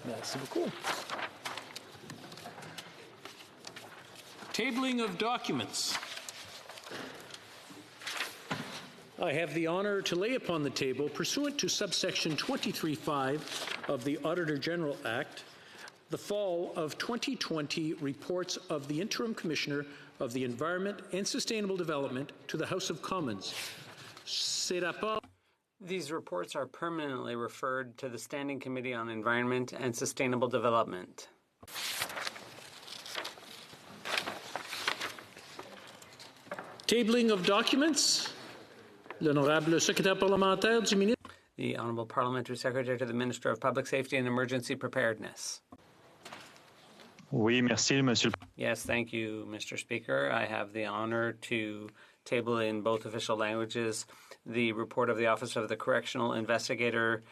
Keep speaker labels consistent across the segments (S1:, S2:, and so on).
S1: Merci beaucoup. Tabling of documents. I have the honor to lay upon the table, pursuant to subsection 23(5) of the Auditor General Act, the fall of 2020 reports of the Interim Commissioner of the Environment and Sustainable Development to the House of Commons. Ces rapports.
S2: These reports are permanently referred to the Standing Committee on Environment and Sustainable Development.
S1: Tabling of documents. L'honorable secrétaire parlementaire du ministre.
S2: The Honourable Parliamentary Secretary to the Minister of Public Safety and Emergency Preparedness.
S3: Oui, merci, Monsieur.
S2: Yes, thank you, Mr. Speaker. I have the honor to table in both official languages the report of the Office of the Correctional Investigator,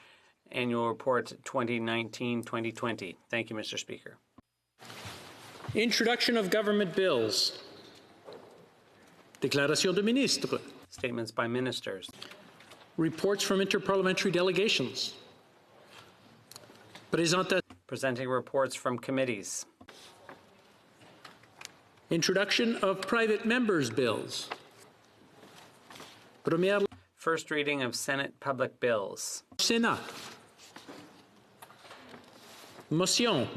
S2: Annual Report 2019-2020. Thank you, Mr. Speaker.
S1: Introduction of government bills. Déclaration de ministre.
S2: Statements by ministers.
S1: Reports from interparliamentary delegations.
S2: Presenting reports from committees.
S1: Introduction of private members' bills. Première.
S2: First reading of Senate public bills.
S1: Sénat. Motion.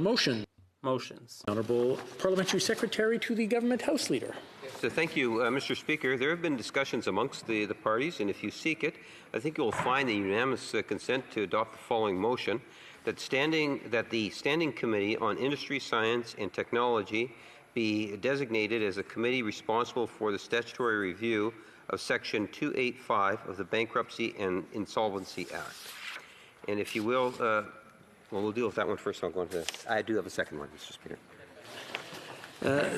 S2: Motions.
S1: Honourable Parliamentary Secretary to the Government House Leader.
S4: So thank you, Mr. Speaker. There have been discussions amongst the parties, and if you seek it, I think you will find the unanimous consent to adopt the following motion: that the Standing Committee on Industry, Science and Technology be designated as a committee responsible for the statutory review of Section 285 of the Bankruptcy and Insolvency Act. And if you will, well, we'll deal with that one first. I'll go into this. I do have a second one, Mr. Speaker.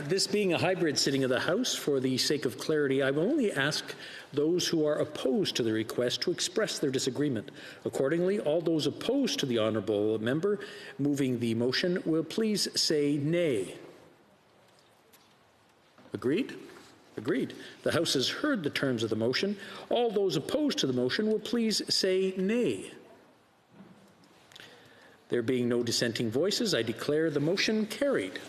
S1: This being a hybrid sitting of the House, for the sake of clarity, I will only ask those who are opposed to the request to express their disagreement. Accordingly, all those opposed to the honourable member moving the motion will please say nay. Agreed? Agreed. The House has heard the terms of the motion. All those opposed to the motion will please say nay. There being no dissenting voices, I declare the motion carried.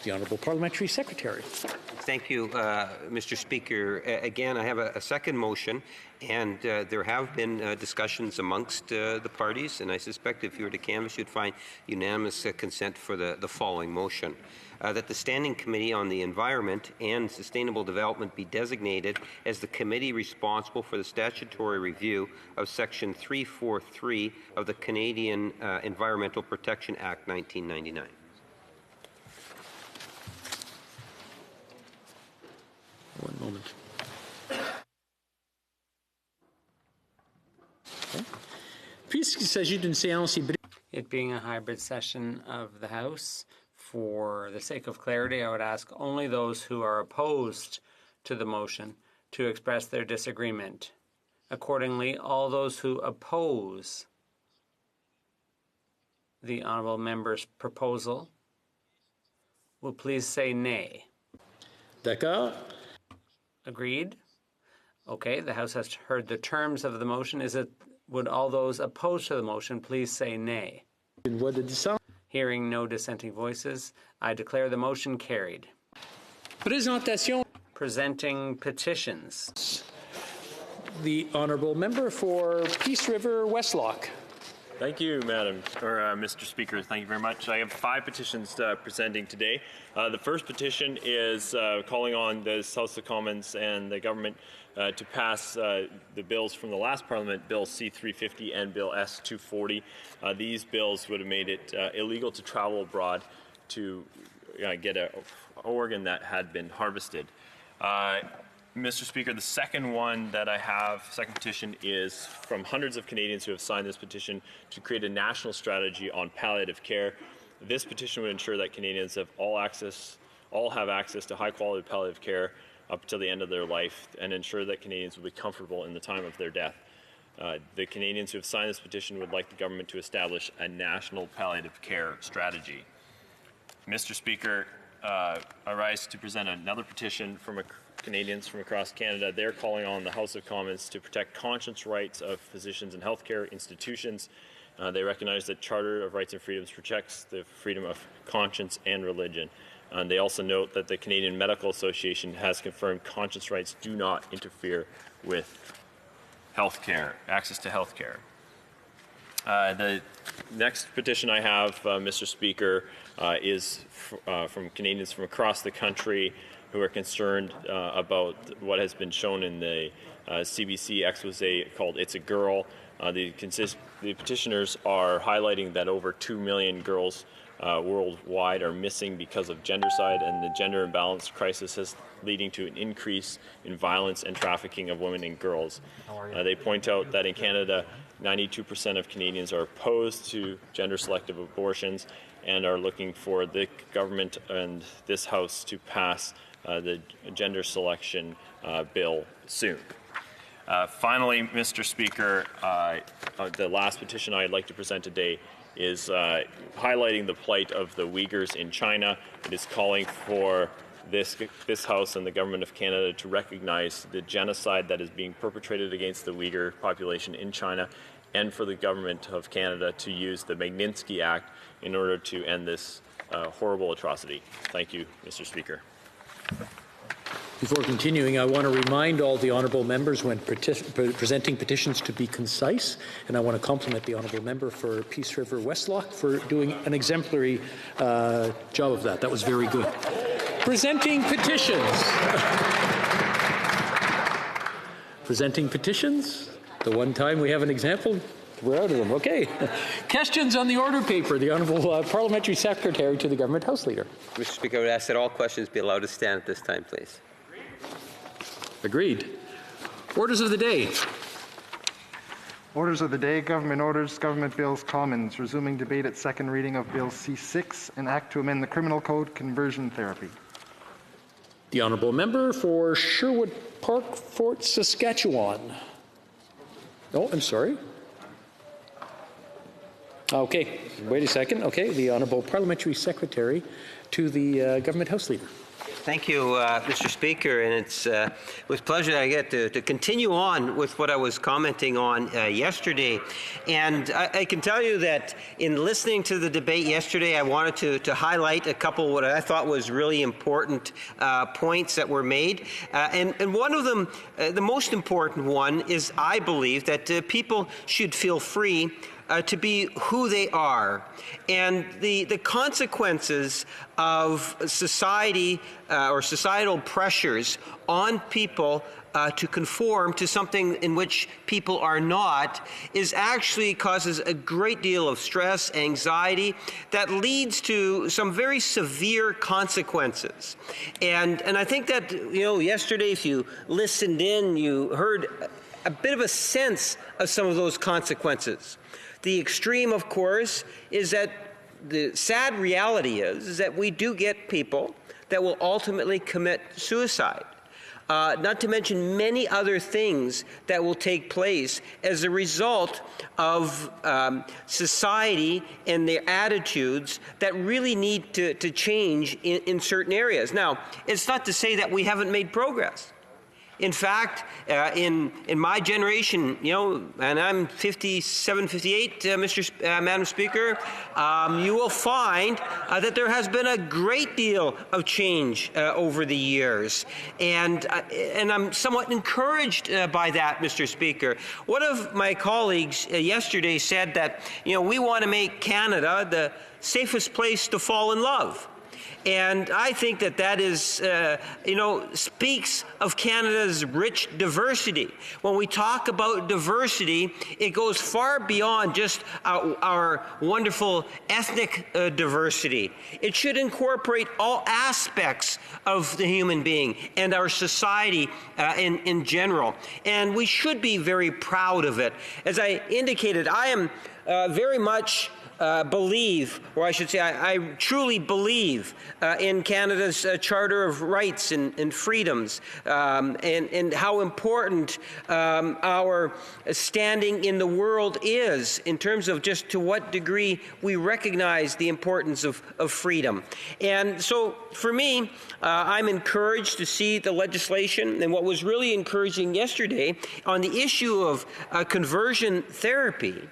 S1: The Honourable Parliamentary Secretary.
S4: Thank you, Mr. Speaker. Again, I have a second motion, and there have been discussions amongst the parties, and I suspect if you were to canvass, you'd find unanimous consent for the following motion. That the Standing Committee on the Environment and Sustainable Development be designated as the committee responsible for the statutory review of Section 343 of the Canadian Environmental Protection Act 1999.
S1: One moment. Okay. Puisqu'il s'agit d'une séance hybride.
S2: It being a hybrid session of the House, for the sake of clarity, I would ask only those who are opposed to the motion to express their disagreement. Accordingly, all those who oppose the honourable member's proposal will please say nay.
S1: D'accord.
S2: Agreed? Okay, the House has heard the terms of the motion. Would all those opposed to the motion please say nay?
S1: Une voix de dissent.
S2: Hearing no dissenting voices, I declare the motion carried.
S1: Présentation.
S2: Presenting petitions.
S1: The honourable member for Peace River Westlock.
S3: Thank you, Mr. Speaker. Thank you very much. I have 5 petitions presenting today. The first petition is calling on the House of Commons and the government to pass the bills from the last Parliament, Bill C-350 and Bill S-240. These bills would have made it illegal to travel abroad to get an organ that had been harvested. Mr. Speaker, the second one that I have, second petition, is from hundreds of Canadians who have signed this petition to create a national strategy on palliative care. This petition would ensure that Canadians have all have access to high-quality palliative care up until the end of their life, and ensure that Canadians will be comfortable in the time of their death. The Canadians who have signed this petition would like the government to establish a national palliative care strategy. Mr. Speaker, I rise to present another petition from Canadians from across Canada. They're calling on the House of Commons to protect conscience rights of physicians and healthcare institutions. They recognize that Charter of Rights and Freedoms protects the freedom of conscience and religion. They also note that the Canadian Medical Association has confirmed conscience rights do not interfere with healthcare, access to healthcare. The next petition I have, Mr. Speaker, is from Canadians from across the country who are concerned about what has been shown in the CBC expose called It's a Girl. The petitioners are highlighting that over 2 million girls worldwide are missing because of gendercide, and the gender imbalance crisis is leading to an increase in violence and trafficking of women and girls. They point out that in Canada, 92% of Canadians are opposed to gender-selective abortions and are looking for the government and this House to pass the gender selection bill soon. Finally, Mr. Speaker, the last petition I'd like to present today is highlighting the plight of the Uyghurs in China. It is calling for this House and the Government of Canada to recognize the genocide that is being perpetrated against the Uyghur population in China, and for the Government of Canada to use the Magnitsky Act in order to end this horrible atrocity. Thank you, Mr. Speaker.
S1: Before continuing, I want to remind all the honourable members when presenting petitions to be concise, and I want to compliment the honourable member for Peace River Westlock for doing an exemplary job of that. That was very good. Presenting petitions. Presenting petitions. The one time we have an example, we're out of them. Okay. Questions on the order paper. The Honourable Parliamentary Secretary to the Government House Leader.
S4: Mr. Speaker, I would ask that all questions be allowed to stand at this time, please.
S1: Agreed. Orders of the day.
S5: Orders of the day, Government Orders, Government Bills, Commons. Resuming debate at second reading of Bill C6, an act to amend the Criminal Code, conversion therapy.
S1: The Honourable Member for Sherwood Park, Fort Saskatchewan. Oh, I'm sorry. Okay, wait a second. Okay, the Honourable Parliamentary Secretary to the Government House Leader.
S4: Thank you, Mr. Speaker, and it's with pleasure that I get to continue on with what I was commenting on yesterday. And I can tell you that in listening to the debate yesterday, I wanted to highlight a couple what I thought was really important points that were made. And one of them, the most important one, is I believe that people should feel free to be who they are. And the consequences of society or societal pressures on people to conform to something in which people are not is actually causes a great deal of stress, anxiety, that leads to some very severe consequences. And I think that, yesterday, if you listened in, you heard a bit of a sense of some of those consequences. The extreme, of course, is that the sad reality is that we do get people that will ultimately commit suicide. Not to mention many other things that will take place as a result of society and their attitudes that really need to change in certain areas. Now, it's not to say that we haven't made progress. In fact, in my generation, and I'm 57, 58, Madam Speaker, you will find that there has been a great deal of change over the years. And I'm somewhat encouraged by that, Mr. Speaker. One of my colleagues yesterday said that, we want to make Canada the safest place to fall in love. And I think that that is, speaks of Canada's rich diversity. When we talk about diversity, it goes far beyond just our wonderful ethnic diversity. It should incorporate all aspects of the human being and our society in general. And we should be very proud of it. As I indicated, I am very much believe, or I should say, I truly believe in Canada's Charter of Rights and Freedoms, and how important our standing in the world is in terms of just to what degree we recognize the importance of freedom. And so for me, I'm encouraged to see the legislation, and what was really encouraging yesterday on the issue of conversion therapy,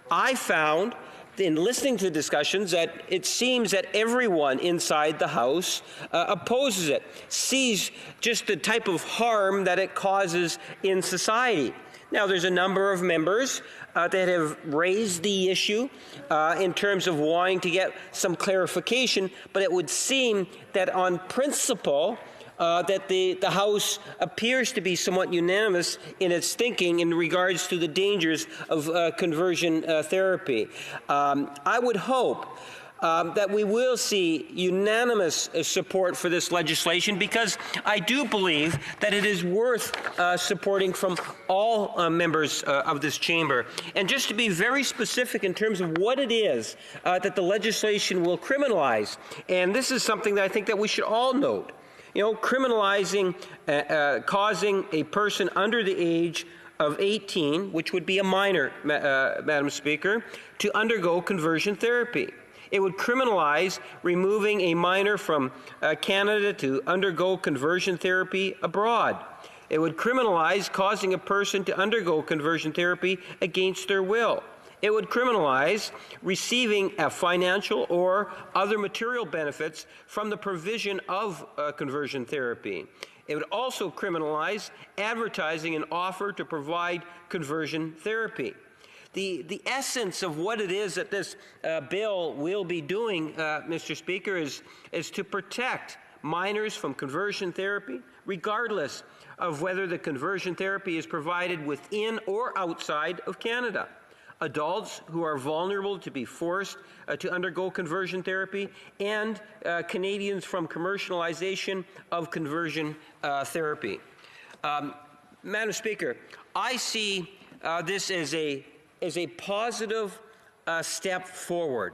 S4: I found in listening to the discussions that it seems that everyone inside the House opposes it, sees just the type of harm that it causes in society. Now, there's a number of members that have raised the issue in terms of wanting to get some clarification, but it would seem that on principle, that the House appears to be somewhat unanimous in its thinking in regards to the dangers of conversion therapy. I would hope that we will see unanimous support for this legislation, because I do believe that it is worth supporting from all members of this chamber. And just to be very specific in terms of what it is that the legislation will criminalize, and this is something that I think that we should all note. Criminalizing causing a person under the age of 18, which would be a minor, Madam Speaker, to undergo conversion therapy. It would criminalize removing a minor from Canada to undergo conversion therapy abroad. It would criminalize causing a person to undergo conversion therapy against their will. It would criminalize receiving financial or other material benefits from the provision of conversion therapy. It would also criminalize advertising an offer to provide conversion therapy. The essence of what it is that this bill will be doing, Mr. Speaker, is to protect minors from conversion therapy, regardless of whether the conversion therapy is provided within or outside of Canada. Adults who are vulnerable to be forced to undergo conversion therapy, and Canadians from commercialization of conversion therapy. Madam Speaker, I see this as a positive step forward.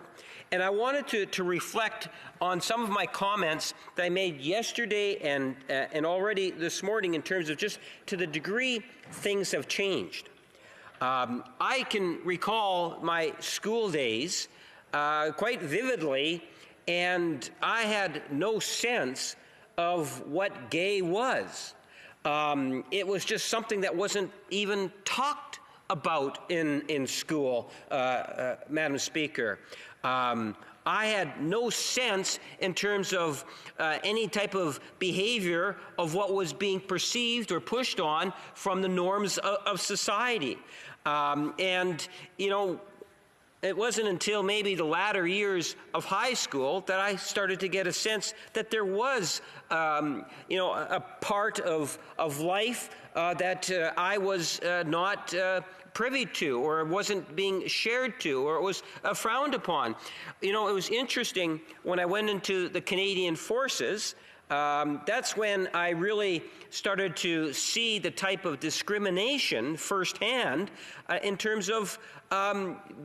S4: And I wanted to reflect on some of my comments that I made yesterday and already this morning in terms of just to the degree things have changed. I can recall my school days quite vividly, and I had no sense of what gay was. It was just something that wasn't even talked about in school, Madam Speaker. I had no sense in terms of any type of behavior of what was being perceived or pushed on from the norms of society. It wasn't until maybe the latter years of high school that I started to get a sense that there was, a part of life that I was not privy to, or wasn't being shared to, or it was frowned upon. It was interesting when I went into the Canadian Forces. That's when I really started to see the type of discrimination firsthand in terms of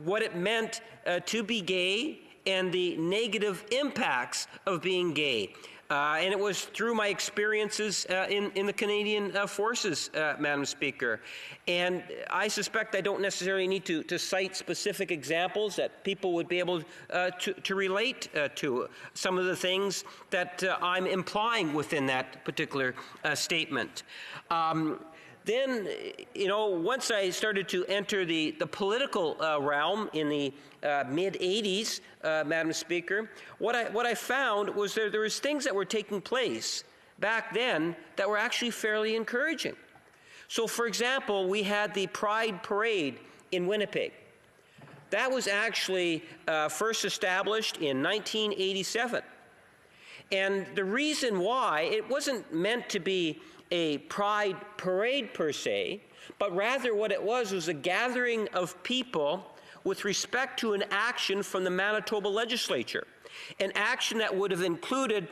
S4: what it meant to be gay and the negative impacts of being gay. And it was through my experiences in the Canadian Forces, Madam Speaker. And I suspect I don't necessarily need to cite specific examples that people would be able to relate to some of the things that I'm implying within that particular statement. Then, once I started to enter the political realm in the mid-'80s, Madam Speaker, what I found was there was things that were taking place back then that were actually fairly encouraging. So, for example, we had the Pride Parade in Winnipeg. That was actually first established in 1987.
S6: And the reason why, it wasn't meant to be a pride parade per se, but rather what it was a gathering of people with respect to an action from the Manitoba legislature, an action that would have included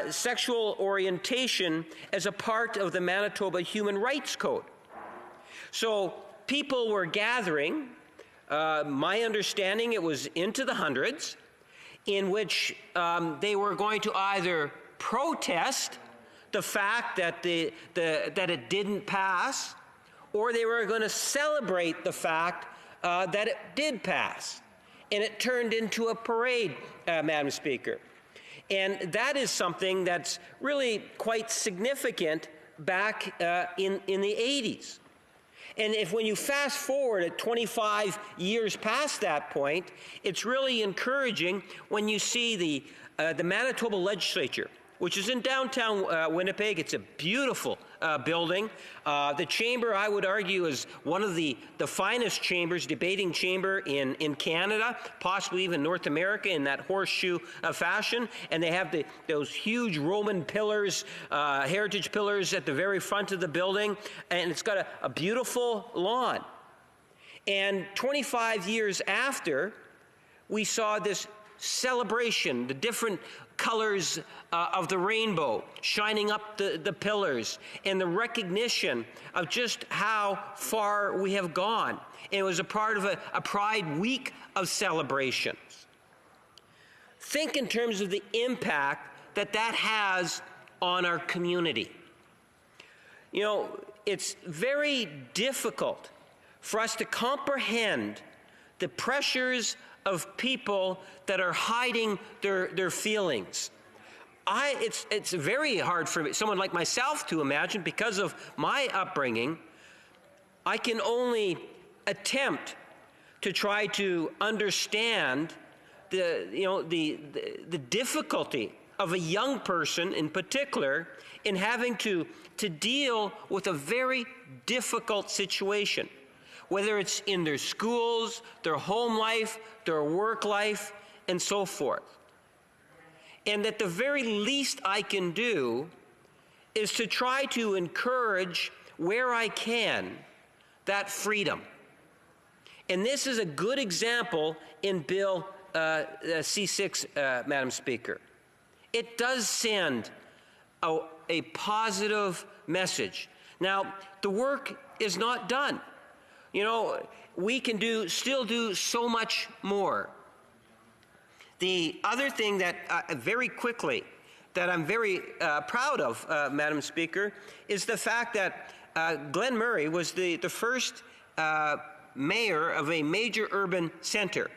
S6: sexual orientation as a part of the Manitoba Human Rights Code. So people were gathering, my understanding it was into the hundreds, in which they were going to either protest the fact that that it didn't pass, or they were going to celebrate the fact that it did pass. And it turned into a parade, Madam Speaker. And that is something that's really quite significant back in the 80s. And when you fast forward at 25 years past that point, it's really encouraging when you see the Manitoba legislature, which is in downtown Winnipeg. It's a beautiful building. The chamber, I would argue, is one of the finest chambers, debating chamber in Canada, possibly even North America, in that horseshoe fashion. And they have those huge Roman pillars, heritage pillars at the very front of the building. And it's got a beautiful lawn. And 25 years after, we saw this celebration, the different colors of the rainbow shining up the pillars, and the recognition of just how far we have gone. And it was a part of a Pride Week of celebrations. Think in terms of the impact that has on our community. You know, it's very difficult for us to comprehend the pressures of people that are hiding their feelings. It's very hard for someone like myself to imagine, because of my upbringing. I can only attempt to try to understand the difficulty of a young person in particular in having to deal with a very difficult situation, whether it's in their schools, their home life, their work life, and so forth. And that the very least I can do is to try to encourage, where I can, that freedom. And this is a good example in Bill C6, Madam Speaker. It does send a positive message. Now, the work is not done. You know, we can still do so much more. The other thing that very quickly that I'm very proud of, Madam Speaker, is the fact that Glenn Murray was the first mayor of a major urban center,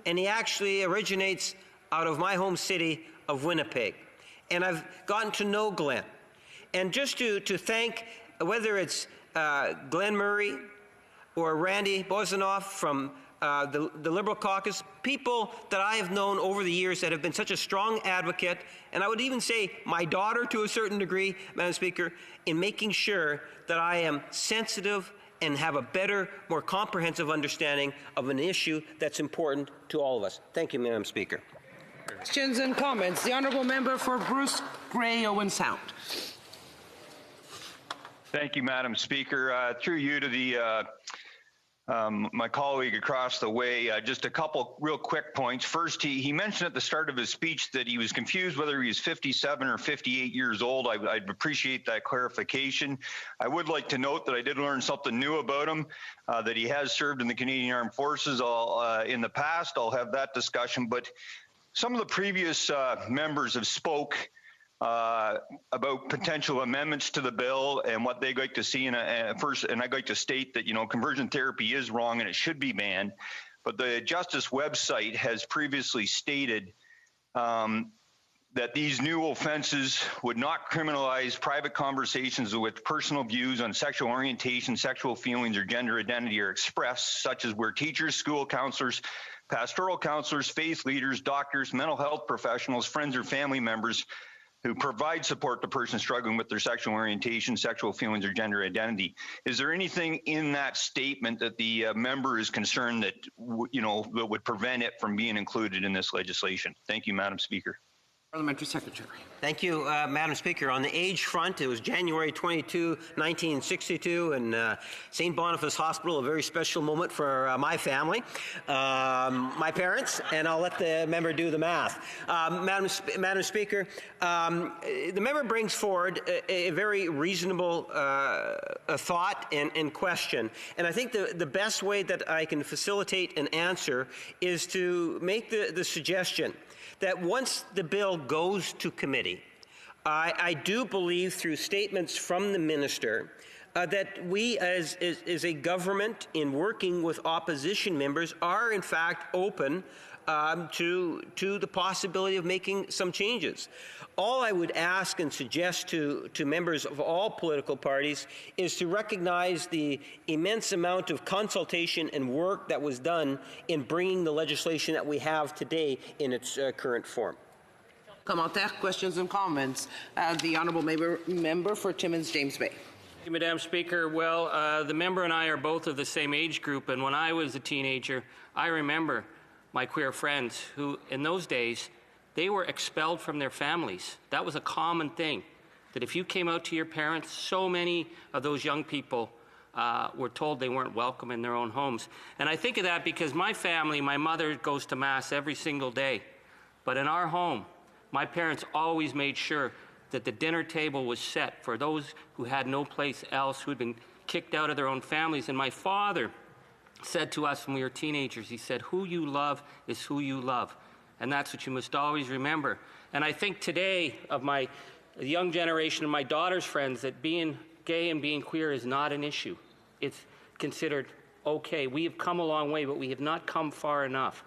S6: and he actually originates out of my home city of Winnipeg. And I've gotten to know Glenn. And just to thank, whether it's Glenn Murray or Randy Bozanoff from the Liberal caucus, people that I have known over the years that have been such a strong advocate, and I would even say my daughter to a certain degree, Madam Speaker, in making sure that I am sensitive and have a better, more comprehensive understanding of an issue that's important to all of us. Thank you, Madam Speaker.
S7: Questions and comments. The Honourable Member for Bruce Grey Owen Sound.
S8: Thank you, Madam Speaker. Through you to the my colleague across the way, just a couple real quick points. First, he mentioned at the start of his speech that he was confused whether he was 57 or 58 years old. I'd appreciate that clarification. I would like to note that I did learn something new about him, that he has served in the Canadian Armed Forces in the past. I'll have that discussion, but some of the previous members have spoke about potential amendments to the bill and what they'd like to see. And I'd like to state that, conversion therapy is wrong and it should be banned. But the Justice website has previously stated that these new offenses would not criminalize private conversations with personal views on sexual orientation, sexual feelings, or gender identity are expressed, such as where teachers, school counselors, pastoral counselors, faith leaders, doctors, mental health professionals, friends, or family members who provide support to persons struggling with their sexual orientation, sexual feelings, or gender identity. Is there anything in that statement that the member is concerned that, that would prevent it from being included in this legislation? Thank you, Madam Speaker.
S7: Parliamentary Secretary.
S4: Thank you, Madam Speaker. On the age front, it was January 22, 1962, and St. Boniface Hospital, a very special moment for my family, my parents, and I'll let the member do the math. Madam Speaker, the member brings forward a very reasonable thought and question, and I think the best way that I can facilitate an answer is to make the suggestion that once the bill goes to committee, I do believe through statements from the minister that we as a government in working with opposition members are in fact open to the possibility of making some changes. All I would ask and suggest to members of all political parties is to recognize the immense amount of consultation and work that was done in bringing the legislation that we have today in its current form.
S7: Commentaires, questions and comments. The Honourable Member for Timmins James Bay.
S9: Thank you, Madam Speaker. Well, the member and I are both of the same age group, and when I was a teenager, I remember my queer friends who, in those days, they were expelled from their families. That was a common thing, that if you came out to your parents, so many of those young people were told they weren't welcome in their own homes. And I think of that because my family, my mother goes to Mass every single day. But in our home, my parents always made sure that the dinner table was set for those who had no place else, who had been kicked out of their own families. And my father said to us when we were teenagers, he said, "Who you love is who you love." And that's what you must always remember. And I think today of my young generation and my daughter's friends that being gay and being queer is not an issue. It's considered okay. We have come a long way, but we have not come far enough.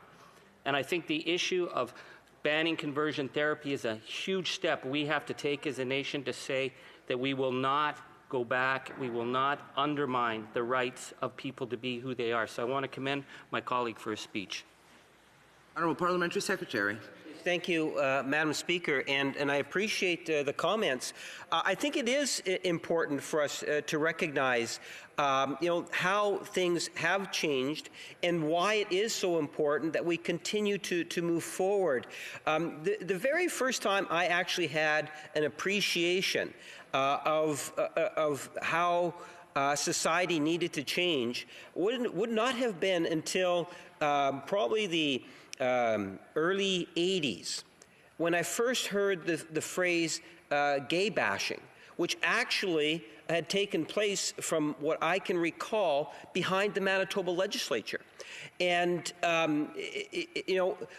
S9: And I think the issue of banning conversion therapy is a huge step we have to take as a nation to say that we will not go back, we will not undermine the rights of people to be who they are. So I want to commend my colleague for his speech.
S7: Honourable Parliamentary Secretary.
S4: Thank you, Madam Speaker, and I appreciate the comments. I think it is important for us to recognize, how things have changed and why it is so important that we continue to move forward. The very first time I actually had an appreciation of how society needed to change would not have been until probably the early 80s, when I first heard the phrase gay bashing, which actually had taken place, from what I can recall, behind the Manitoba legislature. And,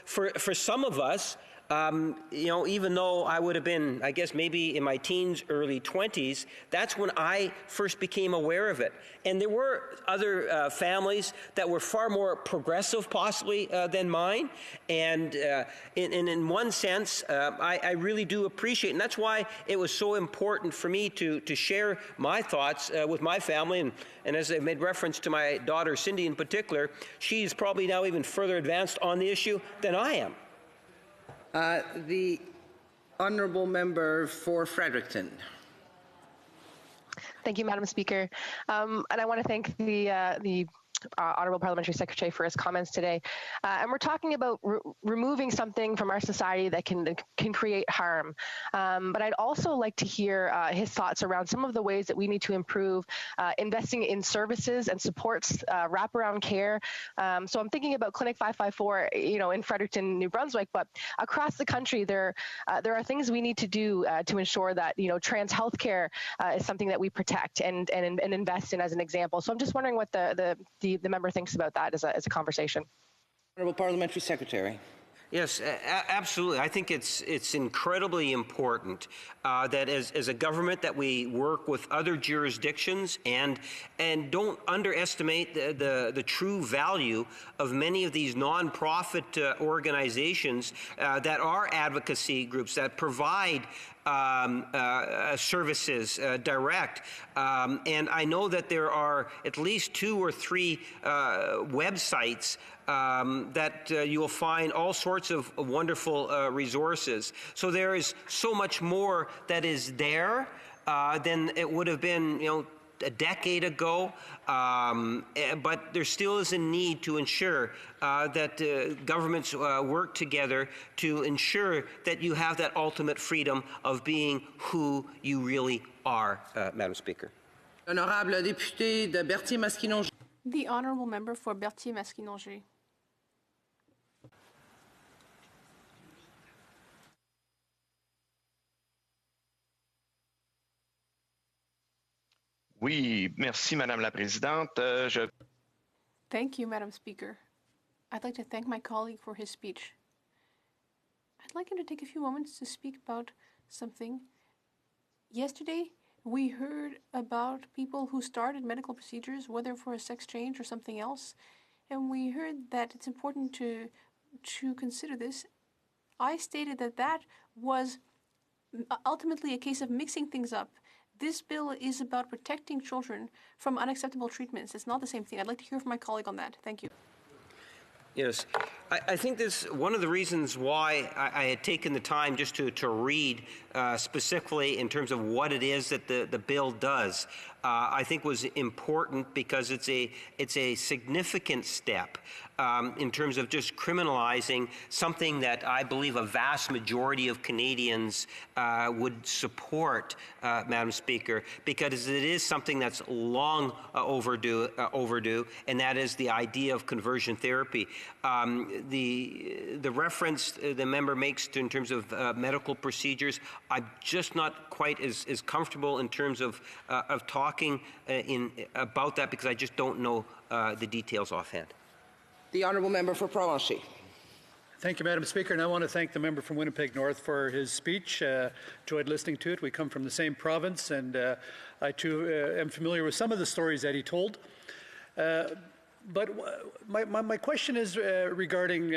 S4: for some of us, even though I would have been, I guess, maybe in my teens, early 20s, that's when I first became aware of it. And there were other families that were far more progressive, possibly, than mine. And in one sense, I really do appreciate, and that's why it was so important for me to share my thoughts with my family. And as I made reference to my daughter, Cindy, in particular, she's probably now even further advanced on the issue than I am.
S7: The Honourable Member for Fredericton.
S10: Thank you, Madam Speaker. And I want to thank the Honourable Parliamentary Secretary for his comments today. And we're talking about removing something from our society that can create harm. But I'd also like to hear his thoughts around some of the ways that we need to improve investing in services and supports, wraparound care. So I'm thinking about Clinic 554, in Fredericton, New Brunswick, but across the country, there are things we need to do to ensure that, trans healthcare is something that we protect and invest in, as an example. So I'm just wondering what the member thinks about that as a conversation.
S7: Honourable Parliamentary Secretary.
S4: Yes, absolutely. I think it's incredibly important that as a government that we work with other jurisdictions and don't underestimate the true value of many of these nonprofit organizations that are advocacy groups that provide services direct. And I know that there are at least 2 or 3 websites that you will find all sorts of wonderful resources. So there is so much more that is there than it would have been, a decade ago, but there still is a need to ensure that governments work together to ensure that you have that ultimate freedom of being who you really are, Madam Speaker.
S7: Honorable député de Berthier-Masquinongé.
S11: The honourable member for Berthier-Masquinongé.
S12: Oui, merci, Madame la Présidente.
S11: Thank you, Madam Speaker. I'd like to thank my colleague for his speech. I'd like him to take a few moments to speak about something. Yesterday, we heard about people who started medical procedures, whether for a sex change or something else, and we heard that it's important to consider this. I stated that that was ultimately a case of mixing things up. This bill is about protecting children from unacceptable treatments. It's not the same thing. I'd like to hear from my colleague on that. Thank you.
S4: Yes, I think this one of the reasons why I had taken the time just to read specifically in terms of what it is that the bill does, I think was important because it's a significant step in terms of just criminalizing something that I believe a vast majority of Canadians would support, Madam Speaker, because it is something that's long overdue, and that is the idea of conversion therapy. The reference the member makes in terms of medical procedures, I'm just not quite as comfortable in terms of talking about that because I just don't know the details offhand.
S7: The honourable member for Provencher.
S13: Thank you, Madam Speaker, and I want to thank the member from Winnipeg North for his speech. Enjoyed listening to it. We come from the same province, and I too am familiar with some of the stories that he told. But my question is regarding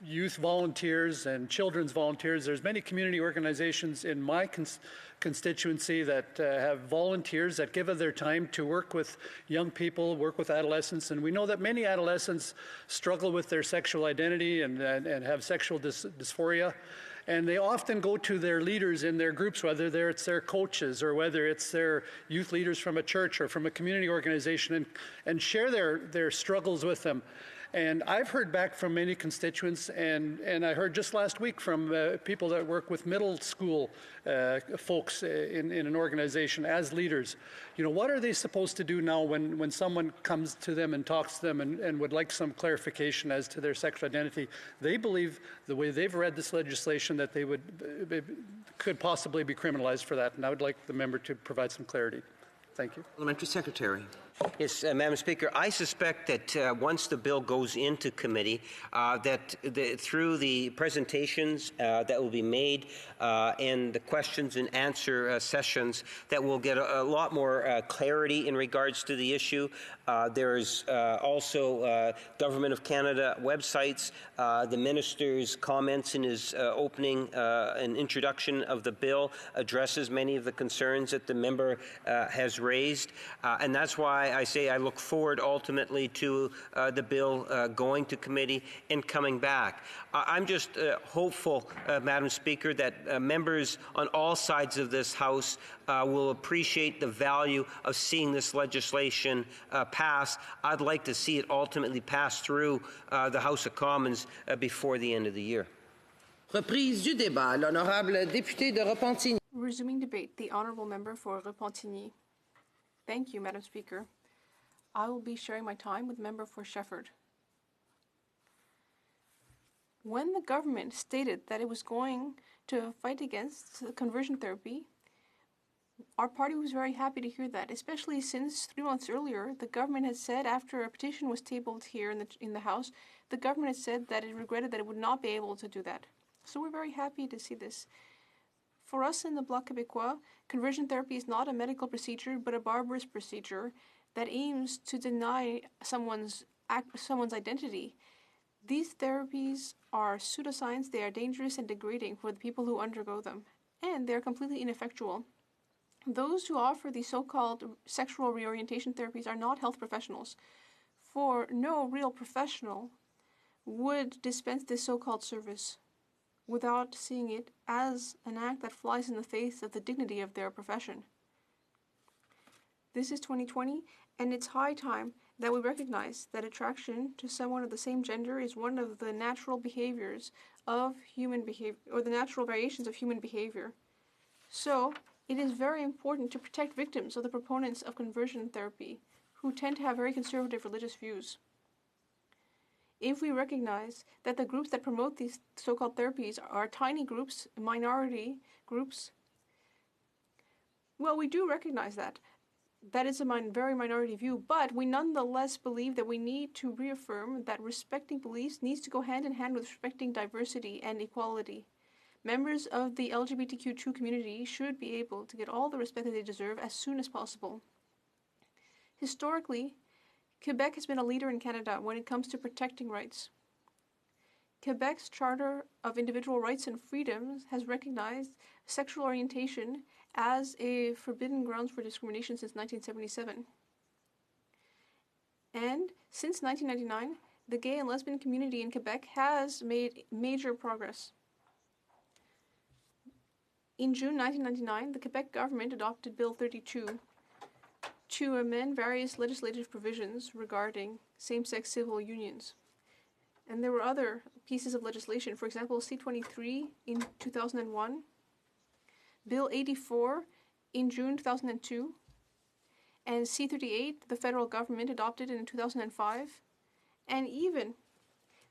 S13: youth volunteers and children's volunteers. There's many community organizations in my constituency that have volunteers that give of their time to work with young people, work with adolescents. And we know that many adolescents struggle with their sexual identity and have sexual dysphoria. And they often go to their leaders in their groups, whether it's their coaches or whether it's their youth leaders from a church or from a community organization, and share their struggles with them. And I've heard back from many constituents, and I heard just last week from people that work with middle school folks in an organization as leaders. You know, what are they supposed to do now when someone comes to them and talks to them and would like some clarification as to their sexual identity? They believe, the way they've read this legislation, that they could possibly be criminalized for that. And I would like the member to provide some clarity. Thank you.
S7: Parliamentary Secretary.
S4: Yes, Madam Speaker, I suspect that once the bill goes into committee, that through the presentations that will be made and the questions and answer sessions, that we'll get a lot more clarity in regards to the issue. There's also Government of Canada websites. The minister's comments in his opening and introduction of the bill addresses many of the concerns that the member has raised, and that's why I say I look forward ultimately to the bill going to committee and coming back. I'm just hopeful, Madam Speaker, that members on all sides of this House will appreciate the value of seeing this legislation pass. I'd like to see it ultimately pass through the House of Commons before the end of the year.
S7: Reprise du débat. L'honorable député de Repentigny.
S11: Resuming debate, the honourable member for Repentigny. Thank you, Madam Speaker. I will be sharing my time with the member for Shefford. When the government stated that it was going to fight against conversion therapy, our party was very happy to hear that, especially since 3 months earlier, the government had said, after a petition was tabled here in the House, the government had said that it regretted that it would not be able to do that. So we're very happy to see this. For us in the Bloc Québécois, conversion therapy is not a medical procedure, but a barbarous procedure that aims to deny someone's identity. These therapies are pseudoscience, they are dangerous and degrading for the people who undergo them, and they're completely ineffectual. Those who offer these so-called sexual reorientation therapies are not health professionals, for no real professional would dispense this so-called service without seeing it as an act that flies in the face of the dignity of their profession. This is 2020, and it's high time that we recognize that attraction to someone of the same gender is one of the natural behaviors of human behavior, or the natural variations of human behavior. So, it is very important to protect victims of the proponents of conversion therapy, who tend to have very conservative religious views. If we recognize that the groups that promote these so-called therapies are tiny groups, minority groups, well, we do recognize that. That is a very minority view, but we nonetheless believe that we need to reaffirm that respecting beliefs needs to go hand in hand with respecting diversity and equality. Members of the LGBTQ2 community should be able to get all the respect that they deserve as soon as possible. Historically, Quebec has been a leader in Canada when it comes to protecting rights. Quebec's Charter of Individual Rights and Freedoms has recognized sexual orientation as a forbidden grounds for discrimination since 1977. And since 1999, the gay and lesbian community in Quebec has made major progress. In June 1999, the Quebec government adopted Bill 32 to amend various legislative provisions regarding same-sex civil unions. And there were other pieces of legislation, for example, C-23 in 2001, Bill 84 in June 2002, and C-38 the federal government adopted in 2005, and even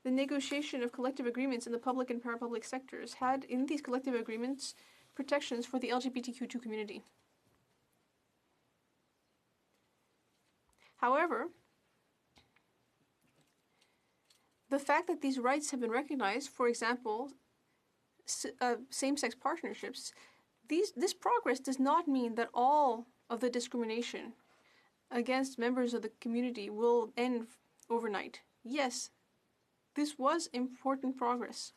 S11: the negotiation of collective agreements in the public and parapublic sectors had in these collective agreements protections for the LGBTQ2 community. However, the fact that these rights have been recognized, for example, same-sex partnerships, this progress does not mean that all of the discrimination against members of the community will end overnight. Yes, this was important progress,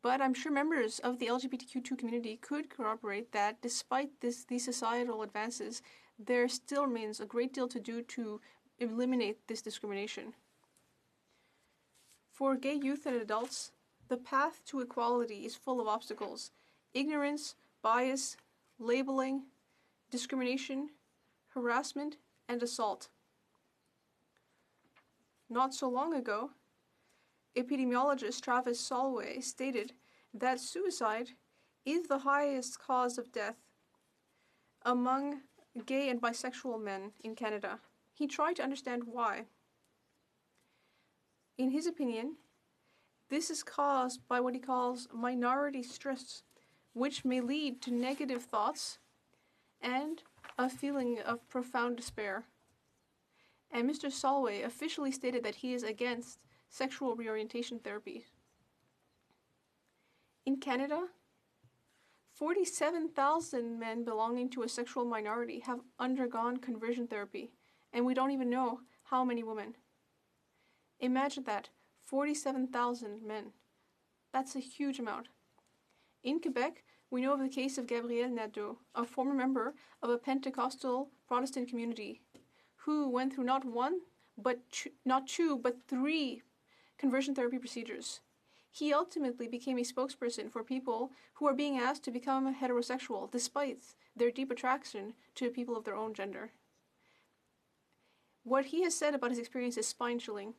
S11: but I'm sure members of the LGBTQ2 community could corroborate that despite these societal advances, there still remains a great deal to do to eliminate this discrimination. For gay youth and adults, the path to equality is full of obstacles: ignorance, bias, labeling, discrimination, harassment, and assault. Not so long ago, epidemiologist Travis Solway stated that suicide is the highest cause of death among gay and bisexual men in Canada. He tried to understand why. In his opinion, this is caused by what he calls minority stress, which may lead to negative thoughts and a feeling of profound despair. And Mr. Solway officially stated that he is against sexual reorientation therapy. In Canada, 47,000 men belonging to a sexual minority have undergone conversion therapy, and we don't even know how many women. Imagine that, 47,000 men. That's a huge amount. In Quebec, we know of the case of Gabriel Nadeau, a former member of a Pentecostal Protestant community, who went through not one, not two, but three conversion therapy procedures. He ultimately became a spokesperson for people who are being asked to become heterosexual despite their deep attraction to people of their own gender. What he has said about his experience is spine-chilling,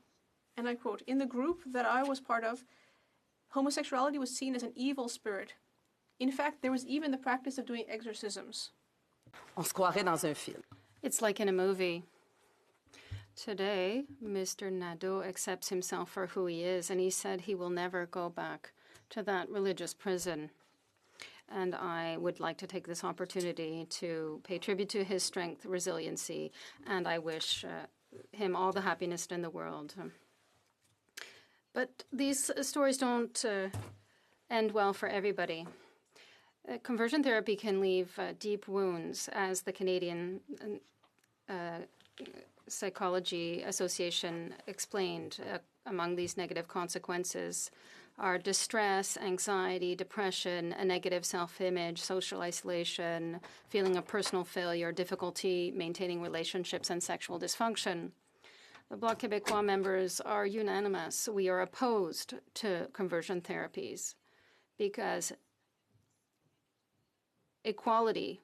S11: and I quote, "In the group that I was part of, homosexuality was seen as an evil spirit. In fact, there was even the practice of doing exorcisms."
S14: On se croirait dans un film.
S15: It's like in a movie. Today, Mr. Nadeau accepts himself for who he is, and he said he will never go back to that religious prison. And I would like to take this opportunity to pay tribute to his strength, resiliency, and I wish him all the happiness in the world. But these stories don't end well for everybody. Conversion therapy can leave deep wounds, as the Canadian Psychology Association explained. Among these negative consequences are distress, anxiety, depression, a negative self-image, social isolation, feeling of personal failure, difficulty maintaining relationships, and sexual dysfunction. The Bloc Québécois members are unanimous. We are opposed to conversion therapies because equality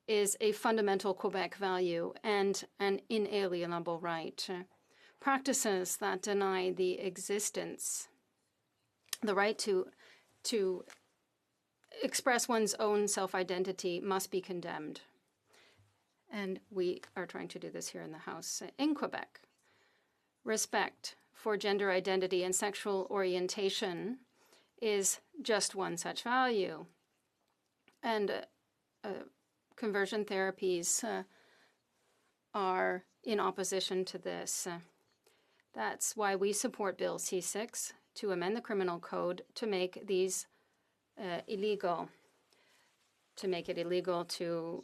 S15: is a fundamental Quebec value and an inalienable right. Practices that deny the existence, the right to express one's own self-identity must be condemned. And we are trying to do this here in the House. In Quebec, respect for gender identity and sexual orientation is just one such value. And conversion therapies are in opposition to this. That's why we support Bill C6 to amend the criminal code to make these illegal, to make it illegal to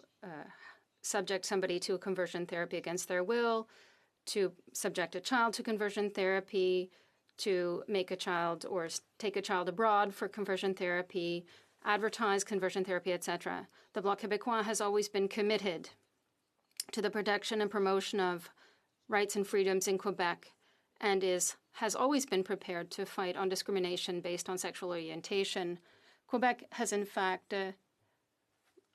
S15: subject somebody to a conversion therapy against their will, to subject a child to conversion therapy, to make a child or take a child abroad for conversion therapy, advertise conversion therapy, etc. The Bloc Québécois has always been committed to the protection and promotion of rights and freedoms in Quebec and has always been prepared to fight on discrimination based on sexual orientation. Quebec has, in fact,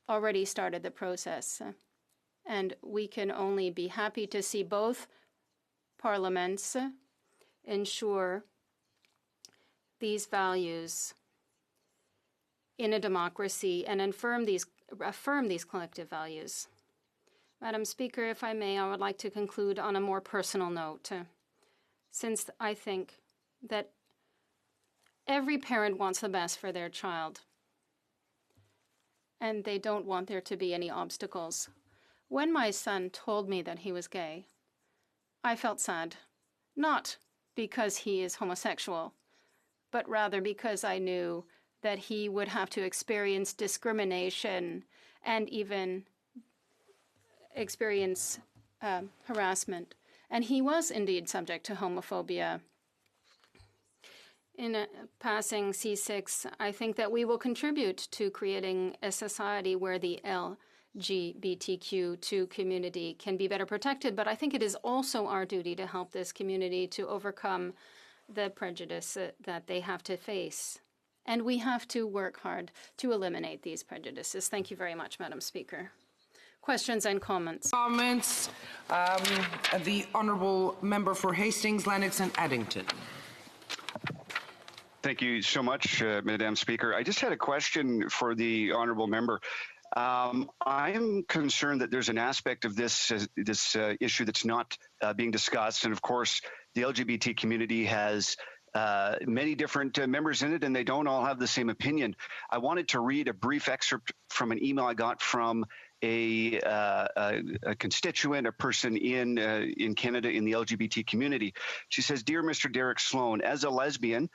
S15: already started the process, and we can only be happy to see both parliaments ensure these values in a democracy and affirm these collective values. Madam Speaker, if I may, I would like to conclude on a more personal note, since I think that every parent wants the best for their child, and they don't want there to be any obstacles. When my son told me that he was gay, I felt sad, not because he is homosexual, but rather because I knew that he would have to experience discrimination and even experience harassment. And he was indeed subject to homophobia. In passing C6, I think that we will contribute to creating a society where the LGBTQ2 community can be better protected, but I think it is also our duty to help this community to overcome the prejudice that they have to face. And we have to work hard to eliminate these prejudices. Thank you very much, Madam Speaker. Questions and comments?
S7: The Honourable Member for Hastings, Lennox and Addington.
S16: Thank you so much, Madam Speaker. I just had a question for the Honourable Member. I am concerned that there's an aspect of this issue that's not being discussed, and of course, the LGBT community has many different members in it, and they don't all have the same opinion. I wanted to read a brief excerpt from an email I got from a constituent, a person in Canada in the LGBT community. She says, "Dear Mr. Derek Sloan, as a lesbian,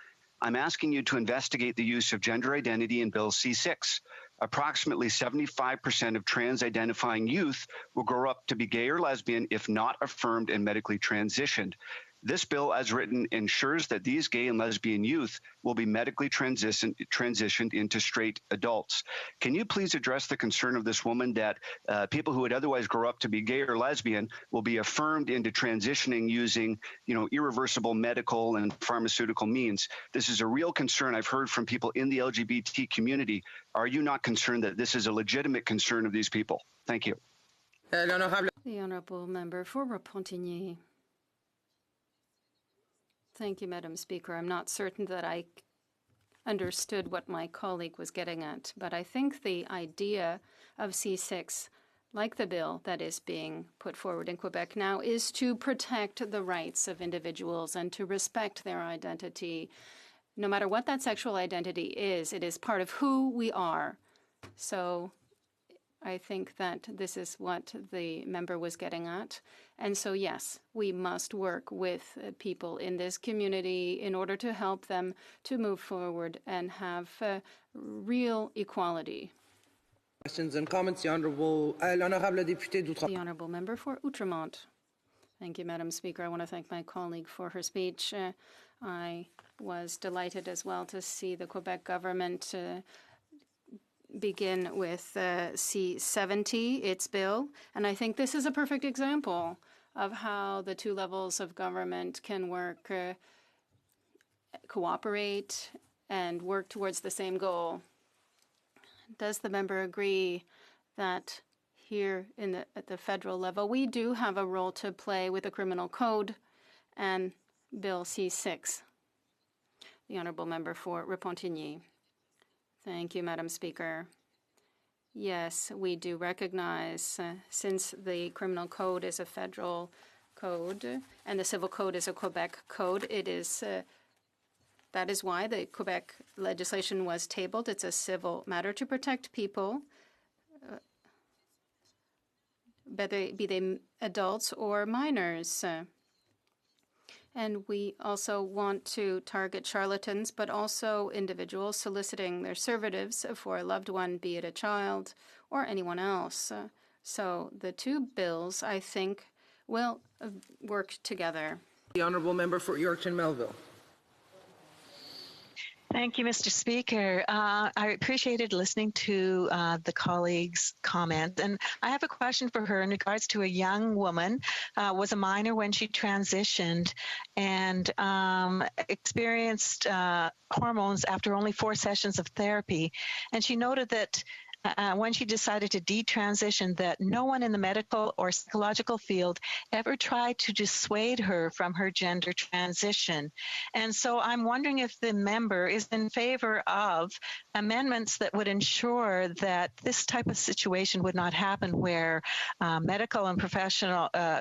S16: I'm asking you to investigate the use of gender identity in Bill C6. Approximately 75% of trans-identifying youth will grow up to be gay or lesbian if not affirmed and medically transitioned. This bill, as written, ensures that these gay and lesbian youth will be medically transitioned into straight adults. Can you please address the concern of this woman that people who would otherwise grow up to be gay or lesbian will be affirmed into transitioning using, irreversible medical and pharmaceutical means? This is a real concern I've heard from people in the LGBT community. Are you not concerned that this is a legitimate concern of these people? Thank you."
S15: The Honourable Member for Repentigny. Thank you, Madam Speaker. I'm not certain that I understood what my colleague was getting at, but I think the idea of C6, like the bill that is being put forward in Quebec now, is to protect the rights of individuals and to respect their identity. No matter what that sexual identity is, it is part of who we are. So I think that this is what the member was getting at. And so, yes, we must work with people in this community in order to help them to move forward and have real equality.
S7: Questions and comments, the Honourable Député d'Outremont.
S15: The Honourable Member for Outremont. Thank you, Madam Speaker. I want to thank my colleague for her speech. I was delighted as well to see the Quebec government begin with C70, its bill. And I think this is a perfect example of how the two levels of government can work, cooperate, and work towards the same goal. Does the member agree that here at the federal level, we do have a role to play with the Criminal Code and Bill C-6. The Honourable Member for Repentigny. Thank you, Madam Speaker. Yes, we do recognize, since the Criminal Code is a federal code and the Civil Code is a Quebec code, it is that is why the Quebec legislation was tabled. It's a civil matter to protect people, be they adults or minors. And we also want to target charlatans, but also individuals soliciting their servitives for a loved one, be it a child or anyone else. So the two bills, I think, will work together.
S7: The Honourable Member for Yorkton Melville.
S17: Thank you, Mr. Speaker. I appreciated listening to the colleague's comment, and I have a question for her in regards to a young woman, was a minor when she transitioned and experienced hormones after only 4 sessions of therapy. And she noted that when she decided to detransition, that no one in the medical or psychological field ever tried to dissuade her from her gender transition. And so I'm wondering if the member is in favor of amendments that would ensure that this type of situation would not happen, where medical and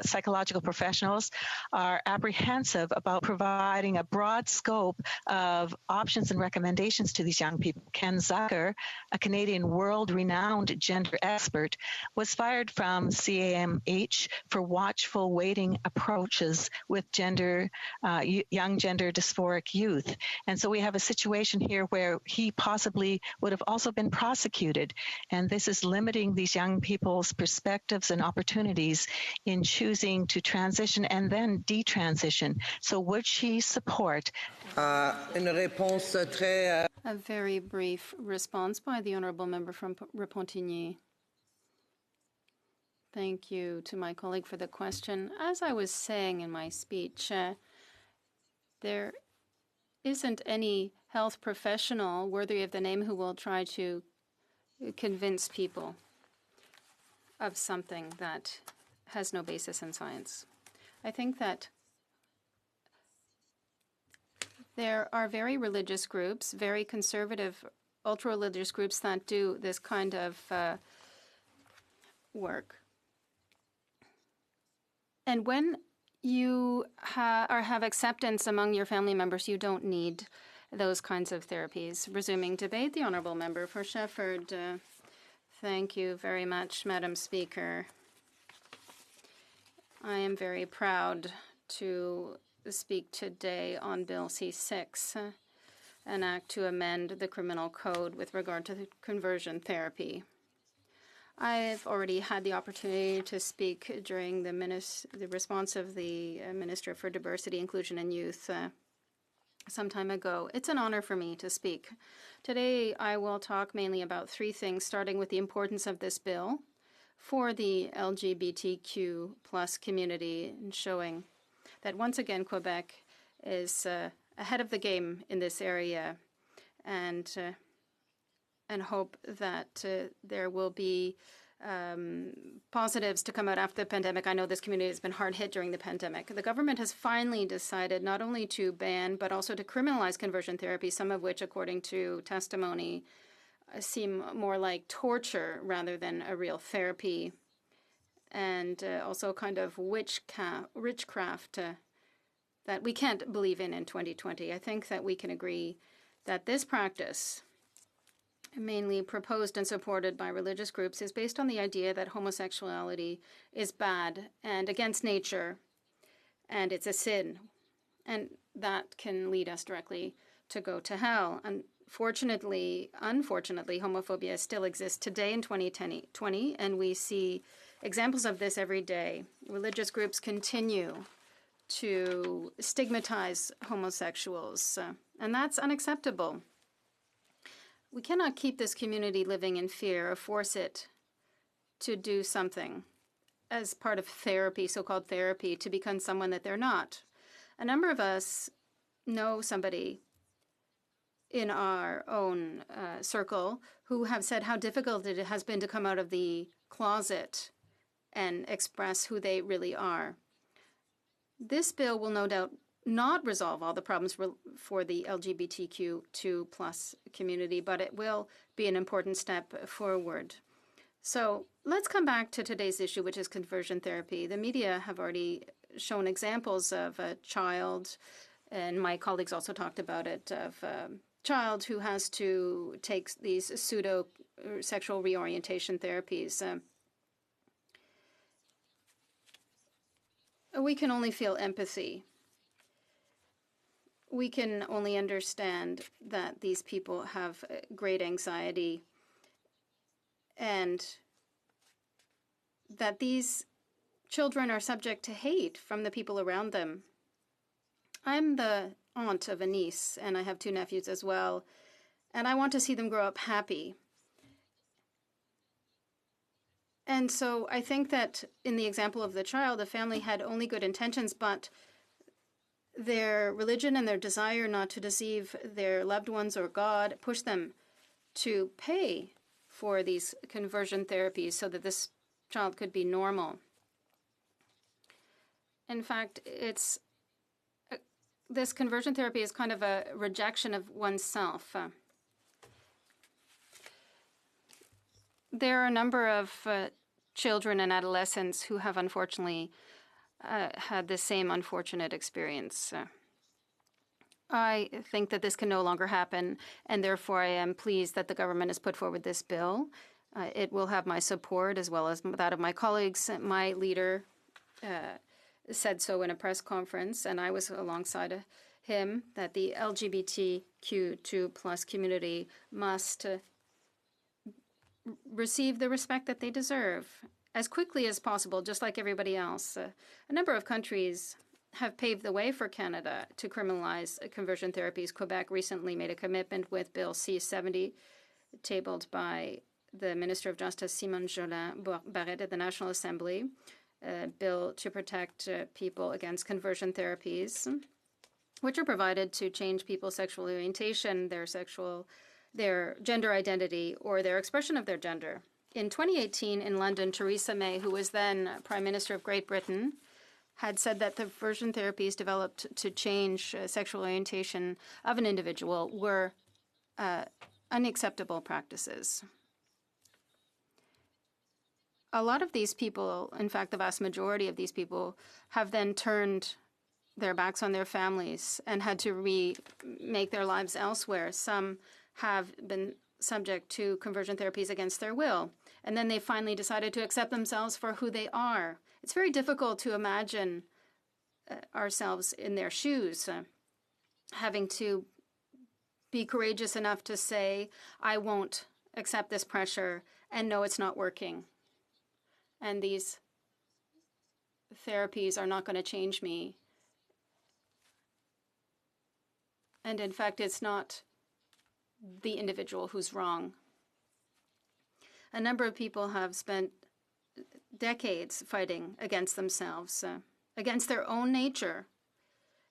S17: psychological professionals are apprehensive about providing a broad scope of options and recommendations to these young people. Ken Zucker, a Canadian world-renowned gender expert, was fired from CAMH for watchful waiting approaches with young gender dysphoric youth. And so we have a situation here where he possibly would have also been prosecuted. And this is limiting these young people's perspectives and opportunities in choosing to transition and then detransition. So would she support?
S15: A very brief response by the Honourable Member from Repentigny. Thank you to my colleague for the question. As I was saying in my speech, there isn't any health professional worthy of the name who will try to convince people of something that has no basis in science. I think that there are very religious groups, very conservative, ultra-religious groups that do this kind of work. And when you have acceptance among your family members, you don't need those kinds of therapies. Resuming debate, the Honourable Member for Shefford. Thank you very much, Madam Speaker. I am very proud to speak today on Bill C-6, an act to amend the criminal code with regard to conversion therapy. I've already had the opportunity to speak during the response of the Minister for Diversity, Inclusion and Youth some time ago. It's an honor for me to speak. Today, I will talk mainly about 3 things, starting with the importance of this bill for the LGBTQ plus community, and showing that once again Quebec is ahead of the game in this area, and hope that there will be positives to come out after the pandemic. I know this community has been hard hit during the pandemic. The government has finally decided not only to ban but also to criminalize conversion therapy, some of which, according to testimony, seem more like torture rather than a real therapy, and also kind of witchcraft that we can't believe in 2020. I think that we can agree that this practice, mainly proposed and supported by religious groups, is based on the idea that homosexuality is bad and against nature, and it's a sin, and that can lead us directly to go to hell. Unfortunately, homophobia still exists today in 2020, and we see examples of this every day. Religious groups continue to stigmatize homosexuals, and that's unacceptable. We cannot keep this community living in fear or force it to do something as part of therapy, so-called therapy, to become someone that they're not. A number of us know somebody in our own circle who have said how difficult it has been to come out of the closet and express who they really are. This bill will no doubt not resolve all the problems for the LGBTQ2 plus community, but it will be an important step forward. So let's come back to today's issue, which is conversion therapy. The media have already shown examples of a child, and my colleagues also talked about it, of a child who has to take these pseudo sexual reorientation therapies. We can only feel empathy. We can only understand that these people have great anxiety and that these children are subject to hate from the people around them. I'm the aunt of a niece, and I have 2 nephews as well, and I want to see them grow up happy. And so I think that in the example of the child, the family had only good intentions, but their religion and their desire not to deceive their loved ones or God pushed them to pay for these conversion therapies so that this child could be normal. In fact, this conversion therapy is kind of a rejection of oneself. There are a number of children and adolescents who have unfortunately had the same unfortunate experience. I think that this can no longer happen, and therefore I am pleased that the government has put forward this bill. It will have my support as well as that of my colleagues. My leader said so in a press conference, and I was alongside him, that the LGBTQ2 plus community must receive the respect that they deserve as quickly as possible, just like everybody else. A number of countries have paved the way for Canada to criminalize conversion therapies. Quebec recently made a commitment with Bill C-70, tabled by the Minister of Justice, Simone Jolin Barrette, at the National Assembly, a bill to protect people against conversion therapies, which are provided to change people's sexual orientation, their gender identity, or their expression of their gender. In 2018 in London, Theresa May, who was then Prime Minister of Great Britain, had said that the conversion therapies developed to change sexual orientation of an individual were unacceptable practices. A lot of these people, in fact, the vast majority of these people, have then turned their backs on their families and had to remake their lives elsewhere. Some have been subject to conversion therapies against their will, and then they finally decided to accept themselves for who they are. It's very difficult to imagine ourselves in their shoes, having to be courageous enough to say, I won't accept this pressure, and no, it's not working. And these therapies are not going to change me. And in fact, it's not the individual who's wrong. A number of people have spent decades fighting against themselves, against their own nature.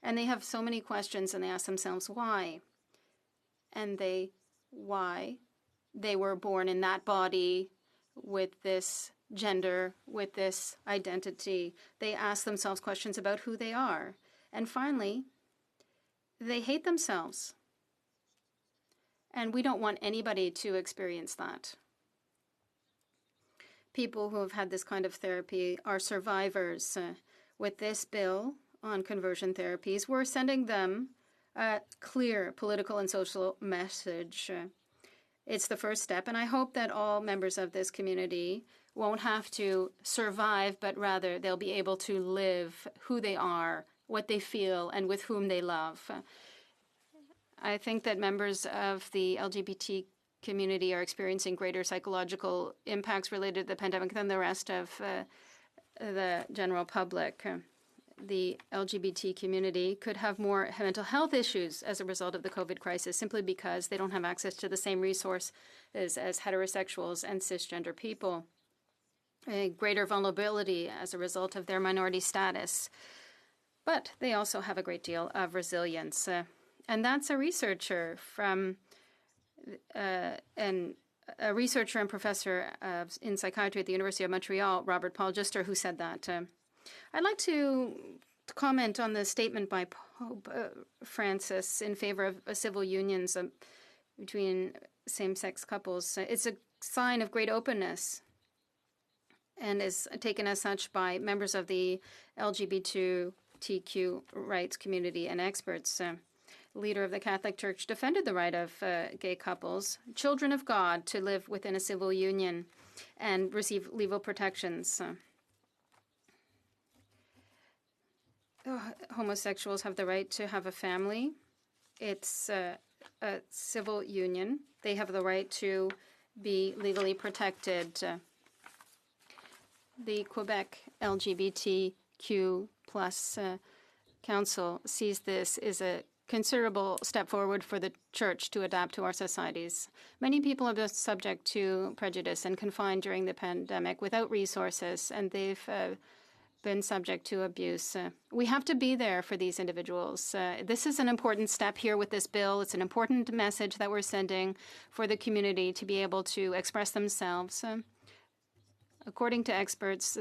S15: And they have so many questions, and they ask themselves why. And why they were born in that body with this gender, with this identity. They ask themselves questions about who they are. And finally, they hate themselves. And we don't want anybody to experience that. People who have had this kind of therapy are survivors. With this bill on conversion therapies, we're sending them a clear political and social message. It's the first step, and I hope that all members of this community won't have to survive, but rather they'll be able to live who they are, what they feel, and with whom they love. I think that members of the LGBT community are experiencing greater psychological impacts related to the pandemic than the rest of the general public. The LGBT community could have more mental health issues as a result of the COVID crisis simply because they don't have access to the same resources as heterosexuals and cisgender people. A greater vulnerability as a result of their minority status. But they also have a great deal of resilience. And that's a researcher from a a researcher and professor in psychiatry at the University of Montreal, Robert Paul Gister, who said that. I'd like to comment on the statement by Pope Francis in favor of civil unions between same-sex couples. It's a sign of great openness and is taken as such by members of the LGBTQ rights community and experts. Leader of the Catholic Church defended the right of gay couples, children of God, to live within a civil union and receive legal protections. Homosexuals have the right to have a family. It's a civil union. They have the right to be legally protected. The Quebec LGBTQ plus Council sees this as a considerable step forward for the Church to adapt to our societies. Many people have been subject to prejudice and confined during the pandemic without resources, and they've been subject to abuse. We have to be there for these individuals. This is an important step here with this bill. It's an important message that we're sending for the community to be able to express themselves. According to experts,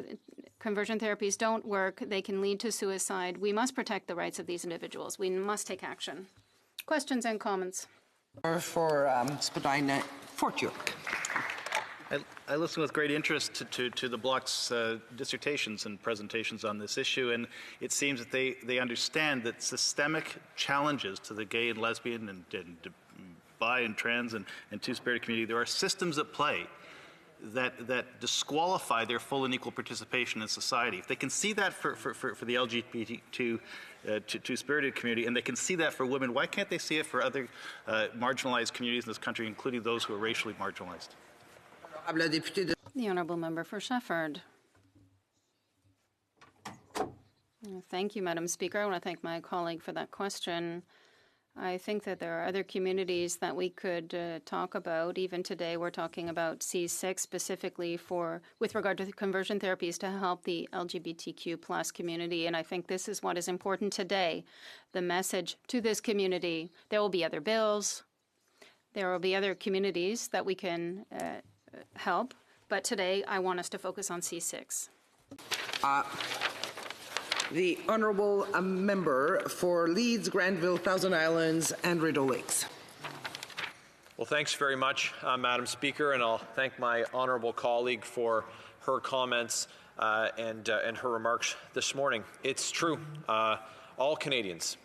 S15: conversion therapies don't work. They can lead to suicide. We must protect the rights of these individuals. We must take action. Questions and comments?
S7: For Spadina Fortiuk.
S18: I listened with great interest to the Bloc's dissertations and presentations on this issue, and it seems that they understand that systemic challenges to the gay and lesbian and bi and trans and two-spirit community, there are systems at play that disqualify their full and equal participation in society. If they can see that for the LGBT two-spirited community, and they can see that for women, why can't they see it for other marginalized communities in this country, including those who are racially marginalized?
S15: The Honourable Member for Shefford. Thank you, Madam Speaker. I want to thank my colleague for that question. I think that there are other communities that we could talk about. Even today, we're talking about C6 specifically with regard to conversion therapies to help the LGBTQ plus community. And I think this is what is important today, the message to this community. There will be other bills. There will be other communities that we can help. But today, I want us to focus on C6.
S7: The Honourable Member for Leeds, Granville, Thousand Islands and Rideau Lakes.
S19: Well, thanks very much, Madam Speaker, and I'll thank my honourable colleague for her comments and her remarks this morning. It's true, all Canadians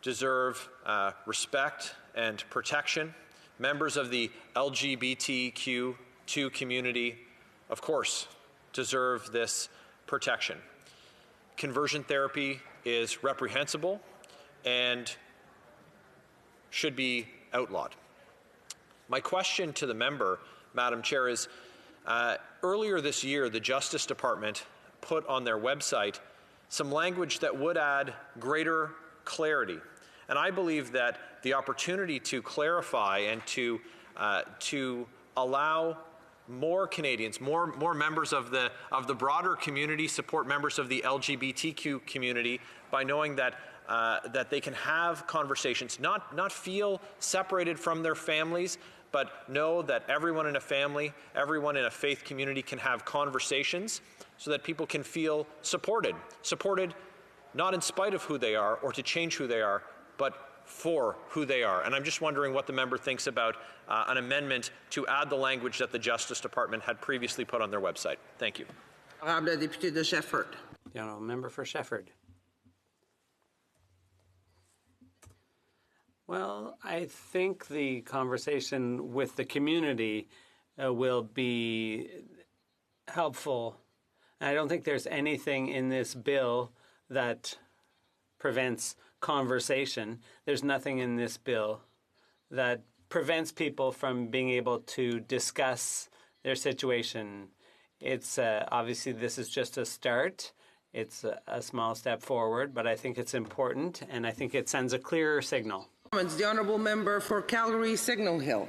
S19: deserve respect and protection. Members of the LGBTQ2 community, of course, deserve this protection. Conversion therapy is reprehensible and should be outlawed. My question to the member, Madam Chair, is earlier this year, the Justice Department put on their website some language that would add greater clarity. And I believe that the opportunity to clarify and to allow more Canadians, more members of the broader community support members of the LGBTQ community by knowing that that they can have conversations, not feel separated from their families, but know that everyone in a family, everyone in a faith community can have conversations so that people can feel supported not in spite of who they are or to change who they are, but for who they are. And I'm just wondering what the member thinks about an amendment to add the language that the Justice Department had previously put on their website. Thank you.
S7: Honourable Député de Shefford.
S2: The Honourable Member for Shefford. Well, I think the conversation with the community will be helpful. And I don't think there's anything in this bill that prevents conversation. There's nothing in this bill that prevents people from being able to discuss their situation. It's obviously this is just a start. It's a small step forward, but I think it's important, and I think it sends a clearer signal.
S7: The Honourable Member for Calgary Signal Hill.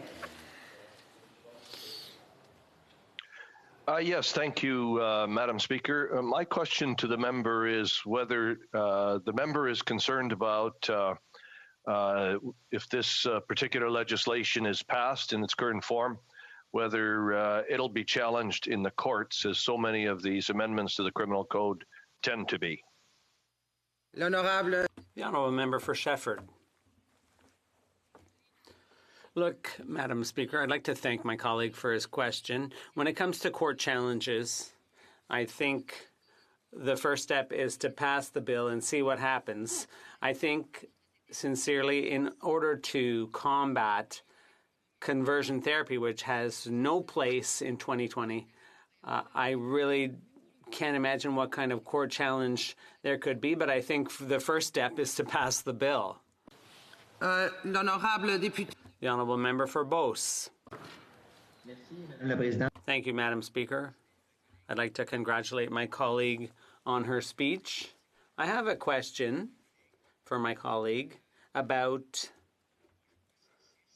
S20: Yes, thank you, Madam Speaker. My question to the member is whether the member is concerned about if this particular legislation is passed in its current form, whether it'll be challenged in the courts, as so many of these amendments to the criminal code tend to be.
S2: The honourable member for Shefford. Look, Madam Speaker, I'd like to thank my colleague for his question. When it comes to court challenges, I think the first step is to pass the bill and see what happens. I think, sincerely, in order to combat conversion therapy, which has no place in 2020, I really can't imagine what kind of court challenge there could be, but I think the first step is to pass the bill. The honourable member for Beauce. Thank you, Madam Speaker. I'd like to congratulate my colleague on her speech. I have a question for my colleague about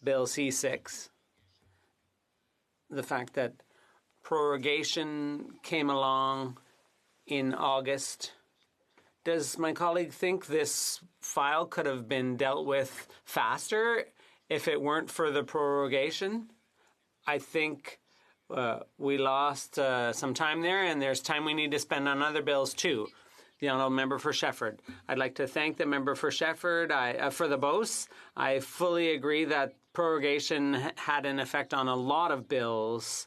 S2: Bill C6. The fact that prorogation came along in August. Does my colleague think this file could have been dealt with faster if it weren't for the prorogation? I think we lost some time there, and there's time we need to spend on other bills too. The honourable member for Shefford. I'd like to thank the member for Shefford for the Beauce. I fully agree that prorogation had an effect on a lot of bills.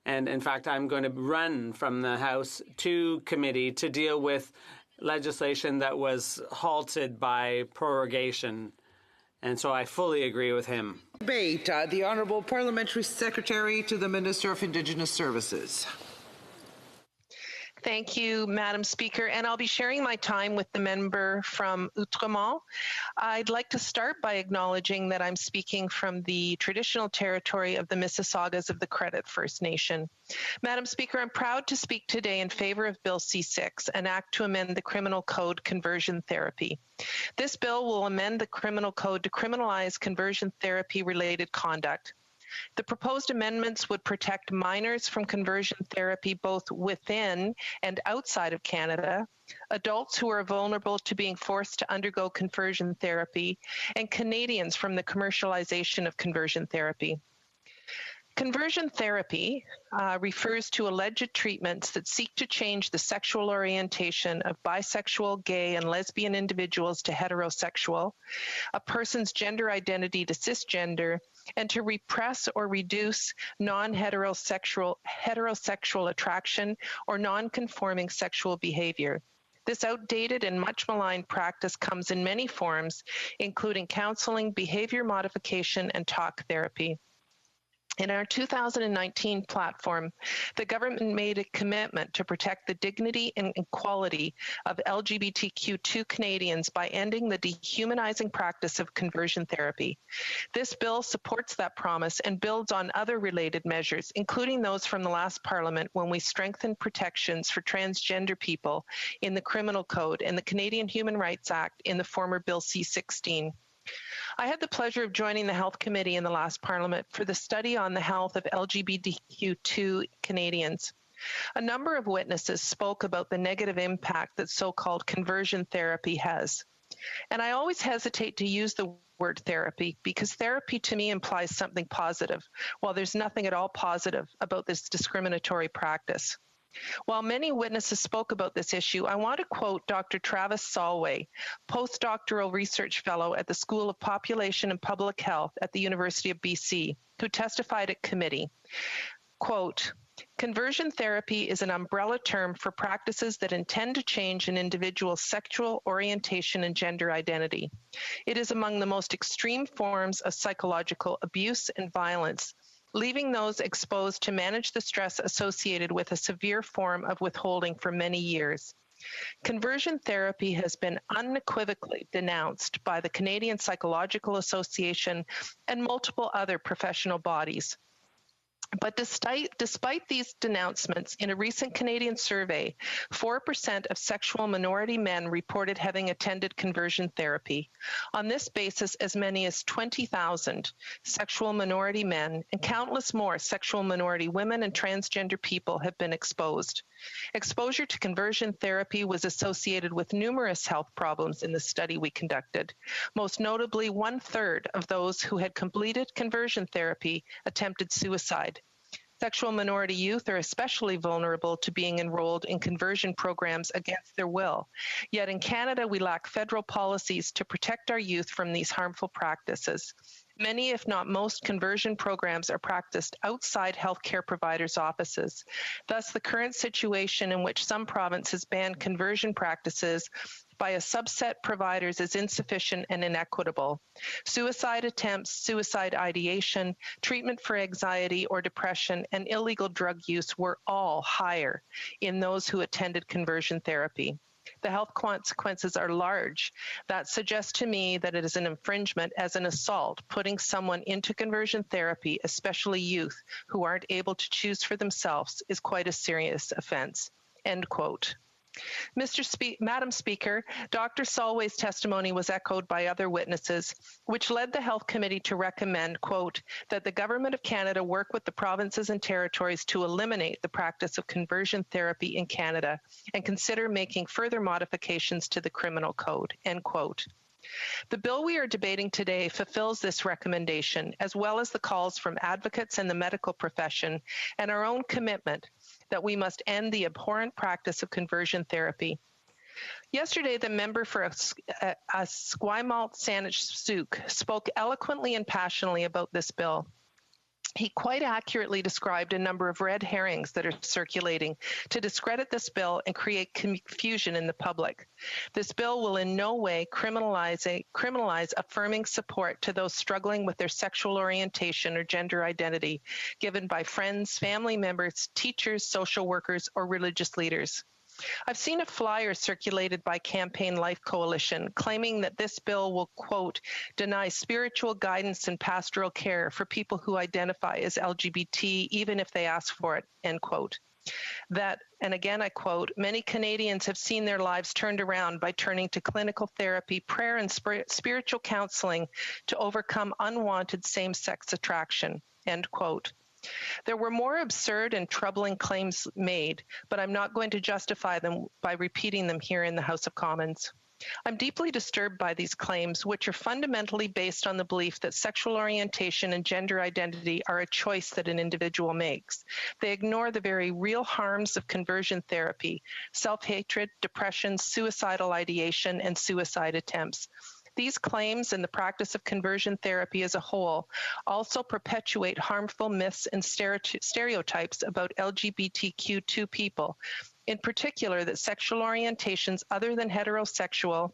S2: And in fact, I'm going to run from the House to committee to deal with legislation that was halted by prorogation. And so I fully agree with him.
S7: Debate. The Honourable Parliamentary Secretary to the Minister of Indigenous Services.
S21: Thank you, Madam Speaker, and I'll be sharing my time with the member from Outremont. I'd like to start by acknowledging that I'm speaking from the traditional territory of the Mississaugas of the Credit First Nation. Madam Speaker, I'm proud to speak today in favor of Bill C6, an act to amend the Criminal Code conversion therapy. This bill will amend the Criminal Code to criminalize conversion therapy-related conduct. The proposed amendments would protect minors from conversion therapy both within and outside of Canada, adults who are vulnerable to being forced to undergo conversion therapy, and Canadians from the commercialization of conversion therapy. Conversion therapy refers to alleged treatments that seek to change the sexual orientation of bisexual, gay, and lesbian individuals to heterosexual, a person's gender identity to cisgender, and to repress or reduce non-heterosexual attraction or non-conforming sexual behavior. This outdated and much maligned practice comes in many forms, including counseling, behavior modification, and talk therapy. In our 2019 platform, the government made a commitment to protect the dignity and equality of LGBTQ2 Canadians by ending the dehumanizing practice of conversion therapy. This bill supports that promise and builds on other related measures, including those from the last Parliament when we strengthened protections for transgender people in the Criminal Code and the Canadian Human Rights Act in the former Bill C-16. I had the pleasure of joining the Health Committee in the last Parliament for the study on the health of LGBTQ2 Canadians. A number of witnesses spoke about the negative impact that so-called conversion therapy has. And I always hesitate to use the word therapy because therapy to me implies something positive, while there's nothing at all positive about this discriminatory practice. While many witnesses spoke about this issue, I want to quote Dr. Travis Solway, postdoctoral research fellow at the School of Population and Public Health at the University of BC, who testified at committee. Quote, "Conversion therapy is an umbrella term for practices that intend to change an individual's sexual orientation and gender identity. It is among the most extreme forms of psychological abuse and violence, leaving those exposed to manage the stress associated with a severe form of withholding for many years. Conversion therapy has been unequivocally denounced by the Canadian Psychological Association and multiple other professional bodies. But despite these denouncements, in a recent Canadian survey, 4% of sexual minority men reported having attended conversion therapy. On this basis, as many as 20,000 sexual minority men and countless more sexual minority women and transgender people have been exposed. Exposure to conversion therapy was associated with numerous health problems in the study we conducted. Most notably, 1/3 of those who had completed conversion therapy attempted suicide. Sexual minority youth are especially vulnerable to being enrolled in conversion programs against their will. Yet in Canada, we lack federal policies to protect our youth from these harmful practices. Many, if not most, conversion programs are practiced outside healthcare providers' offices. Thus, the current situation in which some provinces ban conversion practices by a subset providers is insufficient and inequitable. Suicide attempts, suicide ideation, treatment for anxiety or depression, and illegal drug use were all higher in those who attended conversion therapy. The health consequences are large. That suggests to me that it is an infringement as an assault, putting someone into conversion therapy, especially youth who aren't able to choose for themselves, is quite a serious offense. End quote. Madam Speaker, Dr. Solway's testimony was echoed by other witnesses, which led the Health Committee to recommend, quote, that the Government of Canada work with the provinces and territories to eliminate the practice of conversion therapy in Canada and consider making further modifications to the criminal code, end quote. The bill we are debating today fulfills this recommendation, as well as the calls from advocates and the medical profession, and our own commitment that we must end the abhorrent practice of conversion therapy. Yesterday, the member for Esquimalt-Saanich-Sooke spoke eloquently and passionately about this bill. He quite accurately described a number of red herrings that are circulating to discredit this bill and create confusion in the public. This bill will in no way criminalize affirming support to those struggling with their sexual orientation or gender identity given by friends, family members, teachers, social workers, or religious leaders. I've seen a flyer circulated by Campaign Life Coalition claiming that this bill will, quote, deny spiritual guidance and pastoral care for people who identify as LGBT, even if they ask for it, end quote. That, and again I quote, many Canadians have seen their lives turned around by turning to clinical therapy, prayer, and spiritual counseling to overcome unwanted same-sex attraction, end quote. There were more absurd and troubling claims made, but I'm not going to justify them by repeating them here in the House of Commons. I'm deeply disturbed by these claims, which are fundamentally based on the belief that sexual orientation and gender identity are a choice that an individual makes. They ignore the very real harms of conversion therapy, self-hatred, depression, suicidal ideation, and suicide attempts. These claims and the practice of conversion therapy as a whole also perpetuate harmful myths and stereotypes about LGBTQ2 people, in particular that sexual orientations other than heterosexual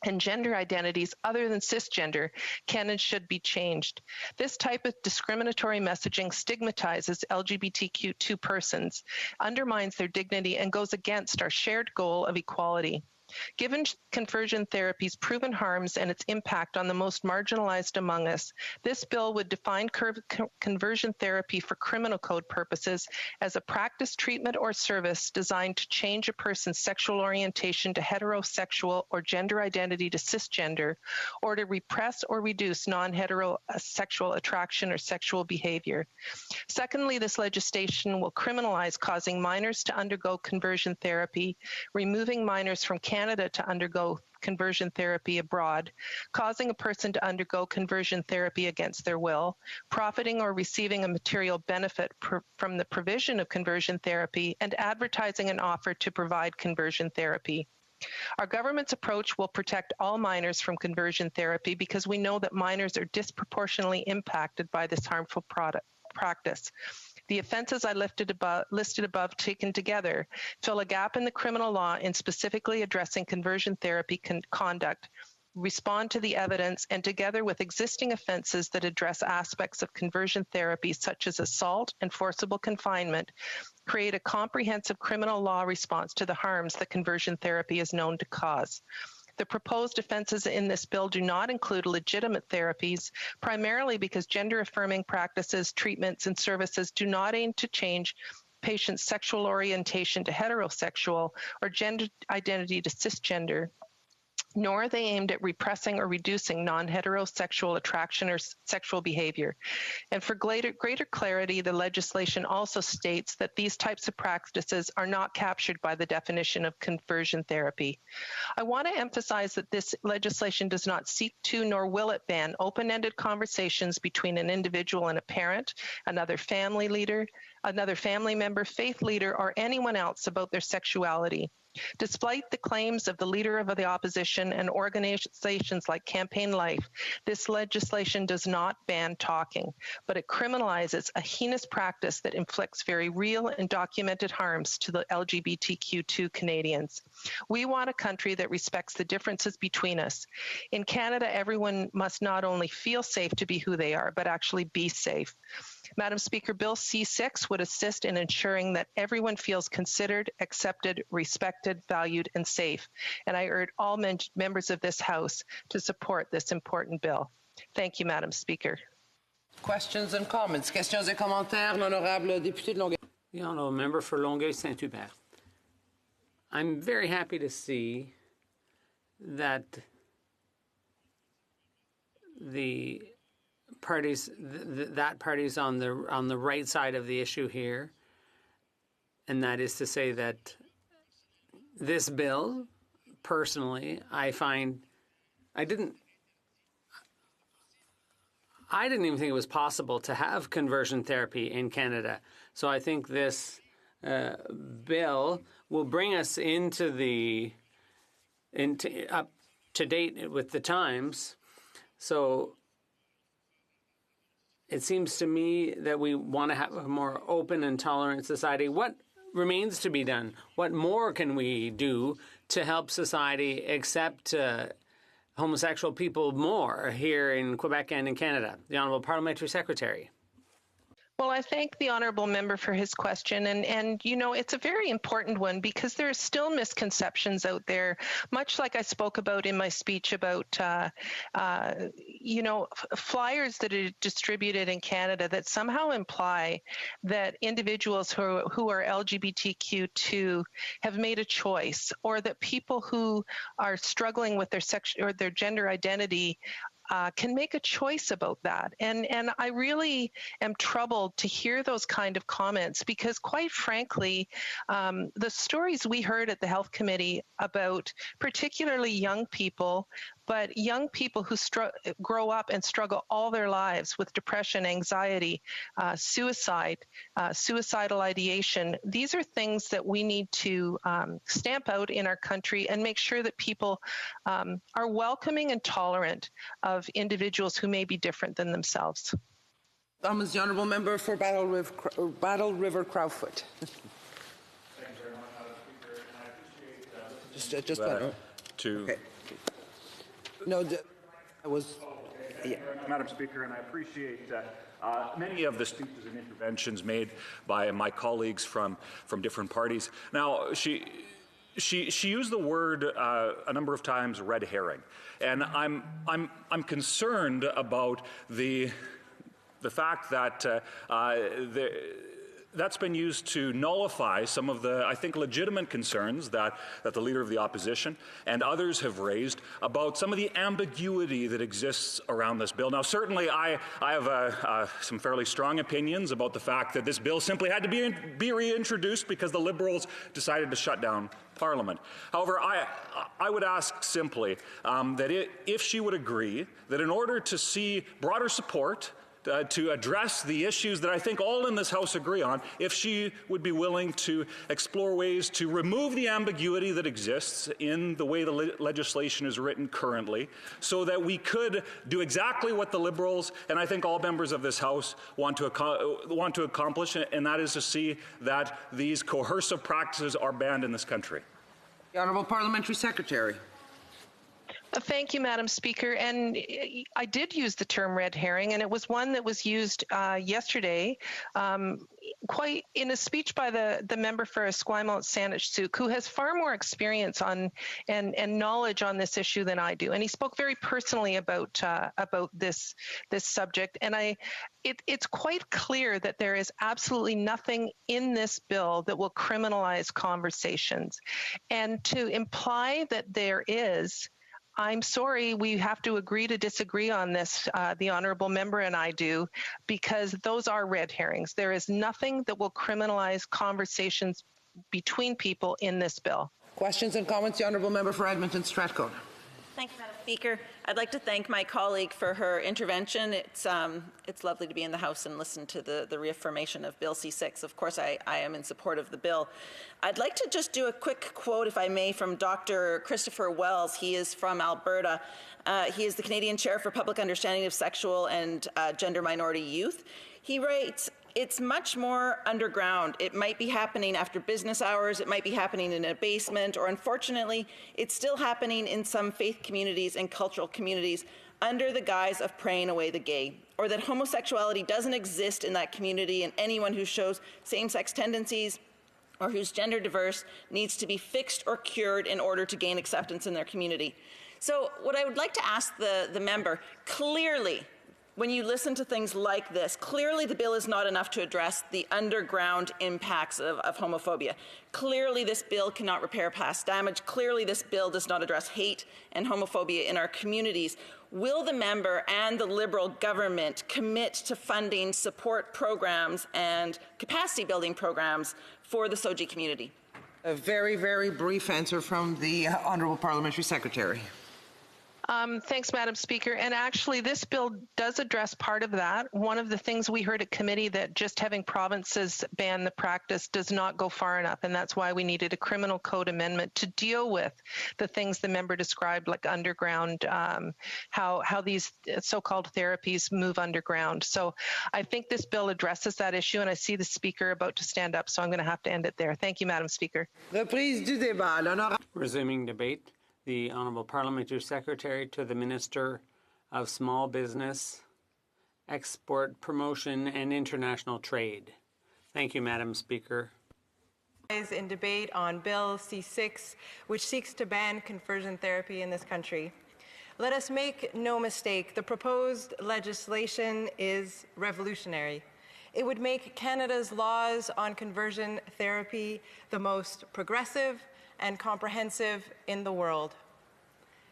S21: and gender identities other than cisgender can and should be changed. This type of discriminatory messaging stigmatizes LGBTQ2 persons, undermines their dignity, and goes against our shared goal of equality. Given conversion therapy's proven harms and its impact on the most marginalized among us, this bill would define conversion therapy for criminal code purposes as a practice, treatment, or service designed to change a person's sexual orientation to heterosexual or gender identity to cisgender, or to repress or reduce non-heterosexual attraction or sexual behavior. Secondly, this legislation will criminalize causing minors to undergo conversion therapy, removing minors from Canada to undergo conversion therapy abroad, causing a person to undergo conversion therapy against their will, profiting or receiving a material benefit from the provision of conversion therapy, and advertising an offer to provide conversion therapy. Our government's approach will protect all minors from conversion therapy because we know that minors are disproportionately impacted by this harmful practice. The offenses I listed above taken together fill a gap in the criminal law in specifically addressing conversion therapy conduct, respond to the evidence, and together with existing offenses that address aspects of conversion therapy such as assault and forcible confinement, create a comprehensive criminal law response to the harms that conversion therapy is known to cause. The proposed offenses in this bill do not include legitimate therapies, primarily because gender-affirming practices, treatments, and services do not aim to change patients' sexual orientation to heterosexual or gender identity to cisgender. nor are they aimed at repressing or reducing non-heterosexual attraction or sexual behavior. And for greater clarity, the legislation also states that these types of practices are not captured by the definition of conversion therapy. I want to emphasize that this legislation does not seek to, nor will it ban, open-ended conversations between an individual and a parent, another family leader, another family member, faith leader, or anyone else about their sexuality. Despite the claims of the Leader of the Opposition and organizations like Campaign Life, this legislation does not ban talking, but it criminalizes a heinous practice that inflicts very real and documented harms to the LGBTQ2 Canadians. We want a country that respects the differences between us. In Canada, everyone must not only feel safe to be who they are, but actually be safe. Madam Speaker, Bill C6 would assist in ensuring that everyone feels considered, accepted, respected, valued, and safe. And I urge all members of this House to support this important bill. Thank you, Madam Speaker.
S7: Questions and comments. Questions et commentaires, l'honorable député de Longueuil.
S2: The honourable member for Longueuil-Saint-Hubert. I'm very happy to see that the parties, that party's on the right side of the issue here, and that is to say that this bill, personally, I didn't even think it was possible to have conversion therapy in Canada. So I think this bill will bring us into up to date with the times. So it seems to me that we want to have a more open and tolerant society. What remains to be done? What more can we do to help society accept homosexual people more here in Quebec and in Canada? The Honourable Parliamentary Secretary.
S21: Well, I thank the honourable member for his question, and you know, it's a very important one because there are still misconceptions out there, much like I spoke about in my speech about, you know, flyers that are distributed in Canada that somehow imply that individuals who are LGBTQ2 have made a choice, or that people who are struggling with their or their gender identity can make a choice about that. And I really am troubled to hear those kind of comments because, quite frankly, the stories we heard at the Health Committee about particularly young people, but young people who grow up and struggle all their lives with depression, anxiety, suicide, suicidal ideation, these are things that we need to stamp out in our country and make sure that people are welcoming and tolerant of individuals who may be different than themselves.
S7: Is the honourable member for Battle River Crowfoot.
S3: Thank you very much, Madam Speaker, and I appreciate
S7: just
S3: okay.
S7: No, I was.
S3: Yeah. Madam Speaker, and I appreciate many of the speeches and interventions made by my colleagues from different parties. Now, she used the word a number of times, red herring, and I'm concerned about the fact that that's been used to nullify some of the, I think, legitimate concerns that the Leader of the Opposition and others have raised about some of the ambiguity that exists around this bill. Now, certainly, I have some fairly strong opinions about the fact that this bill simply had to be reintroduced because the Liberals decided to shut down Parliament. However, I would ask simply that if she would agree that in order to see broader support to address the issues that I think all in this House agree on, if she would be willing to explore ways to remove the ambiguity that exists in the way the legislation is written currently, so that we could do exactly what the Liberals and I think all members of this House want to accomplish, and that is to see that these coercive practices are banned in this country.
S7: The Honourable Parliamentary Secretary.
S21: Thank you, Madam Speaker. And I did use the term red herring, and it was one that was used yesterday quite in a speech by the member for Esquimalt-Saanich-Sooke, who has far more experience on and knowledge on this issue than I do. And he spoke very personally about this subject. And it's quite clear that there is absolutely nothing in this bill that will criminalize conversations. And to imply that there is, I'm sorry, we have to agree to disagree on this, the honourable member and I do, because those are red herrings. There is nothing that will criminalize conversations between people in this bill.
S7: Questions and comments? The honourable member for Edmonton Strathcona.
S5: Thank you, Madam Speaker. I'd like to thank my colleague for her intervention. It's lovely to be in the House and listen to the reaffirmation of Bill C6. Of course, I am in support of the bill. I'd like to just do a quick quote, if I may, from Dr. Christopher Wells. He is from Alberta. He is the Canadian Chair for Public Understanding of Sexual and Gender Minority Youth. He writes, "It's much more underground. It might be happening after business hours. It might be happening in a basement, or unfortunately, it's still happening in some faith communities and cultural communities under the guise of praying away the gay, or that homosexuality doesn't exist in that community, and anyone who shows same-sex tendencies or who's gender diverse needs to be fixed or cured in order to gain acceptance in their community." So what I would like to ask the member, clearly, when you listen to things like this, clearly the bill is not enough to address the underground impacts of homophobia. Clearly this bill cannot repair past damage. Clearly this bill does not address hate and homophobia in our communities. Will the member and the Liberal government commit to funding support programs and capacity building programs for the SOGI community?
S7: A very, very brief answer from the Honourable Parliamentary Secretary.
S21: Thanks, Madam Speaker. And actually, this bill does address part of that. One of the things we heard at committee that just having provinces ban the practice does not go far enough, and that's why we needed a criminal code amendment to deal with the things the member described, like underground, how these so-called therapies move underground. So I think this bill addresses that issue, and I see the Speaker about to stand up, so I'm going to have to end it there. Thank you, Madam Speaker.
S7: Reprise du débat.
S2: Resuming debate. The Honourable Parliamentary Secretary to the Minister of Small Business, Export Promotion and International Trade. Thank you, Madam Speaker.
S22: In debate on Bill C6, which seeks to ban conversion therapy in this country. Let us make no mistake, the proposed legislation is revolutionary. It would make Canada's laws on conversion therapy the most progressive and comprehensive in the world.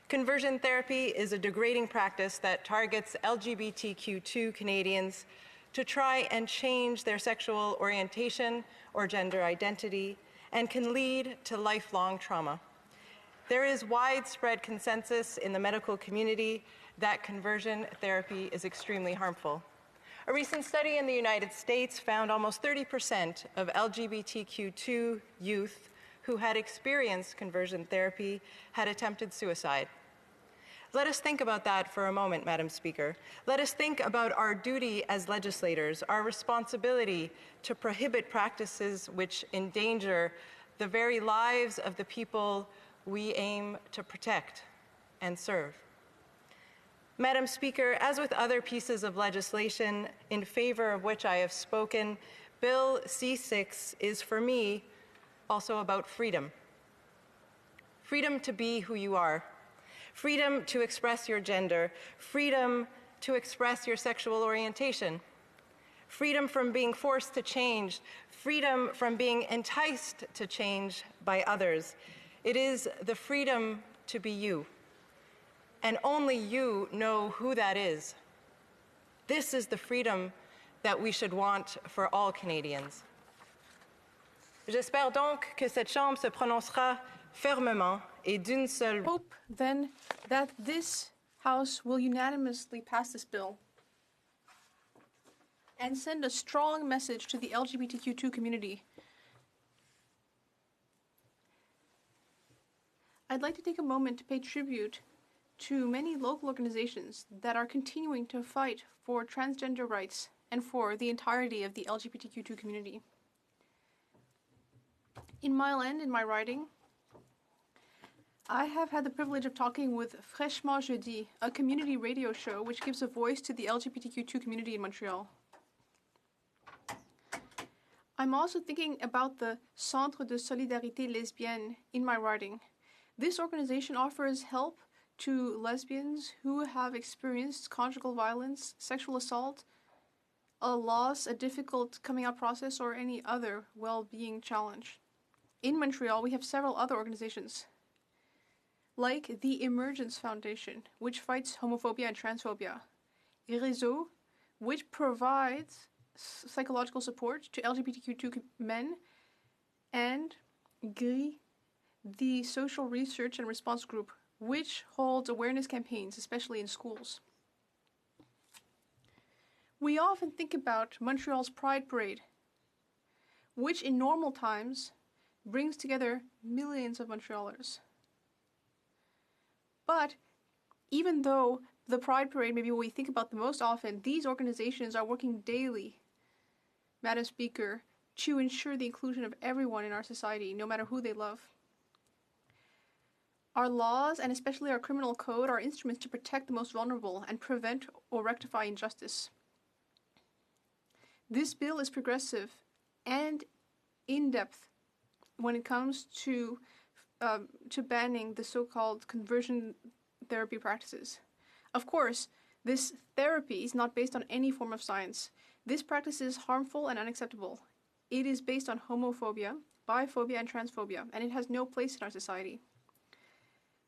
S22: Conversion therapy is a degrading practice that targets LGBTQ2 Canadians to try and change their sexual orientation or gender identity and can lead to lifelong trauma. There is widespread consensus in the medical community that conversion therapy is extremely harmful. A recent study in the United States found almost 30% of LGBTQ2 youth who had experienced conversion therapy had attempted suicide. Let us think about that for a moment, Madam Speaker. Let us think about our duty as legislators, our responsibility to prohibit practices which endanger the very lives of the people we aim to protect and serve. Madam Speaker, as with other pieces of legislation in favor of which I have spoken, Bill C6 is for me also about freedom. Freedom to be who you are. Freedom to express your gender. Freedom to express your sexual orientation. Freedom from being forced to change. Freedom from being enticed to change by others. It is the freedom to be you. And only you know who that is. This is the freedom that we should want for all Canadians. J'espère donc que cette Chambre se prononcera fermement et d'une seule voix.
S11: Hope then that this House will unanimously pass this bill and send a strong message to the LGBTQ2 community. I'd like to take a moment to pay tribute to many local organizations that are continuing to fight for transgender rights and for the entirety of the LGBTQ2 community. In Mile End, in my riding, I have had the privilege of talking with Fraîchement Jeudi, a community radio show which gives a voice to the LGBTQ2 community in Montreal. I'm also thinking about the Centre de Solidarité Lesbienne in my riding. This organization offers help to lesbians who have experienced conjugal violence, sexual assault, a loss, a difficult coming out process, or any other well-being challenge. In Montreal, we have several other organizations. like the Emergence Foundation, which fights homophobia and transphobia, Réseau, which provides psychological support to LGBTQ2 men, and GRI, the social research and response group, which holds awareness campaigns, especially in schools. We often think about Montreal's Pride Parade, which in normal times brings together millions of Montrealers. But even though the Pride Parade may be what we think about the most often, these organizations are working daily, Madam Speaker, to ensure the inclusion of everyone in our society, no matter who they love. Our laws, and especially our criminal code, are instruments to protect the most vulnerable and prevent or rectify injustice. This bill is progressive and in-depth when it comes to banning the so-called conversion therapy practices. Of course, this therapy is not based on any form of science. This practice is harmful and unacceptable. It is based on homophobia, biphobia, and transphobia, and it has no place in our society.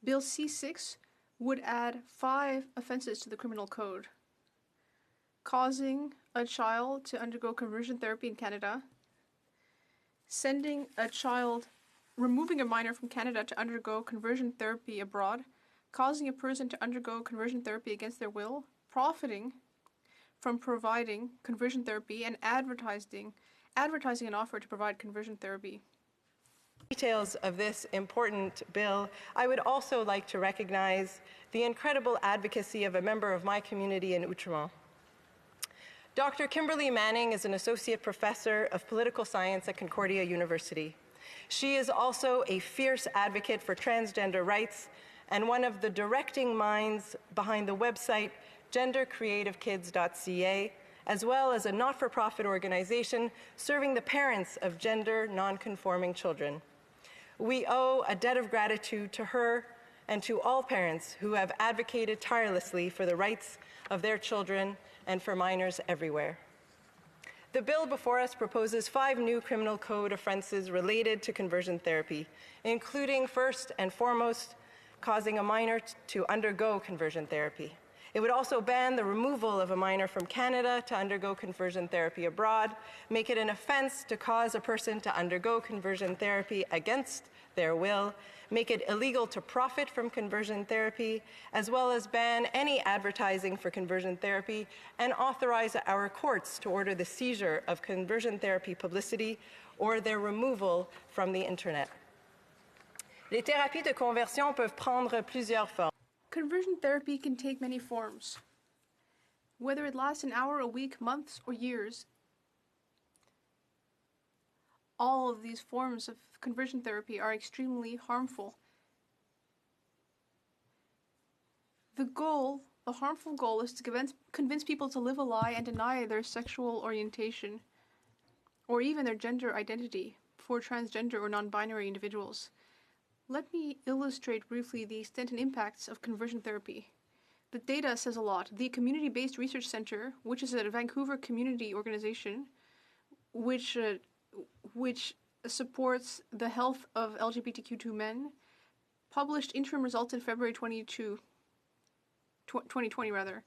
S11: Bill C6 would add 5 offenses to the criminal code: causing a child to undergo conversion therapy in Canada, removing a minor from Canada to undergo conversion therapy abroad, causing a person to undergo conversion therapy against their will, profiting from providing conversion therapy, and advertising an offer to provide conversion therapy.
S22: Details of this important bill, I would also like to recognize the incredible advocacy of a member of my community in Outremont. Dr. Kimberly Manning is an associate professor of political science at Concordia University. She is also a fierce advocate for transgender rights and one of the directing minds behind the website gendercreativekids.ca, as well as a not-for-profit organization serving the parents of gender non-conforming children. We owe a debt of gratitude to her and to all parents who have advocated tirelessly for the rights of their children and for minors everywhere. The bill before us proposes 5 new criminal code offenses related to conversion therapy, including, first and foremost, causing a minor to undergo conversion therapy. It would also ban the removal of a minor from Canada to undergo conversion therapy abroad, make it an offense to cause a person to undergo conversion therapy against their will, make it illegal to profit from conversion therapy, as well as ban any advertising for conversion therapy, and authorize our courts to order the seizure of conversion therapy publicity or their removal from the internet. Les thérapies de conversion peuvent prendre plusieurs formes.
S11: Conversion therapy can take many forms. Whether it lasts an hour, a week, months, or years, all of these forms of conversion therapy are extremely harmful. The harmful goal is to convince people to live a lie and deny their sexual orientation or even their gender identity for transgender or non-binary individuals. Let me illustrate briefly the extent and impacts of conversion therapy. The data says a lot. The Community-Based Research Center, which is a Vancouver community organization, which supports the health of LGBTQ2 men, published interim results in February 2020.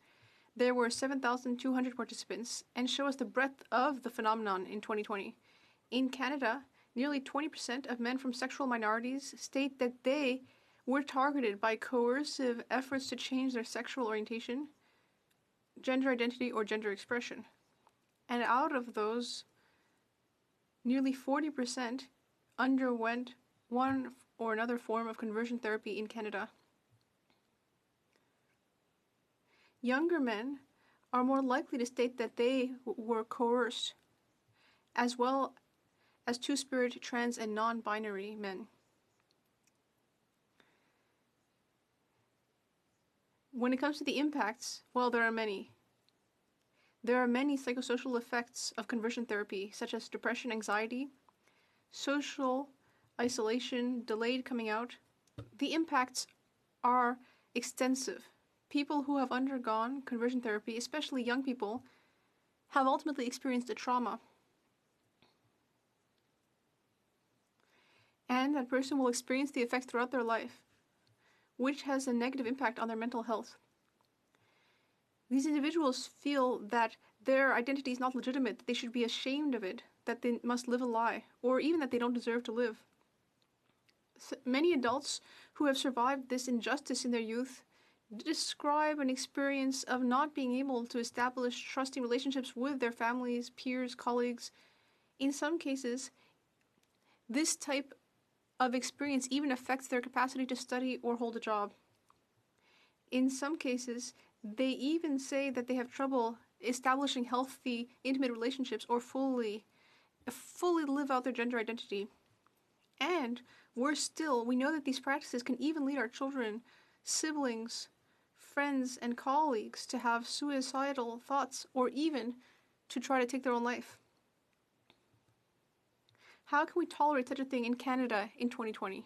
S11: There were 7,200 participants and show us the breadth of the phenomenon in 2020. In Canada, nearly 20% of men from sexual minorities state that they were targeted by coercive efforts to change their sexual orientation, gender identity, or gender expression. And out of those, nearly 40% underwent one or another form of conversion therapy in Canada. Younger men are more likely to state that they were coerced, as well as two-spirit, trans, and non-binary men. When it comes to the impacts, well, there are many. There are many psychosocial effects of conversion therapy, such as depression, anxiety, social isolation, delayed coming out. The impacts are extensive. People who have undergone conversion therapy, especially young people, have ultimately experienced a trauma. And that person will experience the effects throughout their life. which has a negative impact on their mental health. These individuals feel that their identity is not legitimate, that they should be ashamed of it, that they must live a lie, or even that they don't deserve to live. Many adults who have survived this injustice in their youth describe an experience of not being able to establish trusting relationships with their families, peers, colleagues. In some cases, this type of experience even affects their capacity to study or hold a job. In some cases, they even say that they have trouble establishing healthy, intimate relationships or fully live out their gender identity. And worse still, we know that these practices can even lead our children, siblings, friends, and colleagues to have suicidal thoughts or even to try to take their own life. How can we tolerate such a thing in Canada in 2020?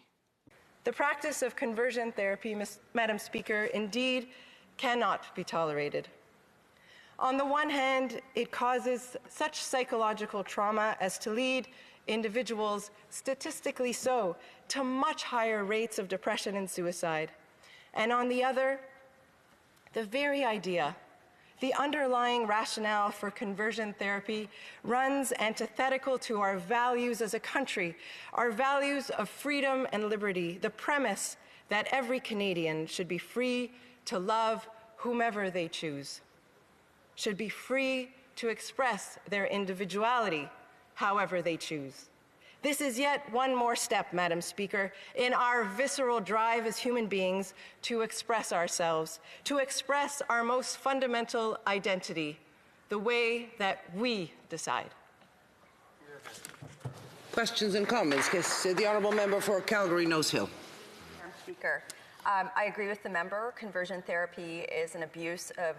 S22: The practice of conversion therapy, Madam Speaker, indeed cannot be tolerated. On the one hand, it causes such psychological trauma as to lead individuals, statistically so, to much higher rates of depression and suicide. And on the other, the very idea, the underlying rationale for conversion therapy runs antithetical to our values as a country, our values of freedom and liberty, the premise that every Canadian should be free to love whomever they choose, should be free to express their individuality however they choose. This is yet one more step, Madam Speaker, in our visceral drive as human beings to express ourselves, to express our most fundamental identity, the way that we decide.
S7: Questions and comments? The Honourable Member for Calgary-Nose Hill.
S1: Madam Speaker, I agree with the member. Conversion therapy is an abuse of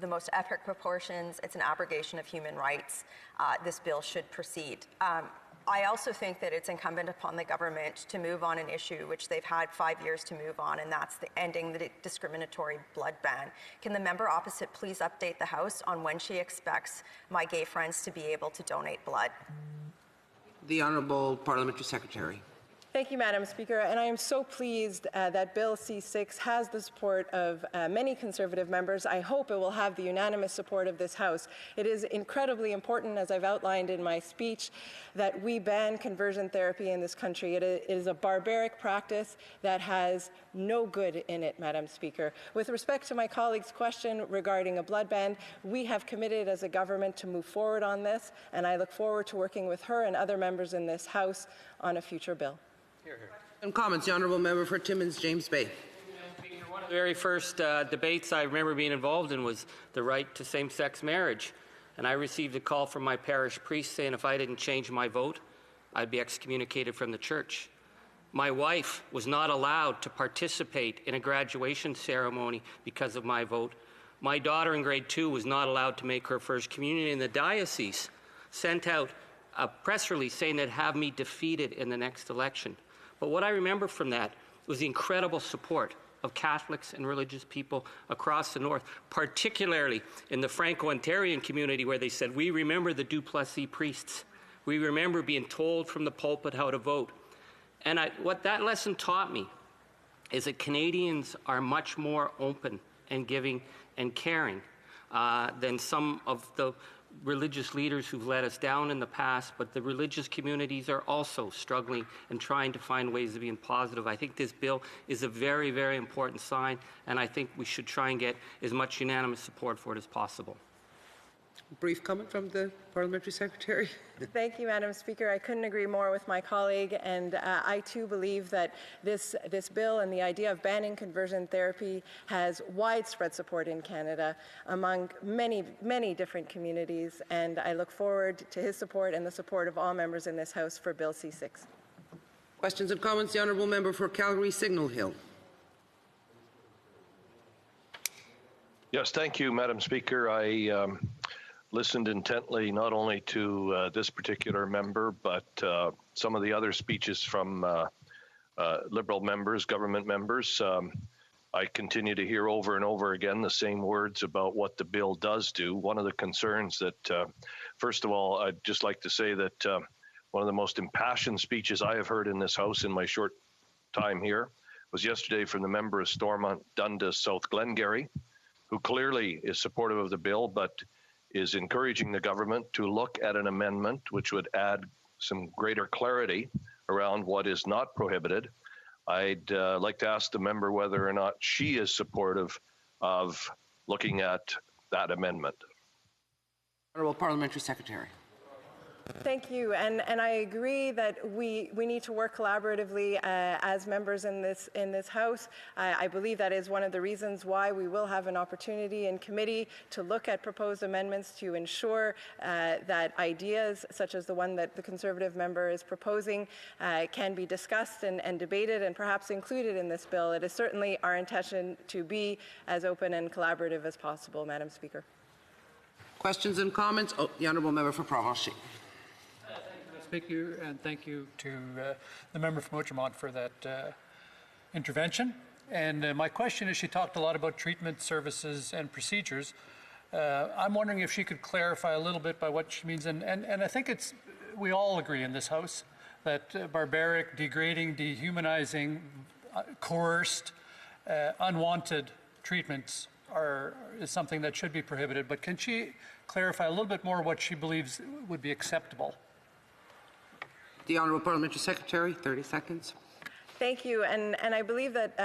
S1: the most epic proportions. It's an abrogation of human rights. This bill should proceed. I also think that it's incumbent upon the government to move on an issue which they've had 5 years to move on, and that's ending the discriminatory blood ban. Can the member opposite please update the House on when she expects my gay friends to be able to donate blood?
S7: The Honourable Parliamentary Secretary.
S22: Thank you, Madam Speaker, and I am so pleased that Bill C-6 has the support of many Conservative members. I hope it will have the unanimous support of this House. It is incredibly important, as I've outlined in my speech, that we ban conversion therapy in this country. It is a barbaric practice that has no good in it, Madam Speaker. With respect to my colleague's question regarding a blood ban, we have committed as a government to move forward on this, and I look forward to working with her and other members in this House on a future bill.
S7: Hear, hear. And comments, the Honourable Member for Timmins, James Bay.
S9: One of the very first debates I remember being involved in was the right to same-sex marriage. And I received a call from my parish priest saying if I didn't change my vote, I'd be excommunicated from the church. My wife was not allowed to participate in a graduation ceremony because of my vote. My daughter in grade 2 was not allowed to make her first communion, and the diocese sent out a press release saying they'd have me defeated in the next election. But what I remember from that was the incredible support of Catholics and religious people across the North, particularly in the Franco-Ontarian community, where they said, we remember the Duplessis priests. We remember being told from the pulpit how to vote. And what that lesson taught me is that Canadians are much more open and giving and caring than some of the religious leaders who've let us down in the past, but the religious communities are also struggling and trying to find ways of being positive. I think this bill is a very, very important sign, and I think we should try and get as much unanimous support for it as possible.
S7: Brief comment from the Parliamentary Secretary.
S22: Thank you, Madam Speaker. I couldn't agree more with my colleague, and I too believe that this bill and the idea of banning conversion therapy has widespread support in Canada among many, many different communities, and I look forward to his support and the support of all members in this House for Bill C-6.
S7: Questions and comments, the Honourable Member for Calgary-Signal Hill.
S20: Yes, thank you, Madam Speaker. I listened intently not only to this particular member, but some of the other speeches from Liberal members, government members. I continue to hear over and over again the same words about what the bill does do. One of the concerns that, first of all, I'd just like to say that one of the most impassioned speeches I have heard in this House in my short time here was yesterday from the member of Stormont Dundas South Glengarry, who clearly is supportive of the bill, but is encouraging the government to look at an amendment which would add some greater clarity around what is not prohibited. I'd like to ask the member whether or not she is supportive of looking at that amendment.
S7: Honourable Parliamentary Secretary.
S22: Thank you, and I agree that we need to work collaboratively as members in this House. I believe that is one of the reasons why we will have an opportunity in committee to look at proposed amendments to ensure that ideas such as the one that the Conservative member is proposing can be discussed and debated and perhaps included in this bill. It is certainly our intention to be as open and collaborative as possible, Madam Speaker.
S7: Questions and comments? Oh, the Honourable Member for Provencher.
S13: Speaker, and thank you to the member from Outremont for that intervention. And my question is, she talked a lot about treatment services and procedures. I'm wondering if she could clarify a little bit by what she means. And I think we all agree in this House that barbaric, degrading, dehumanizing, coerced, unwanted treatments is something that should be prohibited. But can she clarify a little bit more what she believes would be acceptable?
S7: The Honourable Parliamentary Secretary, 30 seconds.
S22: Thank you, and I believe that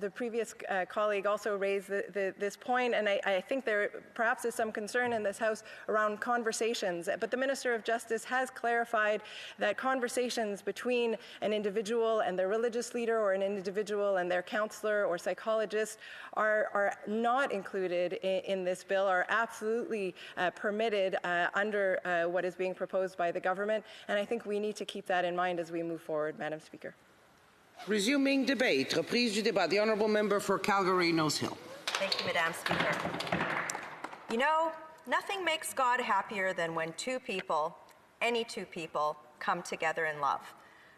S22: the previous colleague also raised this point, and I think there perhaps is some concern in this House around conversations, but the Minister of Justice has clarified that conversations between an individual and their religious leader or an individual and their counselor or psychologist are not included in this bill, are absolutely permitted under what is being proposed by the government, and I think we need to keep that in mind as we move forward, Madam Speaker.
S7: Resuming debate. Reprise du débat. The Honourable Member for Calgary, Nose Hill.
S1: Thank you, Madam Speaker. You know, nothing makes God happier than when two people, any two people, come together in love.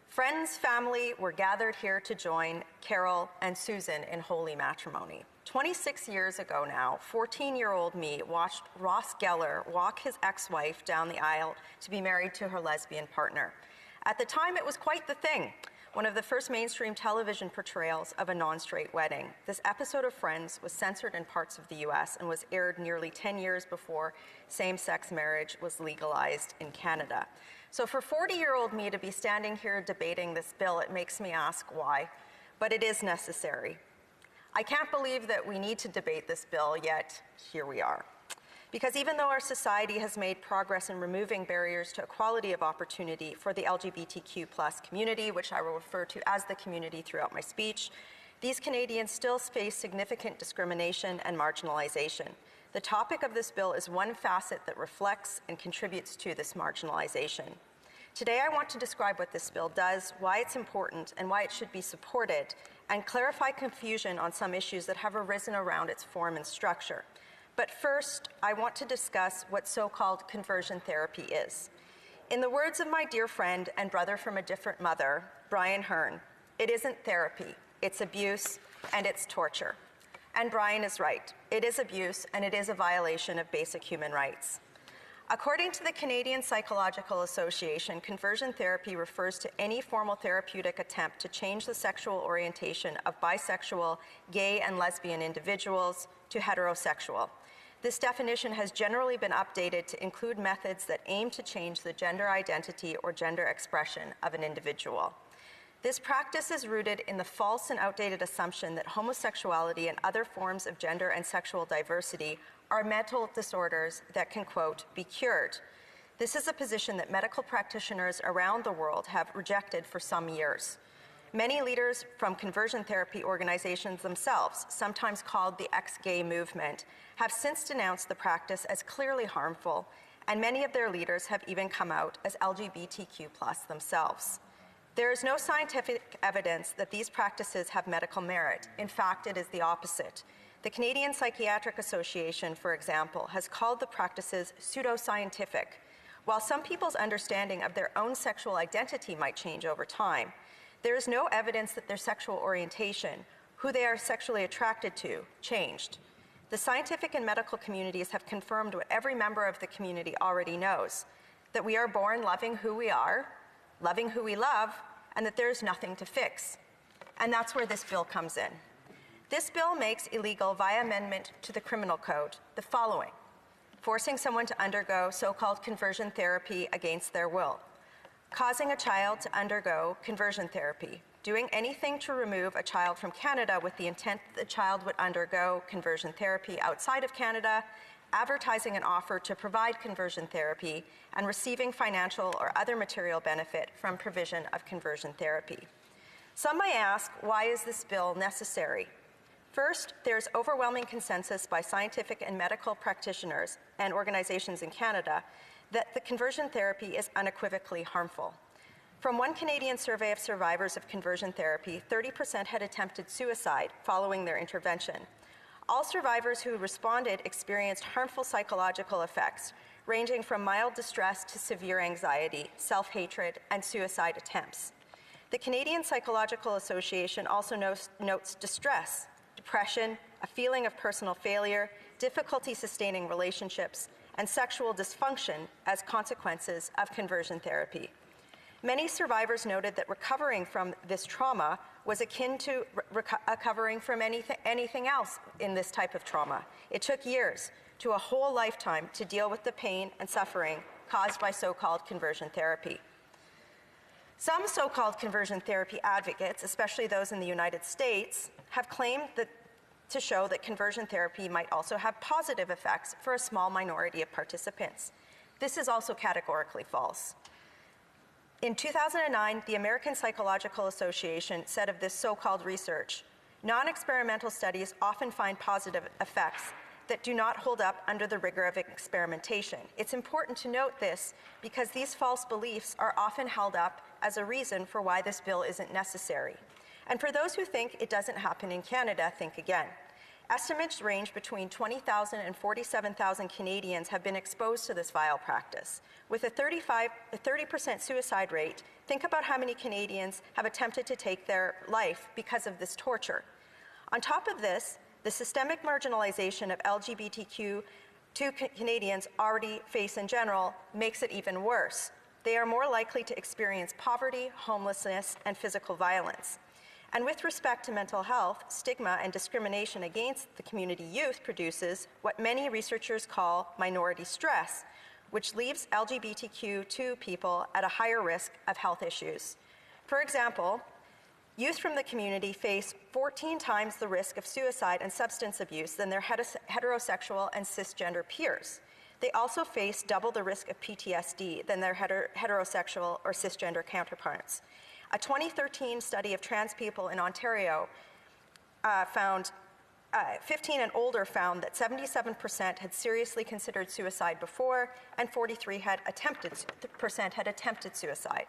S1: Friends, family were gathered here to join Carol and Susan in holy matrimony. 26 years ago now, 14-year-old me watched Ross Geller walk his ex-wife down the aisle to be married to her lesbian partner. At the time, it was quite the thing. One of the first mainstream television portrayals of a non-straight wedding. This episode of Friends was censored in parts of the U.S. and was aired nearly 10 years before same-sex marriage was legalized in Canada. So for 40-year-old me to be standing here debating this bill, it makes me ask why, but it is necessary. I can't believe that we need to debate this bill, yet here we are. Because even though our society has made progress in removing barriers to equality of opportunity for the LGBTQ+ community, which I will refer to as the community throughout my speech, these Canadians still face significant discrimination and marginalization. The topic of this bill is one facet that reflects and contributes to this marginalization. Today, I want to describe what this bill does, why it's important, and why it should be supported, and clarify confusion on some issues that have arisen around its form and structure. But first, I want to discuss what so-called conversion therapy is. In the words of my dear friend and brother from a different mother, Brian Hearn, it isn't therapy, it's abuse and it's torture. And Brian is right. It is abuse and it is a violation of basic human rights. According to the Canadian Psychological Association, conversion therapy refers to any formal therapeutic attempt to change the sexual orientation of bisexual, gay, and lesbian individuals to heterosexual. This definition has generally been updated to include methods that aim to change the gender identity or gender expression of an individual. This practice is rooted in the false and outdated assumption that homosexuality and other forms of gender and sexual diversity are mental disorders that can, quote, be cured. This is a position that medical practitioners around the world have rejected for some years. Many leaders from conversion therapy organizations themselves, sometimes called the ex-gay movement, have since denounced the practice as clearly harmful, and many of their leaders have even come out as LGBTQ+ themselves. There is no scientific evidence that these practices have medical merit. In fact, it is the opposite. The Canadian Psychiatric Association, for example, has called the practices pseudoscientific. While some people's understanding of their own sexual identity might change over time, there is no evidence that their sexual orientation, who they are sexually attracted to, changed. The scientific and medical communities have confirmed what every member of the community already knows, that we are born loving who we are, loving who we love, and that there is nothing to fix. And that's where this bill comes in. This bill makes illegal, via amendment to the criminal code, the following: forcing someone to undergo so-called conversion therapy against their will, causing a child to undergo conversion therapy, doing anything to remove a child from Canada with the intent that the child would undergo conversion therapy outside of Canada, advertising an offer to provide conversion therapy, and receiving financial or other material benefit from provision of conversion therapy. Some may ask, why is this bill necessary? First, there's overwhelming consensus by scientific and medical practitioners and organizations in Canada that the conversion therapy is unequivocally harmful. From one Canadian survey of survivors of conversion therapy, 30% had attempted suicide following their intervention. All survivors who responded experienced harmful psychological effects, ranging from mild distress to severe anxiety, self-hatred, and suicide attempts. The Canadian Psychological Association also notes distress, depression, a feeling of personal failure, difficulty sustaining relationships, and sexual dysfunction as consequences of conversion therapy. Many survivors noted that recovering from this trauma was akin to recovering from anything else in this type of trauma. It took years to a whole lifetime to deal with the pain and suffering caused by so-called conversion therapy. Some so-called conversion therapy advocates, especially those in the United States, have claimed to show that conversion therapy might also have positive effects for a small minority of participants. This is also categorically false. In 2009, the American Psychological Association said of this so-called research, non-experimental studies often find positive effects that do not hold up under the rigor of experimentation. It's important to note this because these false beliefs are often held up as a reason for why this bill isn't necessary. And for those who think it doesn't happen in Canada, think again. Estimates range between 20,000 and 47,000 Canadians have been exposed to this vile practice. With a 30% suicide rate, think about how many Canadians have attempted to take their life because of this torture. On top of this, the systemic marginalization of LGBTQ2 Canadians already face in general makes it even worse. They are more likely to experience poverty, homelessness, and physical violence. And with respect to mental health, stigma and discrimination against the community youth produces what many researchers call minority stress, which leaves LGBTQ2 people at a higher risk of health issues. For example, youth from the community face 14 times the risk of suicide and substance abuse than their heterosexual and cisgender peers. They also face double the risk of PTSD than their heterosexual or cisgender counterparts. A 2013 study of trans people in Ontario found 15 and older found that 77% had seriously considered suicide before, and 43% had attempted suicide.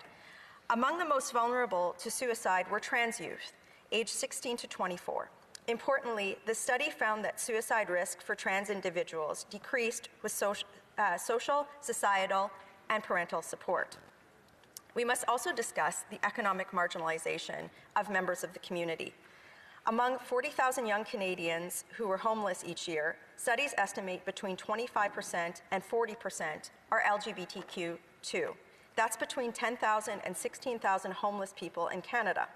S1: Among the most vulnerable to suicide were trans youth, aged 16 to 24. Importantly, the study found that suicide risk for trans individuals decreased with social, societal, and parental support. We must also discuss the economic marginalization of members of the community. Among 40,000 young Canadians who were homeless each year, studies estimate between 25% and 40% are LGBTQ2. That's between 10,000 and 16,000 homeless people in Canada.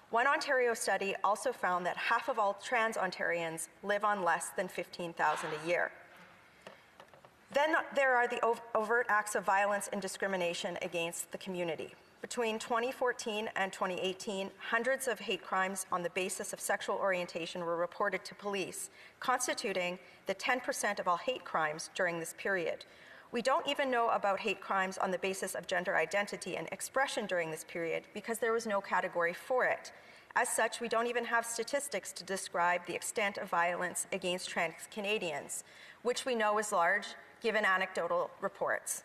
S1: One Ontario study also found that half of all trans Ontarians live on less than $15,000 a year. Then there are the overt acts of violence and discrimination against the community. Between 2014 and 2018, hundreds of hate crimes on the basis of sexual orientation were reported to police, constituting the 10% of all hate crimes during this period. We don't even know about hate crimes on the basis of gender identity and expression during this period because there was no category for it. As such, we don't even have statistics to describe the extent of violence against trans Canadians, which we know is large given anecdotal reports.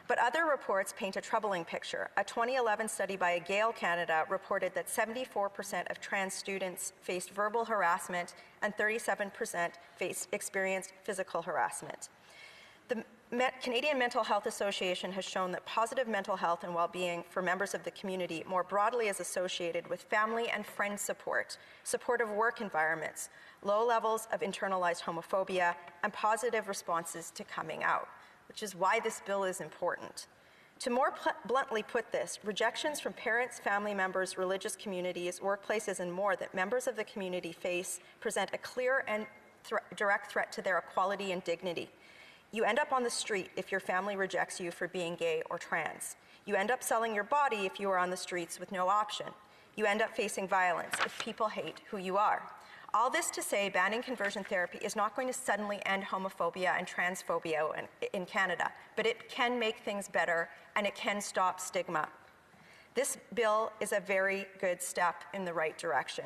S1: But other reports paint a troubling picture. A 2011 study by Gale Canada reported that 74% of trans students faced verbal harassment and 37% experienced physical harassment. The Canadian Mental Health Association has shown that positive mental health and well-being for members of the community more broadly is associated with family and friend support, supportive work environments, low levels of internalized homophobia, and positive responses to coming out, which is why this bill is important. To more bluntly put this, rejections from parents, family members, religious communities, workplaces, and more that members of the community face present a clear and direct threat to their equality and dignity. You end up on the street if your family rejects you for being gay or trans. You end up selling your body if you are on the streets with no option. You end up facing violence if people hate who you are. All this to say, banning conversion therapy is not going to suddenly end homophobia and transphobia in Canada, but it can make things better and it can stop stigma. This bill is a very good step in the right direction.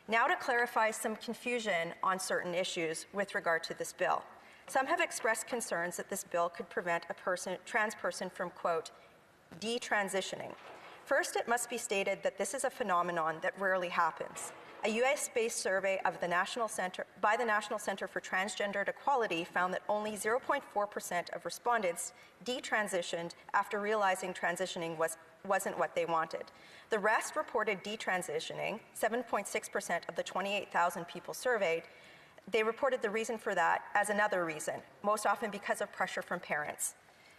S1: Now to clarify some confusion on certain issues with regard to this bill. Some have expressed concerns that this bill could prevent a trans person from, quote, detransitioning. First, it must be stated that this is a phenomenon that rarely happens. A US-based survey of by the National Center for Transgender Equality found that only 0.4% of respondents detransitioned after realizing transitioning wasn't what they wanted. The rest reported detransitioning, 7.6% of the 28,000 people surveyed. They reported the reason for that as another reason, most often because of pressure from parents.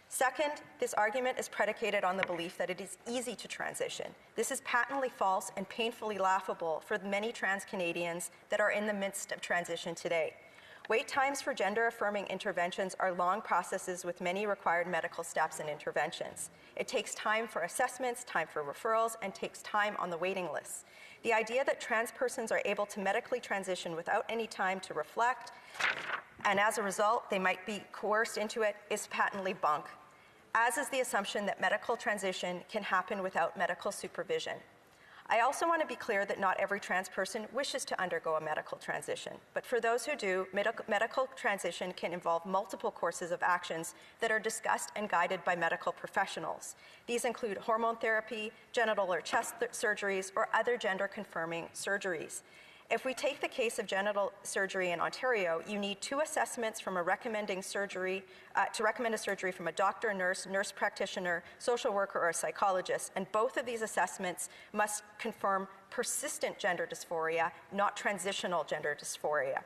S1: Second, this argument is predicated on the belief that it is easy to transition. This is patently false and painfully laughable for the many trans Canadians that are in the midst of transition today. Wait times for gender-affirming interventions are long processes with many required medical steps and interventions. It takes time for assessments, time for referrals, and takes time on the waiting lists. The idea that trans persons are able to medically transition without any time to reflect, and as a result, they might be coerced into it, is patently bunk, as is the assumption that medical transition can happen without medical supervision. I also want to be clear that not every trans person wishes to undergo a medical transition, but for those who do, medical transition can involve multiple courses of actions that are discussed and guided by medical professionals. These include hormone therapy, genital or chest surgeries, or other gender-confirming surgeries. If we take the case of genital surgery in Ontario, you need 2 assessments from a recommending surgery, to recommend a surgery from a doctor, nurse practitioner, social worker, or a psychologist. And both of these assessments must confirm persistent gender dysphoria, not transitional gender dysphoria.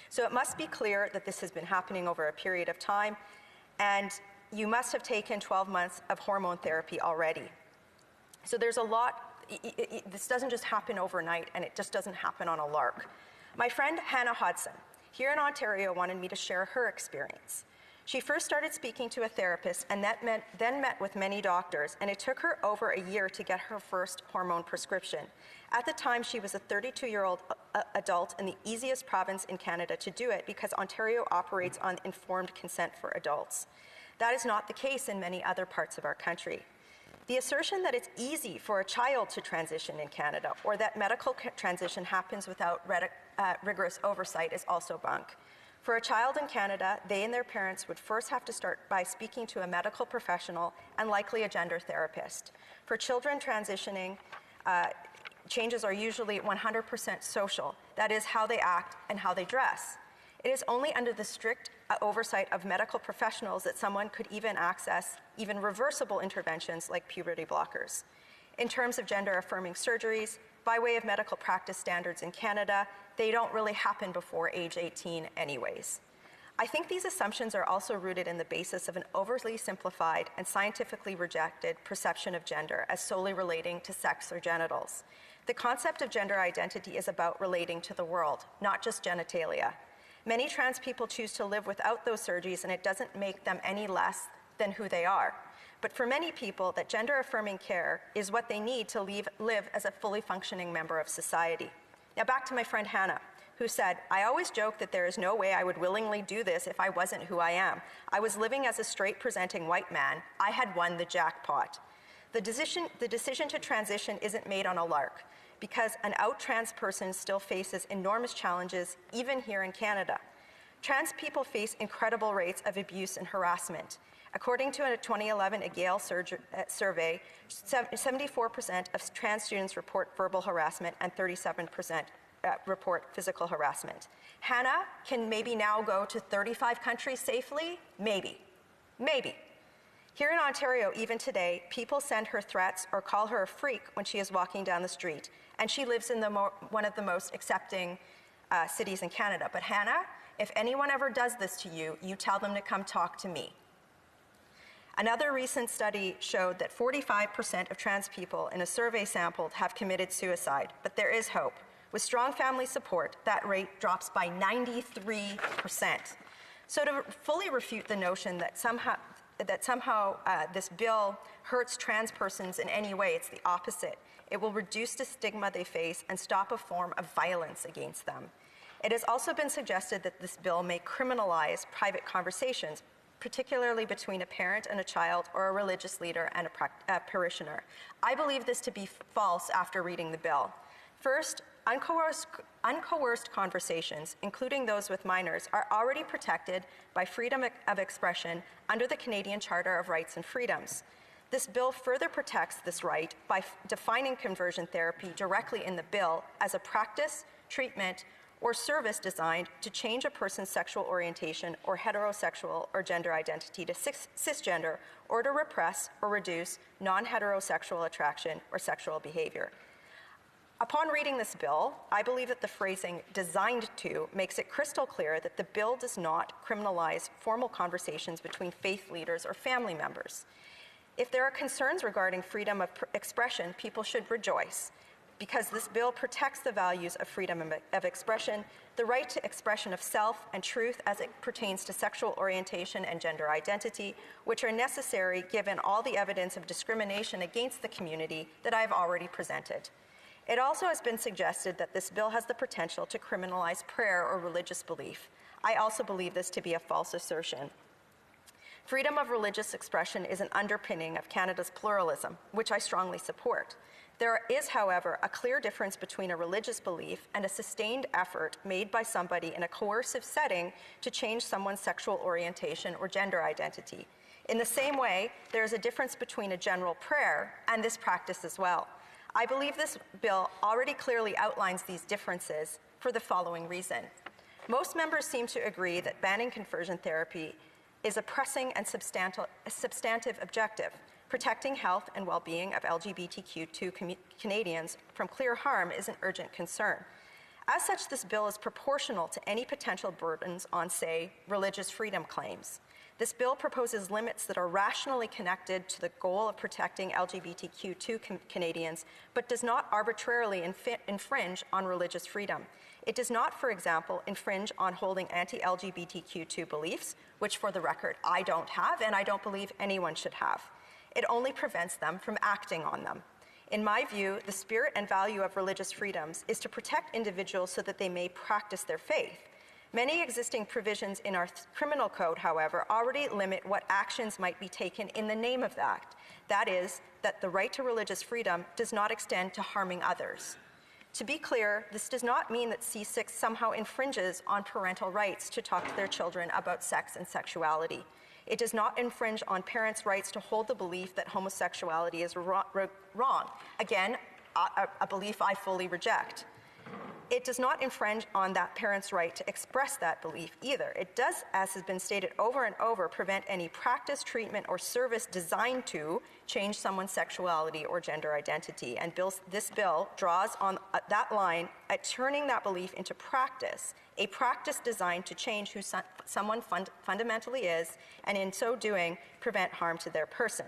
S1: So it must be clear that this has been happening over a period of time, and you must have taken 12 months of hormone therapy already. So there's a lot. This doesn't just happen overnight, and it just doesn't happen on a lark. My friend Hannah Hodson, here in Ontario, wanted me to share her experience. She first started speaking to a therapist and then met with many doctors, and it took her over a year to get her first hormone prescription. At the time, she was a 32-year-old adult in the easiest province in Canada to do it because Ontario operates on informed consent for adults. That is not the case in many other parts of our country. The assertion that it's easy for a child to transition in Canada or that medical transition happens without rigorous oversight is also bunk. For a child in Canada, they and their parents would first have to start by speaking to a medical professional and likely a gender therapist. For children transitioning, changes are usually 100% social. That is how they act and how they dress. It is only under the strict oversight of medical professionals that someone could even access even reversible interventions like puberty blockers. In terms of gender-affirming surgeries, by way of medical practice standards in Canada, they don't really happen before age 18 anyways. I think these assumptions are also rooted in the basis of an overly simplified and scientifically rejected perception of gender as solely relating to sex or genitals. The concept of gender identity is about relating to the world, not just genitalia. Many trans people choose to live without those surgeries, and it doesn't make them any less than who they are. But for many people, that gender-affirming care is what they need to live as a fully functioning member of society. Now back to my friend Hannah, who said, "I always joke that there is no way I would willingly do this if I wasn't who I am. I was living as a straight-presenting white man. I had won the jackpot." The decision to transition isn't made on a lark, because an out trans person still faces enormous challenges, even here in Canada. Trans people face incredible rates of abuse and harassment. According to a 2011 Yale survey, 74% of trans students report verbal harassment and 37% report physical harassment. Hannah can maybe now go to 35 countries safely? Maybe. Maybe. Here in Ontario, even today, people send her threats or call her a freak when she is walking down the street, and she lives in one of the most accepting cities in Canada. But Hannah, if anyone ever does this to you, you tell them to come talk to me. Another recent study showed that 45% of trans people in a survey sampled have committed suicide, but there is hope. With strong family support, that rate drops by 93%. So to fully refute the notion that somehow this bill hurts trans persons in any way, it's the opposite. It will reduce the stigma they face and stop a form of violence against them. It has also been suggested that this bill may criminalize private conversations, particularly between a parent and a child or a religious leader and a parishioner. I believe this to be false after reading the bill. First, uncoerced conversations, including those with minors, are already protected by freedom of expression under the Canadian Charter of Rights and Freedoms. This bill further protects this right by defining conversion therapy directly in the bill as a practice, treatment, or service designed to change a person's sexual orientation or heterosexual or gender identity to cisgender, or to repress or reduce non-heterosexual attraction or sexual behavior. Upon reading this bill, I believe that the phrasing "designed to" makes it crystal clear that the bill does not criminalize formal conversations between faith leaders or family members. If there are concerns regarding freedom of expression, people should rejoice, because this bill protects the values of freedom of expression, the right to expression of self and truth as it pertains to sexual orientation and gender identity, which are necessary given all the evidence of discrimination against the community that I have already presented. It also has been suggested that this bill has the potential to criminalize prayer or religious belief. I also believe this to be a false assertion. Freedom of religious expression is an underpinning of Canada's pluralism, which I strongly support. There is, however, a clear difference between a religious belief and a sustained effort made by somebody in a coercive setting to change someone's sexual orientation or gender identity. In the same way, there is a difference between a general prayer and this practice as well. I believe this bill already clearly outlines these differences for the following reason. Most members seem to agree that banning conversion therapy is a pressing and substantive objective. Protecting health and well-being of LGBTQ2 Canadians from clear harm is an urgent concern. As such, this bill is proportional to any potential burdens on, say, religious freedom claims. This bill proposes limits that are rationally connected to the goal of protecting LGBTQ2 Canadians, but does not arbitrarily infringe on religious freedom. It does not, for example, infringe on holding anti-LGBTQ2 beliefs, which, for the record, I don't have and I don't believe anyone should have. It only prevents them from acting on them. In my view, the spirit and value of religious freedoms is to protect individuals so that they may practice their faith. Many existing provisions in our criminal code, however, already limit what actions might be taken in the name of that. That is, that the right to religious freedom does not extend to harming others. To be clear, this does not mean that C6 somehow infringes on parental rights to talk to their children about sex and sexuality. It does not infringe on parents' rights to hold the belief that homosexuality is wrong. Again, a belief I fully reject. It does not infringe on that parent's right to express that belief either. It does, as has been stated over and over, prevent any practice, treatment, or service designed to change someone's sexuality or gender identity. And this bill draws on that line at turning that belief into practice, a practice designed to change who someone fundamentally is, and in so doing, prevent harm to their person.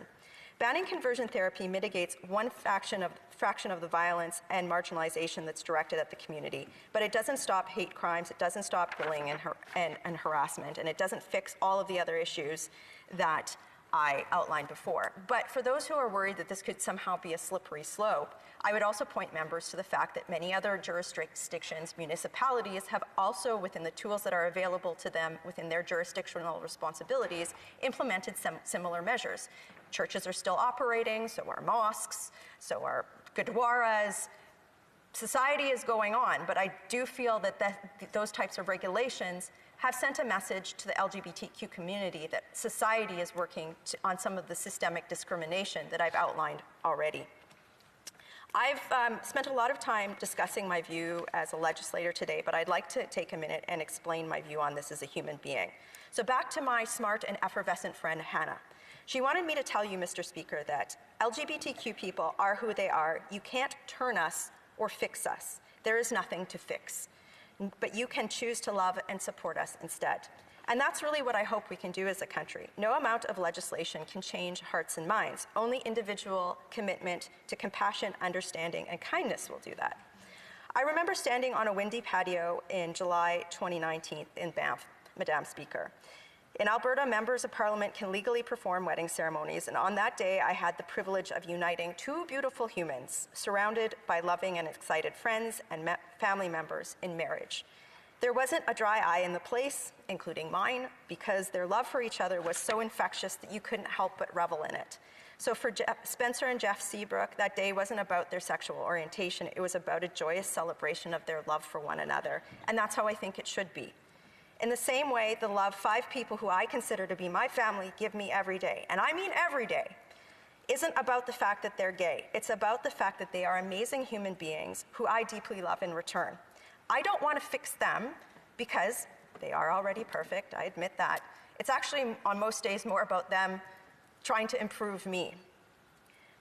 S1: Banning conversion therapy mitigates one fraction of the violence and marginalization that's directed at the community, but it doesn't stop hate crimes, it doesn't stop bullying and harassment, and it doesn't fix all of the other issues that I outlined before. But for those who are worried that this could somehow be a slippery slope, I would also point members to the fact that many other jurisdictions, municipalities, have also, within the tools that are available to them within their jurisdictional responsibilities, implemented some similar measures. Churches are still operating, so are mosques, so are gurdwaras. Society is going on, but I do feel that those types of regulations have sent a message to the LGBTQ community that society is working on some of the systemic discrimination that I've outlined already. I've spent a lot of time discussing my view as a legislator today, but I'd like to take a minute and explain my view on this as a human being. So back to my smart and effervescent friend, Hannah. She wanted me to tell you, Mr. Speaker, that LGBTQ people are who they are. You can't turn us or fix us. There is nothing to fix. But you can choose to love and support us instead. And that's really what I hope we can do as a country. No amount of legislation can change hearts and minds. Only individual commitment to compassion, understanding, and kindness will do that. I remember standing on a windy patio in July 2019 in Banff, Madam Speaker. In Alberta, members of Parliament can legally perform wedding ceremonies, and on that day, I had the privilege of uniting two beautiful humans surrounded by loving and excited friends and family members in marriage. There wasn't a dry eye in the place, including mine, because their love for each other was so infectious that you couldn't help but revel in it. So for Spencer and Jeff Seabrook, that day wasn't about their sexual orientation, it was about a joyous celebration of their love for one another, and that's how I think it should be. In the same way, the love 5 people who I consider to be my family give me every day, and I mean every day, isn't about the fact that they're gay. It's about the fact that they are amazing human beings who I deeply love in return. I don't want to fix them because they are already perfect, I admit that. It's actually on most days more about them trying to improve me.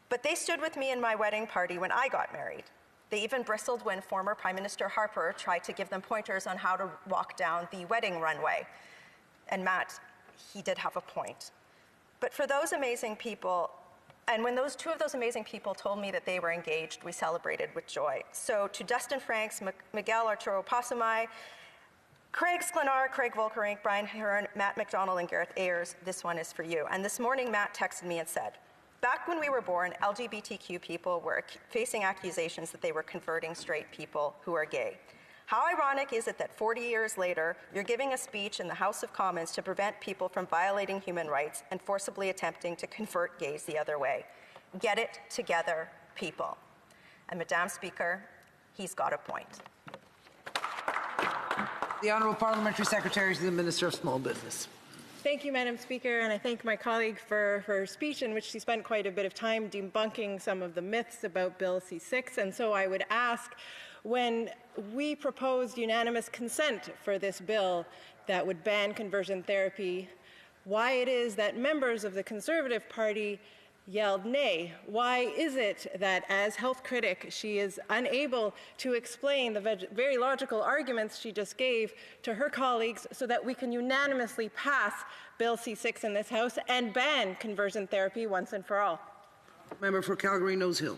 S1: But they stood with me in my wedding party when I got married. They even bristled when former Prime Minister Harper tried to give them pointers on how to walk down the wedding runway. And Matt, he did have a point. But for those amazing people, and when two of those amazing people told me that they were engaged, we celebrated with joy. So to Dustin Franks, Miguel Arturo Pasumay, Craig Sklenar, Craig Volkerink, Brian Hearn, Matt McDonald, and Gareth Ayers, this one is for you. And this morning, Matt texted me and said, back when we were born, LGBTQ people were facing accusations that they were converting straight people who are gay. How ironic is it that 40 years later, you're giving a speech in the House of Commons to prevent people from violating human rights and forcibly attempting to convert gays the other way? Get it together, people. And Madam Speaker, he's got a point.
S7: The Honourable Parliamentary Secretary to the Minister of Small Business.
S22: Thank you, Madam Speaker, and I thank my colleague for her speech in which she spent quite a bit of time debunking some of the myths about Bill C-6. And so I would ask, when we proposed unanimous consent for this bill that would ban conversion therapy, why it is that members of the Conservative Party yelled nay. Why is it that as health critic she is unable to explain the very logical arguments she just gave to her colleagues so that we can unanimously pass Bill C-6 in this House and ban conversion therapy once and for all?
S7: Member for Calgary-Nose Hill.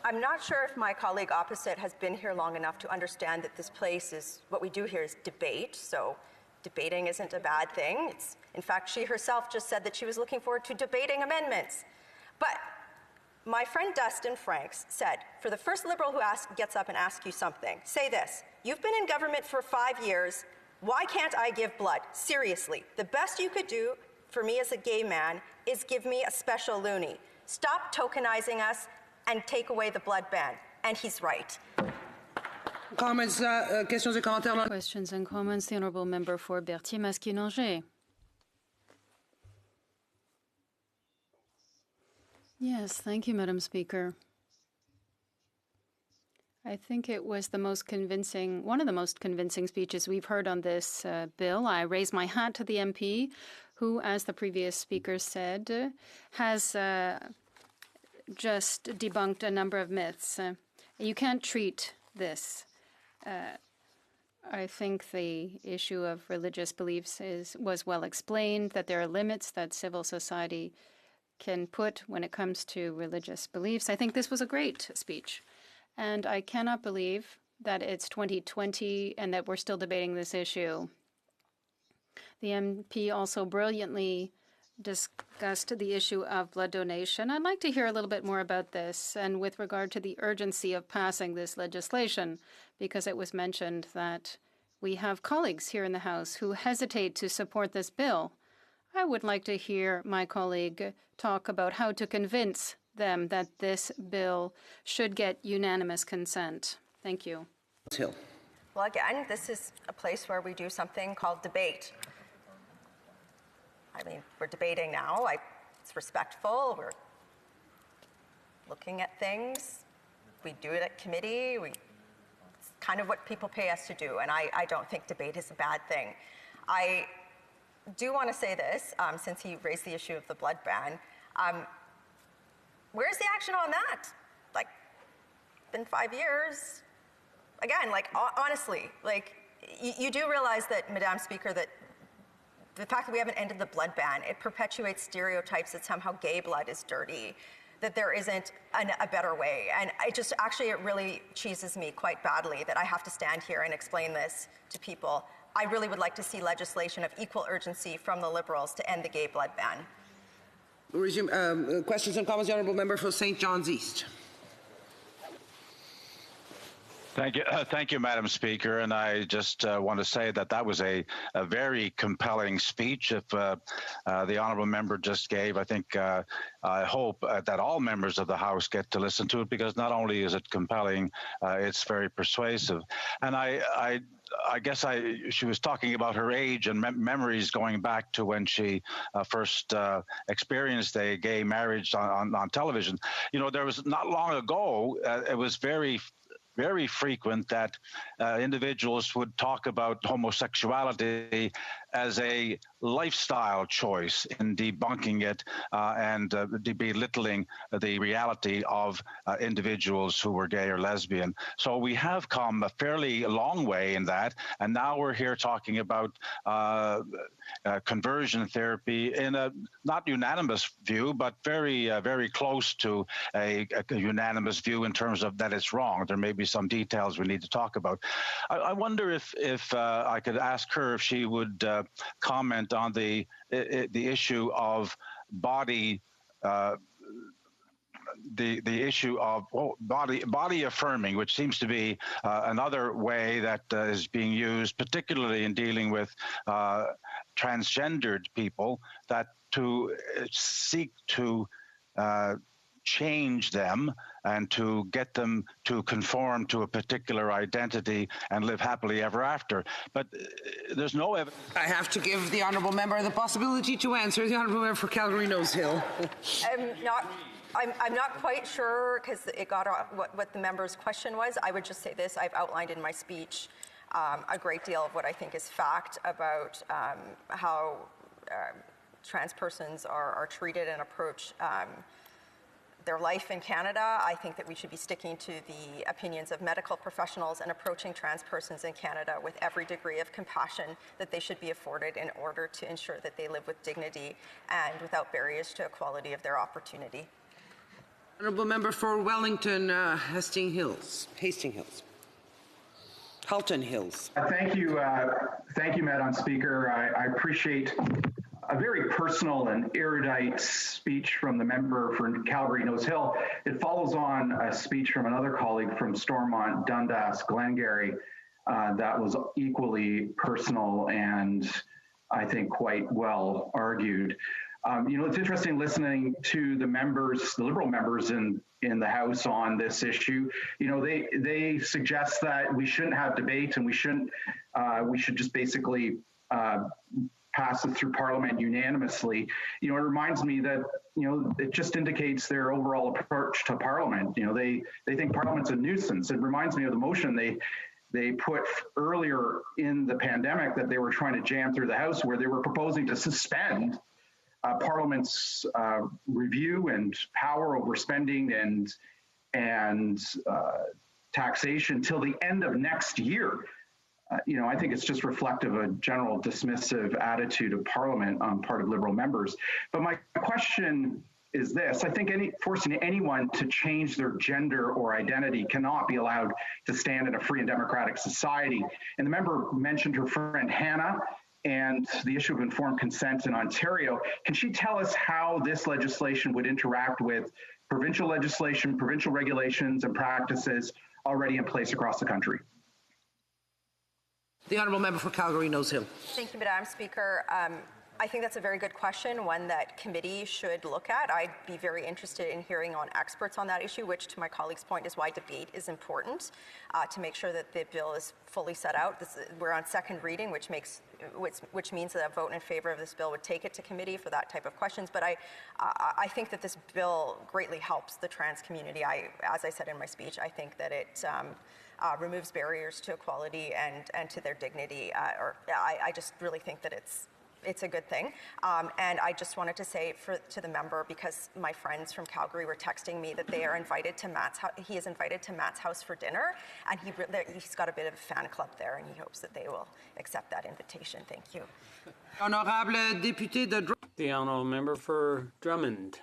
S1: I'm not sure if my colleague opposite has been here long enough to understand that this place is, what we do here is debate, so debating isn't a bad thing. In fact, she herself just said that she was looking forward to debating amendments. But my friend Dustin Franks said, for the first Liberal who gets up and asks you something, say this: you've been in government for 5 years, why can't I give blood? Seriously, the best you could do for me as a gay man is give me a special loonie. Stop tokenizing us and take away the blood ban. And he's right.
S10: Comments, questions and comments. Questions and comments. The Honourable Member for Berthier-Masquinongé. Yes, thank you, Madam Speaker. I think it was one of the most convincing speeches we've heard on this bill. I raise my hat to the MP who, as the previous speaker said, has just debunked a number of myths. You can't treat this. I think the issue of religious beliefs was well explained, that there are limits that civil society can put when it comes to religious beliefs. I think this was a great speech. And I cannot believe that it's 2020 and that we're still debating this issue. The MP also brilliantly discussed the issue of blood donation. I'd like to hear a little bit more about this and with regard to the urgency of passing this legislation, because it was mentioned that we have colleagues here in the House who hesitate to support this bill. I would like to hear my colleague talk about how to convince them that this bill should get unanimous consent. Thank you.
S1: Well, again, this is a place where we do something called debate. I mean, we're debating now. It's respectful. We're looking at things. We do it at committee. It's kind of what people pay us to do, and I don't think debate is a bad thing. I do want to say this, since he raised the issue of the blood ban. Where's the action on that? Like, been 5 years. Again, like, honestly, like, you do realize that, Madam Speaker, that the fact that we haven't ended the blood ban, it perpetuates stereotypes that somehow gay blood is dirty, that there isn't a better way. And it really cheeses me quite badly that I have to stand here and explain this to people. I really would like to see legislation of equal urgency from the Liberals to end the gay blood ban.
S7: We'll resume questions and comments. The Honourable Member for St. John's East.
S6: Thank you, Madam Speaker. And I just want to say that was a very compelling speech. If the honourable member just gave, I think I hope that all members of the House get to listen to it, because not only is it compelling, it's very persuasive. And I guess she was talking about her age and memories going back to when she first experienced a gay marriage on television. You know, there was not long ago, it was very frequent that individuals would talk about homosexuality as a lifestyle choice, in debunking it and belittling the reality of individuals who were gay or lesbian. So we have come a fairly long way in that, and now we're here talking about conversion therapy in a not unanimous view, but very close to a unanimous view in terms of that it's wrong. There may be some details we need to talk about. I wonder if I could ask her if she would comment on the issue of body. The issue of body affirming, which seems to be another way that is being used, particularly in dealing with transgendered people, that to seek to change them and to get them to conform to a particular identity and live happily ever after. But there's no evidence.
S7: I have to give the honourable member the possibility to answer. The honourable member for Calgary Nose Hill.
S1: I'm not quite sure, because it got what the member's question was. I would just say this: I've outlined in my speech a great deal of what I think is fact about how trans persons are treated and approach their life in Canada. I think that we should be sticking to the opinions of medical professionals and approaching trans persons in Canada with every degree of compassion that they should be afforded in order to ensure that they live with dignity and without barriers to equality of their opportunity.
S7: Honourable member for Wellington, Hastings Hills. Halton Hills.
S8: Thank you, Madam Speaker. I appreciate a very personal and erudite speech from the member for Calgary Nose Hill. It follows on a speech from another colleague from Stormont, Dundas, Glengarry, that was equally personal and I think quite well argued. It's interesting listening to the members, the Liberal members in the House on this issue. They suggest that we shouldn't have debate and we should just basically pass it through Parliament unanimously. It reminds me that, it just indicates their overall approach to Parliament. They think Parliament's a nuisance. It reminds me of the motion they put earlier in the pandemic that they were trying to jam through the House, where they were proposing to suspend Parliament's review and power over spending and taxation till the end of next year. I think it's just reflective of a general dismissive attitude of Parliament on part of Liberal members. But my question is this: I think forcing anyone to change their gender or identity cannot be allowed to stand in a free and democratic society. And the member mentioned her friend Hannah and the issue of informed consent in Ontario. Can she tell us how this legislation would interact with provincial legislation, provincial regulations and practices already in place across the country?
S7: The honourable member for Calgary Nose Hill.
S1: Thank you, Madam Speaker. I think that's a very good question, one that committee should look at. I'd be very interested in hearing on experts on that issue, which, to my colleague's point, is why debate is important, to make sure that the bill is fully set out. We're on second reading, which means that a vote in favor of this bill would take it to committee for that type of questions. But I think that this bill greatly helps the trans community. As I said in my speech, I think that it removes barriers to equality and to their dignity. I just really think that it's it's a good thing. And I just wanted to say to the member, because my friends from Calgary were texting me that they are invited to he is invited to Matt's house for dinner, and he's got a bit of a fan club there, and he hopes that they will accept that invitation. Thank you.
S7: Honorable député de
S2: The honourable member for Drummond.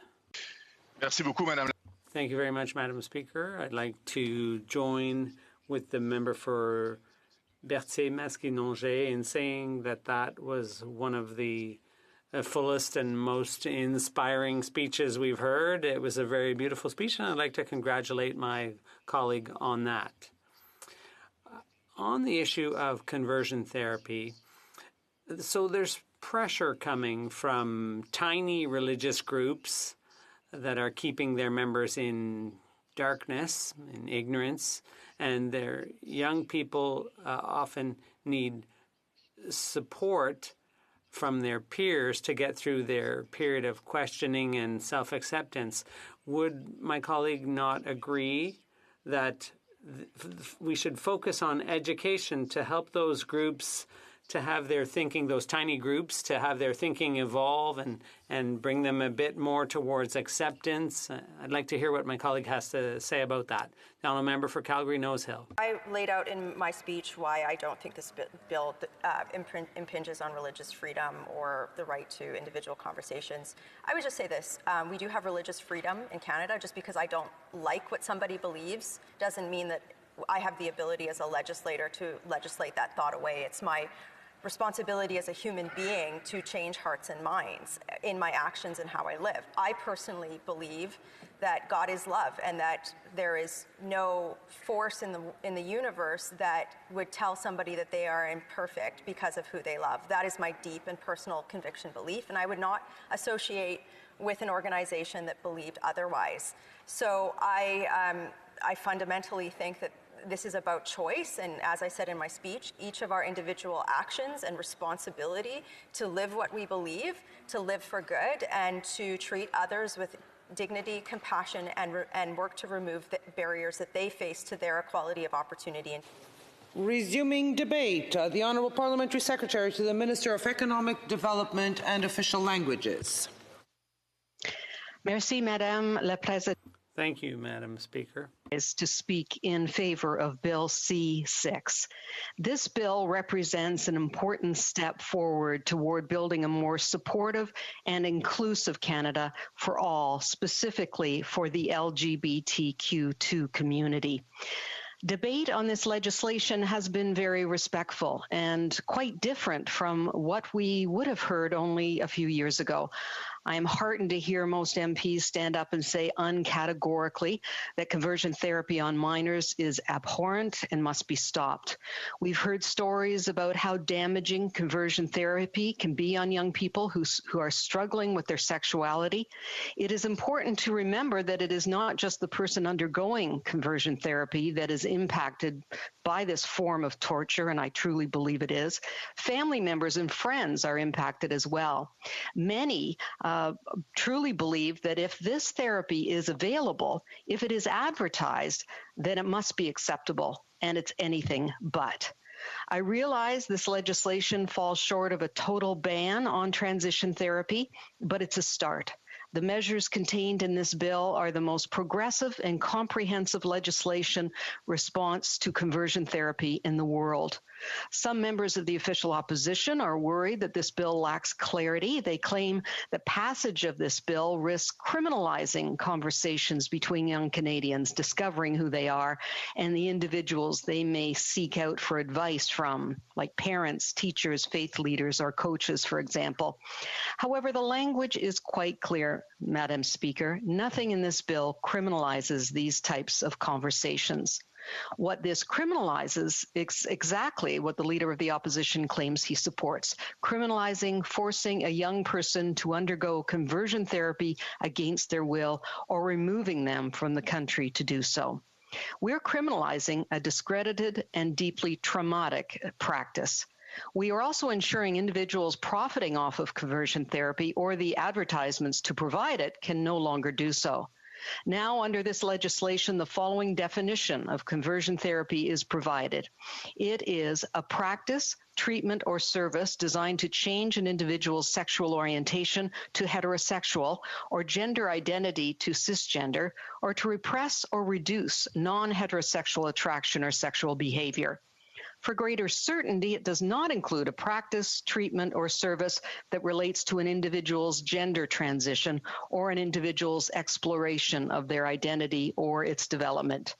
S4: Merci beaucoup, Madame.
S2: Thank you very much, Madam Speaker. I'd like to join with the member for Berthier-Maskinongé in saying that that was one of the fullest and most inspiring speeches we've heard. It was a very beautiful speech, and I'd like to congratulate my colleague on that. On the issue of conversion therapy, so there's pressure coming from tiny religious groups that are keeping their members in darkness, in ignorance, and their young people often need support from their peers to get through their period of questioning and self-acceptance. Would my colleague not agree that we should focus on education to help those groups to have their thinking, those tiny groups, to have their thinking evolve and bring them a bit more towards acceptance? I'd like to hear what my colleague has to say about that. The honourable member for Calgary-Nose Hill.
S1: I laid out in my speech why I don't think this bill impinges on religious freedom or the right to individual conversations. I would just say this. We do have religious freedom in Canada. Just because I don't like what somebody believes doesn't mean that I have the ability as a legislator to legislate that thought away. It's my responsibility as a human being to change hearts and minds in my actions and how I live. I personally believe that God is love and that there is no force in the universe that would tell somebody that they are imperfect because of who they love. That is my deep and personal conviction belief, and I would not associate with an organization that believed otherwise. So I fundamentally think that this is about choice, and as I said in my speech, each of our individual actions and responsibility to live what we believe, to live for good, and to treat others with dignity, compassion, and work to remove the barriers that they face to their equality of opportunity.
S7: Resuming debate, the Honourable Parliamentary Secretary to the Minister of Economic Development and Official Languages.
S12: Merci, Madame la Présidente.
S2: Thank you, Madam Speaker.
S12: Is to speak in favor of Bill C-6. This bill represents an important step forward toward building a more supportive and inclusive Canada for all, specifically for the LGBTQ2 community. Debate on this legislation has been very respectful and quite different from what we would have heard only a few years ago. I am heartened to hear most MPs stand up and say uncategorically that conversion therapy on minors is abhorrent and must be stopped. We've heard stories about how damaging conversion therapy can be on young people who are struggling with their sexuality. It is important to remember that it is not just the person undergoing conversion therapy that is impacted by this form of torture, and I truly believe it is. Family members and friends are impacted as well. Many truly believe that if this therapy is available, if it is advertised, then it must be acceptable, and it's anything but. I realize this legislation falls short of a total ban on transition therapy, but it's a start. The measures contained in this bill are the most progressive and comprehensive legislation response to conversion therapy in the world. Some members of the official opposition are worried that this bill lacks clarity. They claim that passage of this bill risks criminalizing conversations between young Canadians, discovering who they are, and the individuals they may seek out for advice from, like parents, teachers, faith leaders, or coaches, for example. However, the language is quite clear, Madam Speaker. Nothing in this bill criminalizes these types of conversations. What this criminalizes is exactly what the Leader of the Opposition claims he supports, criminalizing forcing a young person to undergo conversion therapy against their will or removing them from the country to do so. We're criminalizing a discredited and deeply traumatic practice. We are also ensuring individuals profiting off of conversion therapy or the advertisements to provide it can no longer do so. Now, under this legislation, the following definition of conversion therapy is provided. It is a practice, treatment, or service designed to change an individual's sexual orientation to heterosexual or gender identity to cisgender, or to repress or reduce non-heterosexual attraction or sexual behavior. For greater certainty, it does not include a practice, treatment, or service that relates to an individual's gender transition or an individual's exploration of their identity or its development.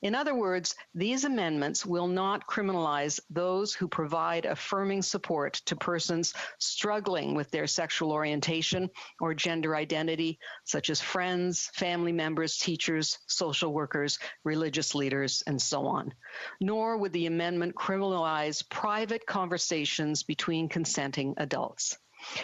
S12: In other words, these amendments will not criminalize those who provide affirming support to persons struggling with their sexual orientation or gender identity, such as friends, family members, teachers, social workers, religious leaders, and so on. Nor would the amendment criminalize private conversations between consenting adults.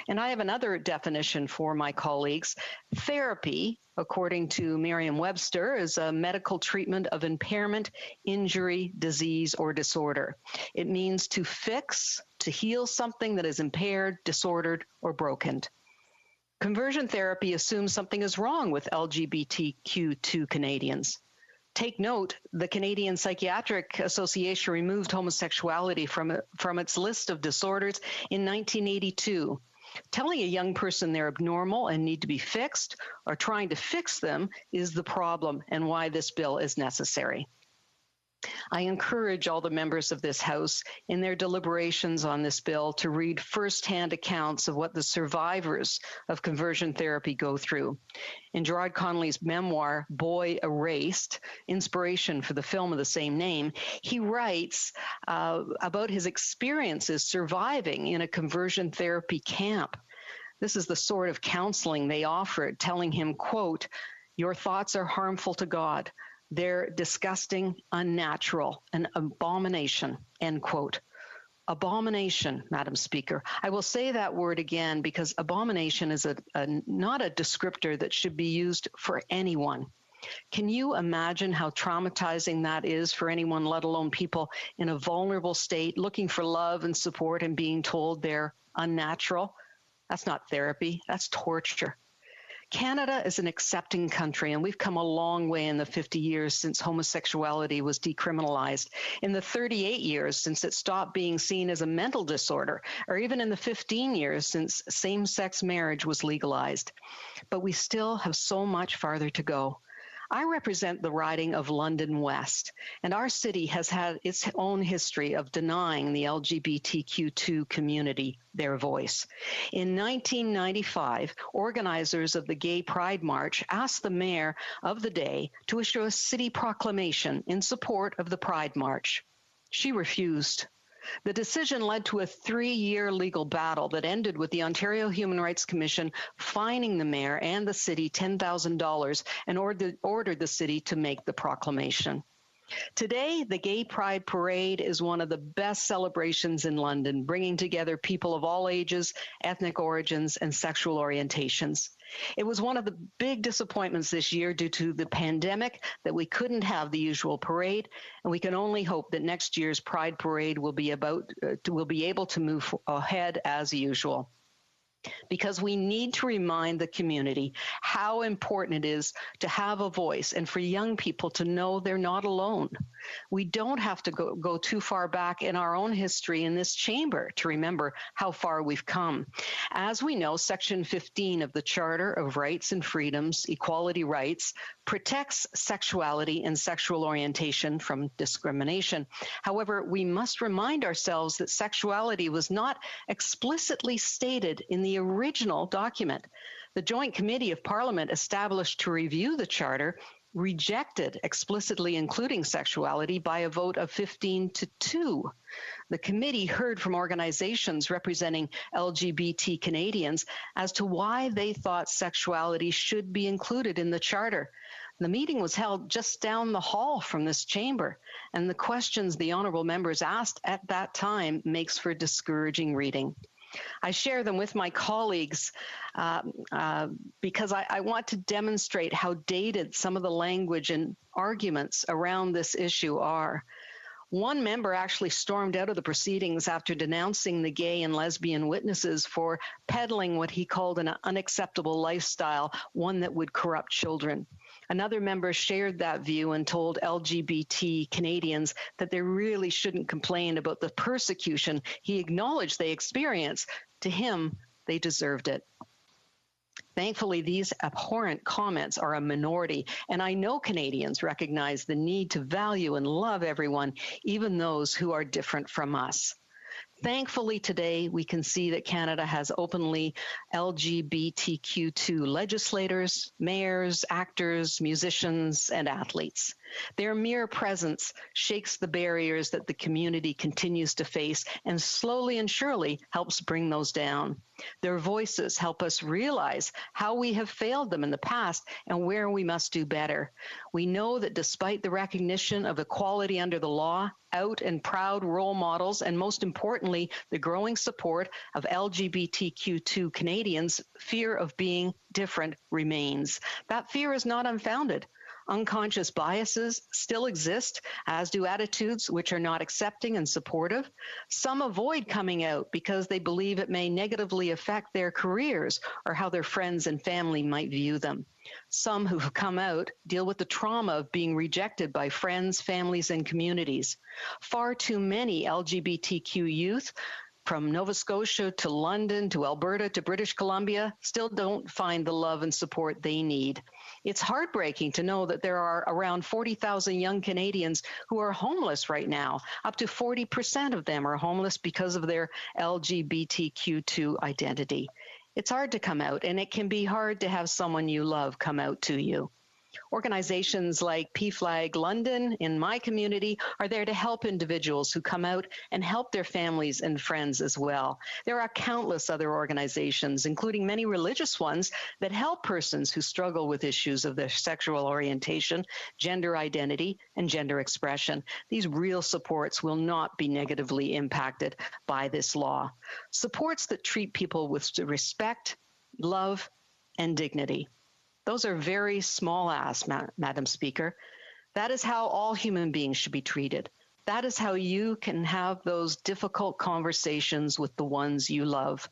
S12: And I have another definition for my colleagues. Therapy, according to Merriam-Webster, is a medical treatment of impairment, injury, disease, or disorder. It means to fix, to heal something that is impaired, disordered, or broken. Conversion therapy assumes something is wrong with LGBTQ2 Canadians. Take note, the Canadian Psychiatric Association removed homosexuality from its list of disorders in 1982. Telling a young person they're abnormal and need to be fixed, or trying to fix them, is the problem and why this bill is necessary. I encourage all the members of this House in their deliberations on this bill to read firsthand accounts of what the survivors of conversion therapy go through. In Gerard Connolly's memoir, Boy Erased, inspiration for the film of the same name, he writes about his experiences surviving in a conversion therapy camp. This is the sort of counseling they offered, telling him, quote, "Your thoughts are harmful to God. They're disgusting, unnatural, an abomination," end quote. Abomination, Madam Speaker. I will say that word again because abomination is not a descriptor that should be used for anyone. Can you imagine how traumatizing that is for anyone, let alone people in a vulnerable state, looking for love and support and being told they're unnatural? That's not therapy, that's torture. Canada is an accepting country, and we've come a long way in the 50 years since homosexuality was decriminalized, in the 38 years since it stopped being seen as a mental disorder, or even in the 15 years since same-sex marriage was legalized. But we still have so much farther to go. I represent the riding of London West, and our city has had its own history of denying the LGBTQ2 community their voice. In 1995, organizers of the Gay Pride March asked the mayor of the day to issue a city proclamation in support of the Pride March. She refused. The decision led to a 3-year legal battle that ended with the Ontario Human Rights Commission fining the mayor and the city $10,000 and ordered the city to make the proclamation. Today, the Gay Pride Parade is one of the best celebrations in London, bringing together people of all ages, ethnic origins, and sexual orientations. It was one of the big disappointments this year due to the pandemic that we couldn't have the usual parade, and we can only hope that next year's Pride Parade will be able to move ahead as usual. Because we need to remind the community how important it is to have a voice and for young people to know they're not alone. We don't have to go too far back in our own history in this chamber to remember how far we've come. As we know, Section 15 of the Charter of Rights and Freedoms, Equality Rights, protects sexuality and sexual orientation from discrimination. However, we must remind ourselves that sexuality was not explicitly stated in the original document. The Joint Committee of Parliament established to review the Charter rejected explicitly including sexuality by a vote of 15-2. The committee heard from organizations representing LGBT Canadians as to why they thought sexuality should be included in the Charter. The meeting was held just down the hall from this chamber, and the questions the honourable members asked at that time makes for discouraging reading. I share them with my colleagues because I want to demonstrate how dated some of the language and arguments around this issue are. One member actually stormed out of the proceedings after denouncing the gay and lesbian witnesses for peddling what he called an unacceptable lifestyle, one that would corrupt children. Another member shared that view and told LGBT Canadians that they really shouldn't complain about the persecution he acknowledged they experienced. To him, they deserved it. Thankfully, these abhorrent comments are a minority, and I know Canadians recognize the need to value and love everyone, even those who are different from us. Thankfully, today, we can see that Canada has openly LGBTQ2 legislators, mayors, actors, musicians, and athletes. Their mere presence shakes the barriers that the community continues to face and slowly and surely helps bring those down. Their voices help us realize how we have failed them in the past and where we must do better. We know that despite the recognition of equality under the law, out and proud role models, and most importantly, the growing support of LGBTQ2 Canadians, fear of being different remains. That fear is not unfounded. Unconscious biases still exist, as do attitudes which are not accepting and supportive. Some avoid coming out because they believe it may negatively affect their careers or how their friends and family might view them. Some who have come out deal with the trauma of being rejected by friends, families, and communities. Far too many LGBTQ youth, from Nova Scotia to London to Alberta to British Columbia, still don't find the love and support they need. It's heartbreaking to know that there are around 40,000 young Canadians who are homeless right now. Up to 40% of them are homeless because of their LGBTQ2 identity. It's hard to come out, and it can be hard to have someone you love come out to you. Organizations like PFLAG London in my community are there to help individuals who come out and help their families and friends as well. There are countless other organizations, including many religious ones, that help persons who struggle with issues of their sexual orientation, gender identity, and gender expression. These real supports will not be negatively impacted by this law. Supports that treat people with respect, love, and dignity. Those are very small asks, Madam Speaker. That is how all human beings should be treated. That is how you can have those difficult conversations with the ones you love.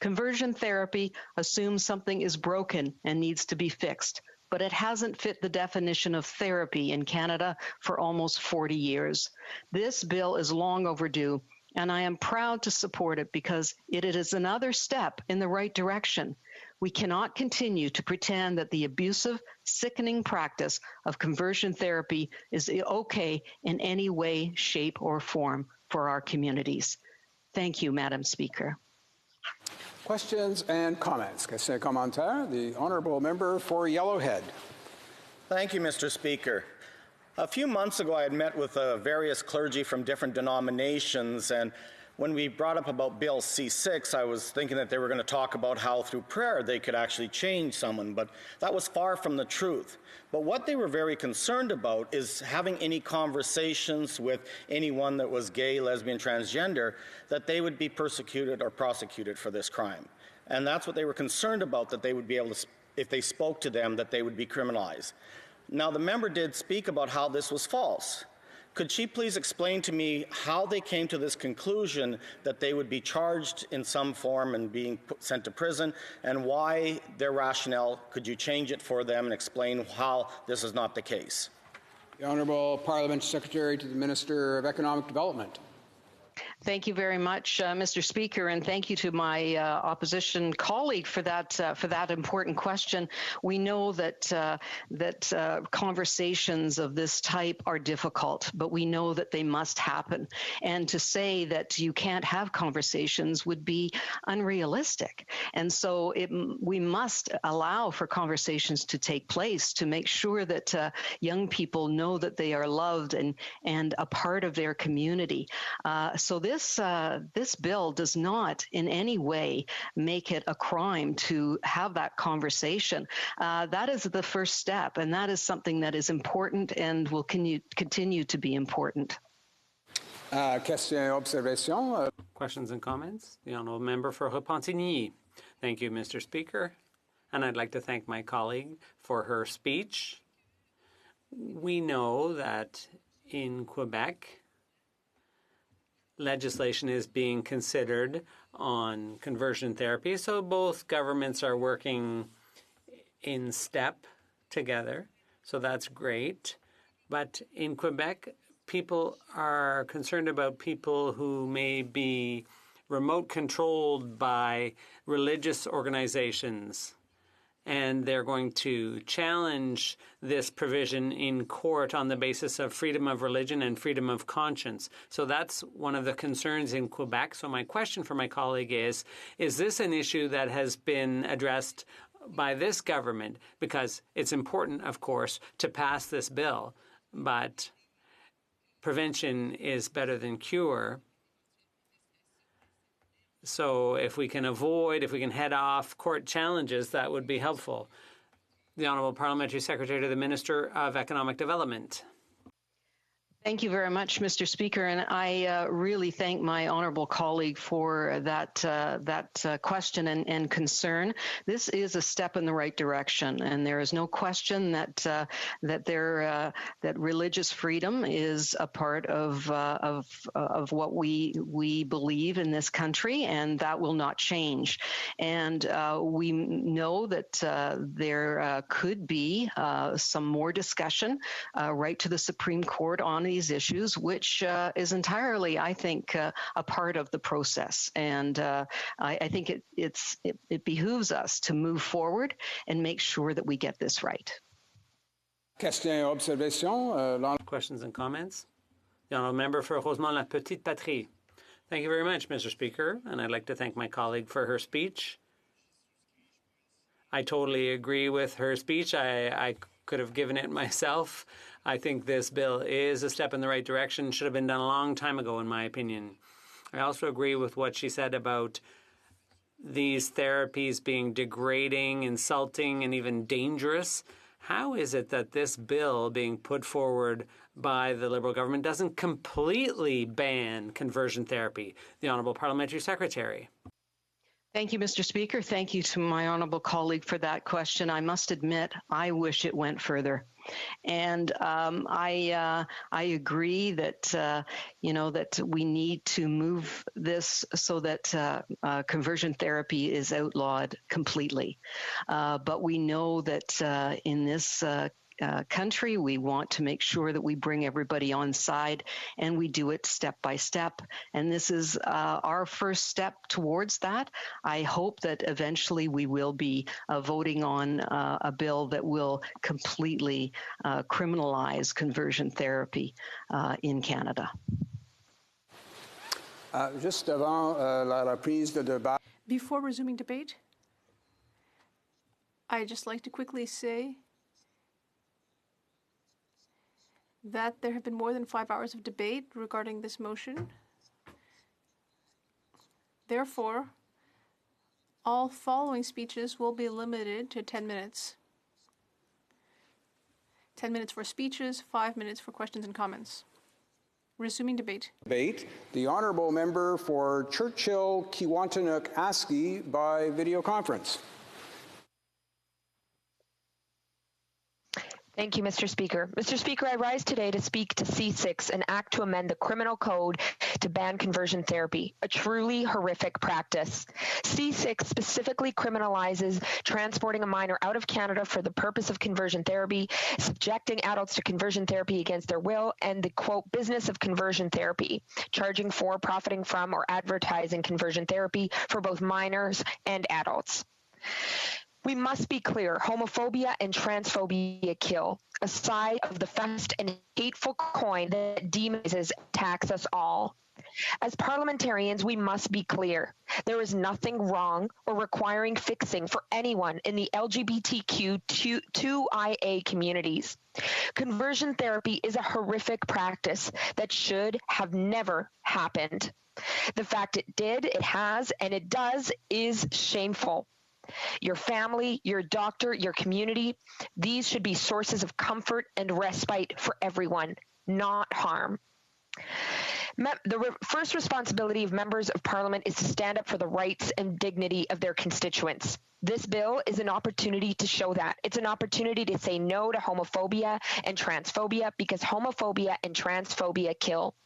S12: Conversion therapy assumes something is broken and needs to be fixed, but it hasn't fit the definition of therapy in Canada for almost 40 years. This bill is long overdue, and I am proud to support it because it is another step in the right direction. We cannot continue to pretend that the abusive, sickening practice of conversion therapy is okay in any way, shape, or form for our communities. Thank you, Madam Speaker.
S14: Questions and comments? Question et commentaire. The honourable member for Yellowhead.
S16: Thank you, Mr. Speaker. A few months ago, I had met with various clergy from different denominations, and when we brought up about Bill C-6, I was thinking that they were going to talk about how through prayer they could actually change someone, but that was far from the truth. But what they were very concerned about is having any conversations with anyone that was gay, lesbian, transgender, that they would be persecuted or prosecuted for this crime. And that's what they were concerned about, that they would be able to, if they spoke to them, that they would be criminalized. Now, the member did speak about how this was false. Could she please explain to me how they came to this conclusion that they would be charged in some form and being sent to prison, and why their rationale? Could you change it for them and explain how this is not the case?
S14: The Honourable Parliament Secretary to the Minister of Economic Development.
S12: Thank you very much, Mr. Speaker, and thank you to my opposition colleague for that important question. We know that conversations of this type are difficult, but we know that they must happen. And to say that you can't have conversations would be unrealistic. And so we must allow for conversations to take place to make sure that young people know that they are loved and a part of their community. So this bill does not in any way make it a crime to have that conversation. That is the first step, and that is something that is important and will continue to be important.
S2: Questions and comments? The honourable member for Repentigny. Thank you, Mr. Speaker. And I'd like to thank my colleague for her speech. We know that in Quebec, legislation is being considered on conversion therapy. So both governments are working in step together. So that's great. But in Quebec, people are concerned about people who may be remote controlled by religious organizations. And they're going to challenge this provision in court on the basis of freedom of religion and freedom of conscience. So that's one of the concerns in Quebec. So my question for my colleague is this an issue that has been addressed by this government? Because it's important, of course, to pass this bill, but prevention is better than cure. So if we can head off court challenges, that would be helpful. The Honourable Parliamentary Secretary to the Minister of Economic Development.
S12: Thank you very much, Mr. Speaker, and I really thank my honourable colleague for that question and concern. This is a step in the right direction, and there is no question that religious freedom is a part of what we believe in this country, and that will not change. And we know that there could be some more discussion right to the Supreme Court on these issues, which is entirely, I think, a part of the process. And I think it behooves us to move forward and make sure that we get this right.
S2: Questions and comments? The Honourable Member for Rosemont-la-Petite-Patrie. Thank you very much, Mr. Speaker, and I'd like to thank my colleague for her speech. I totally agree with her speech. I could have given it myself. I think this bill is a step in the right direction. Should have been done a long time ago, in my opinion. I also agree with what she said about these therapies being degrading, insulting, and even dangerous. How is it that this bill being put forward by the Liberal government doesn't completely ban conversion therapy? The Honourable Parliamentary Secretary.
S12: Thank you, Mr. Speaker. Thank you to my honourable colleague for that question. I must admit, I wish it went further. And I agree that, that we need to move this so that conversion therapy is outlawed completely. But we know that in this country, we want to make sure that we bring everybody on side, and we do it step by step. And this is our first step towards that. I hope that eventually we will be voting on a bill that will completely criminalize conversion therapy in Canada.
S11: Before resuming debate, I'd just like to quickly say that there have been more than 5 hours of debate regarding this motion. Therefore, all following speeches will be limited to 10 minutes. 10 minutes for speeches, 5 minutes for questions and comments. Resuming debate.
S14: The Honourable Member for Churchill-Kiwantanuk-Aski by video conference.
S17: Thank you, Mr. Speaker. Mr. Speaker, I rise today to speak to C6, an act to amend the criminal code to ban conversion therapy, a truly horrific practice. C6 specifically criminalizes transporting a minor out of Canada for the purpose of conversion therapy, subjecting adults to conversion therapy against their will, and the, quote, business of conversion therapy, charging for, profiting from, or advertising conversion therapy for both minors and adults. We must be clear, homophobia and transphobia kill, a side of the fast and hateful coin that demonizes, attacks us all. As parliamentarians, we must be clear. There is nothing wrong or requiring fixing for anyone in the LGBTQ2IA communities. Conversion therapy is a horrific practice that should have never happened. The fact it did, it has, and it does is shameful. Your family, your doctor, your community, these should be sources of comfort and respite for everyone, not harm. The first responsibility of members of Parliament is to stand up for the rights and dignity of their constituents. This bill is an opportunity to show that. It's an opportunity to say no to homophobia and transphobia, because homophobia and transphobia kill.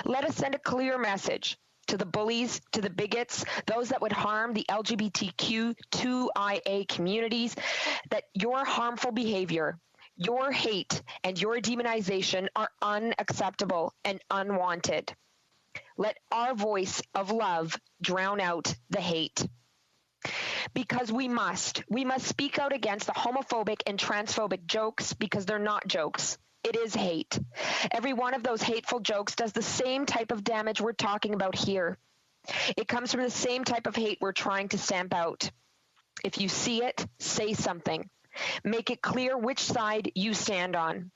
S17: Let us send a clear message to the bullies, to the bigots, those that would harm the LGBTQ2IA communities, that your harmful behavior, your hate, and your demonization are unacceptable and unwanted. Let our voice of love drown out the hate. Because we must speak out against the homophobic and transphobic jokes, because they're not jokes. It is hate. Every one of those hateful jokes does the same type of damage we're talking about here. It comes from the same type of hate we're trying to stamp out. If you see it, say something. Make it clear which side you stand on.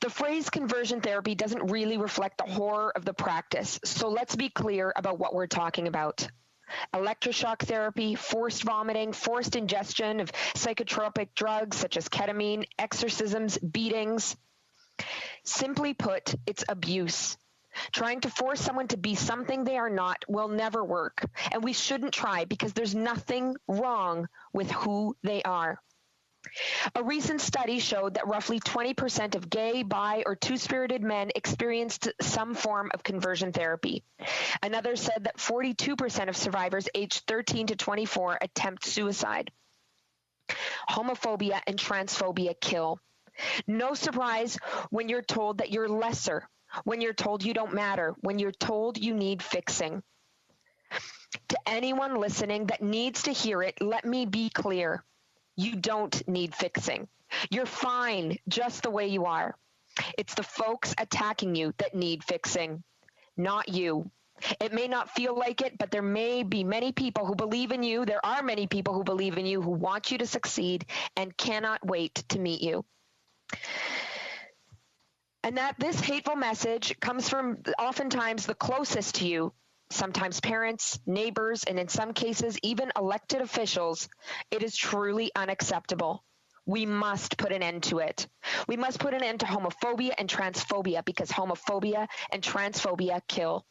S17: The phrase conversion therapy doesn't really reflect the horror of the practice, so let's be clear about what we're talking about. Electroshock therapy, forced vomiting, forced ingestion of psychotropic drugs such as ketamine, exorcisms, beatings. Simply put, it's abuse. Trying to force someone to be something they are not will never work, and we shouldn't try because there's nothing wrong with who they are. A recent study showed that roughly 20% of gay, bi, or two-spirited men experienced some form of conversion therapy. Another said that 42% of survivors aged 13 to 24 attempt suicide. Homophobia and transphobia kill. No surprise when you're told that you're lesser, when you're told you don't matter, when you're told you need fixing. To anyone listening that needs to hear it, let me be clear. You don't need fixing. You're fine just the way you are. It's the folks attacking you that need fixing, not you. It may not feel like it, but there may be many people who believe in you. There are many people who believe in you, who want you to succeed and cannot wait to meet you. And that this hateful message comes from oftentimes the closest to you, sometimes parents, neighbors, and in some cases, even elected officials. It is truly unacceptable. We must put an end to it. We must put an end to homophobia and transphobia because homophobia and transphobia kill.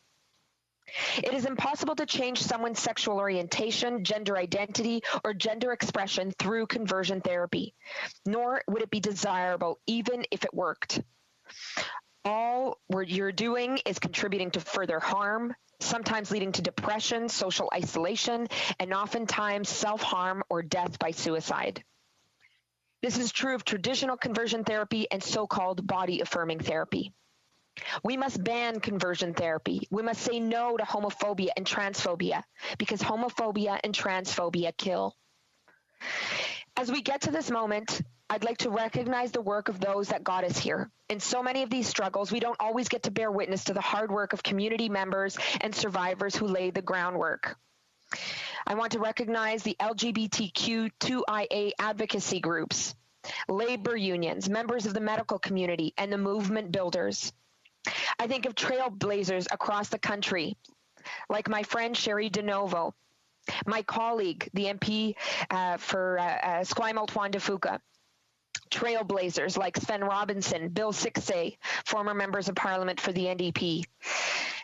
S17: It is impossible to change someone's sexual orientation, gender identity, or gender expression through conversion therapy, nor would it be desirable even if it worked. All you're doing is contributing to further harm, sometimes leading to depression, social isolation, and oftentimes self-harm or death by suicide. This is true of traditional conversion therapy and so-called body-affirming therapy. We must ban conversion therapy. We must say no to homophobia and transphobia because homophobia and transphobia kill. As we get to this moment, I'd like to recognize the work of those that got us here. In so many of these struggles, we don't always get to bear witness to the hard work of community members and survivors who laid the groundwork. I want to recognize the LGBTQ2IA advocacy groups, labor unions, members of the medical community, and the movement builders. I think of trailblazers across the country, like my friend Sherry DeNovo, my colleague, the MP for Esquimalt-Juan-de-Fuca, trailblazers like Sven Robinson, Bill Sixay, former members of parliament for the NDP,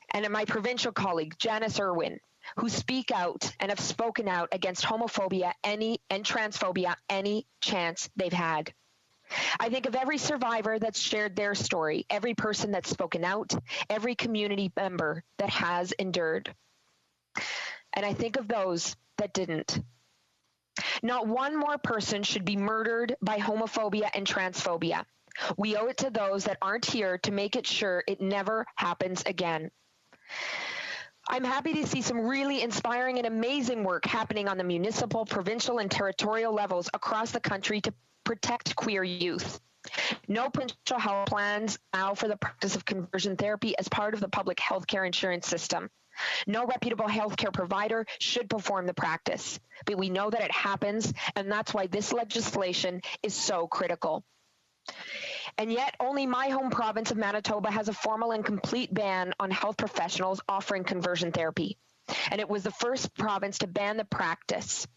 S17: and my provincial colleague, Janice Irwin, who speak out and have spoken out against homophobia and transphobia any chance they've had. I think of every survivor that's shared their story, every person that's spoken out, every community member that has endured. And I think of those that didn't. Not one more person should be murdered by homophobia and transphobia. We owe it to those that aren't here to make it sure it never happens again. I'm happy to see some really inspiring and amazing work happening on the municipal, provincial, and territorial levels across the country to protect queer youth. No provincial health plans allow for the practice of conversion therapy as part of the public health care insurance system. No reputable healthcare provider should perform the practice, but we know that it happens, and that's why this legislation is so critical. And yet, only my home province of Manitoba has a formal and complete ban on health professionals offering conversion therapy, and it was the first province to ban the practice.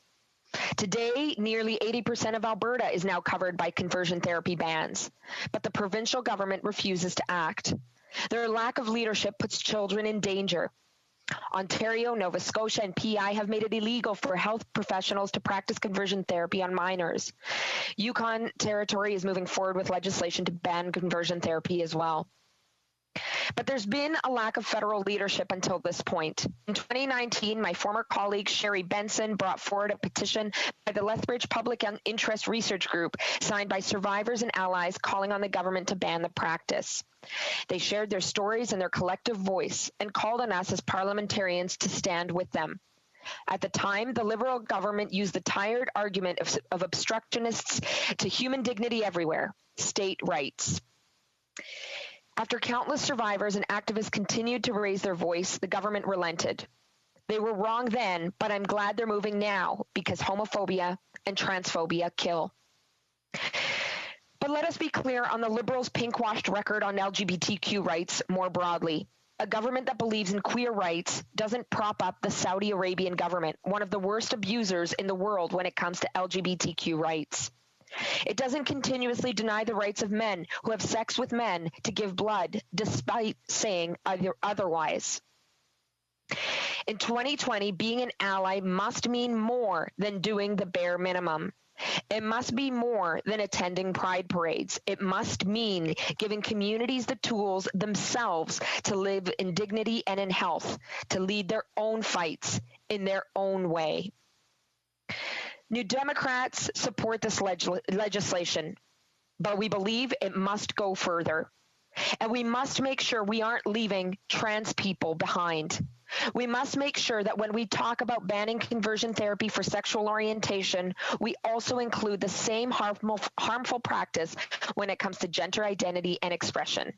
S17: Today, nearly 80% of Alberta is now covered by conversion therapy bans, but the provincial government refuses to act. Their lack of leadership puts children in danger. Ontario, Nova Scotia, and PI have made it illegal for health professionals to practice conversion therapy on minors. Yukon Territory is moving forward with legislation to ban conversion therapy as well. But there's been a lack of federal leadership until this point. In 2019, my former colleague Sherry Benson brought forward a petition by the Lethbridge Public Interest Research Group, signed by survivors and allies, calling on the government to ban the practice. They shared their stories and their collective voice and called on us as parliamentarians to stand with them. At the time, the Liberal government used the tired argument of obstructionists to human dignity everywhere, state rights. After countless survivors and activists continued to raise their voice, the government relented. They were wrong then, but I'm glad they're moving now, because homophobia and transphobia kill. But let us be clear on the Liberals' pink-washed record on LGBTQ rights more broadly. A government that believes in queer rights doesn't prop up the Saudi Arabian government, one of the worst abusers in the world when it comes to LGBTQ rights. It doesn't continuously deny the rights of men who have sex with men to give blood, despite saying otherwise. In 2020, being an ally must mean more than doing the bare minimum. It must be more than attending pride parades. It must mean giving communities the tools themselves to live in dignity and in health, to lead their own fights in their own way. New Democrats support this legislation, but we believe it must go further. And we must make sure we aren't leaving trans people behind. We must make sure that when we talk about banning conversion therapy for sexual orientation, we also include the same harmful practice when it comes to gender identity and expression.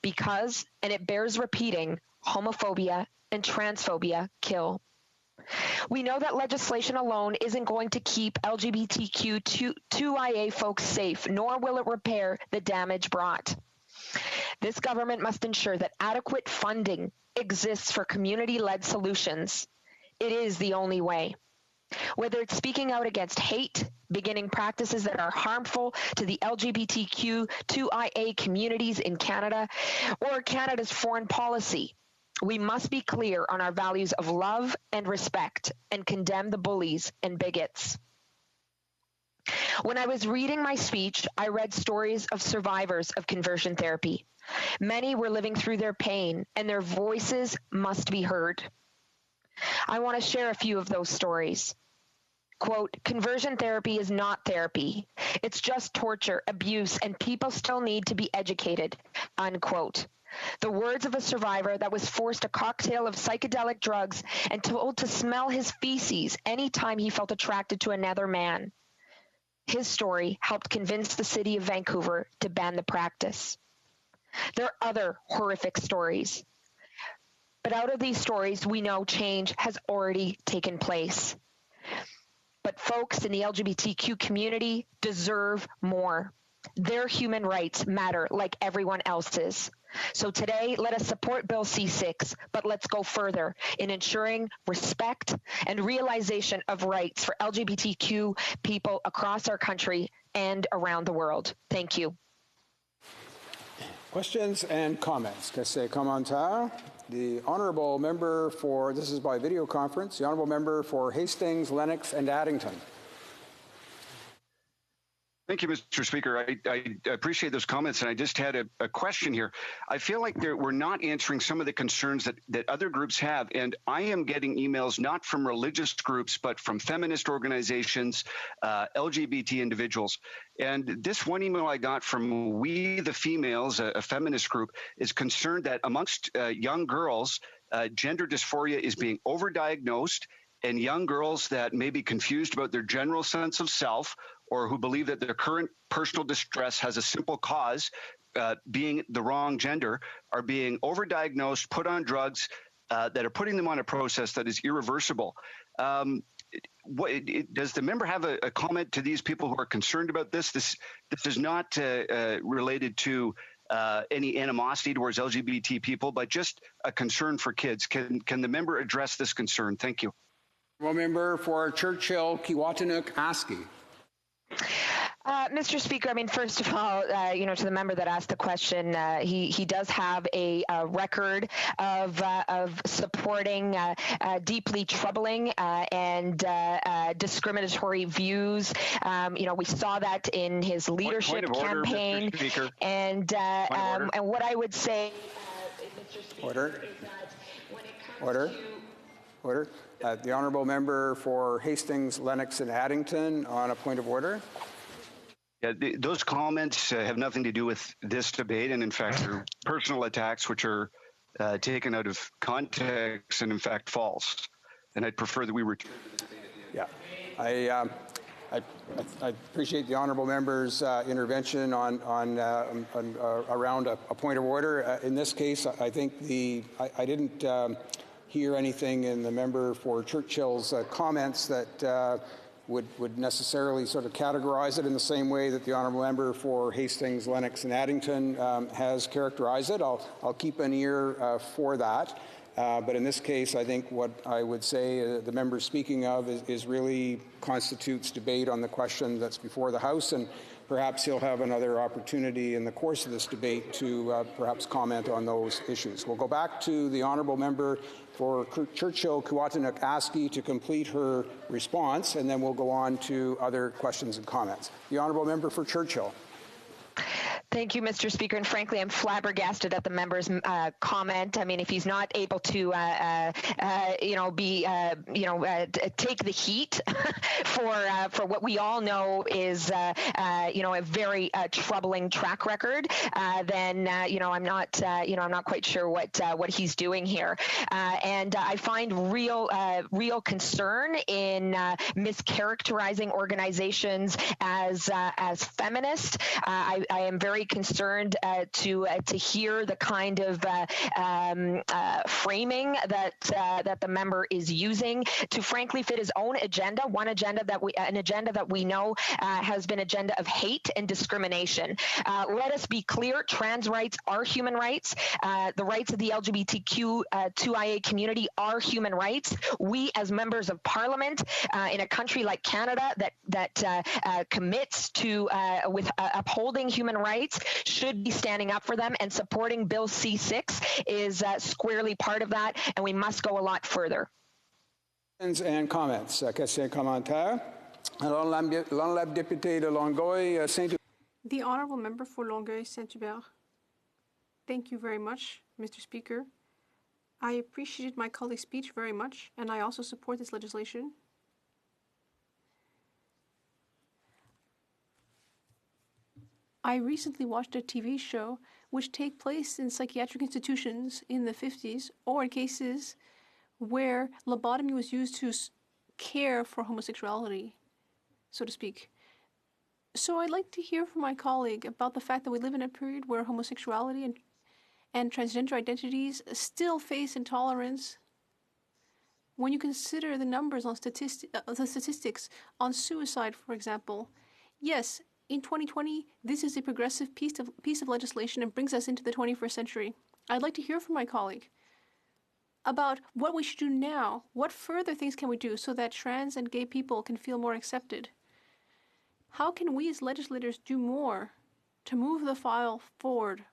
S17: Because, and it bears repeating, homophobia and transphobia kill. We know that legislation alone isn't going to keep LGBTQ2IA folks safe, nor will it repair the damage brought. This government must ensure that adequate funding exists for community-led solutions. It is the only way. Whether it's speaking out against hate, beginning practices that are harmful to the LGBTQ2IA communities in Canada, or Canada's foreign policy, we must be clear on our values of love and respect and condemn the bullies and bigots. When I was reading my speech, I read stories of survivors of conversion therapy. Many were living through their pain, and their voices must be heard. I want to share a few of those stories. Quote, conversion therapy is not therapy. It's just torture, abuse, and people still need to be educated, unquote. The words of a survivor that was forced a cocktail of psychedelic drugs and told to smell his feces anytime he felt attracted to another man. His story helped convince the city of Vancouver to ban the practice. There are other horrific stories. But out of these stories, we know change has already taken place. But folks in the LGBTQ community deserve more. Their human rights matter like everyone else's. So today, let us support Bill C6, but let's go further in ensuring respect and realization of rights for LGBTQ people across our country and around the world. Thank you.
S14: Questions and comments? Question commentaire. The honourable member for, this is by video conference, the honourable member for Hastings, Lennox and Addington.
S15: Thank you, Mr. Speaker. I appreciate those comments, and I just had a question here. I feel like we're not answering some of the concerns that other groups have, and I am getting emails not from religious groups, but from feminist organizations, LGBT individuals. And this one email I got from We the Females, a feminist group, is concerned that amongst young girls, gender dysphoria is being overdiagnosed, and young girls that may be confused about their general sense of self or who believe that their current personal distress has a simple cause, being the wrong gender, are being overdiagnosed, put on drugs that are putting them on a process that is irreversible. Does the member have a comment to these people who are concerned about this? This is not related to any animosity towards LGBT people, but just a concern for kids. Can the member address this concern? Thank you.
S14: Member for Churchill, Kiwatanuk, Aski.
S17: Mr. Speaker, I mean, first of all, to the member that asked the question, he does have a record of supporting deeply troubling and discriminatory views. We saw that in his leadership campaign.
S15: Mr. Speaker.
S17: And what I would say, Mr. Speaker,
S14: Order.
S17: is that when it comes
S14: Order.
S17: to
S14: Order. The honourable member for Hastings, Lennox and Addington on a point of order.
S15: Yeah, those comments have nothing to do with this debate, and in fact, they're personal attacks which are taken out of context and in fact false. And I'd prefer that we return.
S14: Yeah, I appreciate the honourable member's intervention around a point of order. In this case, I think I didn't hear anything in the member for Churchill's comments that would necessarily sort of categorize it in the same way that the honourable member for Hastings, Lennox and Addington has characterized it. I'll keep an ear for that. But in this case, I think what I would say the member speaking of is really constitutes debate on the question that's before the House, and perhaps he'll have another opportunity in the course of this debate to perhaps comment on those issues. We'll go back to the honourable member for Churchill-Kiwatinuk-Askey to complete her response, and then we'll go on to other questions and comments. The honourable member for Churchill.
S17: Thank you, Mr. Speaker. And frankly, I'm flabbergasted at the member's comment. I mean, if he's not able to, take the heat for what we all know is, a very troubling track record, then I'm not quite sure what he's doing here. And I find real concern in mischaracterizing organizations as feminist. I am very concerned to hear the kind of framing that the member is using to frankly fit his own agenda, an agenda that we know has been agenda of hate and discrimination. Let us be clear, trans rights are human rights. The rights of the LGBTQ2IA community are human rights. We as members of parliament in a country like Canada that commits to with upholding human rights should be standing up for them, and supporting Bill C-6 is squarely part of that, and we must go a lot further.
S14: And comments. Question commentaire. L'honorable député de Longueuil, Saint.
S11: The honourable member for Longueuil Saint-Hubert. Thank you very much, Mr. Speaker. I appreciated my colleague's speech very much, and I also support this legislation. I recently watched a TV show which take place in psychiatric institutions in the 50s, or in cases where lobotomy was used to care for homosexuality, so to speak. So I'd like to hear from my colleague about the fact that we live in a period where homosexuality and transgender identities still face intolerance. When you consider the numbers on the statistics on suicide, for example, yes, in 2020, this is a progressive piece of legislation and brings us into the 21st century. I'd like to hear from my colleague about what we should do now. What further things can we do so that trans and gay people can feel more accepted? How can we as legislators do more to move the file forward?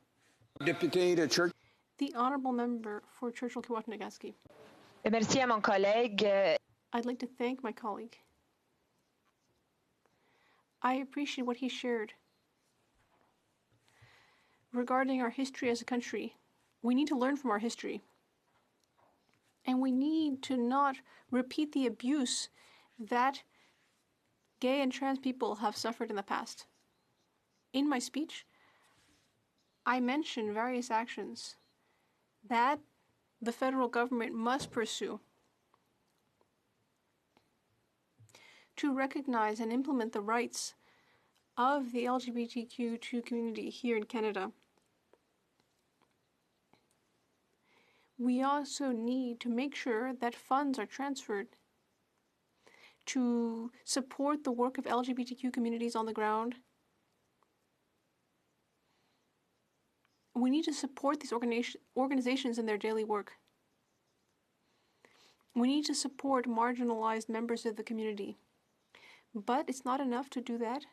S14: Député de Churchill.
S11: The honourable member for Churchill-Kiwatinuk-Askey.
S17: Merci à mon collègue.
S11: I'd like to thank my colleague. I appreciate what he shared. Regarding our history as a country, we need to learn from our history. And we need to not repeat the abuse that gay and trans people have suffered in the past. In my speech, I mentioned various actions that the federal government must pursue to recognize and implement the rights of the LGBTQ2 community here in Canada. We also need to make sure that funds are transferred to support the work of LGBTQ communities on the ground. We need to support these organizations in their daily work. We need to support marginalized members of the community. But it's not enough to do that.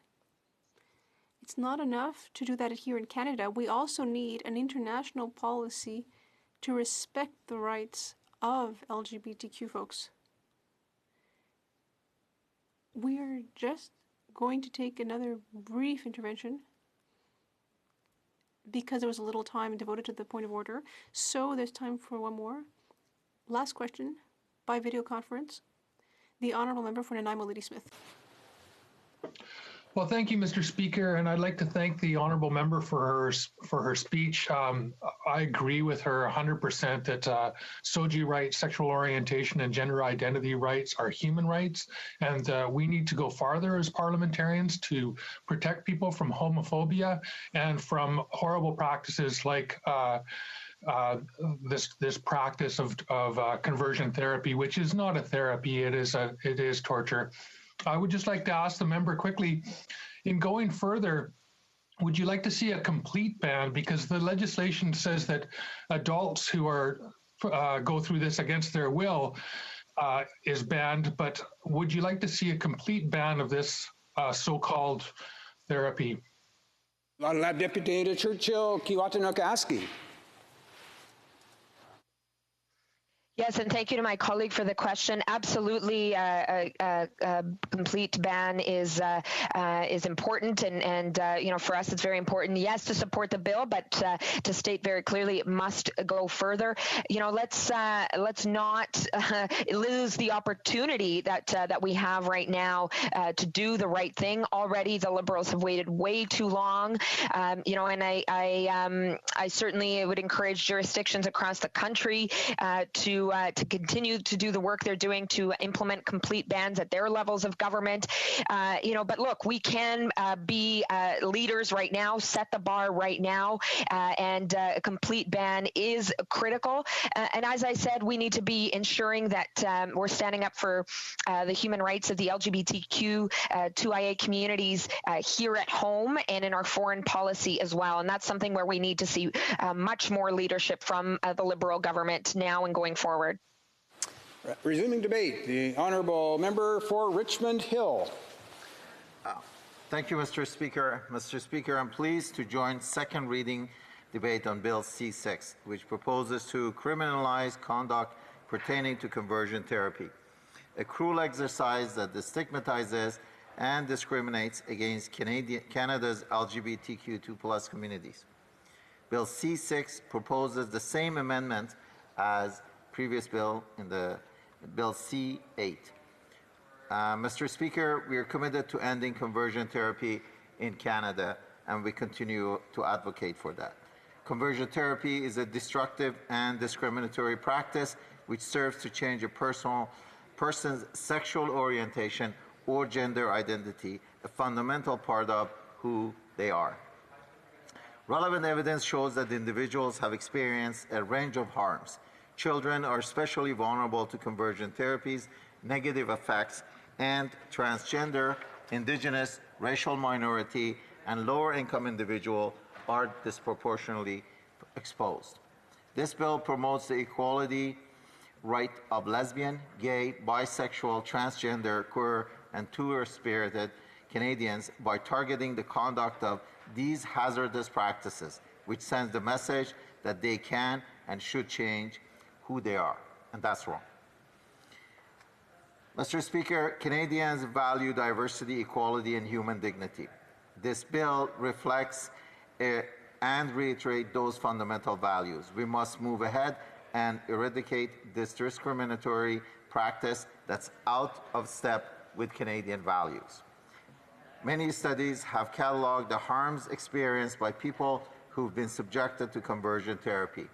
S11: It's not enough to do that here in Canada. We also need an international policy to respect the rights of LGBTQ folks. We are just going to take another brief intervention because there was a little time devoted to the point of order. So there's time for one more. Last question by video conference. The Honourable Member for Nanaimo, Lady Smith.
S18: Well, thank you, Mr. Speaker, and I'd like to thank the honourable member for her speech. I agree with her 100% that SOGI rights, sexual orientation, and gender identity rights are human rights, and we need to go farther as parliamentarians to protect people from homophobia and from horrible practices like this practice of conversion therapy, which is not a therapy; it is torture. I would just like to ask the member quickly, in going further, would you like to see a complete ban? Because the legislation says that adults who go through this against their will is banned, but would you like to see a complete ban of this so-called therapy?
S14: Deputy Churchill, Kiwatanokaski.
S17: Yes, and thank you to my colleague for the question. Absolutely, a complete ban is important, and you know, for us, it's very important. Yes, to support the bill, but to state very clearly, it must go further. You know, let's not lose the opportunity that we have right now to do the right thing. Already, the Liberals have waited way too long. You know, and I certainly would encourage jurisdictions across the country to continue to do the work they're doing to implement complete bans at their levels of government. You know, but look, we can be leaders right now, set the bar right now, and a complete ban is critical. And as I said, we need to be ensuring that we're standing up for the human rights of the LGBTQ2IA communities here at home and in our foreign policy as well. And that's something where we need to see much more leadership from the Liberal government now and going forward.
S14: Resuming debate, the Honourable Member for Richmond Hill.
S19: Thank you, Mr. Speaker. Mr. Speaker, I'm pleased to join second reading debate on Bill C6, which proposes to criminalize conduct pertaining to conversion therapy, a cruel exercise that stigmatizes and discriminates against Canada's LGBTQ2+ communities. Bill C6 proposes the same amendment as previous bill in the Bill C8. Mr. Speaker, we are committed to ending conversion therapy in Canada, and we continue to advocate for that. Conversion therapy is a destructive and discriminatory practice which serves to change a person's sexual orientation or gender identity, a fundamental part of who they are. Relevant evidence shows that individuals have experienced a range of harms. Children are especially vulnerable to conversion therapies, negative effects, and transgender, indigenous, racial minority, and lower-income individuals are disproportionately exposed. This bill promotes the equality right of lesbian, gay, bisexual, transgender, queer, and two-spirited Canadians by targeting the conduct of these hazardous practices, which sends the message that they can and should change who they are, and that's wrong. Mr. Speaker, Canadians value diversity, equality, and human dignity. This bill reflects and reiterates those fundamental values. We must move ahead and eradicate this discriminatory practice that's out of step with Canadian values. Many studies have cataloged the harms experienced by people who've been subjected to conversion therapy.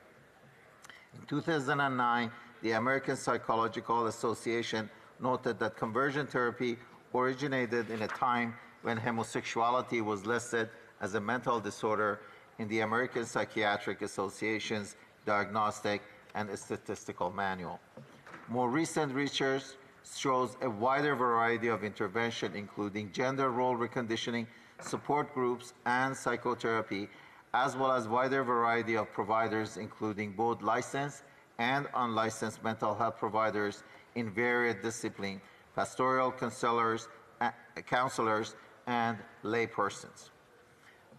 S19: In 2009, the American Psychological Association noted that conversion therapy originated in a time when homosexuality was listed as a mental disorder in the American Psychiatric Association's Diagnostic and Statistical Manual. More recent research shows a wider variety of intervention, including gender role reconditioning, support groups, and psychotherapy, as well as wider variety of providers, including both licensed and unlicensed mental health providers in various disciplines, pastoral counselors, and laypersons.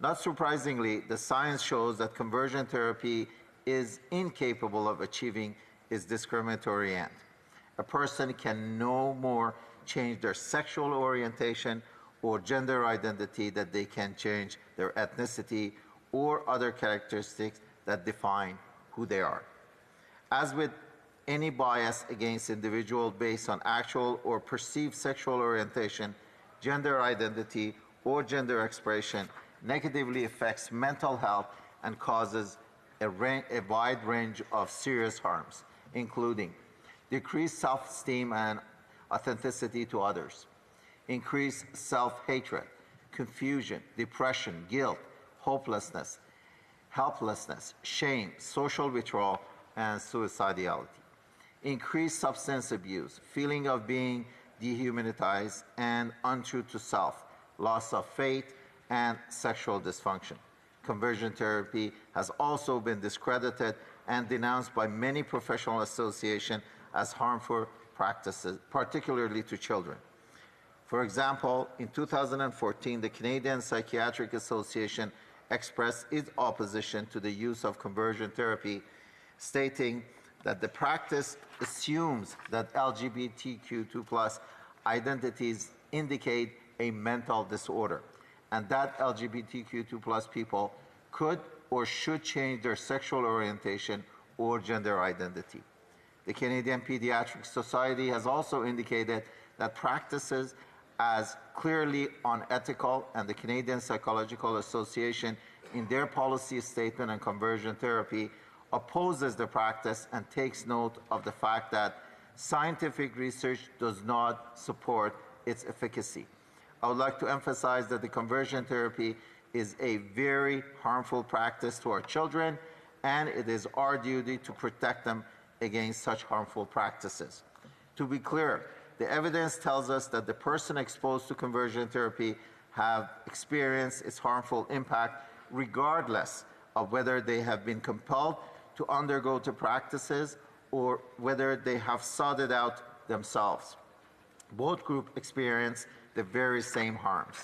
S19: Not surprisingly, the science shows that conversion therapy is incapable of achieving its discriminatory end. A person can no more change their sexual orientation or gender identity than they can change their ethnicity or other characteristics that define who they are. As with any bias against individuals based on actual or perceived sexual orientation, gender identity, or gender expression negatively affects mental health and causes a wide range of serious harms, including decreased self-esteem and authenticity to others, increased self-hatred, confusion, depression, guilt, hopelessness, helplessness, shame, social withdrawal, and suicidality, increased substance abuse, feeling of being dehumanized and untrue to self, loss of faith, and sexual dysfunction. Conversion therapy has also been discredited and denounced by many professional associations as harmful practices, particularly to children. For example, in 2014, the Canadian Psychiatric Association expressed its opposition to the use of conversion therapy, stating that the practice assumes that LGBTQ2+ identities indicate a mental disorder, and that LGBTQ2+ people could or should change their sexual orientation or gender identity. The Canadian Pediatric Society has also indicated that practices as clearly unethical, and the Canadian Psychological Association, in their policy statement on conversion therapy, opposes the practice and takes note of the fact that scientific research does not support its efficacy. I would like to emphasize that the conversion therapy is a very harmful practice to our children, and it is our duty to protect them against such harmful practices. To be clear, the evidence tells us that the person exposed to conversion therapy have experienced its harmful impact regardless of whether they have been compelled to undergo the practices or whether they have sought it out themselves. Both groups experience the very same harms.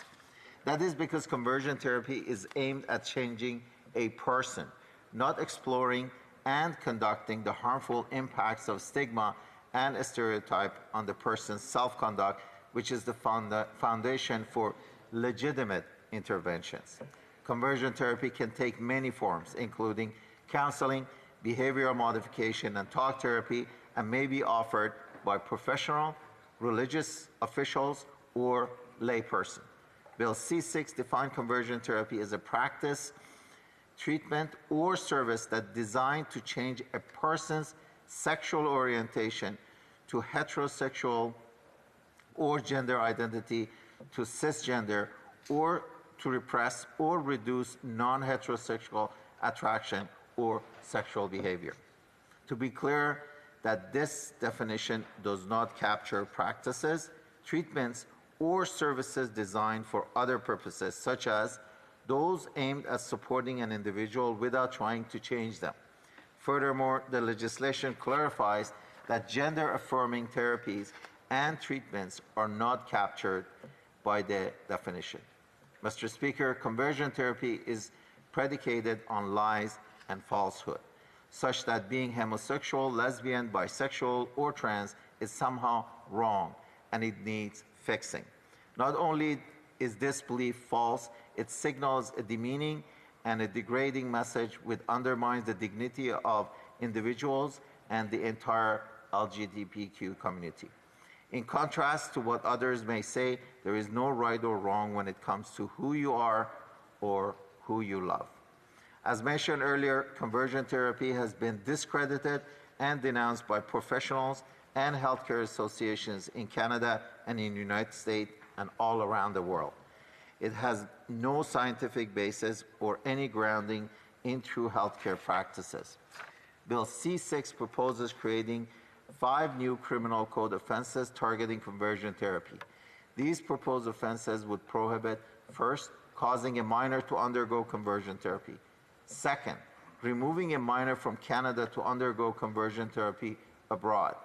S19: That is because conversion therapy is aimed at changing a person, not exploring and conducting the harmful impacts of stigma and a stereotype on the person's self-conduct, which is the foundation for legitimate interventions. Conversion therapy can take many forms, including counseling, behavioral modification, and talk therapy, and may be offered by professional, religious officials, or layperson. Bill C6 defines conversion therapy as a practice, treatment, or service that designed to change a person's sexual orientation to heterosexual or gender identity to cisgender, or to repress or reduce non-heterosexual attraction or sexual behavior. To be clear that this definition does not capture practices, treatments, or services designed for other purposes, such as those aimed at supporting an individual without trying to change them. Furthermore, the legislation clarifies that gender-affirming therapies and treatments are not captured by the definition. Mr. Speaker, conversion therapy is predicated on lies and falsehood, such that being homosexual, lesbian, bisexual, or trans is somehow wrong and it needs fixing. Not only is this belief false, it signals a demeaning and a degrading message which undermines the dignity of individuals and the entire LGBTQ community. In contrast to what others may say, there is no right or wrong when it comes to who you are or who you love. As mentioned earlier, conversion therapy has been discredited and denounced by professionals and healthcare associations in Canada and in the United States and all around the world. It has no scientific basis or any grounding in true healthcare practices. Bill C6 proposes creating 5 new criminal code offenses targeting conversion therapy. These proposed offenses would prohibit, first, causing a minor to undergo conversion therapy. Second, removing a minor from Canada to undergo conversion therapy abroad.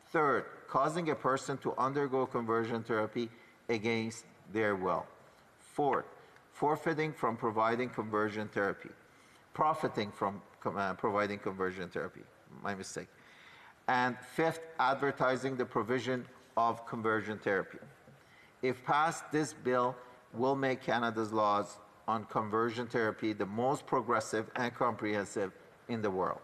S19: Third, causing a person to undergo conversion therapy against their will. Fourth, forfeiting from providing conversion therapy, profiting from providing conversion therapy, my mistake. And fifth, advertising the provision of conversion therapy. If passed, this bill will make Canada's laws on conversion therapy the most progressive and comprehensive in the world.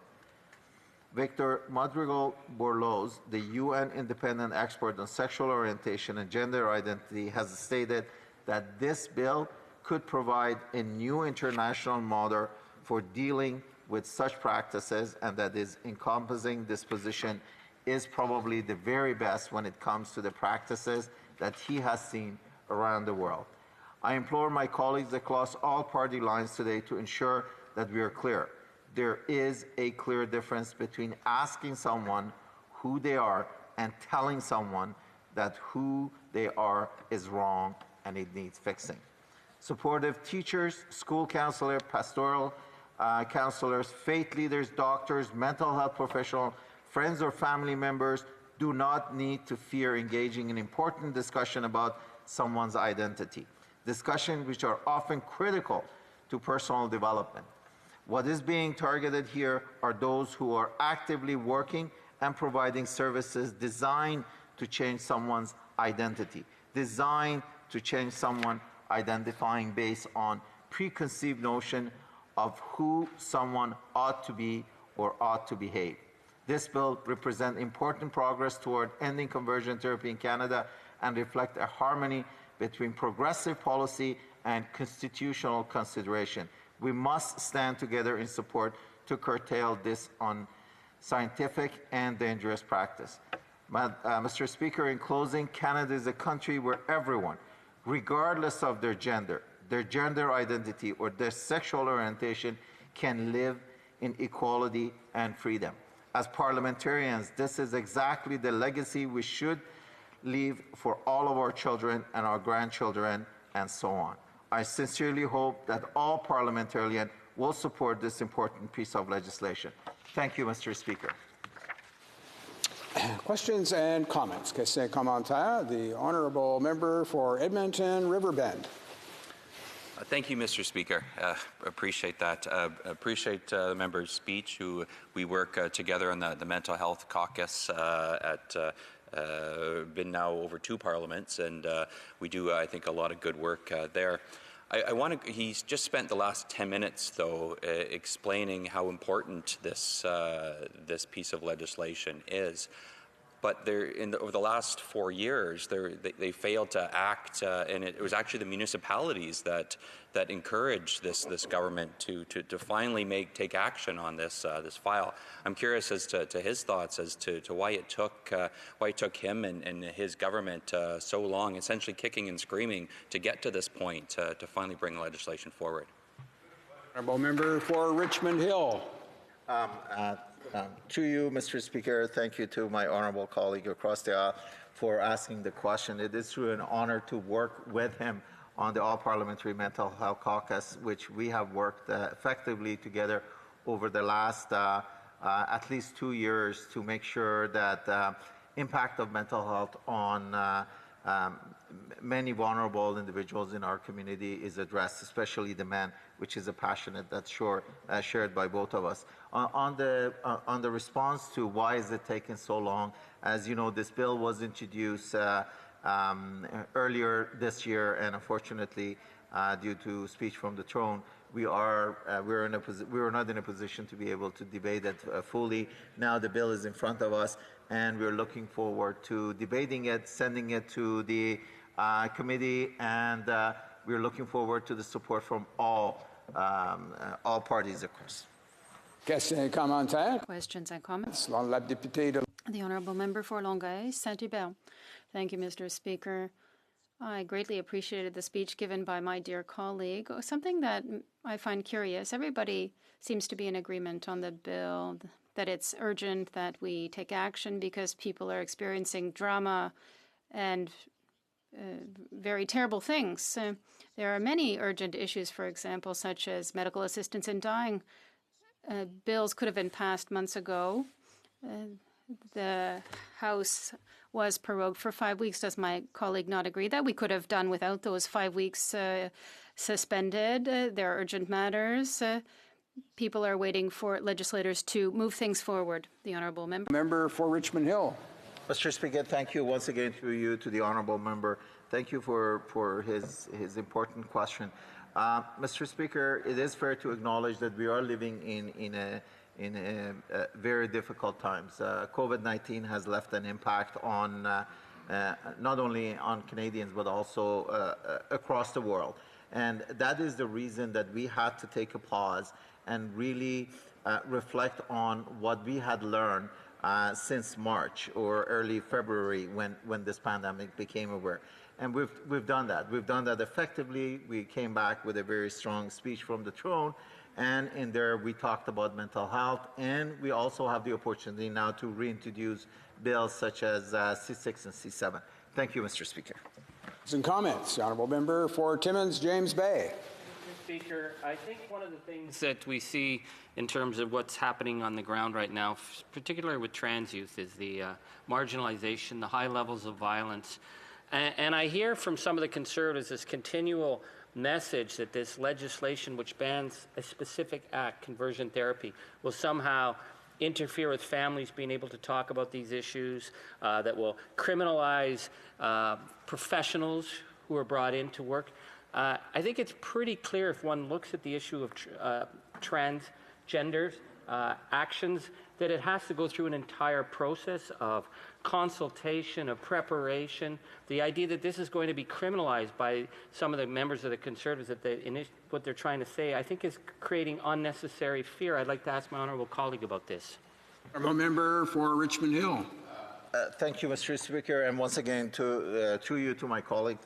S19: Victor Madrigal-Borloo, the UN independent expert on sexual orientation and gender identity, has stated that this bill could provide a new international model for dealing with such practices, and that is encompassing this position is probably the very best when it comes to the practices that he has seen around the world. I implore my colleagues across all party lines today to ensure that we are clear. There is a clear difference between asking someone who they are and telling someone that who they are is wrong and it needs fixing. Supportive teachers, school counselors, pastoral counselors, faith leaders, doctors, mental health professionals, friends or family members do not need to fear engaging in important discussion about someone's identity. Discussions which are often critical to personal development. What is being targeted here are those who are actively working and providing services designed to change someone's identity, designed to change someone identifying based on preconceived notion of who someone ought to be or ought to behave. This bill represents important progress toward ending conversion therapy in Canada and reflect a harmony between progressive policy and constitutional consideration. We must stand together in support to curtail this unscientific and dangerous practice. Mr. Speaker, in closing, Canada is a country where everyone, regardless of their gender identity, or their sexual orientation, can live in equality and freedom. As parliamentarians, this is exactly the legacy we should leave for all of our children and our grandchildren and so on. I sincerely hope that all parliamentarians will support this important piece of legislation. Thank you, Mr. Speaker.
S14: Questions and comments? Question commentaire. The honourable member for Edmonton Riverbend.
S3: Thank you, Mr. Speaker. Appreciate that. Appreciate the member's speech. Who we work together on the mental health caucus been now over 2 parliaments, and we do, I think, a lot of good work there. He's just spent the last 10 minutes, though, explaining how important this this piece of legislation is. But over the last 4 years, they failed to act, and it was actually the municipalities that encouraged this government to finally take action on this file. I'm curious as to his thoughts as to why it took him and his government so long, essentially kicking and screaming, to get to this point to finally bring the legislation forward.
S14: Honourable member for Richmond Hill.
S19: To you, Mr. Speaker, thank you to my honourable colleague across the aisle for asking the question. It is truly an honour to work with him on the All-Parliamentary Mental Health Caucus, which we have worked effectively together over the last at least 2 years to make sure that impact of mental health on many vulnerable individuals in our community is addressed, especially the men, which is a passion that's shared by both of us. On the response to why is it taking so long, as you know, this bill was introduced earlier this year, and unfortunately, due to speech from the throne, we were not in a position to be able to debate it fully. Now the bill is in front of us, and we're looking forward to debating it, sending it to the committee, and we're looking forward to the support from all parties, of course.
S14: Questions and commentaires?
S5: Questions and comments?
S14: La députée de...
S5: The Honourable Member for Longueuil, Saint-Hubert. Thank you, Mr. Speaker. I greatly appreciated the speech given by my dear colleague. Something that I find curious, everybody seems to be in agreement on the bill, that it's urgent that we take action because people are experiencing drama and very terrible things. There are many urgent issues, for example, such as medical assistance in dying. Bills could have been passed months ago. The House was prorogued for 5 weeks. Does my colleague not agree that we could have done without those 5 weeks suspended. There are urgent matters. People are waiting for legislators to move things forward. The honourable member.
S14: Member for Richmond Hill.
S19: Mr. Speaker, thank you once again to the honourable member. Thank you for his important question. Mr. Speaker, it is fair to acknowledge that we are living in very difficult times. COVID-19 has left an impact on not only on Canadians but also across the world. And that is the reason that we had to take a pause and really reflect on what we had learned since March or early February when this pandemic became aware. And we've done that. We've done that effectively. We came back with a very strong speech from the throne, and in there we talked about mental health, and we also have the opportunity now to reintroduce bills such as C6 and C7. Thank you, Mr. Speaker.
S14: Some comments. The honourable member for Timmins, James Bay.
S2: Mr. Speaker, I think one of the things that we see in terms of what's happening on the ground right now, particularly with trans youth, is the marginalization, the high levels of violence. And I hear from some of the Conservatives this continual message that this legislation which bans a specific act, conversion therapy, will somehow interfere with families being able to talk about these issues, that will criminalize professionals who are brought in to work. I think it's pretty clear if one looks at the issue of transgenders actions that it has to go through an entire process of consultation, of preparation. The idea that this is going to be criminalized by some of the members of the Conservatives, that what they're trying to say, I think is creating unnecessary fear. I'd like to ask my honourable colleague about this.
S14: Honourable member for Richmond Hill.
S19: Thank you, Mr. Speaker, and once again to my colleague.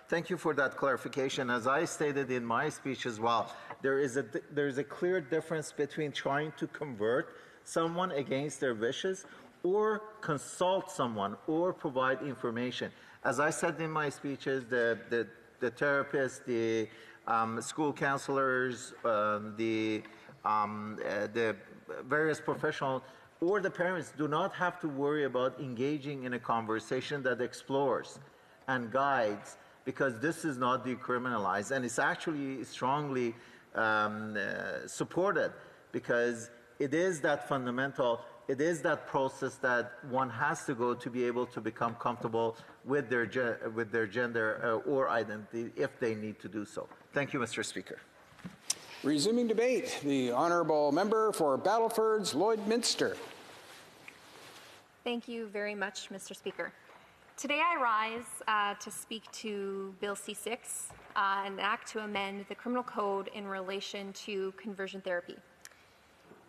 S19: Thank you for that clarification. As I stated in my speech as well, there is a clear difference between trying to convert someone against their wishes or consult someone or provide information. As I said in my speeches, the therapists, the school counselors, the various professionals, or the parents do not have to worry about engaging in a conversation that explores and guides, because this is not decriminalized, and it's actually strongly supported, because it is that fundamental, it is that process that one has to go to be able to become comfortable with their gender or identity if they need to do so. Thank you, Mr. Speaker.
S14: Resuming debate, the honourable member for Battleford's Lloydminster.
S9: Thank you very much, Mr. Speaker. Today I rise to speak to Bill C6, an act to amend the criminal code in relation to conversion therapy.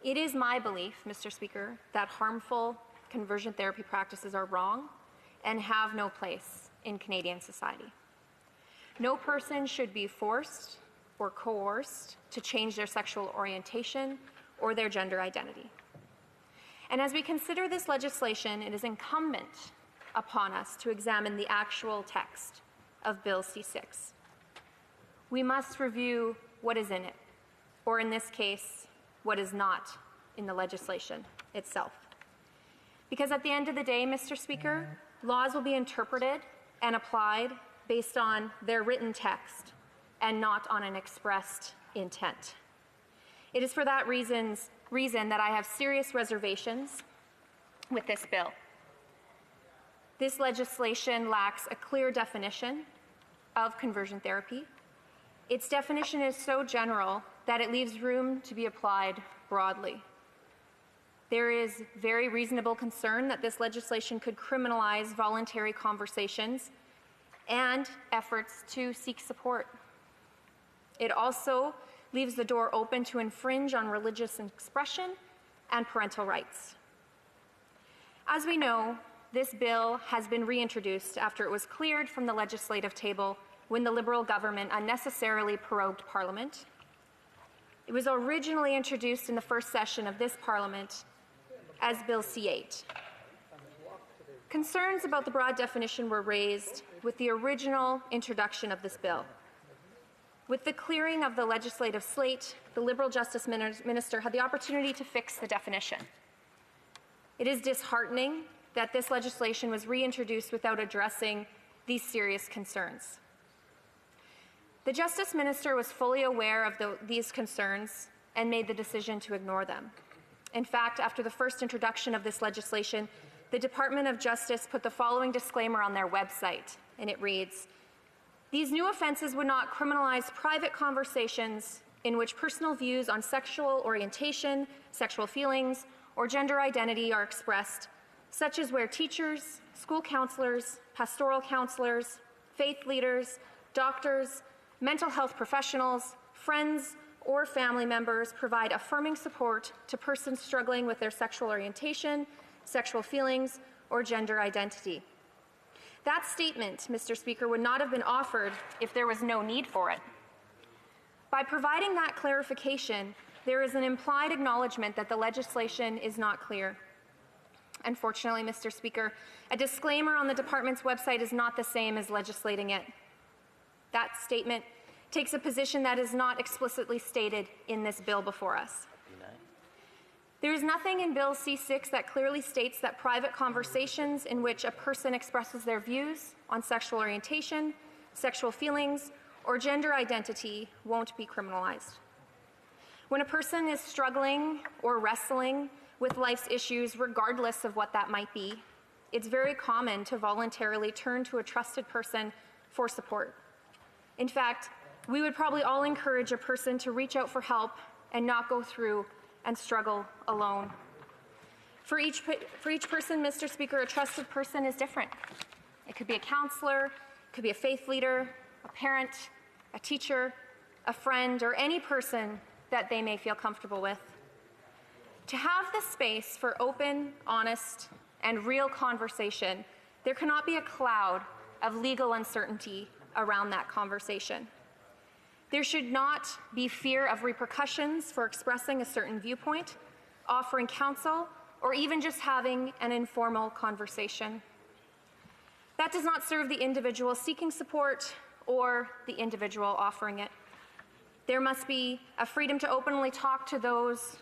S9: It is my belief, Mr. Speaker, that harmful conversion therapy practices are wrong and have no place in Canadian society. No person should be forced or coerced to change their sexual orientation or their gender identity. And as we consider this legislation, it is incumbent upon us to examine the actual text of Bill C6. We must review what is in it, or in this case, what is not in the legislation itself. Because at the end of the day, Mr. Speaker, laws will be interpreted and applied based on their written text and not on an expressed intent. It is for that reason that I have serious reservations with this bill. This legislation lacks a clear definition of conversion therapy. Its definition is so general that it leaves room to be applied broadly. There is very reasonable concern that this legislation could criminalize voluntary conversations and efforts to seek support. It also leaves the door open to infringe on religious expression and parental rights. As we know, this bill has been reintroduced after it was cleared from the legislative table when the Liberal government unnecessarily prorogued Parliament. It was originally introduced in the first session of this Parliament as Bill C8. Concerns about the broad definition were raised with the original introduction of this bill. With the clearing of the legislative slate, the Liberal Justice Minister had the opportunity to fix the definition. It is disheartening that this legislation was reintroduced without addressing these serious concerns. The Justice Minister was fully aware of these concerns and made the decision to ignore them. In fact, after the first introduction of this legislation, the Department of Justice put the following disclaimer on their website, and it reads, "These new offenses would not criminalize private conversations in which personal views on sexual orientation, sexual feelings, or gender identity are expressed, such as where teachers, school counselors, pastoral counselors, faith leaders, doctors, mental health professionals, friends, or family members provide affirming support to persons struggling with their sexual orientation, sexual feelings, or gender identity." That statement, Mr. Speaker, would not have been offered if there was no need for it. By providing that clarification, there is an implied acknowledgement that the legislation is not clear. Unfortunately, Mr. Speaker, a disclaimer on the department's website is not the same as legislating it. That statement takes a position that is not explicitly stated in this bill before us. There is nothing in Bill C-6 that clearly states that private conversations in which a person expresses their views on sexual orientation, sexual feelings, or gender identity won't be criminalized. When a person is struggling or wrestling with life's issues, regardless of what that might be, it's very common to voluntarily turn to a trusted person for support. In fact, we would probably all encourage a person to reach out for help and not go through and struggle alone. For each person, Mr. Speaker, a trusted person is different. It could be a counselor, it could be a faith leader, a parent, a teacher, a friend, or any person that they may feel comfortable with. To have the space for open, honest, and real conversation, there cannot be a cloud of legal uncertainty around that conversation. There should not be fear of repercussions for expressing a certain viewpoint, offering counsel, or even just having an informal conversation. That does not serve the individual seeking support or the individual offering it. There must be a freedom to openly talk to those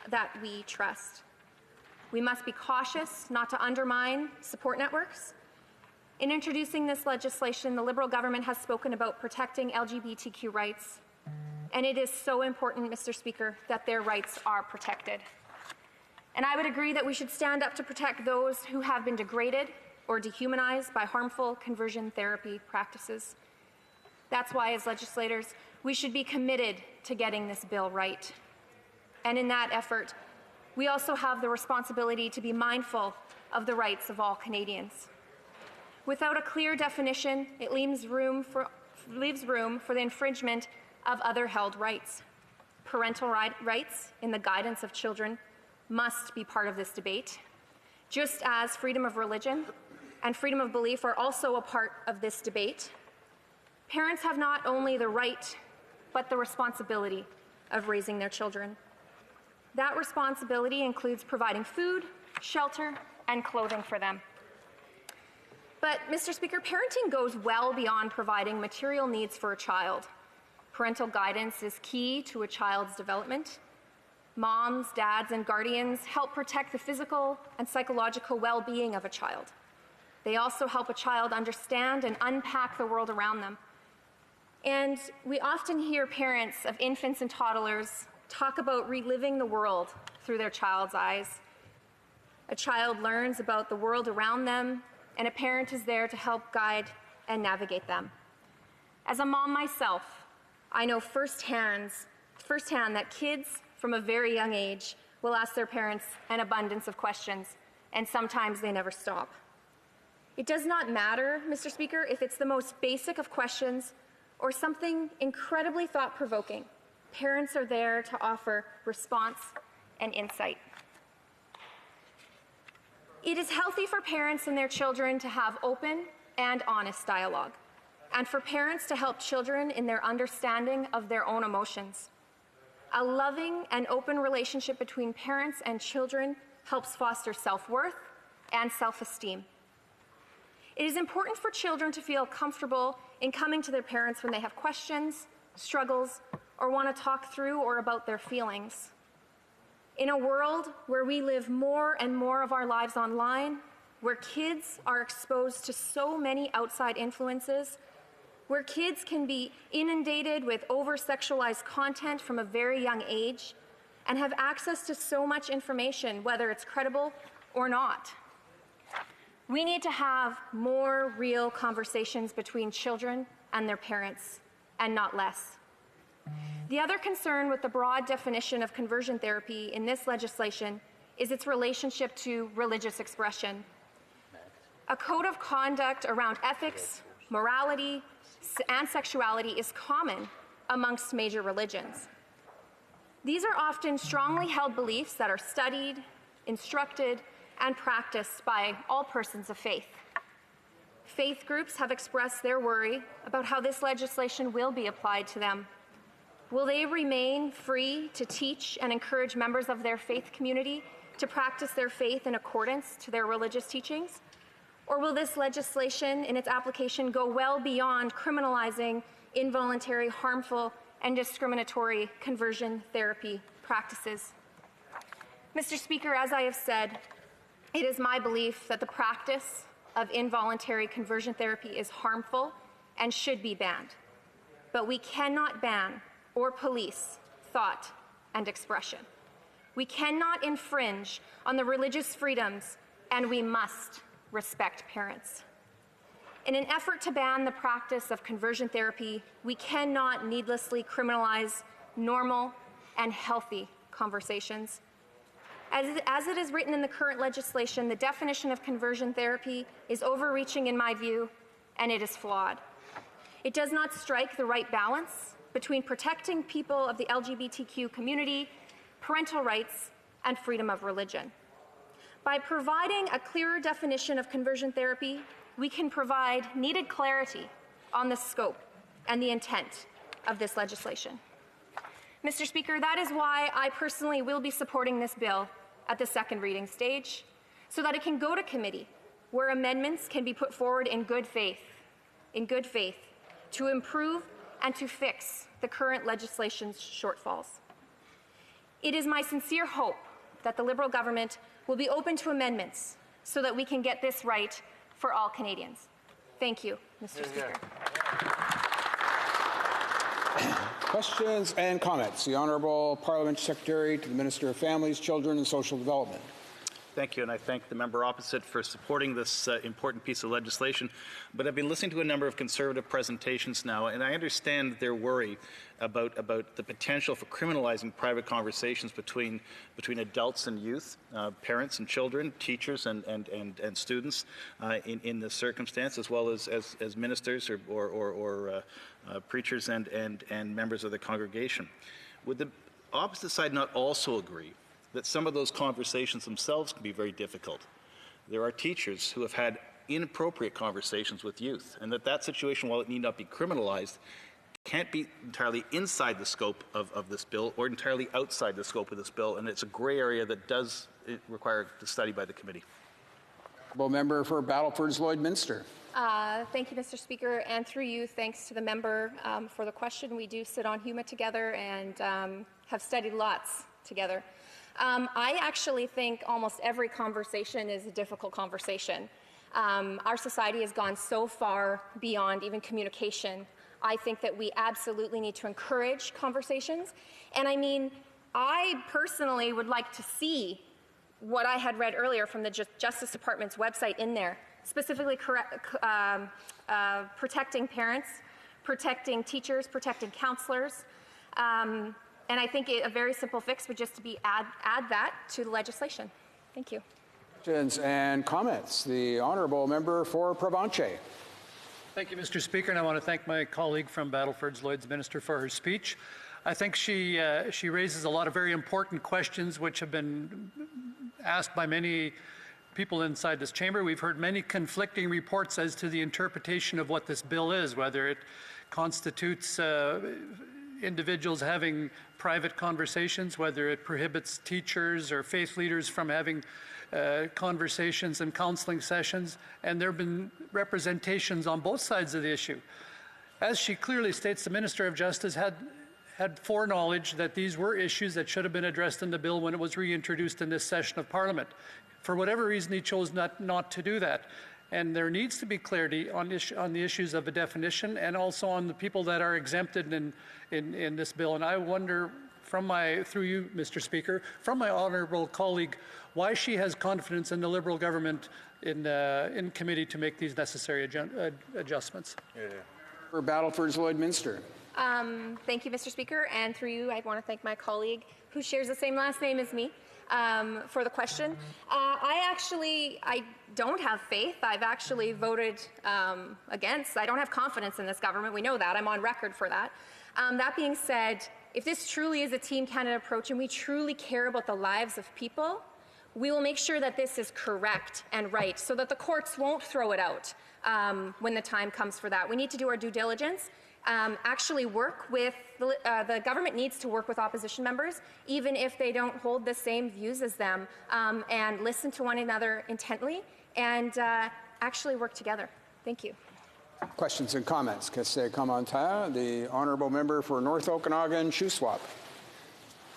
S9: that we trust. We must be cautious not to undermine support networks. In introducing this legislation, the Liberal government has spoken about protecting LGBTQ rights, and it is so important, Mr. Speaker, that their rights are protected. And I would agree that we should stand up to protect those who have been degraded or dehumanized by harmful conversion therapy practices. That's why, as legislators, we should be committed to getting this bill right. And in that effort, we also have the responsibility to be mindful of the rights of all Canadians. Without a clear definition, it leaves room for the infringement of other held rights. Parental rights in the guidance of children must be part of this debate, just as freedom of religion and freedom of belief are also a part of this debate. Parents have not only the right, but the responsibility of raising their children. That responsibility includes providing food, shelter, and clothing for them. But, Mr. Speaker, parenting goes well beyond providing material needs for a child. Parental guidance is key to a child's development. Moms, dads, and guardians help protect the physical and psychological well-being of a child. They also help a child understand and unpack the world around them. And we often hear parents of infants and toddlers talk about reliving the world through their child's eyes. A child learns about the world around them, and a parent is there to help guide and navigate them. As a mom myself, I know firsthand that kids from a very young age will ask their parents an abundance of questions, and sometimes they never stop. It does not matter, Mr. Speaker, if it's the most basic of questions or something incredibly thought-provoking. Parents are there to offer response and insight. It is healthy for parents and their children to have open and honest dialogue, and for parents to help children in their understanding of their own emotions. A loving and open relationship between parents and children helps foster self-worth and self-esteem. It is important for children to feel comfortable in coming to their parents when they have questions, struggles, or want to talk through or about their feelings. In a world where we live more and more of our lives online, where kids are exposed to so many outside influences, where kids can be inundated with over-sexualized content from a very young age and have access to so much information, whether it's credible or not. We need to have more real conversations between children and their parents, and not less. The other concern with the broad definition of conversion therapy in this legislation is its relationship to religious expression. A code of conduct around ethics, morality, and sexuality is common amongst major religions. These are often strongly held beliefs that are studied, instructed, and practiced by all persons of faith. Faith groups have expressed their worry about how this legislation will be applied to them. Will they remain free to teach and encourage members of their faith community to practice their faith in accordance to their religious teachings? Or will this legislation in its application go well beyond criminalizing involuntary, harmful, and discriminatory conversion therapy practices? Mr. Speaker, as I have said, it is my belief that the practice of involuntary conversion therapy is harmful and should be banned. But we cannot ban or police thought and expression. We cannot infringe on the religious freedoms, and we must respect parents. In an effort to ban the practice of conversion therapy, we cannot needlessly criminalize normal and healthy conversations. As it is written in the current legislation, the definition of conversion therapy is overreaching in my view, and it is flawed. It does not strike the right balance between protecting people of the LGBTQ community, parental rights, and freedom of religion. By providing a clearer definition of conversion therapy, we can provide needed clarity on the scope and the intent of this legislation. Mr. Speaker, that is why I personally will be supporting this bill at the second reading stage, so that it can go to committee, where amendments can be put forward in good faith, to improve and to fix the current legislation's shortfalls. It is my sincere hope that the Liberal government will be open to amendments so that we can get this right for all Canadians. Thank you, Mr. Speaker.
S14: Questions and comments. The Honourable Parliamentary Secretary to the Minister of Families, Children and Social Development.
S20: Thank you, and I thank the member opposite for supporting this important piece of legislation. But I've been listening to a number of Conservative presentations now, and I understand their worry about the potential for criminalizing private conversations between adults and youth, parents and children, teachers and students in this circumstance, as well as ministers or preachers and members of the congregation. Would the opposite side not also agree that some of those conversations themselves can be very difficult? There are teachers who have had inappropriate conversations with youth, and that situation, while it need not be criminalized, can't be entirely inside the scope of this bill or entirely outside the scope of this bill, and it's a gray area that does require the study by the committee.
S14: Honourable Member for Battlefords Lloydminster.
S9: Thank you, Mr. Speaker, and through you, thanks to the member for the question. We do sit on HUMA together and have studied lots together. I actually think almost every conversation is a difficult conversation. Our society has gone so far beyond even communication. I think that we absolutely need to encourage conversations. And I mean, I personally would like to see what I had read earlier from the Justice Department's website in there, specifically protecting parents, protecting teachers, protecting counselors. And I think a very simple fix would just be add that to the legislation. Thank you.
S14: Questions and comments. The Honourable Member for Provencher.
S13: Thank you, Mr. Speaker, and I want to thank my colleague from Battlefords Lloydminster for her speech. I think she raises a lot of very important questions which have been asked by many people inside this chamber. We've heard many conflicting reports as to the interpretation of what this bill is, whether it constitutes individuals having private conversations, whether it prohibits teachers or faith leaders from having conversations and counseling sessions, and there have been representations on both sides of the issue. As she clearly states, the Minister of Justice had foreknowledge that these were issues that should have been addressed in the bill when it was reintroduced in this session of Parliament. For whatever reason, he chose not to do that. And there needs to be clarity on the issues of a definition and also on the people that are exempted in this bill. And I wonder, through you, Mr. Speaker, from my honourable colleague, why she has confidence in the Liberal government in committee to make these necessary adjustments.
S14: For Battleford's Lloydminster.
S9: Thank you, Mr. Speaker, and through you, I want to thank my colleague who shares the same last name as me for the question. I don't have faith. I've actually voted against. I don't have confidence in this government. We know that. I'm on record for that. That being said, if this truly is a Team Canada approach and we truly care about the lives of people, we will make sure that this is correct and right so that the courts won't throw it out when the time comes for that. We need to do our due diligence. Actually work with, the government needs to work with opposition members, even if they don't hold the same views as them, and listen to one another intently and actually work together. Thank you.
S14: Questions and comments? Question commentaire. The honourable member for North Okanagan, Shuswap.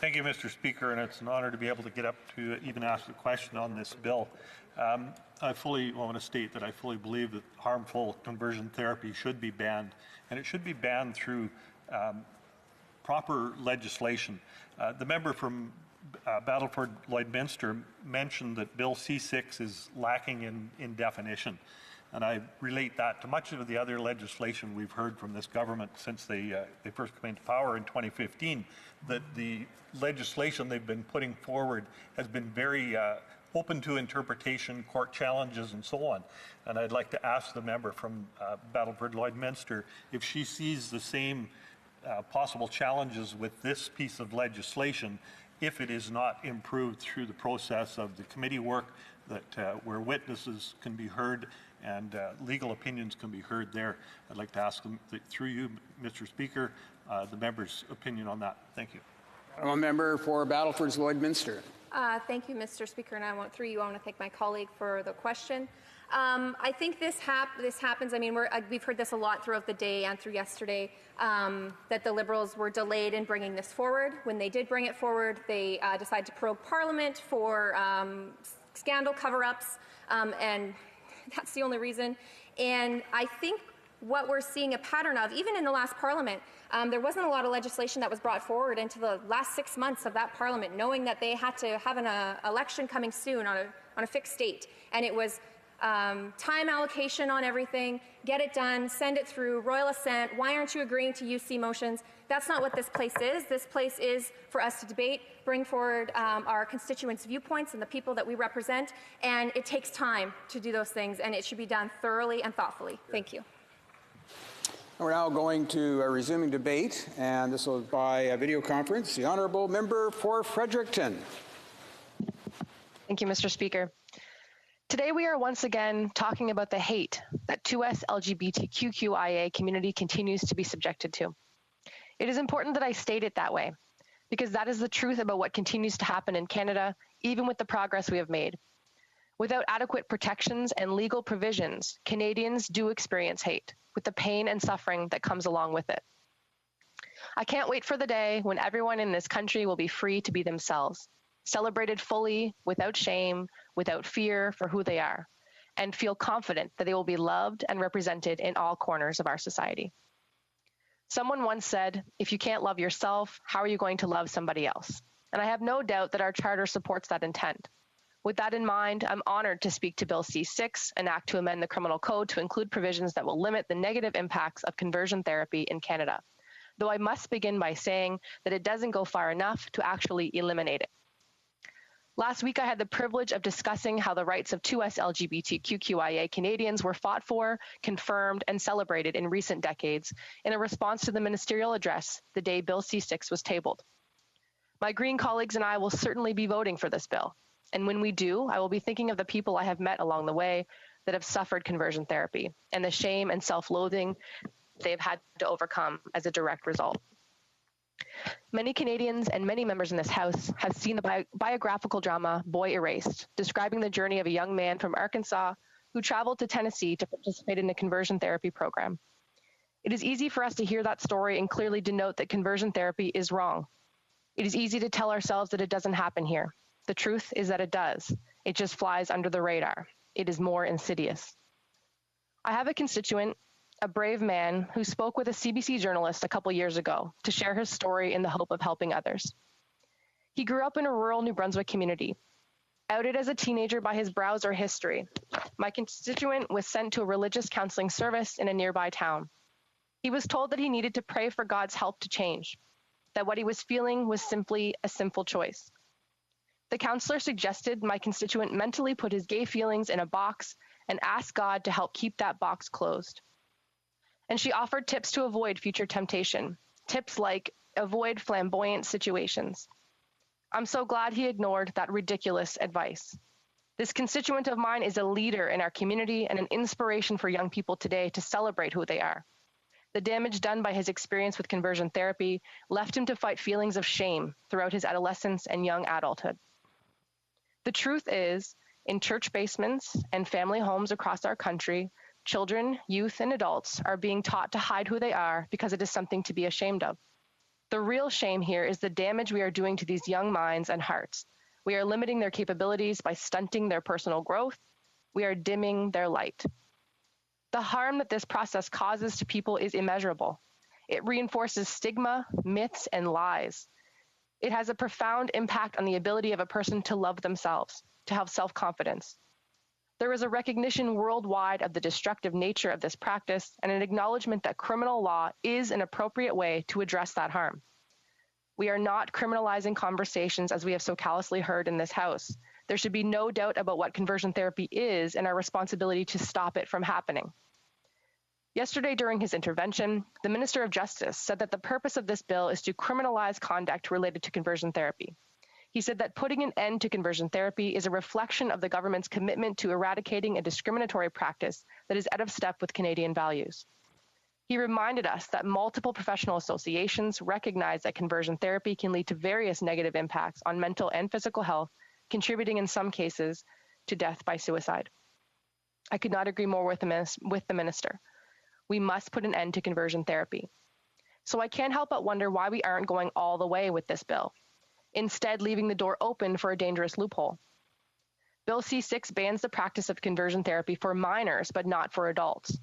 S21: Thank you, Mr. Speaker, and it's an honour to be able to get up to even ask a question on this bill. I want to state that I fully believe that harmful conversion therapy should be banned, and it should be banned through proper legislation. The member from Battleford Lloydminster mentioned that Bill C6 is lacking in definition, and I relate that to much of the other legislation we've heard from this government since they first came into power in 2015, that the legislation they've been putting forward has been very open to interpretation, court challenges, and so on. And I'd like to ask the member from Battleford Lloydminster if she sees the same possible challenges with this piece of legislation if it is not improved through the process of the committee work, that where witnesses can be heard and legal opinions can be heard there. I'd like to ask them, through you, Mr. Speaker, the member's opinion on that. Thank you.
S14: A member for Battleford's Lloydminster.
S9: Thank you, Mr. Speaker, and I want to thank my colleague for the question. I think this happens. I mean, we've heard this a lot throughout the day and through yesterday, that the Liberals were delayed in bringing this forward. When they did bring it forward, they decided to probe Parliament for scandal cover-ups, and that's the only reason. And I think what we're seeing a pattern of, even in the last Parliament, there wasn't a lot of legislation that was brought forward into the last 6 months of that Parliament, knowing that they had to have an election coming soon on a fixed date. And it was time allocation on everything, get it done, send it through, royal assent, why aren't you agreeing to UC motions? That's not what this place is. This place is for us to debate, bring forward our constituents' viewpoints and the people that we represent, and it takes time to do those things, and it should be done thoroughly and thoughtfully. Thank you.
S14: We're now going to resuming debate, and this will be by a video conference. The honourable member for Fredericton.
S10: Thank you, Mr. Speaker. Today we are once again talking about the hate that 2S LGBTQIA community continues to be subjected to. It is important that I state it that way, because that is the truth about what continues to happen in Canada, even with the progress we have made. Without adequate protections and legal provisions, Canadians do experience hate, with the pain and suffering that comes along with it. I can't wait for the day when everyone in this country will be free to be themselves, celebrated fully, without shame, without fear for who they are, and feel confident that they will be loved and represented in all corners of our society. Someone once said, if you can't love yourself, how are you going to love somebody else? And I have no doubt that our charter supports that intent. With that in mind, I'm honored to speak to Bill C6, an act to amend the criminal code to include provisions that will limit the negative impacts of conversion therapy in Canada, though I must begin by saying that it doesn't go far enough to actually eliminate it. Last week, I had the privilege of discussing how the rights of 2S LGBTQIA Canadians were fought for, confirmed, and celebrated in recent decades in a response to the ministerial address the day Bill C6 was tabled. My Green colleagues and I will certainly be voting for this bill. And when we do, I will be thinking of the people I have met along the way that have suffered conversion therapy and the shame and self-loathing they have had to overcome as a direct result. Many Canadians and many members in this House have seen the biographical drama Boy Erased, describing the journey of a young man from Arkansas who traveled to Tennessee to participate in a conversion therapy program. It is easy for us to hear that story and clearly denote that conversion therapy is wrong. It is easy to tell ourselves that it doesn't happen here. The truth is that it does. It just flies under the radar. It is more insidious. I have a constituent, a brave man, who spoke with a CBC journalist a couple years ago to share his story in the hope of helping others. He grew up in a rural New Brunswick community. Outed as a teenager by his browser history, my constituent was sent to a religious counseling service in a nearby town. He was told that he needed to pray for God's help to change, that what he was feeling was simply a sinful choice. The counselor suggested my constituent mentally put his gay feelings in a box and ask God to help keep that box closed. And she offered tips to avoid future temptation, tips like avoid flamboyant situations. I'm so glad he ignored that ridiculous advice. This constituent of mine is a leader in our community and an inspiration for young people today to celebrate who they are. The damage done by his experience with conversion therapy left him to fight feelings of shame throughout his adolescence and young adulthood. The truth is, in church basements and family homes across our country, children, youth, and adults are being taught to hide who they are because it is something to be ashamed of. The real shame here is the damage we are doing to these young minds and hearts. We are limiting their capabilities by stunting their personal growth. We are dimming their light. The harm that this process causes to people is immeasurable. It reinforces stigma, myths, and lies. It has a profound impact on the ability of a person to love themselves, to have self-confidence. There is a recognition worldwide of the destructive nature of this practice and an acknowledgement that criminal law is an appropriate way to address that harm. We are not criminalizing conversations as we have so callously heard in this House. There should be no doubt about what conversion therapy is and our responsibility to stop it from happening. Yesterday, during his intervention, the Minister of Justice said that the purpose of this bill is to criminalize conduct related to conversion therapy. He said that putting an end to conversion therapy is a reflection of the government's commitment to eradicating a discriminatory practice that is out of step with Canadian values. He reminded us that multiple professional associations recognize that conversion therapy can lead to various negative impacts on mental and physical health, contributing in some cases to death by suicide. I could not agree more with the minister. We must put an end to conversion therapy. So I can't help but wonder why we aren't going all the way with this bill, instead leaving the door open for a dangerous loophole. Bill C-6 bans the practice of conversion therapy for minors, but not for adults.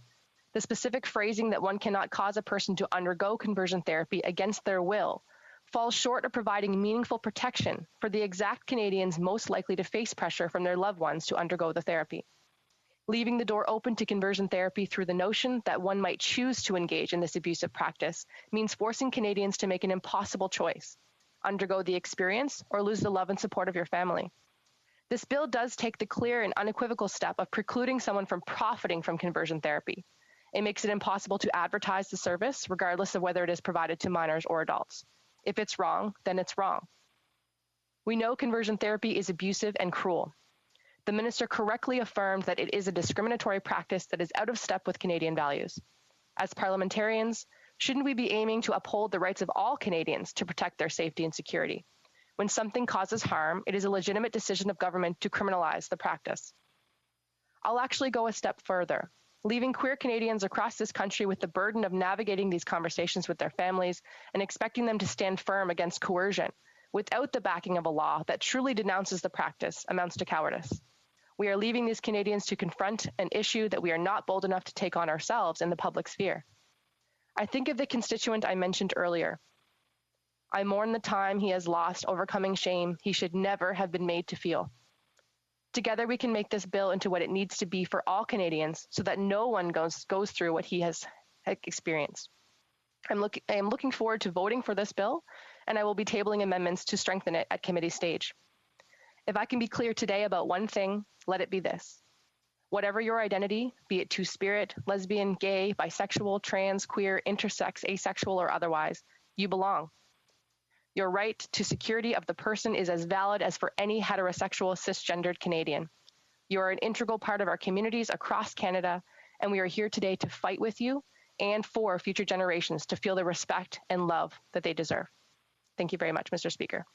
S10: The specific phrasing that one cannot cause a person to undergo conversion therapy against their will falls short of providing meaningful protection for the exact Canadians most likely to face pressure from their loved ones to undergo the therapy. Leaving the door open to conversion therapy through the notion that one might choose to engage in this abusive practice means forcing Canadians to make an impossible choice: undergo the experience or lose the love and support of your family. This bill does take the clear and unequivocal step of precluding someone from profiting from conversion therapy. It makes it impossible to advertise the service, regardless of whether it is provided to minors or adults. If it's wrong, then it's wrong. We know conversion therapy is abusive and cruel. The minister correctly affirmed that it is a discriminatory practice that is out of step with Canadian values. As parliamentarians, shouldn't we be aiming to uphold the rights of all Canadians to protect their safety and security? When something causes harm, it is a legitimate decision of government to criminalize the practice. I'll actually go a step further, leaving queer Canadians across this country with the burden of navigating these conversations with their families and expecting them to stand firm against coercion without the backing of a law that truly denounces the practice amounts to cowardice. We are leaving these Canadians to confront an issue that we are not bold enough to take on ourselves in the public sphere. I think of the constituent I mentioned earlier. I mourn the time he has lost overcoming shame he should never have been made to feel. Together we can make this bill into what it needs to be for all Canadians so that no one goes through what he has experienced. I am looking forward to voting for this bill, and I will be tabling amendments to strengthen it at committee stage. If I can be clear today about one thing, let it be this: whatever your identity, be it two-spirit, lesbian, gay, bisexual, trans, queer, intersex, asexual, or otherwise, you belong. Your right to security of the person is as valid as for any heterosexual cisgendered Canadian. You are an integral part of our communities across Canada, and we are here today to fight with you and for future generations to feel the respect and love that they deserve. Thank you very much, Mr. Speaker.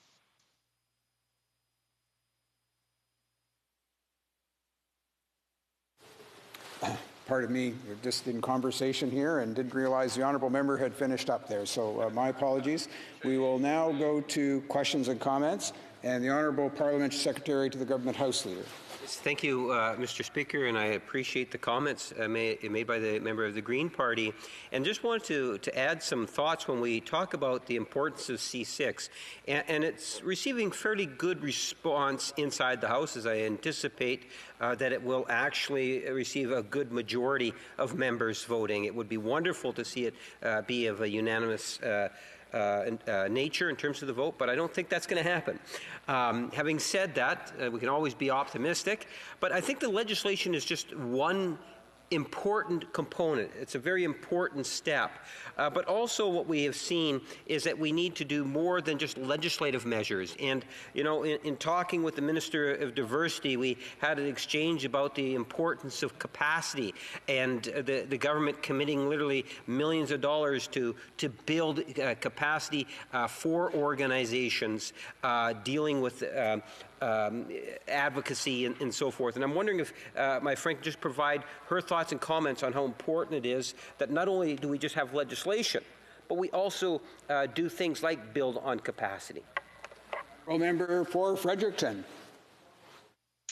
S14: Pardon me, we're just in conversation here and didn't realize the honourable member had finished up there, so my apologies. We will now go to questions and comments, and the Honourable Parliamentary Secretary to the Government House Leader.
S6: Thank you, Mr. Speaker, and I appreciate the comments made by the member of the Green Party. And just wanted to add some thoughts when we talk about the importance of C6. And it's receiving fairly good response inside the House, as I anticipate that it will actually receive a good majority of members voting. It would be wonderful to see it be of a unanimous nature in terms of the vote, but I don't think that's going to happen. Having said that, we can always be optimistic, but I think the legislation is just one important component. It's a very important step. But also what we have seen is that we need to do more than just legislative measures. And, you know, in talking with the Minister of Diversity, we had an exchange about the importance of capacity and the government committing literally millions of dollars to build capacity for organizations dealing with advocacy and so forth. And I'm wondering if my friend could just provide her thoughts and comments on how important it is that not only do we just have legislation, but we also do things like build on capacity.
S14: Member for Fredericton.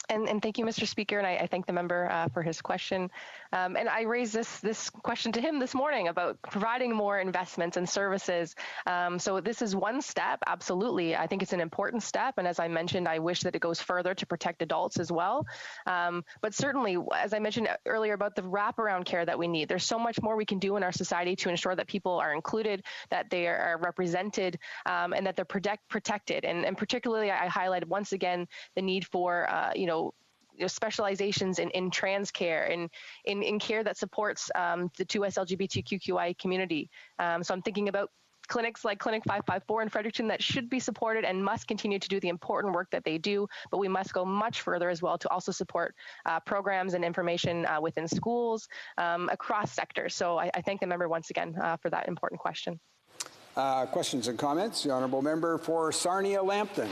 S10: And thank you, Mr. Speaker, and I thank the member for his question. And I raised this question to him this morning about providing more investments and services. So this is one step, absolutely. I think it's an important step, and as I mentioned, I wish that it goes further to protect adults as well. But certainly, as I mentioned earlier about the wraparound care that we need, there's so much more we can do in our society to ensure that people are included, that they are represented, and that they're protected. And particularly, I highlighted once again the need for, specializations in trans care and in care that supports the 2S LGBTQI community. So I'm thinking about clinics like Clinic 554 in Fredericton that should be supported and must continue to do the important work that they do, but we must go much further as well to also support programs and information within schools across sectors. So I thank the member once again for that important question.
S14: Questions and comments? The Honourable Member for Sarnia-Lambton.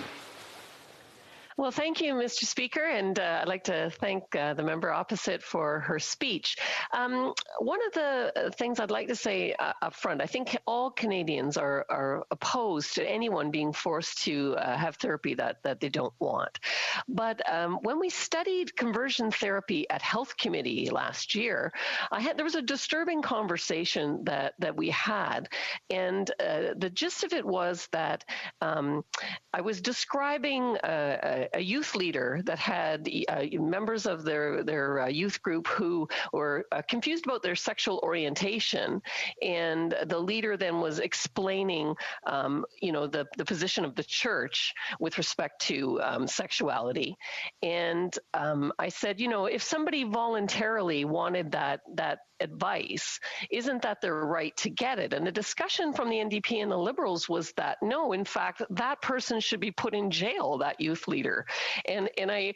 S22: Well, thank you, Mr. Speaker, and I'd like to thank the member opposite for her speech. One of the things I'd like to say up front, I think all Canadians are opposed to anyone being forced to have therapy that they don't want. But when we studied conversion therapy at Health Committee last year, there was a disturbing conversation that we had, and the gist of it was that I was describing a youth leader that had members of their youth group who were confused about their sexual orientation, and the leader then was explaining, the position of the church with respect to sexuality. And I said, if somebody voluntarily wanted that advice, isn't that their right to get it? And the discussion from the NDP and the Liberals was that no, in fact, that person should be put in jail, that youth leader. And I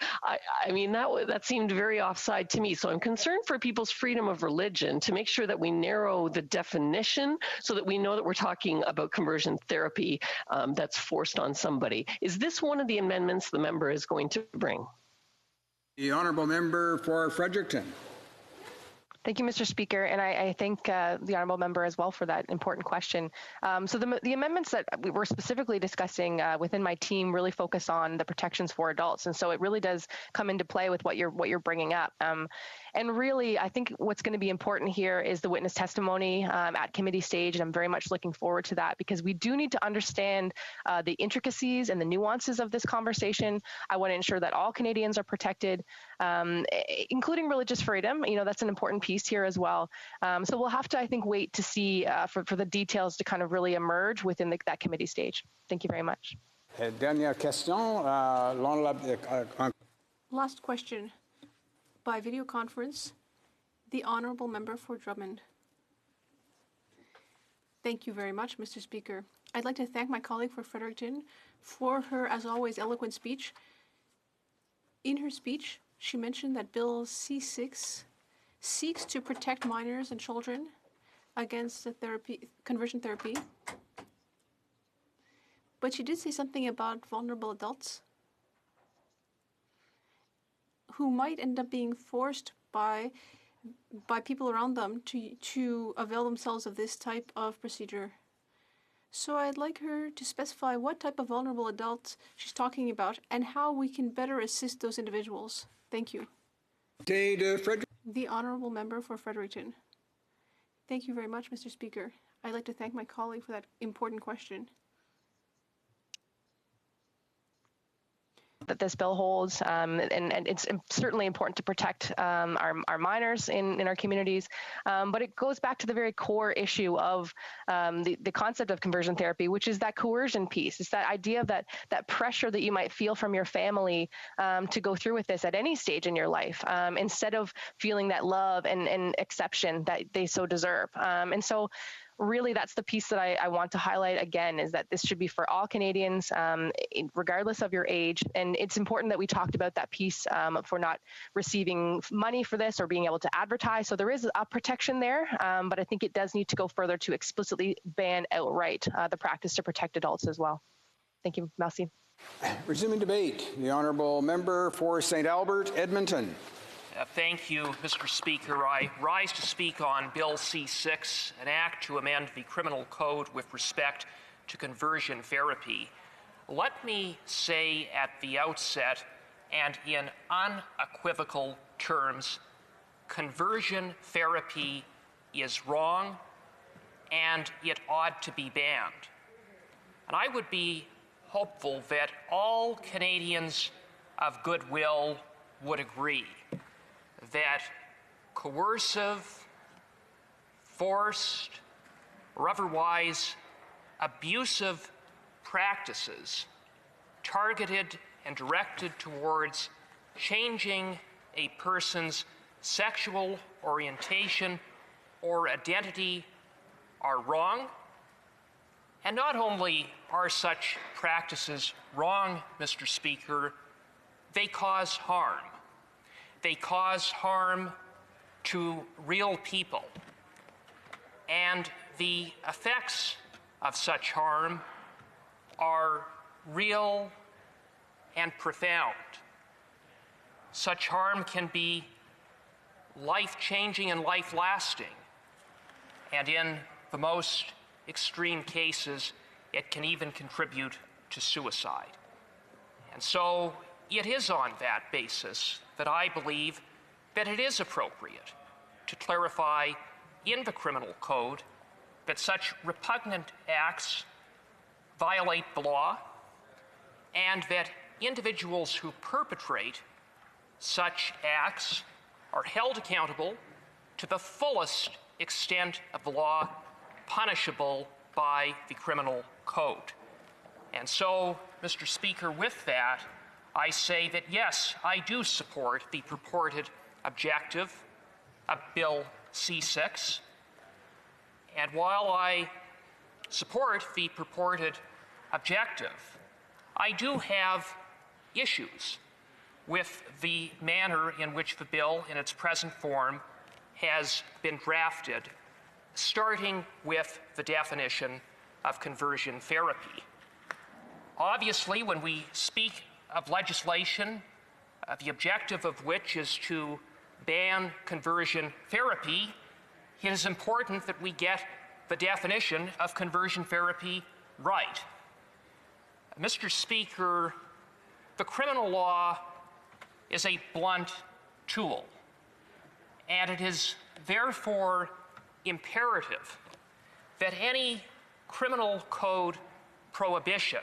S22: mean that seemed very offside to me. So I'm concerned for people's freedom of religion, to make sure that we narrow the definition so that we know that we're talking about conversion therapy that's forced on somebody. Is this one of the amendments the member is going to bring?
S14: The Honourable Member for Fredericton.
S10: Thank you, Mr. Speaker, and I thank the honourable member as well for that important question. So the amendments that we were specifically discussing within my team really focus on the protections for adults, and so it really does come into play with what you're bringing up. And really, I think what's going to be important here is the witness testimony at committee stage, and I'm very much looking forward to that because we do need to understand the intricacies and the nuances of this conversation. I want to ensure that all Canadians are protected, including religious freedom. That's an important piece here as well. So we'll have to, I think, wait to see for the details to kind of really emerge within that committee stage. Thank you very much.
S14: Dernière question.
S11: Last question. By video conference, the Honourable Member for Drummond. Thank you very much, Mr. Speaker. I'd like to thank my colleague for Fredericton for her, as always, eloquent speech. In her speech, she mentioned that Bill C6 seeks to protect minors and children against conversion therapy. But she did say something about vulnerable adults who might end up being forced by people around them to avail themselves of this type of procedure. So I'd like her to specify what type of vulnerable adults she's talking about and how we can better assist those individuals. Thank you.
S14: Frederick.
S11: The Honourable Member for Fredericton. Thank you very much, Mr. Speaker. I'd like to thank my colleague for that important question.
S10: That this bill holds, and it's certainly important to protect our minors in our communities, but it goes back to the very core issue of the concept of conversion therapy, which is that coercion piece. It's that idea of that pressure that you might feel from your family to go through with this at any stage in your life, instead of feeling that love and acceptance that they so deserve. And so really, that's the piece that I want to highlight again, is that this should be for all Canadians, regardless of your age. And it's important that we talked about that piece for not receiving money for this or being able to advertise. So there is a protection there, but I think it does need to go further to explicitly ban outright the practice to protect adults as well. Thank you. Merci.
S14: Resuming debate, the Honourable Member for St. Albert, Edmonton.
S4: Thank you, Mr. Speaker. I rise to speak on Bill C-6, an act to amend the criminal code with respect to conversion therapy. Let me say at the outset, and in unequivocal terms, conversion therapy is wrong and it ought to be banned. And I would be hopeful that all Canadians of goodwill would agree that coercive, forced, or otherwise abusive practices targeted and directed towards changing a person's sexual orientation or identity are wrong. And not only are such practices wrong, Mr. Speaker, they cause harm. They cause harm to real people. And the effects of such harm are real and profound. Such harm can be life-changing and life-lasting. And in the most extreme cases, it can even contribute to suicide. And so it is on that basis that I believe that it is appropriate to clarify in the criminal code that such repugnant acts violate the law and that individuals who perpetrate such acts are held accountable to the fullest extent of the law punishable by the criminal code. And so, Mr. Speaker, with that, I say that yes, I do support the purported objective of Bill C-6. And while I support the purported objective, I do have issues with the manner in which the bill in its present form has been drafted, starting with the definition of conversion therapy. Obviously, when we speak of legislation, the objective of which is to ban conversion therapy, it is important that we get the definition of conversion therapy right. Mr. Speaker, the criminal law is a blunt tool, and it is therefore imperative that any criminal code prohibition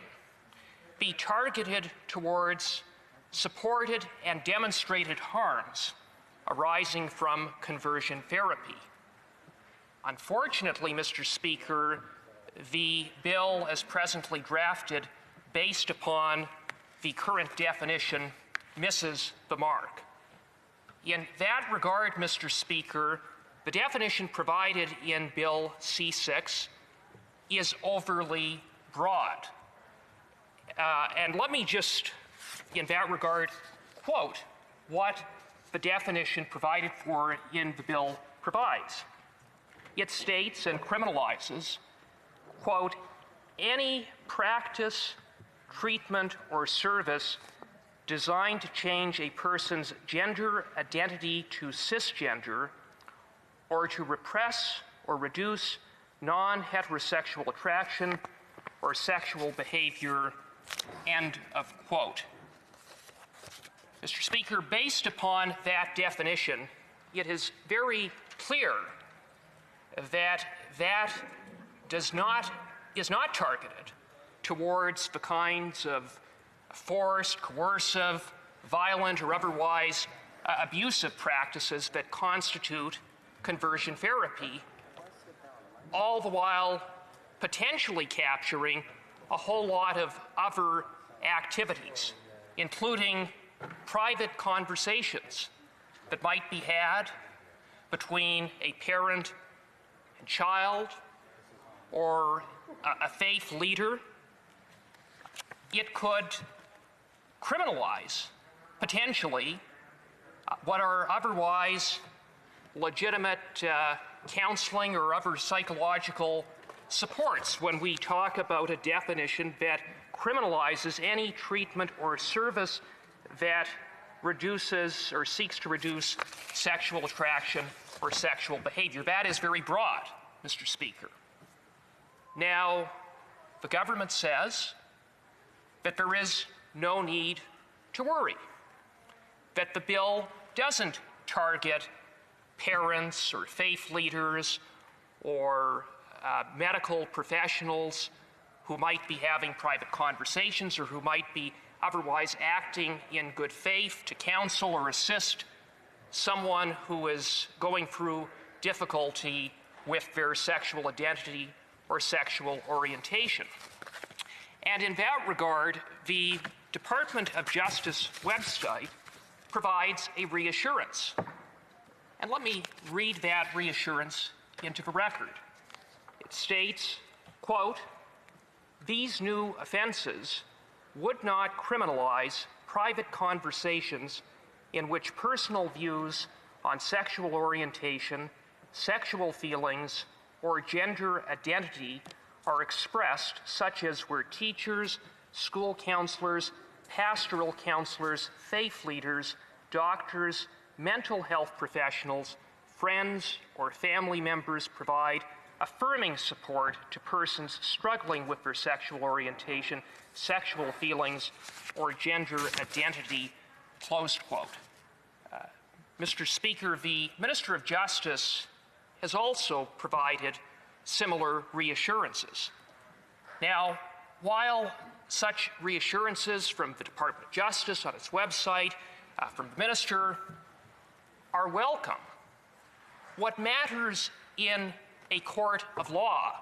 S4: be targeted towards supported and demonstrated harms arising from conversion therapy. Unfortunately, Mr. Speaker, the bill as presently drafted based upon the current definition misses the mark. In that regard, Mr. Speaker, the definition provided in Bill C-6 is overly broad. And let me just, in that regard, quote what the definition provided for in the bill provides. It states and criminalizes, quote, any practice, treatment, or service designed to change a person's gender identity to cisgender or to repress or reduce non-heterosexual attraction or sexual behavior, end of quote. Mr. Speaker, based upon that definition, it is very clear that that is not targeted towards the kinds of forced, coercive, violent, or otherwise abusive practices that constitute conversion therapy, all the while potentially capturing a whole lot of other activities, including private conversations that might be had between a parent and child or a faith leader. It could criminalize, potentially, what are otherwise legitimate counseling or other psychological supports when we talk about a definition that criminalizes any treatment or service that reduces or seeks to reduce sexual attraction or sexual behavior. That is very broad, Mr. Speaker. Now, the government says that there is no need to worry, that the bill doesn't target parents or faith leaders or medical professionals who might be having private conversations or who might be otherwise acting in good faith to counsel or assist someone who is going through difficulty with their sexual identity or sexual orientation. And in that regard, the Department of Justice website provides a reassurance. And let me read that reassurance into the record. It states, quote, "These new offenses would not criminalize private conversations in which personal views on sexual orientation, sexual feelings, or gender identity are expressed, such as where teachers, school counselors, pastoral counselors, faith leaders, doctors, mental health professionals, friends, or family members provide affirming support to persons struggling with their sexual orientation, sexual feelings, or gender identity," close quote. Mr. Speaker, the Minister of Justice has also provided similar reassurances. Now, while such reassurances from the Department of Justice on its website, from the Minister, are welcome, what matters in a court of law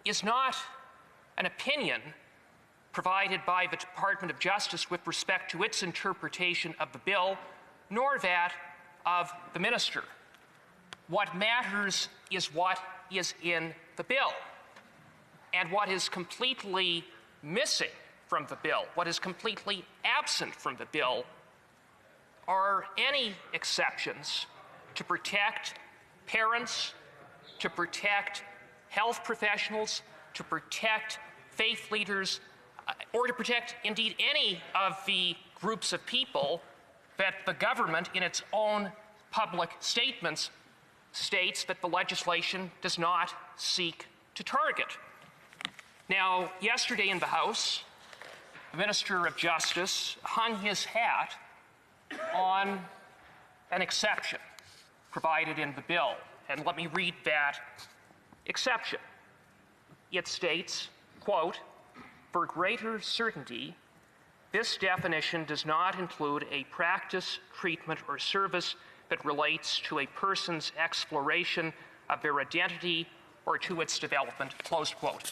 S4: is not an opinion provided by the Department of Justice with respect to its interpretation of the bill, nor that of the Minister. What matters is what is in the bill. And what is completely missing from the bill, what is completely absent from the bill, are any exceptions to protect parents, to protect health professionals, to protect faith leaders, or to protect indeed any of the groups of people that the government in its own public statements states that the legislation does not seek to target. Now, yesterday in the House, the Minister of Justice hung his hat on an exception provided in the bill. And let me read that exception. It states, quote, "For greater certainty, this definition does not include a practice, treatment, or service that relates to a person's exploration of their identity or to its development," close quote.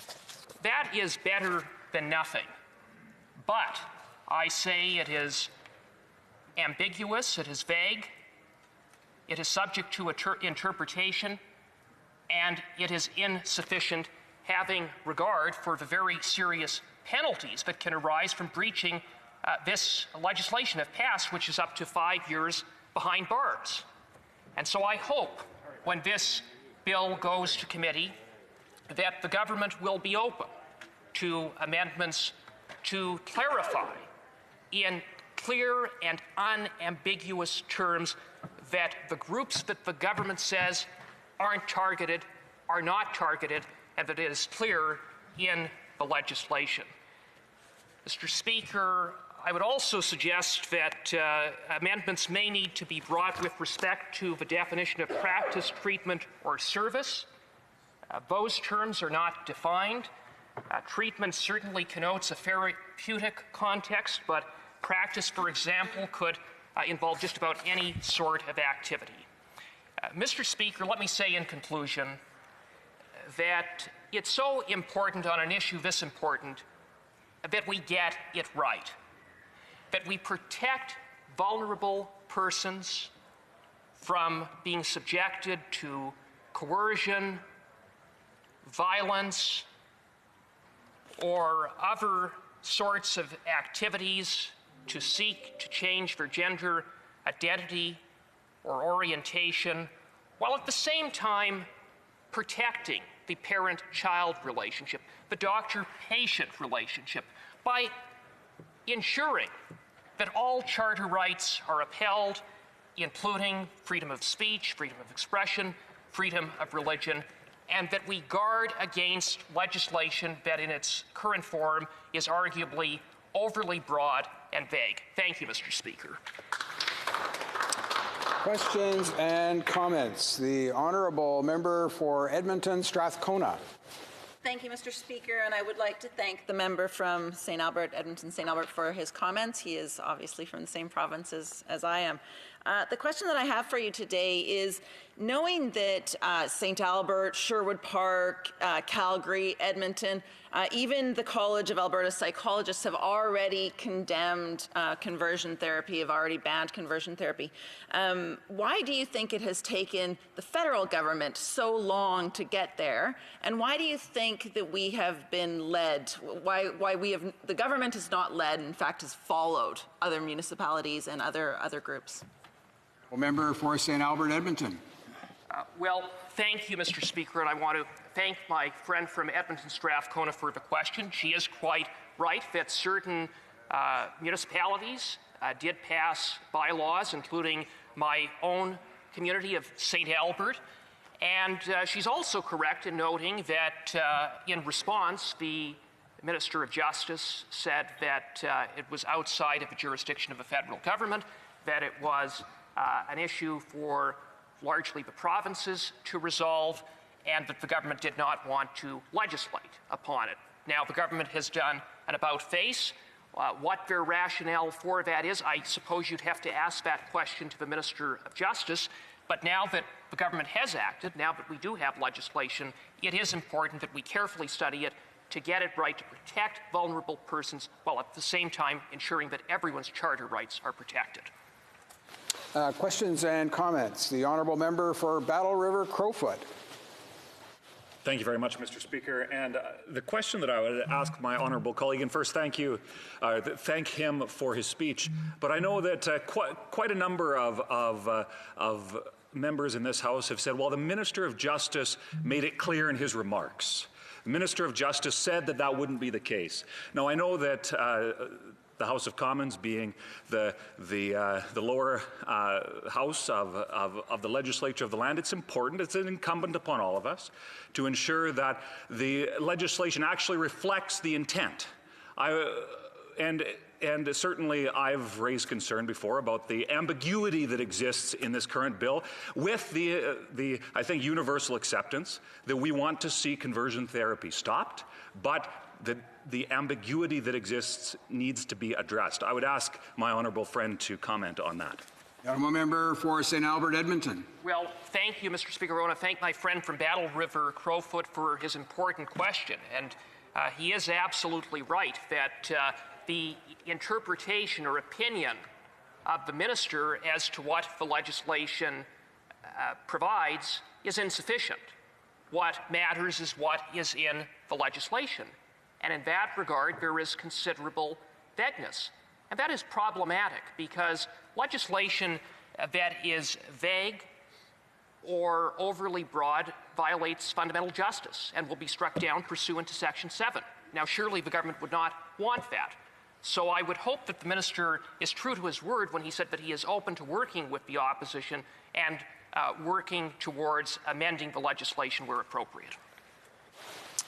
S4: That is better than nothing. But I say it is ambiguous, it is vague, it is subject to interpretation, and it is insufficient, having regard for the very serious penalties that can arise from breaching this legislation if passed, which is up to 5 years behind bars. And so I hope when this bill goes to committee that the government will be open to amendments to clarify in clear and unambiguous terms that the groups that the government says aren't targeted are not targeted, and that it is clear in the legislation. Mr. Speaker, I would also suggest that amendments may need to be brought with respect to the definition of practice, treatment, or service. Those terms are not defined. Treatment certainly connotes a therapeutic context, but practice, for example, could involve just about any sort of activity. Mr. Speaker, let me say in conclusion that it's so important on an issue this important that we get it right, that we protect vulnerable persons from being subjected to coercion, violence, or other sorts of activities to seek to change their gender identity or orientation, while at the same time protecting the parent-child relationship, the doctor-patient relationship, by ensuring that all charter rights are upheld, including freedom of speech, freedom of expression, freedom of religion, and that we guard against legislation that in its current form is arguably overly broad and vague. Thank you, Mr. Speaker.
S14: Questions and comments. The Honourable Member for Edmonton Strathcona.
S1: Thank you, Mr. Speaker, and I would like to thank the member from St. Albert, Edmonton St. Albert, for his comments. He is obviously from the same province as I am. The question that I have for you today is, knowing that St. Albert, Sherwood Park, Calgary, Edmonton, even the College of Alberta psychologists have already condemned conversion therapy, have already banned conversion therapy. Why do you think it has taken the federal government so long to get there? And why do you think that we have been led, why the government has not led, in fact has followed other municipalities and other groups?
S14: Well, Member for St. Albert, Edmonton.
S4: Well, thank you, Mr. Speaker, and I want to thank my friend from Edmonton Strathcona for the question. She is quite right that certain municipalities did pass bylaws, including my own community of St. Albert. And she's also correct in noting that in response, the Minister of Justice said that it was outside of the jurisdiction of the federal government, that it was an issue for largely the provinces to resolve, and that the government did not want to legislate upon it. Now, the government has done an about-face. What their rationale for that is, I suppose you'd have to ask that question to the Minister of Justice. But now that the government has acted, now that we do have legislation, it is important that we carefully study it to get it right, to protect vulnerable persons, while at the same time ensuring that everyone's charter rights are protected.
S14: Questions and comments. The Honourable Member for Battle River Crowfoot.
S8: Thank you very much, Mr. Speaker. And the question that I would ask my honourable colleague, and first thank him for his speech, but I know that quite a number of members in this House have said, well, the Minister of Justice made it clear in his remarks. The Minister of Justice said that that wouldn't be the case. Now, I know that the House of Commons, being the lower house of the legislature of the land, it's important, it's incumbent upon all of us to ensure that the legislation actually reflects the intent. And certainly I've raised concern before about the ambiguity that exists in this current bill, with the I think, universal acceptance that we want to see conversion therapy stopped, but the ambiguity that exists needs to be addressed. I would ask my honourable friend to comment on that.
S14: The Honourable Member for St. Albert, Edmonton.
S4: Well, thank you, Mr. Speaker. I want to thank my friend from Battle River Crowfoot for his important question. And he is absolutely right that the interpretation or opinion of the minister as to what the legislation provides is insufficient. What matters is what is in the legislation. And in that regard, there is considerable vagueness. And that is problematic because legislation that is vague or overly broad violates fundamental justice and will be struck down pursuant to Section 7. Now, surely the government would not want that. So I would hope that the minister is true to his word when he said that he is open to working with the opposition and working towards amending the legislation where appropriate.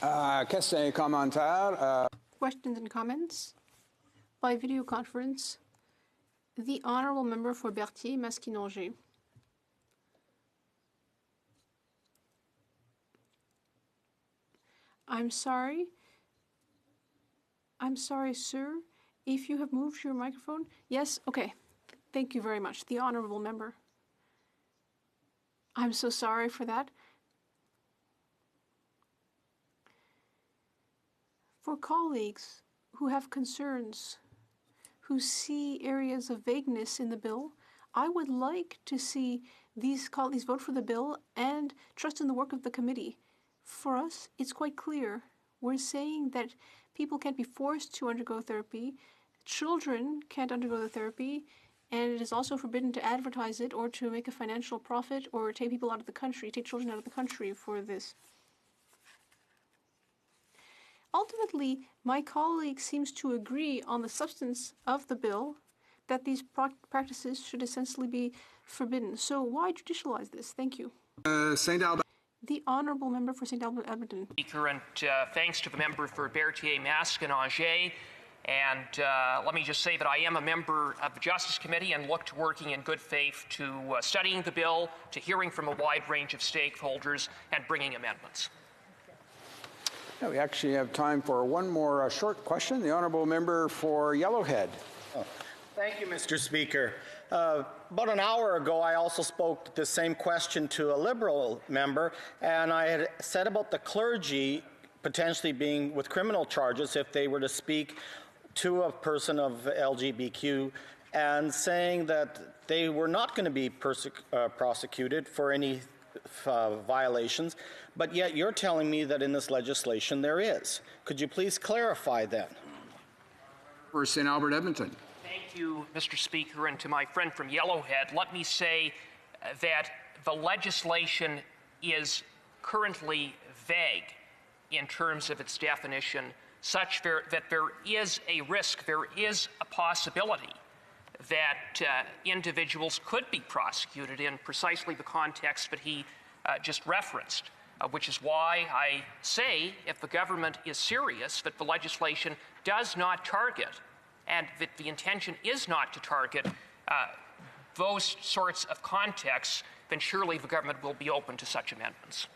S14: Questions and comments.
S11: Questions and comments? by video conference the honourable member for Berthier-Maskinongé. I'm sorry, sir, if you have moved your microphone. Yes, okay. Thank you very much. The honourable member. I'm so sorry for that. For colleagues who have concerns, who see areas of vagueness in the bill, I would like to see these colleagues vote for the bill and trust in the work of the committee. For us, it's quite clear. We're saying that people can't be forced to undergo therapy, children can't undergo the therapy, and it is also forbidden to advertise it or to make a financial profit or take people out of the country, take children out of the country for this. Ultimately, my colleague seems to agree on the substance of the bill that these practices should essentially be forbidden. So why judicialize this? Thank you.
S14: St. Albert.
S11: The honourable member for St. Albert Edmonton.
S4: Speaker, and thanks to the member for Berthier-Maskinongé. And let me just say that I am a member of the Justice Committee and look to working in good faith to studying the bill, to hearing from a wide range of stakeholders, and bringing amendments.
S14: Yeah, we actually have time for one more short question. The honourable member for Yellowhead.
S7: Oh, thank you, Mr. Speaker. About an hour ago, I also spoke the same question to a Liberal member, and I had said about the clergy potentially being with criminal charges if they were to speak to a person of LGBTQ, and saying that they were not going to be prosecuted for any violations, but yet you're telling me that in this legislation there is. Could you please clarify that?
S14: For St. Albert Edmonton.
S4: Thank you, Mr. Speaker, and to my friend from Yellowhead, let me say that the legislation is currently vague in terms of its definition, such that there is a risk, there is a possibility that individuals could be prosecuted in precisely the context that he just referenced, which is why I say, if the government is serious, that the legislation does not target, and that the intention is not to target those sorts of contexts, then surely the government will be open to such amendments.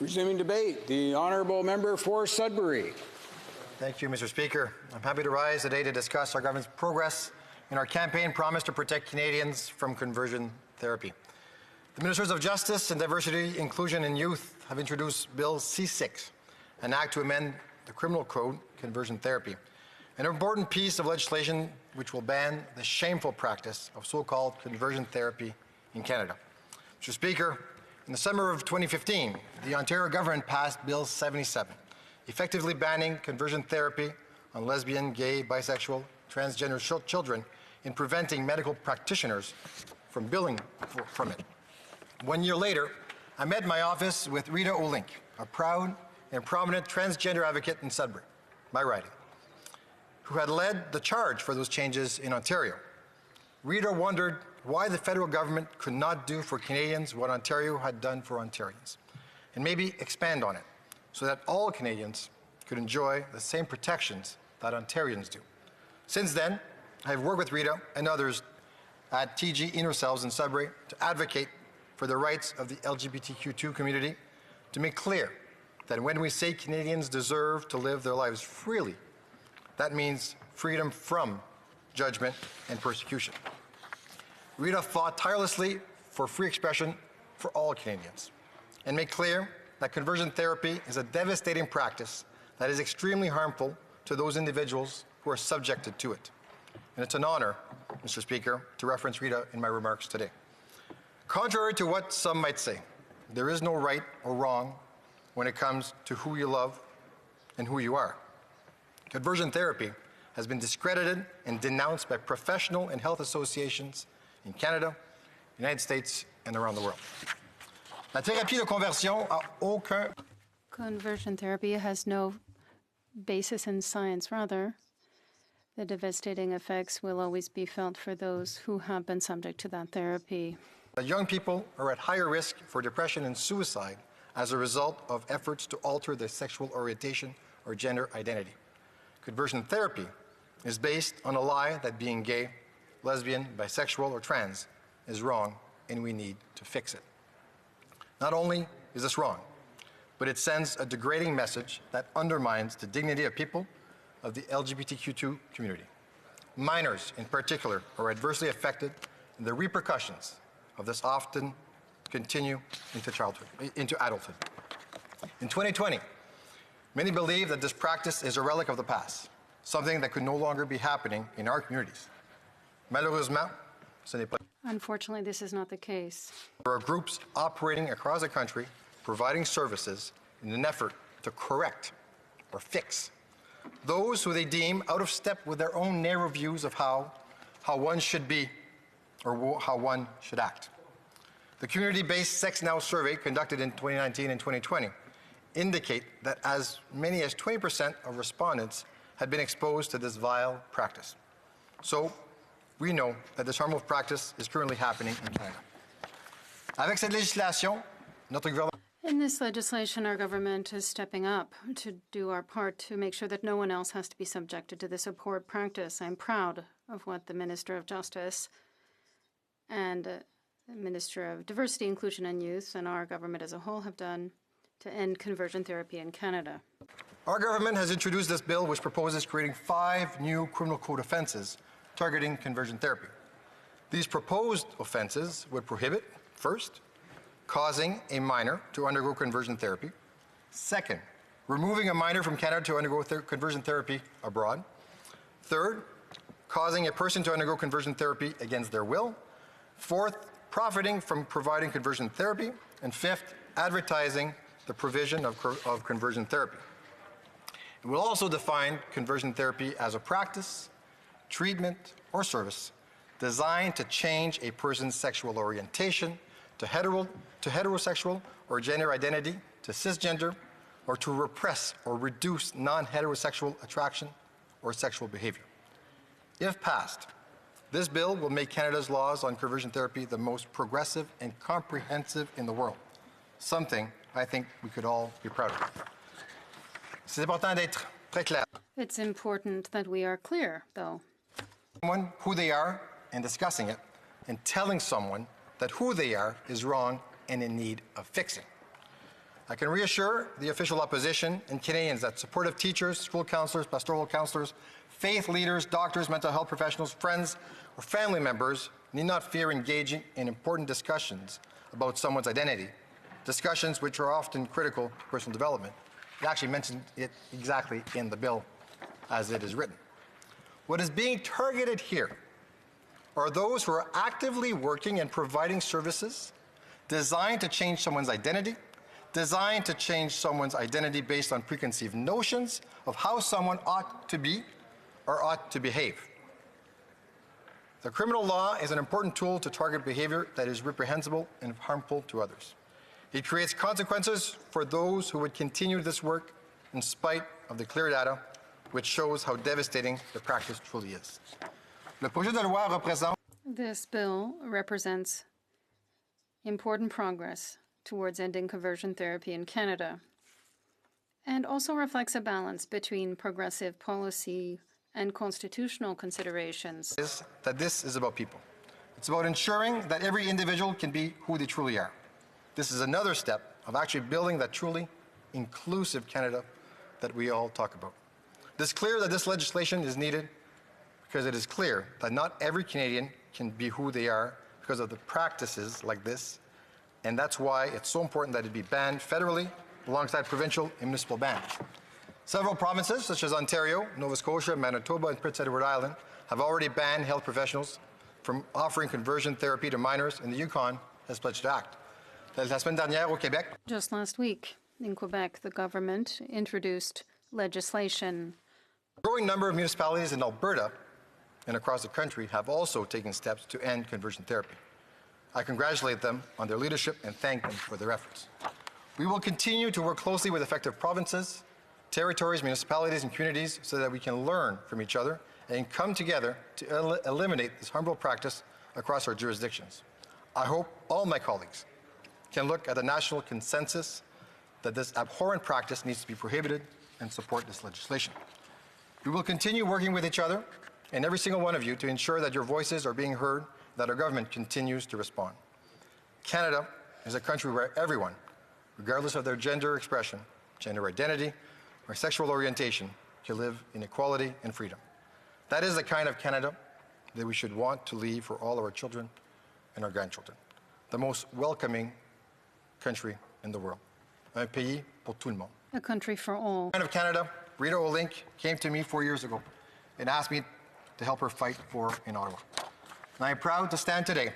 S14: Resuming debate, the honourable member for Sudbury.
S16: Thank you, Mr. Speaker. I'm happy to rise today to discuss our government's progress in our campaign promise to protect Canadians from conversion therapy. The Ministers of Justice and Diversity, Inclusion and Youth have introduced Bill C-6, an act to amend the Criminal Code, conversion therapy, an important piece of legislation which will ban the shameful practice of so-called conversion therapy in Canada. Mr. Speaker, in the summer of 2015, the Ontario government passed Bill 77, effectively banning conversion therapy on lesbian, gay, bisexual, transgender children in preventing medical practitioners from billing from it. 1 year later, I met in my office with Rita Olink, a proud and prominent transgender advocate in Sudbury, my riding, who had led the charge for those changes in Ontario. Rita wondered why the federal government could not do for Canadians what Ontario had done for Ontarians, and maybe expand on it, so that all Canadians could enjoy the same protections that Ontarians do. Since then, I have worked with Rita and others at TG Inner Cells in Sudbury to advocate for the rights of the LGBTQ2 community, to make clear that when we say Canadians deserve to live their lives freely, that means freedom from judgment and persecution. Rita fought tirelessly for free expression for all Canadians and made clear that conversion therapy is a devastating practice that is extremely harmful to those individuals who are subjected to it. And it's an honor, Mr. Speaker, to reference Rita in my remarks today. Contrary to what some might say, there is no right or wrong when it comes to who you love and who you are. Conversion therapy has been discredited and denounced by professional and health associations in Canada, United States, and around the world. La thérapie de conversion a aucun...
S5: Conversion therapy has no basis in science. Rather, the devastating effects will always be felt for those who have been subject to that therapy.
S16: Young people are at higher risk for depression and suicide as a result of efforts to alter their sexual orientation or gender identity. Conversion therapy is based on a lie that being gay, lesbian, bisexual, or trans is wrong, and we need to fix it. Not only is this wrong, but it sends a degrading message that undermines the dignity of people of the LGBTQ2 community. Minors, in particular, are adversely affected, and the repercussions of this often continue into adulthood. In 2020, many believe that this practice is a relic of the past, something that could no longer be happening in our communities. Malheureusement, ce n'est pas.
S5: Unfortunately, this is not the case.
S16: There are groups operating across the country providing services in an effort to correct or fix those who they deem out of step with their own narrow views of how one should be or how one should act. The community-based Sex Now survey conducted in 2019 and 2020 indicate that as many as 20% of respondents had been exposed to this vile practice. So we know that this harmful practice is currently happening in Canada. Avec cette législation, notre gouvernement.
S5: In this legislation, our government is stepping up to do our part to make sure that no one else has to be subjected to this abhorrent practice. I'm proud of what the Minister of Justice and Minister of Diversity, Inclusion and Youth and our government as a whole have done to end conversion therapy in Canada.
S16: Our government has introduced this bill which proposes creating 5 new criminal code offenses targeting conversion therapy. These proposed offenses would prohibit, first, causing a minor to undergo conversion therapy. Second, removing a minor from Canada to undergo conversion therapy abroad. Third, causing a person to undergo conversion therapy against their will. Fourth, profiting from providing conversion therapy. And fifth, advertising the provision of conversion therapy. It will also define conversion therapy as a practice, treatment, or service designed to change a person's sexual orientation to heterosexual or gender identity to cisgender, or to repress or reduce non-heterosexual attraction or sexual behavior. If passed, this bill will make Canada's laws on conversion therapy the most progressive and comprehensive in the world, something I think we could all be proud of. C'est important d'être très clair.
S5: It's important that we are clear, though.
S16: Someone who they are and discussing it, and telling someone that who they are is wrong and in need of fixing. I can reassure the official opposition and Canadians that supportive teachers, school counselors, pastoral counselors, faith leaders, doctors, mental health professionals, friends, or family members need not fear engaging in important discussions about someone's identity, discussions which are often critical to personal development. It actually mentioned it exactly in the bill as it is written. What is being targeted here are those who are actively working and providing services designed to change someone's identity, designed to change someone's identity based on preconceived notions of how someone ought to be or ought to behave. The criminal law is an important tool to target behavior that is reprehensible and harmful to others. It creates consequences for those who would continue this work in spite of the clear data, which shows how devastating the practice truly is. Le projet de loi représente.
S5: This bill represents important progress towards ending conversion therapy in Canada, and also reflects a balance between progressive policy and constitutional considerations.
S16: Is that this is about people. It's about ensuring that every individual can be who they truly are. This is another step of actually building that truly inclusive Canada that we all talk about. It is clear that this legislation is needed because it is clear that not every Canadian can be who they are because of the practices like this, and that's why it's so important that it be banned federally alongside provincial and municipal bans. Several provinces, such as Ontario, Nova Scotia, Manitoba, and Prince Edward Island, have already banned health professionals from offering conversion therapy to minors, and the Yukon has pledged to act. La semaine dernière au Québec.
S5: Just last week, in Quebec, the government introduced legislation.
S16: A growing number of municipalities in Alberta and across the country have also taken steps to end conversion therapy. I congratulate them on their leadership and thank them for their efforts. We will continue to work closely with affected provinces, territories, municipalities, and communities so that we can learn from each other and come together to eliminate this harmful practice across our jurisdictions. I hope all my colleagues can look at the national consensus that this abhorrent practice needs to be prohibited and support this legislation. We will continue working with each other and every single one of you to ensure that your voices are being heard, that our government continues to respond. Canada is a country where everyone, regardless of their gender expression, gender identity, or sexual orientation, can live in equality and freedom. That is the kind of Canada that we should want to leave for all of our children and our grandchildren. The most welcoming country in the world. Un pays pour tout le monde.
S5: A country for all.
S16: Of Canada, Rita O'Link came to me 4 years ago and asked me to help her fight for in Ottawa. And I am proud to stand today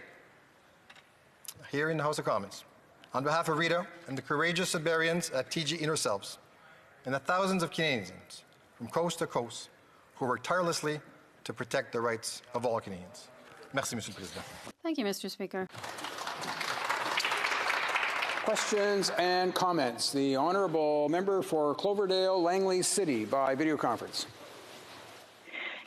S16: here in the House of Commons on behalf of Rita and the courageous Sudburyans at TG Inner Selves and the thousands of Canadians from coast to coast who work tirelessly to protect the rights of all Canadians. Merci, Monsieur le Président.
S5: Thank you, Mr. Speaker.
S14: Questions and comments. The Honourable Member for Cloverdale, Langley City by video conference.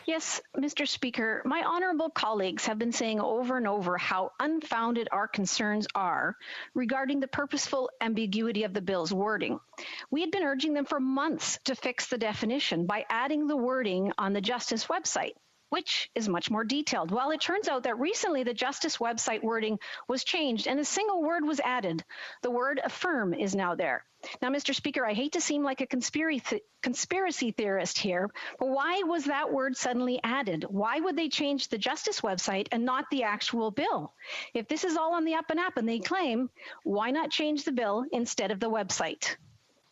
S12: Yes, Mr. Speaker, my honourable colleagues have been saying over and over how unfounded our concerns are regarding the purposeful ambiguity of the bill's wording. We had been urging them for months to fix the definition by adding the wording on the Justice website, which is much more detailed. Well, it turns out that recently the Justice website wording was changed and a single word was added. The word affirm is now there. Now, Mr. Speaker, I hate to seem like a conspiracy theorist here, but why was that word suddenly added? Why would they change the Justice website and not the actual bill? If this is all on the up and up and they claim, why not change the bill instead of the website?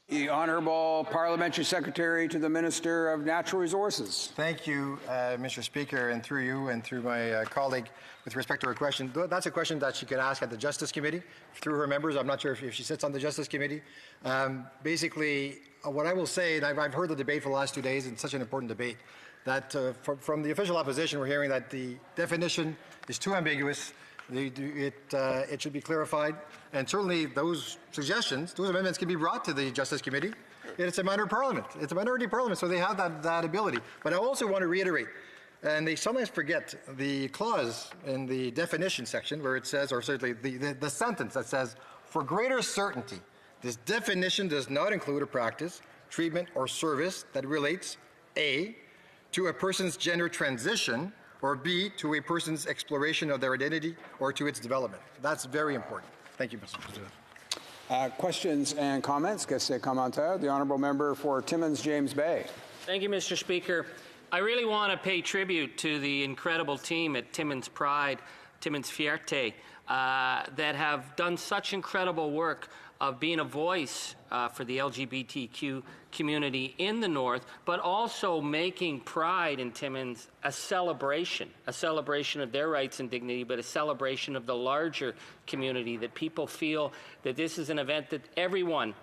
S14: The Honourable Parliamentary Secretary to the Minister of Natural Resources.
S16: Thank you, Mr. Speaker, and through you and through my colleague with respect to her question. That's a question that she could ask at the Justice Committee through her members. I'm not sure if she sits on the Justice Committee. Basically, what I will say, and I've heard the debate for the last 2 days, and it's such an important debate, that from the official opposition, we're hearing that the definition is too ambiguous. It should be clarified, and certainly those suggestions, those amendments can be brought to the Justice Committee. It's a minor parliament. It's a minority parliament, so they have that ability. But I also want to reiterate, and they sometimes forget the clause in the definition section where it says, or certainly the sentence that says, for greater certainty, this definition does not include a practice, treatment, or service that relates, A, to a person's gender transition, or B, to a person's exploration of their identity or to its development. That's very important. Thank you, Mr. President.
S14: Questions and comments? Question commentaire. The Honourable Member for Timmins, James Bay.
S15: Thank you, Mr. Speaker. I really want to pay tribute to the incredible team at Timmins Pride, Timmins Fierté, that have done such incredible work of being a voice for the LGBTQ community in the North, but also making Pride in Timmins a celebration of their rights and dignity, but a celebration of the larger community, that people feel that this is an event that everyone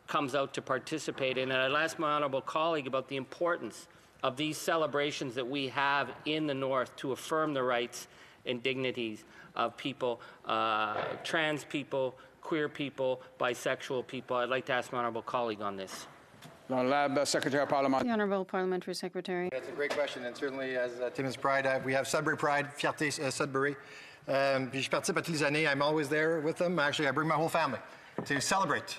S15: comes out to participate in. And I'd ask my honourable colleague about the importance of these celebrations that we have in the North to affirm the rights and dignities of people, trans people, queer people, bisexual people. I'd like to ask my honourable colleague on this.
S5: The Honourable Parliamentary Secretary.
S16: That's a great question, and certainly as Timmins Pride, we have Sudbury Pride, Fierté Sudbury. Puis je participe à toutes les années. I'm always there with them. Actually, I bring my whole family to celebrate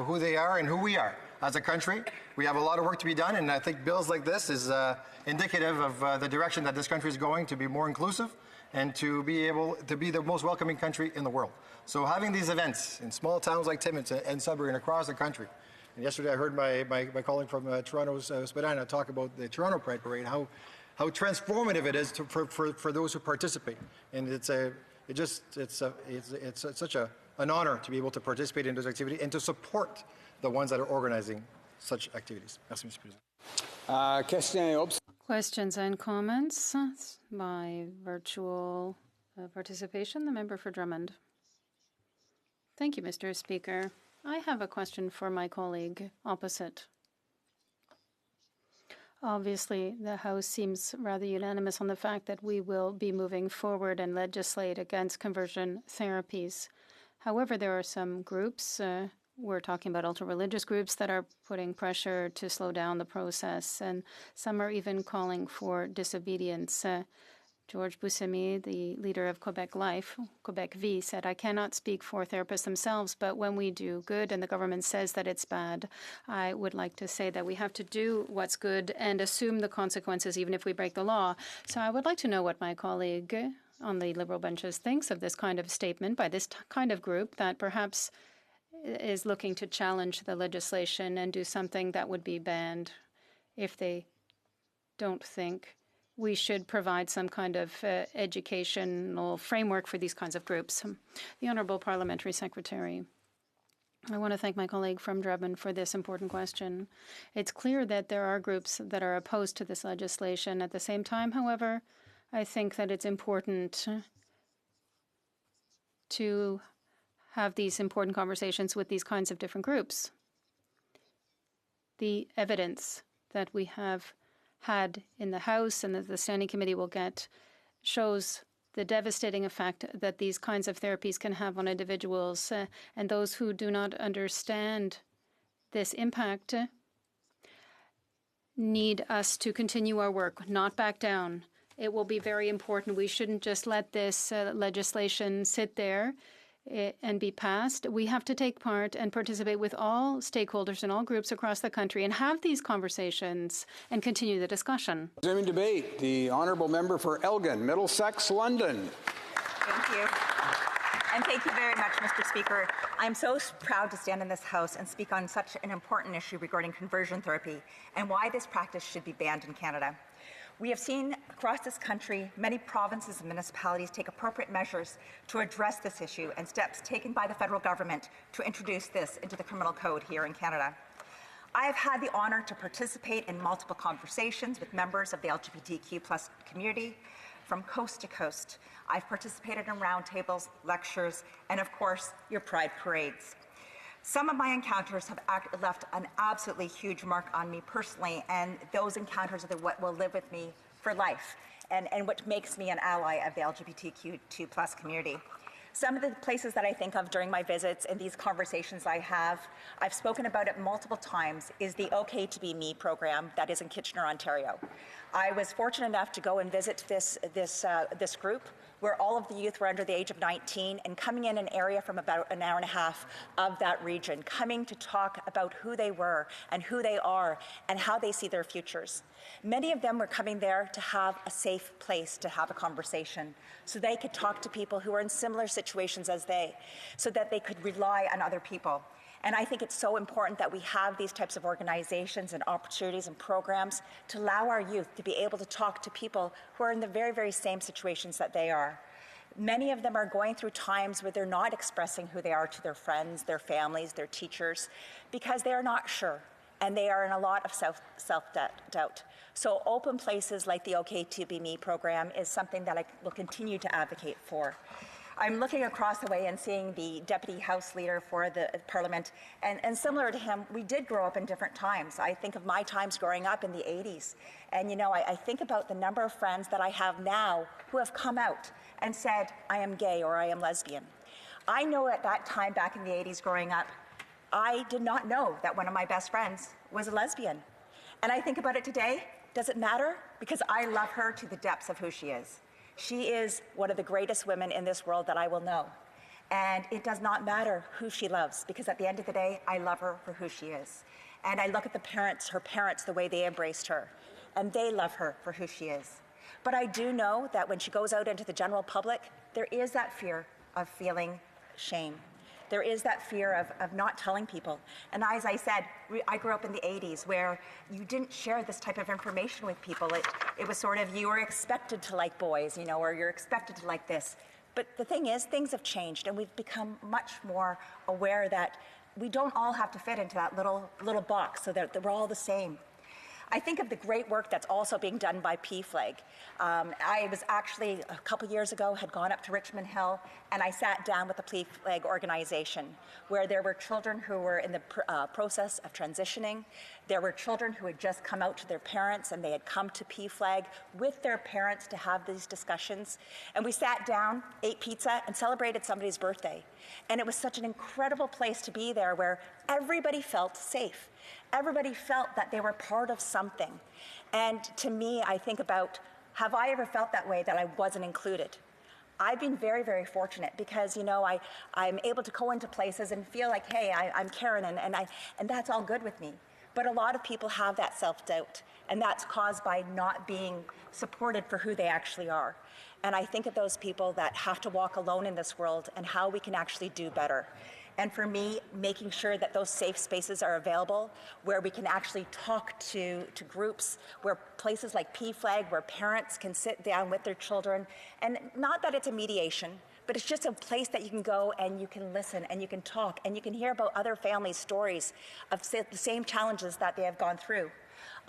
S16: who they are and who we are as a country. We have a lot of work to be done, and I think bills like this is indicative of the direction that this country is going, to be more inclusive and to be able to be the most welcoming country in the world. So having these events in small towns like Timmins and Sudbury and across the country. And yesterday I heard my colleague from Toronto's Spadina talk about the Toronto Pride Parade, how transformative it is for those who participate. And it's such an honor to be able to participate in those activities and to support the ones that are organizing such activities. Merci, Mr.
S14: President.
S5: Questions and comments by virtual participation. The member for Drummond. Thank you, Mr. Speaker. I have a question for my colleague opposite. Obviously, the House seems rather unanimous on the fact that we will be moving forward and legislate against conversion therapies. However, there are some groups, we're talking about ultra-religious groups, that are putting pressure to slow down the process, and some are even calling for disobedience. George Buscemi, the leader of Quebec Life, Quebec Vie, said, I cannot speak for therapists themselves, but when we do good and the government says that it's bad, I would like to say that we have to do what's good and assume the consequences even if we break the law. So I would like to know what my colleague on the Liberal benches thinks of this kind of statement by this kind of group that perhaps is looking to challenge the legislation and do something that would be banned if they don't think we should provide some kind of educational framework for these kinds of groups. The Honourable Parliamentary Secretary. I want to thank my colleague from Drummond for this important question. It's clear that there are groups that are opposed to this legislation. At the same time, however, I think that it's important to have these important conversations with these kinds of different groups. The evidence that we have had in the House and that the Standing Committee will get shows the devastating effect that these kinds of therapies can have on individuals. And those who do not understand this impact need us to continue our work, not back down. It will be very important. We shouldn't just let this legislation sit there and be passed. We have to take part and participate with all stakeholders and all groups across the country and have these conversations and continue the discussion.
S14: Resuming debate, the honourable member for Elgin, Middlesex, London.
S17: Thank you. And thank you very much, Mr. Speaker. I'm so proud to stand in this House and speak on such an important issue regarding conversion therapy and why this practice should be banned in Canada. We have seen across this country many provinces and municipalities take appropriate measures to address this issue and steps taken by the federal government to introduce this into the criminal code here in Canada. I have had the honour to participate in multiple conversations with members of the LGBTQ+ community from coast to coast. I've participated in roundtables, lectures, and of course, your Pride parades. Some of my encounters have left an absolutely huge mark on me personally, and those encounters are what will live with me for life and what makes me an ally of the LGBTQ2+ community. Some of the places that I think of during my visits and these conversations I've spoken about it multiple times, is the OK to Be Me program that is in Kitchener, Ontario. I was fortunate enough to go and visit this group where all of the youth were under the age of 19 and coming in an area from about an hour and a half of that region, coming to talk about who they were and who they are and how they see their futures. Many of them were coming there to have a safe place to have a conversation so they could talk to people who are in similar situations as they, so that they could rely on other people. And I think it's so important that we have these types of organizations and opportunities and programs to allow our youth to be able to talk to people who are in the very, very same situations that they are. Many of them are going through times where they're not expressing who they are to their friends, their families, their teachers, because they are not sure, and they are in a lot of self-doubt. So open places like the OK to Be Me program is something that I will continue to advocate for. I'm looking across the way and seeing the Deputy House Leader for the Parliament, and similar to him, we did grow up in different times. I think of my times growing up in the 80s, and I think about the number of friends that I have now who have come out and said, I am gay or I am lesbian. I know at that time back in the 80s growing up, I did not know that one of my best friends was a lesbian. And I think about it today, does it matter? Because I love her to the depths of who she is. She is one of the greatest women in this world that I will know. And it does not matter who she loves, because at the end of the day, I love her for who she is. And I look at her parents, the way they embraced her, and they love her for who she is. But I do know that when she goes out into the general public, there is that fear of feeling shame. There is that fear of not telling people. And as I said, I grew up in the 80s where you didn't share this type of information with people. It was sort of, you were expected to like boys, or you're expected to like this. But the thing is, things have changed, and we've become much more aware that we don't all have to fit into that little box so that we're all the same. I think of the great work that's also being done by PFLAG. I was actually, a couple years ago, had gone up to Richmond Hill, and I sat down with the PFLAG organization, where there were children who were in the process of transitioning. There were children who had just come out to their parents, and they had come to PFLAG with their parents to have these discussions. And we sat down, ate pizza, and celebrated somebody's birthday. And it was such an incredible place to be there, where everybody felt safe. Everybody felt that they were part of something. And to me, I think about Have I ever felt that way, that I wasn't included? I've been very, very fortunate because, you know, I'm able to go into places and feel like, hey, I'm Karen, and that's all good with me. But a lot of people have that self-doubt, and that's caused by not being supported for who they actually are. And I think of those people that have to walk alone in this world and how we can actually do better. And for me, making sure that those safe spaces are available where we can actually talk to groups, where places like PFLAG, where parents can sit down with their children. And not that it's a mediation, but it's just a place that you can go and you can listen and you can talk and you can hear about other families' stories of the same challenges that they have gone through.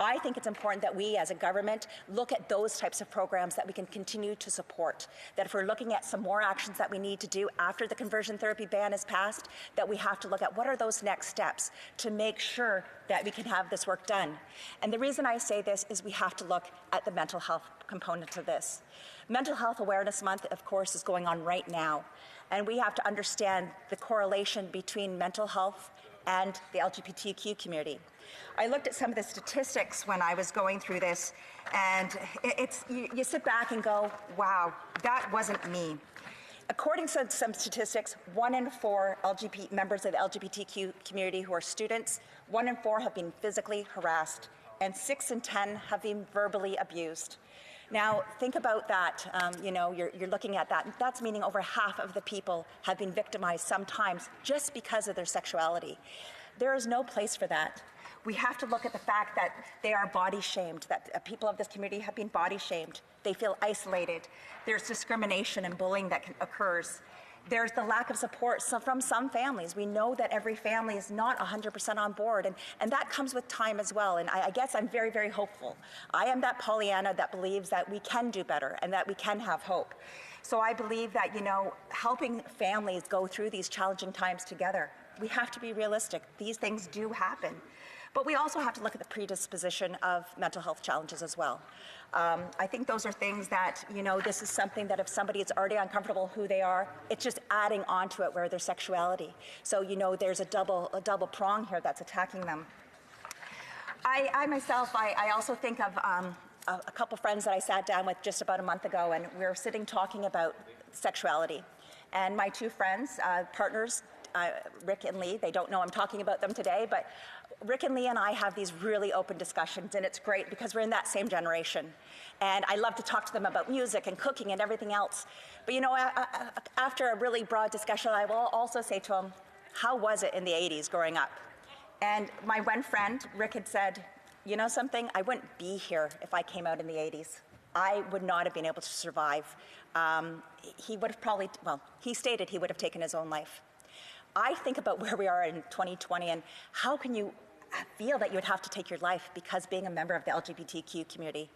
S17: I think it's important that we as a government look at those types of programs that we can continue to support. That if we're looking at some more actions that we need to do after the conversion therapy ban is passed, that we have to look at what are those next steps to make sure that we can have this work done. And the reason I say this is we have to look at the mental health component of this. Mental Health Awareness Month, of course, is going on right now. And we have to understand the correlation between mental health and the LGBTQ community. I looked at some of the statistics when I was going through this, and you sit back and go, wow, that wasn't me. According to some statistics, 1 in 4 members of the LGBTQ community who are students, 1 in 4 have been physically harassed, and 6 in 10 have been verbally abused. Now, think about that. You know, you're looking at that. That's meaning over half of the people have been victimized sometimes just because of their sexuality. There is no place for that. We have to look at the fact that they are body shamed, that people of this community have been body shamed. They feel isolated. There's discrimination and bullying that occurs. There's the lack of support from some families. We know that every family is not 100% on board, and that comes with time as well. And I guess I'm very, very hopeful. I am that Pollyanna that believes that we can do better and that we can have hope. So I believe that, you know, helping families go through these challenging times together, we have to be realistic. These things do happen. But we also have to look at the predisposition of mental health challenges as well. I think those are things that, you know, this is something that if somebody is already uncomfortable who they are, it's just adding on to it where their sexuality. So, you know, there's a double prong here that's attacking them. I myself, I also think of a couple friends that I sat down with just about a month ago, and we were sitting talking about sexuality. And my 2 friends, partners, Rick and Lee, they don't know I'm talking about them today, but Rick and Lee and I have these really open discussions, and it's great because we're in that same generation. And I love to talk to them about music and cooking and everything else. But you know, after a really broad discussion, I will also say to them, how was it in the 80s growing up? And my one friend, Rick, had said, you know something, I wouldn't be here if I came out in the 80s. I would not have been able to survive. He would have probably, well, he stated he would have taken his own life. I think about where we are in 2020 and how can you feel that you would have to take your life because being a member of the LGBTQ community.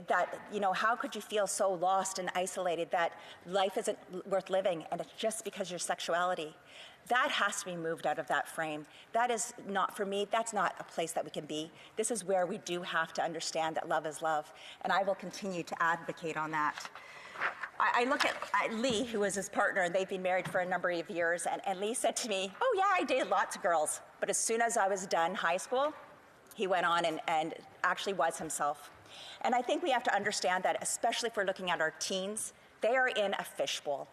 S17: That, you know, how could you feel so lost and isolated that life isn't worth living and it's just because of your sexuality? That has to be moved out of that frame. That is not, for me, that's not a place that we can be. This is where we do have to understand that love is love, and I will continue to advocate on that. I look at Lee, who is his partner, and they've been married for a number of years, and Lee said to me, oh yeah, I dated lots of girls, but as soon as I was done high school, he went on and actually was himself. And I think we have to understand that, especially if we're looking at our teens, they are in a fishbowl.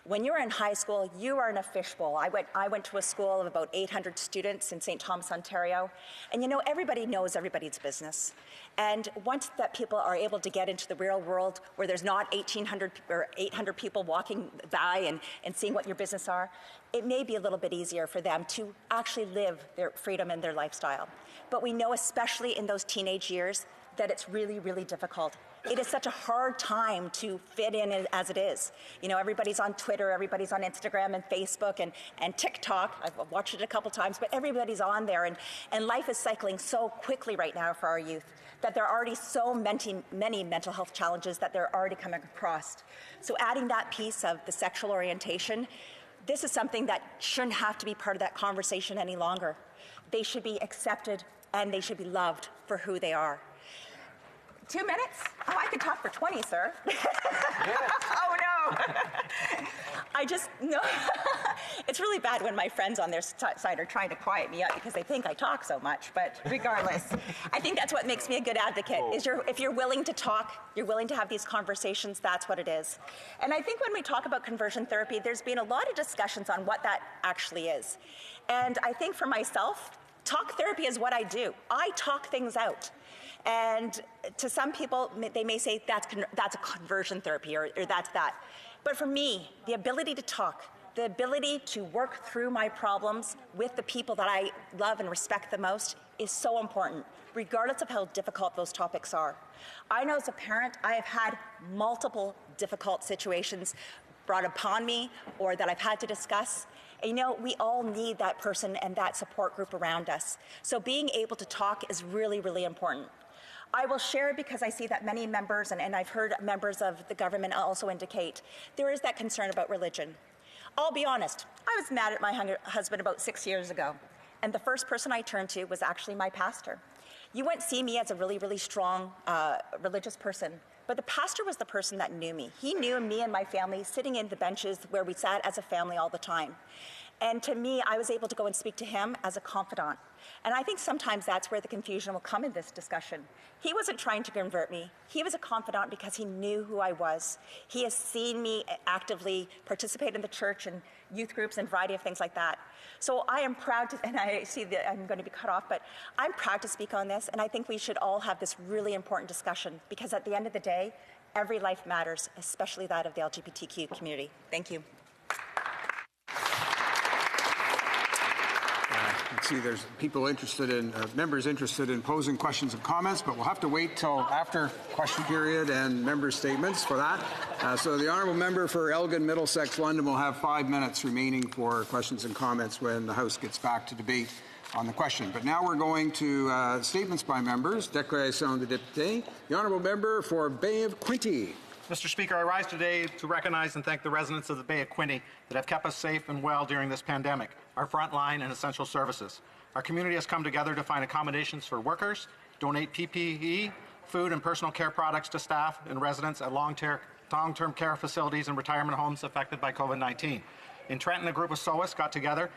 S17: When you're in high school, you are in a fishbowl. I went to a school of about 800 students in St. Thomas, Ontario, and you know, everybody knows everybody's business. And once that people are able to get into the real world where there's not 1,800 or 800 people walking by and seeing what your business are, it may be a little bit easier for them to actually live their freedom and their lifestyle. But we know, especially in those teenage years, that it's really, really difficult. It is such a hard time to fit in as it is. You know, everybody's on Twitter, everybody's on Instagram and Facebook and TikTok. I've watched it a couple times, but everybody's on there. And life is cycling so quickly right now for our youth that there are already so many mental health challenges that they're already coming across. So adding that piece of the sexual orientation, this is something that shouldn't have to be part of that conversation any longer. They should be accepted and they should be loved for who they are. 2 minutes? Oh, I could talk for 20, sir. Oh, no. I just, no. It's really bad when my friends on their side are trying to quiet me up because they think I talk so much. But regardless, I think that's what makes me a good advocate, is if you're willing to talk, you're willing to have these conversations, that's what it is. And I think when we talk about conversion therapy, there's been a lot of discussions on what that actually is. And I think for myself, talk therapy is what I do. I talk things out. And to some people, they may say that's a conversion therapy or that's that. But for me, the ability to talk, the ability to work through my problems with the people that I love and respect the most is so important, regardless of how difficult those topics are. I know as a parent, I have had multiple difficult situations brought upon me or that I've had to discuss. And you know, we all need that person and that support group around us. So being able to talk is really, really important. I will share because I see that many members, and I've heard members of the government also indicate, there is that concern about religion. I'll be honest, I was mad at my husband about 6 years ago, and the first person I turned to was actually my pastor. You wouldn't see me as a really, really strong religious person, but the pastor was the person that knew me. He knew me and my family sitting in the benches where we sat as a family all the time. And to me, I was able to go and speak to him as a confidant. And I think sometimes that's where the confusion will come in this discussion. He wasn't trying to convert me. He was a confidant because he knew who I was. He has seen me actively participate in the church and youth groups and a variety of things like that. So I am proud to, and I see that I'm going to be cut off, but I'm proud to speak on this, and I think we should all have this really important discussion because at the end of the day, every life matters, especially that of the LGBTQ community. Thank you.
S14: Let's see, there's people interested in, members interested in posing questions and comments, but we'll have to wait till after question period and member statements for that. So the honourable member for Elgin, Middlesex, London will have 5 minutes remaining for questions and comments when the House gets back to debate on the question. But now we're going to statements by members. Déclaration de député. The honourable member for Bay of Quinte.
S3: Mr. Speaker, I rise today to recognize and thank the residents of the Bay of Quinte that have kept us safe and well during this pandemic, our frontline and essential services. Our community has come together to find accommodations for workers, donate PPE, food and personal care products to staff and residents at long-term care facilities and retirement homes affected by COVID-19. In Trenton, a group of SOAS got together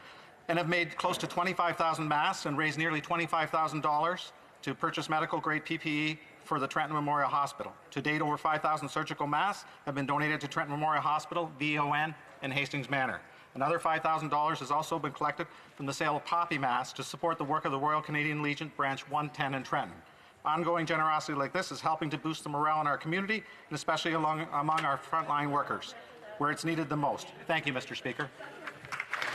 S3: and have made close to 25,000 masks and raised nearly $25,000 to purchase medical-grade PPE for the Trenton Memorial Hospital. To date, over 5,000 surgical masks have been donated to Trenton Memorial Hospital, VON, and Hastings Manor. Another $5,000 has also been collected from the sale of poppy masks to support the work of the Royal Canadian Legion Branch 110 in Trenton. Ongoing generosity like this is helping to boost the morale in our community, and especially among our frontline workers, where it's needed the most. Thank you, Mr. Speaker.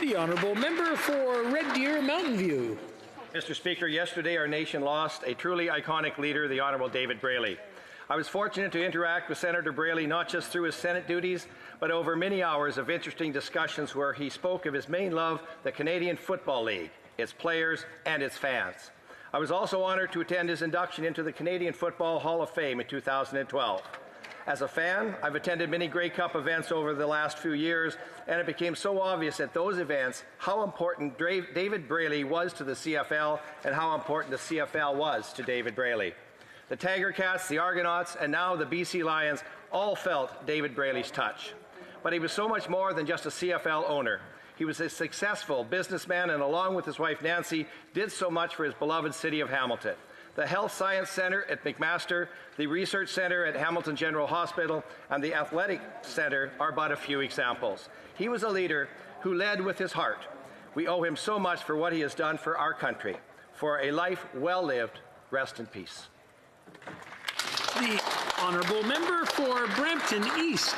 S18: The honourable member for Red Deer Mountain View.
S23: Mr. Speaker, yesterday our nation lost a truly iconic leader, the Honourable David Braley. I was fortunate to interact with Senator Braley not just through his Senate duties, but over many hours of interesting discussions where he spoke of his main love, the Canadian Football League, its players, and its fans. I was also honoured to attend his induction into the Canadian Football Hall of Fame in 2012. As a fan, I've attended many Grey Cup events over the last few years, and it became so obvious at those events how important David Braley was to the CFL and how important the CFL was to David Braley. The Tiger Cats, the Argonauts, and now the BC Lions all felt David Braley's touch. But he was so much more than just a CFL owner. He was a successful businessman and, along with his wife Nancy, did so much for his beloved city of Hamilton. The Health Science Centre at McMaster, the Research Centre at Hamilton General Hospital, and the Athletic Centre are but a few examples. He was a leader who led with his heart. We owe him so much for what he has done for our country. For a life well lived, rest in peace.
S18: The honourable member for Brampton East.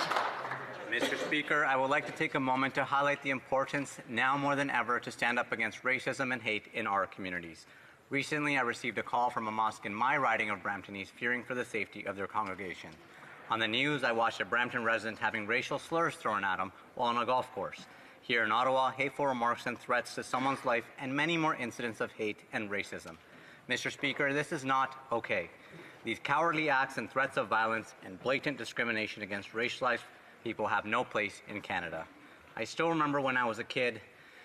S24: Mr. Speaker, I would like to take a moment to highlight the importance, now more than ever, to stand up against racism and hate in our communities. Recently, I received a call from a mosque in my riding of Brampton East fearing for the safety of their congregation. On the news, I watched a Brampton resident having racial slurs thrown at him while on a golf course. Here in Ottawa, hateful remarks and threats to someone's life and many more incidents of hate and racism. Mr. Speaker, this is not okay. These cowardly acts and threats of violence and blatant discrimination against racialized people have no place in Canada. I still remember when I was a kid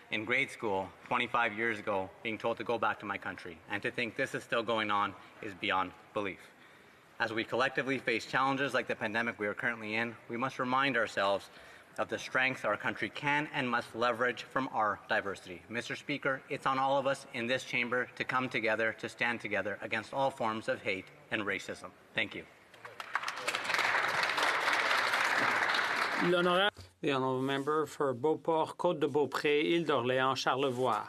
S24: in grade school 25 years ago being told to go back to my country, and to think this is still going on is beyond belief. As we collectively face challenges like the pandemic we are currently in, we must remind ourselves of the strength our country can and must leverage from our diversity. Mr. Speaker, it's on all of us in this chamber to come together, to stand together against all forms of hate and racism. Thank you.
S15: The honourable member for Beauport, Côte-de-Beaupré, Île d'Orléans, Charlevoix.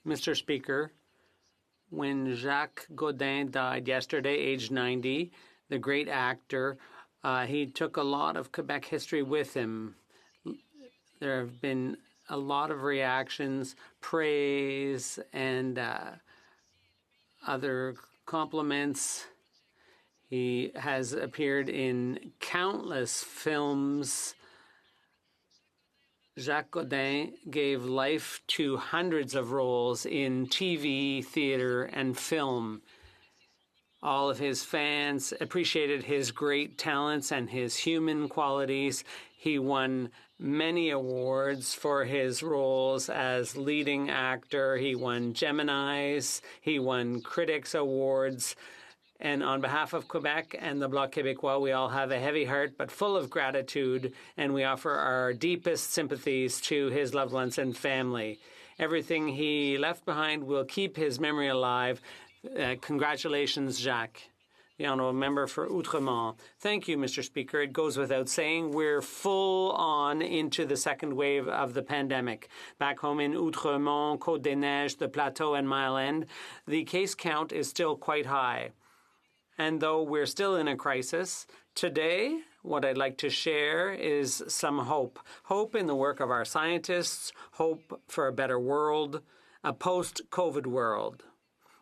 S15: Mr. Speaker, when Jacques Godin died yesterday, aged 90, the great actor, he took a lot of Quebec history with him. There have been a lot of reactions, praise, and other compliments. He has appeared in countless films. Jacques Godin gave life to hundreds of roles in TV, theater, and film. All of his fans appreciated his great talents and his human qualities. He won many awards for his roles as leading actor. He won Geminis. He won Critics Awards. And on behalf of Quebec and the Bloc Québécois, we all have a heavy heart but full of gratitude, and we offer our deepest sympathies to his loved ones and family. Everything he left behind will keep his memory alive. Congratulations, Jacques. The honourable member for Outremont. Thank you, Mr. Speaker. It goes without saying we're full on into the second wave of the pandemic. Back home in Outremont, Côte-des-Neiges, the Plateau, and Mile End, the case count is still quite high. And though we're still in a crisis, today, what I'd like to share is some hope. Hope in the work of our scientists, hope for a better world, a post-COVID world.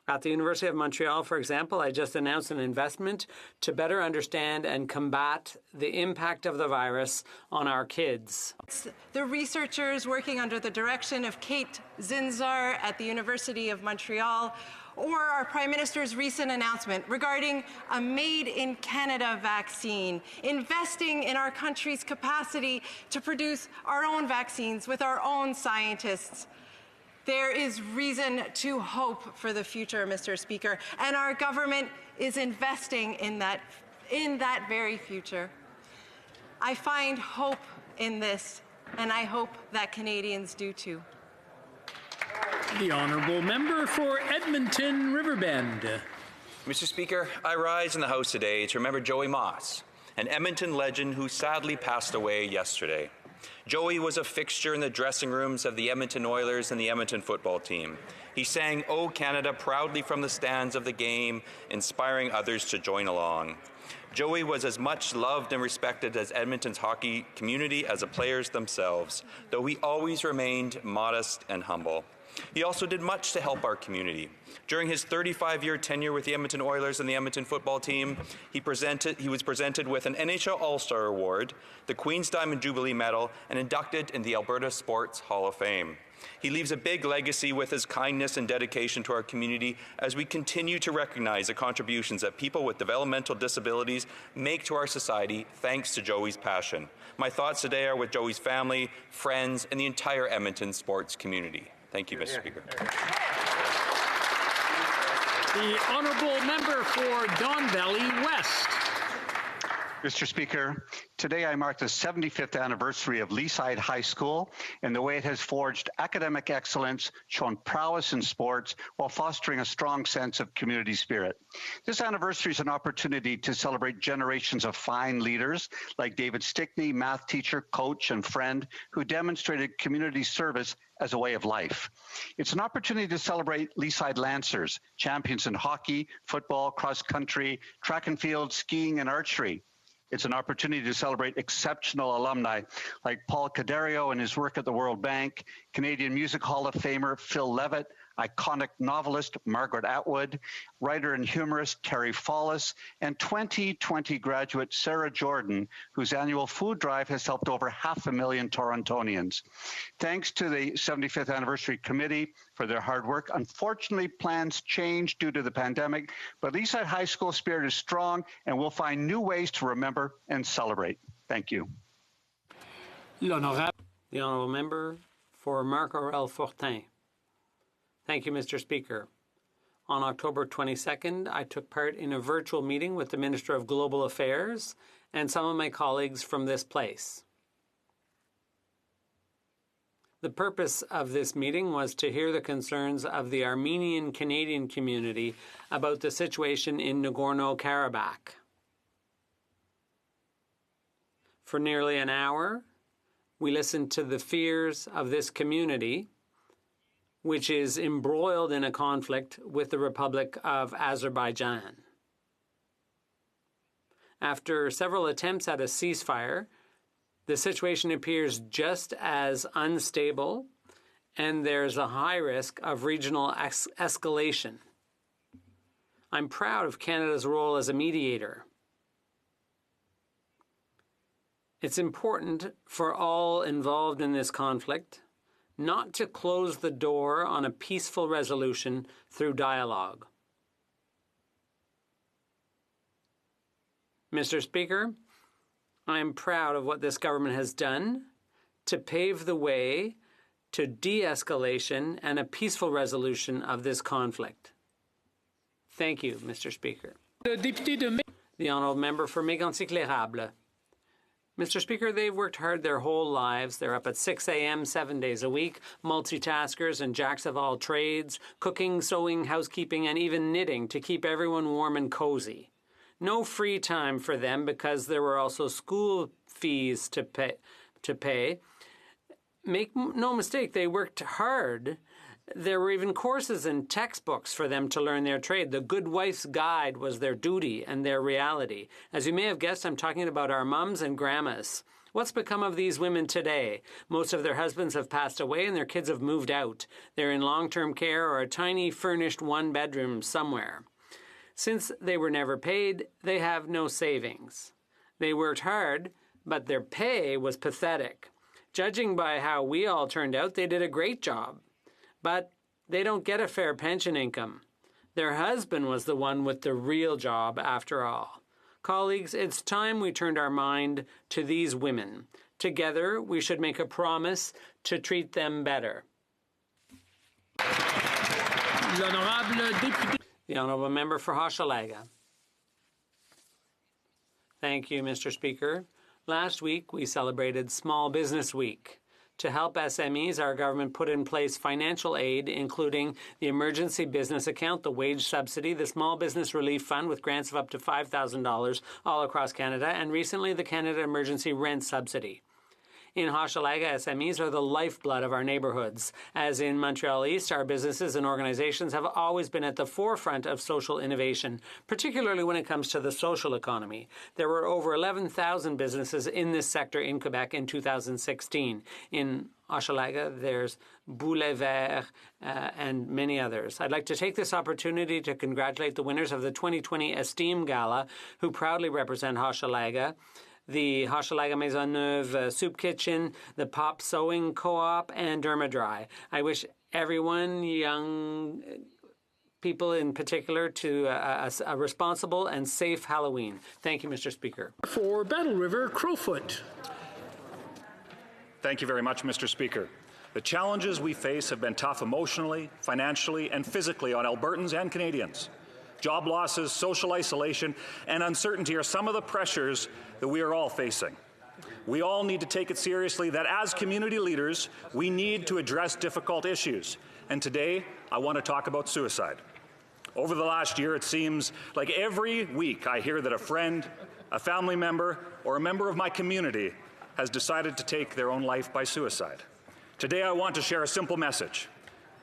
S15: At the University of Montreal, for example, I just announced an investment to better understand and combat the impact of the virus on our kids.
S2: The researchers working under the direction of Kate Zinzar at the University of Montreal, or our Prime Minister's recent announcement regarding a made-in-Canada vaccine, investing in our country's capacity to produce our own vaccines with our own scientists. There is reason to hope for the future, Mr. Speaker, and our government is investing in that very future. I find hope in this, and I hope that Canadians do too.
S18: The honourable member for Edmonton Riverbend.
S13: Mr. Speaker, I rise in the House today to remember Joey Moss, an Edmonton legend who sadly passed away yesterday. Joey was a fixture in the dressing rooms of the Edmonton Oilers and the Edmonton football team. He sang "O Canada" proudly from the stands of the game, inspiring others to join along. Joey was as much loved and respected as Edmonton's hockey community as the players themselves, though he always remained modest and humble. He also did much to help our community. During his 35-year tenure with the Edmonton Oilers and the Edmonton football team, he was presented with an NHL All-Star Award, the Queen's Diamond Jubilee Medal, and inducted in the Alberta Sports Hall of Fame. He leaves a big legacy with his kindness and dedication to our community as we continue to recognize the contributions that people with developmental disabilities make to our society thanks to Joey's passion. My thoughts today are with Joey's family, friends, and the entire Edmonton sports community. Thank you, Mr. Speaker.
S18: The honourable member for Don Valley West.
S19: Mr. Speaker, today I mark the 75th anniversary of Leaside High School and the way it has forged academic excellence, shown prowess in sports, while fostering a strong sense of community spirit. This anniversary is an opportunity to celebrate generations of fine leaders like David Stickney, math teacher, coach, and friend, who demonstrated community service as a way of life. It's an opportunity to celebrate Leaside Lancers, champions in hockey, football, cross country, track and field, skiing, and archery. It's an opportunity to celebrate exceptional alumni like Paul Cadario and his work at the World Bank, Canadian Music Hall of Famer Phil Levitt, iconic novelist Margaret Atwood, writer and humorist Terry Follis, and 2020 graduate Sarah Jordan, whose annual food drive has helped over 500,000 Torontonians. Thanks to the 75th Anniversary Committee for their hard work. Unfortunately, plans changed due to the pandemic, but Leaside High School spirit is strong, and we'll find new ways to remember and celebrate. Thank you.
S15: The honourable member for Marc Aurèle Fortin. Thank you, Mr. Speaker.
S6: On October 22nd, I took part in a virtual meeting with the Minister of Global Affairs and some of my colleagues from this place. The purpose of this meeting was to hear the concerns of the Armenian Canadian community about the situation in Nagorno-Karabakh. For nearly an hour, we listened to the fears of this community, which is embroiled in a conflict with the Republic of Azerbaijan. After several attempts at a ceasefire, the situation appears just as unstable, and there's a high risk of regional escalation. I'm proud of Canada's role as a mediator. It's important for all involved in this conflict not to close the door on a peaceful resolution through dialogue. Mr. Speaker, I am proud of what this government has done to pave the way to de-escalation and a peaceful resolution of this conflict. Thank you, Mr. Speaker. The Honourable Member for Mégantic-l'Érable. Mr. Speaker, they've worked hard their whole lives. They're up at 6 a.m., 7 days a week, multitaskers and jacks of all trades, cooking, sewing, housekeeping, and even knitting to keep everyone warm and cozy. No free time for them because there were also school fees to pay. Make no mistake, they worked hard. There were even courses and textbooks for them to learn their trade. The Good Wife's Guide was their duty and their reality. As you may have guessed, I'm talking about our mums and grandmas. What's become of these women today? Most of their husbands have passed away and their kids have moved out. They're in long-term care or a tiny furnished one-bedroom somewhere. Since they were never paid, they have no savings. They worked hard, but their pay was pathetic. Judging by how we all turned out, they did a great job. But they don't get a fair pension income. Their husband was the one with the real job after all. Colleagues, it's time we turned our mind to these women. Together, we should make a promise to treat them better. The Honourable Member for Hochelaga. Thank you, Mr. Speaker. Last week, we celebrated Small Business Week. To help SMEs, our government put in place financial aid, including the Emergency Business Account, the Wage Subsidy, the Small Business Relief Fund with grants of up to $5,000 all across Canada, and recently the Canada Emergency Rent Subsidy. In Hochelaga, SMEs are the lifeblood of our neighborhoods. As in Montreal East, our businesses and organizations have always been at the forefront of social innovation, particularly when it comes to the social economy. There were over 11,000 businesses in this sector in Quebec in 2016. In Hochelaga, there's Boulevard and many others. I'd like to take this opportunity to congratulate the winners of the 2020 Esteem Gala, who proudly represent Hochelaga. The Hochelaga Maisonneuve Soup Kitchen, the Pop Sewing Co-op, and Dermadry. I wish everyone, young people in particular, to a responsible and safe Halloween. Thank you, Mr. Speaker.
S18: For Battle River, Crowfoot.
S8: Thank you very much, Mr. Speaker. The challenges we face have been tough emotionally, financially, and physically on Albertans and Canadians. Job losses, social isolation, and uncertainty are some of the pressures that we are all facing. We all need to take it seriously that as community leaders, we need to address difficult issues. And today, I want to talk about suicide. Over the last year, it seems like every week I hear that a friend, a family member, or a member of my community has decided to take their own life by suicide. Today, I want to share a simple message.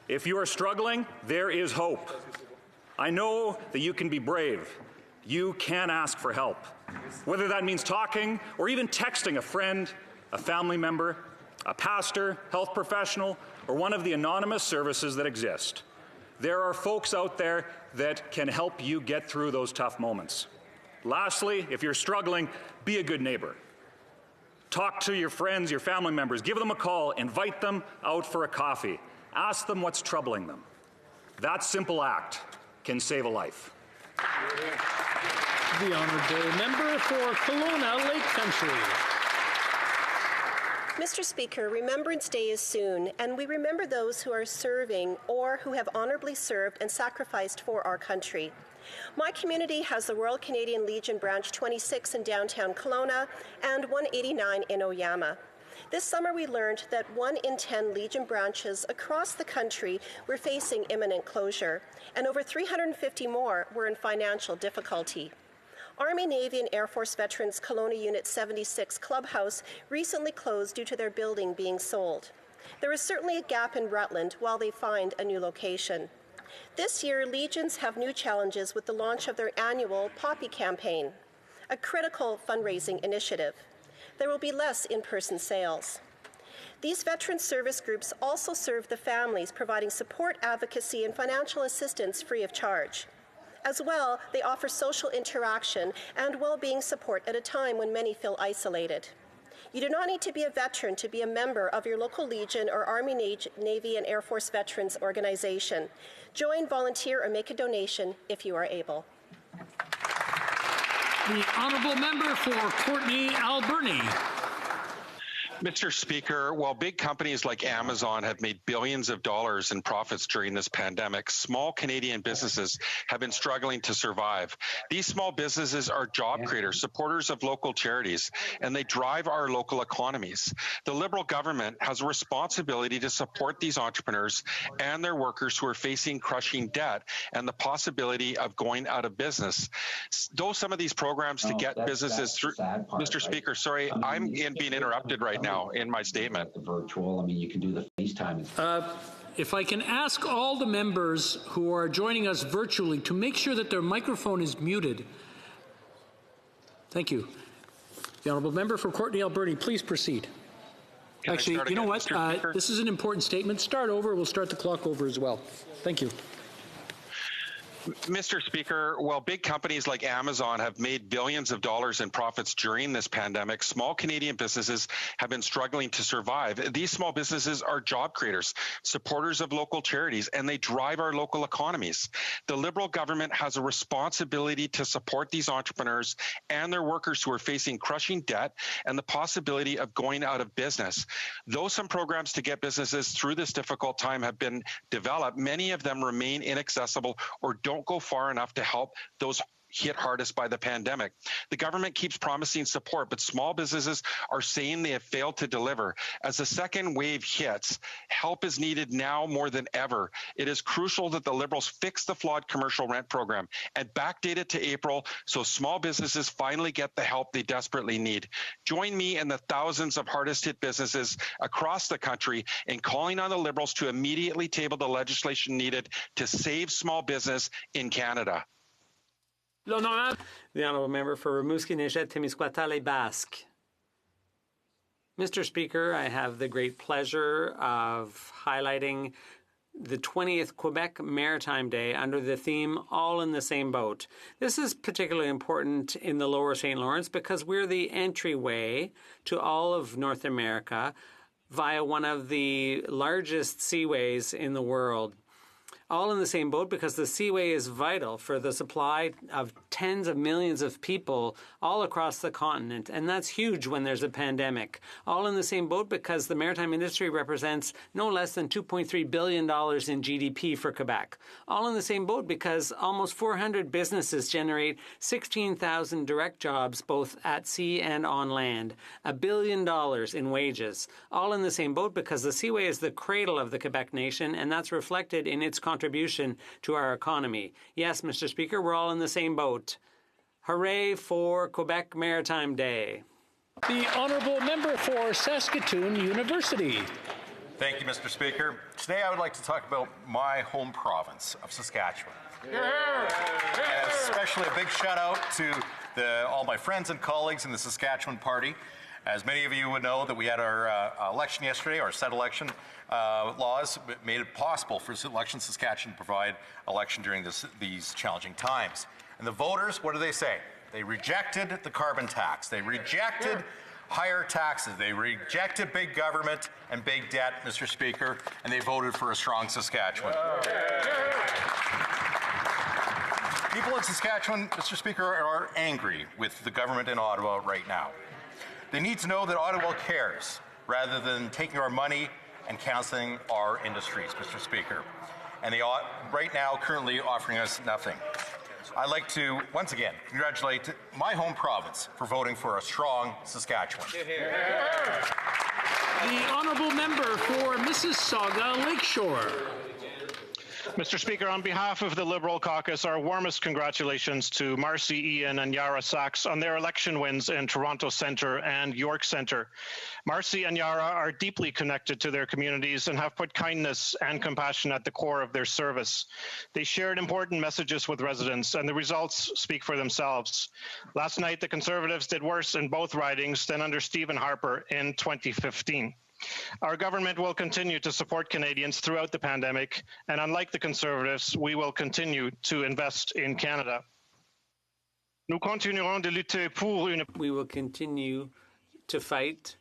S8: If you are struggling, there is hope. I know that you can be brave. You can ask for help. Whether that means talking or even texting a friend, a family member, a pastor, health professional, or one of the anonymous services that exist. There are folks out there that can help you get through those tough moments. Lastly, if you're struggling, be a good neighbor. Talk to your friends, your family members, give them a call, invite them out for a coffee. Ask them what's troubling them. That simple act can save a life.
S18: The Honourable Member for Kelowna Lake Country.
S9: Mr. Speaker, Remembrance Day is soon, and we remember those who are serving or who have honorably served and sacrificed for our country. My community has the Royal Canadian Legion Branch 26 in downtown Kelowna and 189 in Oyama. This summer we learned that 1 in 10 Legion branches across the country were facing imminent closure, and over 350 more were in financial difficulty. Army, Navy, and Air Force Veterans Kelowna Unit 76 Clubhouse recently closed due to their building being sold. There is certainly a gap in Rutland while they find a new location. This year, Legions have new challenges with the launch of their annual Poppy campaign, a critical fundraising initiative. There will be less in-person sales. These veteran service groups also serve the families, providing support, advocacy, and financial assistance free of charge. As well, they offer social interaction and well-being support at a time when many feel isolated. You do not need to be a veteran to be a member of your local Legion or Army, Navy, and Air Force Veterans organization. Join, volunteer, or make a donation if you are able.
S18: The honourable member for Courtenay Alberni.
S20: Mr. Speaker, while big companies like Amazon have made billions of dollars in profits during this pandemic, small Canadian businesses have been struggling to survive. These small businesses are job creators, supporters of local charities, and they drive our local economies. The Liberal government has a responsibility to support these entrepreneurs and their workers who are facing crushing debt and the possibility of going out of business. Though some of these programs to get businesses through, Mr. Speaker, sorry, I'm being interrupted right now in my statement.
S21: The virtual, I mean, you can do the FaceTime.
S18: If I can ask all the members who are joining us virtually to make sure that their microphone is muted. Thank you. The honourable member for Courtenay Alberni, please proceed. Actually, you know what? This is an important statement. Start over. We'll start the clock over as well. Thank you.
S20: Mr. Speaker, while big companies like Amazon have made billions of dollars in profits during this pandemic, small Canadian businesses have been struggling to survive. These small businesses are job creators, supporters of local charities, and they drive our local economies. The Liberal government has a responsibility to support these entrepreneurs and their workers who are facing crushing debt and the possibility of going out of business. Though some programs to get businesses through this difficult time have been developed, many of them remain inaccessible or don't go far enough to help those hit hardest by the pandemic. The government keeps promising support, but small businesses are saying they have failed to deliver. As the second wave hits, help is needed now more than ever. It is crucial that the Liberals fix the flawed commercial rent program and backdate it to April so small businesses finally get the help they desperately need. Join me and the thousands of hardest hit businesses across the country in calling on the Liberals to immediately table the legislation needed to save small business in Canada.
S6: The honourable member for Rimouski-Neigette-Témiscouata-Les-Basques. Mr. Speaker, I have the great pleasure of highlighting the 20th Quebec Maritime Day under the theme All in the Same Boat. This is particularly important in the Lower St. Lawrence because we're the entryway to all of North America via one of the largest seaways in the world. All in the same boat because the seaway is vital for the supply of tens of millions of people all across the continent, and that's huge when there's a pandemic. All in the same boat because the maritime industry represents no less than $2.3 billion in GDP for Quebec. All in the same boat because almost 400 businesses generate 16,000 direct jobs both at sea and on land, $1 billion in wages. All in the same boat because the seaway is the cradle of the Quebec nation, and that's reflected in its contribution to our economy. Yes, Mr. Speaker, we're all in the same boat. Hooray for Quebec Maritime Day.
S18: The honourable member for Saskatoon University.
S22: Thank you, Mr. Speaker. Today I would like to talk about my home province of Saskatchewan. And especially a big shout out to all my friends and colleagues in the Saskatchewan Party. As many of you would know that we had our election yesterday, our set election laws made it possible for Election Saskatchewan to provide election during these challenging times. And the voters, what do they say? They rejected the carbon tax. They rejected higher taxes. They rejected big government and big debt, Mr. Speaker, and they voted for a strong Saskatchewan. People in Saskatchewan, Mr. Speaker, are angry with the government in Ottawa right now. They need to know that Ottawa cares. rather than taking our money and canceling our industries, Mr. Speaker. And they are right now currently offering us nothing. I'd like to, once again, congratulate my home province for voting for a strong Saskatchewan.
S18: The honourable member for Mississauga Lakeshore.
S1: Mr. Speaker, on behalf of the Liberal caucus, our warmest congratulations to Marcy Ian and Yara Sachs on their election wins in Toronto Centre and York Centre. Marcy and Yara are deeply connected to their communities and have put kindness and compassion at the core of their service. They shared important messages with residents, and the results speak for themselves. Last night, the Conservatives did worse in both ridings than under Stephen Harper in 2015. Our government will continue to support Canadians throughout the pandemic, and unlike the Conservatives, we will continue to invest in Canada.
S6: We will continue to fight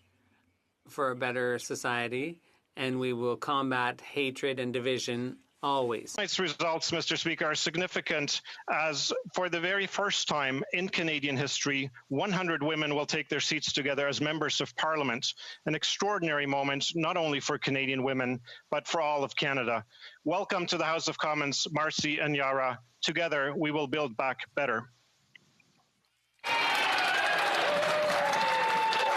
S6: for a better society, and we will combat hatred and division always.
S1: Tonight's results, Mr. Speaker, are significant as for the very first time in Canadian history, 100 women will take their seats together as members of Parliament, an extraordinary moment not only for Canadian women, but for all of Canada. Welcome to the House of Commons, Marcy and Yara. Together, we will build back better.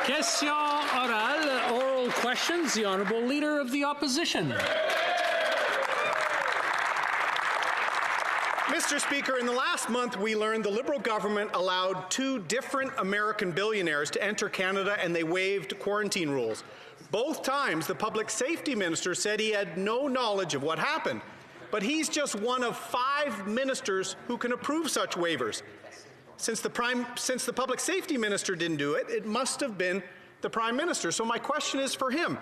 S18: Question orale, oral questions. The Honourable Leader of the Opposition.
S3: Mr. Speaker, in the last month, we learned the Liberal government allowed 2 different American billionaires to enter Canada, and they waived quarantine rules. Both times, the public safety minister said he had no knowledge of what happened. But he's just one of 5 ministers who can approve such waivers. Since the public safety minister didn't do it, it must have been the Prime Minister. So my question is for him.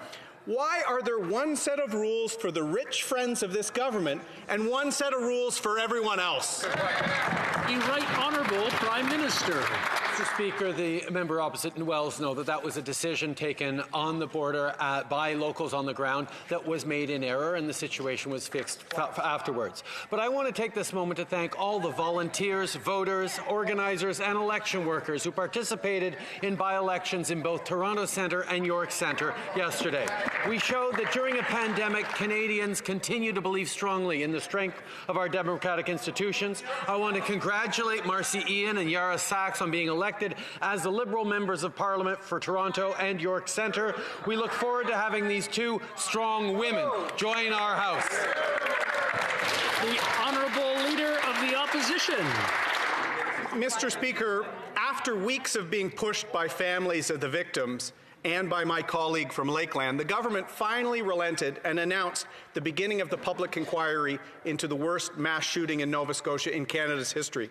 S3: Why are there one set of rules for the rich friends of this government and one set of rules for everyone else?
S18: The Right Honourable Prime Minister.
S7: Mr. Speaker, the member opposite and Wells know that that was a decision taken on the border by locals on the ground that was made in error, and the situation was fixed afterwards. But I want to take this moment to thank all the volunteers, voters, organizers, and election workers who participated in by-elections in both Toronto Centre and York Centre yesterday. We showed that during a pandemic, Canadians continue to believe strongly in the strength of our democratic institutions. I want to congratulate Marcy Ian and Yara Sachs on being elected as the Liberal members of Parliament for Toronto and York Centre. We look forward to having these 2 strong women join our House.
S18: The Honourable Leader of the Opposition.
S3: Mr. Speaker, after weeks of being pushed by families of the victims and by my colleague from Lakeland, the government finally relented and announced the beginning of the public inquiry into the worst mass shooting in Nova Scotia in Canada's history.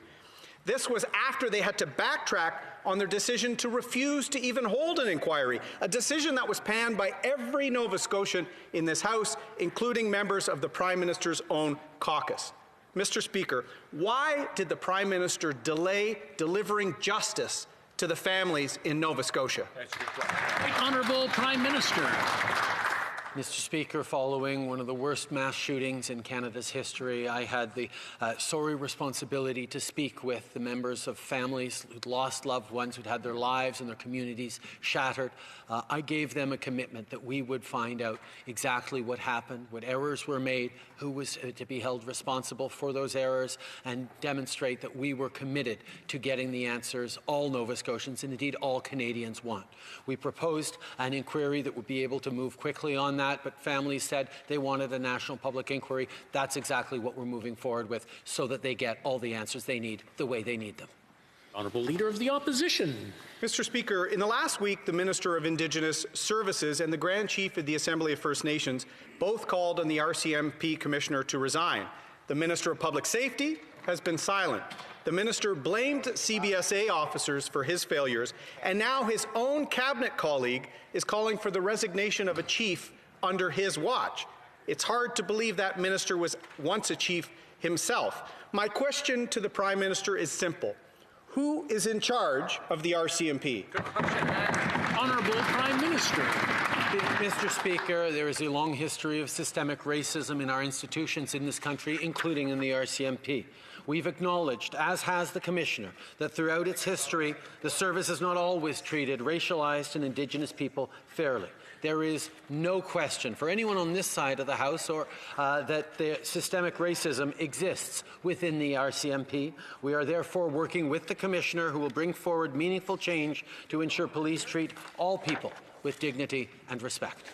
S3: This was after they had to backtrack on their decision to refuse to even hold an inquiry, a decision that was panned by every Nova Scotian in this House, including members of the Prime Minister's own caucus. Mr. Speaker, why did the Prime Minister delay delivering justice to the families in Nova Scotia?
S18: Honourable Prime Minister.
S7: Mr. Speaker, following one of the worst mass shootings in Canada's history, I had the sorry responsibility to speak with the members of families who'd lost loved ones, who'd had their lives and their communities shattered. I gave them a commitment that we would find out exactly what happened, what errors were made, who was to be held responsible for those errors, and demonstrate that we were committed to getting the answers all Nova Scotians and indeed all Canadians want. We proposed an inquiry that would be able to move quickly on that, but families said they wanted a national public inquiry. That's exactly what we're moving forward with, so that they get all the answers they need the way they need them.
S18: Honourable Leader of the Opposition.
S3: Mr. Speaker, in the last week, the Minister of Indigenous Services and the Grand Chief of the Assembly of First Nations both called on the RCMP Commissioner to resign. The Minister of Public Safety has been silent. The minister blamed CBSA officers for his failures, and now his own cabinet colleague is calling for the resignation of a chief under his watch. It's hard to believe that minister was once a chief himself. My question to the Prime Minister is simple. Who is in charge of the RCMP?
S18: Honourable Prime Minister.
S7: Mr. Speaker, there is a long history of systemic racism in our institutions in this country, including in the RCMP. We've acknowledged, as has the Commissioner, that throughout its history, the service has not always treated racialized and Indigenous people fairly. There is no question for anyone on this side of the House that the systemic racism exists within the RCMP. We are therefore working with the Commissioner, who will bring forward meaningful change to ensure police treat all people with dignity and respect.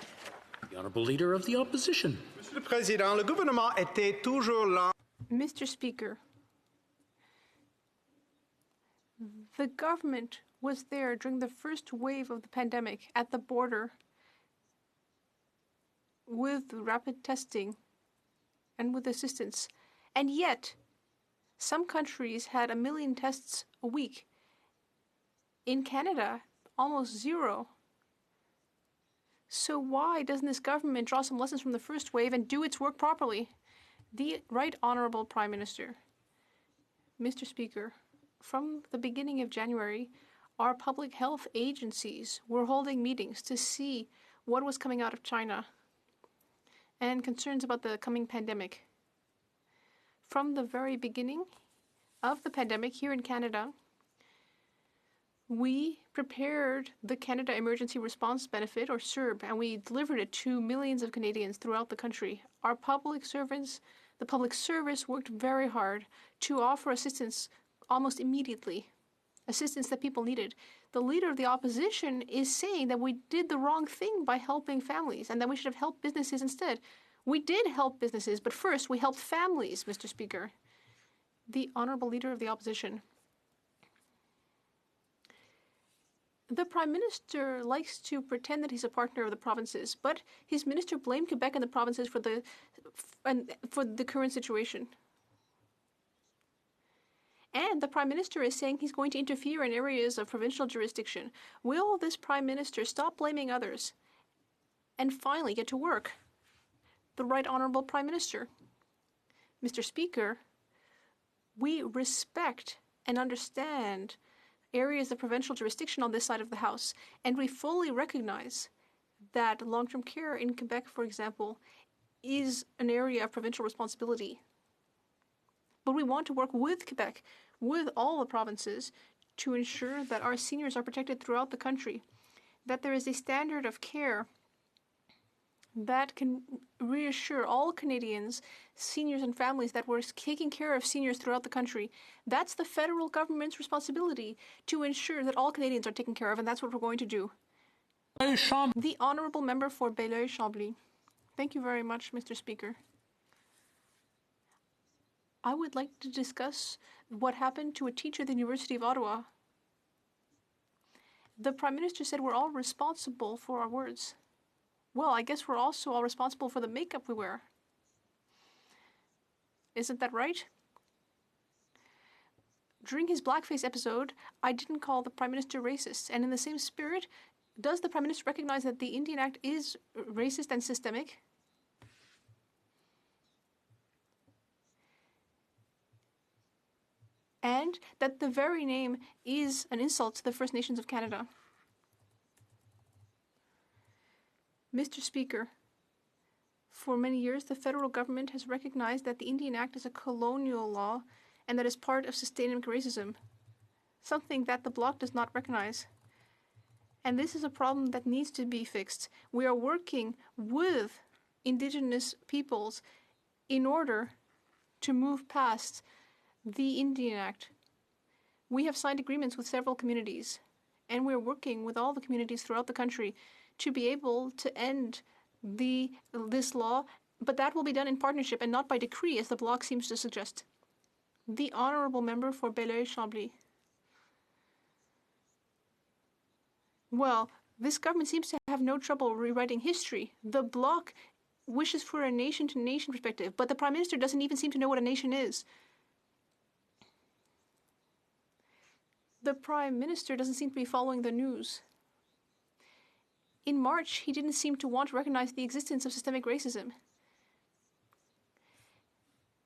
S18: The Honourable Leader of the Opposition.
S4: Monsieur le Président, le gouvernement était toujours là.
S10: Mr. Speaker, the government was there during the first wave of the pandemic at the border with rapid testing and with assistance. And yet, some countries had 1 million tests a week. In Canada, almost zero. So why doesn't this government draw some lessons from the first wave and do its work properly? The Right Honourable Prime Minister. Mr. Speaker, from the beginning of January, our public health agencies were holding meetings to see what was coming out of China and concerns about the coming pandemic. From the very beginning of the pandemic here in Canada, we prepared the Canada Emergency Response Benefit, or CERB, and we delivered it to millions of Canadians throughout the country. Our public servants, the public service, worked very hard to offer assistance almost immediately, assistance that people needed. The Leader of the Opposition is saying that we did the wrong thing by helping families and that we should have helped businesses instead. We did help businesses, but first we helped families, Mr. Speaker. The Honourable Leader of the Opposition. The Prime Minister likes to pretend that he's a partner of the provinces, but his minister blamed Quebec and the provinces for the current situation. And the Prime Minister is saying he's going to interfere in areas of provincial jurisdiction. Will this Prime Minister stop blaming others and finally get to work? The Right Honourable Prime Minister. Mr. Speaker, we respect and understand areas of provincial jurisdiction on this side of the House, and we fully recognize that long-term care in Quebec, for example, is an area of provincial responsibility. But we want to work with Quebec, with all the provinces, to ensure that our seniors are protected throughout the country, that there is a standard of care that can reassure all Canadians, seniors and families, that we're taking care of seniors throughout the country. That's the federal government's responsibility, to ensure that all Canadians are taken care of, and that's what we're going to do. The Honourable Member for Belleuil-Chambly. Thank you very much, Mr. Speaker. I would like to discuss what happened to a teacher at the University of Ottawa. The Prime Minister said we're all responsible for our words. Well, I guess we're also all responsible for the makeup we wear. Isn't that right? During his blackface episode, I didn't call the Prime Minister racist. And in the same spirit, does the Prime Minister recognize that the Indian Act is racist and systemic? And that the very name is an insult to the First Nations of Canada? Mr. Speaker, for many years, the federal government has recognized that the Indian Act is a colonial law and that is part of systemic racism, something that the Bloc does not recognize. And this is a problem that needs to be fixed. We are working with Indigenous peoples in order to move past the Indian Act. We have signed agreements with several communities, and we're working with all the communities throughout the country to be able to end this law, but that will be done in partnership and not by decree, as the Bloc seems to suggest. The Honourable Member for Belleuil-Chambly. Well, this government seems to have no trouble rewriting history. The Bloc wishes for a nation-to-nation perspective, but the Prime Minister doesn't even seem to know what a nation is. The Prime Minister doesn't seem to be following the news. In March, he didn't seem to want to recognize the existence of systemic racism.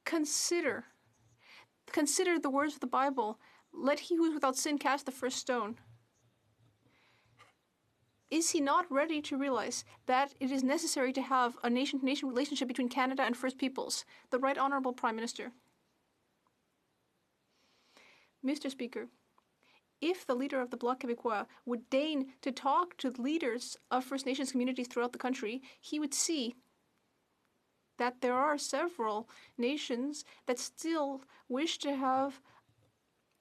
S10: Consider the words of the Bible. Let he who is without sin cast the first stone. Is he not ready to realize that it is necessary to have a nation-to-nation relationship between Canada and First Peoples? The Right Honourable Prime Minister. Mr. Speaker, if the leader of the Bloc Québécois would deign to talk to the leaders of First Nations communities throughout the country, he would see that there are several nations that still wish to have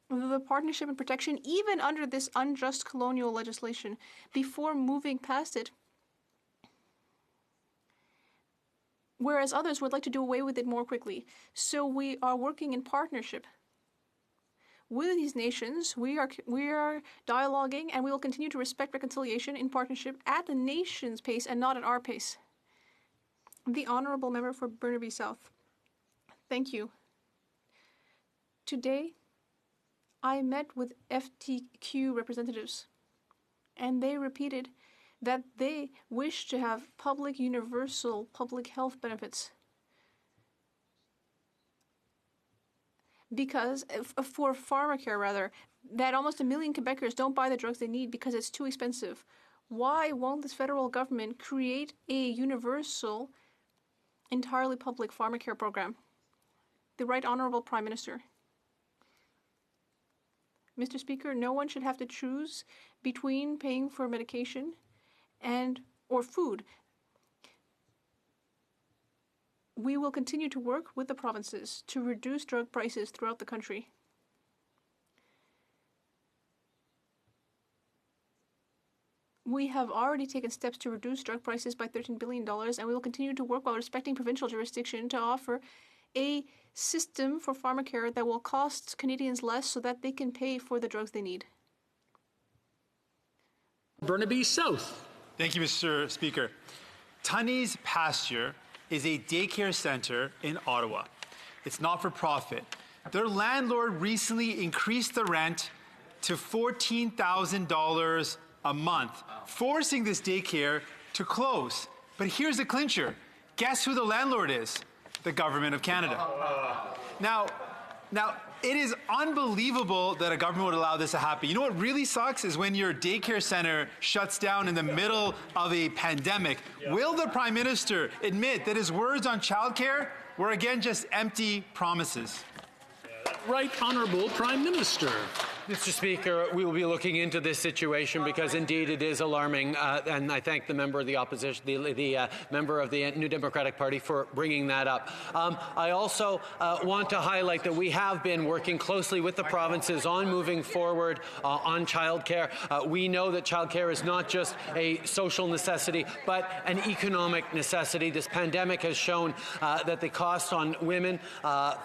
S10: the partnership and protection even under this unjust colonial legislation. Before moving past it, whereas others would like to do away with it more quickly. So we are working in partnership with these nations. We are dialoguing, and we will continue to respect reconciliation in partnership at the nation's pace and not at our pace. The Honourable Member for Burnaby South. Thank you. Today, I met with FTQ representatives, and they repeated that they wish to have public, universal public health benefits. Because, for pharmacare rather, that almost 1 million Quebecers don't buy the drugs they need because it's too expensive. Why won't this federal government create a universal, entirely public pharmacare program? The Right Honourable Prime Minister. Mr. Speaker, no one should have to choose between paying for medication or food. We will continue to work with the provinces to reduce drug prices throughout the country. We have already taken steps to reduce drug prices by $13 billion, and we will continue to work while respecting provincial jurisdiction to offer a system for pharmacare that will cost Canadians less so that they can pay for the drugs they need.
S18: Burnaby South.
S5: Thank you, Mr. Speaker. Tunney's Pasture is a daycare center in Ottawa. It's not for profit. Their landlord recently increased the rent to $14,000 a month, forcing this daycare to close. But here's the clincher. Guess who the landlord is? The Government of Canada. Now, it is unbelievable that a government would allow this to happen. You know what really sucks is when your daycare center shuts down in the middle of a pandemic. Will the Prime Minister admit that his words on childcare were again just empty promises?
S18: Right Honourable Prime Minister.
S7: Mr. Speaker, we will be looking into this situation because indeed it is alarming, and I thank the member of the opposition, the member of the New Democratic Party for bringing that up. I also want to highlight that we have been working closely with the provinces on moving forward on childcare. We know that childcare is not just a social necessity, but an economic necessity. This pandemic has shown that the cost on women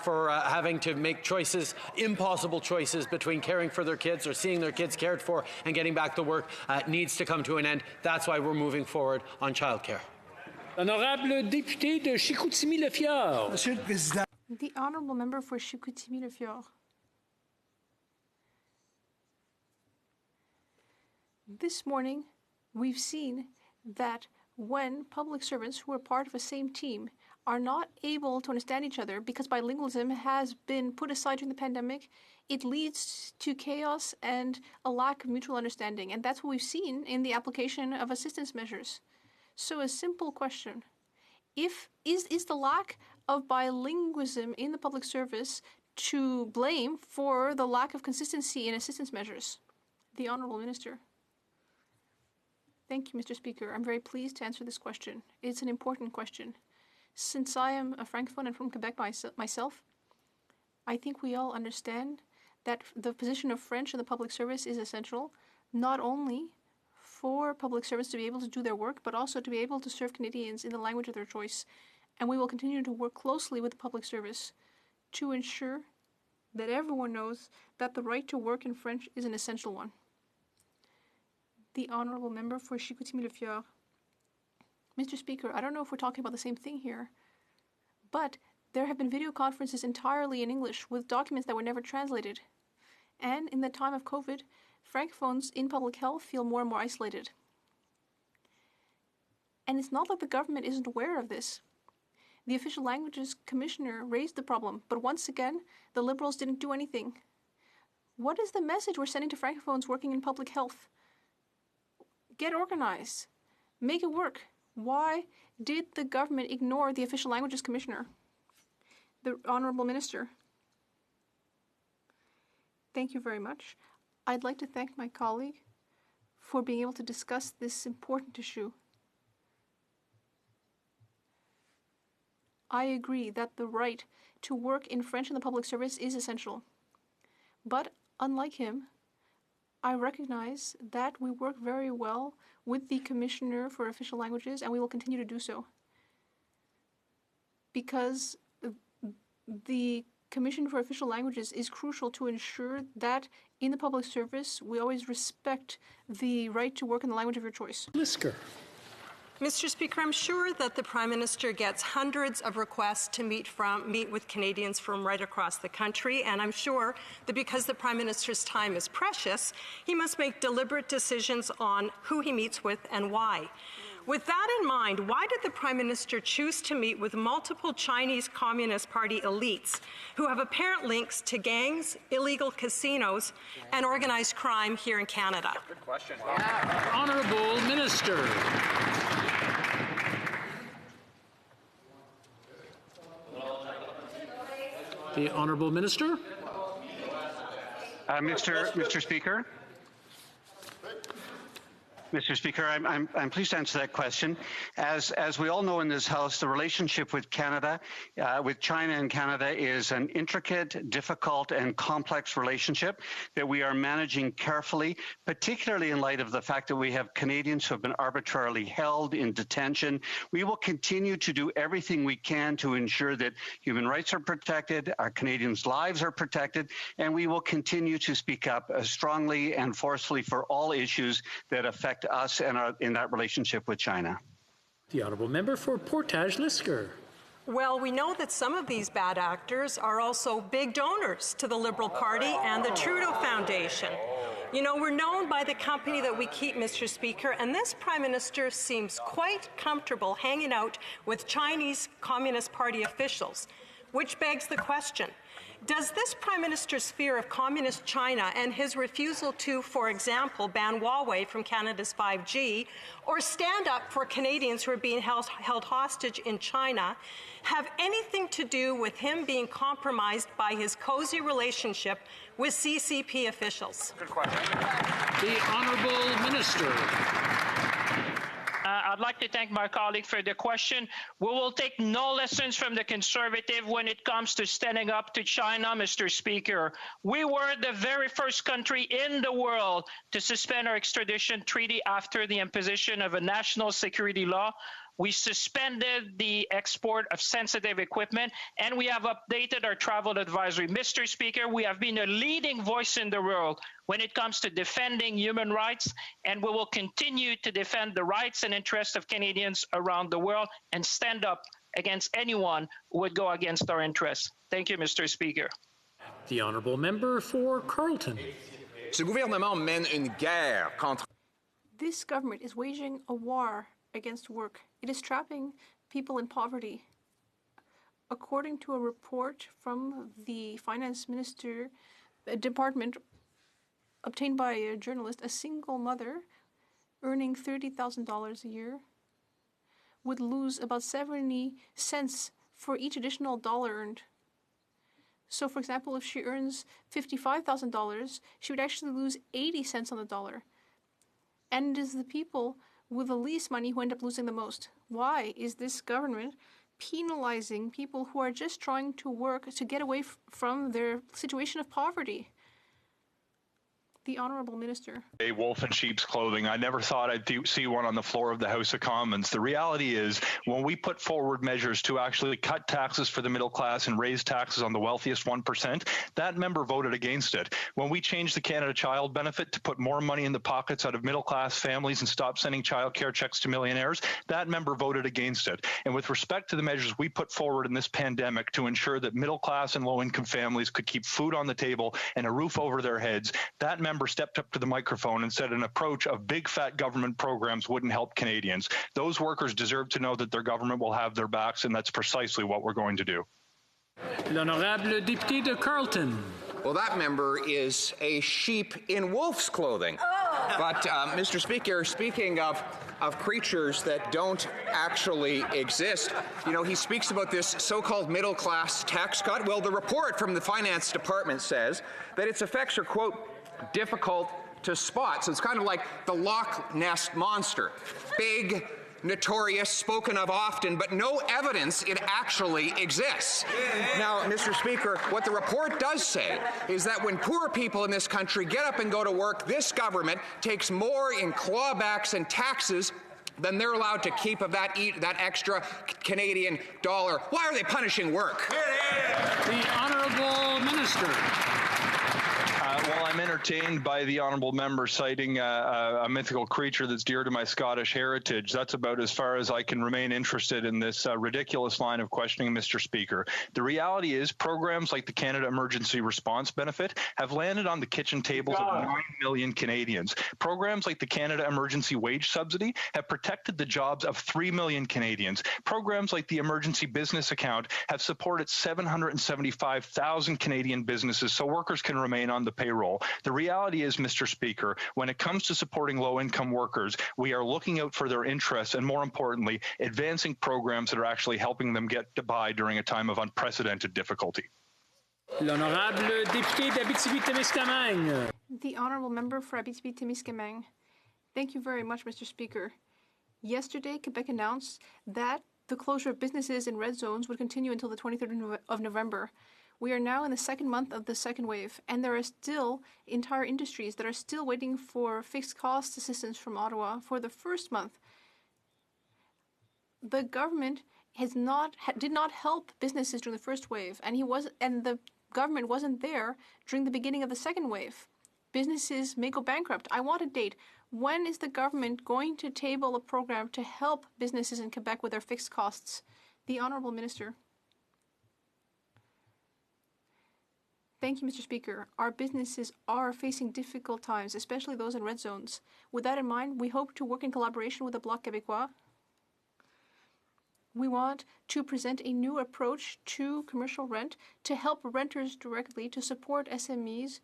S7: for having to make choices, impossible choices between caring for their kids or seeing their kids cared for and getting back to work needs to come to an end. That's why we're moving forward on childcare.
S18: Honorable député de Chicoutimi-Le-Fjord.
S11: Monsieur le Président.
S10: The Honourable Member for Chicoutimi-Le-Fjord. This morning, we've seen that when public servants who are part of the same team are not able to understand each other because bilingualism has been put aside during the pandemic, it leads to chaos and a lack of mutual understanding. And that's what we've seen in the application of assistance measures. So a simple question. Is the lack of bilingualism in the public service to blame for the lack of consistency in assistance measures? The Honourable Minister. Thank you, Mr. Speaker. I'm very pleased to answer this question. It's an important question. Since I am a Francophone and from Quebec myself, I think we all understand that the position of French in the public service is essential, not only for public servants to be able to do their work, but also to be able to serve Canadians in the language of their choice. And we will continue to work closely with the public service to ensure that everyone knows that the right to work in French is an essential one. The Honourable Member for Chicoutimi-Le-Fjord. Mr. Speaker, I don't know if we're talking about the same thing here, but there have been video conferences entirely in English with documents that were never translated. And in the time of COVID, Francophones in public health feel more and more isolated. And it's not like the government isn't aware of this. The Official Languages Commissioner raised the problem, but once again, the Liberals didn't do anything. What is the message we're sending to Francophones working in public health? Get organized. Make it work. Why did the government ignore the Official Languages Commissioner? The Honourable Minister. Thank you very much. I'd like to thank my colleague for being able to discuss this important issue. I agree that the right to work in French in the public service is essential. But unlike him, I recognize that we work very well with the Commissioner for Official Languages, and we will continue to do so. Because the Commission for Official Languages is crucial to ensure that in the public service, we always respect the right to work in the language of your choice.
S18: Lisker.
S2: Mr. Speaker, I'm sure that the Prime Minister gets hundreds of requests to meet with Canadians from right across the country, and I'm sure that because the Prime Minister's time is precious, he must make deliberate decisions on who he meets with and why. With that in mind, why did the Prime Minister choose to meet with multiple Chinese Communist Party elites who have apparent links to gangs, illegal casinos, and organized crime here in Canada?
S22: Good question.
S18: Honourable Minister. The Honourable Minister.
S19: Mr. Speaker. Mr. Speaker, I'm pleased to answer that question. As we all know in this House, the relationship with Canada, with China and Canada, is an intricate, difficult, and complex relationship that we are managing carefully, particularly in light of the fact that we have Canadians who have been arbitrarily held in detention. We will continue to do everything we can to ensure that human rights are protected, our Canadians' lives are protected, and we will continue to speak up strongly and forcefully for all issues that affect us and in that relationship with China.
S18: The Honourable Member for Portage-Lisker.
S2: Well, we know that some of these bad actors are also big donors to the Liberal Party and the Trudeau Foundation. You know, we're known by the company that we keep, Mr. Speaker, and this Prime Minister seems quite comfortable hanging out with Chinese Communist Party officials, which begs the question, does this Prime Minister's fear of Communist China and his refusal to, for example, ban Huawei from Canada's 5G or stand up for Canadians who are being held hostage in China have anything to do with him being compromised by his cozy relationship with CCP officials?
S22: Good question.
S18: The Honourable Minister.
S11: I'd like to thank my colleague for the question. We will take no lessons from the Conservative when it comes to standing up to China, Mr. Speaker. We were the very first country in the world to suspend our extradition treaty after the imposition of a national security law. We suspended the export of sensitive equipment, and we have updated our travel advisory. Mr. Speaker, we have been a leading voice in the world when it comes to defending human rights, and we will continue to defend the rights and interests of Canadians around the world and stand up against anyone who would go against our interests. Thank you, Mr. Speaker.
S18: The Honourable Member for Carleton.
S12: Ce gouvernement mène une guerre contre...
S10: This government is waging a war against work. It is trapping people in poverty. According to a report from the Finance Minister Department obtained by a journalist, a single mother earning $30,000 a year would lose about 70 cents for each additional dollar earned. So, for example, if she earns $55,000, she would actually lose 80 cents on the dollar. And it is the people with the least money who end up losing the most. Why is this government penalizing people who are just trying to work to get away from their situation of poverty? The Honourable Minister.
S16: A wolf in sheep's clothing. I never thought I'd see one on the floor of the House of Commons. The reality is, when we put forward measures to actually cut taxes for the middle class and raise taxes on the wealthiest 1%, that member voted against it. When we changed the Canada Child Benefit to put more money in the pockets out of middle class families and stop sending child care checks to millionaires, that member voted against it. And with respect to the measures we put forward in this pandemic to ensure that middle class and low income families could keep food on the table and a roof over their heads, that member stepped up to the microphone and said an approach of big fat government programs wouldn't help Canadians. Those workers deserve to know that their government will have their backs, and that's precisely what we're going to do.
S18: L'honorable député de Carleton.
S12: Well, that member is a sheep in wolf's clothing. Oh. But, Mr. Speaker, speaking of creatures that don't actually exist, you know, he speaks about this so-called middle-class tax cut. Well, the report from the Finance Department says that its effects are, quote, difficult to spot. So it's kind of like the Loch Ness Monster. Big, notorious, spoken of often, but no evidence it actually exists. Now, Mr. Speaker, what the report does say is that when poor people in this country get up and go to work, this government takes more in clawbacks and taxes than they're allowed to keep of that extra Canadian dollar. Why are they punishing work?
S18: The Honourable Minister.
S16: Well, I'm entertained by the honourable member citing a mythical creature that's dear to my Scottish heritage. That's about as far as I can remain interested in this ridiculous line of questioning, Mr. Speaker. The reality is programs like the Canada Emergency Response Benefit have landed on the kitchen tables of 9 million Canadians. Programs like the Canada Emergency Wage Subsidy have protected the jobs of 3 million Canadians. Programs like the Emergency Business Account have supported 775,000 Canadian businesses so workers can remain on the payroll. The reality is, Mr. Speaker, when it comes to supporting low-income workers, we are looking out for their interests and, more importantly, advancing programs that are actually helping them get by during a time of unprecedented difficulty.
S18: L'honorable député d'Abitibi-Témiscamingue.
S10: The honourable member for Abitibi-Témiscamingue. Thank you very much, Mr. Speaker. Yesterday, Quebec announced that the closure of businesses in red zones would continue until the 23rd of November. We are now in the second month of the second wave, and there are still entire industries that are still waiting for fixed cost assistance from Ottawa for the first month. The government did not help businesses during the first wave, and the government wasn't there during the beginning of the second wave. Businesses may go bankrupt. I want a date. When is the government going to table a program to help businesses in Quebec with their fixed costs? The Honourable Minister. Thank you, Mr. Speaker. Our businesses are facing difficult times, especially those in red zones. With that in mind, we hope to work in collaboration with the Bloc Québécois. We want to present a new approach to commercial rent to help renters directly to support SMEs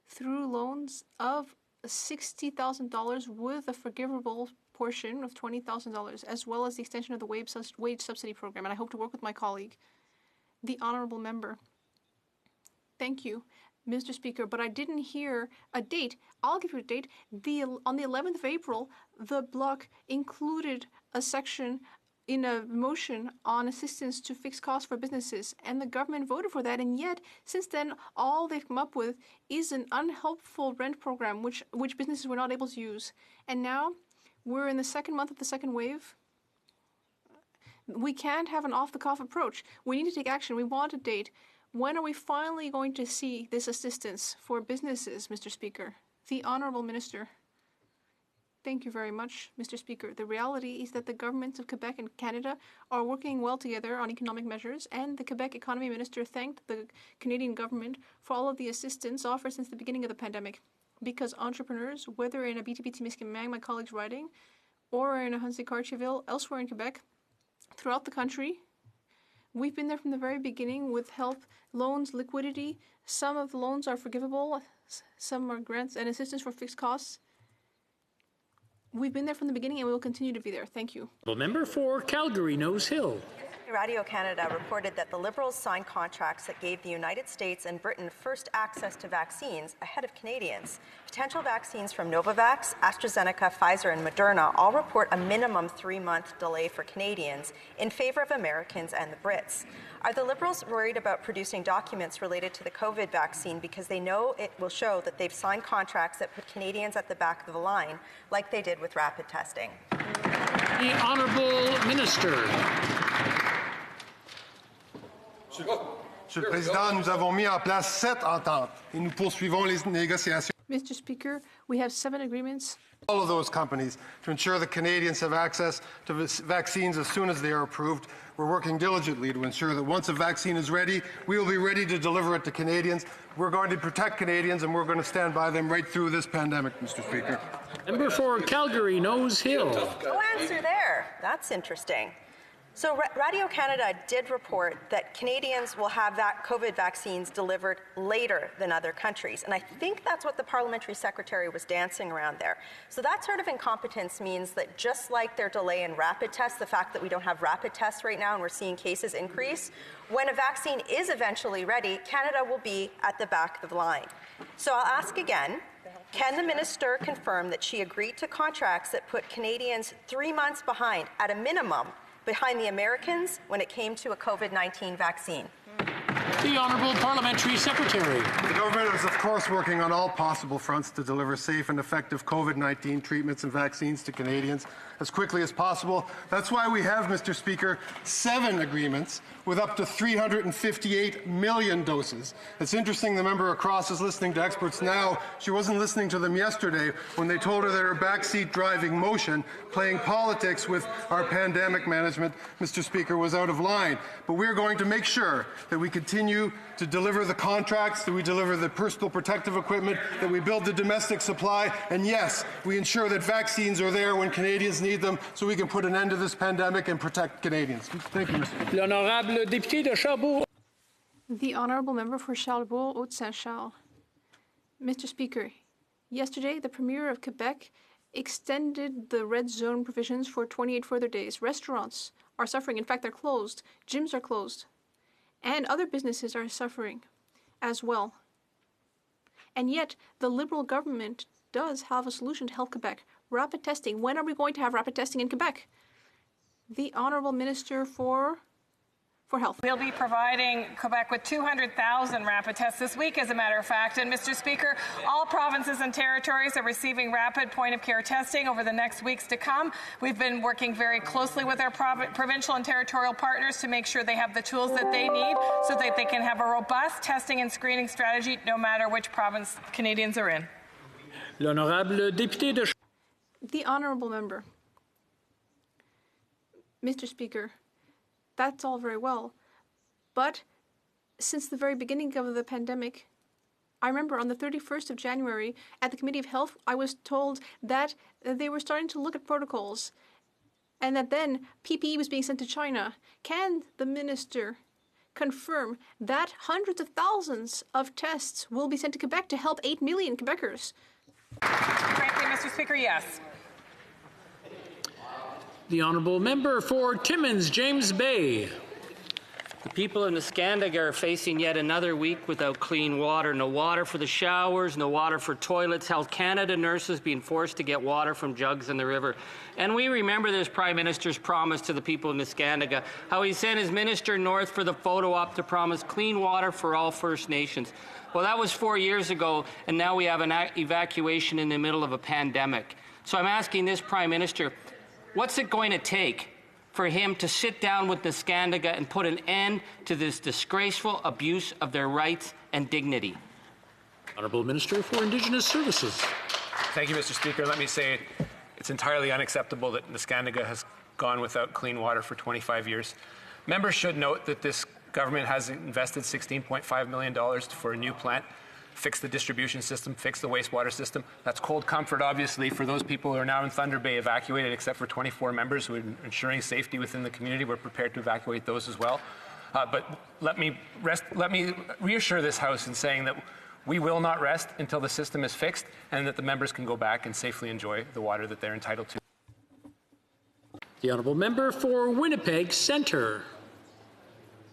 S10: through loans of $60,000 with a forgivable portion of $20,000, as well as the extension of the wage subsidy program. And I hope to work with my colleague, the Honourable Member. Thank you, Mr. Speaker, but I didn't hear a date. I'll give you a date. On the 11th of April, the Bloc included a section in a motion on assistance to fixed costs for businesses, and the government voted for that, and yet, since then, all they've come up with is an unhelpful rent program, which businesses were not able to use. And now, we're in the second month of the second wave. We can't have an off-the-cuff approach. We need to take action. We want a date. When are we finally going to see this assistance for businesses, Mr. Speaker? The Honourable Minister. Thank you very much, Mr. Speaker. The reality is that the governments of Quebec and Canada are working well together on economic measures, and the Quebec Economy Minister thanked the Canadian government for all of the assistance offered since the beginning of the pandemic. Because entrepreneurs, whether in Abitibi-Témiscamingue, my colleague's riding, or in Ahuntsic-Cartierville, elsewhere in Quebec, throughout the country, we've been there from the very beginning with help, loans, liquidity. Some of the loans are forgivable, some are grants and assistance for fixed costs. We've been there from the beginning and we will continue to be there. Thank you.
S18: Member for Calgary Nose Hill.
S14: Radio-Canada reported that the Liberals signed contracts that gave the United States and Britain first access to vaccines ahead of Canadians. Potential vaccines from Novavax, AstraZeneca, Pfizer, and Moderna all report a minimum 3-month delay for Canadians in favor of Americans and the Brits. Are the Liberals worried about producing documents related to the COVID vaccine because they know it will show that they've signed contracts that put Canadians at the back of the line, like they did with rapid testing?
S18: The Honourable Minister.
S17: Monsieur le Président, nous avons mis en place 7 ententes et nous poursuivons les négociations.
S10: Mr. Speaker, we have 7 agreements.
S17: All of those companies to ensure that Canadians have access to vaccines as soon as they are approved. We're working diligently to ensure that once a vaccine is ready, we will be ready to deliver it to Canadians. We're going to protect Canadians and we're going to stand by them right through this pandemic, Mr. Speaker.
S18: Member for Calgary Nose Hill.
S14: No answer there. That's interesting. So Radio Canada did report that Canadians will have COVID vaccines delivered later than other countries. And I think that's what the parliamentary secretary was dancing around there. So that sort of incompetence means that just like their delay in rapid tests, the fact that we don't have rapid tests right now and we're seeing cases increase, when a vaccine is eventually ready, Canada will be at the back of the line. So I'll ask again, can the minister confirm that she agreed to contracts that put Canadians 3 months behind, at a minimum, behind the Americans when it came to a COVID-19 vaccine?
S18: The Honourable Parliamentary Secretary.
S17: The government is, of course, working on all possible fronts to deliver safe and effective COVID-19 treatments and vaccines to Canadians as quickly as possible. That's why we have, Mr. Speaker, 7 agreements with up to 358 million doses. It's interesting the member across is listening to experts now. She wasn't listening to them yesterday when they told her that her backseat driving motion, playing politics with our pandemic management, Mr. Speaker, was out of line. But we're going to make sure that we continue to deliver the contracts, that we deliver the personal protective equipment, that we build the domestic supply, and yes, we ensure that vaccines are there when Canadians need them so we can put an end to this pandemic and protect Canadians. Thank you, Mr.
S18: L'honorable député de Charbot.
S10: The Honourable Member for Charlebourg, Haute-Saint-Charles. Mr. Speaker, yesterday the Premier of Quebec extended the red zone provisions for 28 further days. Restaurants are suffering. In fact, they're closed. Gyms are closed. And other businesses are suffering as well. And yet, the Liberal government does have a solution to help Quebec. Rapid testing. When are we going to have rapid testing in Quebec? The Honourable Minister for Health.
S13: We'll be providing Quebec with 200,000 rapid tests this week, as a matter of fact. And, Mr. Speaker, all provinces and territories are receiving rapid point-of-care testing over the next weeks to come. We've been working very closely with our provincial and territorial partners to make sure they have the tools that they need so that they can have a robust testing and screening strategy no matter which province Canadians are in.
S18: L'honorable député de...
S10: The Honourable Member. Mr. Speaker, that's all very well, but since the very beginning of the pandemic, I remember on the 31st of January at the Committee of Health, I was told that they were starting to look at protocols and that then PPE was being sent to China. Can the minister confirm that hundreds of thousands of tests will be sent to Quebec to help 8 million Quebecers?
S13: Frankly, Mr. Speaker, yes.
S18: The Honourable Member for Timmins, James Bay.
S6: The people in Neskantaga are facing yet another week without clean water. No water for the showers, no water for toilets. Health Canada nurses being forced to get water from jugs in the river. And we remember this Prime Minister's promise to the people in Neskantaga, how he sent his minister north for the photo op to promise clean water for all First Nations. Well, that was 4 years ago, and now we have an evacuation in the middle of a pandemic. So I'm asking this Prime Minister, what's it going to take for him to sit down with Neskantaga and put an end to this disgraceful abuse of their rights and dignity?
S18: Honourable Minister for Indigenous Services.
S15: Thank you, Mr. Speaker. Let me say it's entirely unacceptable that Neskantaga has gone without clean water for 25 years. Members should note that this government has invested $16.5 million for a new plant, fix the distribution system, fix the wastewater system. That's cold comfort, obviously, for those people who are now in Thunder Bay evacuated, except for 24 members who are ensuring safety within the community. We're prepared to evacuate those as well. But let me reassure this House in saying that we will not rest until the system is fixed and that the members can go back and safely enjoy the water that they're entitled to.
S18: The Honourable Member for Winnipeg Centre.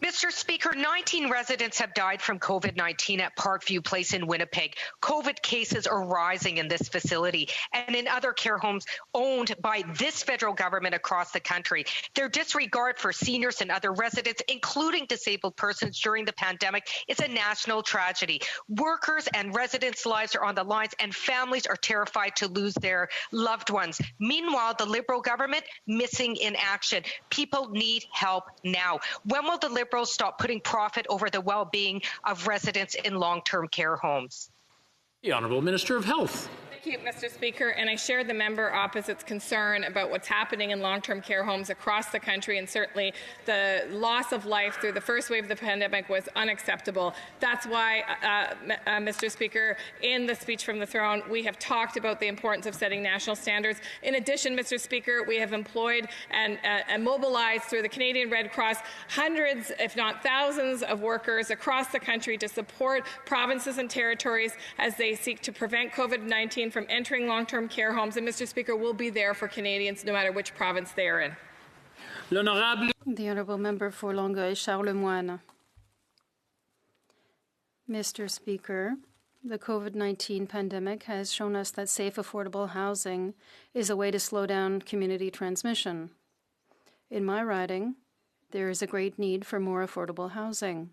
S23: Mr. Speaker, 19 residents have died from COVID-19 at Parkview Place in Winnipeg. COVID cases are rising in this facility and in other care homes owned by this federal government across the country. Their disregard for seniors and other residents, including disabled persons during the pandemic, is a national tragedy. Workers and residents' lives are on the lines and families are terrified to lose their loved ones. Meanwhile, the Liberal government missing in action. People need help now. When will the Liberals stop putting profit over the well-being of residents in long-term care homes?
S18: The Honourable Minister of Health.
S13: Thank you, Mr. Speaker, and I share the member opposite's concern about what's happening in long-term care homes across the country, and certainly the loss of life through the first wave of the pandemic was unacceptable. That's why, Mr. Speaker, in the speech from the throne, we have talked about the importance of setting national standards. In addition, Mr. Speaker, we have employed and mobilized through the Canadian Red Cross hundreds, if not thousands, of workers across the country to support provinces and territories as they seek to prevent COVID-19 from entering long-term care homes. And Mr. Speaker, we'll be there for Canadians no matter which province they are in.
S8: The Honourable Member for Longueuil-Charlemagne. Mr. Speaker, the COVID-19 pandemic has shown us that safe, affordable housing is a way to slow down community transmission. In my riding, there is a great need for more affordable housing.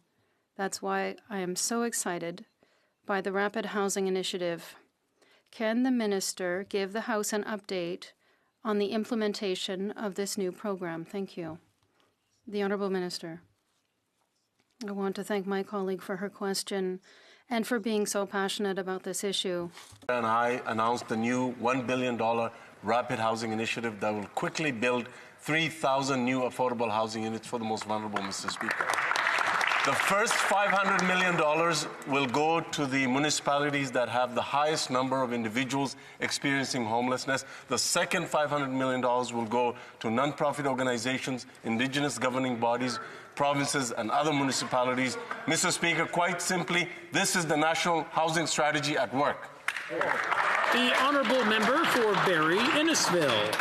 S8: That's why I am so excited by the Rapid Housing Initiative. Can the Minister give the House an update on the implementation of this new program? Thank you. The Honourable Minister. I want to thank my colleague for her question and for being so passionate about this issue.
S9: And I announced the new $1 billion Rapid Housing Initiative that will quickly build 3,000 new affordable housing units for the most vulnerable, Mr. Speaker. The first $500 million will go to the municipalities that have the highest number of individuals experiencing homelessness. The second $500 million will go to nonprofit organizations, Indigenous governing bodies, provinces, and other municipalities. Mr. Speaker, quite simply, this is the National Housing Strategy at work.
S18: The Honourable Member for Barrie Innisfil.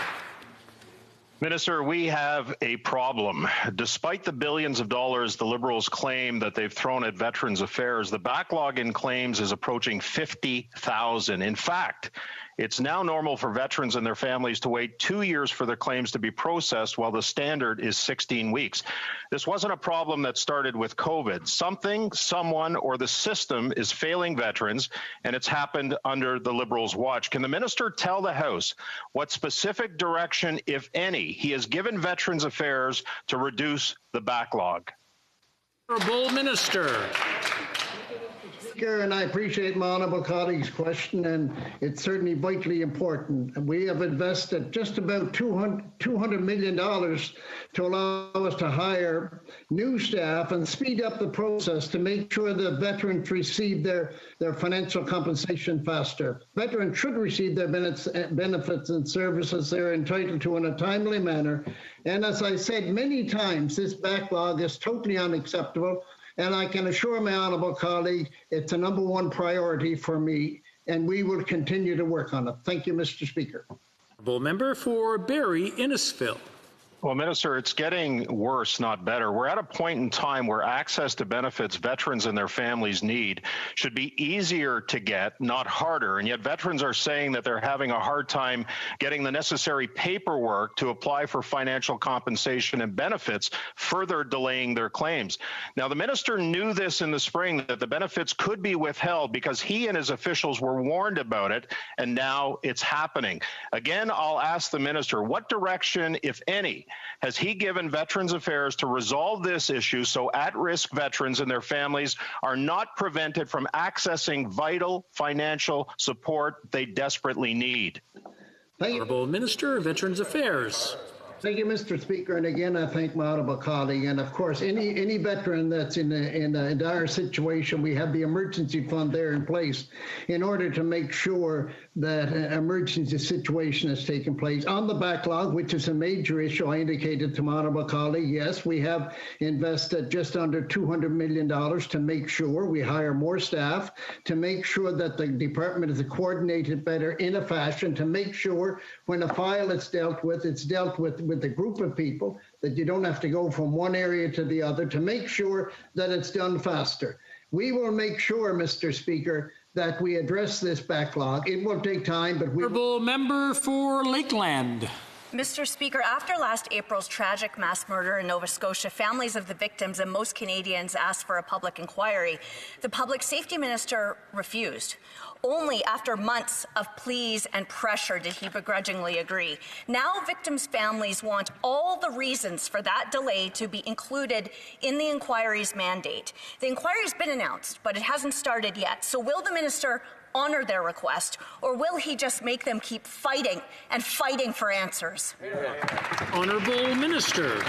S1: Minister, we have a problem. Despite the billions of dollars the Liberals claim that they've thrown at Veterans Affairs, the backlog in claims is approaching 50,000. In fact, it's now normal for veterans and their families to wait 2 years for their claims to be processed, while the standard is 16 weeks. This wasn't a problem that started with COVID. Something, someone, or the system is failing veterans, and it's happened under the Liberals' watch. Can the minister tell the House what specific direction, if any, he has given Veterans Affairs to reduce the backlog?
S18: Honourable Minister.
S21: And I appreciate my honourable colleague's question, and it's certainly vitally important. We have invested just about $200 million to allow us to hire new staff and speed up the process to make sure that veterans receive their financial compensation faster. Veterans should receive their benefits and services they're entitled to in a timely manner. And as I said many times, this backlog is totally unacceptable. And I can assure my honourable colleague it's a #1 priority for me, and we will continue to work on it. Thank you, Mr. Speaker.
S18: Honourable Member for Barrie Innisfil.
S1: Well, Minister, it's getting worse, not better. We're at a point in time where access to benefits veterans and their families need should be easier to get, not harder. And yet veterans are saying that they're having a hard time getting the necessary paperwork to apply for financial compensation and benefits, further delaying their claims. Now, the minister knew this in the spring, that the benefits could be withheld because he and his officials were warned about it, and now it's happening. Again, I'll ask the minister, what direction, if any, has he given Veterans Affairs to resolve this issue so at-risk veterans and their families are not prevented from accessing vital financial support they desperately need?
S18: Honourable Minister of Veterans Affairs.
S21: Thank you, Mr. Speaker. And again, I thank my honourable colleague. And of course, any veteran that's in a dire situation, we have the emergency fund there in place in order to make sure that an emergency situation has taken place. On the backlog, which is a major issue, I indicated to my honourable colleague, yes, we have invested just under $200 million to make sure we hire more staff, to make sure that the department is coordinated better in a fashion, to make sure when a file is dealt with, it's dealt with a group of people, that you don't have to go from one area to the other, to make sure that it's done faster. We will make sure, Mr. Speaker, that we address this backlog. It will take time, but we...
S18: Honourable Member for Lakeland.
S24: Mr. Speaker, after last April's tragic mass murder in Nova Scotia, families of the victims and most Canadians asked for a public inquiry. The Public Safety Minister refused. Only after months of pleas and pressure did he begrudgingly agree. Now victims' families want all the reasons for that delay to be included in the inquiry's mandate. The inquiry's been announced, but it hasn't started yet. So will the minister honor their request, or will he just make them keep fighting and fighting for answers?
S18: Honourable Minister.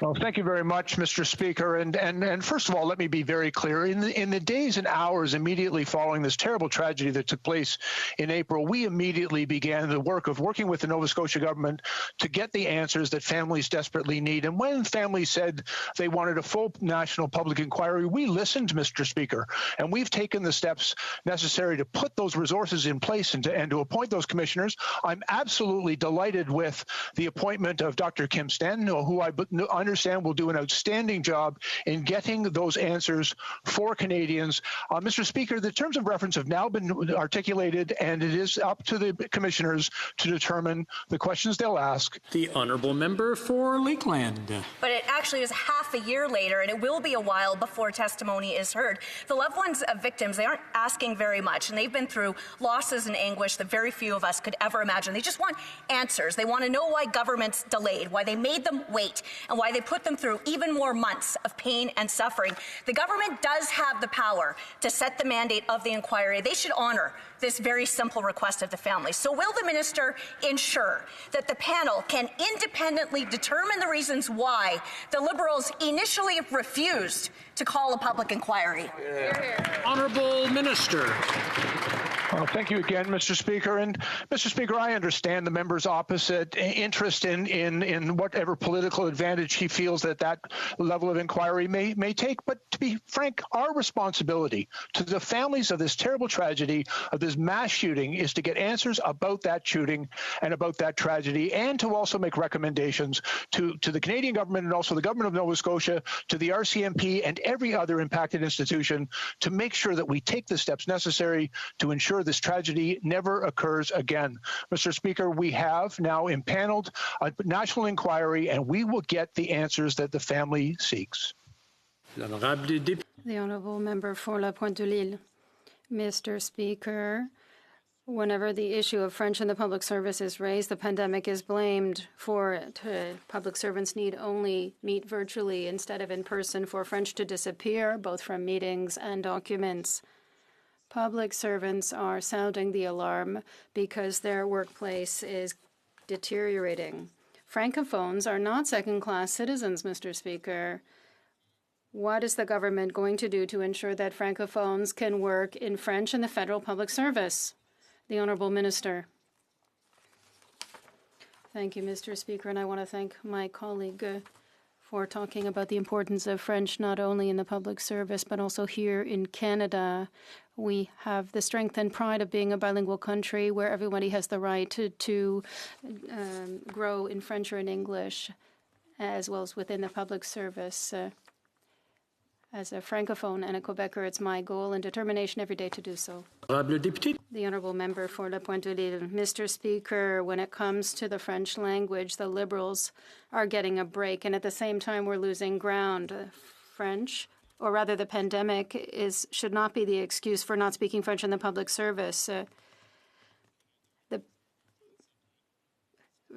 S3: Well, thank you very much, Mr. Speaker. And first of all, let me be very clear. In the days and hours immediately following this terrible tragedy that took place in April, we immediately began the work of working with the Nova Scotia government to get the answers that families desperately need. And when families said they wanted a full national public inquiry, we listened, Mr. Speaker, and we've taken the steps necessary to put those resources in place and to appoint those commissioners. I'm absolutely delighted with the appointment of Dr. Kim Stanton, who I understand will do an outstanding job in getting those answers for Canadians. Mr. Speaker, the terms of reference have now been articulated, and it is up to the commissioners to determine the questions they'll ask.
S18: The honourable member for Lakeland.
S24: But it actually is half a year later, and it will be a while before testimony is heard. The loved ones of victims, they aren't asking very much, and they've been through losses and anguish that very few of us could ever imagine. They just want answers. They want to know why governments delayed, why they made them wait, and why they put them through even more months of pain and suffering. The government does have the power to set the mandate of the inquiry. They should honor this very simple request of the families. So will the minister ensure that the panel can independently determine the reasons why the Liberals initially refused to call a public inquiry?
S18: Honourable Minister.
S3: Well, thank you again, Mr. Speaker. And Mr. Speaker, I understand the member's opposite interest in whatever political advantage he feels that level of inquiry may take. But to be frank, our responsibility to the families of this terrible tragedy, of this mass shooting, is to get answers about that shooting and about that tragedy, and to also make recommendations to the Canadian government and also the government of Nova Scotia, to the RCMP and every other impacted institution to make sure that we take the steps necessary to ensure this tragedy never occurs again. Mr. Speaker, we have now impaneled a national inquiry, and we will get the answers that the family seeks.
S8: The honourable member for La Pointe de l'Île. Mr. Speaker, whenever the issue of French in the public service is raised, the pandemic is blamed for it. Public servants need only meet virtually instead of in person for French to disappear, both from meetings and documents. Public servants are sounding the alarm because their workplace is deteriorating. Francophones are not second-class citizens, Mr. Speaker. What is the government going to do to ensure that Francophones can work in French in the federal public service? The Honourable Minister. Thank you, Mr. Speaker, and I want to thank my colleague for talking about the importance of French not only in the public service but also here in Canada. We have the strength and pride of being a bilingual country where everybody has the right to grow in French or in English, as well as within the public service. As a Francophone and a Quebecer, it's my goal and determination every day to do so. The honourable member for La Pointe de l'Île. Mr. Speaker, when it comes to the French language, the Liberals are getting a break, and at the same time we're losing ground. French, or rather the pandemic, should not be the excuse for not speaking French in the public service.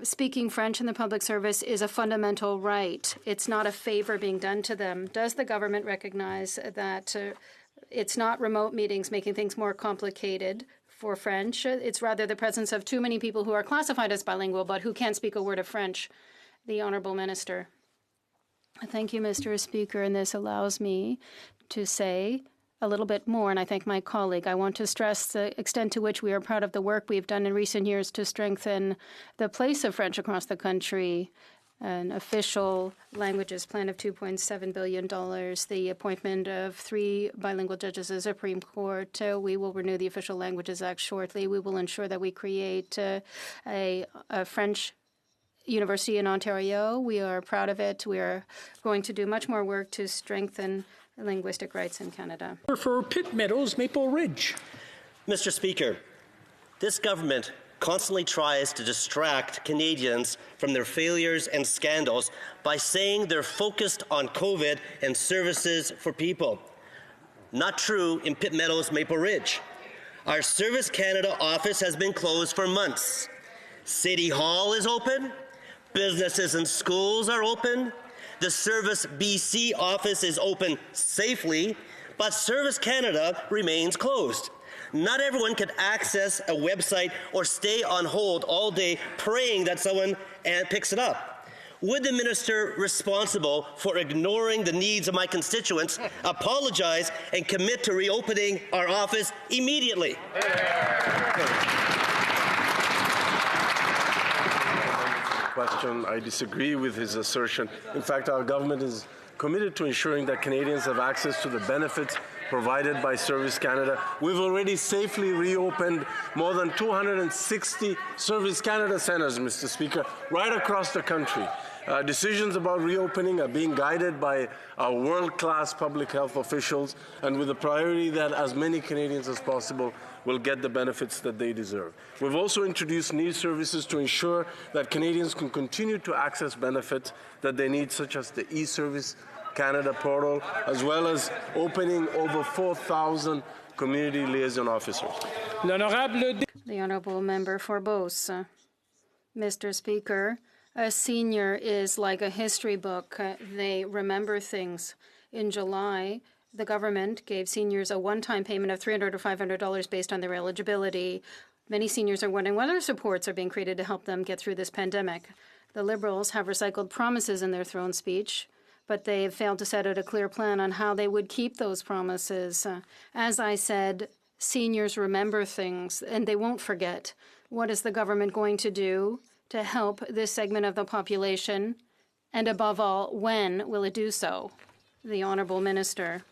S8: Speaking French in the public service is a fundamental right. It's not a favor being done to them. Does the government recognize that it's not remote meetings making things more complicated for French? It's rather the presence of too many people who are classified as bilingual but who can't speak a word of French. The Honourable Minister. Thank you, Mr. Speaker, and this allows me to say a little bit more, and I thank my colleague. I want to stress the extent to which we are proud of the work we've done in recent years to strengthen the place of French across the country. An official languages plan of $2.7 billion, the appointment of 3 bilingual judges of the Supreme Court. We will renew the Official Languages Act shortly. We will ensure that we create a French University in Ontario. We are proud of it. We are going to do much more work to strengthen linguistic rights in Canada.
S18: For Pitt Meadows, Maple Ridge.
S4: Mr. Speaker, this government constantly tries to distract Canadians from their failures and scandals by saying they're focused on COVID and services for people. Not true in Pitt Meadows, Maple Ridge. Our Service Canada office has been closed for months. City Hall is open. Businesses and schools are open. The Service BC office is open safely, but Service Canada remains closed. Not everyone can access a website or stay on hold all day praying that someone picks it up. Would the minister responsible for ignoring the needs of my constituents apologize and commit to reopening our office immediately?
S9: Question. I disagree with his assertion. In fact, our government is committed to ensuring that Canadians have access to the benefits provided by Service Canada. We've already safely reopened more than 260 Service Canada centres, Mr. Speaker, right across the country. Decisions about reopening are being guided by our world-class public health officials, and with the priority that as many Canadians as possible will get the benefits that they deserve. We've also introduced new services to ensure that Canadians can continue to access benefits that they need, such as the eService Canada portal, as well as opening over 4,000 community liaison officers.
S8: The Honourable Member for Beauce. Mr. Speaker, a senior is like a history book. They remember things. In July, the government gave seniors a one-time payment of $300 or $500 based on their eligibility. Many seniors are wondering what other supports are being created to help them get through this pandemic. The Liberals have recycled promises in their throne speech, but they have failed to set out a clear plan on how they would keep those promises. As I said, seniors remember things, and they won't forget. What is the government going to do to help this segment of the population? And above all, when will it do so? The Honourable Minister.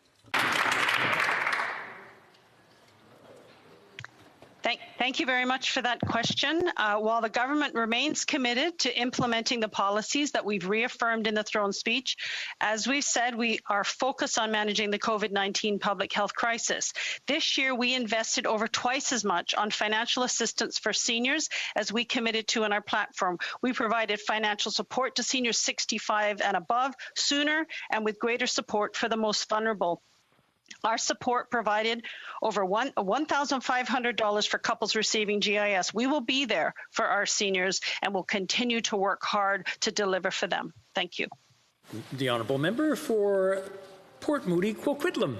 S5: Thank you very much for that question. While the government remains committed to implementing the policies that we've reaffirmed in the throne speech, as we've said, we are focused on managing the COVID-19 public health crisis. This year, we invested over twice as much on financial assistance for seniors as we committed to in our platform. We provided financial support to seniors 65 and above sooner and with greater support for the most vulnerable. Our support provided over $1,500 for couples receiving GIS. We will be there for our seniors and will continue to work hard to deliver for them. Thank you.
S18: The Honourable Member for Port Moody, Coquitlam.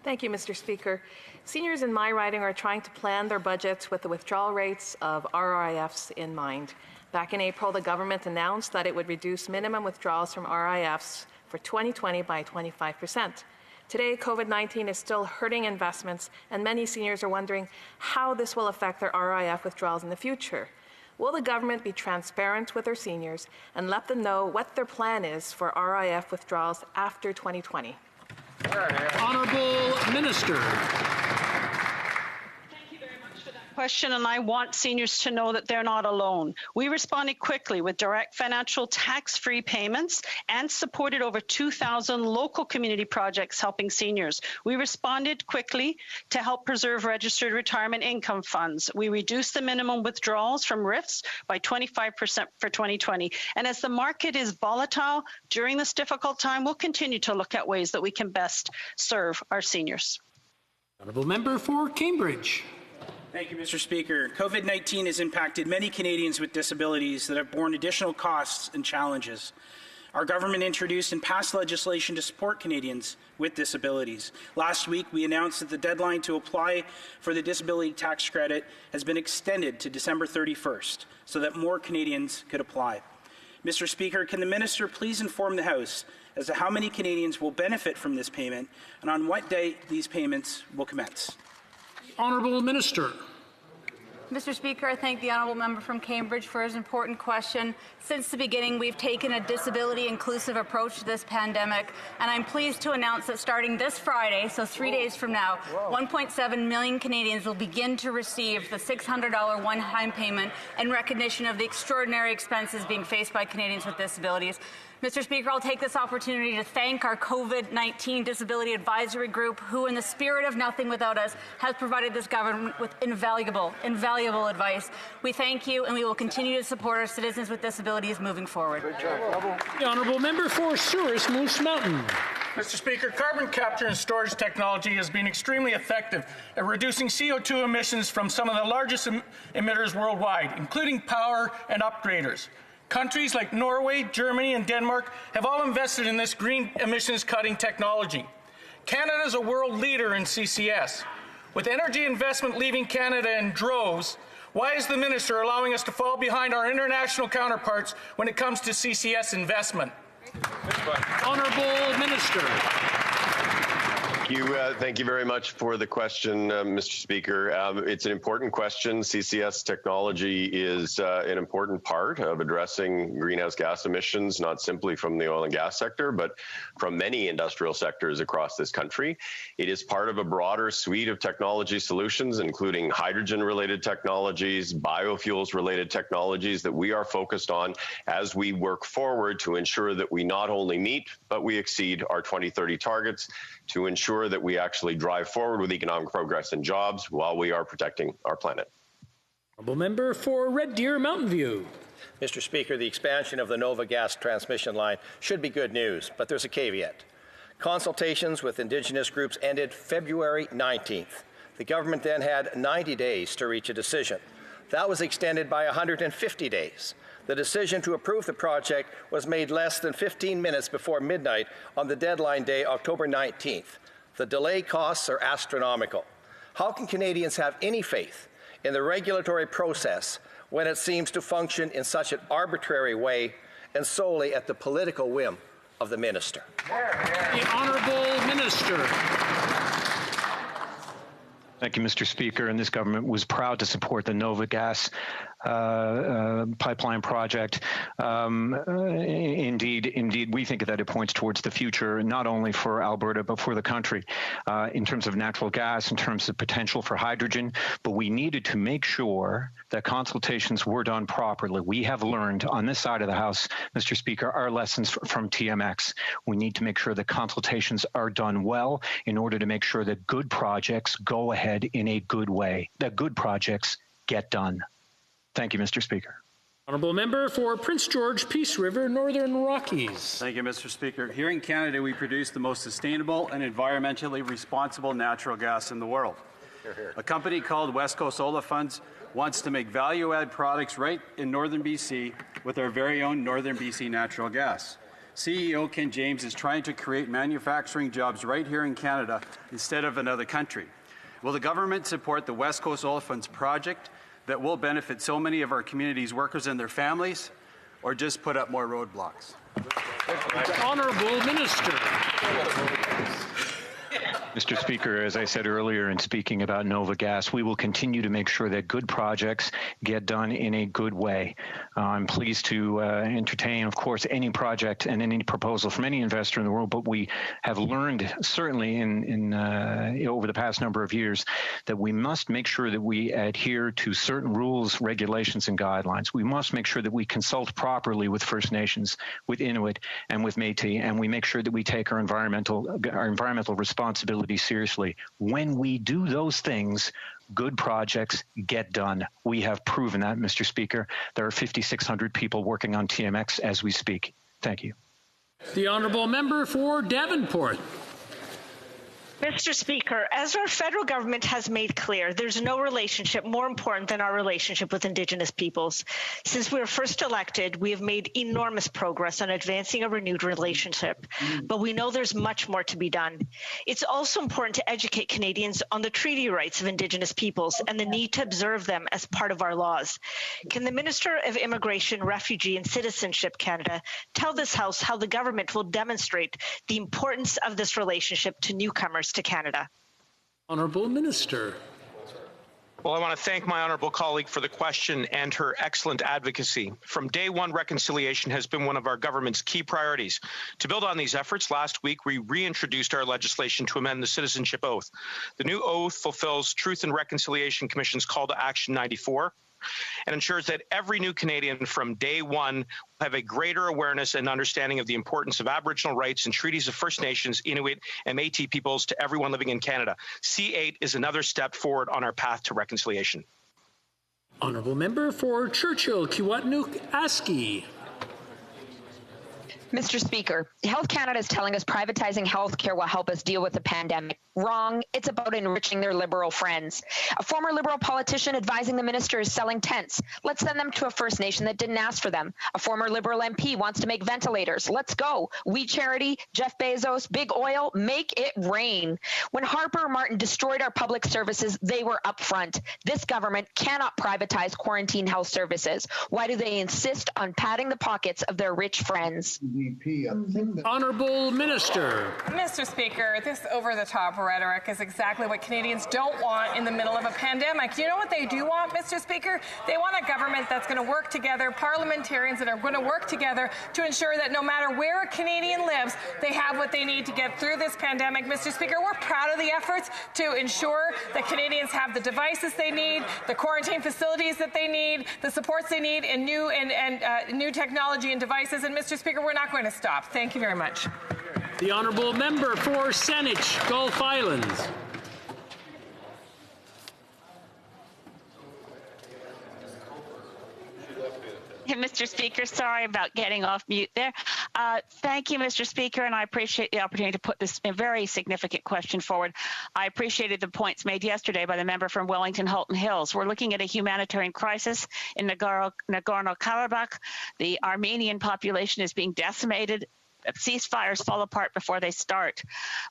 S13: Thank you, Mr. Speaker. Seniors in my riding are trying to plan their budgets with the withdrawal rates of RRIFs in mind. Back in April, the government announced that it would reduce minimum withdrawals from RRIFs for 2020 by 25%. Today, COVID-19 is still hurting investments, and many seniors are wondering how this will affect their RRIF withdrawals in the future. Will the government be transparent with their seniors and let them know what their plan is for RRIF withdrawals after 2020?
S18: Honourable Minister.
S5: Question, and I want seniors to know that they're not alone. We responded quickly with direct financial tax-free payments and supported over 2,000 local community projects helping seniors. We responded quickly to help preserve registered retirement income funds. We reduced the minimum withdrawals from RRIFs by 25% for 2020. And as the market is volatile during this difficult time, we'll continue to look at ways that we can best serve our seniors.
S18: Honourable Member for Cambridge.
S7: Thank you, Mr. Speaker. COVID-19 has impacted many Canadians with disabilities that have borne additional costs and challenges. Our government introduced and passed legislation to support Canadians with disabilities. Last week, we announced that the deadline to apply for the disability tax credit has been extended to December 31st so that more Canadians could apply. Mr. Speaker, can the minister please inform the House as to how many Canadians will benefit from this payment and on what date these payments will commence?
S18: Honourable Minister.
S24: Mr. Speaker, I thank the Honourable Member from Cambridge for his important question. Since the beginning, we've taken a disability-inclusive approach to this pandemic, and I'm pleased to announce that starting this Friday, so 3 days from now, 1.7 million Canadians will begin to receive the $600 one-time payment in recognition of the extraordinary expenses being faced by Canadians with disabilities. Mr. Speaker, I'll take this opportunity to thank our COVID-19 Disability Advisory Group, who, in the spirit of nothing without us, has provided this government with invaluable advice. We thank you, and we will continue to support our citizens with disabilities moving forward.
S18: The Honourable Member for Souris Moose Mountain.
S19: Mr. Speaker, carbon capture and storage technology has been extremely effective at reducing CO2 emissions from some of the largest emitters worldwide, including power and upgraders. Countries like Norway, Germany, and Denmark have all invested in this green emissions cutting technology. Canada is a world leader in CCS. With energy investment leaving Canada in droves, why is the minister allowing us to fall behind our international counterparts when it comes to CCS investment?
S18: Honourable Minister.
S2: Thank you very much for the question, Mr. Speaker. It's an important question. CCS technology is an important part of addressing greenhouse gas emissions, not simply from the oil and gas sector, but from many industrial sectors across this country. It is part of a broader suite of technology solutions, including hydrogen-related technologies, biofuels-related technologies that we are focused on as we work forward to ensure that we not only meet, but we exceed our 2030 targets, to ensure that we actually drive forward with economic progress and jobs while we are protecting our planet.
S18: Honourable Member for Red Deer Mountain View.
S11: Mr. Speaker, the expansion of the Nova Gas transmission line should be good news, but there's a caveat. Consultations with Indigenous groups ended February 19th. The government then had 90 days to reach a decision. That was extended by 150 days. The decision to approve the project was made less than 15 minutes before midnight on the deadline day, October 19th. The delay costs are astronomical. How can Canadians have any faith in the regulatory process when it seems to function in such an arbitrary way and solely at the political whim of the minister?
S18: The Honourable Minister.
S3: Thank you, Mr. Speaker. And this government was proud to support the Nova Gas pipeline project. Indeed, we think that it points towards the future, not only for Alberta, but for the country, in terms of natural gas, in terms of potential for hydrogen. But we needed to make sure that consultations were done properly. We have learned on this side of the House, Mr. Speaker, our lessons from TMX. We need to make sure that consultations are done well in order to make sure that good projects go ahead in a good way, that good projects get done. Thank you, Mr. Speaker.
S18: Honourable Member for Prince George, Peace River, Northern Rockies.
S20: Thank you, Mr. Speaker. Here in Canada, we produce the most sustainable and environmentally responsible natural gas in the world. A company called West Coast Olefins wants to make value-add products right in Northern BC with our very own Northern BC natural gas. CEO Ken James is trying to create manufacturing jobs right here in Canada instead of another country. Will the government support the West Coast Olefins project that will benefit so many of our community's workers and their families, or just put up more roadblocks?
S18: Honourable Minister.
S3: Mr. Speaker, as I said earlier in speaking about Nova Gas, we will continue to make sure that good projects get done in a good way. I'm pleased to entertain, of course, any project and any proposal from any investor in the world, but we have learned, certainly over the past number of years, that we must make sure that we adhere to certain rules, regulations, and guidelines. We must make sure that we consult properly with First Nations, with Inuit, and with Métis, and we make sure that we take our environmental responsibility seriously. When we do those things, good projects get done. We have proven that, Mr. Speaker. There are 5,600 people working on TMX as we speak. Thank you.
S18: The Honourable Member for Davenport.
S22: Mr. Speaker, as our federal government has made clear, there's no relationship more important than our relationship with Indigenous peoples. Since we were first elected, we have made enormous progress on advancing a renewed relationship, but we know there's much more to be done. It's also important to educate Canadians on the treaty rights of Indigenous peoples and the need to observe them as part of our laws. Can the Minister of Immigration, Refugee and Citizenship Canada tell this House how the government will demonstrate the importance of this relationship to newcomers to Canada?
S18: Honourable Minister.
S25: Well, I want to thank my honourable colleague for the question and her excellent advocacy. From day one, reconciliation has been one of our government's key priorities. To build on these efforts, last week we reintroduced our legislation to amend the Citizenship Oath. The new oath fulfills Truth and Reconciliation Commission's Call to Action 94 and ensures that every new Canadian from day one will have a greater awareness and understanding of the importance of Aboriginal rights and treaties of First Nations, Inuit, and Métis peoples to everyone living in Canada. C8 is another step forward on our path to reconciliation.
S18: Honourable Member for Churchill, Kiiwetinoong, Aski.
S10: Mr. Speaker, Health Canada is telling us privatizing healthcare will help us deal with the pandemic. Wrong. It's about enriching their Liberal friends. A former Liberal politician advising the minister is selling tents. Let's send them to a First Nation that didn't ask for them. A former Liberal MP wants to make ventilators. Let's go. We Charity, Jeff Bezos, Big Oil, make it rain. When Harper Martin destroyed our public services, they were upfront. This government cannot privatize quarantine health services. Why do they insist on padding the pockets of their rich friends?
S18: Honourable Minister.
S13: Mr. Speaker, this over-the-top rhetoric is exactly what Canadians don't want in the middle of a pandemic. You know what they do want, Mr. Speaker? They want a government that's going to work together, parliamentarians that are going to work together to ensure that no matter where a Canadian lives, they have what they need to get through this pandemic. Mr. Speaker, we're proud of the efforts to ensure that Canadians have the devices they need, the quarantine facilities that they need, the supports they need, and new technology and devices. And Mr. Speaker, we're not going to stop. Thank you very much.
S18: The Honourable Member for Saanich, Gulf Islands.
S12: Mr. Speaker, sorry about getting off mute there. Thank you, Mr. Speaker, and I appreciate the opportunity to put this very significant question forward. I appreciated the points made yesterday by the member from Wellington-Halton Hills. We're looking at a humanitarian crisis in Nagorno-Karabakh. The Armenian population is being decimated. Ceasefires fall apart before they start.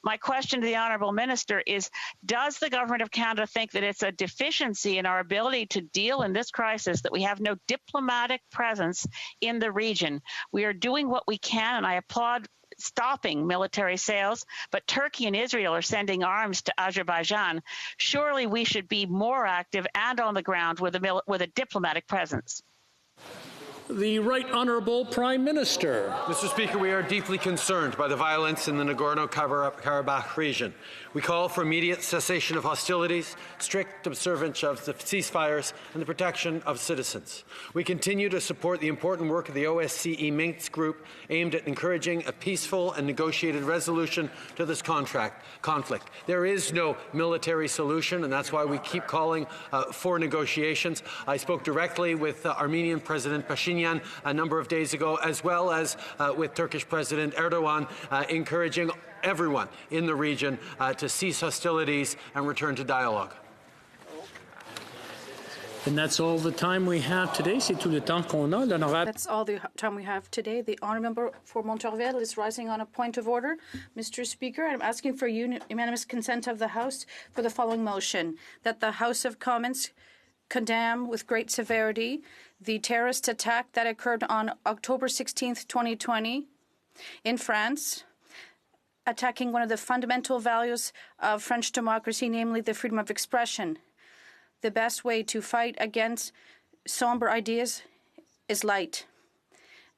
S12: My question to the Honourable Minister is, does the Government of Canada think that it's a deficiency in our ability to deal in this crisis that we have no diplomatic presence in the region? We are doing what we can, and I applaud stopping military sales, but Turkey and Israel are sending arms to Azerbaijan. Surely we should be more active and on the ground with a diplomatic presence.
S18: The Right Honourable Prime Minister.
S14: Mr. Speaker, we are deeply concerned by the violence in the Nagorno-Karabakh region. We call for immediate cessation of hostilities, strict observance of the ceasefires, and the protection of citizens. We continue to support the important work of the OSCE Minsk Group aimed at encouraging a peaceful and negotiated resolution to this conflict. There is no military solution, and that's why we keep calling for negotiations. I spoke directly with Armenian President Pashinyan a number of days ago, as well as with Turkish President Erdogan, encouraging everyone in the region to cease hostilities and return to dialogue.
S18: And that's all the time we have today. C'est tout le temps qu'on a.
S8: That's all the time we have today. The honourable member for Montorville is rising on a point of order. Mr. Speaker, I'm asking for unanimous consent of the House for the following motion: that the House of Commons condemn with great severity the terrorist attack that occurred on October 16, 2020 in France, attacking one of the fundamental values of French democracy, namely the freedom of expression. The best way to fight against somber ideas is light.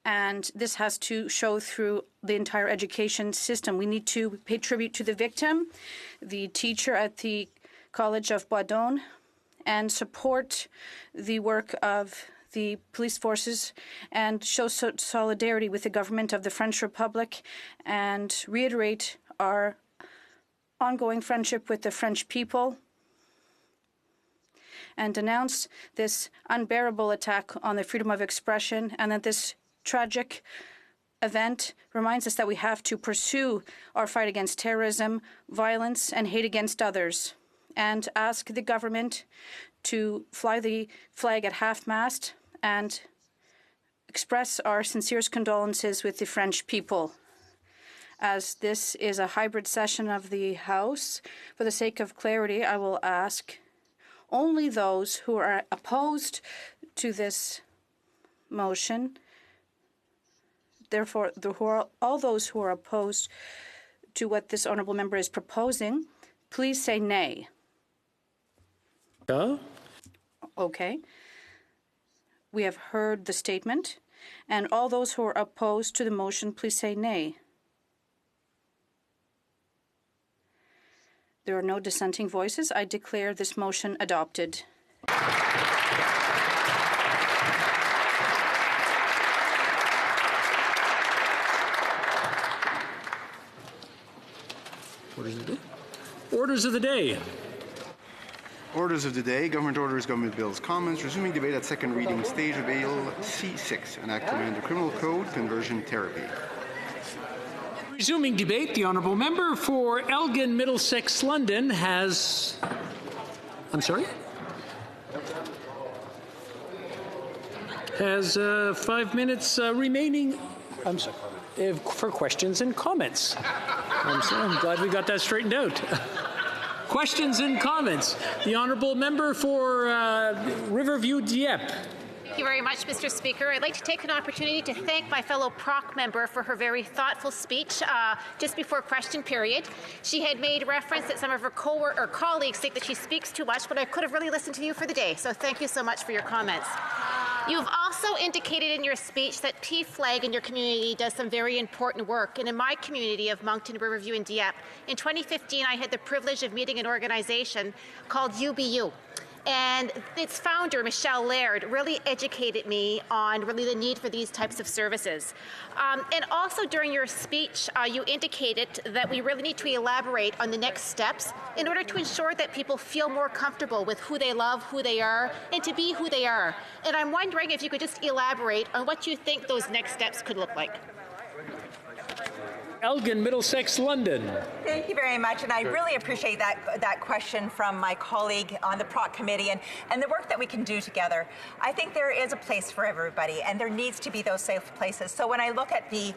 S8: And this has to show through the entire education system. We need to pay tribute to the victim, the teacher at the College of Boisdon, and support the work of the police forces and show solidarity with the government of the French Republic and reiterate our ongoing friendship with the French people and denounce this unbearable attack on the freedom of expression, and that this tragic event reminds us that we have to pursue our fight against terrorism, violence, and hate against others, and ask the government to fly the flag at half-mast and express our sincerest condolences with the French people. As this is a hybrid session of the House, for the sake of clarity, I will ask only those who are opposed to this motion, therefore, all those who are opposed to what this honourable member is proposing, please say nay. Okay. We have heard the statement, and all those who are opposed to the motion, please say nay. There are no dissenting voices. I declare this motion adopted.
S18: Orders of the day.
S16: Orders of the day. Government Orders, Government Bills, Comments. Resuming debate at second reading stage of Bill C6, an act to amend the Criminal Code, Conversion Therapy.
S18: Resuming debate, the honourable member for Elgin Middlesex London has... I'm sorry? Has 5 minutes remaining. I'm sorry. For questions and comments. I'm glad we got that straightened out. Questions and comments. The honourable member for Riverview Dieppe.
S1: Thank you very much, Mr. Speaker. I'd like to take an opportunity to thank my fellow PROC member for her very thoughtful speech just before question period. She had made reference that some of her colleagues think that she speaks too much, but I could have really listened to you for the day, so thank you so much for your comments. You've also indicated in your speech that PFLAG in your community does some very important work. And in my community of Moncton, Riverview, and Dieppe, in 2015, I had the privilege of meeting an organization called UBU. And its founder, Michelle Laird, really educated me on really the need for these types of services. And also during your speech, you indicated that we really need to elaborate on the next steps in order to ensure that people feel more comfortable with who they love, who they are, and to be who they are. And I'm wondering if you could just elaborate on what you think those next steps could look like.
S18: Elgin, Middlesex, London.
S6: Thank you very much, and I really appreciate that question from my colleague on the PROC committee and the work that we can do together. I think there is a place for everybody, and there needs to be those safe places. So when I look at the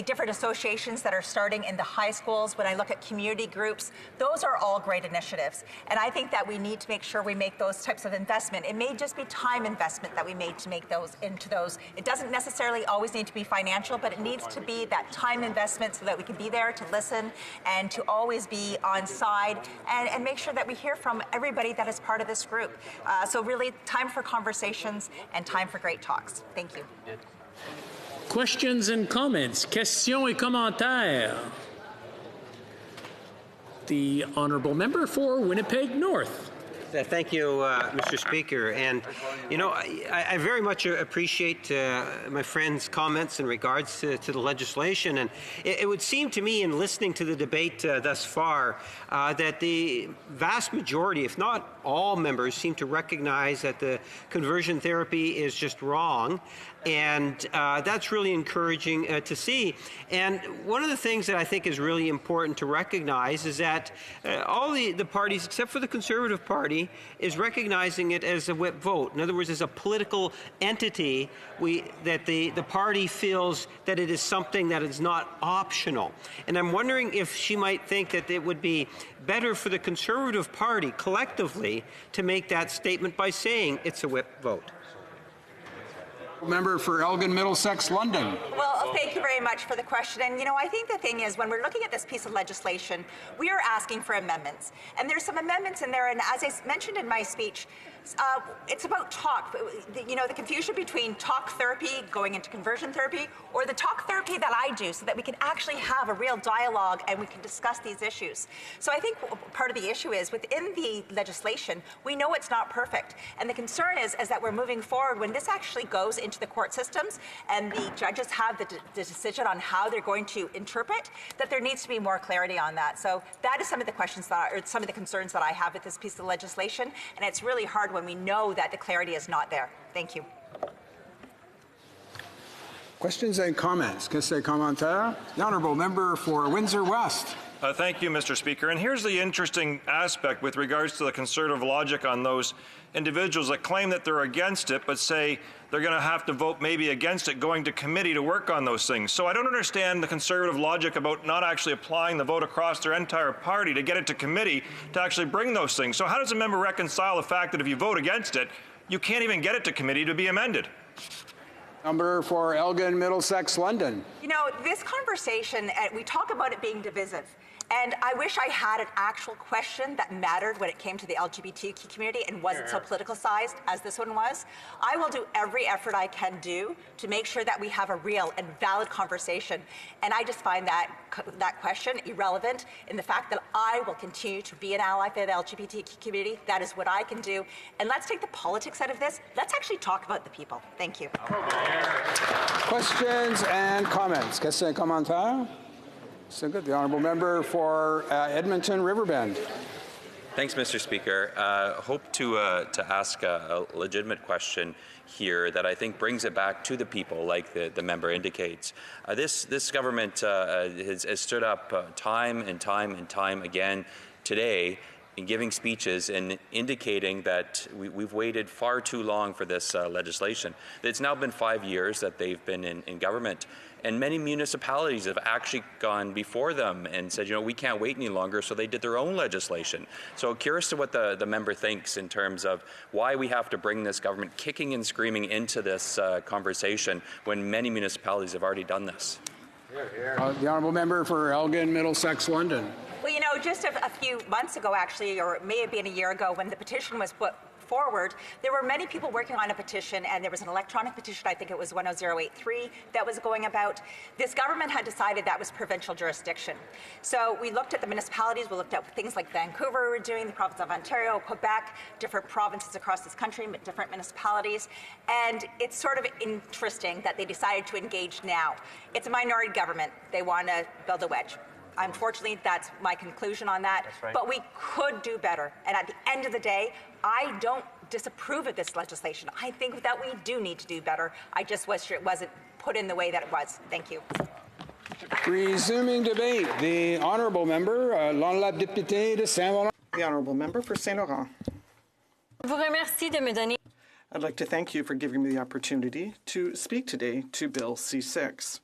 S6: different associations that are starting in the high schools, when I look at community groups, those are all great initiatives. And I think that we need to make sure we make those types of investment. It may just be time investment that we made to make those into those. It doesn't necessarily always need to be financial, but it needs to be that time investment so that we can be there to listen and to always be on side and make sure that we hear from everybody that is part of this group. So really, time for conversations and time for great talks. Thank you.
S18: Questions and comments. Questions et commentaires. The honourable member for Winnipeg North.
S15: Thank you, Mr. Speaker. And, you know, I very much appreciate my friend's comments in regards to the legislation. And it would seem to me, in listening to the debate thus far, that the vast majority, if not all members, seem to recognize that the conversion therapy is just wrong. And that's really encouraging to see. And one of the things that I think is really important to recognize is that all the parties, except for the Conservative Party, is recognizing it as a whip vote. In other words, as a political entity, that the party feels that it is something that is not optional. And I'm wondering if she might think that it would be better for the Conservative Party collectively to make that statement by saying it's a whip vote.
S17: Member for Elgin, Middlesex, London.
S6: Well, thank you very much for the question. And, you know, I think the thing is, when we're looking at this piece of legislation, we are asking for amendments. And there's some amendments in there, and as I mentioned in my speech, it's about talk. You know, the confusion between talk therapy going into conversion therapy or the talk therapy that I do so that we can actually have a real dialogue and we can discuss these issues. So I think part of the issue is within the legislation, we know it's not perfect. And the concern is that we're moving forward when this actually goes into the court systems and the judges have the decision on how they're going to interpret, that there needs to be more clarity on that. So that is some of the questions or some of the concerns that I have with this piece of legislation. And it's really hard when we know that the clarity is not there. Thank you.
S17: Questions and comments. Questions et commentaires. The honourable member for Windsor West.
S23: Thank you, Mr. Speaker. And here's the interesting aspect with regards to the Conservative logic on those individuals that claim that they're against it, but say they're going to have to vote maybe against it going to committee to work on those things. So I don't understand the Conservative logic about not actually applying the vote across their entire party to get it to committee to actually bring those things. So how does a member reconcile the fact that if you vote against it, you can't even get it to committee to be amended?
S17: Number for Elgin, Middlesex, London.
S6: You know, this conversation, we talk about it being divisive. And I wish I had an actual question that mattered when it came to the LGBTQ community and wasn't so politicized as this one was. I will do every effort I can do to make sure that we have a real and valid conversation. And I just find that question irrelevant in the fact that I will continue to be an ally for the LGBTQ community. That is what I can do. And let's take the politics out of this. Let's actually talk about the people. Thank you.
S17: Questions and comments. Questions et commentaires. So good. The honourable member for Edmonton Riverbend.
S4: Thanks, Mr. Speaker. Hope to ask a legitimate question here that I think brings it back to the people, like the member indicates. This government has stood up time and time again today in giving speeches and indicating that we've waited far too long for this legislation. It's now been 5 years that they've been in government, and many municipalities have actually gone before them and said, we can't wait any longer, so they did their own legislation. So curious to what the member thinks in terms of why we have to bring this government kicking and screaming into this conversation when many municipalities have already done this.
S17: The honourable member for Elgin, Middlesex, London.
S6: Well, just a few months ago, actually, or it may have been a year ago, when the petition was put forward, there were many people working on a petition, and there was an electronic petition, I think it was 10083, that was going about. This government had decided that was provincial jurisdiction. So we looked at the municipalities, we looked at things like Vancouver were doing, the province of Ontario, Quebec, different provinces across this country, different municipalities, and it's sort of interesting that they decided to engage now. It's a minority government. They want to build a wedge. Unfortunately, that's my conclusion on that. Right. But we could do better. And at the end of the day, I don't disapprove of this legislation. I think that we do need to do better. I just wish it wasn't put in the way that it was. Thank you.
S17: Resuming debate, the honourable member, l'honorable député de Saint-Laurent.
S5: The honourable member for Saint-Laurent. I'd like to thank you for giving me the opportunity to speak today to Bill C-6.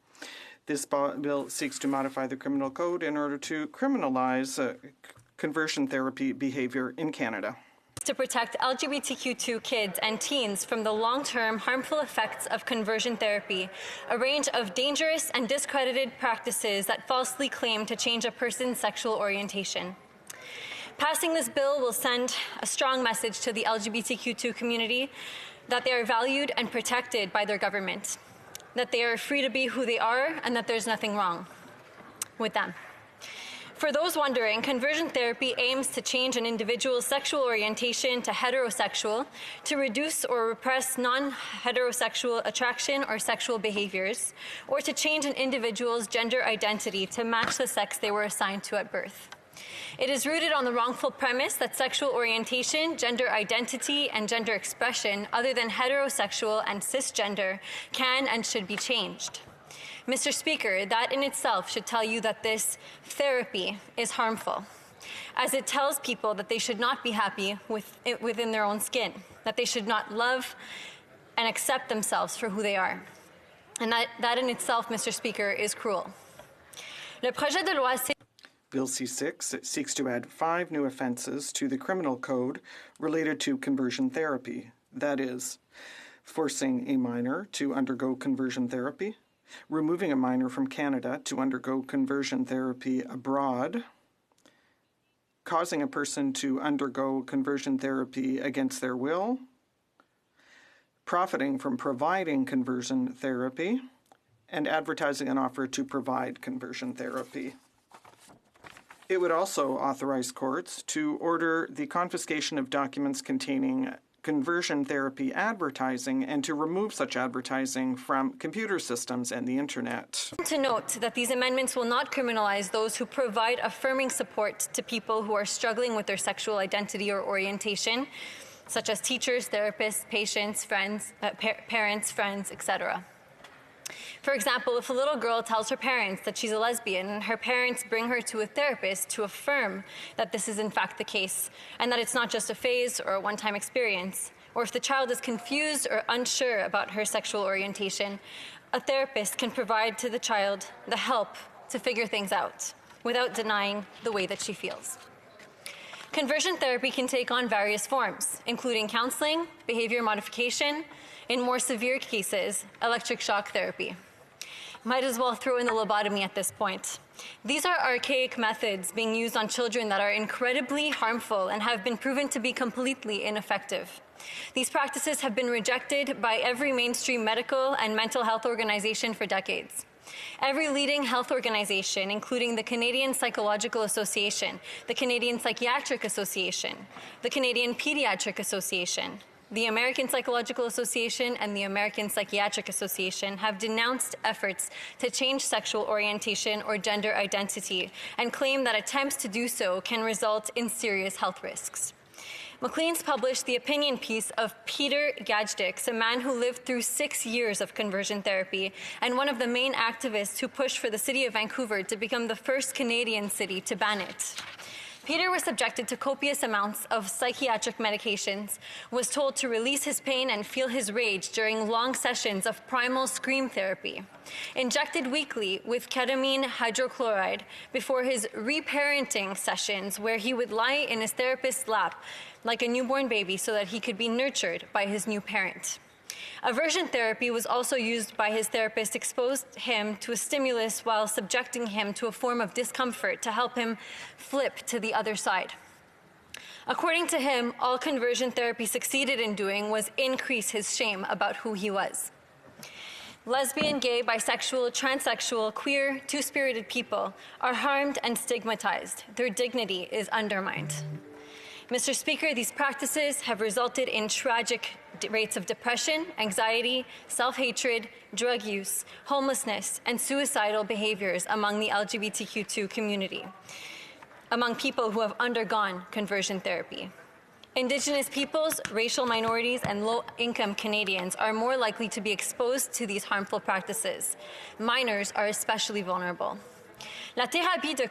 S5: This bill seeks to modify the criminal code in order to criminalize conversion therapy behavior in Canada.
S7: To protect LGBTQ2 kids and teens from the long-term harmful effects of conversion therapy, a range of dangerous and discredited practices that falsely claim to change a person's sexual orientation. Passing this bill will send a strong message to the LGBTQ2 community that they are valued and protected by their government, that they are free to be who they are, and that there's nothing wrong with them. For those wondering, conversion therapy aims to change an individual's sexual orientation to heterosexual, to reduce or repress non-heterosexual attraction or sexual behaviors, or to change an individual's gender identity to match the sex they were assigned to at birth. It is rooted on the wrongful premise that sexual orientation, gender identity, and gender expression other than heterosexual and cisgender can and should be changed. Mr. Speaker, that in itself should tell you that this therapy is harmful, as it tells people that they should not be happy within their own skin, that they should not love and accept themselves for who they are. And that in itself, Mr. Speaker, is cruel. Le projet de loi
S5: Bill C-6 seeks to add 5 new offenses to the criminal code related to conversion therapy. That is, forcing a minor to undergo conversion therapy, removing a minor from Canada to undergo conversion therapy abroad, causing a person to undergo conversion therapy against their will, profiting from providing conversion therapy, and advertising an offer to provide conversion therapy. It would also authorize courts to order the confiscation of documents containing conversion therapy advertising and to remove such advertising from computer systems and the internet.
S7: To note that these amendments will not criminalize those who provide affirming support to people who are struggling with their sexual identity or orientation, such as teachers, therapists, patients, friends, parents, friends, etc. For example, if a little girl tells her parents that she's a lesbian and her parents bring her to a therapist to affirm that this is in fact the case and that it's not just a phase or a one-time experience, or if the child is confused or unsure about her sexual orientation, a therapist can provide to the child the help to figure things out without denying the way that she feels. Conversion therapy can take on various forms, including counseling, behavior modification, in more severe cases, electric shock therapy. Might as well throw in the lobotomy at this point. These are archaic methods being used on children that are incredibly harmful and have been proven to be completely ineffective. These practices have been rejected by every mainstream medical and mental health organization for decades. Every leading health organization, including the Canadian Psychological Association, the Canadian Psychiatric Association, the Canadian Pediatric Association, the American Psychological Association and the American Psychiatric Association have denounced efforts to change sexual orientation or gender identity and claim that attempts to do so can result in serious health risks. Maclean's published the opinion piece of Peter Gajdix, a man who lived through 6 years of conversion therapy and one of the main activists who pushed for the city of Vancouver to become the first Canadian city to ban it. Peter was subjected to copious amounts of psychiatric medications, was told to release his pain and feel his rage during long sessions of primal scream therapy, injected weekly with ketamine hydrochloride before his reparenting sessions, where he would lie in his therapist's lap like a newborn baby so that he could be nurtured by his new parent. Aversion therapy was also used by his therapist, exposed him to a stimulus while subjecting him to a form of discomfort to help him flip to the other side. According to him, all conversion therapy succeeded in doing was increase his shame about who he was. Lesbian, gay, bisexual, transsexual, queer, two-spirited people are harmed and stigmatized. Their dignity is undermined. Mr. Speaker, these practices have resulted in tragic rates of depression, anxiety, self-hatred, drug use, homelessness, and suicidal behaviors among the LGBTQ2 community, among people who have undergone conversion therapy. Indigenous peoples, racial minorities, and low-income Canadians are more likely to be exposed to these harmful practices. Minors are especially vulnerable. La thérapie de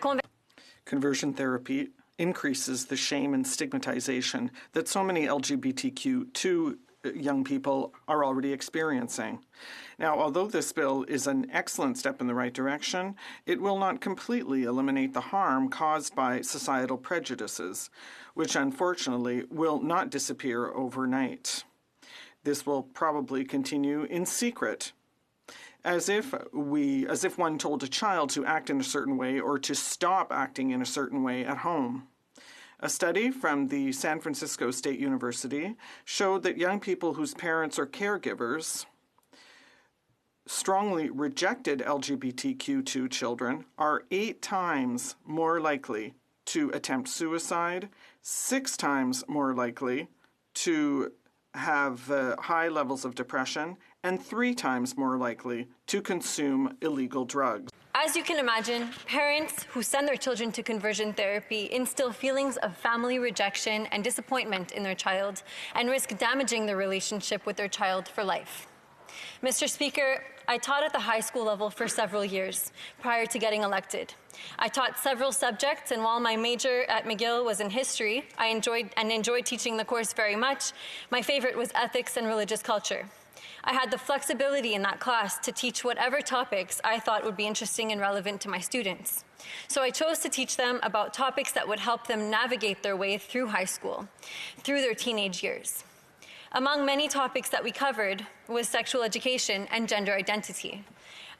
S5: conversion therapy increases the shame and stigmatization that so many LGBTQ2 young people are already experiencing. Now, although this bill is an excellent step in the right direction, it will not completely eliminate the harm caused by societal prejudices, which unfortunately will not disappear overnight. This will probably continue in secret, as if one told a child to act in a certain way or to stop acting in a certain way at home. A study from the San Francisco State University showed that young people whose parents or caregivers strongly rejected LGBTQ2 children are 8 times more likely to attempt suicide, 6 times more likely to have high levels of depression, and 3 times more likely to consume illegal drugs.
S7: As you can imagine, parents who send their children to conversion therapy instill feelings of family rejection and disappointment in their child and risk damaging their relationship with their child for life. Mr. Speaker, I taught at the high school level for several years prior to getting elected. I taught several subjects, and while my major at McGill was in history, I enjoyed teaching the course very much. My favorite was ethics and religious culture. I had the flexibility in that class to teach whatever topics I thought would be interesting and relevant to my students. So I chose to teach them about topics that would help them navigate their way through high school, through their teenage years. Among many topics that we covered was sexual education and gender identity.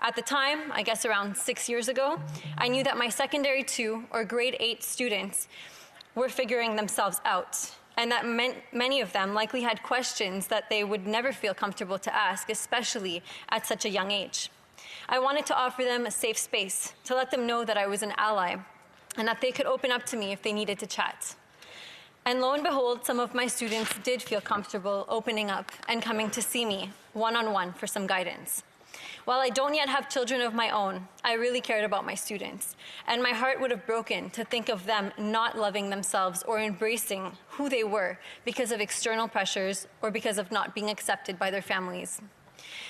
S7: At the time, I guess around 6 years ago, I knew that my secondary 2 or grade 8 students were figuring themselves out, and that many of them likely had questions that they would never feel comfortable to ask, especially at such a young age. I wanted to offer them a safe space, to let them know that I was an ally, and that they could open up to me if they needed to chat. And lo and behold, some of my students did feel comfortable opening up and coming to see me one-on-one for some guidance. While I don't yet have children of my own, I really cared about my students, and my heart would have broken to think of them not loving themselves or embracing who they were because of external pressures or because of not being accepted by their families.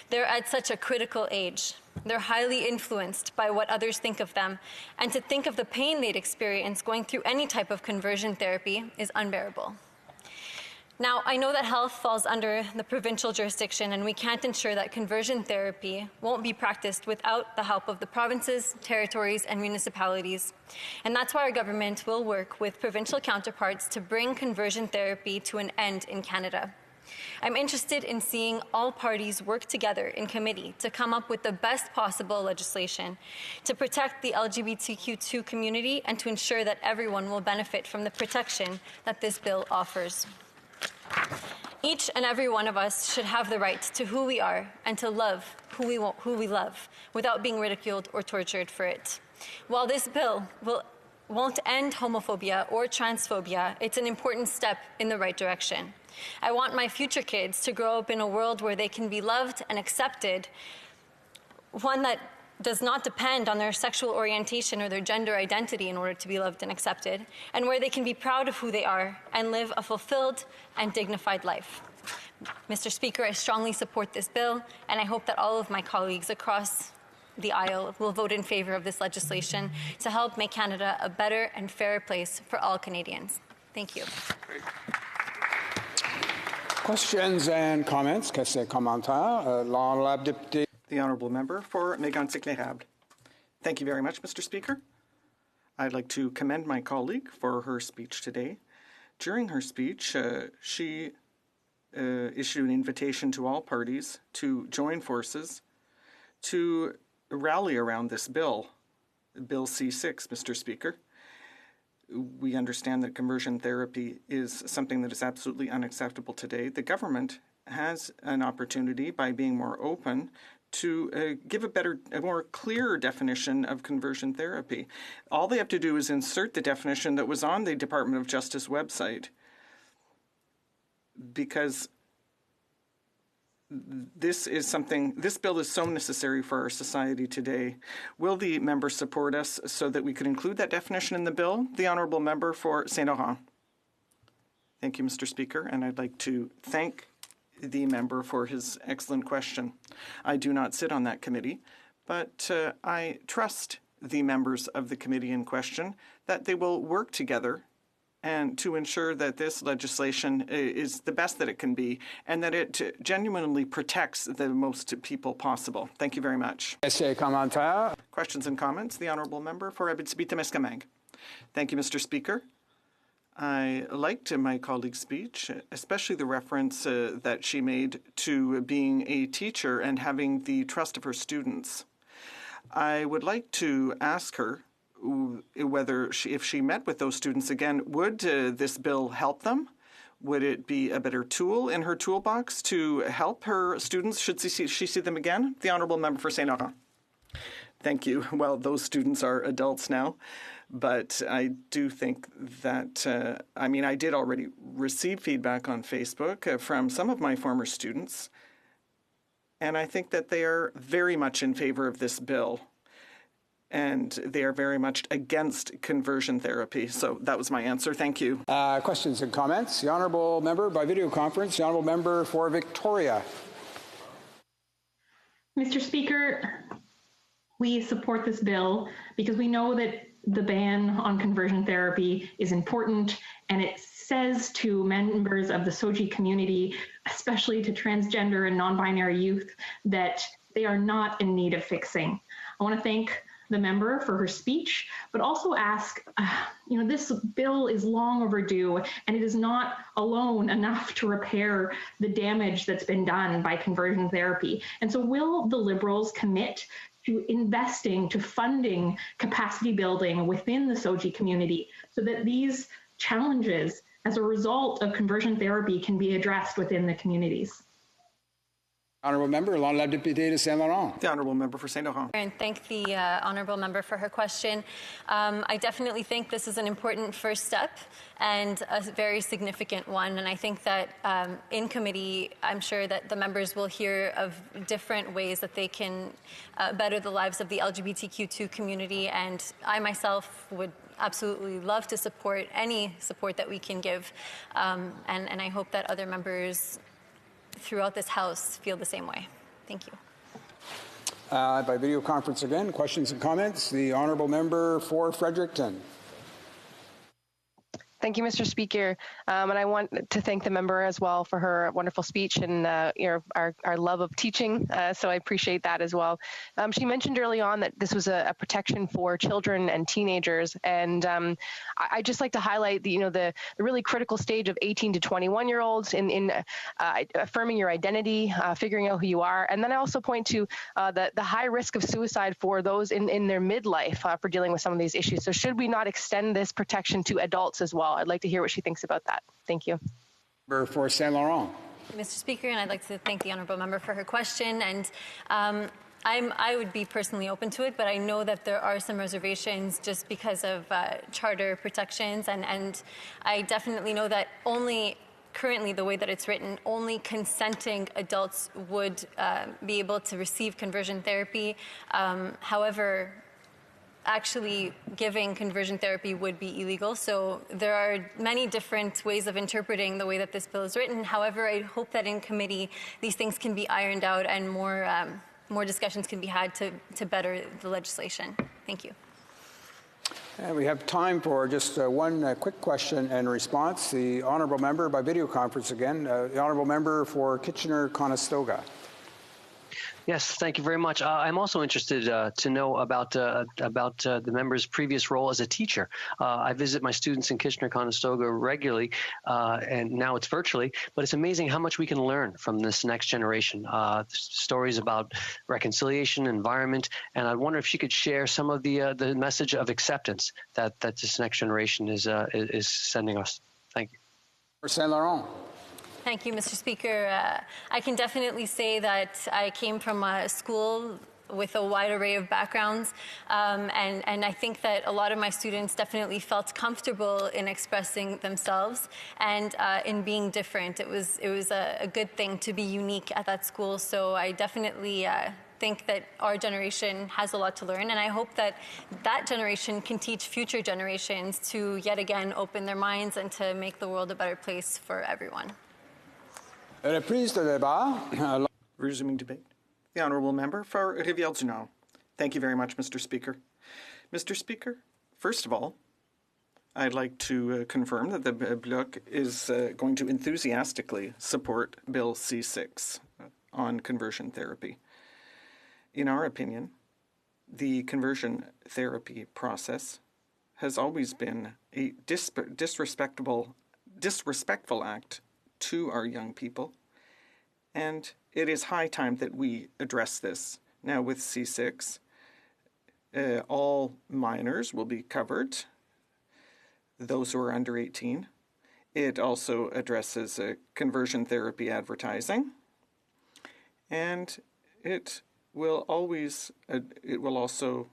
S7: They're at such a critical age. They're highly influenced by what others think of them, and to think of the pain they'd experience going through any type of conversion therapy is unbearable. Now, I know that health falls under the provincial jurisdiction, and we can't ensure that conversion therapy won't be practiced without the help of the provinces, territories, and municipalities. And that's why our government will work with provincial counterparts to bring conversion therapy to an end in Canada. I'm interested in seeing all parties work together in committee to come up with the best possible legislation to protect the LGBTQ2 community and to ensure that everyone will benefit from the protection that this bill offers. Each and every one of us should have the right to who we are and to love who we love without being ridiculed or tortured for it. While this bill won't end homophobia or transphobia, it's an important step in the right direction. I want my future kids to grow up in a world where they can be loved and accepted, one that does not depend on their sexual orientation or their gender identity in order to be loved and accepted, and where they can be proud of who they are and live a fulfilled and dignified life. Mr. Speaker, I strongly support this bill, and I hope that all of my colleagues across the aisle will vote in favour of this legislation to help make Canada a better and fairer place for all Canadians. Thank you.
S17: Questions and comments? Questions et commentaires? L'honorable député.
S5: The honourable member for Mégantic-L'Érable. Thank you very much, Mr. Speaker. I'd like to commend my colleague for her speech today. During her speech, she issued an invitation to all parties to join forces to rally around this bill, Bill C6, Mr. Speaker. We understand that conversion therapy is something that is absolutely unacceptable today. The government has an opportunity, by being more open, to give a more clear definition of conversion therapy. All they have to do is insert the definition that was on the Department of Justice website, because this bill is so necessary for our society today. Will the member support us so that we could include that definition in the bill? The honourable member for Saint-Laurent. Thank you, Mr. Speaker, and I'd like to thank the member for his excellent question. I do not sit on that committee, but I trust the members of the committee in question that they will work together and to ensure that this legislation is the best that it can be and that it genuinely protects the most people possible. Thank you very much. Questions and comments? The honourable member for Abitibi-Témiscamingue. Thank you, Mr. Speaker. I liked my colleague's speech, especially the reference that she made to being a teacher and having the trust of her students. I would like to ask her whether, if she met with those students again, would this bill help them? Would it be a better tool in her toolbox to help her students should she see them again? The honourable member for Saint-Laurent. Thank you. Well, those students are adults now. But I do think that, I did already receive feedback on Facebook from some of my former students, and I think that they are very much in favor of this bill, and they are very much against conversion therapy. So that was my answer. Thank you.
S17: Questions and comments? The honourable member by video conference, the honourable member for Victoria.
S2: Mr. Speaker, we support this bill because we know that the ban on conversion therapy is important, and it says to members of the SOGI community, especially to transgender and non-binary youth, that they are not in need of fixing. I want to thank the member for her speech, but also ask, this bill is long overdue, and it is not alone enough to repair the damage that's been done by conversion therapy. And so will the Liberals commit to investing, to funding capacity building within the SOGI community so that these challenges as a result of conversion therapy can be addressed within the communities?
S17: Honourable member, l'honorable député de Saint-Laurent.
S5: The honourable member for Saint-Laurent.
S7: And thank the honourable member for her question. I definitely think this is an important first step and a very significant one. And I think that in committee, I'm sure that the members will hear of different ways that they can better the lives of the LGBTQ2 community. And I myself would absolutely love to support any support that we can give. And I hope that other members throughout this House feel the same way. Thank you.
S17: By video conference again, questions and comments. The honourable member for Fredericton.
S9: Thank you, Mr. Speaker. And I want to thank the member as well for her wonderful speech and our love of teaching. So I appreciate that as well. She mentioned early on that this was a protection for children and teenagers. And I just like to highlight the really critical stage of 18 to 21-year-olds in affirming your identity, figuring out who you are. And then I also point to the high risk of suicide for those in their midlife for dealing with some of these issues. So should we not extend this protection to adults as well? I'd like to hear what she thinks about that. Thank you.
S17: For Saint-Laurent.
S7: Mr. Speaker, and I'd like to thank the honourable member for her question. And I would be personally open to it, but I know that there are some reservations just because of charter protections. And I definitely know that only currently, the way that it's written, only consenting adults would be able to receive conversion therapy. However, actually giving conversion therapy would be illegal. So there are many different ways of interpreting the way that this bill is written. However, I hope that in committee these things can be ironed out and more discussions can be had to better the legislation. Thank you.
S17: And we have time for just one quick question and response. The honourable member by video conference again, the honourable member for Kitchener-Conestoga.
S11: Yes, thank you very much. I'm also interested to know about the member's previous role as a teacher. I visit my students in Kitchener-Conestoga regularly, and now it's virtually, but it's amazing how much we can learn from this next generation. Stories about reconciliation, environment, and I wonder if she could share some of the message of acceptance that this next generation is sending us. Thank you.
S17: For Saint Laurent.
S7: Thank you, Mr. Speaker. I can definitely say that I came from a school with a wide array of backgrounds, and I think that a lot of my students definitely felt comfortable in expressing themselves and in being different. It was a good thing to be unique at that school, so I definitely think that our generation has a lot to learn, and I hope that that generation can teach future generations to yet again open their minds and to make the world a better place for everyone.
S5: Resuming debate. The Honourable Member for Rivière-du-Nord. Thank you very much, Mr. Speaker. Mr. Speaker, first of all, I'd like to confirm that the Bloc is going to enthusiastically support Bill C6 on conversion therapy. In our opinion, the conversion therapy process has always been a disrespectful act to our young people, and it is high time that we address this. Now with C6, all minors will be covered, those who are under 18. It also addresses conversion therapy advertising, and it will also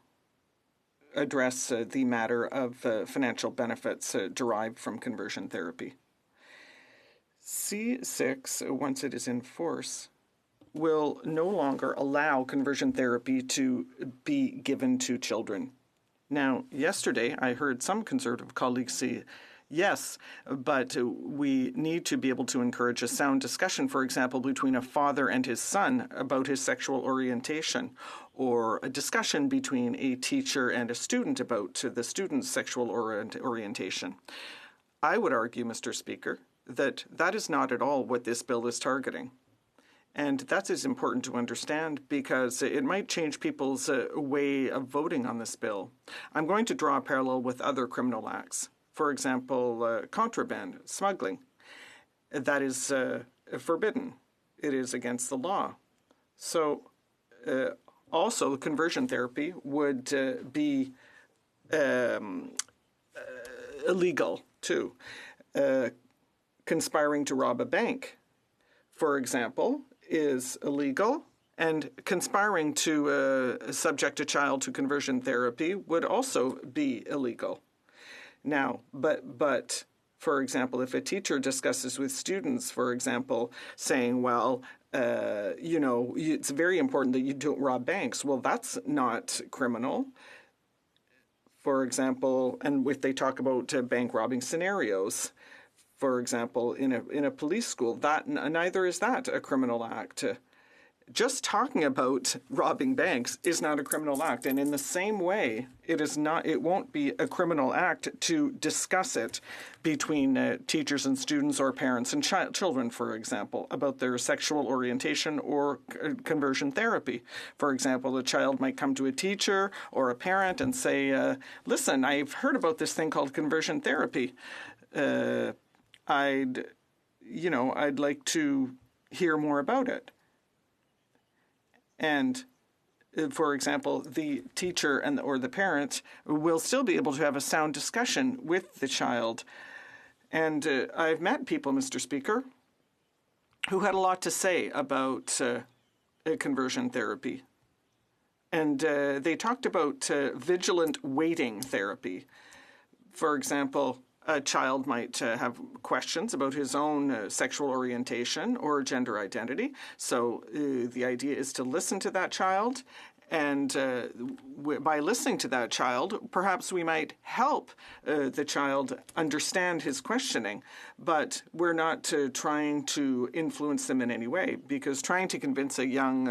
S5: address the matter of financial benefits derived from conversion therapy. C6, once it is in force, will no longer allow conversion therapy to be given to children. Now, yesterday I heard some Conservative colleagues say, yes, but we need to be able to encourage a sound discussion, for example, between a father and his son about his sexual orientation, or a discussion between a teacher and a student about the student's sexual orientation. I would argue, Mr. Speaker, that is not at all what this bill is targeting. And that is important to understand because it might change people's way of voting on this bill. I'm going to draw a parallel with other criminal acts. For example, contraband, smuggling. That is forbidden. It is against the law. So also conversion therapy would be illegal too. Conspiring to rob a bank, for example, is illegal, and conspiring to subject a child to conversion therapy would also be illegal. Now, but for example, if a teacher discusses with students, for example, saying, well, it's very important that you don't rob banks, well, that's not criminal. For example, and if they talk about bank robbing scenarios, for example, in a police school, that neither is that a criminal act. Just talking about robbing banks is not a criminal act, and in the same way, it won't be a criminal act to discuss it between teachers and students or parents and children, for example, about their sexual orientation or conversion therapy. For example, a child might come to a teacher or a parent and say, listen, I've heard about this thing called conversion therapy. I'd like to hear more about it. And, for example, the teacher or the parent will still be able to have a sound discussion with the child. And I've met people, Mr. Speaker, who had a lot to say about conversion therapy. And they talked about vigilant waiting therapy. For example, A child might have questions about his own sexual orientation or gender identity. So the idea is to listen to that child. And by listening to that child, perhaps we might help the child understand his questioning. But we're not trying to influence them in any way, because trying to convince a young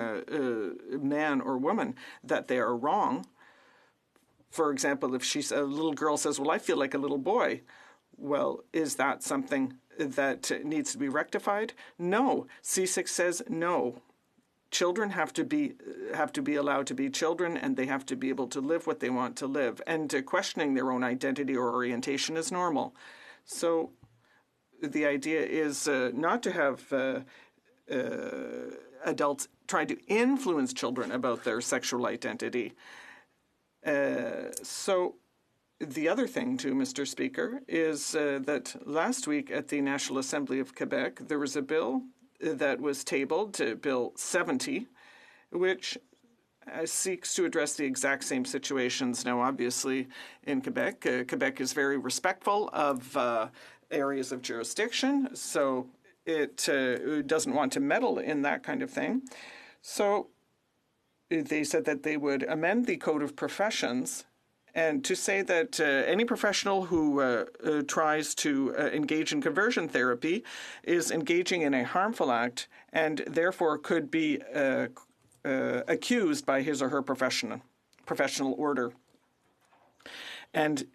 S5: man or woman that they are wrong, for example, if a little girl says, well, I feel like a little boy, well, is that something that needs to be rectified? No. C6 says no. Children have to be allowed to be children, and they have to be able to live what they want to live. And questioning their own identity or orientation is normal. So the idea is not to have adults trying to influence children about their sexual identity. So the other thing, too, Mr. Speaker, is that last week at the National Assembly of Quebec, there was a bill that was tabled, Bill 70, which seeks to address the exact same situations. Now, obviously, in Quebec, Quebec is very respectful of areas of jurisdiction, so it doesn't want to meddle in that kind of thing. So they said that they would amend the Code of Professions and to say that any professional who tries to engage in conversion therapy is engaging in a harmful act and therefore could be accused by his or her professional order. And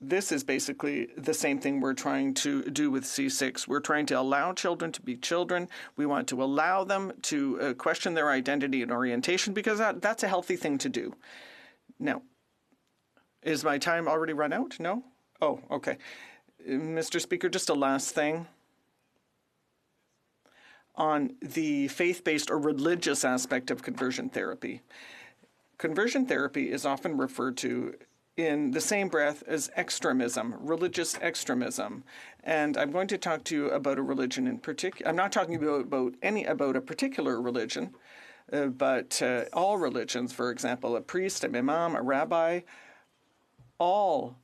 S5: this is basically the same thing we're trying to do with C6. We're trying to allow children to be children. We want to allow them to question their identity and orientation, because that's a healthy thing to do. Now, is my time already run out? No? Oh, okay. Mr. Speaker, just a last thing on the faith-based or religious aspect of conversion therapy. Conversion therapy is often referred to in the same breath as extremism, religious extremism. And I'm going to talk to you about a religion in particular. I'm not talking about a particular religion, but all religions, for example, a priest, an imam, a rabbi, all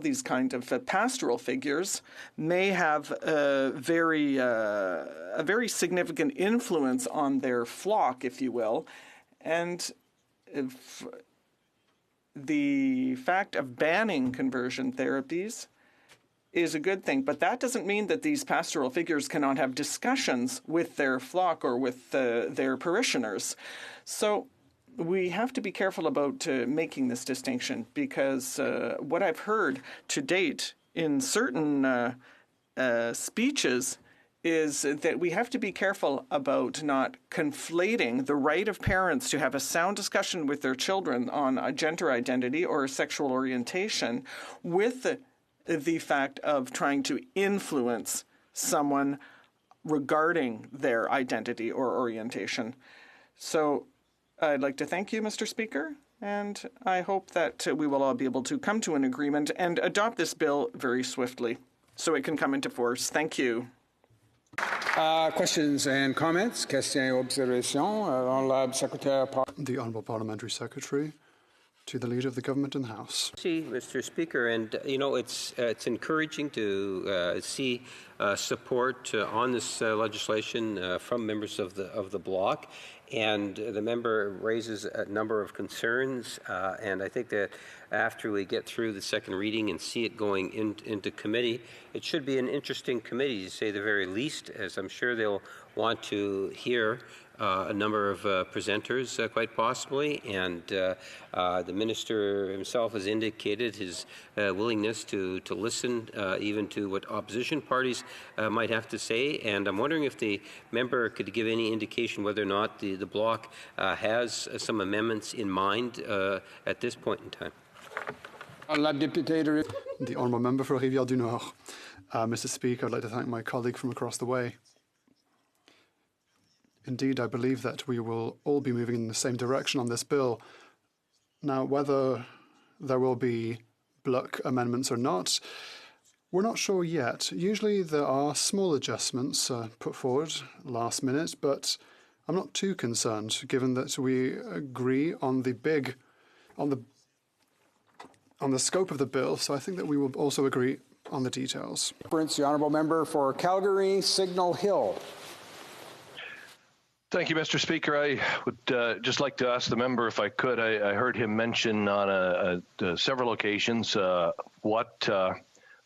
S5: these kind of pastoral figures may have a very significant influence on their flock, if you will. And the fact of banning conversion therapies is a good thing, but that doesn't mean that these pastoral figures cannot have discussions with their flock or with their parishioners. So we have to be careful about making this distinction, because what I've heard to date in certain speeches is that we have to be careful about not conflating the right of parents to have a sound discussion with their children on a gender identity or sexual orientation with the fact of trying to influence someone regarding their identity or orientation. So I'd like to thank you, Mr. Speaker, and I hope that we will all be able to come to an agreement and adopt this bill very swiftly so it can come into force. Thank you.
S17: Questions and comments? Questions et observations? Honorable Secretary.
S3: The Honourable Parliamentary Secretary to the Leader of the Government in the House.
S15: See, Mr. Speaker, and it's encouraging to see support on this legislation from members of the bloc. And the member raises a number of concerns, and I think that after we get through the second reading and see it going into committee, it should be an interesting committee, to say the very least, as I'm sure they'll want to hear a number of presenters, quite possibly, and the minister himself has indicated his willingness to listen even to what opposition parties might have to say. And I'm wondering if the member could give any indication whether or not the bloc has some amendments in mind at this point in time.
S3: The Honourable Member for Rivière du Nord. Mr. Speaker, I'd like to thank my colleague from across the way. Indeed, I believe that we will all be moving in the same direction on this bill. Now, whether there will be bloc amendments or not, we're not sure yet. Usually there are small adjustments put forward last minute, but I'm not too concerned, given that we agree on the on the scope of the bill, so I think that we will also agree on the details.
S17: The honourable member for Calgary Signal Hill.
S19: Thank you, Mr. Speaker. I would just like to ask the member if I could. I heard him mention on several occasions what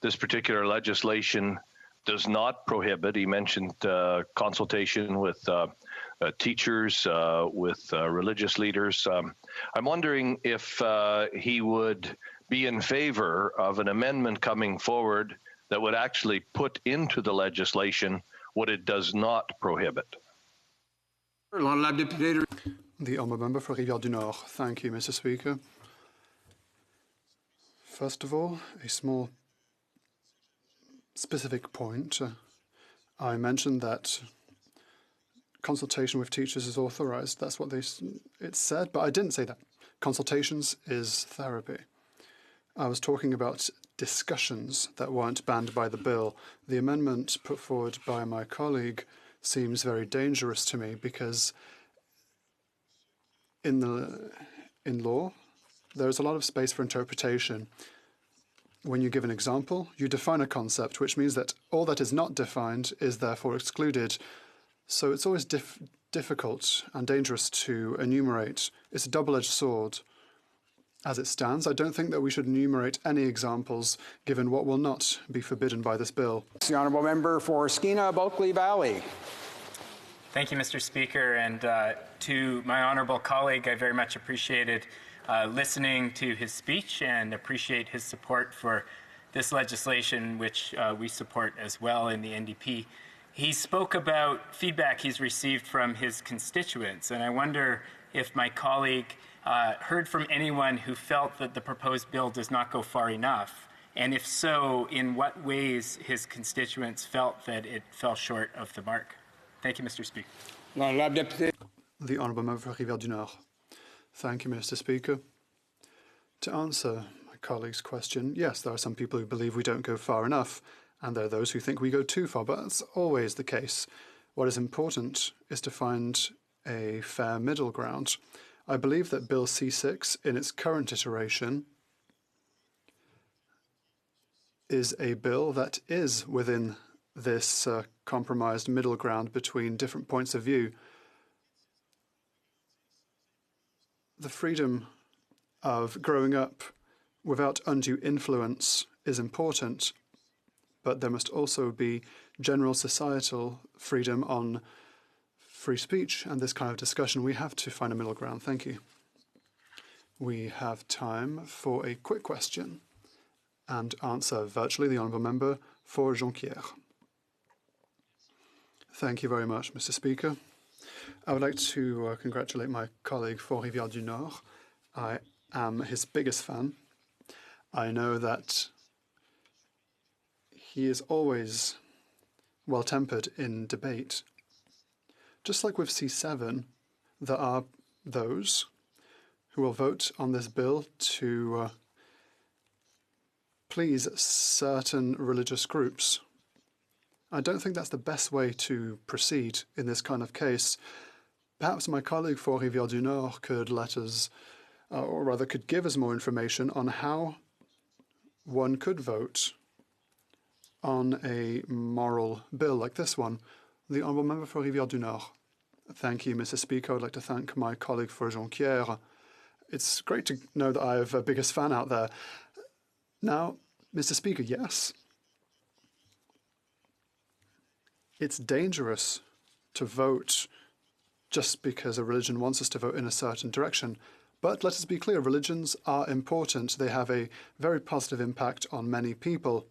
S19: this particular legislation does not prohibit. He mentioned consultation with teachers, with religious leaders. I'm wondering if he would be in favor of an amendment coming forward that would actually put into the legislation what it does not prohibit.
S3: The honourable member for Rivière du Nord. Thank you, Mr. Speaker. First of all, a small specific point. I mentioned that consultation with teachers is authorised. That's what it said, but I didn't say that. Consultations is therapy. I was talking about discussions that weren't banned by the bill. The amendment put forward by my colleague seems very dangerous to me because in law, there's a lot of space for interpretation. When you give an example, you define a concept, which means that all that is not defined is therefore excluded. So it's always difficult and dangerous to enumerate. It's a double-edged sword. As it stands, I don't think that we should enumerate any examples given what will not be forbidden by this bill.
S17: The honourable member for Skeena Bulkley Valley.
S20: Thank you, Mr. Speaker, and to my honourable colleague, I very much appreciated listening to his speech and appreciate his support for this legislation, which we support as well in the NDP. He spoke about feedback he's received from his constituents, and I wonder if my colleague heard from anyone who felt that the proposed bill does not go far enough, and if so, in what ways his constituents felt that it fell short of the mark. Thank you, Mr. Speaker.
S3: The honourable member for Rivière du Nord. Thank you, Mr. Speaker. To answer my colleague's question, yes, there are some people who believe we don't go far enough, and there are those who think we go too far, but that's always the case. What is important is to find a fair middle ground. I believe that Bill C6, in its current iteration, is a bill that is within this compromised middle ground between different points of view. The freedom of growing up without undue influence is important, but there must also be general societal freedom on free speech and this kind of discussion. We have to find a middle ground. Thank you. We have time for a quick question and answer virtually. The honourable member for Jonquière. Thank you very much, Mr. Speaker. I would like to congratulate my colleague for Rivière du Nord. I am his biggest fan. I know that he is always well-tempered in debate. Just like with C7, there are those who will vote on this bill to please certain religious groups. I don't think that's the best way to proceed in this kind of case. Perhaps my colleague for Rivière du Nord could let us, or rather could give us more information on how one could vote on a moral bill like this one. The honourable member for Rivière du Nord. Thank you, Mr. Speaker. I would like to thank my colleague for Jonquière. It's great to know that I have a biggest fan out there. Now, Mr. Speaker, yes, it's dangerous to vote just because a religion wants us to vote in a certain direction. But let us be clear, religions are important. They have a very positive impact on many people.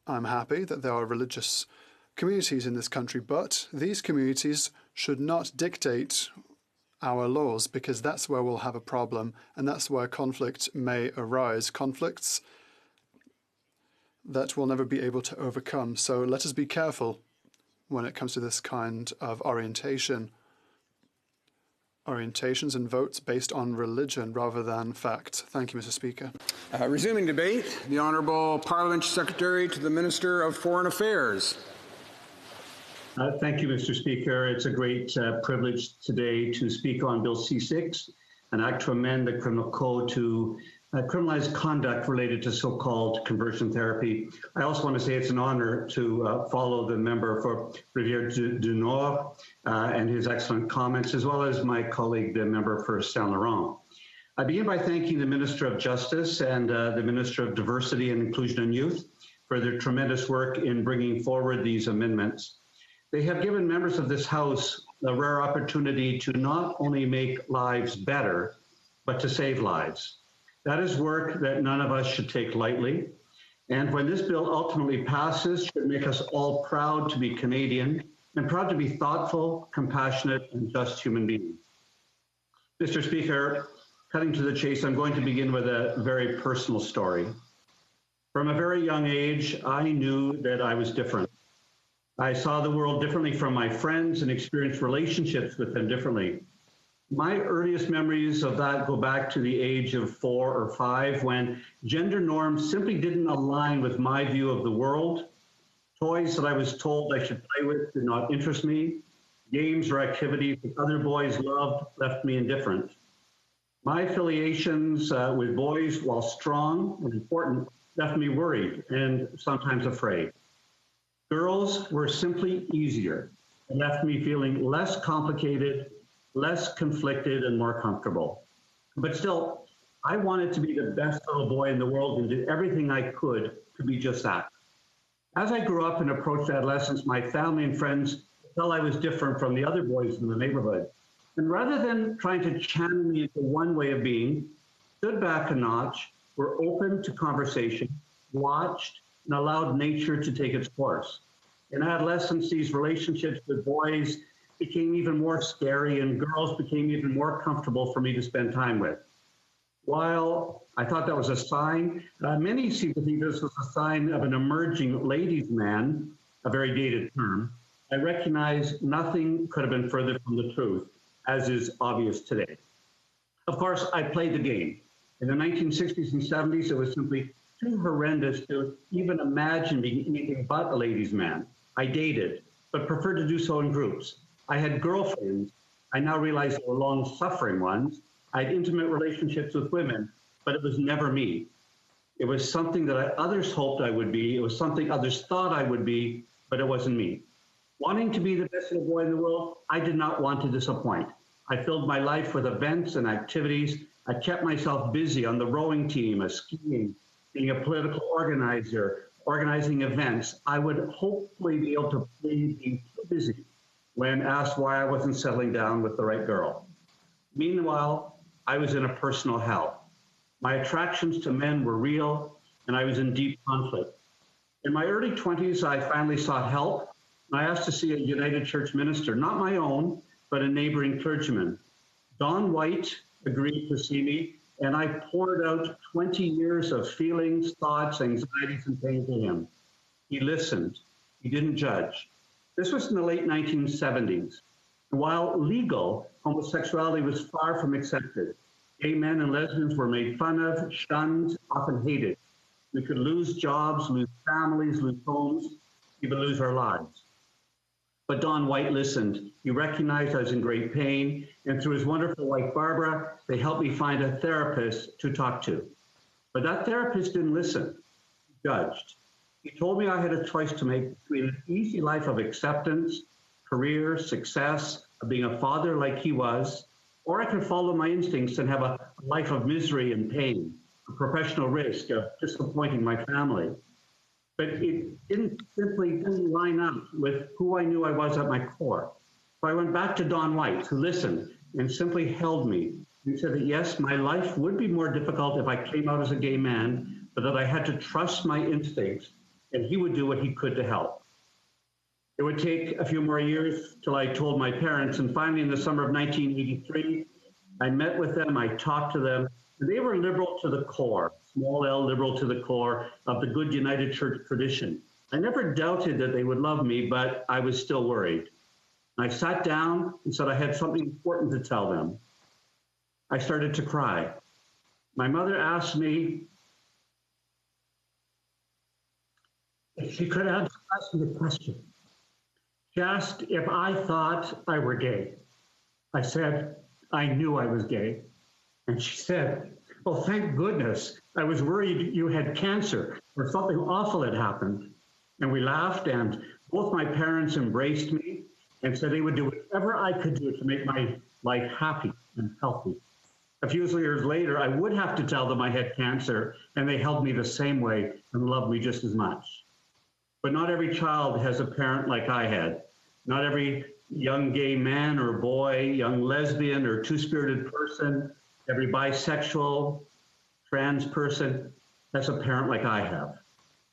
S3: I'm happy that there are religious communities in this country, but these communities should not dictate our laws, because that's where we'll have a problem, and that's where conflict may arise. Conflicts that we'll never be able to overcome. So let us be careful when it comes to this kind of orientations and votes based on religion rather than fact. Thank you, Mr. Speaker.
S17: Resuming debate, the Honourable Parliamentary Secretary to the Minister of Foreign Affairs.
S21: Thank you, Mr. Speaker. It's a great privilege today to speak on Bill C6, an act to amend the Criminal Code to criminalized conduct related to so-called conversion therapy. I also want to say it's an honor to follow the member for Rivière-du-Nord and his excellent comments, as well as my colleague, the member for Saint-Laurent. I begin by thanking the Minister of Justice and the Minister of Diversity and Inclusion and Youth for their tremendous work in bringing forward these amendments. They have given members of this House a rare opportunity to not only make lives better, but to save lives. That is work that none of us should take lightly. And when this bill ultimately passes, should make us all proud to be Canadian and proud to be thoughtful, compassionate, and just human beings. Mr. Speaker, cutting to the chase, I'm going to begin with a very personal story. From a very young age, I knew that I was different. I saw the world differently from my friends and experienced relationships with them differently. My earliest memories of that go back to the age of 4 or 5, when gender norms simply didn't align with my view of the world. Toys that I was told I should play with did not interest me. Games or activities that other boys loved left me indifferent. My affiliations with boys, while strong and important, left me worried and sometimes afraid. Girls were simply easier and left me feeling less complicated, less conflicted, and more comfortable. But still, I wanted to be the best little boy in the world and did everything I could to be just that. As I grew up and approached adolescence, my family and friends felt I was different from the other boys in the neighborhood. And rather than trying to channel me into one way of being, stood back a notch, were open to conversation, watched, and allowed nature to take its course. In adolescence, these relationships with boys became even more scary, and girls became even more comfortable for me to spend time with. While I thought that was a sign, many seem to think this was a sign of an emerging ladies' man, a very dated term. I recognize nothing could have been further from the truth, as is obvious today. Of course, I played the game. In the 1960s and 70s, it was simply too horrendous to even imagine being anything but a ladies' man. I dated, but preferred to do so in groups. I had girlfriends. I now realize they were long-suffering ones. I had intimate relationships with women, but it was never me. It was something that others hoped I would be. It was something others thought I would be, but it wasn't me. Wanting to be the best little boy in the world, I did not want to disappoint. I filled my life with events and activities. I kept myself busy on the rowing team, skiing, being a political organizer, organizing events. I would hopefully be able to plead being too busy when asked why I wasn't settling down with the right girl. Meanwhile, I was in a personal hell. My attractions to men were real, and I was in deep conflict. In my early 20s, I finally sought help, and I asked to see a United Church minister, not my own, but a neighboring clergyman. Don White agreed to see me, and I poured out 20 years of feelings, thoughts, anxieties, and pain to him. He listened. He didn't judge. This was in the late 1970s. While legal, homosexuality was far from accepted. Gay men and lesbians were made fun of, shunned, often hated. We could lose jobs, lose families, lose homes, even lose our lives. But Don White listened. He recognized I was in great pain, and through his wonderful wife, Barbara, they helped me find a therapist to talk to. But that therapist didn't listen. He judged. He told me I had a choice to make between an easy life of acceptance, career, success, of being a father like he was, or I could follow my instincts and have a life of misery and pain, a professional risk of disappointing my family. But it didn't line up with who I knew I was at my core. So I went back to Don White, who listened and simply held me. He said that yes, my life would be more difficult if I came out as a gay man, but that I had to trust my instincts, and he would do what he could to help. It would take a few more years till I told my parents, and finally in the summer of 1983, I met with them, I talked to them, and they were liberal to the core, small L liberal to the core of the good United Church tradition. I never doubted that they would love me, but I was still worried. I sat down and said I had something important to tell them. I started to cry. My mother asked me if she could ask me a question. She asked if I thought I were gay. I said I knew I was gay. And she said, Oh, thank goodness. I was worried you had cancer or something awful had happened. And we laughed, and both my parents embraced me and said they would do whatever I could do to make my life happy and healthy. A few years later, I would have to tell them I had cancer, and they held me the same way and loved me just as much. But not every child has a parent like I had. Not every young gay man or boy, young lesbian or two-spirited person, every bisexual, trans person has a parent like I have.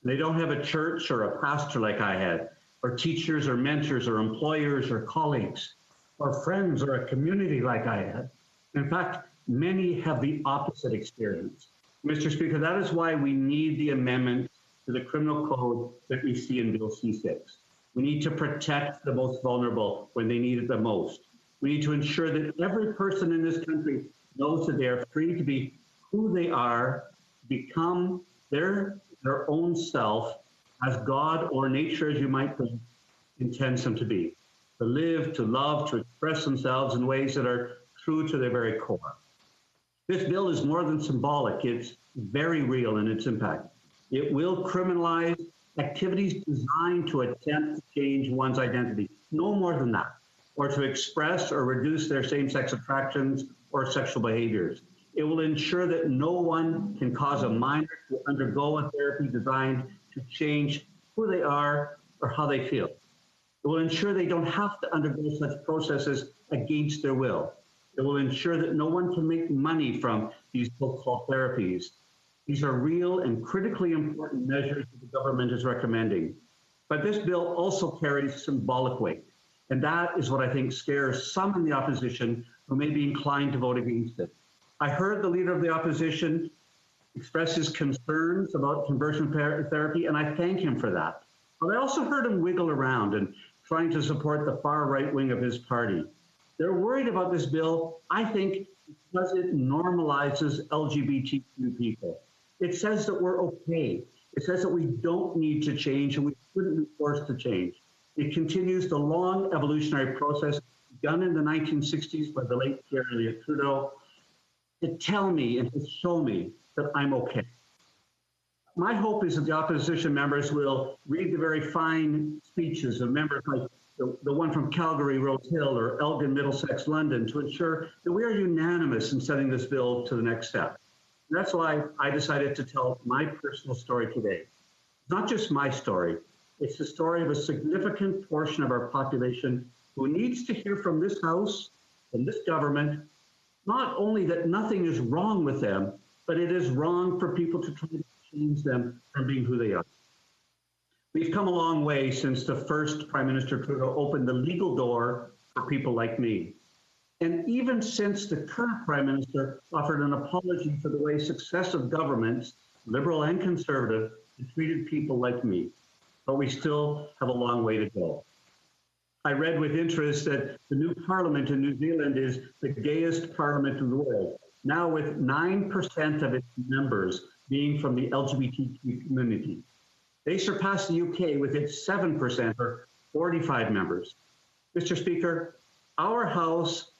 S21: They don't have a church or a pastor like I had, or teachers or mentors or employers or colleagues, or friends or a community like I had. In fact, many have the opposite experience. Mr. Speaker, that is why we need the amendment to the criminal code that we see in Bill C-6. We need to protect the most vulnerable when they need it the most. We need to ensure that every person in this country knows that they are free to be who they are, become their own self as God or nature, as you might think, intends them to be. To live, to love, to express themselves in ways that are true to their very core. This bill is more than symbolic. It's very real in its impact. It will criminalize activities designed to attempt to change one's identity, no more than that, or to express or reduce their same-sex attractions or sexual behaviors. It will ensure that no one can cause a minor to undergo a therapy designed to change who they are or how they feel. It will ensure they don't have to undergo such processes against their will. It will ensure that no one can make money from these so-called therapies. These are real and critically important measures that the government is recommending. But this bill also carries symbolic weight. And that is what I think scares some in the opposition who may be inclined to vote against it. I heard the leader of the opposition express his concerns about conversion therapy, and I thank him for that. But I also heard him wiggle around and trying to support the far right wing of his party. They're worried about this bill, I think, because it normalizes LGBTQ people. It says that we're okay. It says that we don't need to change and we shouldn't be forced to change. It continues the long evolutionary process begun in the 1960s by the late Pierre Elliott Trudeau to tell me and to show me that I'm okay. My hope is that the opposition members will read the very fine speeches of members like the one from Calgary, Rose Hill, or Elgin, Middlesex, London, to ensure that we are unanimous in sending this bill to the next step. And that's why I decided to tell my personal story today. It's not just my story. It's the story of a significant portion of our population who needs to hear from this House, from this government, not only that nothing is wrong with them, but it is wrong for people to try to change them from being who they are. We've come a long way since the first Prime Minister Trudeau opened the legal door for people like me. And even since the current Prime Minister offered an apology for the way successive governments, Liberal and Conservative, have treated people like me. But we still have a long way to go. I read with interest that the new parliament in New Zealand is the gayest parliament in the world, now with 9% of its members being from the LGBTQ community. They surpassed the UK with its 7%, or 45 members. Mr. Speaker, our House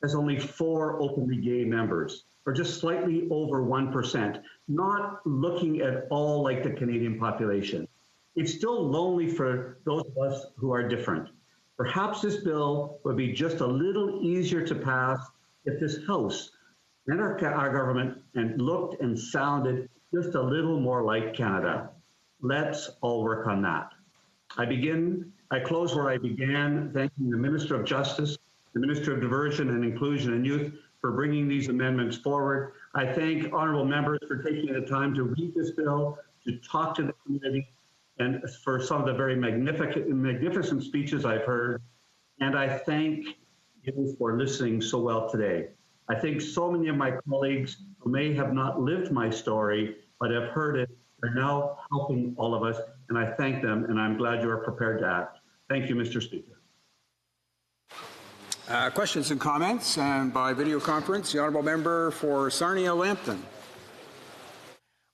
S21: has only 4 openly gay members, or just slightly over 1%, not looking at all like the Canadian population. It's still lonely for those of us who are different. Perhaps this bill would be just a little easier to pass if this House and our government and looked and sounded just a little more like Canada. Let's all work on that. I close where I began, thanking the Minister of Justice, the Minister of Diversion and Inclusion and Youth for bringing these amendments forward. I thank honourable members for taking the time to read this bill, to talk to the community, and for some of the very magnificent speeches I've heard. And I thank you for listening so well today. I think so many of my colleagues who may have not lived my story, but have heard it, are now helping all of us, and I thank them, and I'm glad you are prepared to act. Thank you, Mr. Speaker.
S17: Questions and comments, and by video conference, the honourable member for Sarnia-Lambton.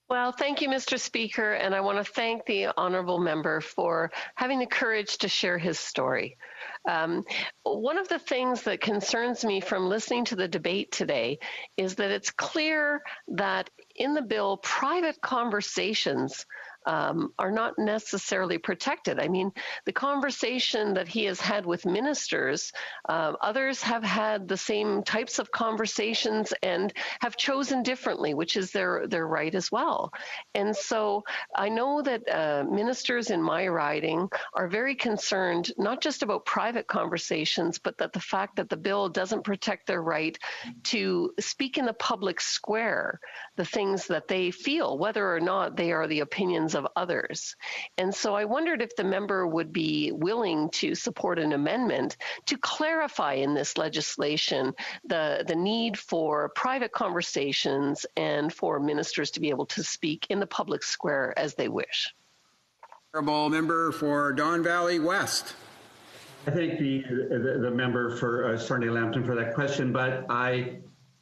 S9: Well, thank you, Mr. Speaker, and I want to thank the honourable member for having the courage to share his story. One of the things that concerns me from listening to the debate today is that it's clear that in the bill, private conversations are not necessarily protected. I mean, the conversation that he has had with ministers, others have had the same types of conversations and have chosen differently, which is their right as well. And so I know that ministers in my riding are very concerned, not just about private conversations, but that the fact that the bill doesn't protect their right to speak in the public square, the things that they feel, whether or not they are the opinions of others. And so I wondered if the member would be willing to support an amendment to clarify in this legislation the need for private conversations and for ministers to be able to speak in the public square as they wish.
S17: Honourable member for Don Valley West.
S21: I thank the member for Sarnia Lambton for that question, but I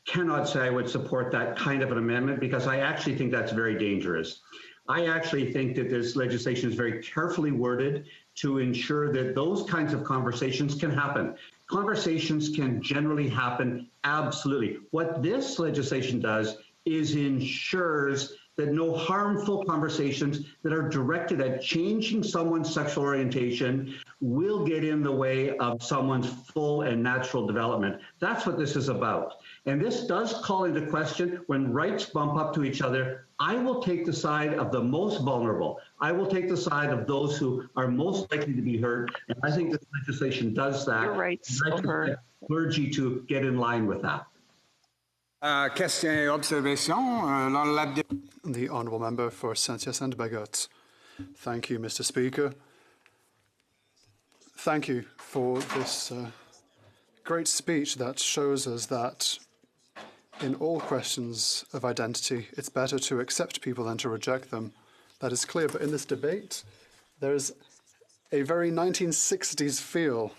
S21: cannot say I would support that kind of an amendment because I actually think that's very dangerous. I actually think that this legislation is very carefully worded to ensure that those kinds of conversations can happen. Conversations can generally happen, absolutely. What this legislation does is ensures that no harmful conversations that are directed at changing someone's sexual orientation will get in the way of someone's full and natural development. That's what this is about. And this does call into question when rights bump up to each other. I will take the side of the most vulnerable. I will take the side of those who are most likely to be hurt. And I think this legislation does that.
S9: Your rights
S21: are clergy to get in line with that.
S17: Question et observation.
S3: The honourable member for Saint-Hyacinthe-Bagotte. Thank you, Mr. Speaker. Thank you for this great speech that shows us that in all questions of identity, it's better to accept people than to reject them. That is clear, but in this debate, there's a very 1960s feel.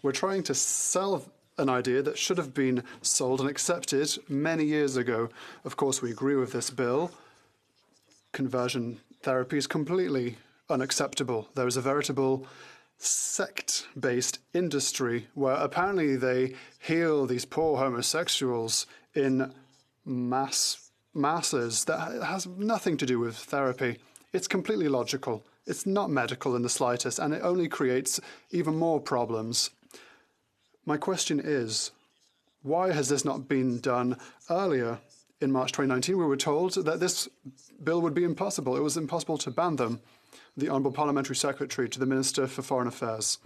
S3: We're trying to sell an idea that should have been sold and accepted many years ago. Of course, we agree with this bill. Conversion therapy is completely unacceptable. There is a veritable sect-based industry where apparently they heal these poor homosexuals in masses. That has nothing to do with therapy. It's completely logical. It's not medical in the slightest, and it only creates even more problems. My question is, why has this not been done earlier? In March 2019, we were told that this bill would be impossible. It was impossible to ban them. The Honourable Parliamentary Secretary to the Minister for Foreign Affairs.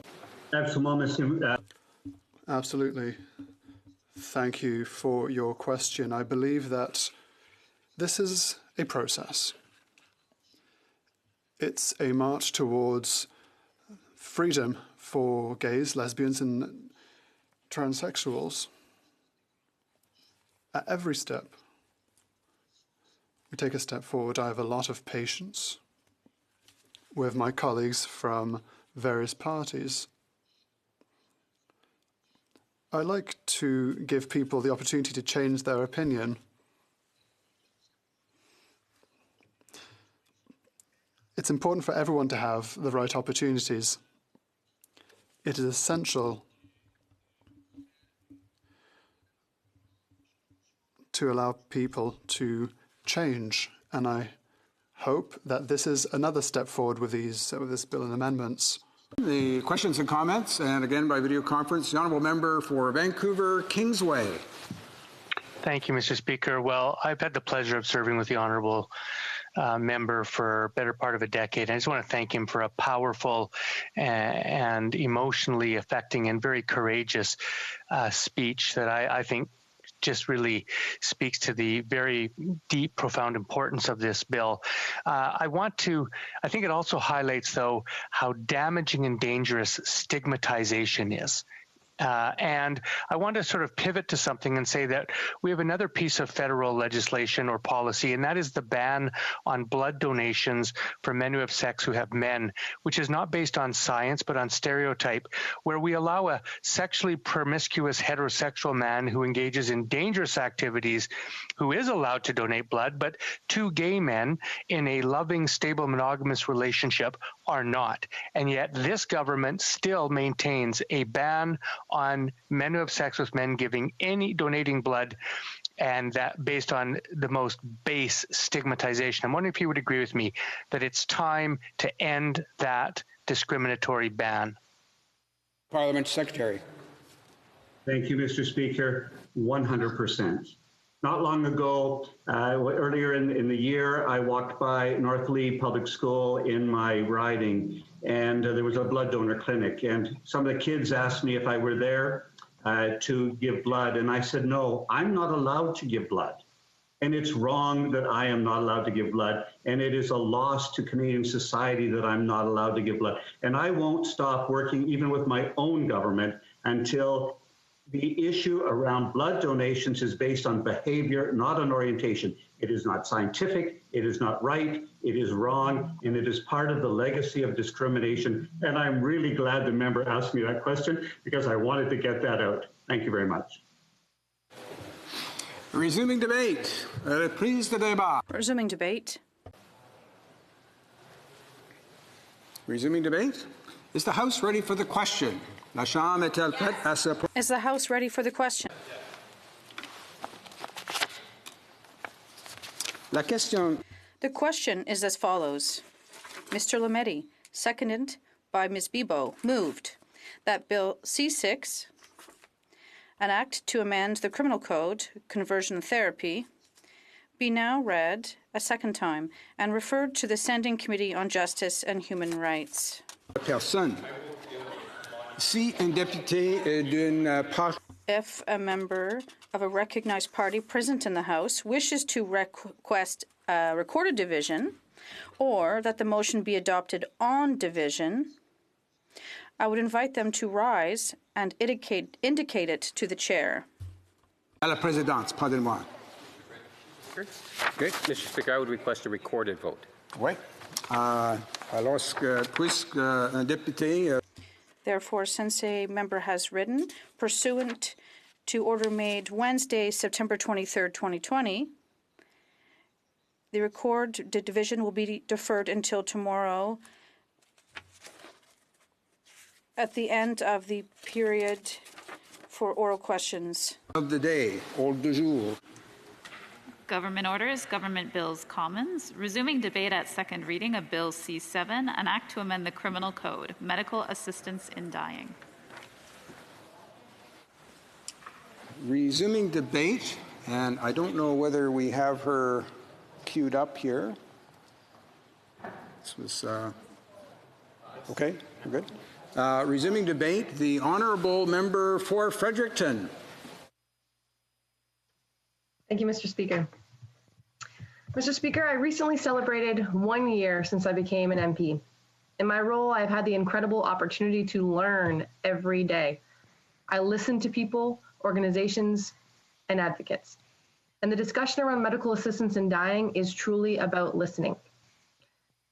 S3: Absolutely. Thank you for your question. I believe that this is a process. It's a march towards freedom for gays, lesbians, and transsexuals. At every step, we take a step forward. I have a lot of patience with my colleagues from various parties. I like to give people the opportunity to change their opinion. It's important for everyone to have the right opportunities. It is essential to allow people to change, and I hope that this is another step forward with this bill and amendments.
S17: The questions and comments, and again by video conference, the Honourable Member for Vancouver Kingsway.
S10: Thank you, Mr. Speaker. Well, I've had the pleasure of serving with the Honourable member for a better part of a decade. I just want to thank him for a powerful and emotionally affecting and very courageous speech that I think just really speaks to the very deep, profound importance of this bill. I think it also highlights, though, how damaging and dangerous stigmatization is. And I want to sort of pivot to something and say that we have another piece of federal legislation or policy, and that is the ban on blood donations for men who have sex who have men, which is not based on science but on stereotype, where we allow a sexually promiscuous heterosexual man who engages in dangerous activities who is allowed to donate blood, but two gay men in a loving, stable, monogamous relationship are not. And yet this government still maintains a ban on men who have sex with men donating blood, and that based on the most base stigmatization. I'm wondering if you would agree with me that it's time to end that discriminatory ban.
S17: Parliament Secretary.
S21: Thank you, Mr. Speaker. 100%. Not long ago, earlier in the year, I walked by North Lee Public School in my riding, and there was a blood donor clinic. And some of the kids asked me if I were there to give blood. And I said, no, I'm not allowed to give blood. And it's wrong that I am not allowed to give blood. And it is a loss to Canadian society that I'm not allowed to give blood. And I won't stop working, even with my own government, until the issue around blood donations is based on behavior, not on orientation. It is not scientific, it is not right, it is wrong, and it is part of the legacy of discrimination. And I'm really glad the member asked me that question because I wanted to get that out. Thank you very much.
S17: Resuming debate. Reprise de débat.
S8: Resuming debate.
S17: Resuming debate. Is the House ready for the question? La Chambre est-elle prête à se...
S8: Is the House ready for the question?
S17: La question.
S8: The question is as follows. Mr. Lametti, seconded by Ms. Bibeau, moved that Bill C6, an act to amend the Criminal Code, conversion therapy, be now read a second time and referred to the Standing Committee on Justice and Human Rights.
S17: Personne. Si un député d'une part...
S8: If a member of a recognized party present in the House wishes to request a recorded division, or that the motion be adopted on division, I would invite them to rise and indicate it to the chair.
S17: À la présidence, pardonnez-moi.
S12: Okay. Mr. Speaker, I would request a recorded vote.
S17: Oui. Puisque un député...
S8: Therefore, since a member has written, pursuant to order made Wednesday, September 23, 2020, the division will be deferred until tomorrow at the end of the period for oral questions.
S17: Of the day, ordre du jour.
S13: Government orders, government bills, commons. Resuming debate at second reading of Bill C7, an act to amend the Criminal Code, medical assistance in dying.
S17: Resuming debate, and I don't know whether we have her queued up here. This was, okay, we're good. Resuming debate, the honourable member for Fredericton.
S22: Thank you, Mr. Speaker. Mr. Speaker, I recently celebrated 1 year since I became an MP. In my role, I've had the incredible opportunity to learn every day. I listen to people, organizations, and advocates. And the discussion around medical assistance in dying is truly about listening.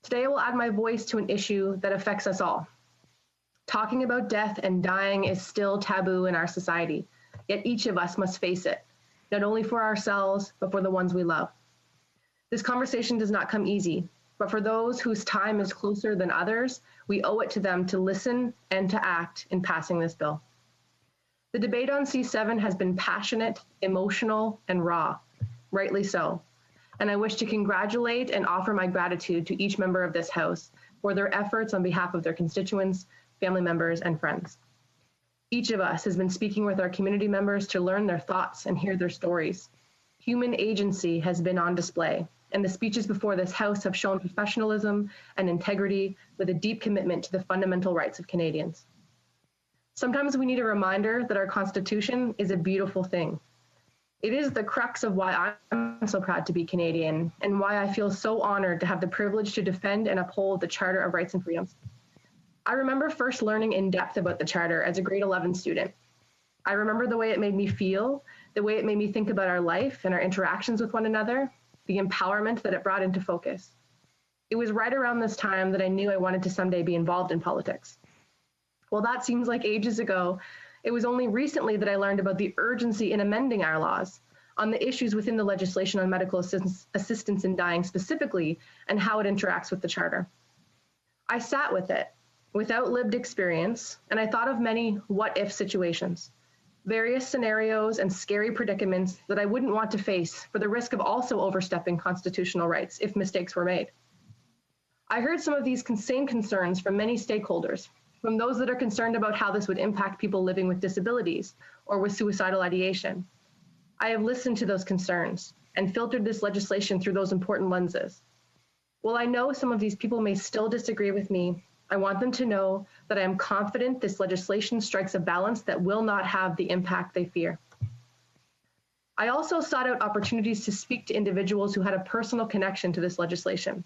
S22: Today, I will add my voice to an issue that affects us all. Talking about death and dying is still taboo in our society, yet each of us must face it, not only for ourselves, but for the ones we love. This conversation does not come easy, but for those whose time is closer than others, we owe it to them to listen and to act in passing this bill. The debate on C7 has been passionate, emotional, and raw, rightly so. And I wish to congratulate and offer my gratitude to each member of this House for their efforts on behalf of their constituents, family members, and friends. Each of us has been speaking with our community members to learn their thoughts and hear their stories. Human agency has been on display, and the speeches before this House have shown professionalism and integrity with a deep commitment to the fundamental rights of Canadians. Sometimes we need a reminder that our Constitution is a beautiful thing. It is the crux of why I'm so proud to be Canadian and why I feel so honored to have the privilege to defend and uphold the Charter of Rights and Freedoms. I remember first learning in depth about the Charter as a grade 11 student. I remember the way it made me feel, the way it made me think about our life and our interactions with one another, the empowerment that it brought into focus. It was right around this time that I knew I wanted to someday be involved in politics. Well, that seems like ages ago. It was only recently that I learned about the urgency in amending our laws on the issues within the legislation on medical assistance in dying specifically and how it interacts with the Charter. I sat with it without lived experience, and I thought of many what-if situations, various scenarios and scary predicaments that I wouldn't want to face for the risk of also overstepping constitutional rights if mistakes were made. I heard some of these same concerns from many stakeholders, from those that are concerned about how this would impact people living with disabilities or with suicidal ideation. I have listened to those concerns and filtered this legislation through those important lenses. While I know some of these people may still disagree with me, I want them to know that I am confident this legislation strikes a balance that will not have the impact they fear. I also sought out opportunities to speak to individuals who had a personal connection to this legislation.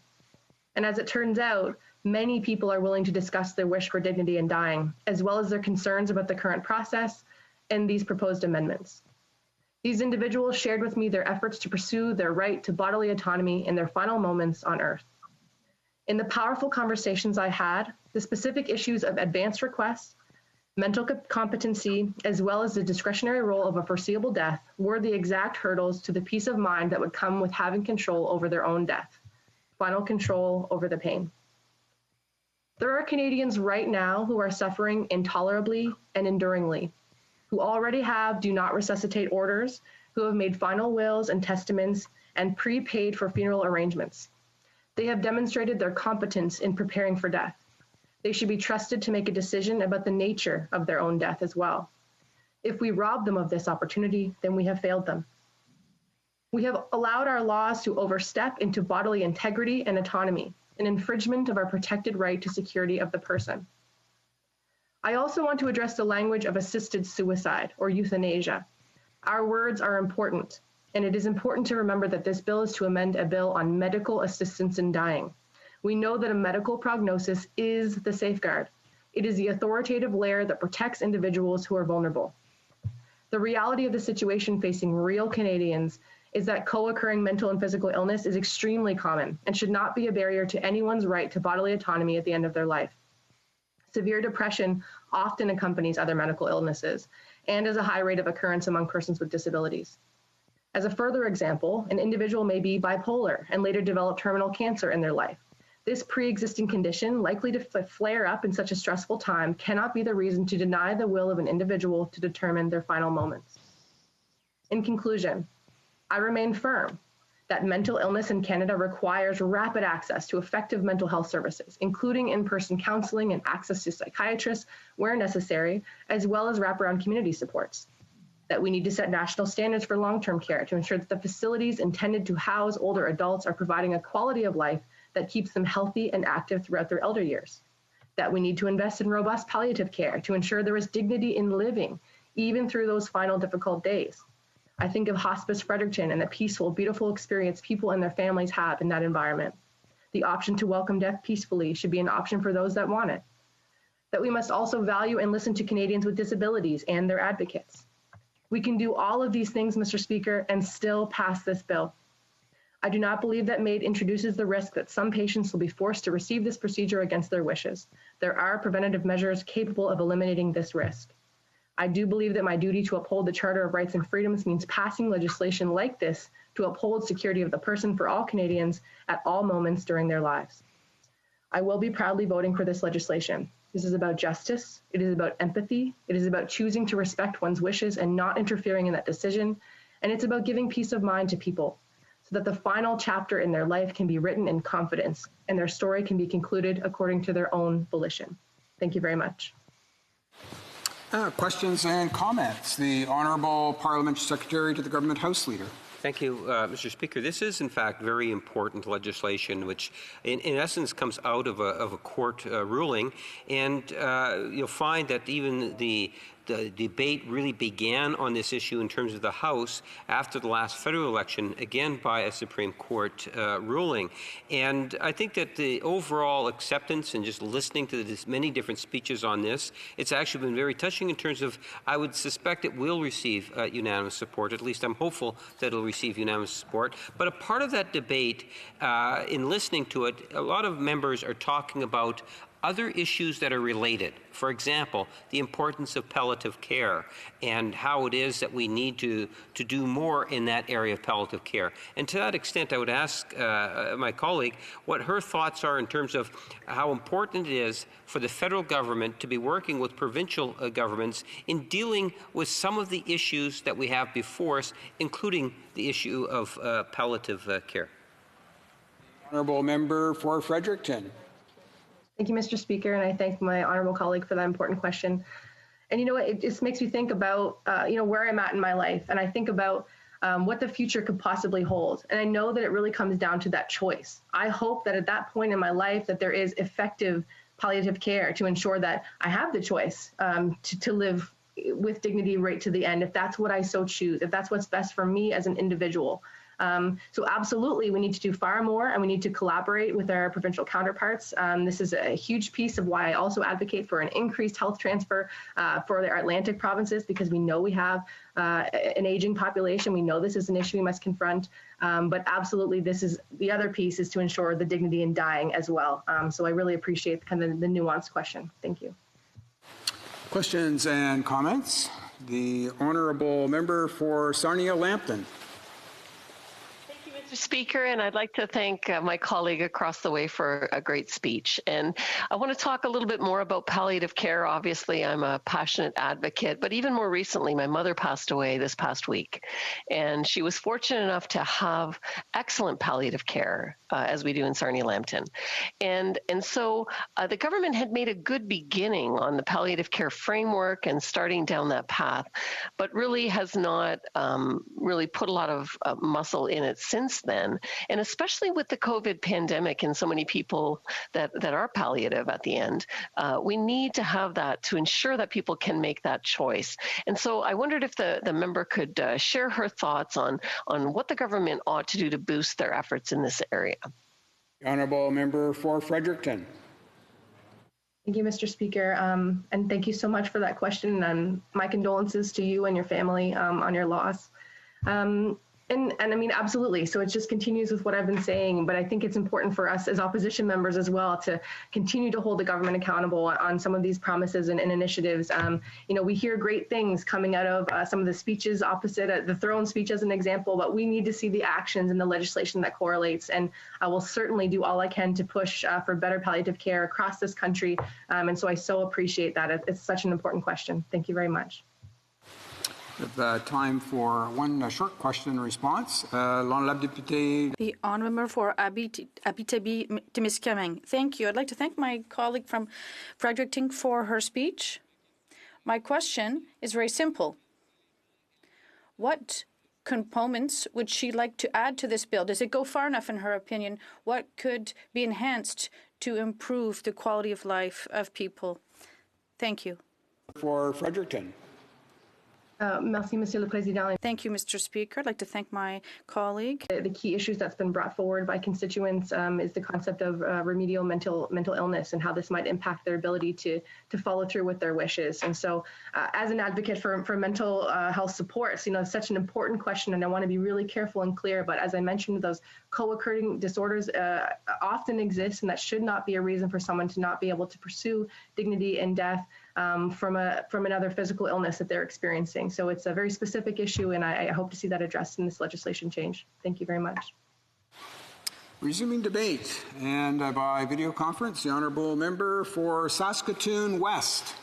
S22: And as it turns out, many people are willing to discuss their wish for dignity in dying, as well as their concerns about the current process and these proposed amendments. These individuals shared with me their efforts to pursue their right to bodily autonomy in their final moments on Earth. In the powerful conversations I had, the specific issues of advanced requests, mental competency, as well as the discretionary role of a foreseeable death were the exact hurdles to the peace of mind that would come with having control over their own death, final control over the pain. There are Canadians right now who are suffering intolerably and enduringly, who already have do not resuscitate orders, who have made final wills and testaments and prepaid for funeral arrangements. They have demonstrated their competence in preparing for death. They should be trusted to make a decision about the nature of their own death as well. If we rob them of this opportunity, then we have failed them. We have allowed our laws to overstep into bodily integrity and autonomy, an infringement of our protected right to security of the person. I also want to address the language of assisted suicide or euthanasia. Our words are important, and it is important to remember that this bill is to amend a bill on medical assistance in dying. We know that a medical prognosis is the safeguard. It is the authoritative layer that protects individuals who are vulnerable. The reality of the situation facing real Canadians is that co-occurring mental and physical illness is extremely common and should not be a barrier to anyone's right to bodily autonomy at the end of their life. Severe depression often accompanies other medical illnesses and is a high rate of occurrence among persons with disabilities. As a further example, an individual may be bipolar and later develop terminal cancer in their life. This pre-existing condition, likely to flare up in such a stressful time, cannot be the reason to deny the will of an individual to determine their final moments. In conclusion, I remain firm that mental illness in Canada requires rapid access to effective mental health services, including in-person counseling and access to psychiatrists where necessary, as well as wraparound community supports. That we need to set national standards for long-term care to ensure that the facilities intended to house older adults are providing a quality of life that keeps them healthy and active throughout their elder years. That we need to invest in robust palliative care to ensure there is dignity in living, even through those final difficult days. I think of Hospice Fredericton and the peaceful, beautiful experience people and their families have in that environment. The option to welcome death peacefully should be an option for those that want it. That we must also value and listen to Canadians with disabilities and their advocates. We can do all of these things, Mr. Speaker, and still pass this bill. I do not believe that MAID introduces the risk that some patients will be forced to receive this procedure against their wishes. There are preventative measures capable of eliminating this risk. I do believe that my duty to uphold the Charter of Rights and Freedoms means passing legislation like this to uphold security of the person for all Canadians at all moments during their lives. I will be proudly voting for this legislation. This is about justice, it is about empathy, it is about choosing to respect one's wishes and not interfering in that decision, and it's about giving peace of mind to people so that the final chapter in their life can be written in confidence and their story can be concluded according to their own volition. Thank you very much.
S17: Questions and comments. The Honourable Parliamentary Secretary to the Government House Leader.
S15: Thank you, Mr. Speaker. This is, in fact, very important legislation, which, in essence, comes out of a court ruling. And you'll find that even the the debate really began on this issue in terms of the House after the last federal election, again by a Supreme Court ruling. And I think that the overall acceptance and just listening to the many different speeches on this, it's actually been very touching in terms of, I would suspect it will receive unanimous support. At least I'm hopeful that it'll receive unanimous support. But a part of that debate, in listening to it, a lot of members are talking about other issues that are related. For example, the importance of palliative care and how it is that we need to do more in that area of palliative care. And to that extent, I would ask my colleague what her thoughts are in terms of how important it is for the federal government to be working with provincial governments in dealing with some of the issues that we have before us, including the issue of palliative care.
S17: Honourable member for Fredericton.
S22: Thank you, Mr. Speaker, and I thank my honourable colleague for that important question. And you know what, it just makes me think about, where I'm at in my life, and I think about what the future could possibly hold. And I know that it really comes down to that choice. I hope that at that point in my life that there is effective palliative care to ensure that I have the choice to live with dignity right to the end, if that's what I so choose, if that's what's best for me as an individual. So absolutely, we need to do far more, and we need to collaborate with our provincial counterparts. This is a huge piece of why I also advocate for an increased health transfer for the Atlantic provinces, because we know we have an aging population. We know this is an issue we must confront, but absolutely, this is the other piece, is to ensure the dignity in dying as well. So I really appreciate kind of the nuanced question. Thank you.
S17: Questions and comments? The honourable member for Sarnia-Lambton.
S9: Mr. Speaker, and I'd like to thank my colleague across the way for a great speech. And I want to talk a little bit more about palliative care. Obviously, I'm a passionate advocate, but even more recently, my mother passed away this past week. And she was fortunate enough to have excellent palliative care, as we do in Sarnia-Lambton. And so the government had made a good beginning on the palliative care framework and starting down that path, but really has not really put a lot of muscle in it since then, and especially with the COVID pandemic and so many people that are palliative at the end, we need to have that to ensure that people can make that choice. And so I wondered if the member could share her thoughts on what the government ought to do to boost their efforts in this area.
S17: The honourable member for Fredericton.
S22: Thank you, Mr. Speaker, and thank you so much for that question, and my condolences to you and your family on your loss. And I mean, absolutely. So it just continues with what I've been saying, but I think it's important for us as opposition members as well to continue to hold the government accountable on some of these promises and initiatives. We hear great things coming out of some of the speeches opposite, the throne speech as an example, but we need to see the actions and the legislation that correlates. And I will certainly do all I can to push for better palliative care across this country. And so I so appreciate that. It's such an important question. Thank you very much.
S17: We have time for one short question and response. L'honorable député.
S1: The honourable member for Abitibi-Témiscamingue. Thank you. I'd like to thank my colleague from Fredericton for her speech. My question is very simple. What components would she like to add to this bill? Does it go far enough, in her opinion? What could be enhanced to improve the quality of life of people? Thank you.
S17: For Fredericton.
S22: Merci, Monsieur le Président.
S1: Thank you, Mr. Speaker. I'd like to thank my colleague.
S22: The key issues that's been brought forward by constituents is the concept of remedial mental illness and how this might impact their ability to follow through with their wishes. And so as an advocate for mental health supports, it's such an important question, and I want to be really careful and clear. But as I mentioned, those co-occurring disorders often exist, and that should not be a reason for someone to not be able to pursue dignity in death from another physical illness that they're experiencing. So it's a very specific issue, and I hope to see that addressed in this legislation change. Thank you very much.
S17: Resuming debate, and by video conference, the honourable member for Saskatoon West.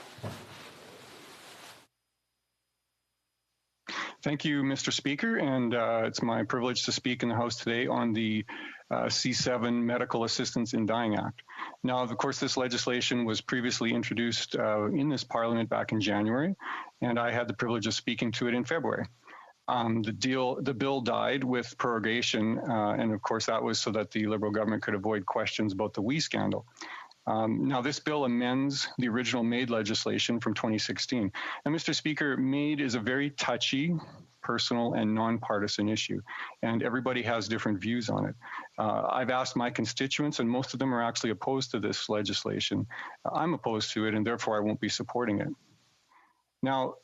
S14: Thank you, Mr. Speaker, and it's my privilege to speak in the House today on the C7 Medical Assistance in Dying Act. Now, of course, this legislation was previously introduced in this Parliament back in January, and I had the privilege of speaking to it in February. The bill died with prorogation, and of course that was so that the Liberal government could avoid questions about the WE scandal. Now, this bill amends the original MAID legislation from 2016. And Mr. Speaker, MAID is a very touchy, personal, and nonpartisan issue, and everybody has different views on it. I've asked my constituents, and most of them are actually opposed to this legislation. I'm opposed to it, and therefore I won't be supporting it. Now,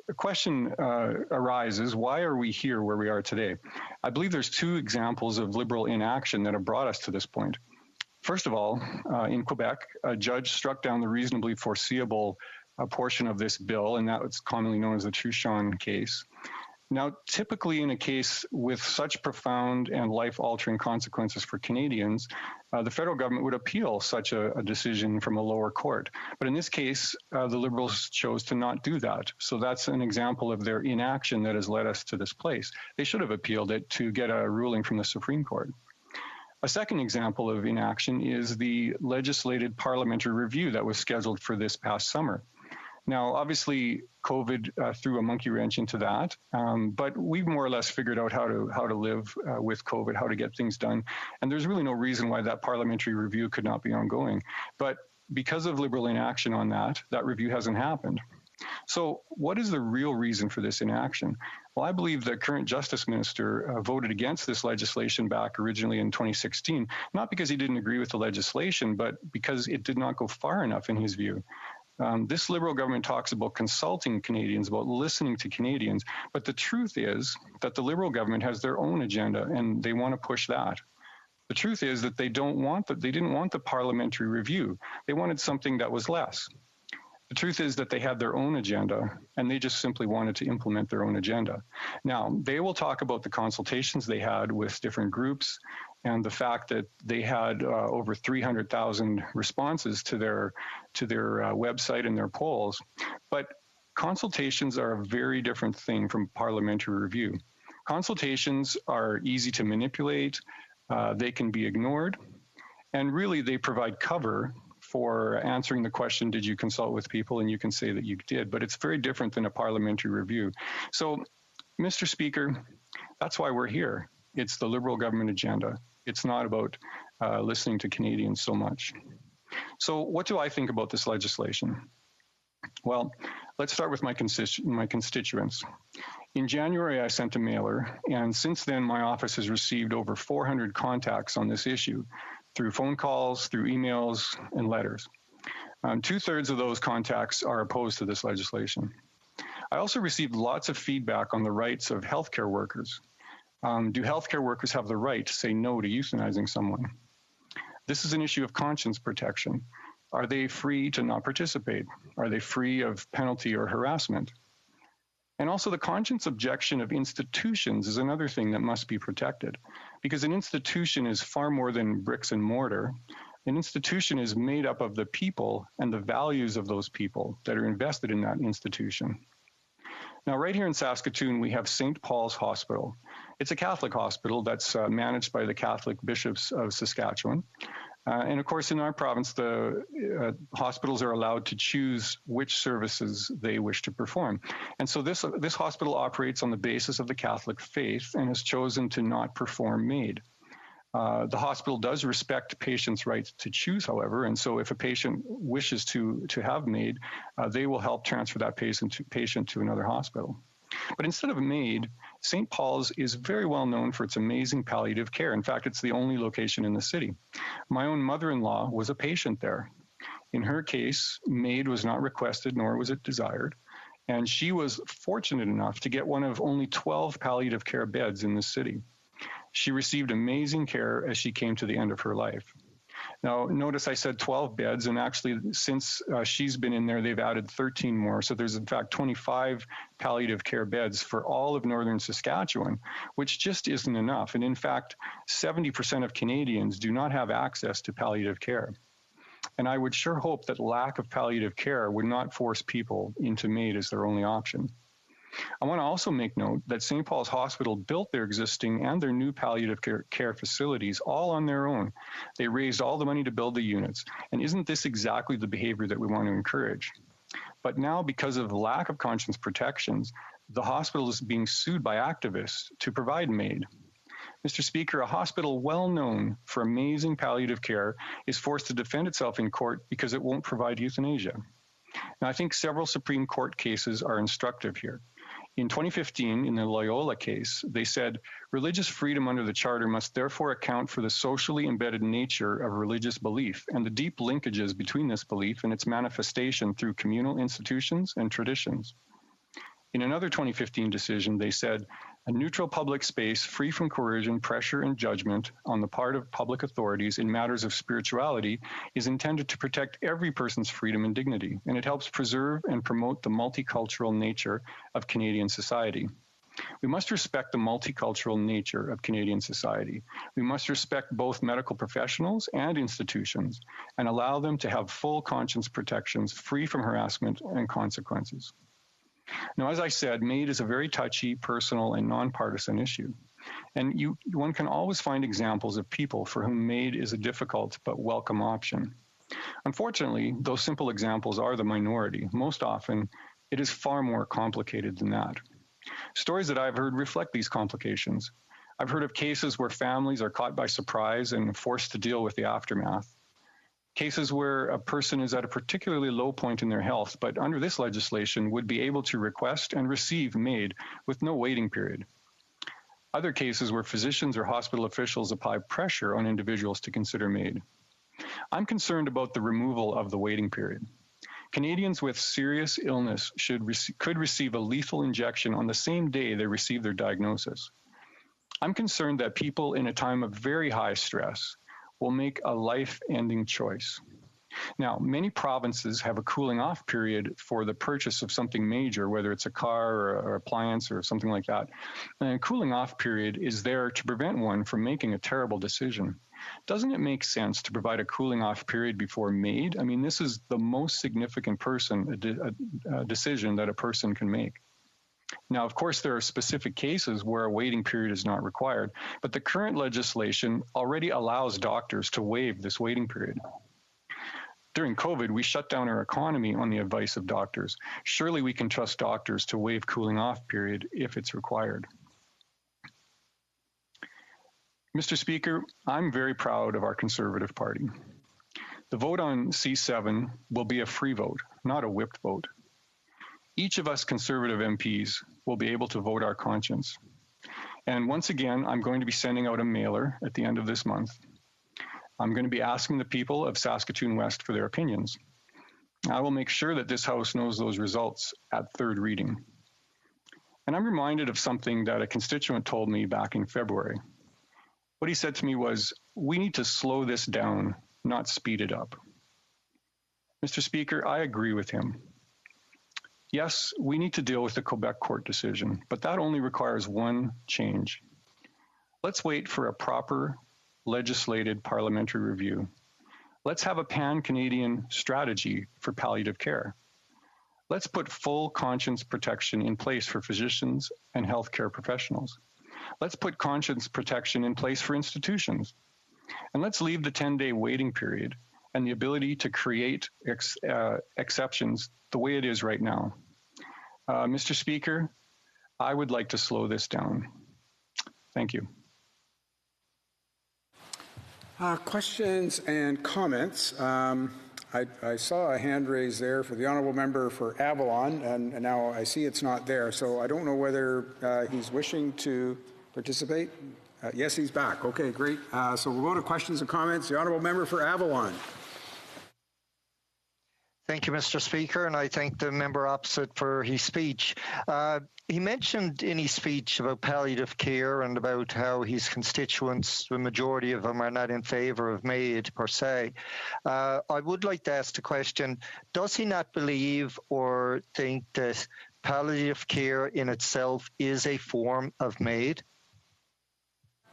S14: a question arises, why are we here where we are today? I believe there's two examples of Liberal inaction that have brought us to this point. First of all, in Quebec, a judge struck down the reasonably foreseeable portion of this bill, and that was commonly known as the Truchon case. Now, typically in a case with such profound and life-altering consequences for Canadians, the federal government would appeal such a decision from a lower court. But in this case, the Liberals chose to not do that. So that's an example of their inaction that has led us to this place. They should have appealed it to get a ruling from the Supreme Court. A second example of inaction is the legislated parliamentary review that was scheduled for this past summer. Now, obviously, COVID threw a monkey wrench into that, but we've more or less figured out how to live with COVID, how to get things done, and there's really no reason why that parliamentary review could not be ongoing. But because of Liberal inaction on that review hasn't happened. So what is the real reason for this inaction? Well, I believe the current Justice Minister voted against this legislation back originally in 2016, not because he didn't agree with the legislation, but because it did not go far enough in his view. This Liberal government talks about consulting Canadians, about listening to Canadians, but the truth is that the Liberal government has their own agenda and they want to push that. The truth is that they didn't want the parliamentary review. They wanted something that was less. The truth is that they had their own agenda and they just simply wanted to implement their own agenda. Now, they will talk about the consultations they had with different groups and the fact that they had over 300,000 responses to their website and their polls. But consultations are a very different thing from parliamentary review. Consultations are easy to manipulate, they can be ignored, and really they provide cover for answering the question, did you consult with people? And you can say that you did, but it's very different than a parliamentary review. So, Mr. Speaker, that's why we're here. It's the Liberal government agenda. It's not about listening to Canadians so much. So what do I think about this legislation? Well, let's start with my constituents. In January, I sent a mailer, and since then, my office has received over 400 contacts on this issue through phone calls, through emails, and letters. 2/3 of those contacts are opposed to this legislation. I also received lots of feedback on the rights of healthcare workers. Do healthcare workers have the right to say no to euthanizing someone? This is an issue of conscience protection. Are they free to not participate? Are they free of penalty or harassment? And also the conscience objection of institutions is another thing that must be protected, because an institution is far more than bricks and mortar. An institution is made up of the people and the values of those people that are invested in that institution. Now, right here in Saskatoon, we have St. Paul's Hospital. It's a Catholic hospital that's managed by the Catholic Bishops of Saskatchewan. And of course, in our province, the hospitals are allowed to choose which services they wish to perform. And so this hospital operates on the basis of the Catholic faith and has chosen to not perform MAID. The hospital does respect patients' rights to choose, however, and so if a patient wishes to have MAID, they will help transfer that patient to another hospital. But instead of MAID, St. Paul's is very well known for its amazing palliative care. In fact, it's the only location in the city. My own mother-in-law was a patient there. In her case, MAID was not requested, nor was it desired. And she was fortunate enough to get one of only 12 palliative care beds in the city. She received amazing care as she came to the end of her life. Now, notice I said 12 beds, and actually since she's been in there, they've added 13 more. So there's in fact 25 palliative care beds for all of northern Saskatchewan, which just isn't enough. And in fact, 70% of Canadians do not have access to palliative care. And I would sure hope that lack of palliative care would not force people into MAID as their only option. I want to also make note that St. Paul's Hospital built their existing and their new palliative care facilities all on their own. They raised all the money to build the units. And isn't this exactly the behavior that we want to encourage? But now, because of lack of conscience protections, the hospital is being sued by activists to provide MAID. Mr. Speaker, a hospital well known for amazing palliative care is forced to defend itself in court because it won't provide euthanasia. Now, I think several Supreme Court cases are instructive here. In 2015, in the Loyola case, they said, religious freedom under the Charter must therefore account for the socially embedded nature of religious belief and the deep linkages between this belief and its manifestation through communal institutions and traditions. In another 2015 decision, they said, a neutral public space free from coercion, pressure, and judgment on the part of public authorities in matters of spirituality is intended to protect every person's freedom and dignity, and it helps preserve and promote the multicultural nature of Canadian society. We must respect the multicultural nature of Canadian society. We must respect both medical professionals and institutions and allow them to have full conscience protections free from harassment and consequences. Now, as I said, MAID is a very touchy, personal, and nonpartisan issue. And one can always find examples of people for whom MAID is a difficult but welcome option. Unfortunately, those simple examples are the minority. Most often, it is far more complicated than that. Stories that I've heard reflect these complications. I've heard of cases where families are caught by surprise and forced to deal with the aftermath. Cases where a person is at a particularly low point in their health, but under this legislation would be able to request and receive MAID with no waiting period. Other cases where physicians or hospital officials apply pressure on individuals to consider MAID. I'm concerned about the removal of the waiting period. Canadians with serious illness could receive a lethal injection on the same day they receive their diagnosis. I'm concerned that people in a time of very high stress will make a life-ending choice. Now, many provinces have a cooling off period for the purchase of something major, whether it's a car or appliance or something like that. And a cooling off period is there to prevent one from making a terrible decision. Doesn't it make sense to provide a cooling off period before MAID? I mean, this is the most significant decision that a person can make. Now, of course, there are specific cases where a waiting period is not required, but the current legislation already allows doctors to waive this waiting period. During COVID, we shut down our economy on the advice of doctors. Surely we can trust doctors to waive cooling off period if it's required. Mr. Speaker, I'm very proud of our Conservative Party. The vote on C7 will be a free vote, not a whipped vote. Each of us Conservative MPs will be able to vote our conscience. And once again, I'm going to be sending out a mailer at the end of this month. I'm going to be asking the people of Saskatoon West for their opinions. I will make sure that this House knows those results at third reading. And I'm reminded of something that a constituent told me back in February. What he said to me was, we need to slow this down, not speed it up. Mr. Speaker, I agree with him. Yes, we need to deal with the Quebec court decision, but that only requires one change. Let's wait for a proper legislated parliamentary review. Let's have a pan-Canadian strategy for palliative care. Let's put full conscience protection in place for physicians and healthcare professionals. Let's put conscience protection in place for institutions. And let's leave the 10-day waiting period and the ability to create exceptions the way it is right now. Mr. Speaker, I would like to slow this down. Thank you.
S17: Questions and comments. I saw a hand raised there for the Honourable Member for Avalon, and now I see it's not there, so I don't know whether he's wishing to participate. Yes, he's back. Okay, great. So we'll go to questions and comments. The Honourable Member for Avalon.
S16: Thank you, Mr. Speaker, and I thank the member opposite for his speech. He mentioned in his speech about palliative care and about how his constituents, the majority of them, are not in favour of MAID per se. I would like to ask the question, does he not believe or think that palliative care in itself is a form of MAID?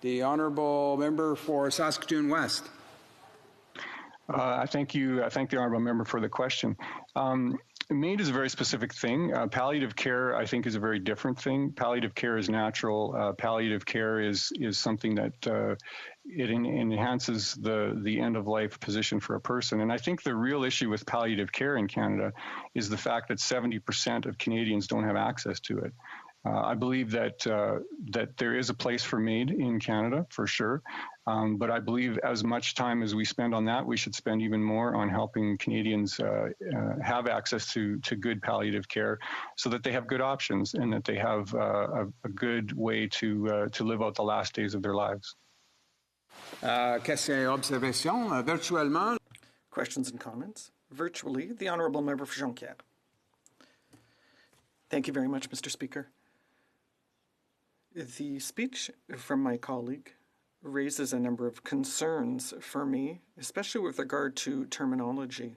S17: The Honourable Member for Saskatoon West.
S14: I thank the Honourable Member for the question. MAID is a very specific thing. Palliative care, I think, is a very different thing. Palliative care is natural. Palliative care is something that it enhances the end-of-life position for a person. And I think the real issue with palliative care in Canada is the fact that 70% of Canadians don't have access to it. I believe that that there is a place for MAID in Canada, for sure. But I believe as much time as we spend on that, we should spend even more on helping Canadians have access to good palliative care so that they have good options and that they have a good way to live out the last days of their lives.
S17: Questions et observations virtuellement.
S5: Questions and comments? Virtually, the Honourable Member for Jonquière. Thank you very much, Mr. Speaker. The speech from my colleague raises a number of concerns for me, especially with regard to terminology.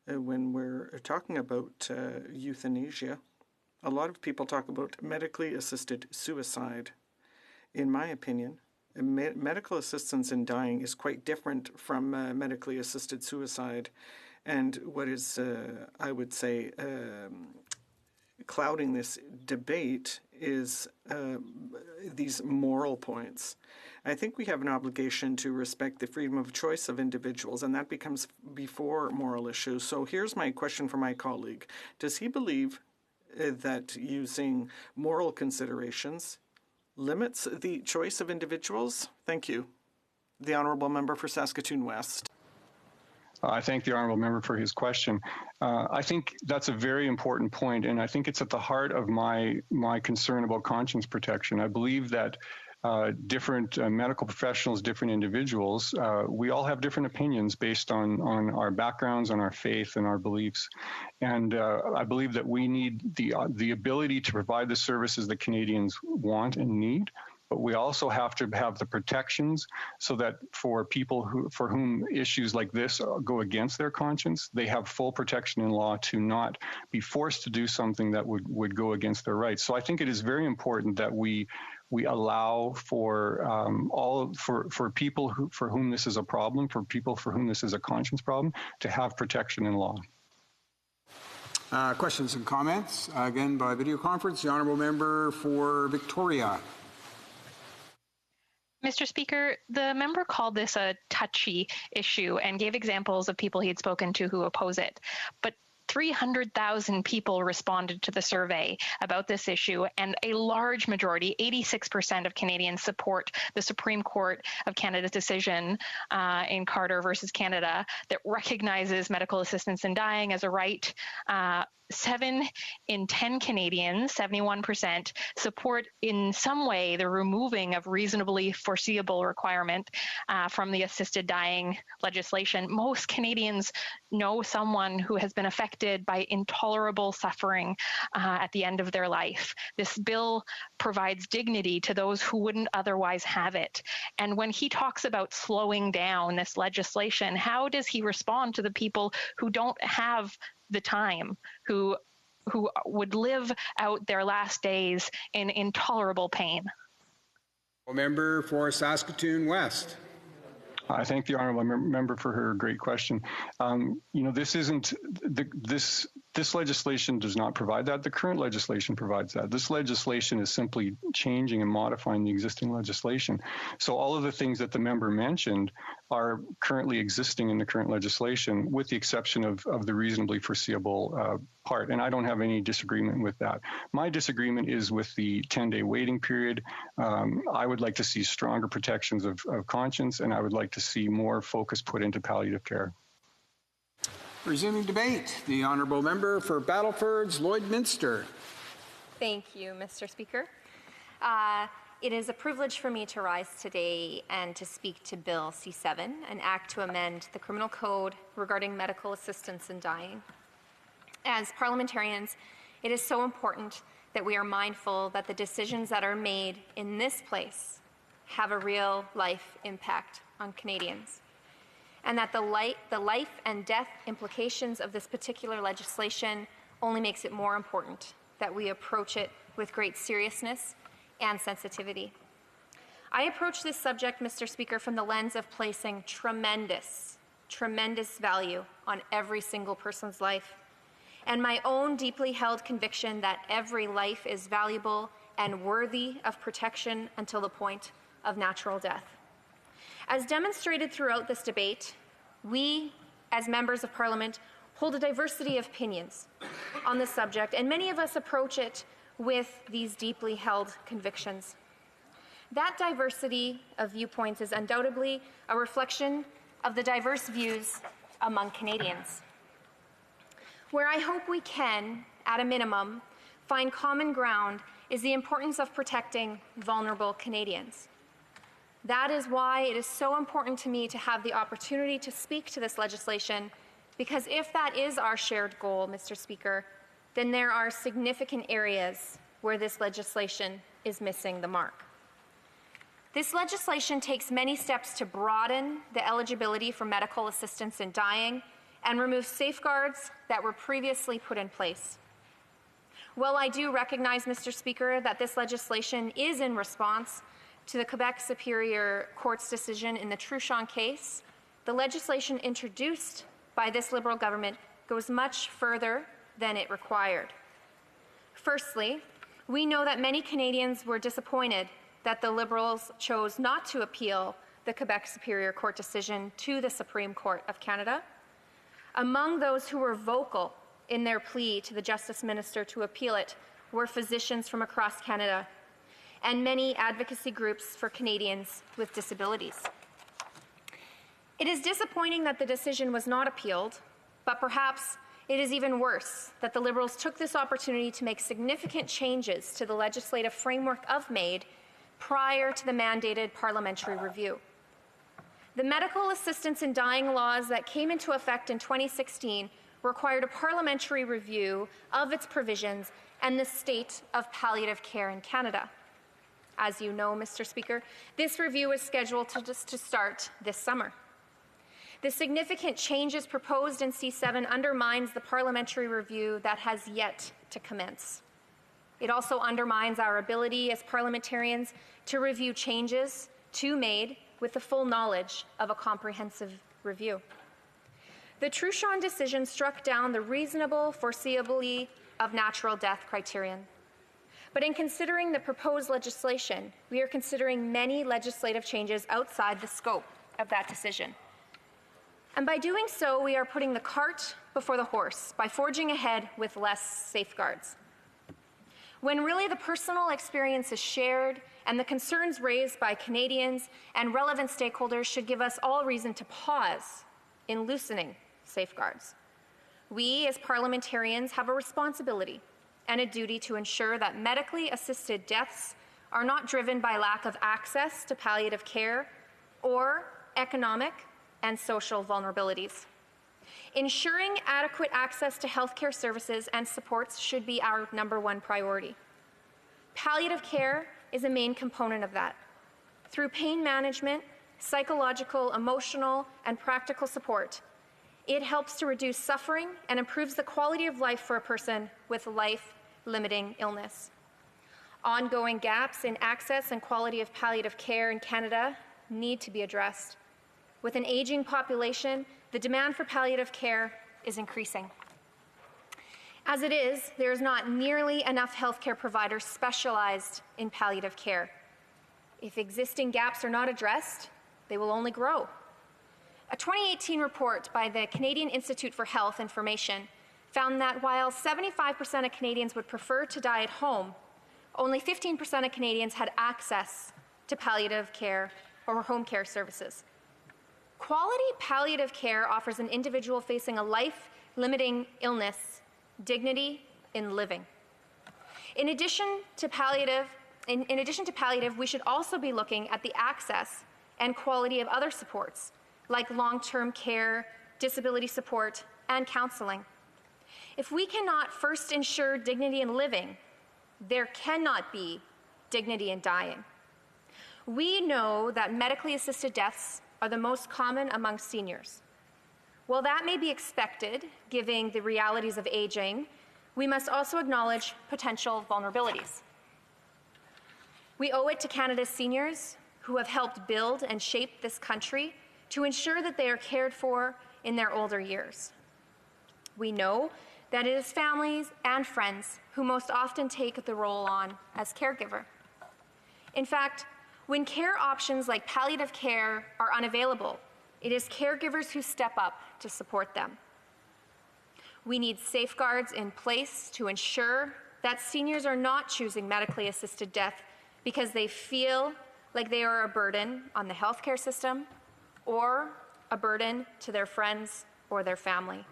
S5: When we're talking about euthanasia, a lot of people talk about medically assisted suicide. In my opinion, medical assistance in dying is quite different from medically assisted suicide. And what is, I would say, clouding this debate is these moral points. I think we have an obligation to respect the freedom of choice of individuals, and that becomes before moral issues. So here's my question for my colleague. Does he believe that using moral considerations limits the choice of individuals? Thank you. The Honourable Member for Saskatoon West.
S14: I thank the Honourable Member for his question. I think that's a very important point, and I think it's at the heart of my concern about conscience protection. I believe that different medical professionals, different individuals, we all have different opinions based on our backgrounds, on our faith, and our beliefs. And I believe that we need the ability to provide the services that Canadians want and need. But we also have to have the protections so that for people for whom issues like this go against their conscience, they have full protection in law to not be forced to do something that would go against their rights. So I think it is very important that we allow for for people for whom this is a problem, for people for whom this is a conscience problem, to have protection in law.
S17: Questions and comments? Again, by video conference, the Honourable Member for Victoria.
S4: Mr. Speaker, the member called this a touchy issue and gave examples of people he had spoken to who oppose it. But 300,000 people responded to the survey about this issue, and a large majority, 86% of Canadians, support the Supreme Court of Canada's decision in Carter versus Canada that recognizes medical assistance in dying as a right. 7 in 10 Canadians, 71%, support in some way the removing of reasonably foreseeable requirement from the assisted dying legislation. Most Canadians know someone who has been affected by intolerable suffering at the end of their life. This bill provides dignity to those who wouldn't otherwise have it. And when he talks about slowing down this legislation, how does he respond to the people who don't have the time, who would live out their last days in intolerable pain?
S17: Member for Saskatoon West.
S14: I thank the Honourable Member for her great question. This isn't this legislation does not provide that. The current legislation provides that. This legislation is simply changing and modifying the existing legislation. So all of the things that the member mentioned are currently existing in the current legislation, with the exception of the reasonably foreseeable part. And I don't have any disagreement with that. My disagreement is with the 10-day waiting period. I would like to see stronger protections of conscience, and I would like to see more focus put into palliative care.
S17: Resuming debate, the Honourable Member for Battleford's Lloydminster.
S18: Thank you, Mr. Speaker. It is a privilege for me to rise today and to speak to Bill C-7, an act to amend the Criminal Code regarding medical assistance in dying. As parliamentarians, it is so important that we are mindful that the decisions that are made in this place have a real life impact on Canadians, and that the life and death implications of this particular legislation only makes it more important that we approach it with great seriousness and sensitivity. I approach this subject, Mr. Speaker, from the lens of placing tremendous value on every single person's life, and my own deeply held conviction that every life is valuable and worthy of protection until the point of natural death. As demonstrated throughout this debate, we, as members of Parliament, hold a diversity of opinions on this subject, and many of us approach it with these deeply held convictions. That diversity of viewpoints is undoubtedly a reflection of the diverse views among Canadians. Where I hope we can, at a minimum, find common ground is the importance of protecting vulnerable Canadians. That is why it is so important to me to have the opportunity to speak to this legislation, because if that is our shared goal, Mr. Speaker, then there are significant areas where this legislation is missing the mark. This legislation takes many steps to broaden the eligibility for medical assistance in dying and remove safeguards that were previously put in place. While I do recognize, Mr. Speaker, that this legislation is in response to the Quebec Superior Court's decision in the Truchon case, the legislation introduced by this Liberal government goes much further than it required. Firstly, we know that many Canadians were disappointed that the Liberals chose not to appeal the Quebec Superior Court decision to the Supreme Court of Canada. Among those who were vocal in their plea to the Justice Minister to appeal it were physicians from across Canada and many advocacy groups for Canadians with disabilities. It is disappointing that the decision was not appealed, but perhaps it is even worse that the Liberals took this opportunity to make significant changes to the legislative framework of MAID prior to the mandated parliamentary review. The medical assistance in dying laws that came into effect in 2016 required a parliamentary review of its provisions and the state of palliative care in Canada. As you know, Mr. Speaker, this review is scheduled to start this summer. The significant changes proposed in C7 undermines the parliamentary review that has yet to commence. It also undermines our ability as parliamentarians to review changes to MAID with the full knowledge of a comprehensive review. The Truchon decision struck down the reasonable foreseeability of natural death criterion. But in considering the proposed legislation, we are considering many legislative changes outside the scope of that decision. And by doing so, we are putting the cart before the horse by forging ahead with less safeguards. When really the personal experience is shared and the concerns raised by Canadians and relevant stakeholders should give us all reason to pause in loosening safeguards. We, as parliamentarians, have a responsibility and a duty to ensure that medically assisted deaths are not driven by lack of access to palliative care or economic and social vulnerabilities. Ensuring adequate access to healthcare services and supports should be our #1 priority. Palliative care is a main component of that. Through pain management, psychological, emotional, and practical support, it helps to reduce suffering and improves the quality of life for a person with life-limiting illness. Ongoing gaps in access and quality of palliative care in Canada need to be addressed. With an aging population, the demand for palliative care is increasing. As it is, there is not nearly enough healthcare providers specialized in palliative care. If existing gaps are not addressed, they will only grow. A 2018 report by the Canadian Institute for Health Information found that while 75% of Canadians would prefer to die at home, only 15% of Canadians had access to palliative care or home care services. Quality palliative care offers an individual facing a life-limiting illness dignity in living. In addition to palliative, we should also be looking at the access and quality of other supports, like long-term care, disability support, and counseling. If we cannot first ensure dignity in living, there cannot be dignity in dying. We know that medically assisted deaths are the most common among seniors. While that may be expected, given the realities of aging, we must also acknowledge potential vulnerabilities. We owe it to Canada's seniors, who have helped build and shape this country, to ensure that they are cared for in their older years. We know that it is families and friends who most often take the role on as caregiver. In fact, when care options like palliative care are unavailable, it is caregivers who step up to support them. We need safeguards in place to ensure that seniors are not choosing medically assisted death because they feel like they are a burden on the healthcare system or a burden to their friends or their family.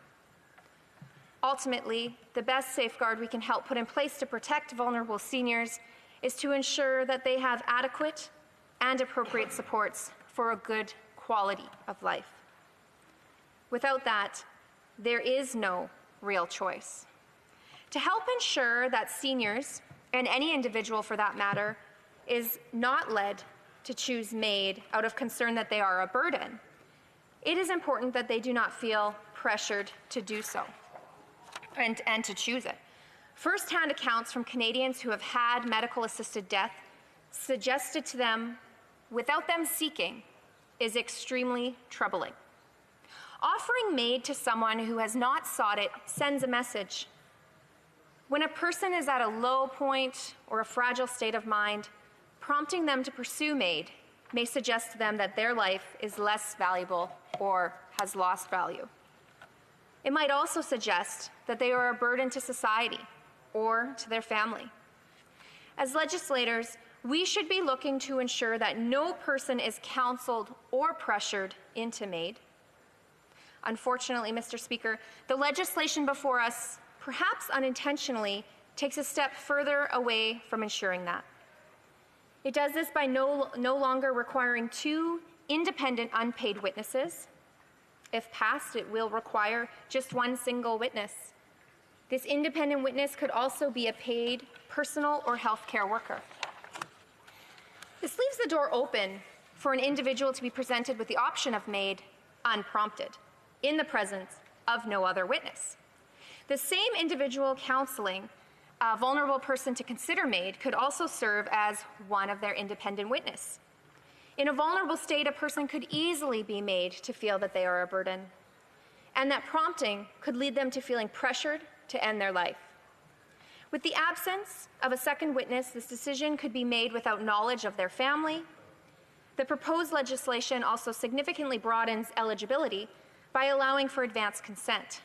S18: Ultimately, the best safeguard we can help put in place to protect vulnerable seniors is to ensure that they have adequate and appropriate supports for a good quality of life. Without that, there is no real choice. To help ensure that seniors, and any individual for that matter, is not led to choose MAID out of concern that they are a burden, it is important that they do not feel pressured to do so and to choose it. First-hand accounts from Canadians who have had medical-assisted death suggested to them without them seeking is extremely troubling. Offering MAID to someone who has not sought it sends a message. When a person is at a low point or a fragile state of mind, prompting them to pursue MAID may suggest to them that their life is less valuable or has lost value. It might also suggest that they are a burden to society or to their family. As legislators, we should be looking to ensure that no person is counseled or pressured into MAID. Unfortunately, Mr. Speaker, the legislation before us, perhaps unintentionally, takes a step further away from ensuring that. It does this by no longer requiring 2 independent unpaid witnesses. If passed, it will require just 1 single witness. This independent witness could also be a paid personal or healthcare worker. This leaves the door open for an individual to be presented with the option of MAID unprompted, in the presence of no other witness. The same individual counseling a vulnerable person to consider MAID could also serve as one of their independent witness. In a vulnerable state, a person could easily be made to feel that they are a burden, and that prompting could lead them to feeling pressured to end their life. With the absence of a second witness, this decision could be made without knowledge of their family. The proposed legislation also significantly broadens eligibility by allowing for advance consent.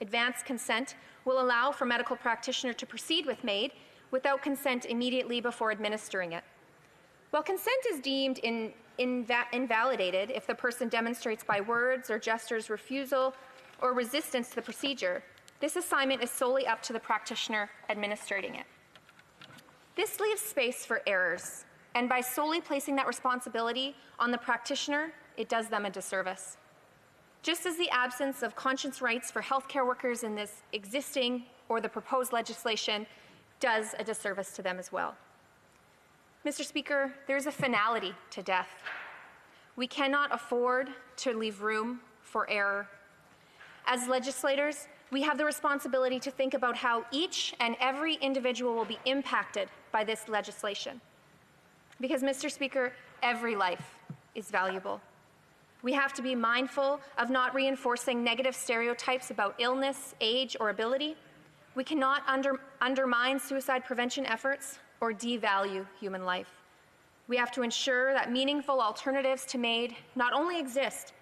S18: Advance consent will allow for a medical practitioner to proceed with MAID without consent immediately before administering it. While consent is deemed invalidated if the person demonstrates by words or gestures refusal or resistance to the procedure, this assignment is solely up to the practitioner administrating it. This leaves space for errors, and by solely placing that responsibility on the practitioner, it does them a disservice. Just as the absence of conscience rights for healthcare workers in this existing or the proposed legislation does a disservice to them as well. Mr. Speaker, there's a finality to death. We cannot afford to leave room for error. As legislators, we have the responsibility to think about how each and every individual will be impacted by this legislation. Because, Mr. Speaker, every life is valuable. We have to be mindful of not reinforcing negative stereotypes about illness, age, or ability. We cannot undermine suicide prevention efforts or devalue human life. We have to ensure that meaningful alternatives to MAID not only exist,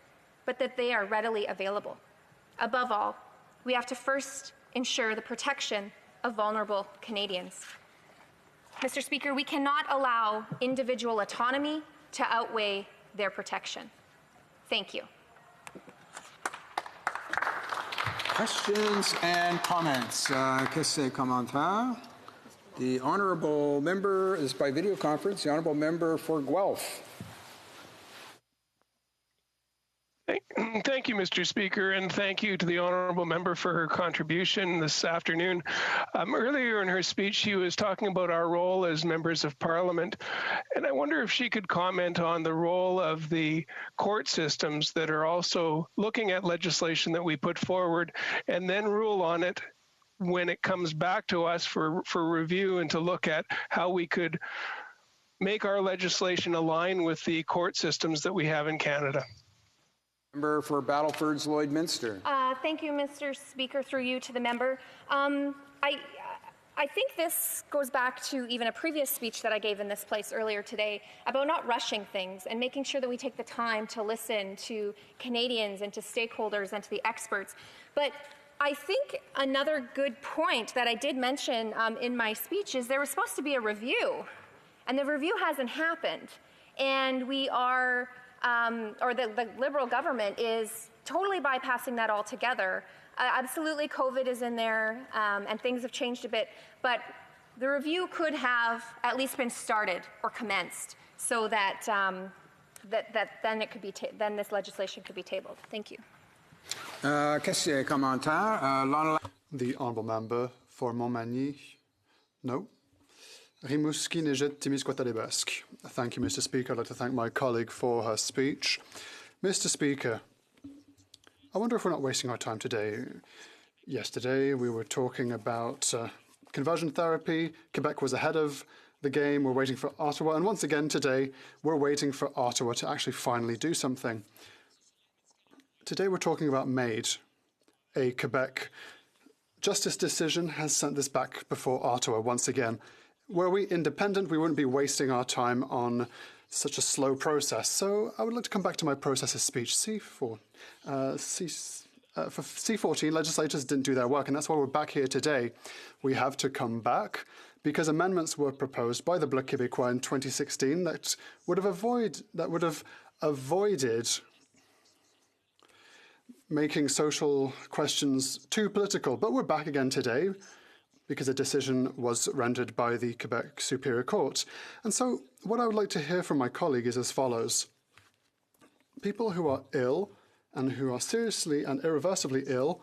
S18: but that they are readily available. Above all, we have to first ensure the protection of vulnerable Canadians. Mr. Speaker, we cannot allow individual autonomy to outweigh their protection. Thank you.
S17: Questions and comments? Qu'est-ce que commentaires? The honourable member is by video conference. The honourable member for Guelph.
S2: Thank you, Mr. Speaker, and thank you to the honourable member for her contribution this afternoon. Earlier in her speech, she was talking about our role as members of Parliament, and I wonder if she could comment on the role of the court systems that are also looking at legislation that we put forward and then rule on it when it comes back to us for review and to look at how we could make our legislation align with the court systems that we have in Canada.
S17: Member for Battlefords Lloydminster.
S18: Thank you, Mr. Speaker, through you to the member. I think this goes back to even a previous speech that I gave in this place earlier today about not rushing things and making sure that we take the time to listen to Canadians and to stakeholders and to the experts. But I think another good point that I did mention in my speech is there was supposed to be a review, and the review hasn't happened. And we are, or the Liberal government is totally bypassing that altogether. Absolutely, COVID is in there, and things have changed a bit, but the review could have at least been started or commenced, so that then it could be then this legislation could be tabled. Thank you.
S17: Question commentaire.
S3: The honourable member for Montmagny. No. Rimouski Nejet Témiscouata-les-Basques. Thank you, Mr. Speaker. I'd like to thank my colleague for her speech. Mr. Speaker, I wonder if we're not wasting our time today. Yesterday, we were talking about conversion therapy. Quebec was ahead of the game. We're waiting for Ottawa. And once again today, we're waiting for Ottawa to actually finally do something. Today, we're talking about MAID. A Quebec justice decision has sent this back before Ottawa once again. Were we independent, we wouldn't be wasting our time on such a slow process. So I would like to come back to my processes speech. For C14, legislators didn't do their work, and that's why we're back here today. We have to come back because amendments were proposed by the Bloc Québécois in 2016 that would have avoided making social questions too political. But we're back again today because a decision was rendered by the Quebec Superior Court. And so what I would like to hear from my colleague is as follows. People who are ill and who are seriously and irreversibly ill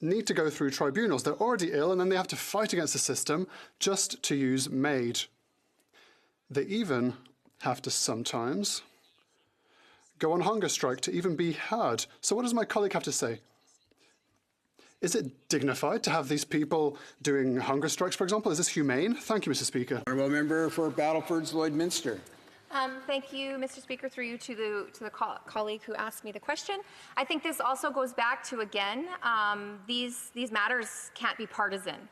S3: need to go through tribunals. They're already ill and then they have to fight against the system just to use MAID. They even have to sometimes go on hunger strike to even be heard. So what does my colleague have to say? Is it dignified to have these people doing hunger strikes, for example? Is this humane? Thank you, Mr. Speaker.
S17: Honourable member for Battleford's Lloydminster.
S18: Thank you, Mr. Speaker, through you to the colleague who asked me the question. I think this also goes back to, again, these matters can't be partisan.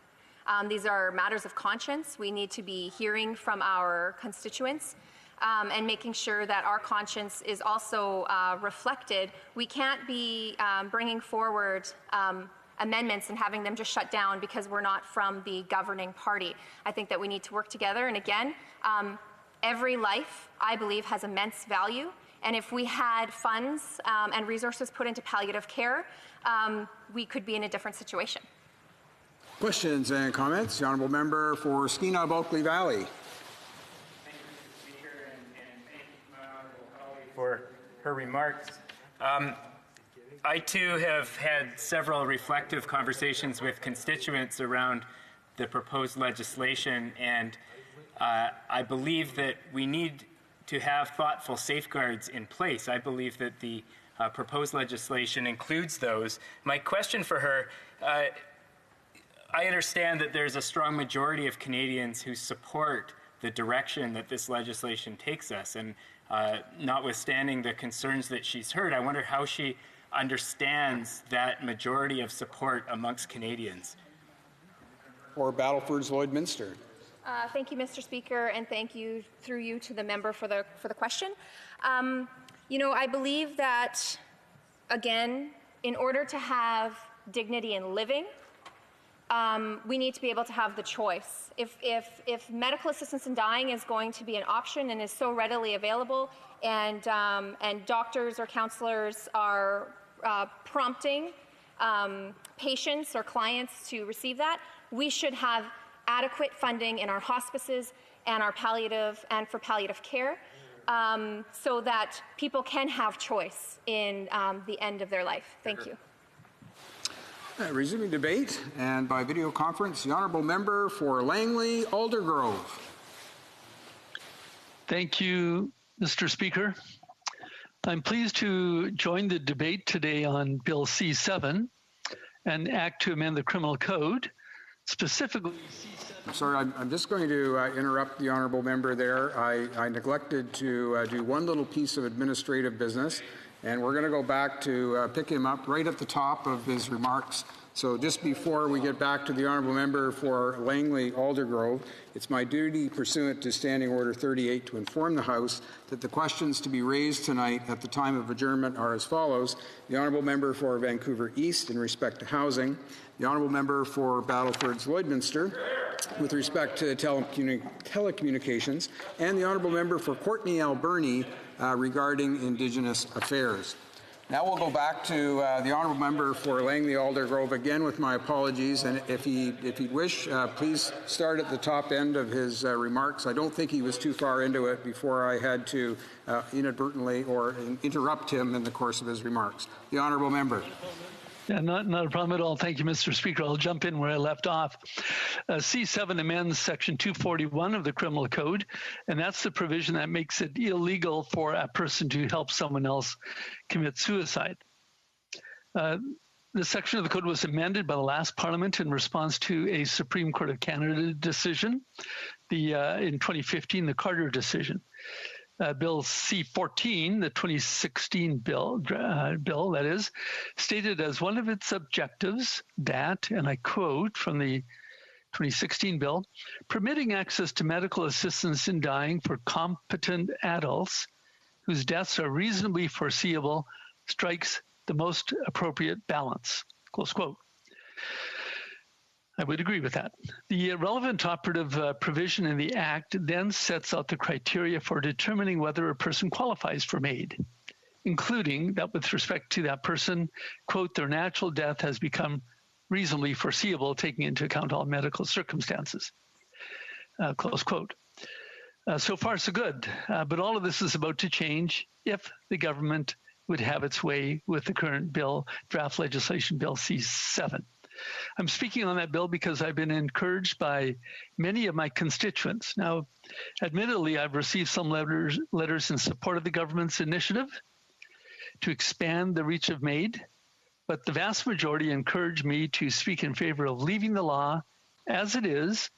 S18: These are matters of conscience. We need to be hearing from our constituents and making sure that our conscience is also reflected. We can't be bringing forward amendments and having them just shut down because we're not from the governing party. I think that we need to work together. And again, every life, I believe, has immense value. And if we had funds and resources put into palliative care, we could be in a different situation.
S17: Questions and comments? The honourable member for Skeena-Bulkley Valley.
S20: Thank you, Mr. Speaker, and thank you, my honourable colleague, for her remarks. I too have had several reflective conversations with constituents around the proposed legislation, and I believe that we need to have thoughtful safeguards in place. I believe that the proposed legislation includes those. My question for her, I understand that there's a strong majority of Canadians who support the direction that this legislation takes us, and notwithstanding the concerns that she's heard, I wonder how she understands that majority of support amongst Canadians.
S17: For Battleford's Lloydminster.
S18: Thank you, Mr. Speaker, and thank you through you to the member for the question. You know, I believe that, again, in order to have dignity in living, we need to be able to have the choice. If medical assistance in dying is going to be an option and is so readily available, and doctors or counselors are prompting patients or clients to receive that, we should have adequate funding in our hospices and our palliative and for palliative care so that people can have choice in the end of their life. Thank you.
S17: Resuming debate, and by video conference, the honourable member for Langley Aldergrove.
S6: Thank you, Mr. Speaker. I'm pleased to join the debate today on Bill C7, an act to amend the criminal code, specifically C7.
S17: Sorry, I'm just going to interrupt the honourable member there. I neglected to do one little piece of administrative business, and we're going to go back to pick him up right at the top of his remarks. So just before we get back to the honourable member for Langley Aldergrove, it's my duty pursuant to Standing Order 38 to inform the House that the questions to be raised tonight at the time of adjournment are as follows. The honourable member for Vancouver East in respect to housing, the honourable member for Battleford's Lloydminster with respect to telecommunications, and the honourable member for Courtenay Alberni regarding Indigenous affairs. Now we'll go back to the honourable member for Langley Aldergrove again with my apologies, and if he'd wish, please start at the top end of his remarks. I don't think he was too far into it before I had to inadvertently or interrupt him in the course of his remarks. The honourable member.
S6: Yeah, not a problem at all. Thank you, Mr. Speaker. I'll jump in where I left off. C7 amends Section 241 of the Criminal Code, and that's the provision that makes it illegal for a person to help someone else commit suicide. This section of the code was amended by the last Parliament in response to a Supreme Court of Canada decision, in 2015, the Carter decision. Bill C-14, the 2016 bill, that is, stated as one of its objectives that, and I quote from the 2016 bill, permitting access to medical assistance in dying for competent adults whose deaths are reasonably foreseeable strikes the most appropriate balance, close quote. I would agree with that. The relevant operative provision in the Act then sets out the criteria for determining whether a person qualifies for MAID, including that with respect to that person, quote, their natural death has become reasonably foreseeable, taking into account all medical circumstances, close quote. So far, so good. But all of this is about to change if the government would have its way with the current bill, draft legislation, Bill C-7. I'm speaking on that bill because I've been encouraged by many of my constituents. Now, admittedly, I've received some letters in support of the government's initiative to expand the reach of MAID, but the vast majority encouraged me to speak in favor of leaving the law as it is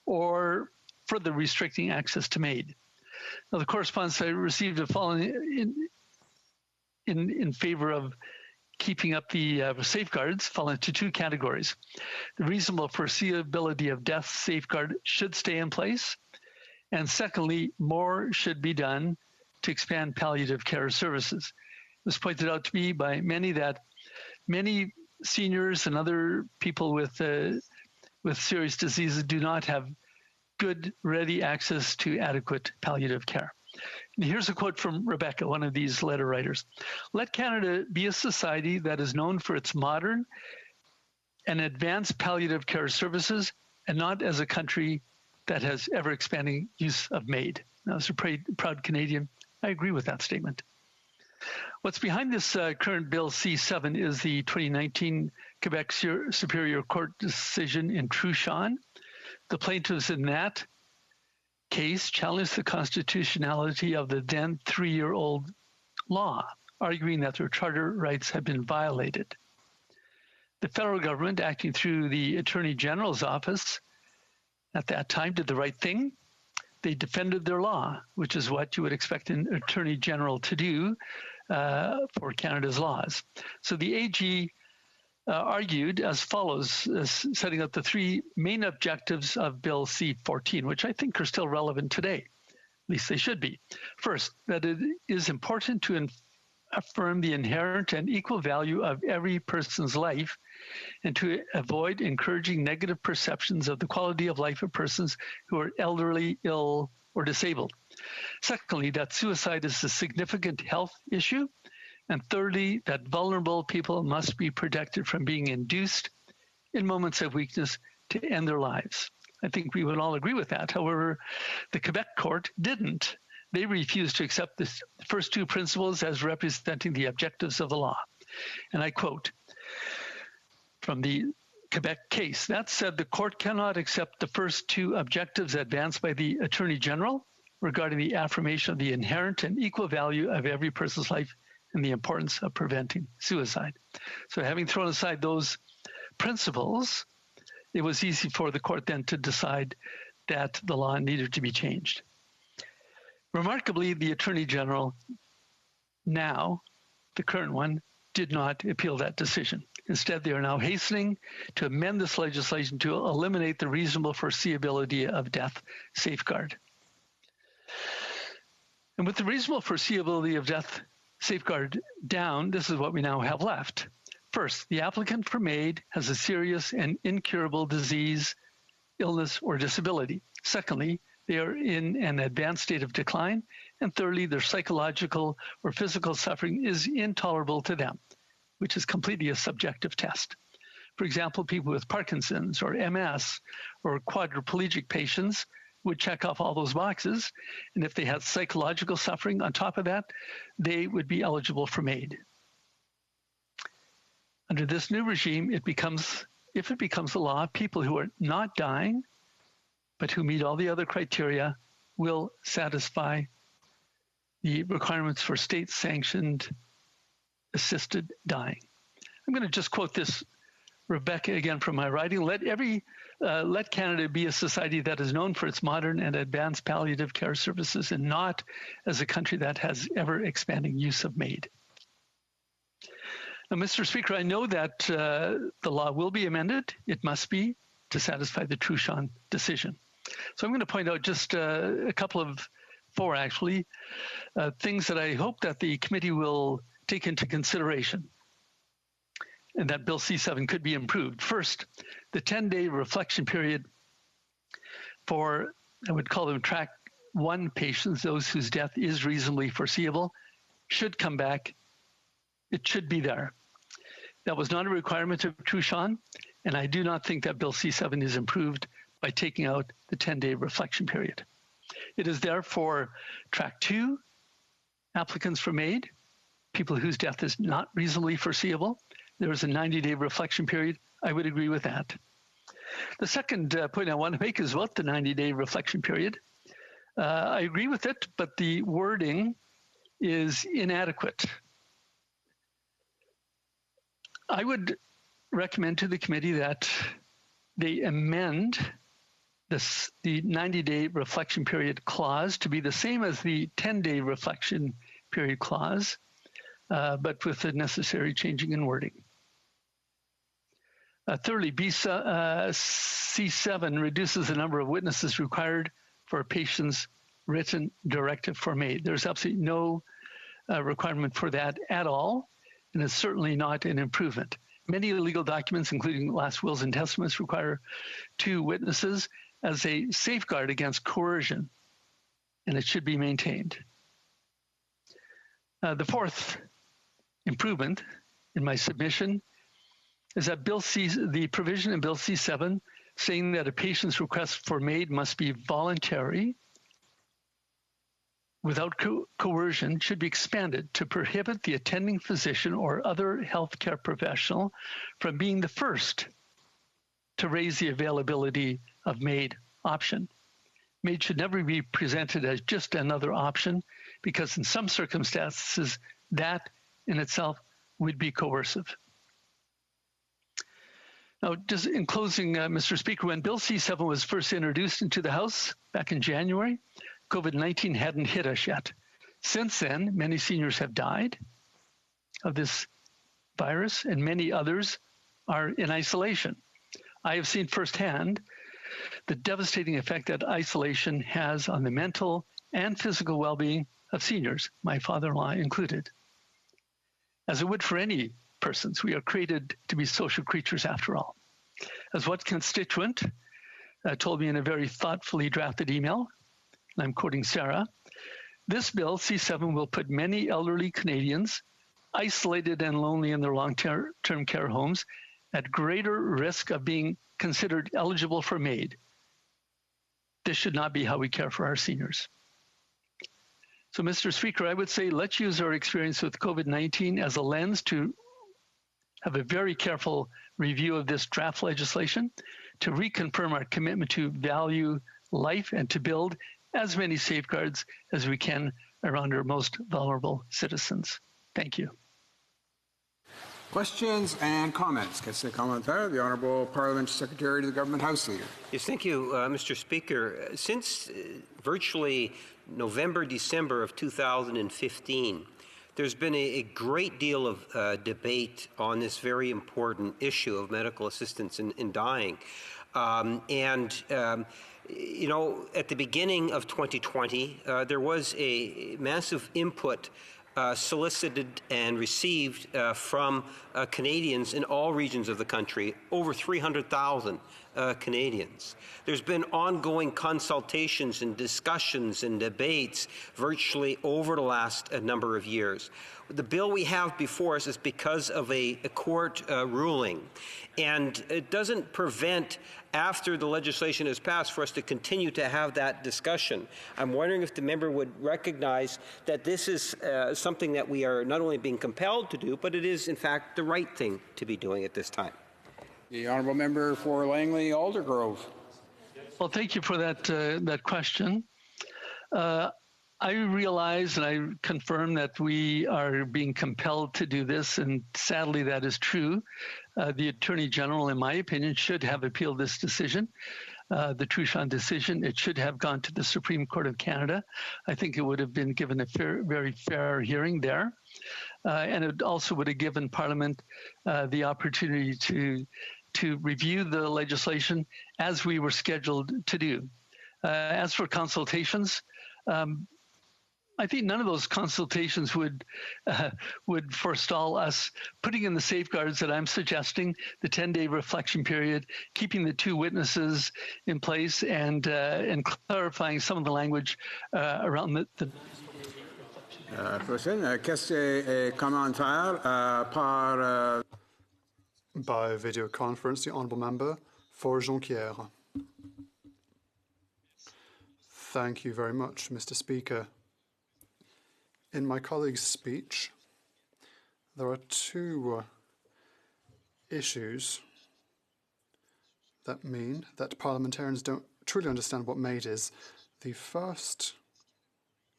S6: or further restricting access to MAID. Now, the correspondence I received have fallen in favor of keeping up the safeguards fall into two categories. The reasonable foreseeability of death safeguard should stay in place. And secondly, more should be done to expand palliative care services. It was pointed out to me by many that many seniors and other people with serious diseases do not have good, ready access to adequate palliative care. And here's a quote from Rebecca, one of these letter writers. Let Canada be a society that is known for its modern and advanced palliative care services and not as a country that has ever-expanding use of MAID. Now, as a proud Canadian, I agree with that statement. What's behind this current Bill C-7 is the 2019 Quebec Superior Court decision in Truchon. The plaintiffs in that case challenged the constitutionality of the then 3-year-old law, arguing that their charter rights had been violated. The federal government, acting through the Attorney General's office at that time, did the right thing. They defended their law, which is what you would expect an Attorney General to do for Canada's laws. So the AG argued as follows, setting out the three main objectives of Bill C-14, which I think are still relevant today. At least they should be. First, that it is important to affirm the inherent and equal value of every person's life and to avoid encouraging negative perceptions of the quality of life of persons who are elderly, ill, or disabled. Secondly, that suicide is a significant health issue. And thirdly, that vulnerable people must be protected from being induced in moments of weakness to end their lives. I think we would all agree with that. However, the Quebec court didn't. They refused to accept the first two principles as representing the objectives of the law. And I quote from the Quebec case, that said, the court cannot accept the first two objectives advanced by the Attorney General regarding the affirmation of the inherent and equal value of every person's life and the importance of preventing suicide. So having thrown aside those principles, it was easy for the court then to decide that the law needed to be changed. Remarkably, the Attorney General now, the current one, did not appeal that decision. Instead, they are now hastening to amend this legislation to eliminate the reasonable foreseeability of death safeguard. And with the reasonable foreseeability of death safeguard down, this is what we now have left. First, the applicant for MAID has a serious and incurable disease, illness, or disability. Secondly, they are in an advanced state of decline. And thirdly, their psychological or physical suffering is intolerable to them, which is completely a subjective test. For example, people with Parkinson's or MS or quadriplegic patients would check off all those boxes. And if they had psychological suffering on top of that, they would be eligible for MAID. Under this new regime, if it becomes a law, people who are not dying, but who meet all the other criteria will satisfy the requirements for state-sanctioned assisted dying. I'm going to just quote this, Rebecca, again from my writing. Let Canada be a society that is known for its modern and advanced palliative care services and not as a country that has ever-expanding use of MAID. Now, Mr. Speaker, I know that the law will be amended. It must be to satisfy the Truchon decision. So I'm going to point out just a couple of four, actually, things that I hope that the committee will take into consideration and that Bill C7 could be improved. First, the 10-day reflection period for, I would call them track 1 patients, those whose death is reasonably foreseeable, should come back. It should be there. That was not a requirement of Truchon, and I do not think that Bill C7 is improved by taking out the 10-day reflection period. It is there for track 2, applicants for MAID, people whose death is not reasonably foreseeable. There is a 90-day reflection period. I would agree with that. The second point I want to make is about the 90-day reflection period. I agree with it, but the wording is inadequate. I would recommend to the committee that they amend the 90-day reflection period clause to be the same as the 10-day reflection period clause, but with the necessary changing in wording. Thirdly, C7 reduces the number of witnesses required for a patient's written directive for MAID. There's absolutely no requirement for that at all, and it's certainly not an improvement. Many legal documents, including last wills and testaments, require 2 witnesses as a safeguard against coercion, and it should be maintained. The fourth improvement in my submission is that the provision in Bill C7 saying that a patient's request for MAID must be voluntary without coercion should be expanded to prohibit the attending physician or other healthcare professional from being the first to raise the availability of MAID option. MAID should never be presented as just another option because in some circumstances that in itself would be coercive. Now, just in closing, Mr. Speaker, when Bill C7 was first introduced into the House back in January, COVID-19 hadn't hit us yet. Since then, many seniors have died of this virus, and many others are in isolation. I have seen firsthand the devastating effect that isolation has on the mental and physical well-being of seniors, my father-in-law included. As it would for any persons, we are created to be social creatures after all. As one constituent told me in a very thoughtfully drafted email, and I'm quoting Sarah, this bill, C7, will put many elderly Canadians isolated and lonely in their long-term care homes at greater risk of being considered eligible for MAID. This should not be how we care for our seniors. So, Mr. Speaker, I would say let's use our experience with COVID-19 as a lens to have a very careful review of this draft legislation, to reconfirm our commitment to value life and to build as many safeguards as we can around our most vulnerable citizens. Thank you.
S17: Questions and comments. Question commentaire, the Honourable Parliament Secretary to the Government House Leader.
S15: Yes, thank you, Mr. Speaker. Since virtually November, December of 2015, there's been a great deal of debate on this very important issue of medical assistance in dying. You know, at the beginning of 2020, there was a massive input solicited and received from Canadians in all regions of the country, over 300,000 Canadians. There's been ongoing consultations and discussions and debates virtually over the last number of years. The bill we have before us is because of a court ruling, and it doesn't prevent, after the legislation is passed, for us to continue to have that discussion. I'm wondering if the member would recognize that this is something that we are not only being compelled to do, but it is, in fact, the right thing to be doing at this time.
S17: The honourable member for Langley Aldergrove.
S6: Well, thank you for that question. I realize and I confirm that we are being compelled to do this, and sadly that is true. The Attorney General, in my opinion, should have appealed this decision, the Truchon decision. It should have gone to the Supreme Court of Canada. I think it would have been given a very fair hearing there. And it also would have given Parliament the opportunity to review the legislation as we were scheduled to do. As for consultations, I think none of those consultations would forestall us putting in the safeguards that I'm suggesting, the 10-day reflection period, keeping the 2 witnesses in place, and clarifying some of the language around the
S17: Prochaine, question commentaire par
S3: by video conference, the honourable member for Jonquière. Thank you very much, Mr. Speaker. In my colleague's speech, there are 2 issues that mean that parliamentarians don't truly understand what MAID is. The first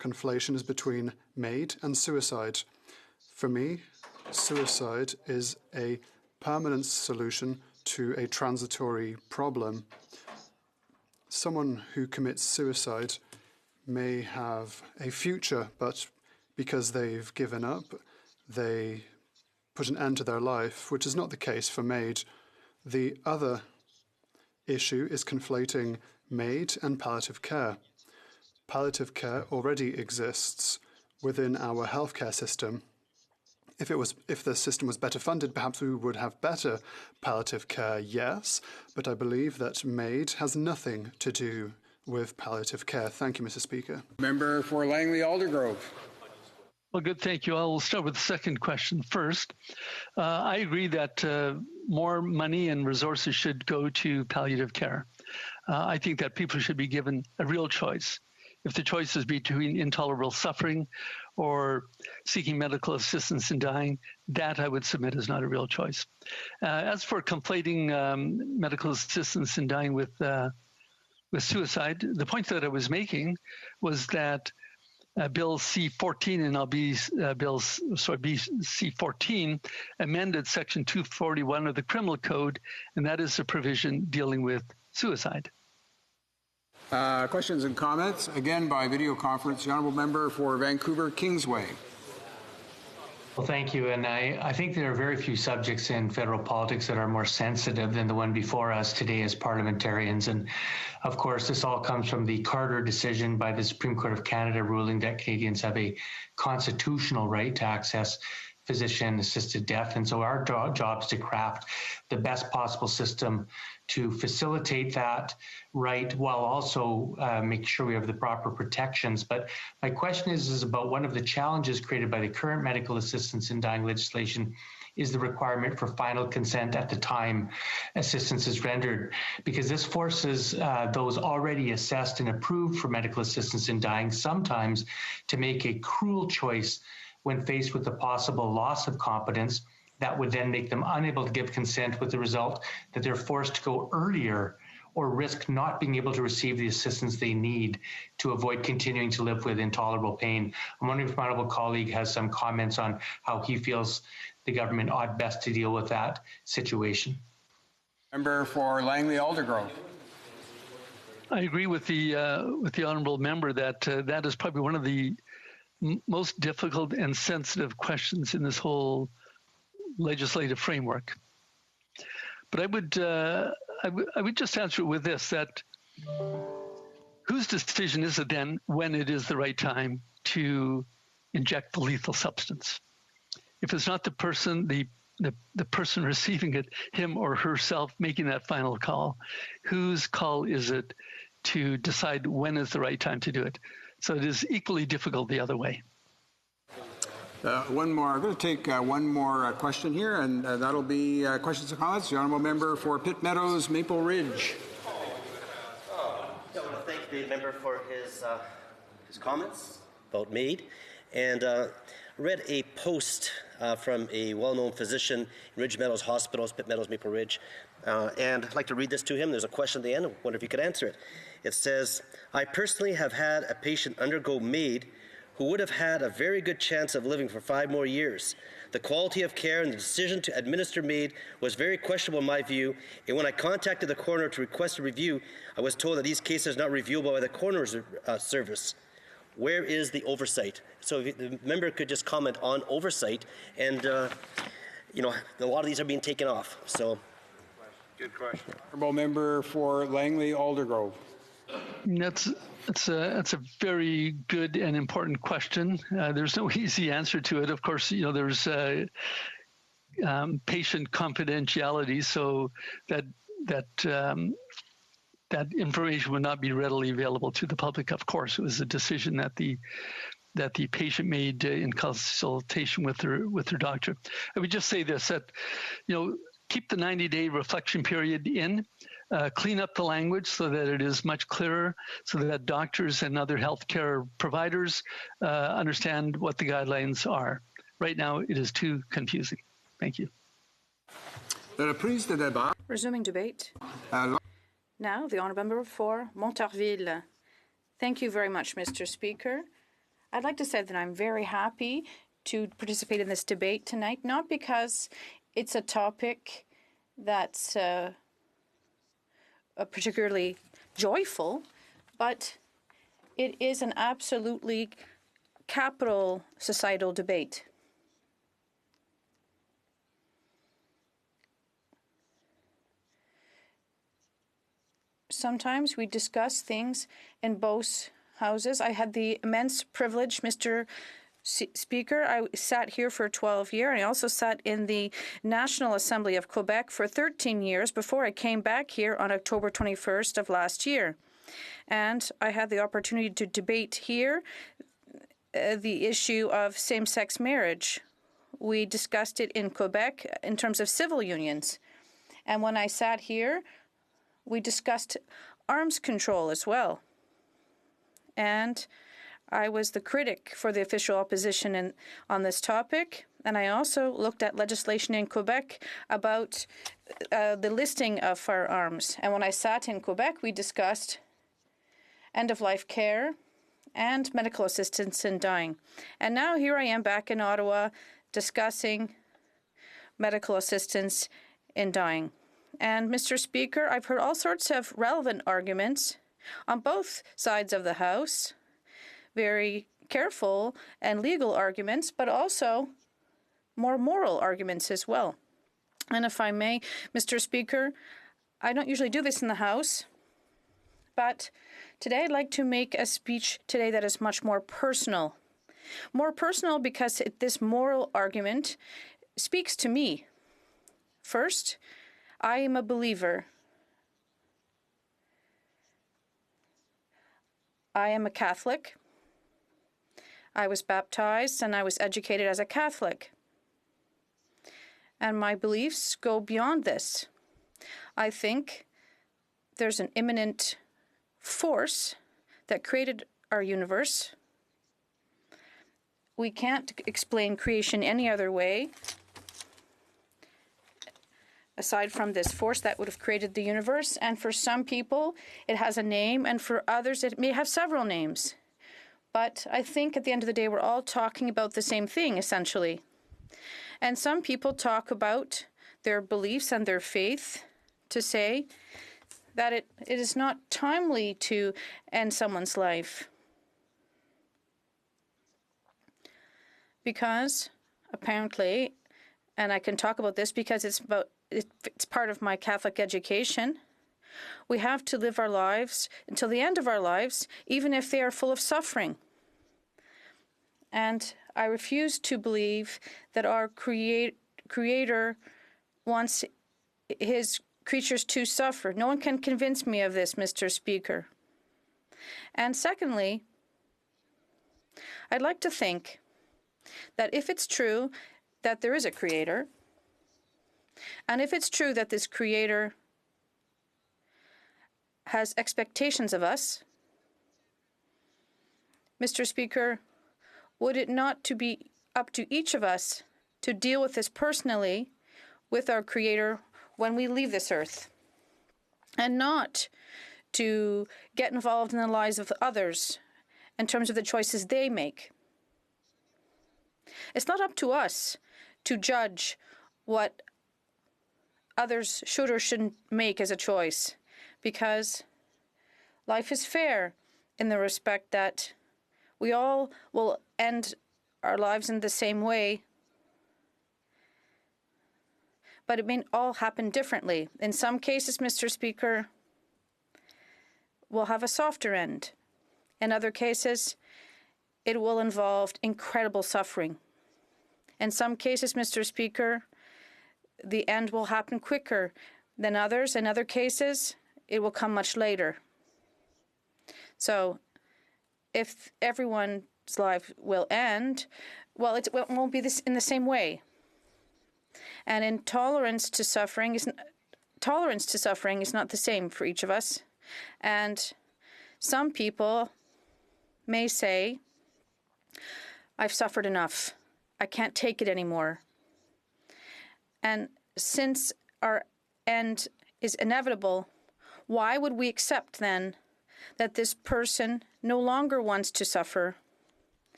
S3: conflation is between MAID and suicide. For me, suicide is a permanent solution to a transitory problem. Someone who commits suicide may have a future, but because they've given up, they put an end to their life, which is not the case for MAID. The other issue is conflating MAID and palliative care. Palliative care already exists within our healthcare system. If the system was better funded, perhaps we would have better palliative care, yes, but I believe that MAID has nothing to do with palliative care. Thank you, Mr. Speaker.
S17: Member for Langley Aldergrove.
S6: Well, good, thank you. I'll start with the second question first. I agree that more money and resources should go to palliative care. I think that people should be given a real choice. If the choice is between intolerable suffering or seeking medical assistance in dying, that I would submit is not a real choice. As for conflating medical assistance in dying with suicide, the point that I was making was that Bill C-14 and BC-14 amended Section 241 of the Criminal Code, and that is a provision dealing with suicide.
S17: Questions and comments, again by video conference. The honourable member for Vancouver Kingsway.
S10: Well, thank you. And I think there are very few subjects in federal politics that are more sensitive than the one before us today as parliamentarians. And of course, this all comes from the Carter decision by the Supreme Court of Canada ruling that Canadians have a constitutional right to access physician-assisted death. And so our job is to craft the best possible system to facilitate that right while also make sure we have the proper protections. But my question is about one of the challenges created by the current medical assistance in dying legislation is the requirement for final consent at the time assistance is rendered, because this forces those already assessed and approved for medical assistance in dying sometimes to make a cruel choice when faced with the possible loss of competence that would then make them unable to give consent, with the result that they're forced to go earlier or risk not being able to receive the assistance they need to avoid continuing to live with intolerable pain. I'm wondering if my honourable colleague has some comments on how he feels the government ought best to deal with that situation.
S17: Member for Langley Aldergrove.
S6: I agree with the honourable member that that is probably one of the most difficult and sensitive questions in this whole legislative framework. But I would just answer it with this, that whose decision is it then when it is the right time to inject the lethal substance? If it's not the person, the person receiving it, him or herself making that final call, whose call is it to decide when is the right time to do it? So it is equally difficult the other way.
S17: One more. I'm going to take one more question here, and that'll be questions and comments. The honourable member for Pitt Meadows, Maple Ridge.
S7: I want to thank the member for his comments about MAID, and read a post from a well-known physician in Ridge Meadows Hospitals, Pitt Meadows, Maple Ridge, and I'd like to read this to him. There's a question at the end. I wonder if you could answer it. It says, I personally have had a patient undergo MAID who would have had a very good chance of living for 5 more years. The quality of care and the decision to administer MAID was very questionable in my view, and when I contacted the coroner to request a review, I was told that these cases are not reviewable by the coroner's service. Where is the oversight? So if the member could just comment on oversight, and you know, a lot of these are being taken off. So,
S17: good question. Honourable member for Langley Aldergrove.
S6: That's a very good and important question. There's no easy answer to it. Of course, you know, there's patient confidentiality, so that information would not be readily available to the public. Of course, it was a decision that the patient made in consultation with their doctor. I would just say this: that, you know, keep the 90-day reflection period in. Clean up the language so that it is much clearer, so that doctors and other healthcare providers understand what the guidelines are. Right now, it is too confusing. Thank you.
S1: Resuming debate. Now, the honourable member for Montarville. Thank you very much, Mr. Speaker. I'd like to say that I'm very happy to participate in this debate tonight, not because it's a topic that's particularly joyful, but it is an absolutely capital societal debate. Sometimes we discuss things in both houses. I had the immense privilege, Mr. Speaker, I sat here for 12 years, and I also sat in the National Assembly of Quebec for 13 years before I came back here on October 21st of last year. And I had the opportunity to debate here the issue of same-sex marriage. We discussed it in Quebec in terms of civil unions. And when I sat here, we discussed arms control as well. And I was the critic for the official opposition on this topic, and I also looked at legislation in Quebec about the listing of firearms. And when I sat in Quebec, we discussed end-of-life care and medical assistance in dying. And now here I am back in Ottawa discussing medical assistance in dying. And, Mr. Speaker, I've heard all sorts of relevant arguments on both sides of the House, very careful and legal arguments, but also more moral arguments as well. And if I may, Mr. Speaker, I don't usually do this in the House, but today I'd like to make a speech today that is much more personal. More personal because this moral argument speaks to me. First, I am a believer. I am a Catholic. I was baptized and I was educated as a Catholic. And my beliefs go beyond this. I think there's an immanent force that created our universe. We can't explain creation any other way aside from this force that would have created the universe. And for some people, it has a name, and for others, it may have several names. But I think at the end of the day, we're all talking about the same thing, essentially. And some people talk about their beliefs and their faith to say that it is not timely to end someone's life. because apparently, and I can talk about this because it's part of my Catholic education, we have to live our lives until the end of our lives, even if they are full of suffering. And I refuse to believe that our Creator wants his creatures to suffer. No one can convince me of this, Mr. Speaker. And secondly, I'd like to think that if it's true that there is a Creator, and if it's true that this Creator has expectations of us, Mr. Speaker, would it not to be up to each of us to deal with this personally with our Creator when we leave this earth, and not to get involved in the lives of others in terms of the choices they make? It's not up to us to judge what others should or shouldn't make as a choice, because life is fair in the respect that we all will end our lives in the same way, but it may all happen differently. In some cases, Mr. Speaker, we'll have a softer end. In other cases, it will involve incredible suffering. In some cases, Mr. Speaker, the end will happen quicker than others. In other cases, it will come much later. So, if everyone's life will end, well, it won't be this in the same way. And tolerance to suffering is not the same for each of us. And some people may say, I've suffered enough. I can't take it anymore. And since our end is inevitable, why would we accept then that this person no longer wants to suffer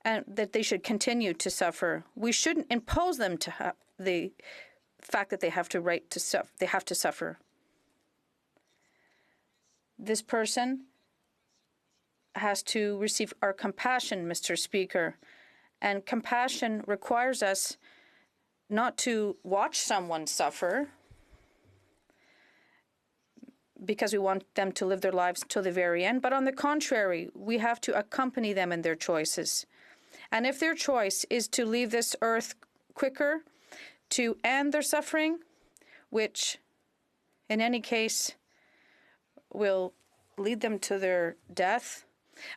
S1: and that they should continue to suffer? We shouldn't impose them to have the fact that they have to suffer. This person has to receive our compassion, Mr. Speaker, and compassion requires us not to watch someone suffer because we want them to live their lives till the very end, but on the contrary, we have to accompany them in their choices. And if their choice is to leave this earth quicker, to end their suffering, which in any case will lead them to their death,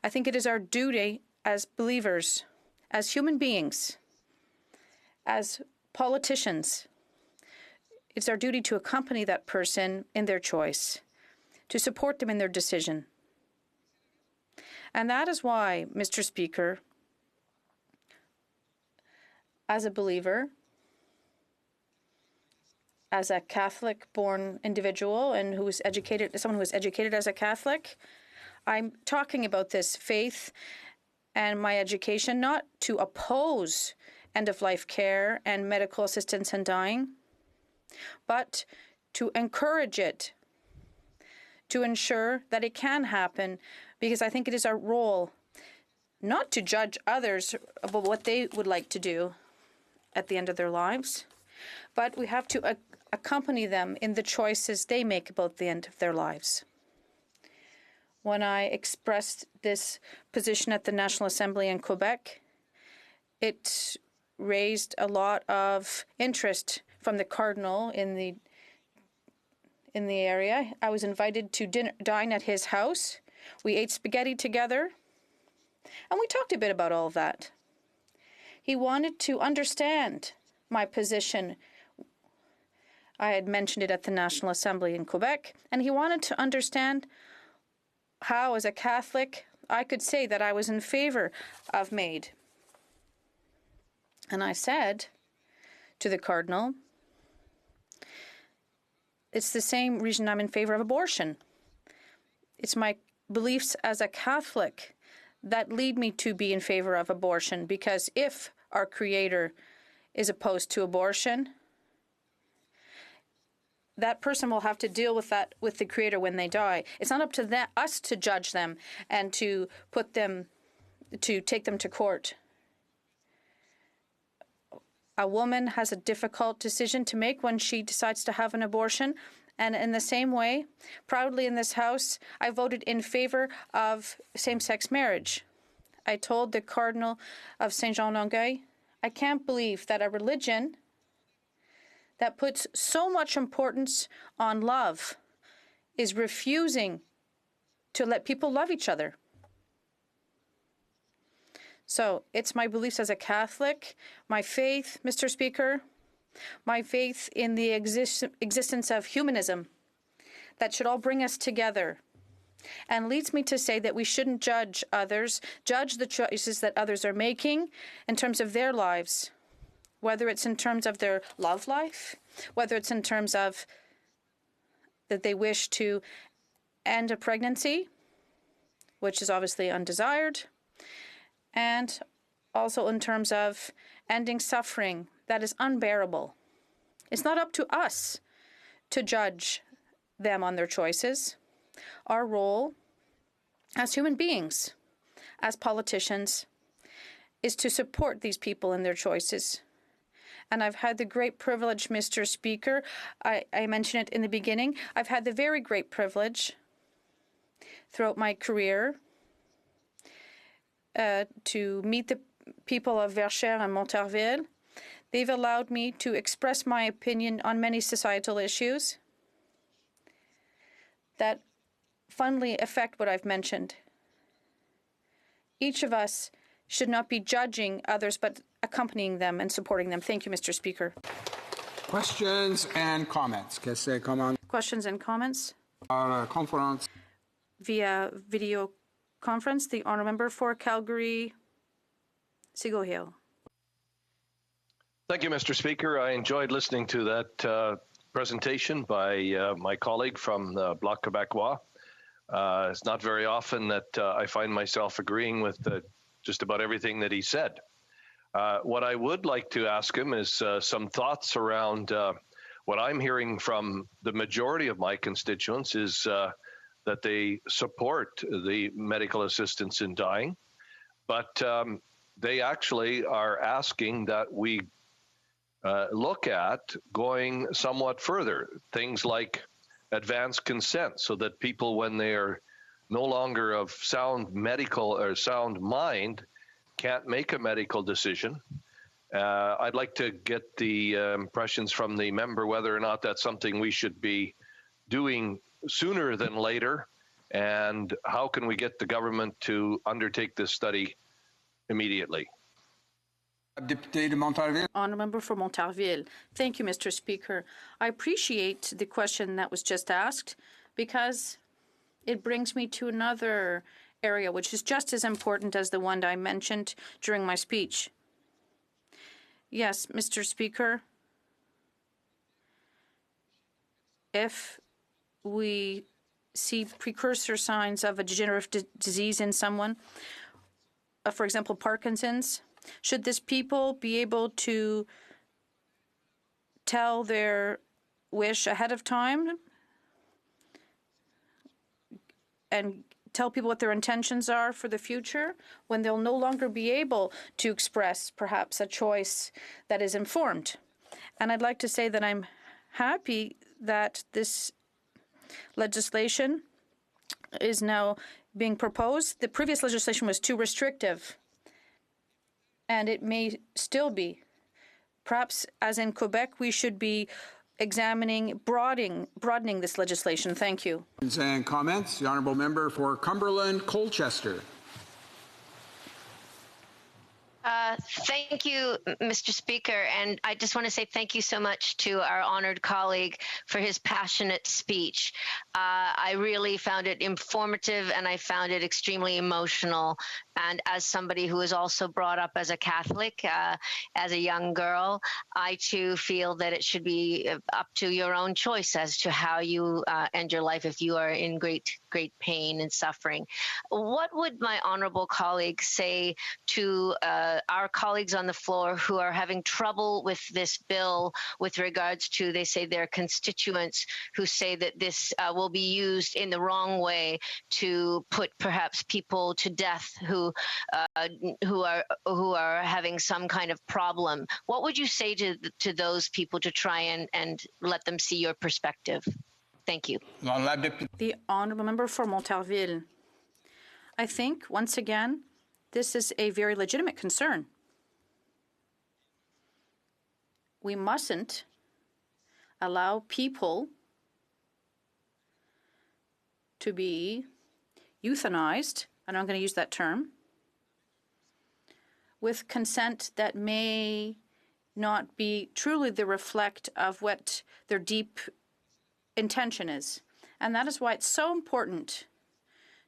S1: I think it is our duty as believers, as human beings, as politicians, it's our duty to accompany that person in their choice, to support them in their decision. And that is why, Mr. Speaker, as a believer, as a Catholic-born individual and who is educated, someone who is educated as a Catholic, I'm talking about this faith and my education not to oppose end-of-life care and medical assistance in dying, but to encourage it, to ensure that it can happen, because I think it is our role not to judge others about what they would like to do at the end of their lives, but we have to accompany them in the choices they make about the end of their lives. When I expressed this position at the National Assembly in Quebec, it raised a lot of interest from the Cardinal in the area. I was invited to dine at his house. We ate spaghetti together, and we talked a bit about all of that. He wanted to understand my position. I had mentioned it at the National Assembly in Quebec, and he wanted to understand how, as a Catholic, I could say that I was in favor of MAID. And I said to the Cardinal, it's the same reason I'm in favor of abortion. It's my beliefs as a Catholic that lead me to be in favor of abortion, because if our Creator is opposed to abortion, that person will have to deal with that with the Creator when they die. It's not up to us to judge them and to take them to court. A woman has a difficult decision to make when she decides to have an abortion. And in the same way, proudly in this House, I voted in favor of same-sex marriage. I told the Cardinal of Saint-Jean-Longueuil, I can't believe that a religion that puts so much importance on love is refusing to let people love each other. So it's my beliefs as a Catholic, my faith, Mr. Speaker, my faith in the existence of humanism that should all bring us together, and leads me to say that we shouldn't judge others, judge the choices that others are making in terms of their lives, whether it's in terms of their love life, whether it's in terms of that they wish to end a pregnancy, which is obviously undesired, and also in terms of ending suffering that is unbearable. It's not up to us to judge them on their choices. Our role as human beings, as politicians, is to support these people in their choices. And I've had the great privilege, Mr. Speaker, I mentioned it in the beginning, I've had the very great privilege throughout my career to meet the people of Verchères and Montarville. They've allowed me to express my opinion on many societal issues that fundamentally affect what I've mentioned. Each of us should not be judging others, but accompanying them and supporting them. Thank you, Mr. Speaker.
S17: Questions and comments.
S1: Questions and comments? Via video conference, the honourable member for Calgary, Seagull Hill.
S11: Thank you, Mr. Speaker. I enjoyed listening to that presentation by my colleague from the Bloc Québécois. It's not very often that I find myself agreeing with just about everything that he said. What I would like to ask him is some thoughts around what I'm hearing from the majority of my constituents is that they support the medical assistance in dying, but they actually are asking that we look at going somewhat further, things like advanced consent, so that people, when they are no longer of sound medical or sound mind, can't make a medical decision. I'd like to get the impressions from the member whether or not that's something we should be doing sooner than later, and how can we get the government to undertake this study immediately?
S1: Honourable member for Montarville. Thank you, Mr. Speaker. I appreciate the question that was just asked because it brings me to another area which is just as important as the one I mentioned during my speech. Yes, Mr. Speaker, if we see precursor signs of a degenerative disease in someone, for example, Parkinson's, should this people be able to tell their wish ahead of time and tell people what their intentions are for the future when they'll no longer be able to express perhaps a choice that is informed? And I'd like to say that I'm happy that this legislation is now being proposed. The previous legislation was too restrictive, and it may still be. Perhaps, as in Quebec, we should be examining broadening this legislation. Thank you.
S17: And comments. The honourable member for Cumberland, Colchester.
S19: Thank you, Mr. Speaker, and I just want to say thank you so much to our honored colleague for his passionate speech. I really found it informative, and I found it extremely emotional. And as somebody who was also brought up as a Catholic, as a young girl, I too feel that it should be up to your own choice as to how you end your life if you are in great pain and suffering. What would my honorable colleague say to our our colleagues on the floor who are having trouble with this bill with regards to, they say, their constituents who say that this will be used in the wrong way to put perhaps people to death who are having some kind of problem. What would you say to those people to try and let them see your perspective? Thank you.
S1: The honourable member for Montarville. I think, once again, this is a very legitimate concern. We mustn't allow people to be euthanized, and I'm going to use that term, with consent that may not be truly the reflect of what their deep intention is. And that is why it's so important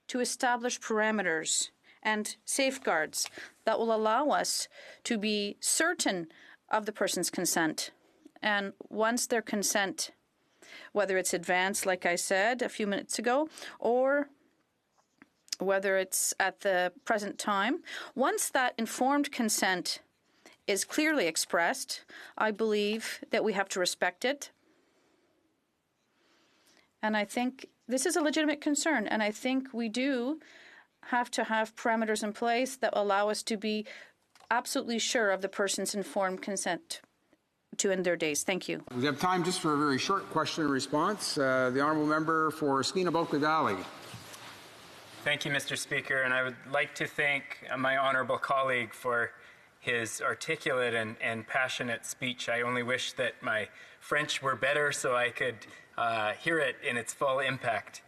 S1: to establish parameters and safeguards that will allow us to be certain of the person's consent. And once their consent, whether it's advanced, like I said a few minutes ago, or whether it's at the present time, once that informed consent is clearly expressed, I believe that we have to respect it. And I think this is a legitimate concern, and I think we do have to have parameters in place that allow us to be absolutely sure of the person's informed consent to end their days. Thank you.
S17: We have time just for a very short question and response. The honourable member for Skeena-Bulkley Valley.
S20: Thank you, Mr. Speaker, and I would like to thank my honourable colleague for his articulate and passionate speech. I only wish that my French were better so I could hear it in its full impact.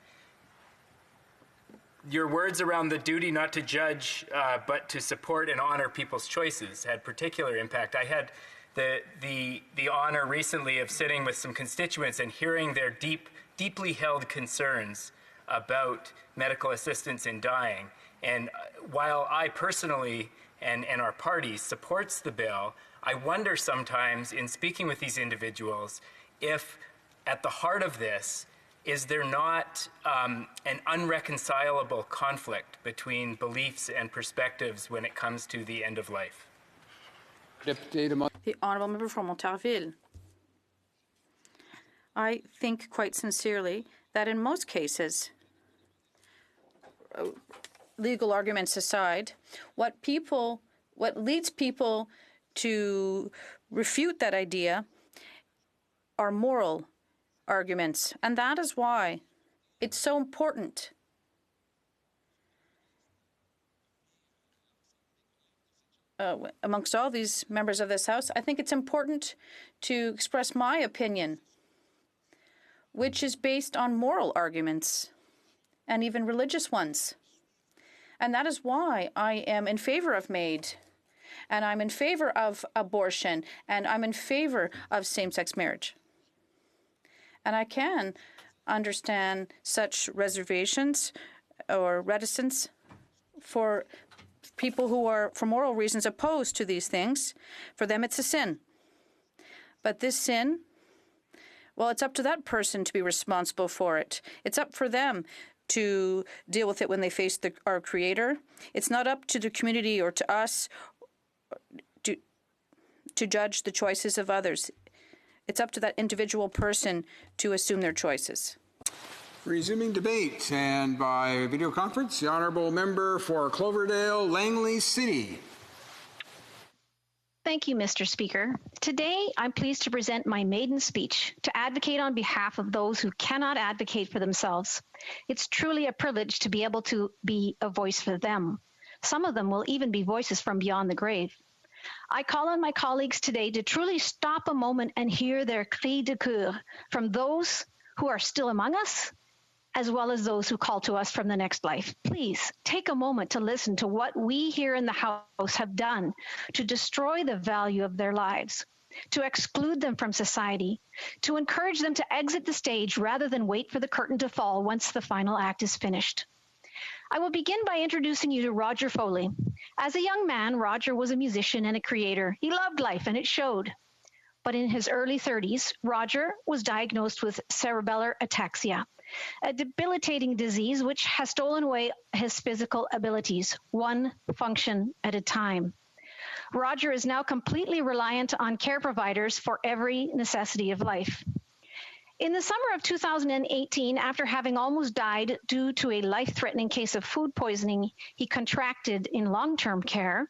S20: Your words around the duty not to judge but to support and honor people's choices had particular impact. I had the honor recently of sitting with some constituents and hearing their deeply held concerns about medical assistance in dying. And while I personally and our party supports the bill, I wonder sometimes in speaking with these individuals if at the heart of this, is there not an unreconcilable conflict between beliefs and perspectives when it comes to the end of life?
S1: The honourable member from Montarville. I think quite sincerely that in most cases, legal arguments aside, what leads people to refute that idea are moral arguments. And that is why it's so important amongst all these members of this House, I think it's important to express my opinion, which is based on moral arguments and even religious ones. And that is why I am in favor of MAID, and I'm in favor of abortion, and I'm in favor of same-sex marriage. And I can understand such reservations or reticence for people who are, for moral reasons, opposed to these things. For them, it's a sin. But this sin, well, it's up to that person to be responsible for it. It's up for them to deal with it when they face our Creator. It's not up to the community or to us to judge the choices of others. It's up to that individual person to assume their choices.
S17: Resuming debate, and by video conference, the honourable member for Cloverdale, Langley City.
S12: Thank you, Mr. Speaker. Today, I'm pleased to present my maiden speech to advocate on behalf of those who cannot advocate for themselves. It's truly a privilege to be able to be a voice for them. Some of them will even be voices from beyond the grave. I call on my colleagues today to truly stop a moment and hear their cri de coeur from those who are still among us, as well as those who call to us from the next life. Please take a moment to listen to what we here in the House have done to destroy the value of their lives, to exclude them from society, to encourage them to exit the stage rather than wait for the curtain to fall once the final act is finished. I will begin by introducing you to Roger Foley. As a young man, Roger was a musician and a creator. He loved life, and it showed. But in his early 30s, Roger was diagnosed with cerebellar ataxia, a debilitating disease which has stolen away his physical abilities, one function at a time. Roger is now completely reliant on care providers for every necessity of life. In the summer of 2018, after having almost died due to a life-threatening case of food poisoning he contracted in long-term care,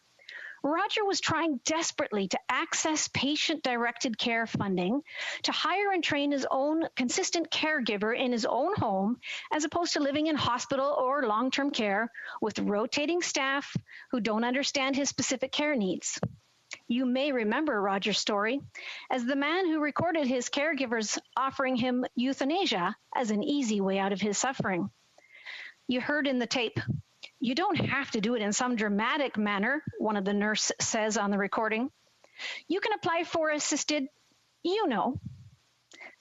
S12: Roger was trying desperately to access patient-directed care funding to hire and train his own consistent caregiver in his own home, as opposed to living in hospital or long-term care with rotating staff who don't understand his specific care needs. You may remember Roger's story as the man who recorded his caregivers offering him euthanasia as an easy way out of his suffering. You heard in the tape, "You don't have to do it in some dramatic manner," one of the nurses says on the recording. "You can apply for assisted,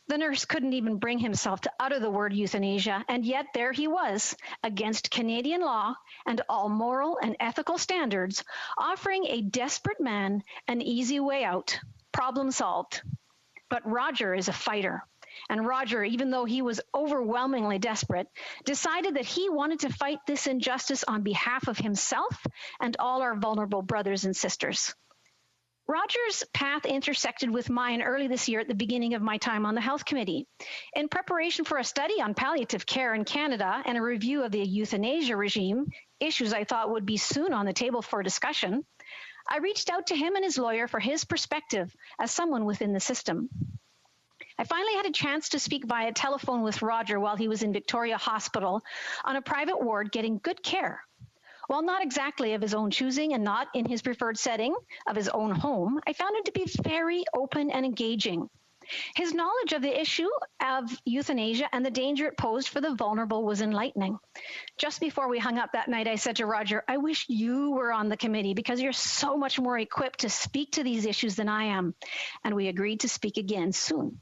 S12: The nurse couldn't even bring himself to utter the word euthanasia, and yet there he was, against Canadian law and all moral and ethical standards, offering a desperate man an easy way out. Problem solved. But Roger is a fighter. And Roger, even though he was overwhelmingly desperate, decided that he wanted to fight this injustice on behalf of himself and all our vulnerable brothers and sisters. Roger's path intersected with mine early this year at the beginning of my time on the Health Committee. In preparation for a study on palliative care in Canada and a review of the euthanasia regime, issues I thought would be soon on the table for discussion, I reached out to him and his lawyer for his perspective as someone within the system. I finally had a chance to speak via telephone with Roger while he was in Victoria Hospital on a private ward getting good care. While not exactly of his own choosing and not in his preferred setting of his own home, I found him to be very open and engaging. His knowledge of the issue of euthanasia and the danger it posed for the vulnerable was enlightening. Just before we hung up that night, I said to Roger, "I wish you were on the committee because you're so much more equipped to speak to these issues than I am." And we agreed to speak again soon.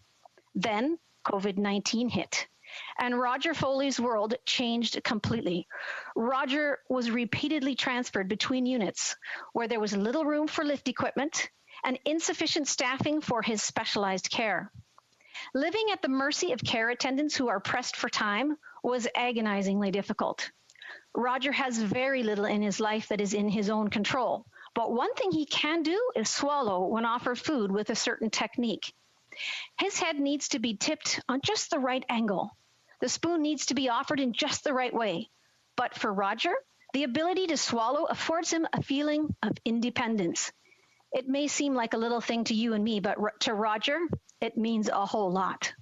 S12: Then COVID-19 hit. And Roger Foley's world changed completely. Roger was repeatedly transferred between units where there was little room for lift equipment and insufficient staffing for his specialized care. Living at the mercy of care attendants who are pressed for time was agonizingly difficult. Roger has very little in his life that is in his own control, but one thing he can do is swallow when offered food with a certain technique. His head needs to be tipped on just the right angle. The spoon needs to be offered in just the right way. But for Roger, the ability to swallow affords him a feeling of independence. It may seem like a little thing to you and me, but to Roger, it means a whole lot.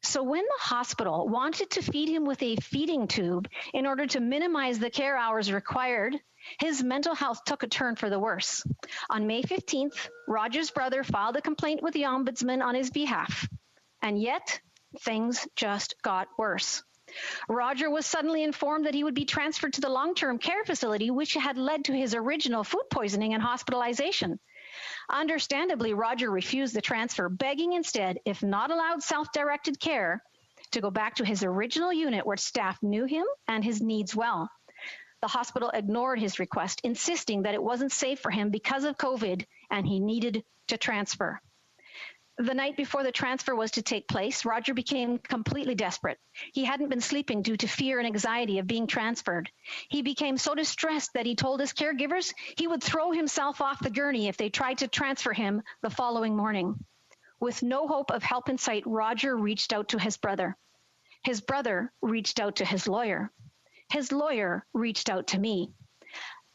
S12: So when the hospital wanted to feed him with a feeding tube in order to minimize the care hours required, his mental health took a turn for the worse. On May 15th, Roger's brother filed a complaint with the Ombudsman on his behalf. And yet, things just got worse. Roger was suddenly informed that he would be transferred to the long-term care facility, which had led to his original food poisoning and hospitalization. Understandably, Roger refused the transfer, begging instead, if not allowed self-directed care, to go back to his original unit where staff knew him and his needs well. The hospital ignored his request, insisting that it wasn't safe for him because of COVID and he needed to transfer. The night before the transfer was to take place, Roger became completely desperate. He hadn't been sleeping due to fear and anxiety of being transferred. He became so distressed that he told his caregivers he would throw himself off the gurney if they tried to transfer him the following morning. With no hope of help in sight, Roger reached out to his brother. His brother reached out to his lawyer. His lawyer reached out to me.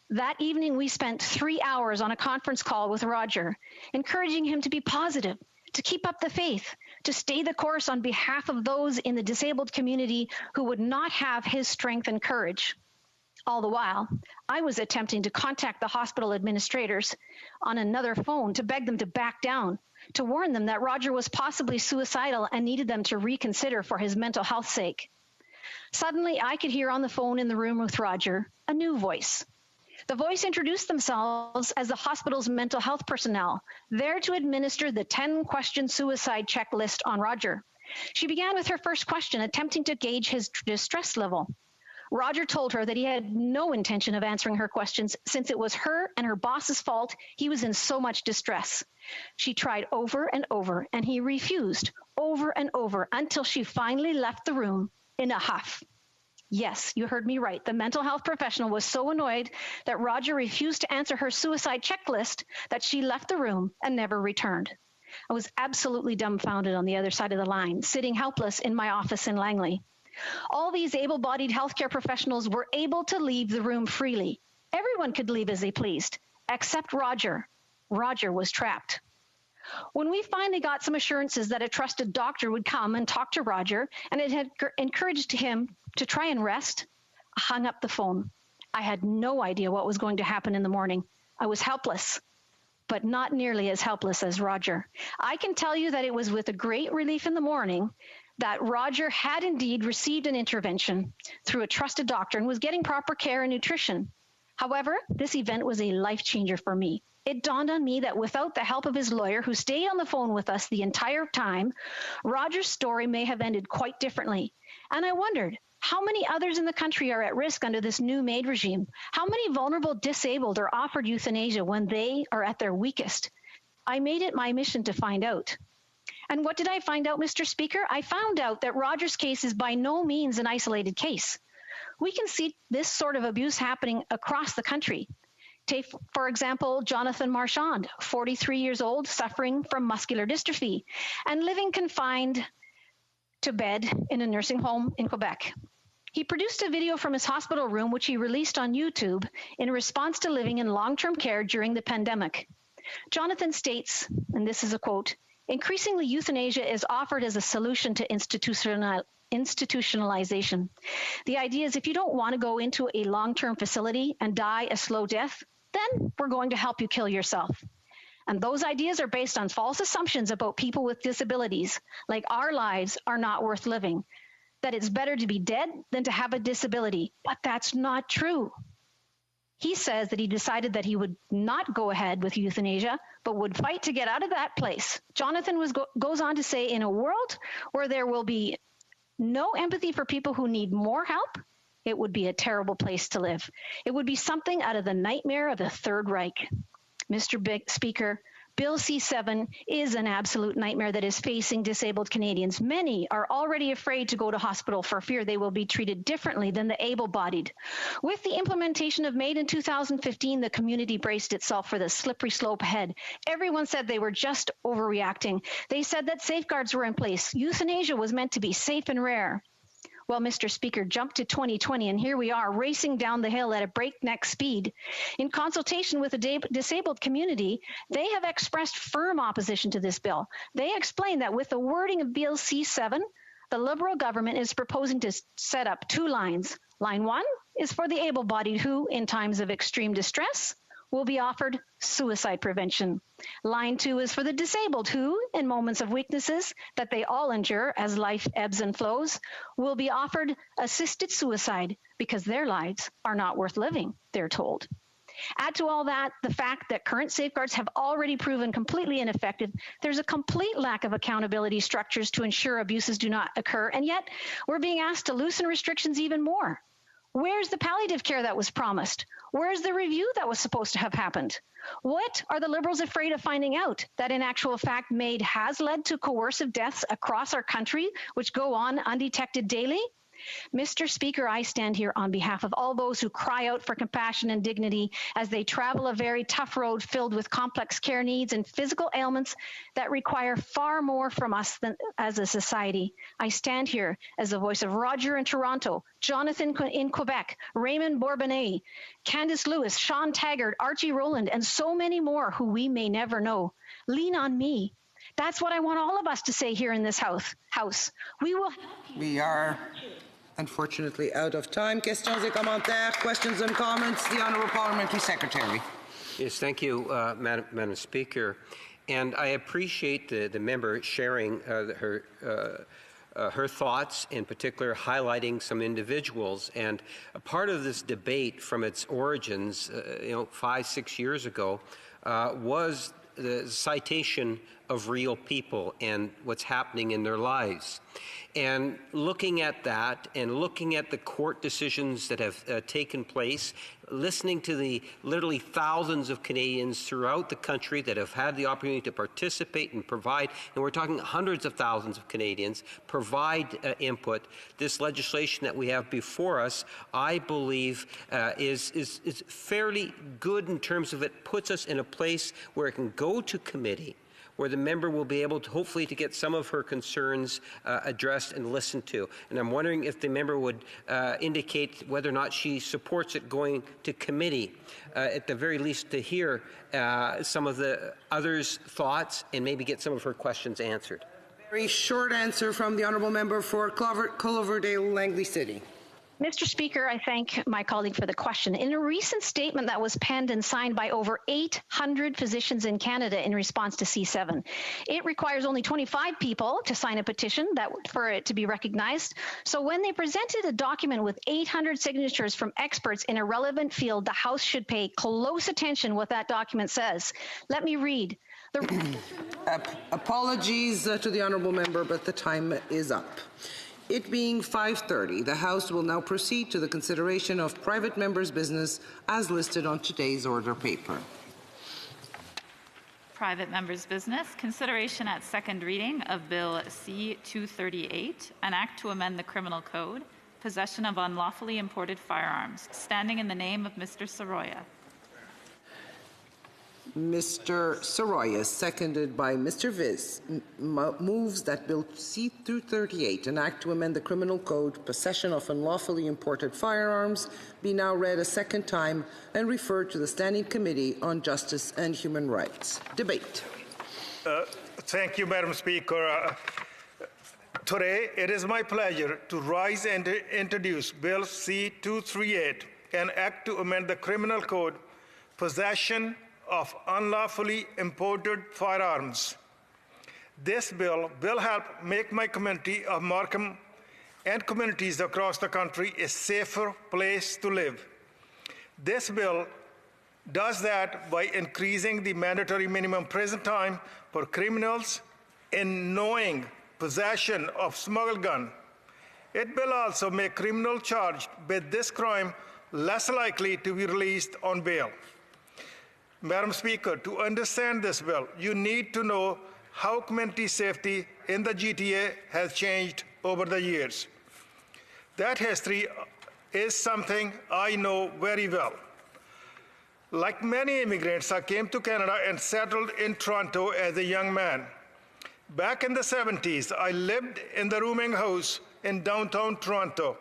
S12: That evening, we spent 3 hours on a conference call with Roger, encouraging him to be positive, to keep up the faith, to stay the course on behalf of those in the disabled community who would not have his strength and courage. All the while, I was attempting to contact the hospital administrators on another phone to beg them to back down, to warn them that Roger was possibly suicidal and needed them to reconsider for his mental health's sake. Suddenly, I could hear on the phone in the room with Roger a new voice. The voice introduced themselves as the hospital's mental health personnel, there to administer the 10-question suicide checklist on Roger. She began with her first question, attempting to gauge his distress level. Roger told her that he had no intention of answering her questions since it was her and her boss's fault he was in so much distress. She tried over and over, and he refused over and over until she finally left the room in a huff. Yes, you heard me right. The mental health professional was so annoyed that Roger refused to answer her suicide checklist that she left the room and never returned. I was absolutely dumbfounded on the other side of the line, sitting helpless in my office in Langley. All these able-bodied healthcare professionals were able to leave the room freely. Everyone could leave as they pleased, except Roger. Roger was trapped. When we finally got some assurances that a trusted doctor would come and talk to Roger, and it had encouraged him to try and rest, I hung up the phone. I had no idea what was going to happen in the morning. I was helpless, but not nearly as helpless as Roger. I can tell you that it was with a great relief in the morning that Roger had indeed received an intervention through a trusted doctor and was getting proper care and nutrition. However, this event was a life changer for me. It dawned on me that without the help of his lawyer, who stayed on the phone with us the entire time, Roger's story may have ended quite differently. And I wondered, how many others in the country are at risk under this new MAID regime? How many vulnerable disabled are offered euthanasia when they are at their weakest? I made it my mission to find out. And what did I find out, Mr. Speaker? I found out that Roger's case is by no means an isolated case. We can see this sort of abuse happening across the country. Take, for example, Jonathan Marchand, 43 years old, suffering from muscular dystrophy and living confined to bed in a nursing home in Quebec. He produced a video from his hospital room, which he released on YouTube in response to living in long-term care during the pandemic. Jonathan states, and this is a quote, "Increasingly, euthanasia is offered as a solution to institutionalization. The idea is if you don't want to go into a long-term facility and die a slow death, then we're going to help you kill yourself. And those ideas are based on false assumptions about people with disabilities, like our lives are not worth living, that it's better to be dead than to have a disability. But that's not true." He says that he decided that he would not go ahead with euthanasia, but would fight to get out of that place. Jonathan goes on to say, in a world where there will be no empathy for people who need more help, it would be a terrible place to live. It would be something out of the nightmare of the Third Reich. Mr. Speaker, Bill C-7 is an absolute nightmare that is facing disabled Canadians. Many are already afraid to go to hospital for fear they will be treated differently than the able-bodied. With the implementation of MAID in 2015, the community braced itself for the slippery slope ahead. Everyone said they were just overreacting. They said that safeguards were in place. Euthanasia was meant to be safe and rare. Well, Mr. Speaker, jump to 2020, and here we are racing down the hill at a breakneck speed. In consultation with the disabled community, they have expressed firm opposition to this bill. They explain that with the wording of Bill C-7, the Liberal government is proposing to set up two lines. Line 1 is for the able-bodied who, in times of extreme distress, will be offered suicide prevention. Line 2 is for the disabled who, in moments of weaknesses that they all endure as life ebbs and flows, will be offered assisted suicide because their lives are not worth living, they're told. Add to all that the fact that current safeguards have already proven completely ineffective. There's a complete lack of accountability structures to ensure abuses do not occur, and yet we're being asked to loosen restrictions even more. Where's the palliative care that was promised? Where's the review that was supposed to have happened? What are the Liberals afraid of finding out? That in actual fact, MAID has led to coercive deaths across our country, which go on undetected daily? Mr. Speaker, I stand here on behalf of all those who cry out for compassion and dignity as they travel a very tough road filled with complex care needs and physical ailments that require far more from us than as a society. I stand here as the voice of Roger in Toronto, Jonathan in Quebec, Raymond Bourbonnais, Candice Lewis, Sean Taggart, Archie Rowland, and so many more who we may never know. Lean on me. That's what I want all of us to say here in this house. We are
S8: unfortunately out of time. Questions et commentaires, questions and comments. The Honourable Parliamentary Secretary.
S15: Yes, thank you, Madam Speaker. And I appreciate the member sharing her thoughts, in particular highlighting some individuals. And a part of this debate from its origins, 5-6 years ago, was the citation of real people and what's happening in their lives. And looking at that and looking at the court decisions that have taken place, listening to the literally thousands of Canadians throughout the country that have had the opportunity to participate and provide, and we're talking hundreds of thousands of Canadians, provide input, this legislation that we have before us, I believe is fairly good in terms of it puts us in a place where it can go to committee, where the member will be able to hopefully to get some of her concerns addressed and listened to. And I'm wondering if the member would indicate whether or not she supports it going to committee, at the very least to hear some of the others' thoughts and maybe get some of her questions answered.
S8: Very short answer from the honourable member for Culverdale-Langley City.
S12: Mr. Speaker, I thank my colleague for the question. In a recent statement that was penned and signed by over 800 physicians in Canada in response to C7, it requires only 25 people to sign a petition for it to be recognized. So when they presented a document with 800 signatures from experts in a relevant field, the House should pay close attention what that document says. Let me read.
S8: Apologies to the honourable member, but the time is up. It being 5:30, the House will now proceed to the consideration of private members' business as listed on today's order paper.
S13: Private members' business, consideration at second reading of Bill C-238, an act to amend the Criminal Code, possession of unlawfully imported firearms, standing in the name of Mr. Soroya.
S8: Mr. Soroya, seconded by Mr. Viz, moves that Bill C-238, an act to amend the Criminal Code, possession of unlawfully imported firearms, be now read a second time and referred to the Standing Committee on Justice and Human Rights. Debate.
S21: Thank you, Madam Speaker. Today, it is my pleasure to rise and introduce Bill C-238, an act to amend the Criminal Code, possession of unlawfully imported firearms. This bill will help make my community of Markham and communities across the country a safer place to live. This bill does that by increasing the mandatory minimum prison time for criminals in knowing possession of smuggled gun. It will also make criminals charged with this crime less likely to be released on bail. Madam Speaker, to understand this bill, you need to know how community safety in the GTA has changed over the years. That history is something I know very well. Like many immigrants, I came to Canada and settled in Toronto as a young man. Back in the 70s, I lived in the rooming house in downtown Toronto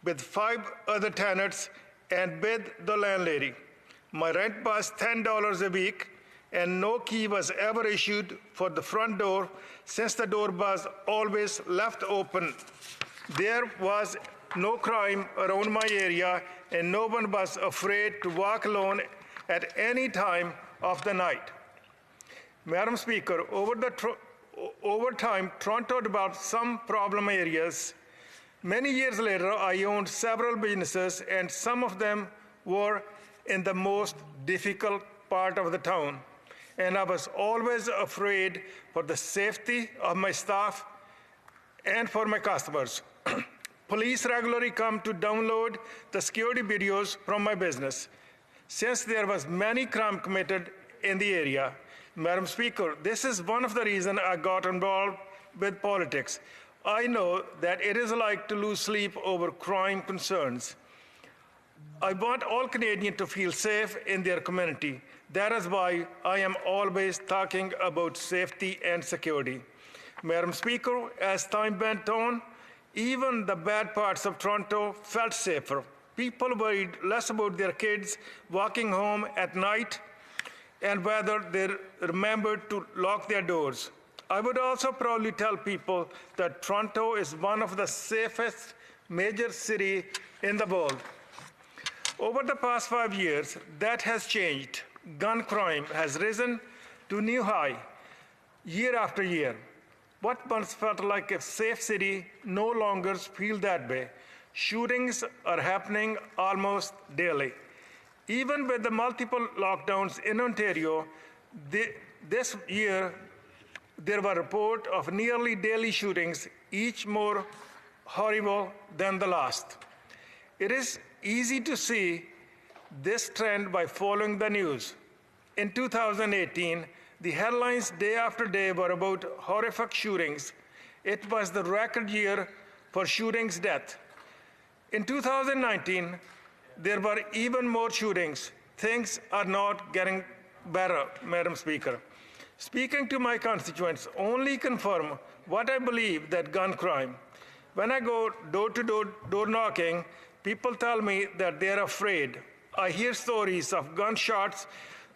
S21: with 5 other tenants and with the landlady. My rent was $10 a week, and no key was ever issued for the front door since the door was always left open. There was no crime around my area, and no one was afraid to walk alone at any time of the night. Madam Speaker, over time, Toronto developed some problem areas. Many years later, I owned several businesses, and some of them were in the most difficult part of the town, and I was always afraid for the safety of my staff and for my customers. Police regularly come to download the security videos from my business. Since there was many crime committed in the area, Madam Speaker, this is one of the reasons I got involved with politics. I know that it is like to lose sleep over crime concerns. I want all Canadians to feel safe in their community. That is why I am always talking about safety and security. Madam Speaker, as time went on, even the bad parts of Toronto felt safer. People worried less about their kids walking home at night and whether they remembered to lock their doors. I would also proudly tell people that Toronto is one of the safest major cities in the world. Over the past 5 years, that has changed. Gun crime has risen to new high year after year. What once felt like a safe city no longer feels that way. Shootings are happening almost daily. Even with the multiple lockdowns in Ontario, this year there were reports of nearly daily shootings, each more horrible than the last. It is easy to see this trend by following the news. In 2018, the headlines day after day were about horrific shootings. It was the record year for shootings death. In 2019, there were even more shootings. Things are not getting better, Madam Speaker. Speaking to my constituents only confirm what I believe, that gun crime. When I go door knocking, people tell me that they're afraid. I hear stories of gunshots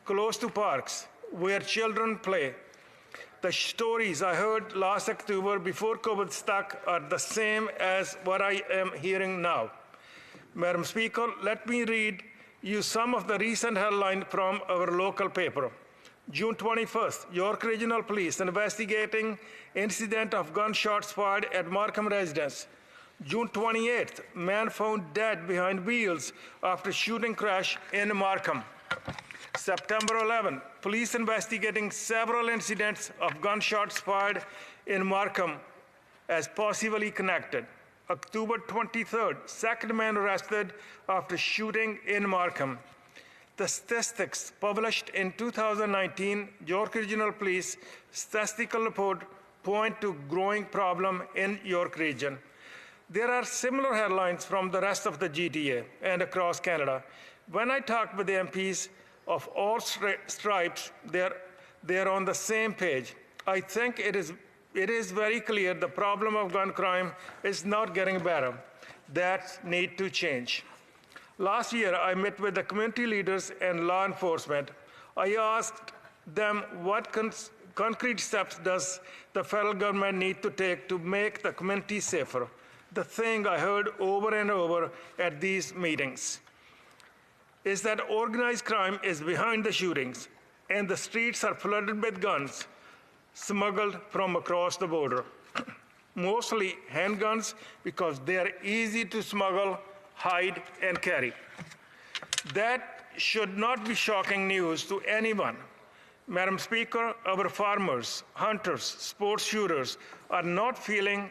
S21: close to parks where children play. The stories I heard last October before COVID struck are the same as what I am hearing now. Madam Speaker, let me read you some of the recent headlines from our local paper. June 21st, York Regional Police investigating incident of gunshots fired at Markham residence. June 28th, man found dead behind wheels after shooting crash in Markham. September 11th, police investigating several incidents of gunshots fired in Markham as possibly connected. October 23rd, second man arrested after shooting in Markham. The statistics published in 2019 York Regional Police statistical report point to growing problem in York Region. There are similar headlines from the rest of the GTA and across Canada. When I talk with the MPs of all stripes, they're on the same page. I think it is very clear the problem of gun crime is not getting better. That needs to change. Last year, I met with the community leaders and law enforcement. I asked them what concrete steps does the federal government need to take to make the community safer. The thing I heard over and over at these meetings is that organized crime is behind the shootings, and the streets are flooded with guns smuggled from across the border. Mostly handguns, because they are easy to smuggle, hide, and carry. That should not be shocking news to anyone. Madam Speaker, our farmers, hunters, sports shooters are not fueling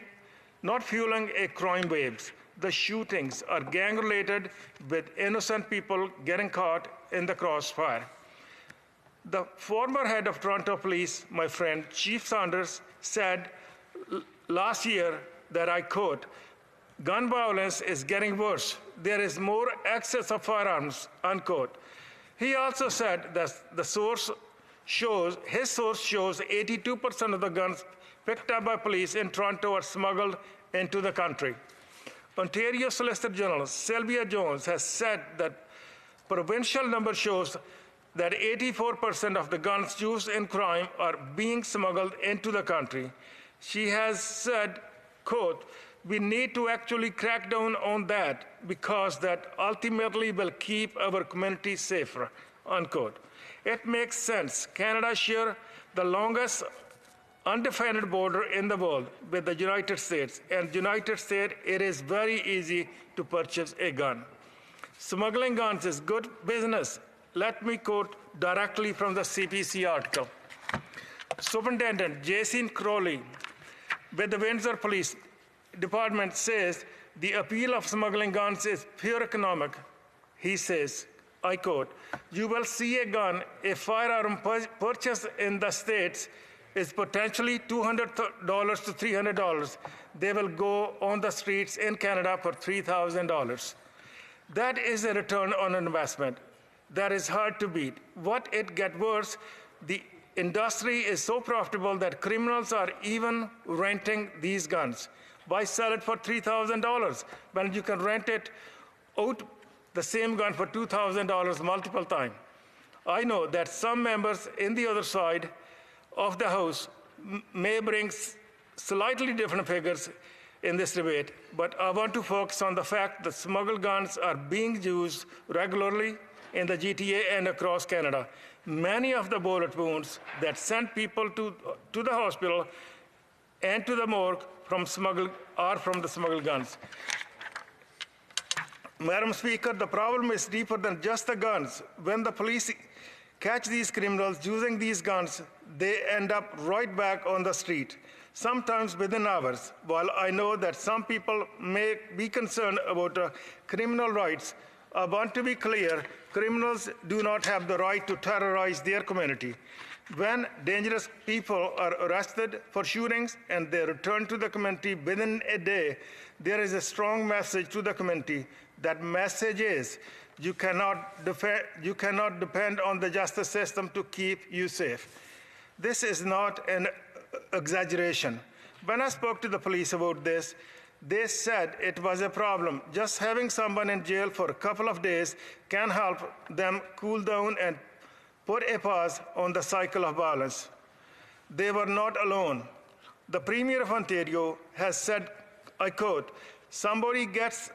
S21: a crime wave. The shootings are gang-related, with innocent people getting caught in the crossfire. The former head of Toronto Police, my friend Chief Saunders, said last year that, I quote, "Gun violence is getting worse. There is more access of firearms," unquote. He also said that his source shows 82% of the guns picked up by police in Toronto are smuggled into the country. Ontario Solicitor General Sylvia Jones has said that provincial number shows that 84% of the guns used in crime are being smuggled into the country. She has said, quote, "We need to actually crack down on that because that ultimately will keep our community safer," unquote. It makes sense. Canada shares the longest undefended border in the world with the United States, and United States, it is very easy to purchase a gun. Smuggling guns is good business. Let me quote directly from the CPC article. Superintendent Jason Crowley with the Windsor Police Department says the appeal of smuggling guns is pure economic. He says, I quote, "You will see a gun, a firearm purchased in the States is potentially $200 to $300. They will go on the streets in Canada for $3,000. That is a return on investment. That is hard to beat. What it gets worse, the industry is so profitable that criminals are even renting these guns. Why sell it for $3,000 when you can rent it out, the same gun, for $2,000 multiple times? I know that some members in the other side of the House may bring slightly different figures in this debate, but I want to focus on the fact that smuggled guns are being used regularly in the GTA and across Canada. Many of the bullet wounds that send people to the hospital and to the morgue are from the smuggled guns. Madam Speaker, the problem is deeper than just the guns. When the police catch these criminals using these guns, they end up right back on the street, sometimes within hours. While I know that some people may be concerned about criminal rights, I want to be clear, criminals do not have the right to terrorize their community. When dangerous people are arrested for shootings and they return to the community within a day, there is a strong message to the community. That message is, you cannot depend on the justice system to keep you safe. This is not an exaggeration. When I spoke to the police about this, they said it was a problem. Just having someone in jail for a couple of days can help them cool down and put a pause on the cycle of violence. They were not alone. The Premier of Ontario has said, I quote, somebody get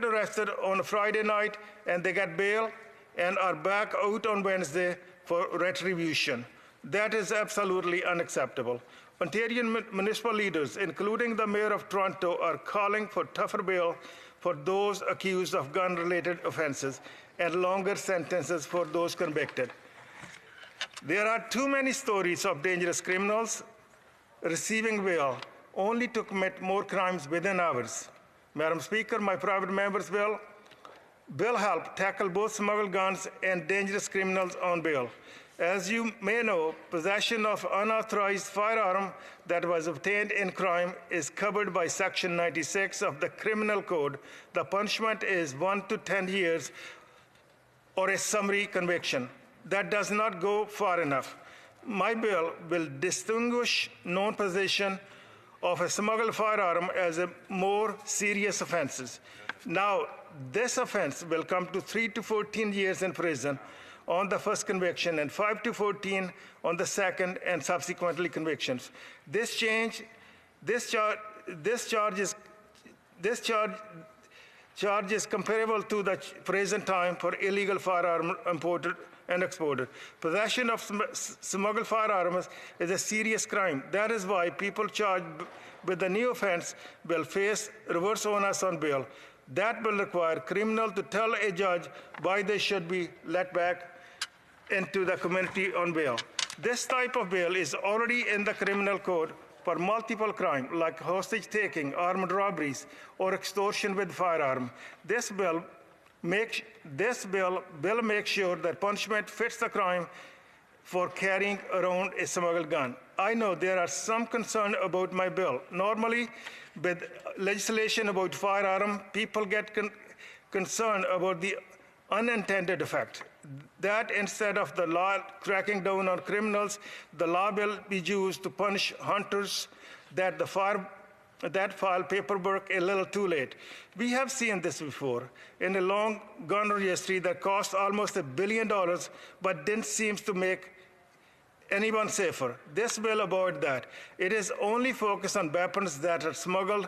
S21: arrested on a Friday night and they get bail and are back out on Wednesday for retribution. That is absolutely unacceptable. Ontarian municipal leaders, including the Mayor of Toronto, are calling for tougher bail for those accused of gun-related offenses and longer sentences for those convicted. There are too many stories of dangerous criminals receiving bail only to commit more crimes within hours. Madam Speaker, my private member's bill help tackle both smuggled guns and dangerous criminals on bail. As you may know, possession of unauthorized firearm that was obtained in crime is covered by Section 96 of the Criminal Code. The punishment is 1 to 10 years or a summary conviction. That does not go far enough. My bill will distinguish known possession of a smuggled firearm as a more serious offenses. Now, this offense will come to 3 to 14 years in prison on the first conviction and 5 to 14 on the second and subsequently convictions. This charge is comparable to the prison time for illegal firearm imported and exported. Possession of smuggled firearms is a serious crime. That is why people charged with the new offense will face reverse onus on bail. That will require criminals to tell a judge why they should be let back into the community on bail. This type of bail is already in the criminal code for multiple crimes like hostage taking, armed robberies, or extortion with firearm. This bill makes sure that punishment fits the crime for carrying around a smuggled gun. I know there are some concern about my bill. Normally, with legislation about firearm, people get concerned about the unintended effect. That instead of the law cracking down on criminals, the law will be used to punish hunters that file paperwork a little too late. We have seen this before in a long gun registry that cost almost $1 billion, but didn't seem to make anyone safer. This will avoid that. It is only focused on weapons that are smuggled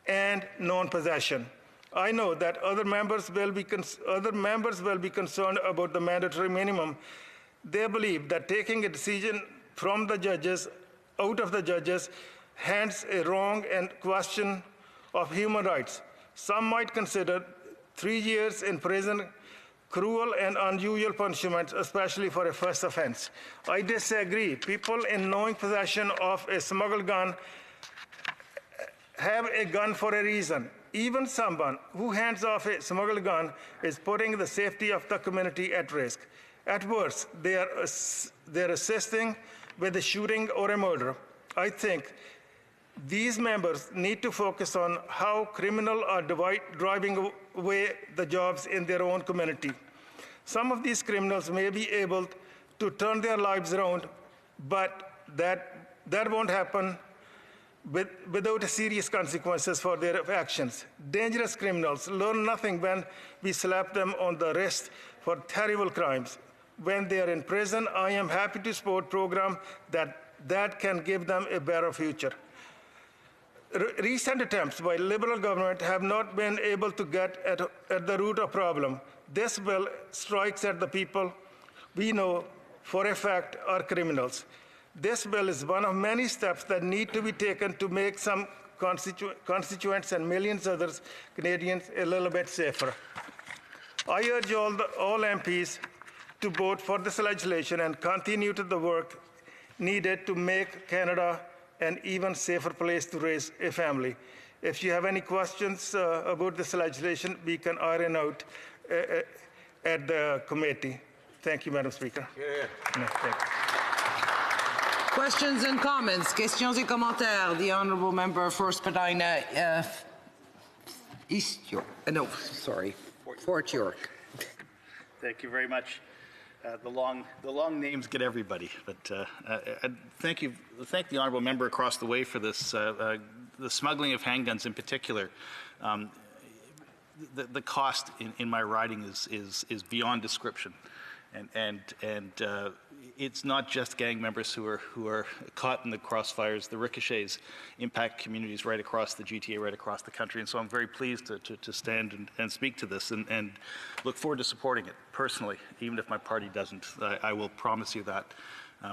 S21: and non-possession. I know that other members will be concerned about the mandatory minimum. They believe that taking a decision from the judges, out of the judges, hands a wrong and question of human rights. Some might consider 3 years in prison cruel and unusual punishment, especially for a first offense. I disagree. People in knowing possession of a smuggled gun have a gun for a reason. Even someone who hands off a smuggled gun is putting the safety of the community at risk. At worst, they're assisting with a shooting or a murder. I think these members need to focus on how criminals are driving away the jobs in their own community. Some of these criminals may be able to turn their lives around, but that won't happen without serious consequences for their actions. Dangerous criminals learn nothing when we slap them on the wrist for terrible crimes. When they are in prison, I am happy to support programs that can give them a better future. Recent attempts by Liberal government have not been able to get at the root of problem. This bill strikes at the people we know for a fact are criminals. This bill is one of many steps that need to be taken to make some constituents and millions of others Canadians a little bit safer. I urge all MPs to vote for this legislation and continue to the work needed to make Canada an even safer place to raise a family. If you have any questions about this legislation, we can iron out at the committee. Thank you, Madam Speaker. No, thank you.
S8: Questions and comments. Questions et commentaires. The Honourable Member for Spadina, East York. No, sorry, Fort York.
S9: Thank you very much. The long names get everybody, but thank the honourable member across the way for this. The smuggling of handguns, in particular, the cost in my riding is beyond description, and it's not just gang members who are caught in the crossfires. The ricochets impact communities right across the GTA, right across the country, and so I'm very pleased to stand and speak to this and look forward to supporting it personally, even if my party doesn't. I will promise you that.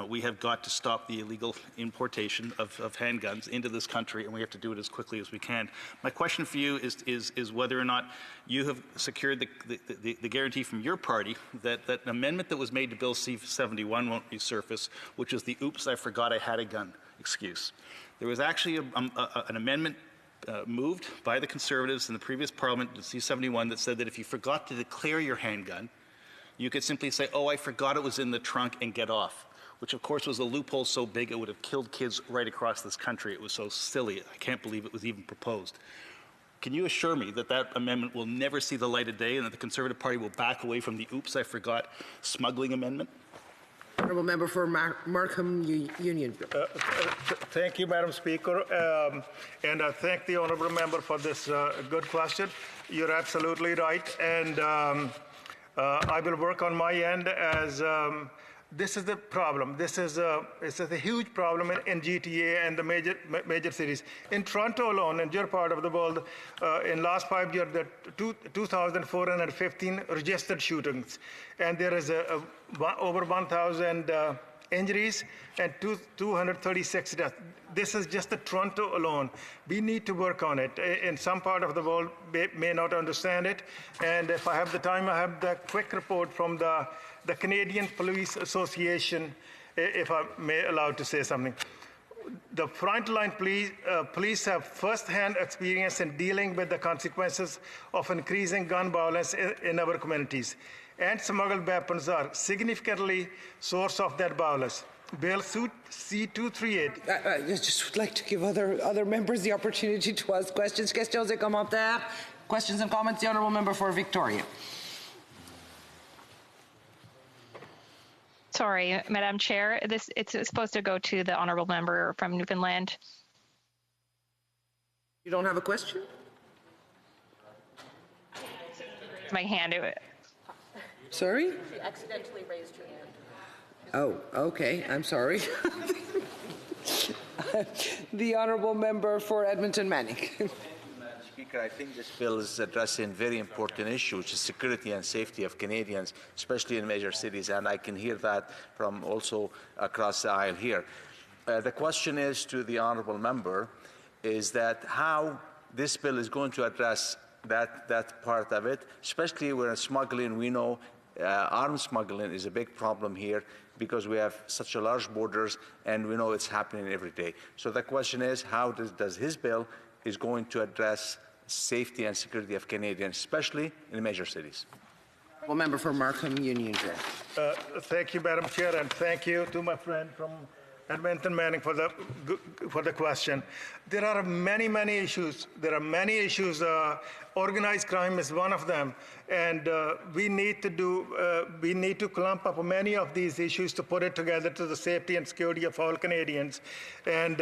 S9: We have got to stop the illegal importation of handguns into this country, and we have to do it as quickly as we can. My question for you is whether or not you have secured the guarantee from your party that an amendment that was made to Bill C-71 won't resurface, which is the "oops, I forgot I had a gun" excuse. There was actually an amendment moved by the Conservatives in the previous Parliament, C-71, that said that if you forgot to declare your handgun, you could simply say, "Oh, I forgot it was in the trunk," and get off, which of course was a loophole so big it would have killed kids right across this country. It was so silly. I can't believe it was even proposed. Can you assure me that that amendment will never see the light of day and that the Conservative Party will back away from the "oops, I forgot" smuggling amendment?
S8: Honourable Member for Markham Union.
S21: Thank you, Madam Speaker, and I thank the Honourable Member for this good question. You're absolutely right, and I will work on my end as this is the problem. This is a huge problem in GTA and the major cities. In Toronto alone, in your part of the world, in last 5 years, there are 2,415 registered shootings, and there is over 1,000 injuries and 236 deaths. This is just the Toronto alone. We need to work on it. In some part of the world, may not understand it. And if I have the time, I have the quick report from the Canadian Police Association, if I may allowed to say something. The frontline police have first-hand experience in dealing with the consequences of increasing gun violence in our communities. And smuggled weapons are significantly source of that violence. Bill C-238.
S8: I just would like to give other members the opportunity to ask questions. Questions et commentaires. Questions and comments. The Honourable Member for Victoria.
S4: Sorry, Madam Chair. It's supposed to go to the Honourable Member from Newfoundland.
S8: You don't have a question?
S4: My hand.
S8: Sorry?
S22: She accidentally raised her hand.
S8: Oh, okay. I'm sorry. The Honourable Member for Edmonton Manning.
S23: Madam Speaker, I think this bill is addressing very important issue, which is security and safety of Canadians, especially in major cities, and I can hear that from also across the aisle here. The question is to the Honourable Member is that how this bill is going to address that part of it, especially when smuggling, we know arms smuggling is a big problem here because we have such a large borders and we know it's happening every day. So the question is, how does his bill is going to address safety and security of Canadians, especially in major cities?
S8: Well, Member for Markham Union Jail.
S21: Thank you, Madam Chair, and thank you to my friend from Edmonton Manning for the question. There are many issues. Organized crime is one of them, and we need to clump up many of these issues to put it together to the safety and security of all Canadians. And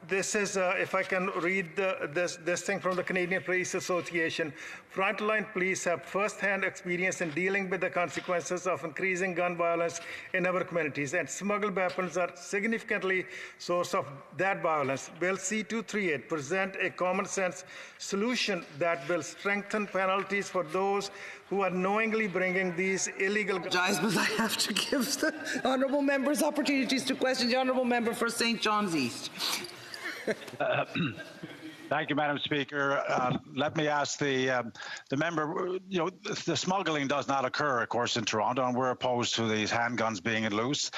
S21: this is, if I can read this thing from the Canadian Police Association, frontline police have first-hand experience in dealing with the consequences of increasing gun violence in our communities, and smuggled weapons are significantly source of that violence. Bill C-238 presents a common-sense solution that will strengthen penalties for those who are knowingly bringing these illegal...
S8: But I have to give the honourable members opportunities to question. The honourable member for St. John's East.
S5: Thank you, Madam Speaker. Let me ask the member, the smuggling does not occur, of course, in Toronto, and we're opposed to these handguns being loose.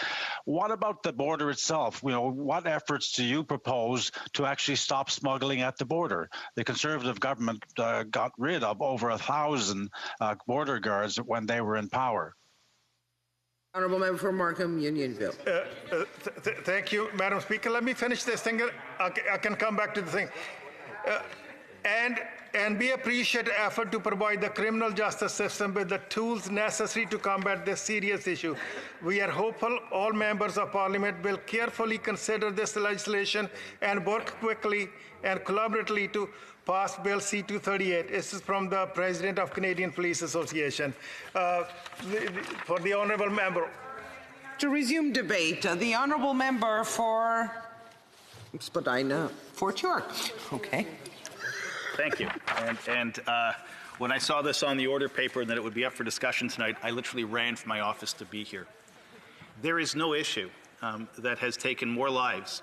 S5: What about the border itself? What efforts do you propose to actually stop smuggling at the border? The Conservative government got rid of over 1,000 border guards when they were in power.
S8: Honourable Member for Markham, Unionville.
S21: Thank you, Madam Speaker. Let me finish this thing. I can come back to the thing. And we appreciate the effort to provide the criminal justice system with the tools necessary to combat this serious issue. We are hopeful all members of Parliament will carefully consider this legislation and work quickly and collaboratively to pass Bill C-238. This is from the President of Canadian Police Association. For the Honourable Member.
S8: To resume debate, the Honourable Member for Spadina, Fort York. Okay.
S9: Thank you. And when I saw this on the order paper and that it would be up for discussion tonight, I literally ran from my office to be here. There is no issue that has taken more lives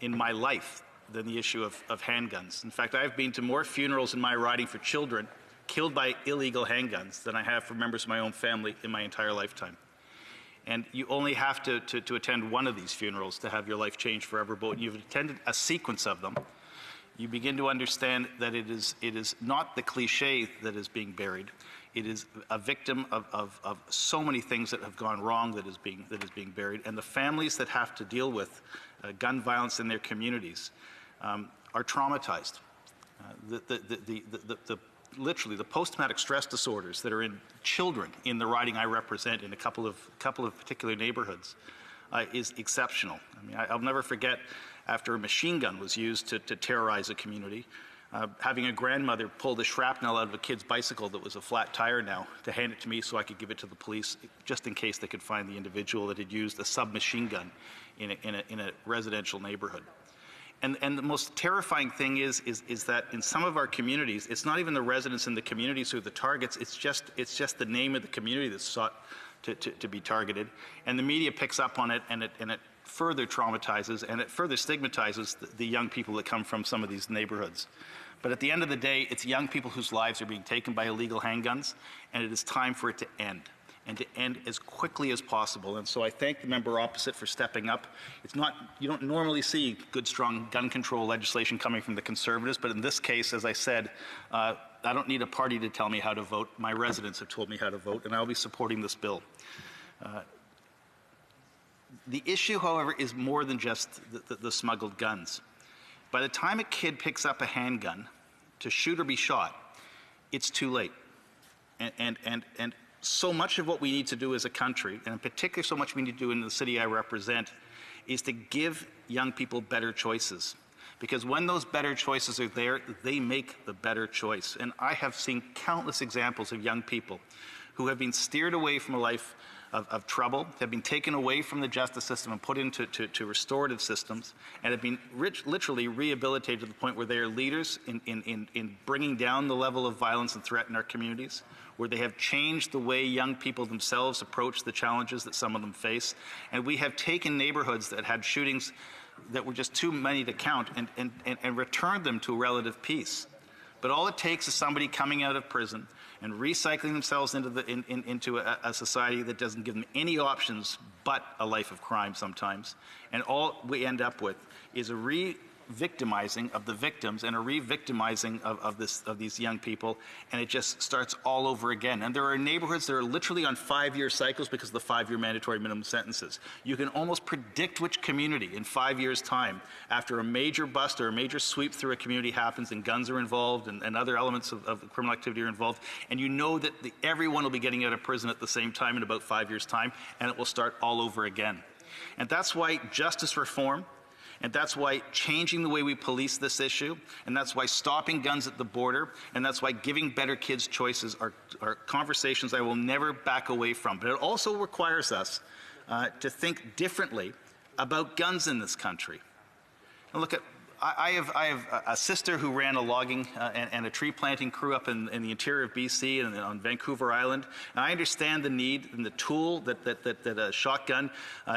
S9: in my life than the issue of handguns. In fact, I've been to more funerals in my riding for children killed by illegal handguns than I have for members of my own family in my entire lifetime. And you only have to attend one of these funerals to have your life changed forever. But when you've attended a sequence of them, you begin to understand that it is not the cliche that is being buried. It is a victim of so many things that have gone wrong that is being buried. And the families that have to deal with gun violence in their communities are traumatized. Literally, the post-traumatic stress disorders that are in children in the riding I represent in a couple of particular neighborhoods is exceptional. I mean, I'll never forget after a machine gun was used to terrorize a community, having a grandmother pull the shrapnel out of a kid's bicycle that was a flat tire now to hand it to me so I could give it to the police just in case they could find the individual that had used a submachine gun in a residential neighborhood. And the most terrifying thing is that in some of our communities, it's not even the residents in the communities who are the targets, it's just the name of the community that's sought to be targeted. And the media picks up on it and it further traumatizes and it further stigmatizes the young people that come from some of these neighborhoods. But at the end of the day, it's young people whose lives are being taken by illegal handguns, and it is time for it to end, and to end as quickly as possible. And so I thank the member opposite for stepping up. It's not, you don't normally see good, strong gun control legislation coming from the Conservatives, but in this case, as I said, I don't need a party to tell me how to vote. My residents have told me how to vote, and I'll be supporting this bill. The issue, however, is more than just the smuggled guns. By the time a kid picks up a handgun to shoot or be shot, it's too late. And so much of what we need to do as a country, and in particular so much we need to do in the city I represent, is to give young people better choices. Because when those better choices are there, they make the better choice. And I have seen countless examples of young people who have been steered away from a life of trouble, have been taken away from the justice system and put into restorative systems, and have been literally rehabilitated to the point where they are leaders in bringing down the level of violence and threat in our communities, where they have changed the way young people themselves approach the challenges that some of them face. And we have taken neighborhoods that had shootings that were just too many to count and returned them to relative peace. But all it takes is somebody coming out of prison and recycling themselves into a society that doesn't give them any options but a life of crime sometimes. And all we end up with is a re-victimizing of the victims and a re-victimizing of these young people, and it just starts all over again. And there are neighborhoods that are literally on 5-year cycles because of the 5-year mandatory minimum sentences. You can almost predict which community in 5 years' time, after a major bust or a major sweep through a community happens and guns are involved and other elements of criminal activity are involved, and you know that everyone will be getting out of prison at the same time in about 5 years' time, and it will start all over again. And that's why justice reform, and that's why changing the way we police this issue, and that's why stopping guns at the border, and that's why giving better kids choices are conversations I will never back away from. But it also requires us to think differently about guns in this country. And look, I have a sister who ran a logging and a tree planting crew up in the interior of BC and on Vancouver Island. And I understand the need and the tool that a shotgun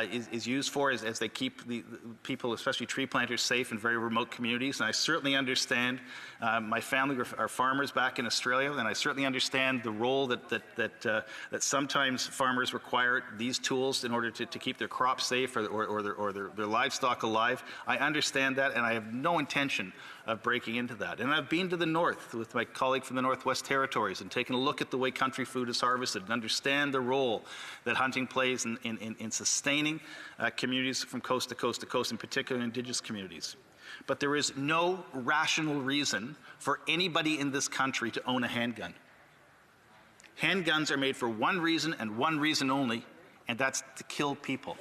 S9: is used for as they keep the people, especially tree planters, safe in very remote communities. And I certainly understand my family are farmers back in Australia, and I certainly understand the role that sometimes farmers require these tools in order to keep their crops safe or their livestock alive. I understand that, and I have no intention of breaking into that. And I've been to the north with my colleague from the Northwest Territories and taken a look at the way country food is harvested and understand the role that hunting plays in sustaining communities from coast to coast to coast, in particular Indigenous communities. But there is no rational reason for anybody in this country to own a handgun. Handguns are made for one reason and one reason only, and that's to kill people.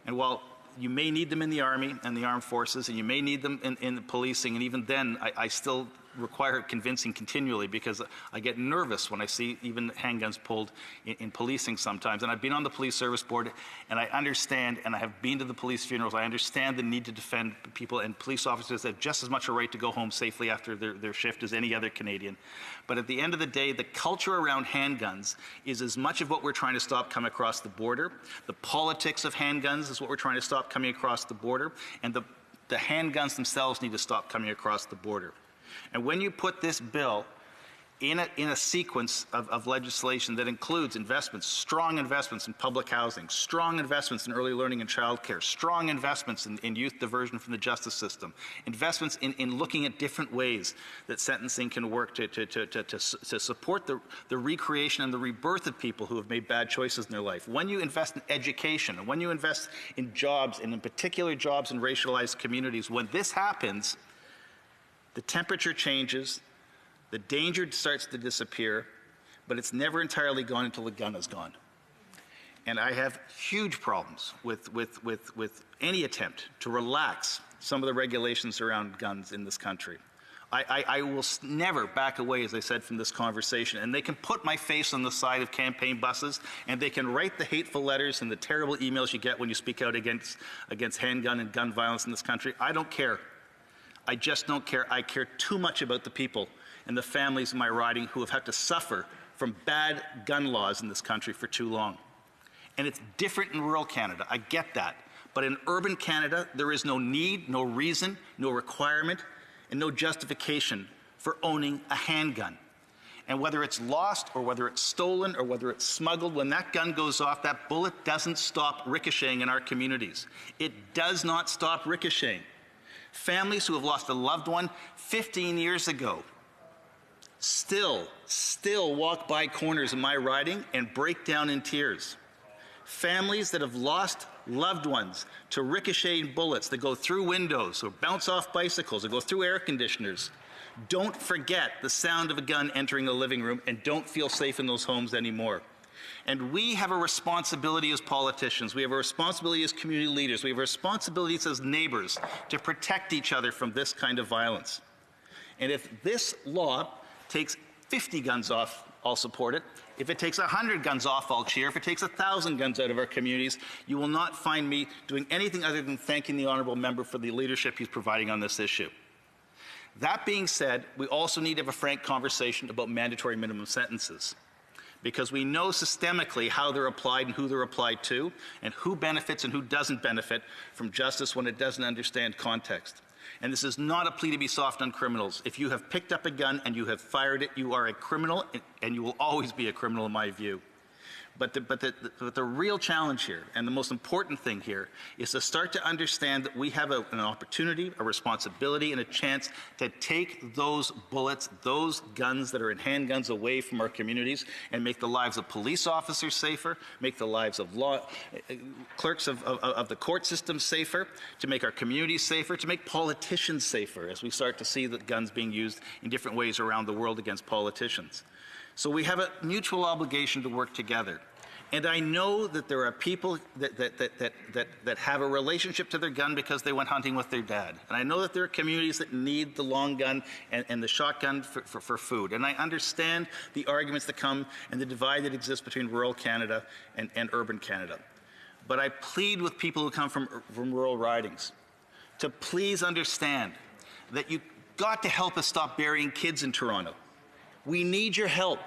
S9: And while you may need them in the Army and the armed forces, and you may need them in the policing, and even then, I still require convincing continually because I get nervous when I see even handguns pulled in policing sometimes. And I've been on the police service board, and I understand, and I have been to the police funerals, I understand the need to defend people, and police officers have just as much a right to go home safely after their shift as any other Canadian. But at the end of the day, the culture around handguns is as much of what we're trying to stop coming across the border. The politics of handguns is what we're trying to stop coming across the border, and the handguns themselves need to stop coming across the border. And when you put this bill in a sequence of legislation that includes investments, strong investments in public housing, strong investments in early learning and childcare, strong investments in youth diversion from the justice system, investments in looking at different ways that sentencing can work to support the recreation and the rebirth of people who have made bad choices in their life. When you invest in education, and when you invest in jobs, and in particular jobs in racialized communities, when this happens, the temperature changes, the danger starts to disappear, but it's never entirely gone until the gun is gone. And I have huge problems with any attempt to relax some of the regulations around guns in this country. I will never back away, as I said, from this conversation. And they can put my face on the side of campaign buses, and they can write the hateful letters and the terrible emails you get when you speak out against handgun and gun violence in this country. I don't care. I just don't care. I care too much about the people and the families in my riding who have had to suffer from bad gun laws in this country for too long. And it's different in rural Canada. I get that. But in urban Canada, there is no need, no reason, no requirement, and no justification for owning a handgun. And whether it's lost or whether it's stolen or whether it's smuggled, when that gun goes off, that bullet doesn't stop ricocheting in our communities. It does not stop ricocheting. Families who have lost a loved one 15 years ago still walk by corners in my riding and break down in tears. Families that have lost loved ones to ricocheting bullets that go through windows or bounce off bicycles or go through air conditioners don't forget the sound of a gun entering the living room and don't feel safe in those homes anymore. And we have a responsibility as politicians, we have a responsibility as community leaders, we have responsibilities as neighbors to protect each other from this kind of violence. And if this law takes 50 guns off, I'll support it. If it takes 100 guns off, I'll cheer. If it takes 1,000 guns out of our communities, you will not find me doing anything other than thanking the honourable member for the leadership he's providing on this issue. That being said, we also need to have a frank conversation about mandatory minimum sentences, because we know systemically how they're applied and who they're applied to, and who benefits and who doesn't benefit from justice when it doesn't understand context. And this is not a plea to be soft on criminals. If you have picked up a gun and you have fired it, you are a criminal, and you will always be a criminal in my view. But the real challenge here, and the most important thing here, is to start to understand that we have an opportunity, a responsibility, and a chance to take those bullets, those guns that are in handguns away from our communities and make the lives of police officers safer, make the lives of clerks of the court system safer, to make our communities safer, to make politicians safer as we start to see the guns being used in different ways around the world against politicians. So we have a mutual obligation to work together. And I know that there are people that have a relationship to their gun because they went hunting with their dad. And I know that there are communities that need the long gun and the shotgun for food. And I understand the arguments that come and the divide that exists between rural Canada and urban Canada. But I plead with people who come from rural ridings. to please understand that you got to help us stop burying kids in Toronto. We need your help,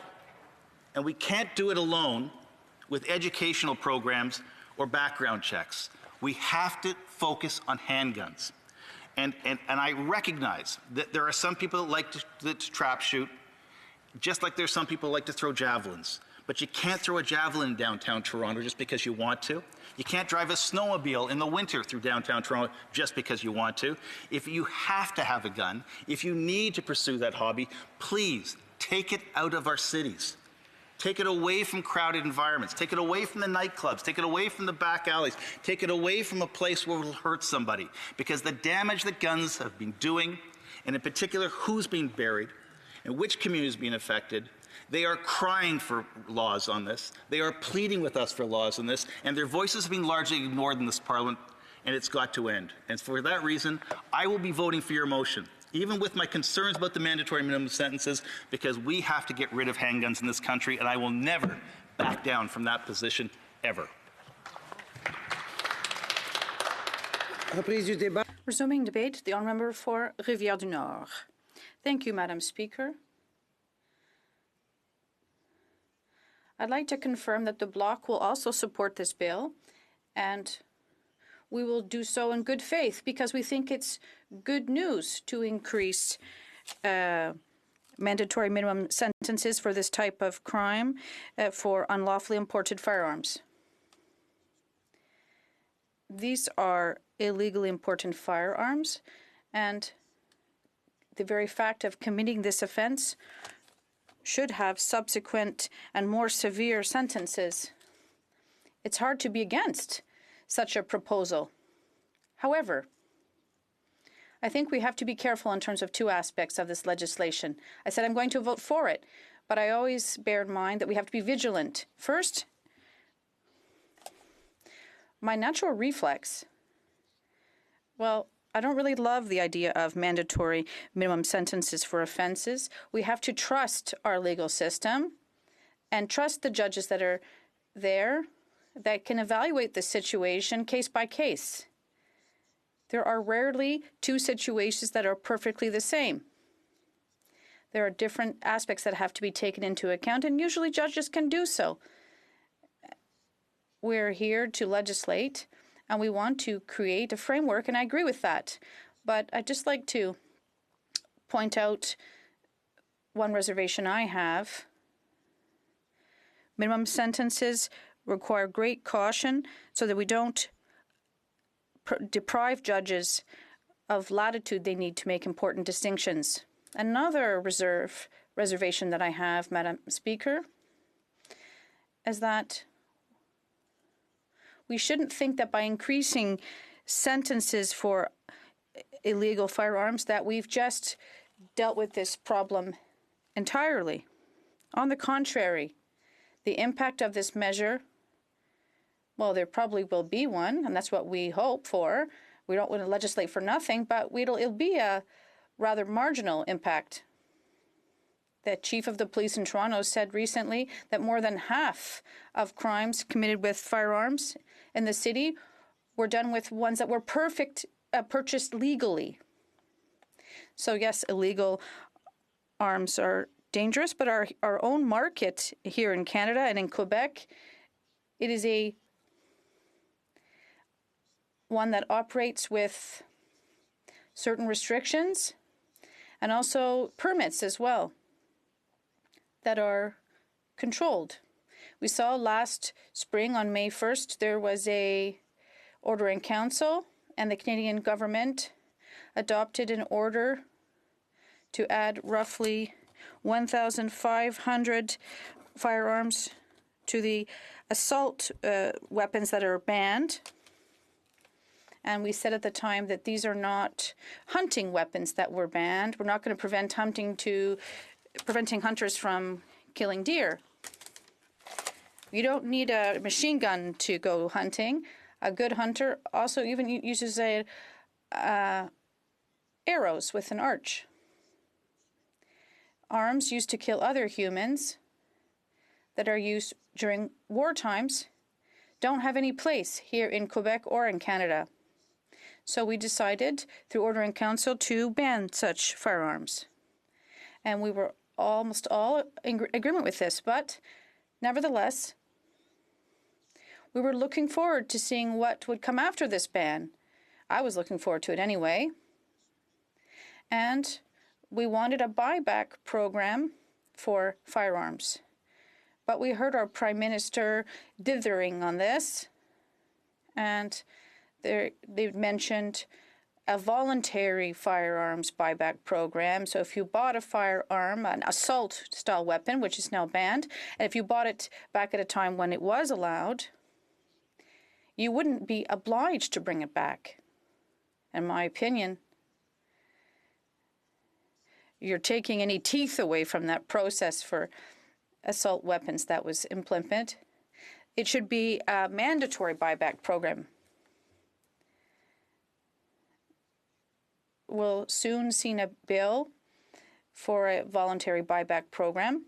S9: and we can't do it alone with educational programs or background checks. We have to focus on handguns. And I recognize that there are some people that like to trap shoot, just like there's some people that like to throw javelins. But you can't throw a javelin in downtown Toronto just because you want to. You can't drive a snowmobile in the winter through downtown Toronto just because you want to. If you have to have a gun, if you need to pursue that hobby, please take it out of our cities. Take it away from crowded environments. Take it away from the nightclubs. Take it away from the back alleys. Take it away from a place where it will hurt somebody. Because the damage that guns have been doing, and in particular who's being buried, and which community is being affected, they are crying for laws on this. They are pleading with us for laws on this, and their voices have been largely ignored in this Parliament, and it's got to end. And for that reason, I will be voting for your motion, even with my concerns about the mandatory minimum sentences, because we have to get rid of handguns in this country, and I will never back down from that position, ever.
S1: Resuming debate, the honourable member for Rivière-du-Nord. Thank you, Madam Speaker. I'd like to confirm that the Bloc will also support this bill, and we will do so in good faith because we think it's good news to increase mandatory minimum sentences for this type of crime for unlawfully imported firearms. These are illegally imported firearms, and the very fact of committing this offense should have subsequent and more severe sentences. It's hard to be against such a proposal. However, I think we have to be careful in terms of two aspects of this legislation. I said I'm going to vote for it, but I always bear in mind that we have to be vigilant. First, my natural reflex, well, I don't really love the idea of mandatory minimum sentences for offenses. We have to trust our legal system and trust the judges that are there that can evaluate the situation case by case. There are rarely two situations that are perfectly the same. There are different aspects that have to be taken into account, and usually judges can do so. We're here to legislate, and we want to create a framework, and I agree with that. But I'd just like to point out one reservation I have. Minimum sentences require great caution so that we don't deprive judges of latitude they need to make important distinctions. Another reservation that I have, Madam Speaker, is that we shouldn't think that by increasing sentences for illegal firearms that we've just dealt with this problem entirely. On the contrary, the impact of this measure, well, there probably will be one, and that's what we hope for. We don't want to legislate for nothing, but it'll be a rather marginal impact. The chief of the police in Toronto said recently that more than half of crimes committed with firearms in the city were done with ones that were purchased legally. So yes, illegal arms are dangerous, but our own market here in Canada and in Quebec, it is one that operates with certain restrictions and also permits as well that are controlled. We saw last spring on May 1st, there was a order in council, and the Canadian government adopted an order to add roughly 1,500 firearms to the assault weapons that are banned. And we said at the time that these are not hunting weapons that were banned. We're not going to prevent preventing hunters from killing deer. You don't need a machine gun to go hunting. A good hunter also even uses arrows with an arch. Arms used to kill other humans that are used during war times don't have any place here in Quebec or in Canada. So we decided, through order in council, to ban such firearms. And we were almost all in agreement with this, but nevertheless, we were looking forward to seeing what would come after this ban. I was looking forward to it anyway. And we wanted a buyback program for firearms. But we heard our Prime Minister dithering on this, and they mentioned a voluntary firearms buyback program. So if you bought a firearm, an assault-style weapon, which is now banned, and if you bought it back at a time when it was allowed, you wouldn't be obliged to bring it back. In my opinion, you're taking any teeth away from that process for assault weapons that was implemented. It should be a mandatory buyback program. We'll soon see a bill for a voluntary buyback program.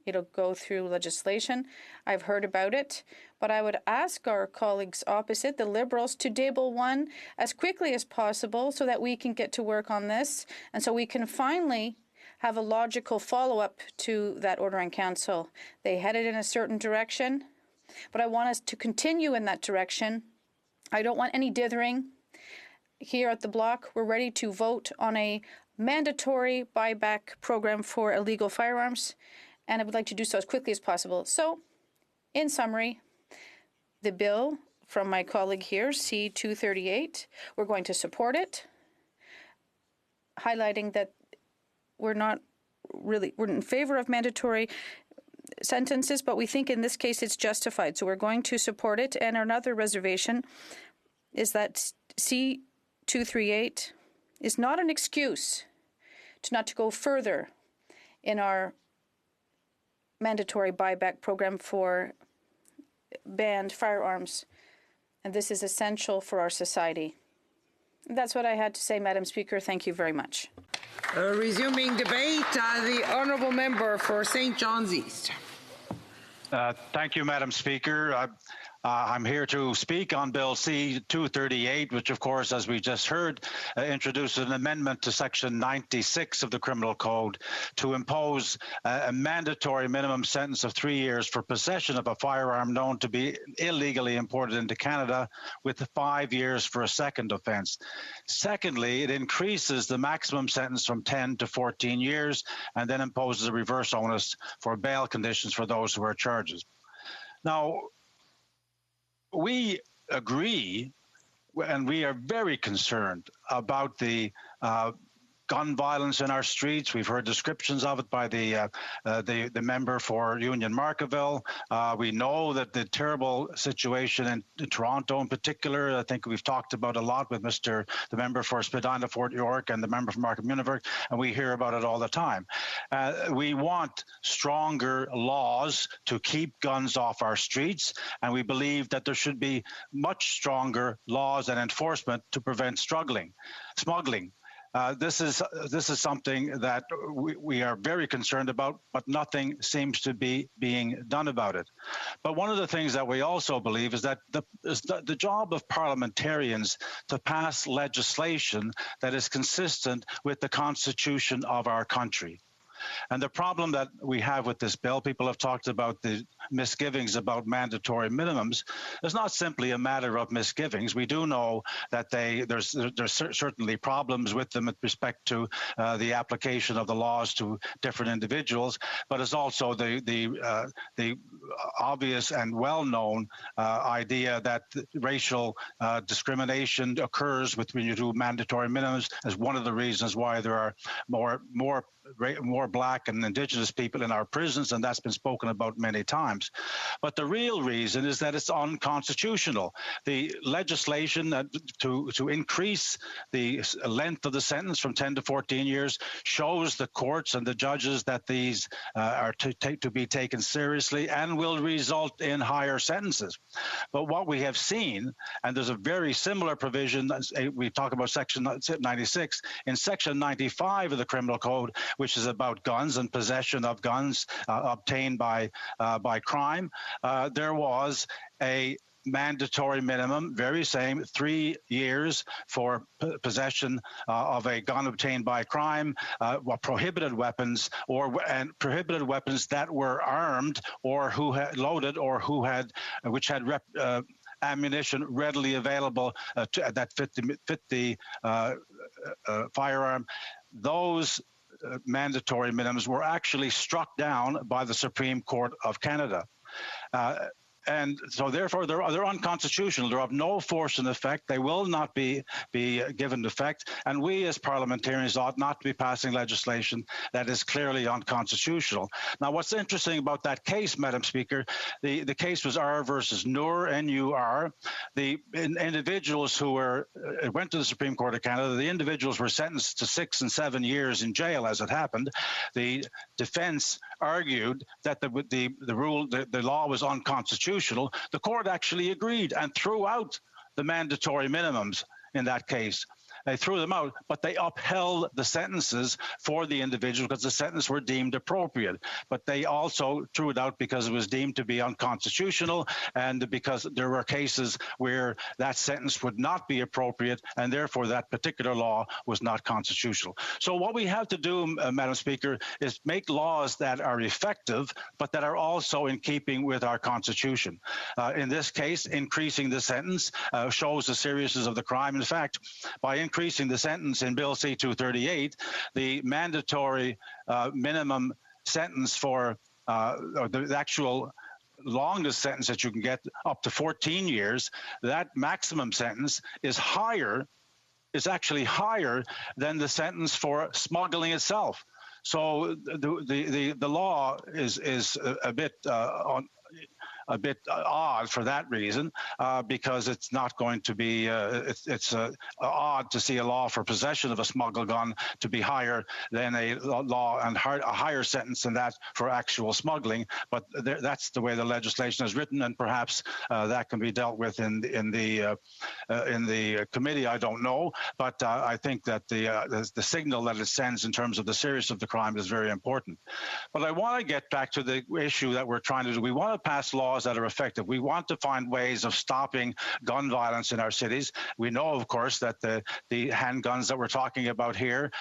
S1: It'll go through legislation. I've heard about it, but I would ask our colleagues opposite, the Liberals, to table one as quickly as possible so that we can get to work on this and so we can finally have a logical follow-up to that order in council. They headed in a certain direction, but I want us to continue in that direction. I don't want any dithering. Here at the block, we're ready to vote on a mandatory buyback program for illegal firearms, and I would like to do so as quickly as possible. So, in summary, the bill from my colleague here, C-238, we're going to support it, highlighting that we're in favor of mandatory sentences, but we think in this case it's justified. So we're going to support it. And another reservation is that C-238 is not an excuse not to go further in our mandatory buyback program for banned firearms. And this is essential for our society. That's what I had to say, Madam Speaker. Thank you very much.
S8: Resuming debate, the honourable member for St. John's East.
S5: Thank you, Madam Speaker. I'm here to speak on Bill C-238, which, of course, as we just heard, introduces an amendment to Section 96 of the Criminal Code to impose a mandatory minimum sentence of 3 years for possession of a firearm known to be illegally imported into Canada, with 5 years for a second offence. Secondly, it increases the maximum sentence from 10 to 14 years and then imposes a reverse onus for bail conditions for those who are charged. Now, we agree, and we are very concerned about the gun violence in our streets. We've heard descriptions of it by the member for Union Markaville. We know that the terrible situation in Toronto in particular, I think we've talked about a lot with the member for Spadina Fort York and the member for Markham Univac, and we hear about it all the time. We want stronger laws to keep guns off our streets, and we believe that there should be much stronger laws and enforcement to prevent smuggling. This is something that we are very concerned about, but nothing seems to be being done about it. But one of the things that we also believe is that the job of parliamentarians to pass legislation that is consistent with the Constitution of our country. And the problem that we have with this bill, people have talked about the misgivings about mandatory minimums. It's not simply a matter of misgivings. We do know that there's certainly problems with them with respect to the application of the laws to different individuals, but it's also the obvious and well-known idea that racial discrimination occurs when you do mandatory minimums as one of the reasons why there are more Black and Indigenous people in our prisons, and that's been spoken about many times. But the real reason is that it's unconstitutional. The legislation to increase the length of the sentence from 10 to 14 years shows the courts and the judges that these are to be taken seriously and will result in higher sentences. But what we have seen, and there's a very similar provision, we talk about Section 96, in Section 95 of the Criminal Code, which is about guns and possession of guns obtained by crime. There was a mandatory minimum, very same, 3 years for possession of a gun obtained by crime, prohibited weapons, and prohibited weapons that were armed or who had loaded or which had ammunition readily available that fit the firearm. Those mandatory minimums were actually struck down by the Supreme Court of Canada. And so, therefore, they're unconstitutional. They're of no force and effect. They will not be given effect. And we, as parliamentarians, ought not to be passing legislation that is clearly unconstitutional. Now, what's interesting about that case, Madam Speaker, the case was R versus Noor, N-U-R. The individuals who went to the Supreme Court of Canada, the individuals were sentenced to 6 and 7 years in jail, as it happened. The defense argued that the law was unconstitutional. The court actually agreed and threw out the mandatory minimums in that case. They threw them out, but they upheld the sentences for the individual because the sentences were deemed appropriate. But they also threw it out because it was deemed to be unconstitutional and because there were cases where that sentence would not be appropriate and therefore that particular law was not constitutional. So what we have to do, Madam Speaker, is make laws that are effective but that are also in keeping with our Constitution. In this case, increasing the sentence shows the seriousness of the crime. In fact, by increasing the sentence in Bill C-238, the mandatory minimum sentence for the actual longest sentence that you can get, up to 14 years, that maximum sentence is actually higher than the sentence for smuggling itself. So the law is a bit odd for that reason, because it's not going to be, it's odd to see a law for possession of a smuggled gun to be higher than a law and a higher sentence than that for actual smuggling. But that's the way the legislation is written, and perhaps that can be dealt with in the committee. I don't know, but I think that the signal that it sends in terms of the seriousness of the crime is very important. But I want to get back to the issue that we're trying to do. We want to pass laws that are effective. We want to find ways of stopping gun violence in our cities. We know, of course, that the handguns that we're talking about here,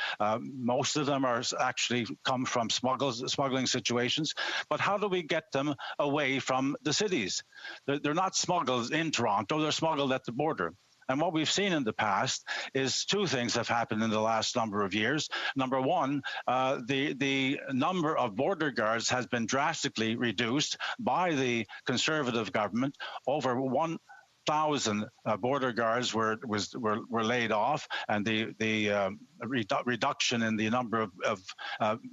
S5: most of them are actually come from smuggling situations. But how do we get them away from the cities? They're not smuggled in Toronto, they're smuggled at the border. And what we've seen in the past is two things have happened in the last number of years. Number one, the number of border guards has been drastically reduced by the Conservative government. Over 1,000 border guards were laid off, and the reduction in the number of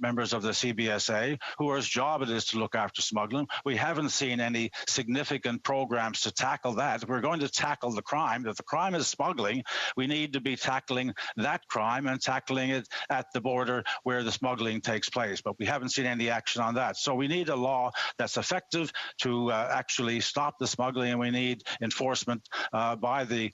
S5: members of the CBSA, whose job it is to look after smuggling. We haven't seen any significant programs to tackle that. We're going to tackle the crime. If the crime is smuggling, we need to be tackling that crime and tackling it at the border where the smuggling takes place. But we haven't seen any action on that. So we need a law that's effective to actually stop the smuggling, and we need enforcement by the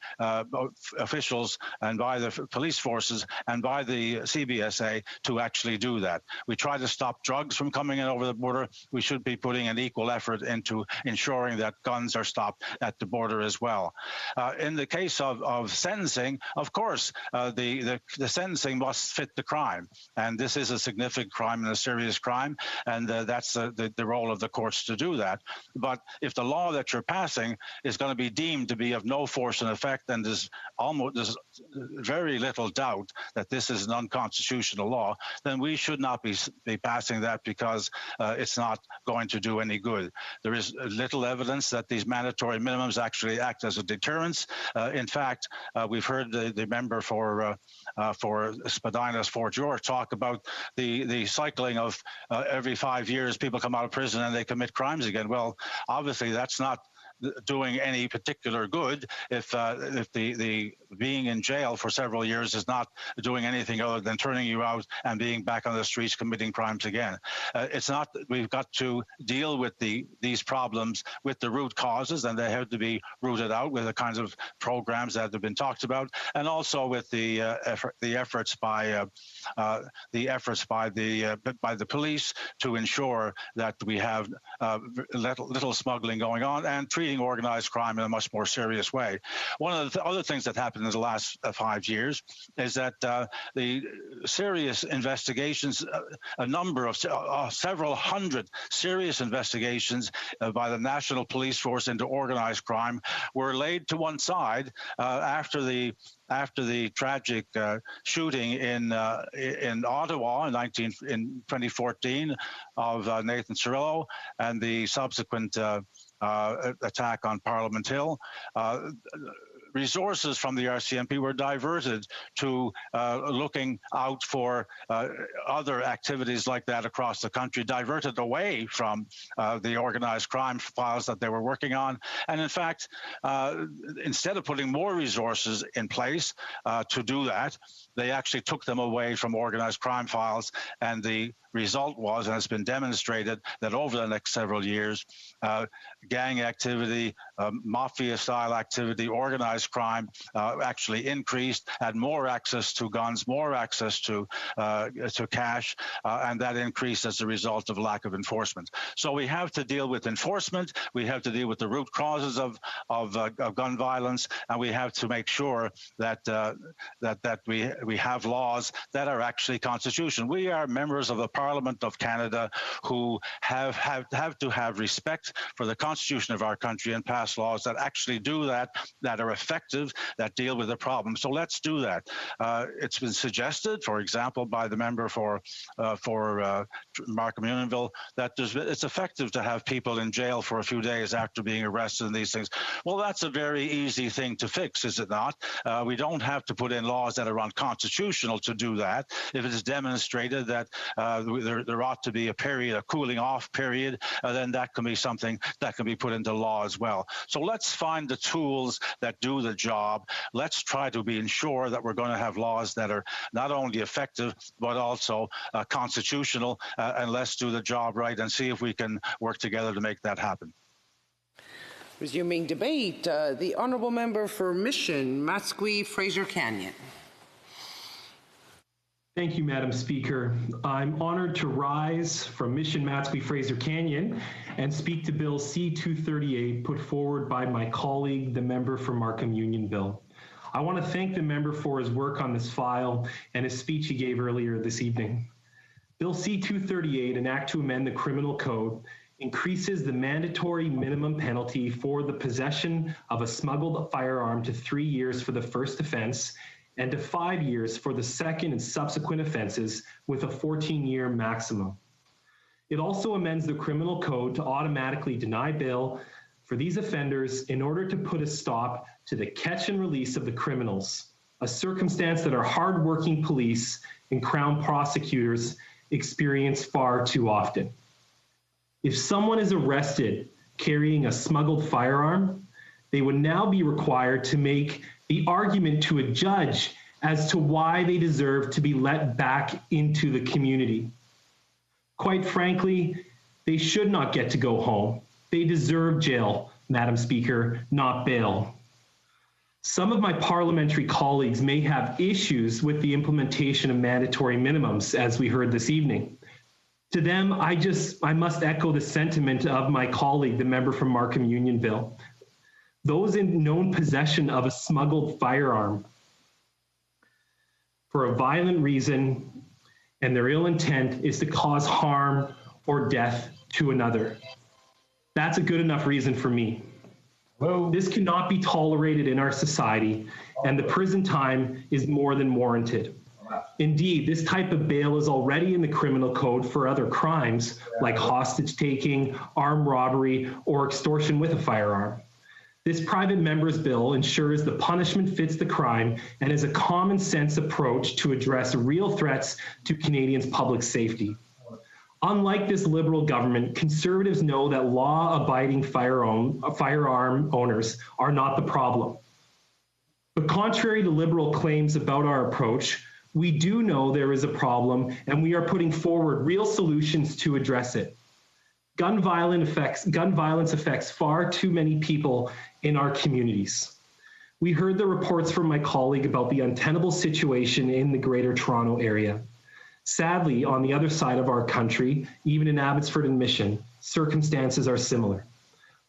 S5: officials and by the police forces and by the CBSA to actually do that. We try to stop drugs from coming in over the border. We should be putting an equal effort into ensuring that guns are stopped at the border as well. In the case of sentencing, of course, the sentencing must fit the crime. And this is a significant crime and a serious crime, and that's the role of the courts to do that. But if the law that you're passing is going to be deemed to be of no force and effect, then there's very little doubt that this is an unconstitutional law, then we should not be passing that because it's not going to do any good. There is little evidence that these mandatory minimums actually act as a deterrence. In fact, we've heard the member for Spadina's Fort George talk about the cycling of every 5 years people come out of prison and they commit crimes again. Well, obviously that's not doing any particular good if the being in jail for several years is not doing anything other than turning you out and being back on the streets committing crimes again. It's not. We've got to deal with these problems with the root causes, and they have to be rooted out with the kinds of programs that have been talked about, and also with the efforts by the police to ensure that we have little smuggling going on and treat treating organized crime in a much more serious way. One of the other things that happened in the last 5 years is that the serious investigations, a number of several hundred serious investigations by the National Police Force into organized crime were laid to one side after the tragic shooting in Ottawa in 2014 of Nathan Cirillo and the subsequent attack on Parliament Hill. Resources from the RCMP were diverted to looking out for other activities like that across the country, diverted away from the organized crime files that they were working on. And in fact, instead of putting more resources in place to do that, they actually took them away from organized crime files. And the result was, and it's been demonstrated, that over the next several years, gang activity, mafia-style activity, organized crime actually increased, had more access to guns, more access to cash, and that increased as a result of lack of enforcement. So we have to deal with enforcement, we have to deal with the root causes of gun violence, and we have to make sure that we have laws that are actually constitutional. We are members of the Parliament of Canada who have to have respect for the Constitution of our country and pass laws that actually do that are effective, that deal with the problem. So let's do that. It's been suggested, for example, by the member for Markham Unionville, that it's effective to have people in jail for a few days after being arrested and these things. Well, that's a very easy thing to fix, is it not? We don't have to put in laws that are unconstitutional to do that. If it is demonstrated that there ought to be a cooling off period, then that can be something that can be put into law as well. So let's find the tools that do the job. Let's try to be ensure that we're going to have laws that are not only effective, but also constitutional, and let's do the job right and see if we can work together to make that happen.
S8: Resuming debate, the Honourable Member for Mission, Matsqui Fraser Canyon.
S2: Thank you, Madam Speaker. I'm honored to rise from Mission Matsqui Fraser Canyon and speak to Bill C-238 put forward by my colleague, the member for Markham Unionville. I want to thank the member for his work on this file and his speech he gave earlier this evening. Bill C-238, an act to amend the criminal code, increases the mandatory minimum penalty for the possession of a smuggled firearm to 3 years for the first offense and to 5 years for the second and subsequent offenses, with a 14-year maximum. It also amends the criminal code to automatically deny bail for these offenders in order to put a stop to the catch and release of the criminals, a circumstance that our hardworking police and Crown prosecutors experience far too often. If someone is arrested carrying a smuggled firearm, they would now be required to make the argument to a judge as to why they deserve to be let back into the community. Quite frankly, they should not get to go home. They deserve jail, Madam Speaker, not bail. Some of my parliamentary colleagues may have issues with the implementation of mandatory minimums, as we heard this evening. To them, I must echo the sentiment of my colleague, the member from Markham Unionville. Those in known possession of a smuggled firearm for a violent reason and their ill intent is to cause harm or death to another. That's a good enough reason for me. Whoa. This cannot be tolerated in our society, and the prison time is more than warranted. Indeed, this type of bail is already in the criminal code for other crimes like hostage taking, armed robbery, or extortion with a firearm. This private member's bill ensures the punishment fits the crime and is a common sense approach to address real threats to Canadians' public safety. Unlike this Liberal government, Conservatives know that law-abiding firearm owners are not the problem. But contrary to Liberal claims about our approach, we do know there is a problem and we are putting forward real solutions to address it. Gun violence affects far too many people in our communities. We heard the reports from my colleague about the untenable situation in the Greater Toronto Area. Sadly, on the other side of our country, even in Abbotsford and Mission, circumstances are similar.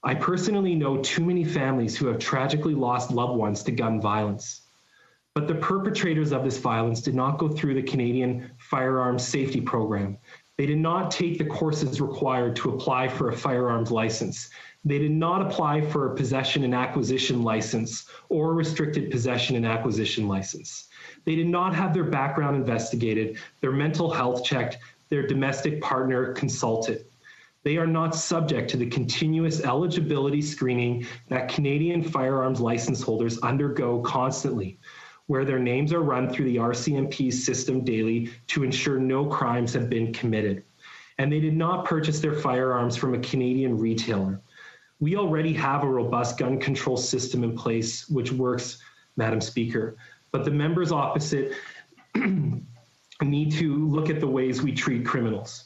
S2: I personally know too many families who have tragically lost loved ones to gun violence. But the perpetrators of this violence did not go through the Canadian Firearms Safety Program. They did not take the courses required to apply for a firearms license. They did not apply for a possession and acquisition license or a restricted possession and acquisition license. They did not have their background investigated, their mental health checked, their domestic partner consulted. They are not subject to the continuous eligibility screening that Canadian firearms license holders undergo constantly, where their names are run through the RCMP system daily to ensure no crimes have been committed. And they did not purchase their firearms from a Canadian retailer. We already have a robust gun control system in place, which works, Madam Speaker, but the members opposite need to look at the ways we treat criminals.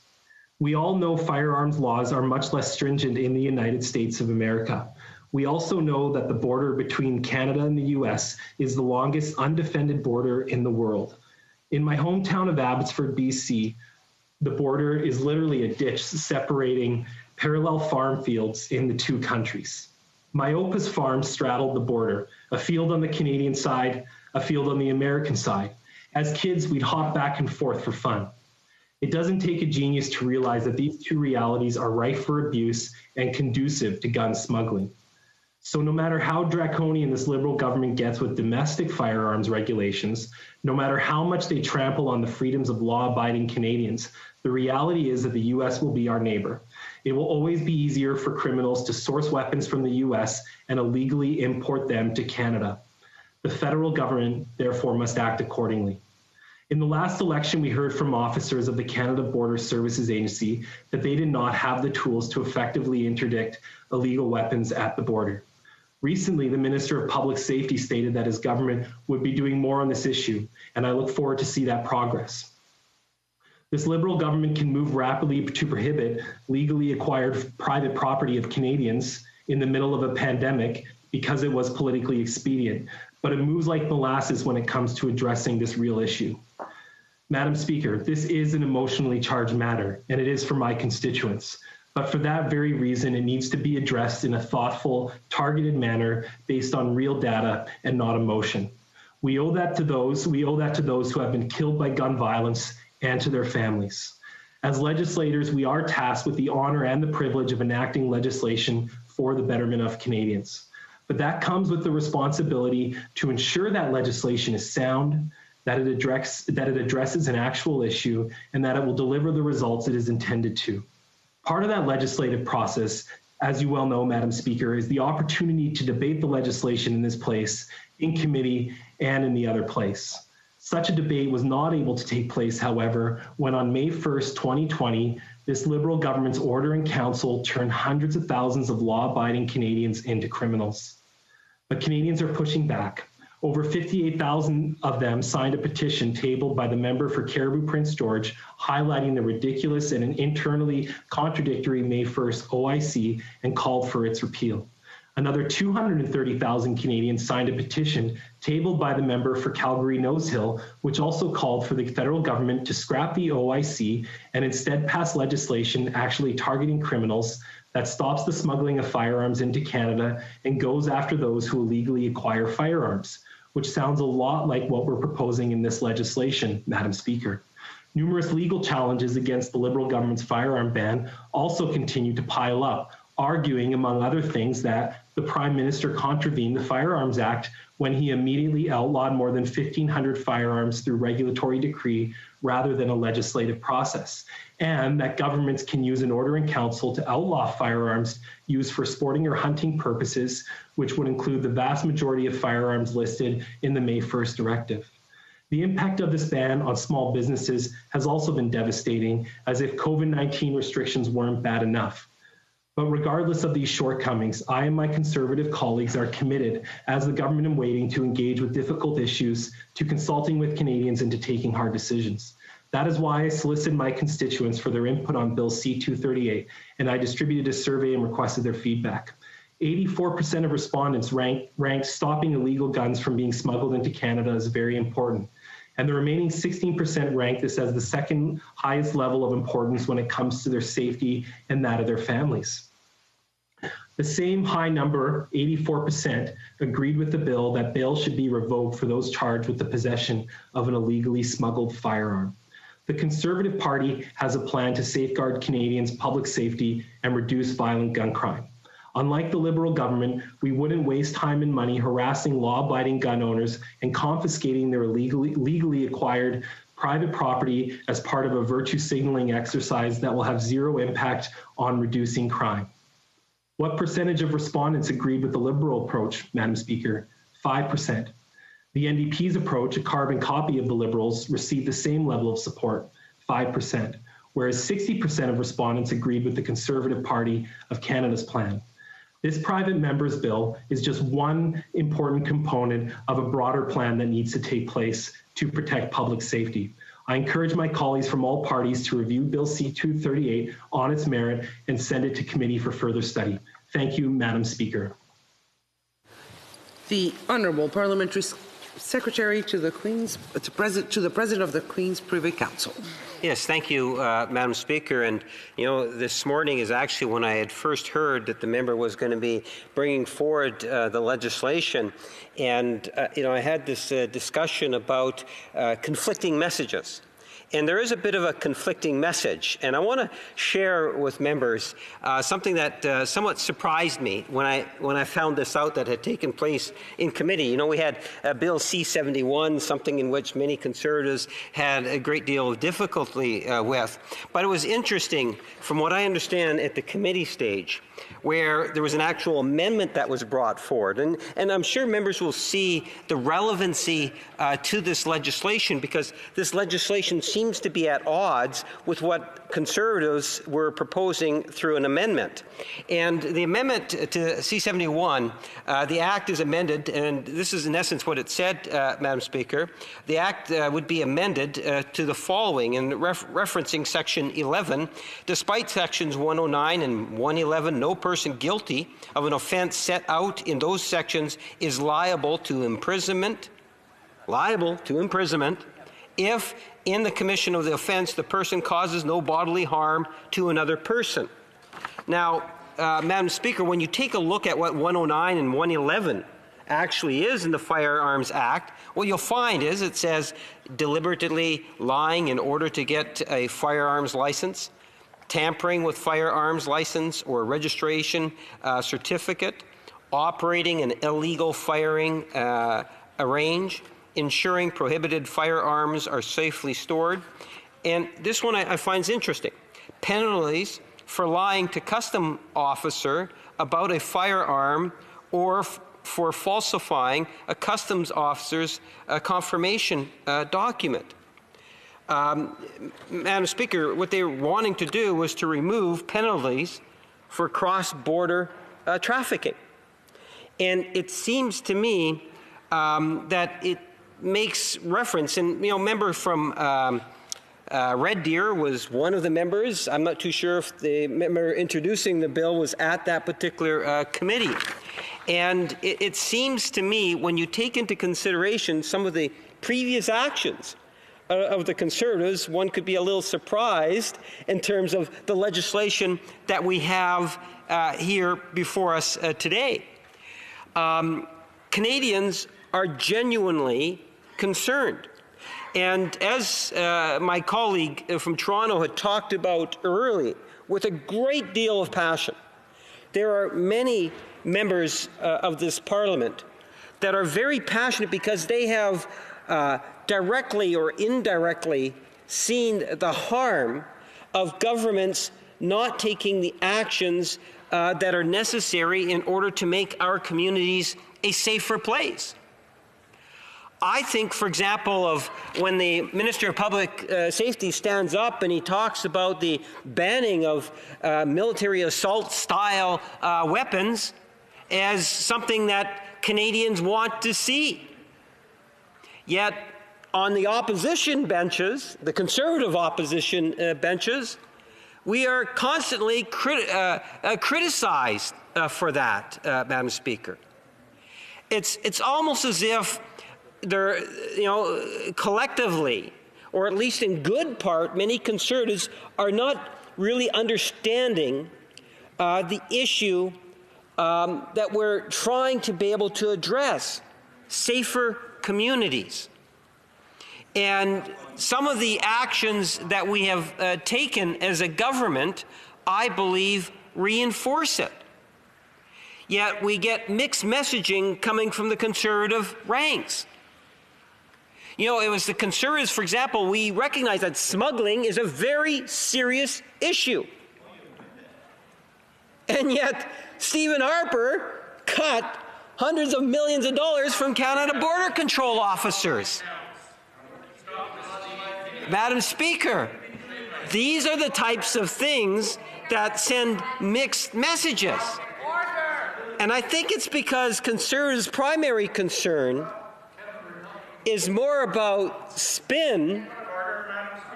S2: We all know firearms laws are much less stringent in the United States of America. We also know that the border between Canada and the US is the longest undefended border in the world. In my hometown of Abbotsford, BC, the border is literally a ditch separating parallel farm fields in the two countries. My Opus farm straddled the border, a field on the Canadian side, a field on the American side. As kids, we'd hop back and forth for fun. It doesn't take a genius to realize that these two realities are rife for abuse and conducive to gun smuggling. So no matter how draconian this Liberal government gets with domestic firearms regulations, no matter how much they trample on the freedoms of law-abiding Canadians, the reality is that the US will be our neighbor. It will always be easier for criminals to source weapons from the US and illegally import them to Canada. The federal government, therefore, must act accordingly. In the last election, we heard from officers of the Canada Border Services Agency that they did not have the tools to effectively interdict illegal weapons at the border. Recently, the Minister of Public Safety stated that his government would be doing more on this issue, and I look forward to see that progress. This Liberal government can move rapidly to prohibit legally acquired private property of Canadians in the middle of a pandemic because it was politically expedient, but it moves like molasses when it comes to addressing this real issue. Madam Speaker, this is an emotionally charged matter, and it is for my constituents. But for that very reason, it needs to be addressed in a thoughtful, targeted manner based on real data and not emotion. We owe that to those who have been killed by gun violence and to their families. As legislators, we are tasked with the honor and the privilege of enacting legislation for the betterment of Canadians. But that comes with the responsibility to ensure that legislation is sound, that it addresses an actual issue, and that it will deliver the results it is intended to. Part of that legislative process, as you well know, Madam Speaker, is the opportunity to debate the legislation in this place, in committee, and in the other place. Such a debate was not able to take place, however, when on May 1st, 2020, this Liberal government's order in council turned hundreds of thousands of law-abiding Canadians into criminals. But Canadians are pushing back. Over 58,000 of them signed a petition tabled by the member for Cariboo Prince George, highlighting the ridiculous and an internally contradictory May 1st OIC and called for its repeal. Another 230,000 Canadians signed a petition tabled by the member for Calgary Nose Hill, which also called for the federal government to scrap the OIC and instead pass legislation actually targeting criminals that stops the smuggling of firearms into Canada and goes after those who illegally acquire firearms, which sounds a lot like what we're proposing in this legislation, Madam Speaker. Numerous legal challenges against the Liberal government's firearm ban also continue to pile up, arguing, among other things, that the Prime Minister contravened the Firearms Act when he immediately outlawed more than 1,500 firearms through regulatory decree rather than a legislative process, and that governments can use an order in council to outlaw firearms used for sporting or hunting purposes, which would include the vast majority of firearms listed in the May 1st directive. The impact of this ban on small businesses has also been devastating, as if COVID-19 restrictions weren't bad enough. But regardless of these shortcomings, I and my Conservative colleagues are committed, as the government in waiting, to engage with difficult issues, to consulting with Canadians, and to taking hard decisions. That is why I solicited my constituents for their input on Bill C-238, and I distributed a survey and requested their feedback. 84% of respondents ranked stopping illegal guns from being smuggled into Canada as very important. And the remaining 16% ranked this as the second highest level of importance when it comes to their safety and that of their families. The same high number, 84%, agreed with the bill that bail should be revoked for those charged with the possession of an illegally smuggled firearm. The Conservative Party has a plan to safeguard Canadians' public safety and reduce violent gun crime. Unlike the Liberal government, we wouldn't waste time and money harassing law-abiding gun owners and confiscating their legally acquired private property as part of a virtue signaling exercise that will have zero impact on reducing crime. What percentage of respondents agreed with the Liberal approach, Madam Speaker? 5%. The NDP's approach, a carbon copy of the Liberals, received the same level of support, 5%, whereas 60% of respondents agreed with the Conservative Party of Canada's plan. This private member's bill is just one important component of a broader plan that needs to take place to protect public safety. I encourage my colleagues from all parties to review Bill C-238 on its merit and send it to committee for further study. Thank you, Madam Speaker.
S8: The Honourable Parliamentary Secretary to the President of the Queen's Privy Council.
S15: Yes, thank you, Madam Speaker. And, you know, this morning is actually when I had first heard that the member was going to be bringing forward the legislation. And, you know, I had this discussion about conflicting messages. And there is a bit of a conflicting message. And I want to share with members something that somewhat surprised me when I found this out that had taken place in committee. You know, we had Bill C-71, something in which many Conservatives had a great deal of difficulty with. But it was interesting, from what I understand at the committee stage, where there was an actual amendment that was brought forward. And I'm sure members will see the relevancy to this legislation, because this legislation seems to be at odds with what Conservatives were proposing through an amendment. And the amendment to C-71, the Act is amended, and this is in essence what it said, Madam Speaker. The Act would be amended to the following, and referencing Section 11, despite Sections 109 and 111, no person guilty of an offense set out in those sections is liable to imprisonment, if in the commission of the offense the person causes no bodily harm to another person. Now, Madam Speaker, when you take a look at what 109 and 111 actually is in the Firearms Act, what you'll find is it says deliberately lying in order to get a firearms license, tampering with firearms license or registration certificate, operating an illegal firing range, ensuring prohibited firearms are safely stored. And this one I find interesting. Penalties for lying to custom officer about a firearm or for falsifying a customs officer's confirmation document. Madam Speaker, what they were wanting to do was to remove penalties for cross-border trafficking. And it seems to me that it makes reference, and, you know, member from Red Deer was one of the members. I'm not too sure if the member introducing the bill was at that particular committee. And it seems to me, when you take into consideration some of the previous actions of the Conservatives, one could be a little surprised in terms of the legislation that we have here before us today. Canadians are genuinely concerned. And as my colleague from Toronto had talked about early, with a great deal of passion, there are many members of this Parliament that are very passionate because they have directly or indirectly seen the harm of governments not taking the actions that are necessary in order to make our communities a safer place. I think, for example, of when the Minister of Public Safety stands up and he talks about the banning of military assault-style weapons as something that Canadians want to see. Yet, on the opposition benches, the Conservative opposition benches, we are constantly criticized for that, Madam Speaker. It's almost as if they're, you know, collectively, or at least in good part, many Conservatives are not really understanding the issue that we're trying to be able to address safer communities. And some of the actions that we have taken as a government, I believe, reinforce it. Yet we get mixed messaging coming from the Conservative ranks. You know, it was the Conservatives, for example, we recognize that smuggling is a very serious issue. And yet, Stephen Harper cut hundreds of millions of dollars from Canada Border Control officers. Madam Speaker, these are the types of things that send mixed messages. And I think it's because Conservatives' primary concern is more about spin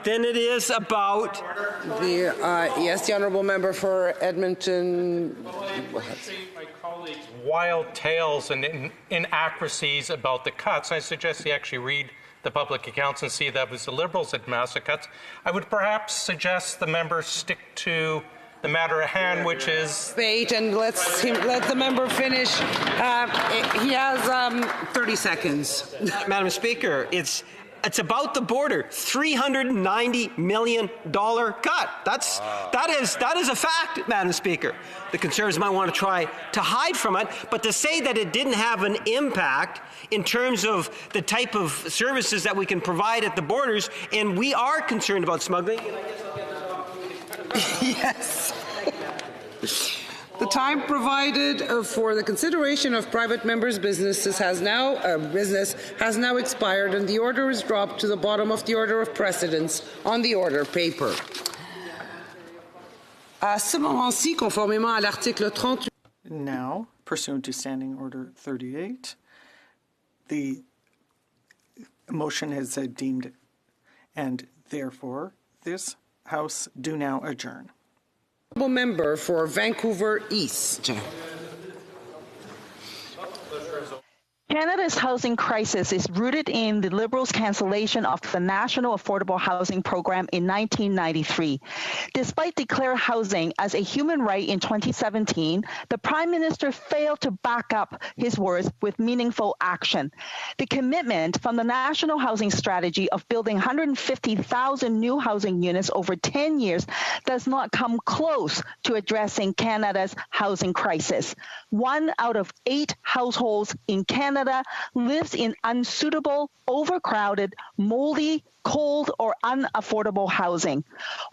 S15: than it is about
S8: the yes, the honourable member for Edmonton.
S14: My colleagues' wild tales and inaccuracies about the cuts. I suggest you actually read the public accounts and see that it was the Liberals that passed the cuts. I would perhaps suggest the members stick to the matter at hand, which is
S8: debate, and let the member finish. He has 30 seconds.
S15: Madam Speaker, it's about the border. $390 million cut. That is a fact, Madam Speaker. The Conservatives might want to try to hide from it, but to say that it didn't have an impact in terms of the type of services that we can provide at the borders, and we are concerned about smuggling.
S8: Yes. The time provided for the consideration of private members' business has now expired, and the order is dropped to the bottom of the order of precedence on the order paper. À ce moment-ci, conformément à l'article 38.
S16: Now, pursuant to Standing Order 38, the motion is deemed, and therefore this House do now adjourn.
S8: Member for Vancouver East.
S18: Canada's housing crisis is rooted in the Liberals' cancellation of the National Affordable Housing Program in 1993. Despite declaring housing as a human right in 2017, the Prime Minister failed to back up his words with meaningful action. The commitment from the National Housing Strategy of building 150,000 new housing units over 10 years does not come close to addressing Canada's housing crisis. 1 out of 8 households in Canada lives in unsuitable, overcrowded, moldy, cold, or unaffordable housing.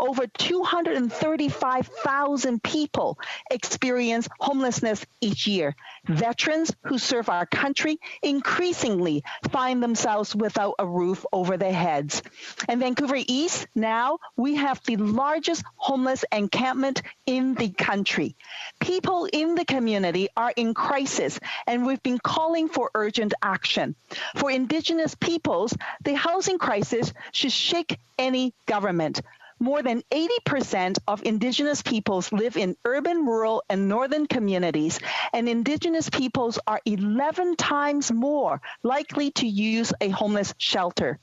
S18: Over 235,000 people experience homelessness each year. Veterans who serve our country increasingly find themselves without a roof over their heads. In Vancouver East, now we have the largest homeless encampment in the country. People in the community are in crisis, and we've been calling for urgent action. For Indigenous peoples, the housing crisis should shake any government. More than 80% of Indigenous peoples live in urban, rural, and northern communities, and Indigenous peoples are 11 times more likely to use a homeless shelter.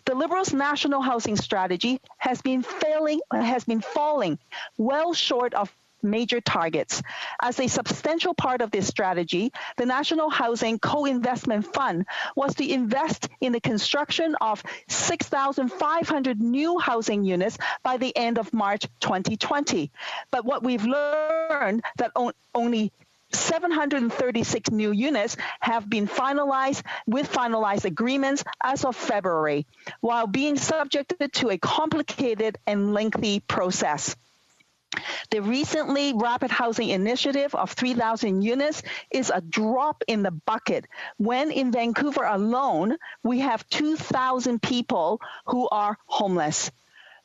S18: The Liberals' national housing strategy has been falling well short of major targets. As a substantial part of this strategy, the National Housing Co-Investment Fund was to invest in the construction of 6,500 new housing units by the end of March 2020. But what we've learned that only 736 new units have been finalized with finalized agreements as of February, while being subjected to a complicated and lengthy process. The recently Rapid Housing Initiative of 3,000 units is a drop in the bucket when in Vancouver alone, we have 2,000 people who are homeless.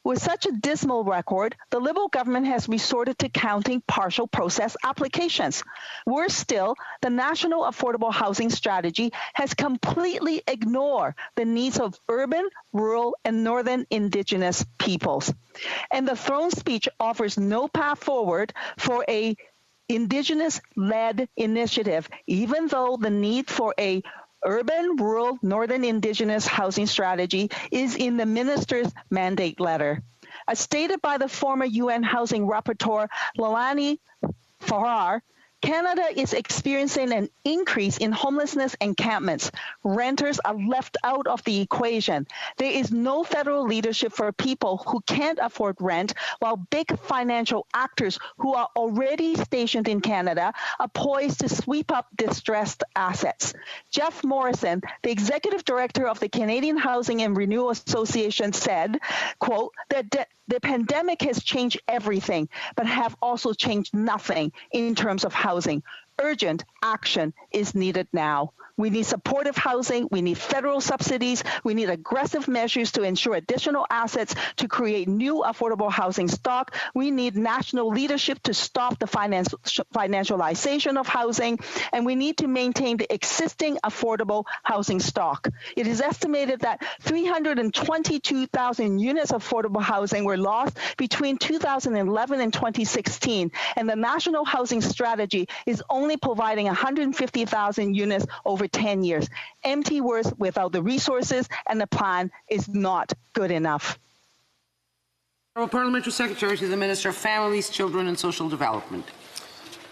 S18: With such a dismal record, the Liberal government has resorted to counting partial process applications. Worse still, the National Affordable Housing Strategy has completely ignored the needs of urban, rural, and northern Indigenous peoples. And the throne speech offers no path forward for a Indigenous-led initiative, even though the need for a urban, rural, northern Indigenous housing strategy is in the minister's mandate letter. As stated by the former UN Housing Rapporteur Leilani Farrar, Canada is experiencing an increase in homelessness encampments. Renters are left out of the equation. There is no federal leadership for people who can't afford rent, while big financial actors who are already stationed in Canada are poised to sweep up distressed assets. Jeff Morrison, the executive director of the Canadian Housing and Renewal Association, said, quote, that the pandemic has changed everything, but have also changed nothing in terms of housing. Urgent action is needed now. We need supportive housing. We need federal subsidies. We need aggressive measures to ensure additional assets to create new affordable housing stock. We need national leadership to stop the financialization of housing. And we need to maintain the existing affordable housing stock. It is estimated that 322,000 units of affordable housing were lost between 2011 and 2016. And the National Housing Strategy is only providing 150,000 units over 10 years. Empty words without the resources, and the plan is not good enough.
S8: Parliamentary Secretary to the Minister of Families, Children and Social Development.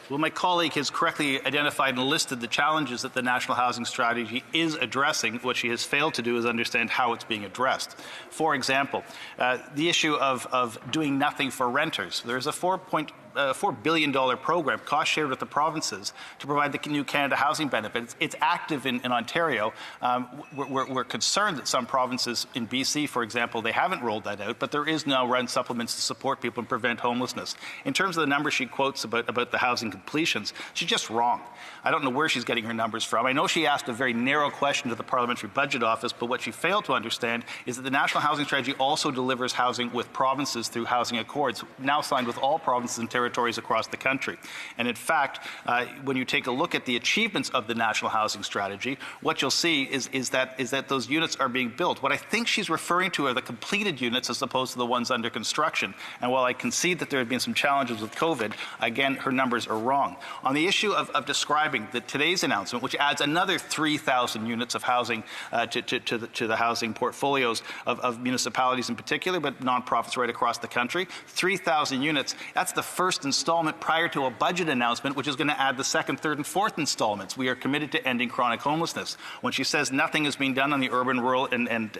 S9: Well, my colleague has correctly identified and listed the challenges that the National Housing Strategy is addressing. What she has failed to do is understand how it's being addressed. For example, the issue of doing nothing for renters. There's a $4 billion program, cost shared with the provinces, to provide the new Canada Housing Benefit. It's active in Ontario. We're concerned that some provinces in BC, for example, they haven't rolled that out, but there is now rent supplements to support people and prevent homelessness. In terms of the numbers she quotes about the housing completions, she's just wrong. I don't know where she's getting her numbers from. I know she asked a very narrow question to the Parliamentary Budget Office, but what she failed to understand is that the National Housing Strategy also delivers housing with provinces through housing accords, now signed with all provinces and territories across the country. And in fact, when you take a look at the achievements of the National Housing Strategy, what you'll see is that those units are being built. What I think she's referring to are the completed units as opposed to the ones under construction. And while I concede that there have been some challenges with COVID, again, her numbers are wrong. On the issue of describing today's announcement, which adds another 3,000 units of housing to the housing portfolios of municipalities in particular, but nonprofits right across the country, 3,000 units, that's the first installment prior to a budget announcement, which is going to add the second, third, and fourth installments. We are committed to ending chronic homelessness. When she says nothing is being done on the urban, rural, and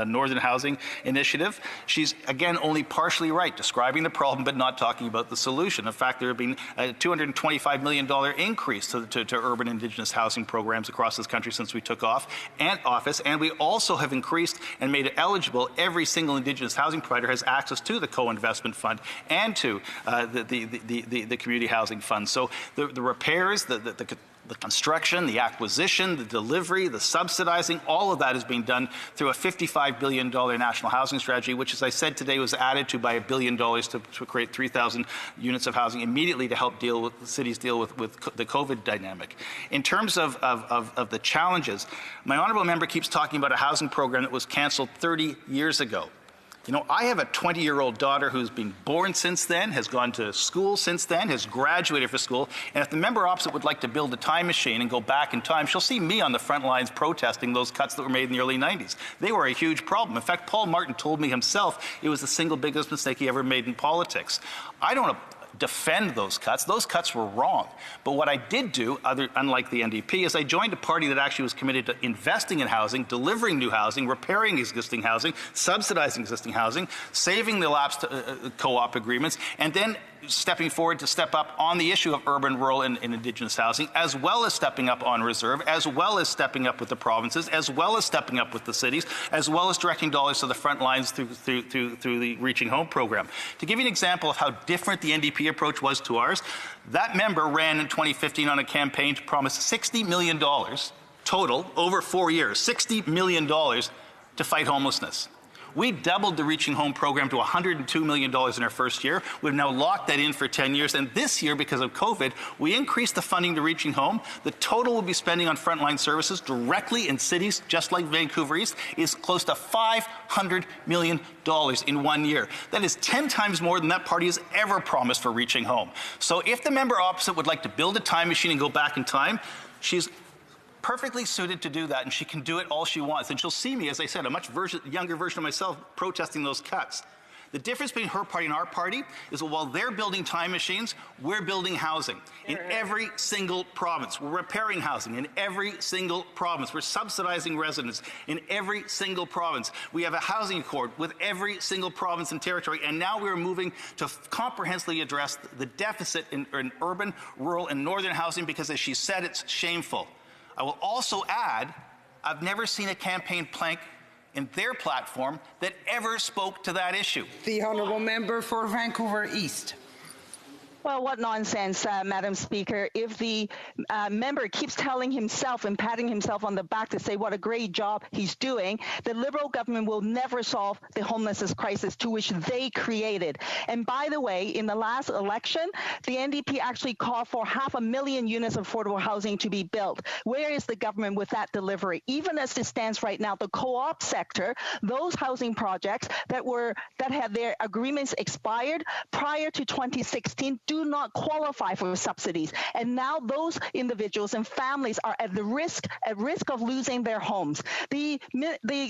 S9: northern housing initiative, she's, again, only partially right, describing the problem but not talking about the solution. In fact, there have been a $225 million increase to urban Indigenous housing programs across this country since we took office, and we also have increased and made it eligible. Every single Indigenous housing provider has access to the co-investment fund and to the community housing fund. So the repairs, the construction, the acquisition, the delivery, the subsidizing, all of that is being done through a $55 billion national housing strategy, which, as I said today, was added to by $1 billion to create 3,000 units of housing immediately to help the cities deal with the COVID dynamic. In terms of the challenges, my honourable member keeps talking about a housing program that was cancelled 30 years ago. You know, I have a 20-year-old daughter who's been born since then, has gone to school since then, has graduated from school, and if the member opposite would like to build a time machine and go back in time, she'll see me on the front lines protesting those cuts that were made in the early 90s. They were a huge problem. In fact, Paul Martin told me himself it was the single biggest mistake he ever made in politics. I don't defend those cuts. Those cuts were wrong. But what I did do, unlike the NDP, is I joined a party that actually was committed to investing in housing, delivering new housing, repairing existing housing, subsidizing existing housing, saving the lapsed co-op agreements, and then stepping forward to step up on the issue of urban, rural, and Indigenous housing, as well as stepping up on reserve, as well as stepping up with the provinces, as well as stepping up with the cities, as well as directing dollars to the front lines through the Reaching Home program. To give you an example of how different the NDP approach was to ours, that member ran in 2015 on a campaign to promise $60 million total over 4 years, $60 million to fight homelessness. We doubled the Reaching Home program to $102 million in our first year. We've now locked that in for 10 years. And this year, because of COVID, we increased the funding to Reaching Home. The total we'll be spending on frontline services directly in cities just like Vancouver East is close to $500 million in 1 year. That is 10 times more than that party has ever promised for Reaching Home. So if the member opposite would like to build a time machine and go back in time, she's perfectly suited to do that, and she can do it all she wants. And she'll see me, as I said, a much younger version of myself protesting those cuts. The difference between her party and our party is that while they're building time machines, we're building housing in every single province. We're repairing housing in every single province. We're subsidizing residents in every single province. We have a housing accord with every single province and territory, and now we're moving to comprehensively address the deficit in urban, rural, and northern housing because, as she said, it's shameful. I will also add, I've never seen a campaign plank in their platform that ever spoke to that issue.
S8: The honourable member for Vancouver East.
S18: Well, what nonsense, Madam Speaker. If the member keeps telling himself and patting himself on the back to say what a great job he's doing, the Liberal government will never solve the homelessness crisis to which they created. And by the way, in the last election, the NDP actually called for 500,000 units of affordable housing to be built. Where is the government with that delivery? Even as it stands right now, the co-op sector, those housing projects that had their agreements expired prior to 2016 do not qualify for subsidies. And now those individuals and families are at risk of losing their homes. The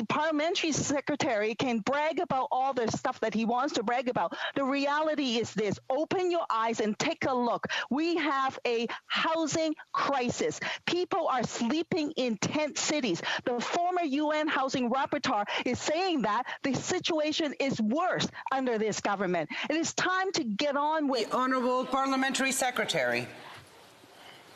S18: parliamentary secretary can brag about all the stuff that he wants to brag about. The reality is this: open your eyes and take a look. We have a housing crisis. People are sleeping in tent cities. The former UN housing rapporteur is saying that the situation is worse under this government. It is time to get on with
S8: the Honourable Parliamentary Secretary.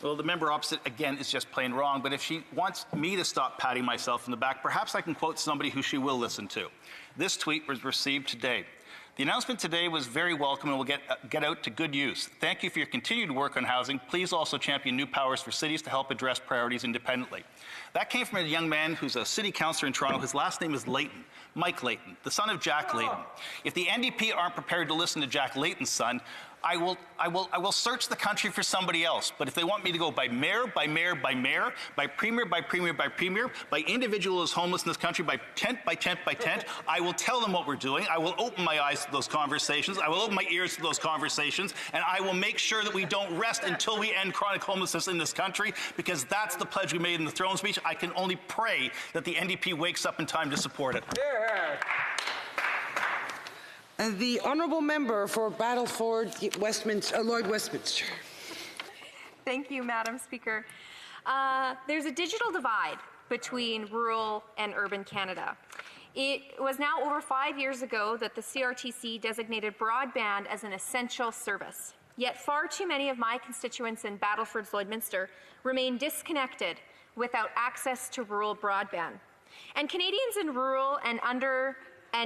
S9: Well, the member opposite, again, is just plain wrong. But if she wants me to stop patting myself in the back, perhaps I can quote somebody who she will listen to. This tweet was received today. The announcement today was very welcome and will get out to good use. Thank you for your continued work on housing. Please also champion new powers for cities to help address priorities independently. That came from a young man who's a city councillor in Toronto. His last name is Layton, Mike Layton, the son of Jack Layton. If the NDP aren't prepared to listen to Jack Layton's son, I will search the country for somebody else. But if they want me to go by mayor, by mayor, by mayor, by premier, by premier, by premier, by individual who's homeless in this country, by tent, by tent, by tent, I will tell them what we're doing. I will open my eyes to those conversations. I will open my ears to those conversations. And I will make sure that we don't rest until we end chronic homelessness in this country, because that's the pledge we made in the throne speech. I can only pray that the NDP wakes up in time to support it.
S8: Yeah. The honourable member for Battleford, Lloyd Westminster.
S3: Thank you, Madam Speaker. There's a digital divide between rural and urban Canada. It was now over 5 years ago that the CRTC designated broadband as an essential service. Yet far too many of my constituents in Battleford's Lloydminster remain disconnected without access to rural broadband. And Canadians in rural and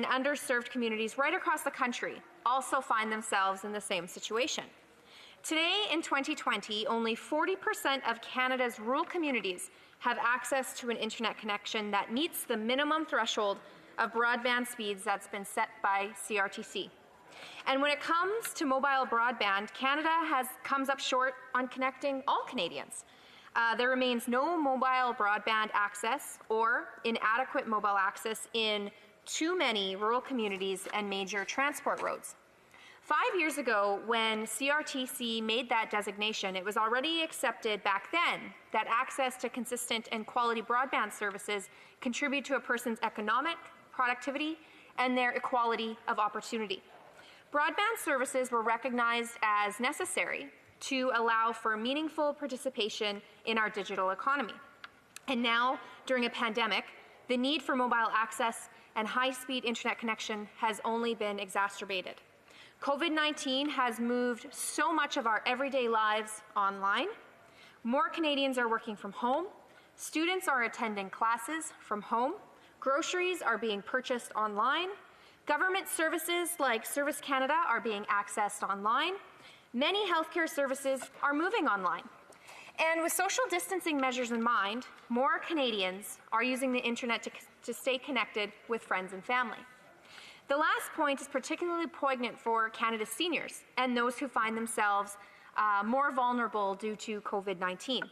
S3: underserved communities right across the country also find themselves in the same situation. Today, in 2020, only 40% of Canada's rural communities have access to an internet connection that meets the minimum threshold of broadband speeds that's been set by CRTC. And when it comes to mobile broadband, Canada comes up short on connecting all Canadians. There remains no mobile broadband access or inadequate mobile access in too many rural communities and major transport roads. 5 years ago, when CRTC made that designation, it was already accepted back then that access to consistent and quality broadband services contribute to a person's economic productivity and their equality of opportunity. Broadband services were recognized as necessary to allow for meaningful participation in our digital economy. And now, during a pandemic, the need for mobile access and high-speed internet connection has only been exacerbated. COVID-19 has moved so much of our everyday lives online. More Canadians are working from home. Students are attending classes from home. Groceries are being purchased online. Government services like Service Canada are being accessed online. Many healthcare services are moving online. And with social distancing measures in mind, more Canadians are using the internet to stay connected with friends and family. The last point is particularly poignant for Canada's seniors and those who find themselves more vulnerable due to COVID-19.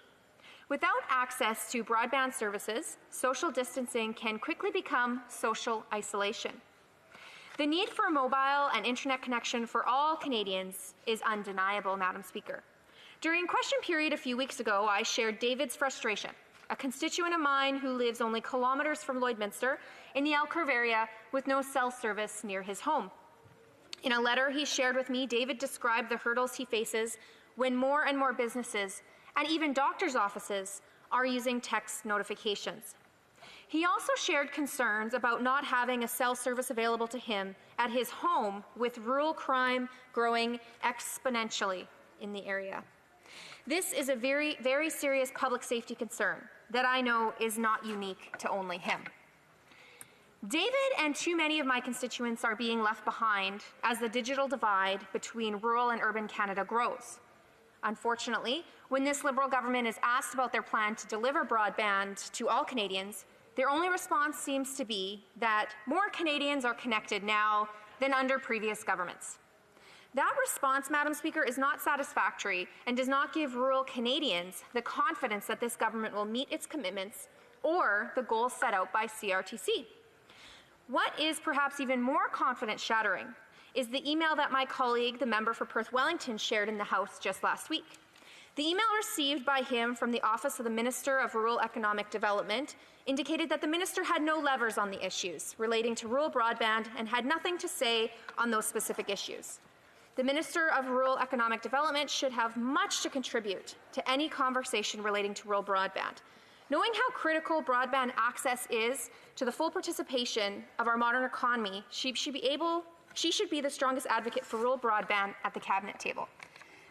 S3: Without access to broadband services, social distancing can quickly become social isolation. The need for a mobile and internet connection for all Canadians is undeniable, Madam Speaker. During question period a few weeks ago, I shared David's frustration, a constituent of mine who lives only kilometers from Lloydminster in the Elk Grove area with no cell service near his home. In a letter he shared with me, David described the hurdles he faces when more and more businesses and even doctors' offices are using text notifications. He also shared concerns about not having a cell service available to him at his home, with rural crime growing exponentially in the area. This is a very, very serious public safety concern that I know is not unique to only him. David and too many of my constituents are being left behind as the digital divide between rural and urban Canada grows. Unfortunately, when this Liberal government is asked about their plan to deliver broadband to all Canadians, their only response seems to be that more Canadians are connected now than under previous governments. That response, Madam Speaker, is not satisfactory and does not give rural Canadians the confidence that this government will meet its commitments or the goals set out by CRTC. What is perhaps even more confidence-shattering is the email that my colleague, the member for Perth Wellington, shared in the House just last week. The email received by him from the Office of the Minister of Rural Economic Development indicated that the minister had no levers on the issues relating to rural broadband and had nothing to say on those specific issues. The Minister of Rural Economic Development should have much to contribute to any conversation relating to rural broadband. Knowing how critical broadband access is to the full participation of our modern economy, she should be the strongest advocate for rural broadband at the Cabinet table.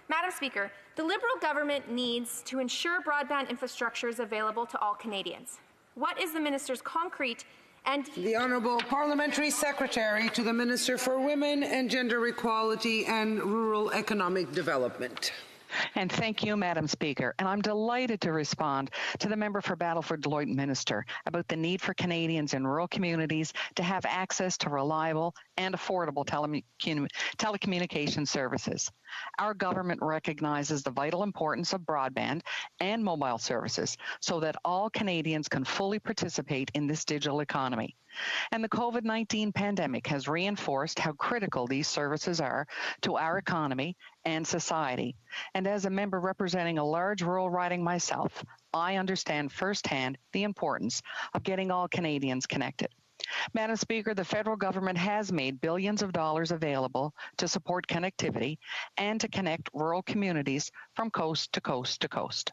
S3: Madam Speaker, the Liberal government needs to ensure broadband infrastructure is available to all Canadians. What is the minister's concrete and...
S8: The Honourable Parliamentary Secretary to the Minister for Women and Gender Equality and Rural Economic Development.
S6: And thank you, Madam Speaker. And I'm delighted to respond to the member for Battleford-Lloyd-Minster about the need for Canadians in rural communities to have access to reliable and affordable telecommunication services. Our government recognizes the vital importance of broadband and mobile services so that all Canadians can fully participate in this digital economy. And the COVID-19 pandemic has reinforced how critical these services are to our economy and society. And as a member representing a large rural riding myself, I understand firsthand the importance of getting all Canadians connected. Madam Speaker, the federal government has made billions of dollars available to support connectivity and to connect rural communities from coast to coast to coast.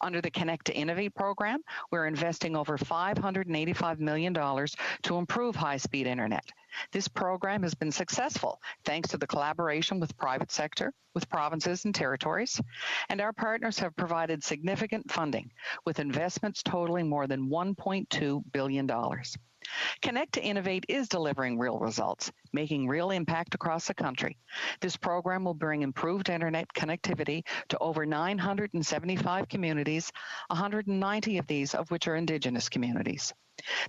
S6: Under the Connect to Innovate program, we're investing over $585 million to improve high-speed internet. This program has been successful thanks to the collaboration with private sector, with provinces and territories, and our partners have provided significant funding with investments totaling more than $1.2 billion. Connect to Innovate is delivering real results, making real impact across the country. This program will bring improved internet connectivity to over 975 communities, 190 of these of which are Indigenous communities.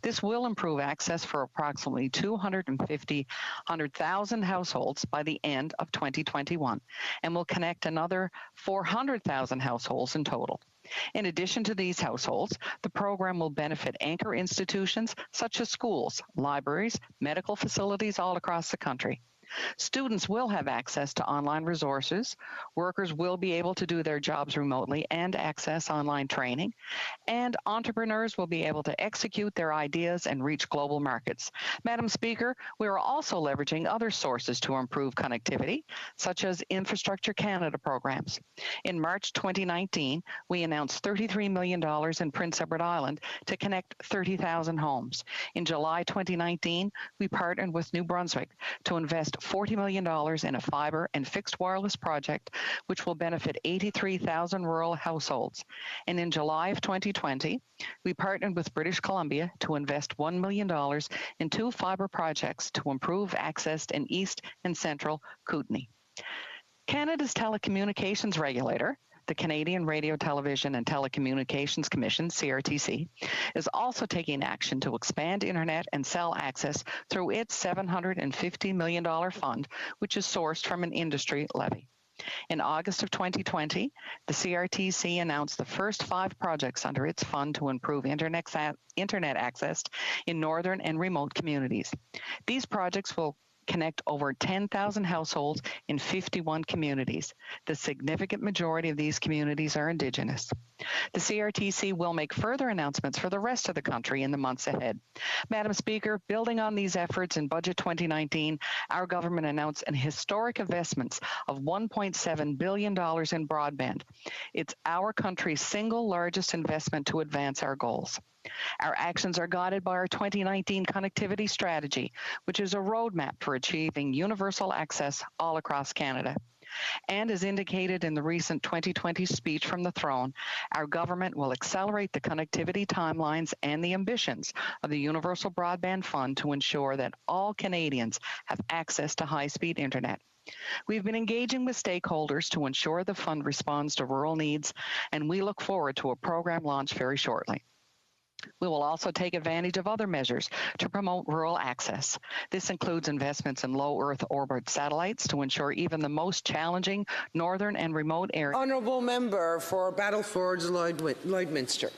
S6: This will improve access for approximately 250,000 households by the end of 2021 and will connect another 400,000 households in total. In addition to these households, the program will benefit anchor institutions such as schools, libraries, medical facilities all across the country. Students will have access to online resources, workers will be able to do their jobs remotely and access online training, and entrepreneurs will be able to execute their ideas and reach global markets. Madam Speaker, we are also leveraging other sources to improve connectivity, such as Infrastructure Canada programs. In March 2019, we announced $33 million in Prince Edward Island to connect 30,000 homes. In July 2019, we partnered with New Brunswick to invest $40 million in a fiber and fixed wireless project, which will benefit 83,000 rural households. And in July of 2020, we partnered with British Columbia to invest $1 million in 2 fiber projects to improve access in East and Central Kootenay. Canada's telecommunications regulator, the Canadian Radio, Television and Telecommunications Commission, CRTC, is also taking action to expand internet and cell access through its $750 million fund, which is sourced from an industry levy. In August of 2020, the CRTC announced the first 5 projects under its fund to improve internet access in northern and remote communities. These projects will connect over 10,000 households in 51 communities. The significant majority of these communities are Indigenous. The CRTC will make further announcements for the rest of the country in the months ahead. Madam Speaker, building on these efforts in Budget 2019, our government announced an historic investments of $1.7 billion in broadband. It's our country's single largest investment to advance our goals. Our actions are guided by our 2019 connectivity strategy, which is a roadmap for achieving universal access all across Canada. And as indicated in the recent 2020 speech from the throne, our government will accelerate the connectivity timelines and the ambitions of the Universal Broadband Fund to ensure that all Canadians have access to high-speed internet. We've been engaging with stakeholders to ensure the fund responds to rural needs, and we look forward to a program launch very shortly. We will also take advantage of other measures to promote rural access. This includes investments in low Earth orbit satellites to ensure even the most challenging northern and remote areas.
S8: Honourable Member for Battlefords Lloydminster.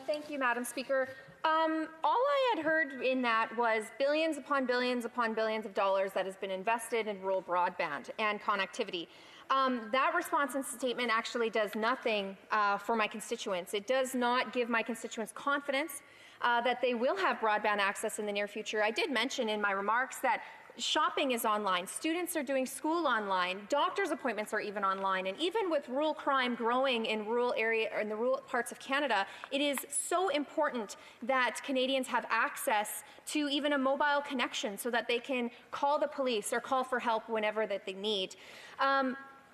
S3: Thank you, Madam Speaker. All I had heard in that was billions upon billions upon billions of dollars that has been invested in rural broadband and connectivity. That response and statement actually does nothing for my constituents. It does not give my constituents confidence that they will have broadband access in the near future. I did mention in my remarks that shopping is online, students are doing school online, doctor's appointments are even online, and even with rural crime growing in rural area or in the rural parts of Canada, it is so important that Canadians have access to even a mobile connection so that they can call the police or call for help whenever that they need.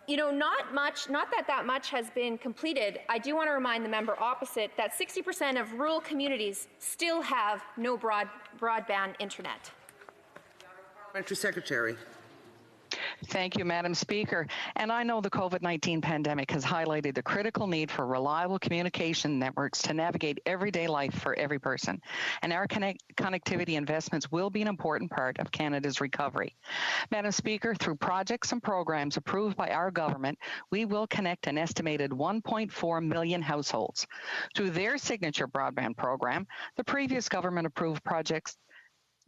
S3: You know, not that much has been completed. I do want to remind the member opposite that 60% of rural communities still have no broadband internet.
S8: Parliamentary Secretary.
S6: Thank you, Madam Speaker. And I know the COVID-19 pandemic has highlighted the critical need for reliable communication networks to navigate everyday life for every person. And our connectivity investments will be an important part of Canada's recovery. Madam Speaker, through projects and programs approved by our government, we will connect an estimated 1.4 million households. Through their signature broadband program, the previous government approved projects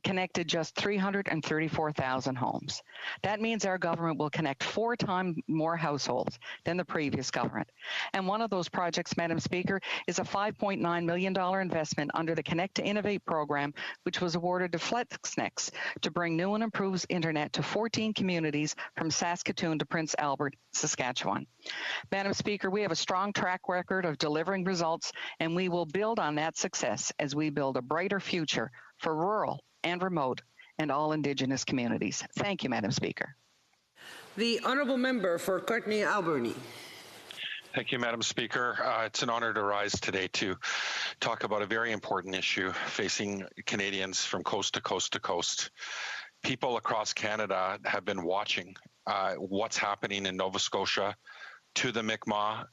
S6: connected just 334,000 homes. That means our government will connect 4 times more households than the previous government. And one of those projects, Madam Speaker, is a $5.9 million investment under the Connect to Innovate program, which was awarded to FlexNex to bring new and improved internet to 14 communities from Saskatoon to Prince Albert, Saskatchewan. Madam Speaker, we have a strong track record of delivering results, and we will build on that success as we build a brighter future for rural and remote and all Indigenous communities. Thank you, Madam Speaker.
S8: The Honourable Member for Courtenay-Alberni.
S7: Thank you, Madam Speaker. It's an honor to rise today to talk about a very important issue facing Canadians from coast to coast to coast. People across Canada have been watching what's happening in Nova Scotia, to the Mi'kmaq,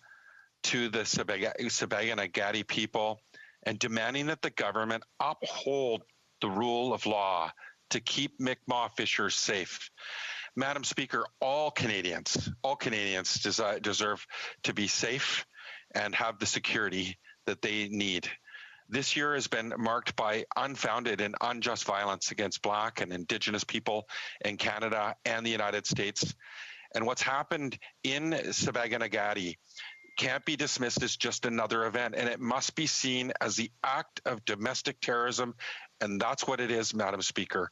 S7: to the Sibäganagadie people, and demanding that the government uphold the rule of law to keep Mi'kmaq fishers safe. Madam Speaker, all Canadians deserve to be safe and have the security that they need. This year has been marked by unfounded and unjust violence against Black and Indigenous people in Canada and the United States. And what's happened in Sibäganagadie can't be dismissed as just another event, and it must be seen as the act of domestic terrorism, and that's what it is, Madam Speaker.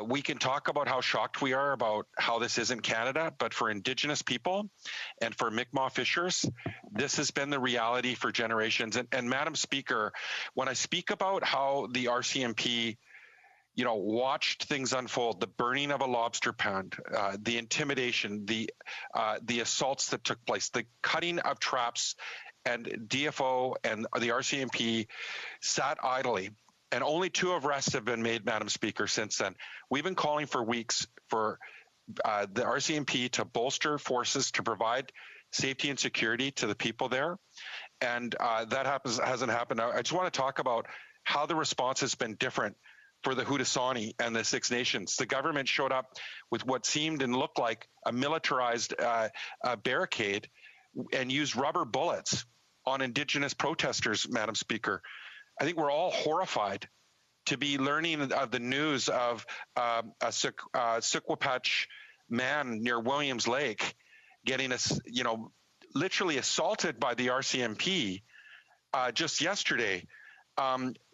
S7: We can talk about how shocked we are about how this is in Canada, but for Indigenous people and for Mi'kmaq fishers, this has been the reality for generations. And Madam Speaker, when I speak about how the RCMP watched things unfold, the burning of a lobster pond, the intimidation, the assaults that took place, the cutting of traps, and DFO and the RCMP sat idly. And only 2 arrests have been made, Madam Speaker, since then. We've been calling for weeks for the RCMP to bolster forces to provide safety and security to the people there. And that hasn't happened. I just want to talk about how the response has been different for the Haudenosaunee and the Six Nations. The government showed up with what seemed and looked like a militarized barricade and used rubber bullets on Indigenous protesters, Madam Speaker. I think we're all horrified to be learning of the news of a Secwepemc man near Williams Lake getting literally assaulted by the RCMP just yesterday.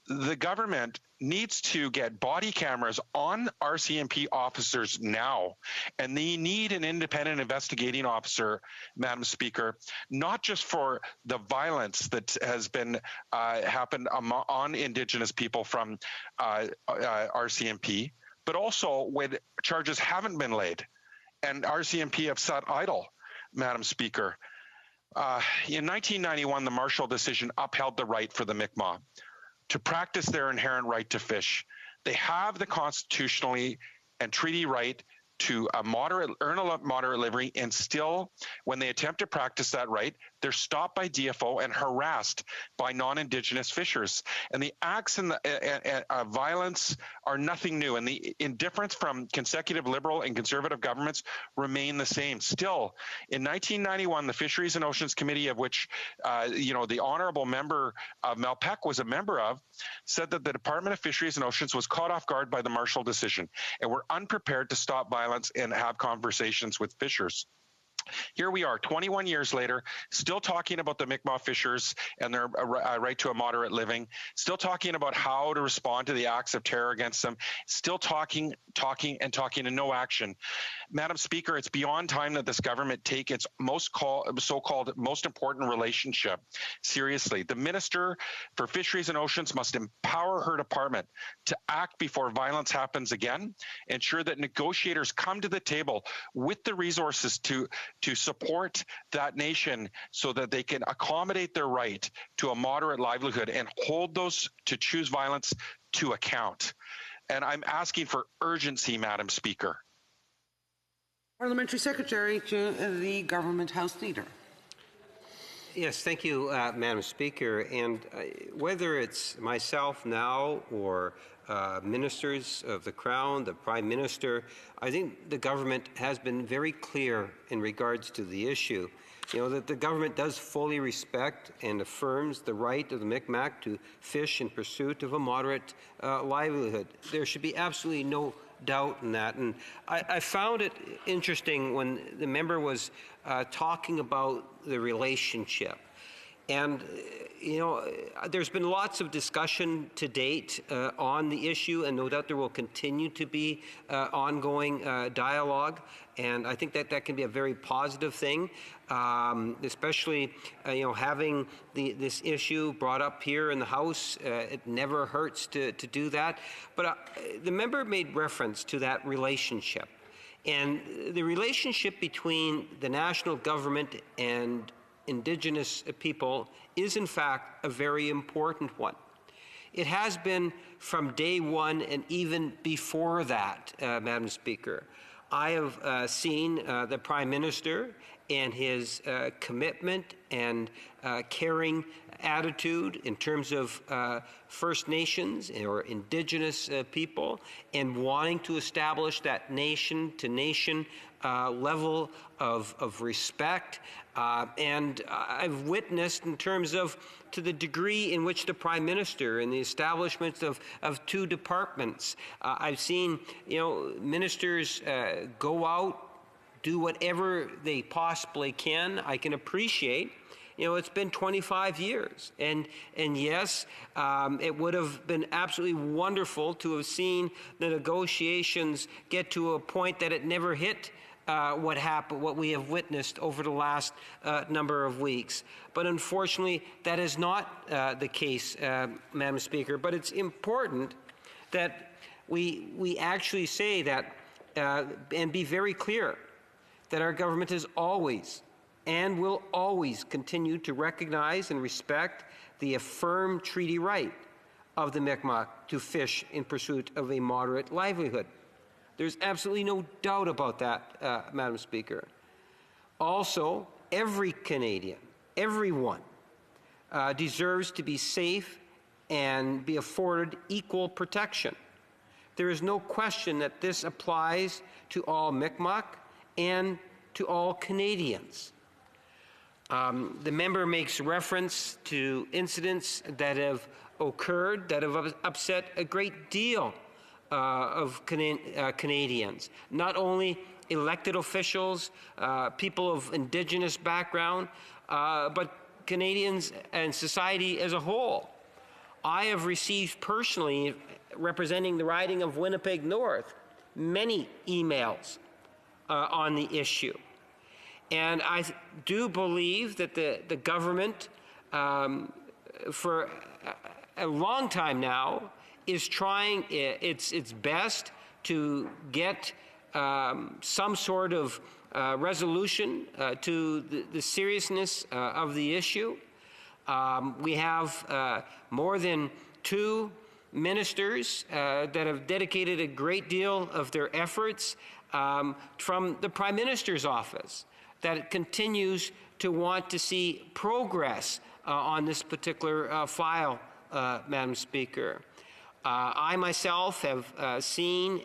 S7: The government needs to get body cameras on RCMP officers now, and they need an independent investigating officer, Madam Speaker, not just for the violence that has been happened on Indigenous people from RCMP, but also when charges haven't been laid and RCMP have sat idle, Madam Speaker. In 1991, the Marshall decision upheld the right for the Mi'kmaq to practice their inherent right to fish. They have the constitutionally and treaty right to earn a moderate living, and still, when they attempt to practice that right, they're stopped by DFO and harassed by non-Indigenous fishers. And the acts and the violence are nothing new, and the indifference from consecutive Liberal and Conservative governments remain the same. Still, in 1991, the Fisheries and Oceans Committee, of which the honourable member of Malpeque was a member of, said that the Department of Fisheries and Oceans was caught off guard by the Marshall decision and were unprepared to stop violence and have conversations with fishers. Here we are, 21 years later, still talking about the Mi'kmaq fishers and their right to a moderate living, still talking about how to respond to the acts of terror against them, still talking and no action. Madam Speaker, it's beyond time that this government take its so-called most important relationship seriously. The Minister for Fisheries and Oceans must empower her department to act before violence happens again, ensure that negotiators come to the table with the resources to support that nation so that they can accommodate their right to a moderate livelihood and hold those to choose violence to account. And I'm asking for urgency, Madam Speaker.
S8: Parliamentary Secretary to the Government House Leader.
S15: Yes, thank you, Madam Speaker. And whether it's myself now or ministers of the Crown, the Prime Minister, I think the government has been very clear in regards to the issue. That the government does fully respect and affirms the right of the Mi'kmaq to fish in pursuit of a moderate livelihood. There should be absolutely no doubt in that. And I found it interesting when the member was talking about the relationship. And, there's been lots of discussion to date on the issue, and no doubt there will continue to be ongoing dialogue. And I think that can be a very positive thing, especially, having this issue brought up here in the House. It never hurts to do that. But the member made reference to that relationship. And the relationship between the national government and Indigenous people is, in fact, a very important one. It has been from day one and even before that, Madam Speaker. I have seen the Prime Minister and his commitment and caring attitude in terms of First Nations or Indigenous people and wanting to establish that nation-to-nation level of respect. And I've witnessed in terms of to the degree in which the Prime Minister and the establishment of two departments, I've seen, ministers go out, do whatever they possibly can. I can appreciate, it's been 25 years. And yes, it would have been absolutely wonderful to have seen the negotiations get to a point that it never hit what we have witnessed over the last number of weeks. But unfortunately, that is not the case, Madam Speaker. But it's important that we actually say that and be very clear that our government has always and will always continue to recognize and respect the affirmed treaty right of the Mi'kmaq to fish in pursuit of a moderate livelihood. There's absolutely no doubt about that, Madam Speaker. Also, every Canadian, everyone, deserves to be safe and be afforded equal protection. There is no question that this applies to all Mi'kmaq and to all Canadians. The member makes reference to incidents that have occurred that have upset a great deal of Canadians, not only elected officials, people of Indigenous background, but Canadians and society as a whole. I have received personally, representing the riding of Winnipeg North, many emails on the issue. And I do believe that the government, for a long time now, is trying its best to get some sort of resolution to the seriousness of the issue. We have more than 2 ministers that have dedicated a great deal of their efforts from the Prime Minister's office that continues to want to see progress on this particular file, Madam Speaker. I myself have seen,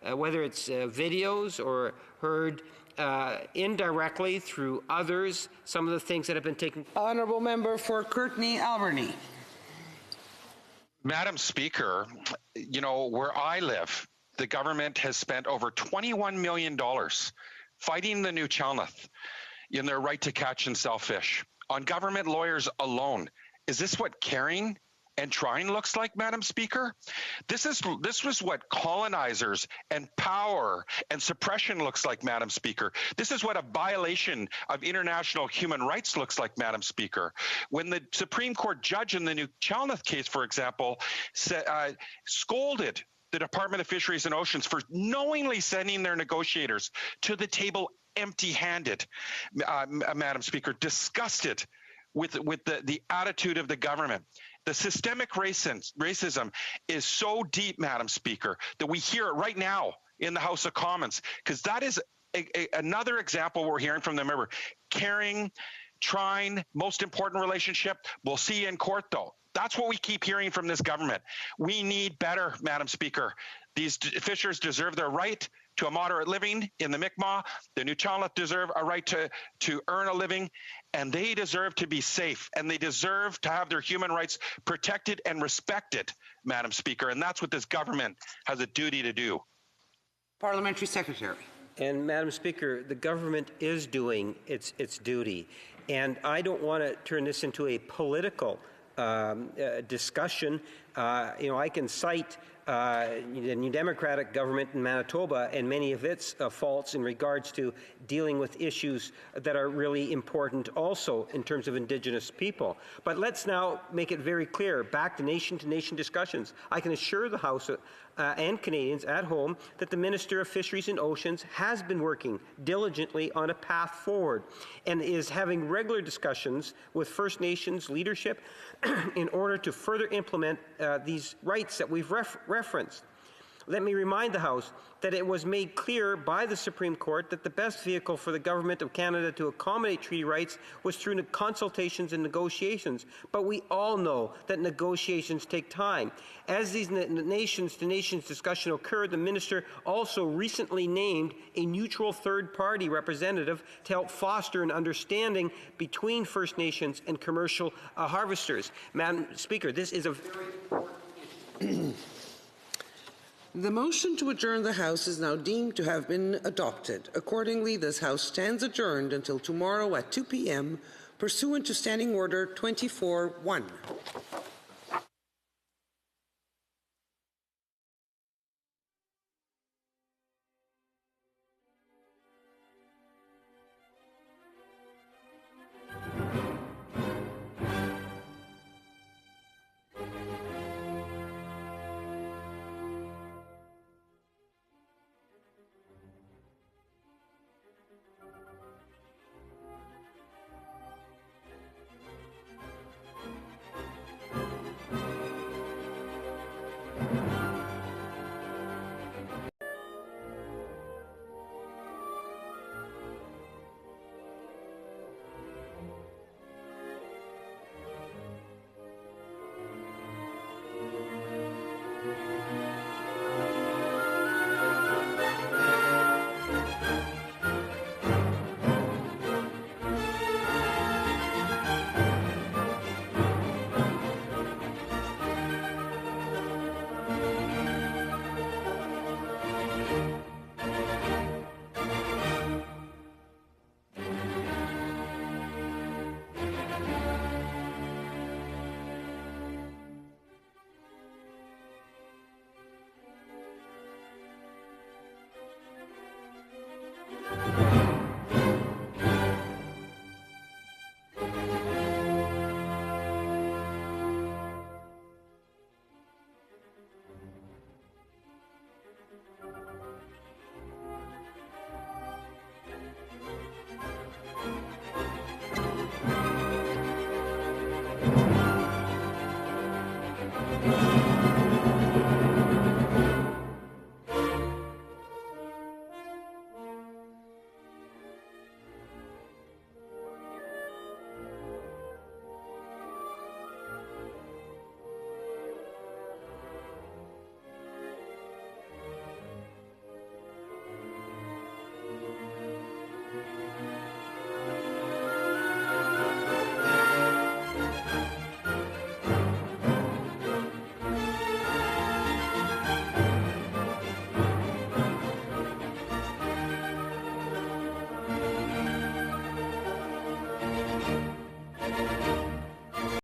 S15: whether it's videos or heard indirectly through others, some of the things that have been taken.
S8: Honourable Member for Courtenay-Alberni.
S7: Madam Speaker, you know, where I live, the government has spent over $21 million fighting the New Chalnoth in their right to catch and sell fish on government lawyers alone. Is this what caring and trying looks like, Madam Speaker? This was what colonizers and power and suppression looks like, Madam Speaker. This is what a violation of international human rights looks like, Madam Speaker. When the Supreme Court judge in the New Chalnoth case, for example, scolded the Department of Fisheries and Oceans for knowingly sending their negotiators to the table empty-handed, Madam Speaker, disgusted with the attitude of the government. The systemic racism is so deep, Madam Speaker, that we hear it right now in the House of Commons, because that is another example we're hearing from the member. Caring, trying, most important relationship. We'll see you in court, though. That's what we keep hearing from this government. We need better, Madam Speaker. These fishers deserve their right to a moderate living in the Mi'kmaq. The New Chalnoth deserve a right to earn a living, and they deserve to be safe, and they deserve to have their human rights protected and respected, Madam Speaker, and that's what this government has a duty to do.
S8: Parliamentary Secretary.
S15: And Madam Speaker, the government is doing its duty, and I don't want to turn this into a political discussion. I can cite the New Democratic government in Manitoba and many of its faults in regards to dealing with issues that are really important also in terms of Indigenous people. But let's now make it very clear, back to nation discussions. I can assure the House and Canadians at home that the Minister of Fisheries and Oceans has been working diligently on a path forward and is having regular discussions with First Nations leadership in order to further implement these rights that we've referenced. Let me remind the House that it was made clear by the Supreme Court that the best vehicle for the Government of Canada to accommodate treaty rights was through consultations and negotiations. But we all know that negotiations take time. As these nations-to-nations discussion occurred, the Minister also recently named a neutral third-party representative to help foster an understanding between First Nations and commercial harvesters. Madam Speaker, this is a very important issue.
S8: The motion to adjourn the House is now deemed to have been adopted. Accordingly, this House stands adjourned until tomorrow at 2 p.m. pursuant to Standing Order 24-1.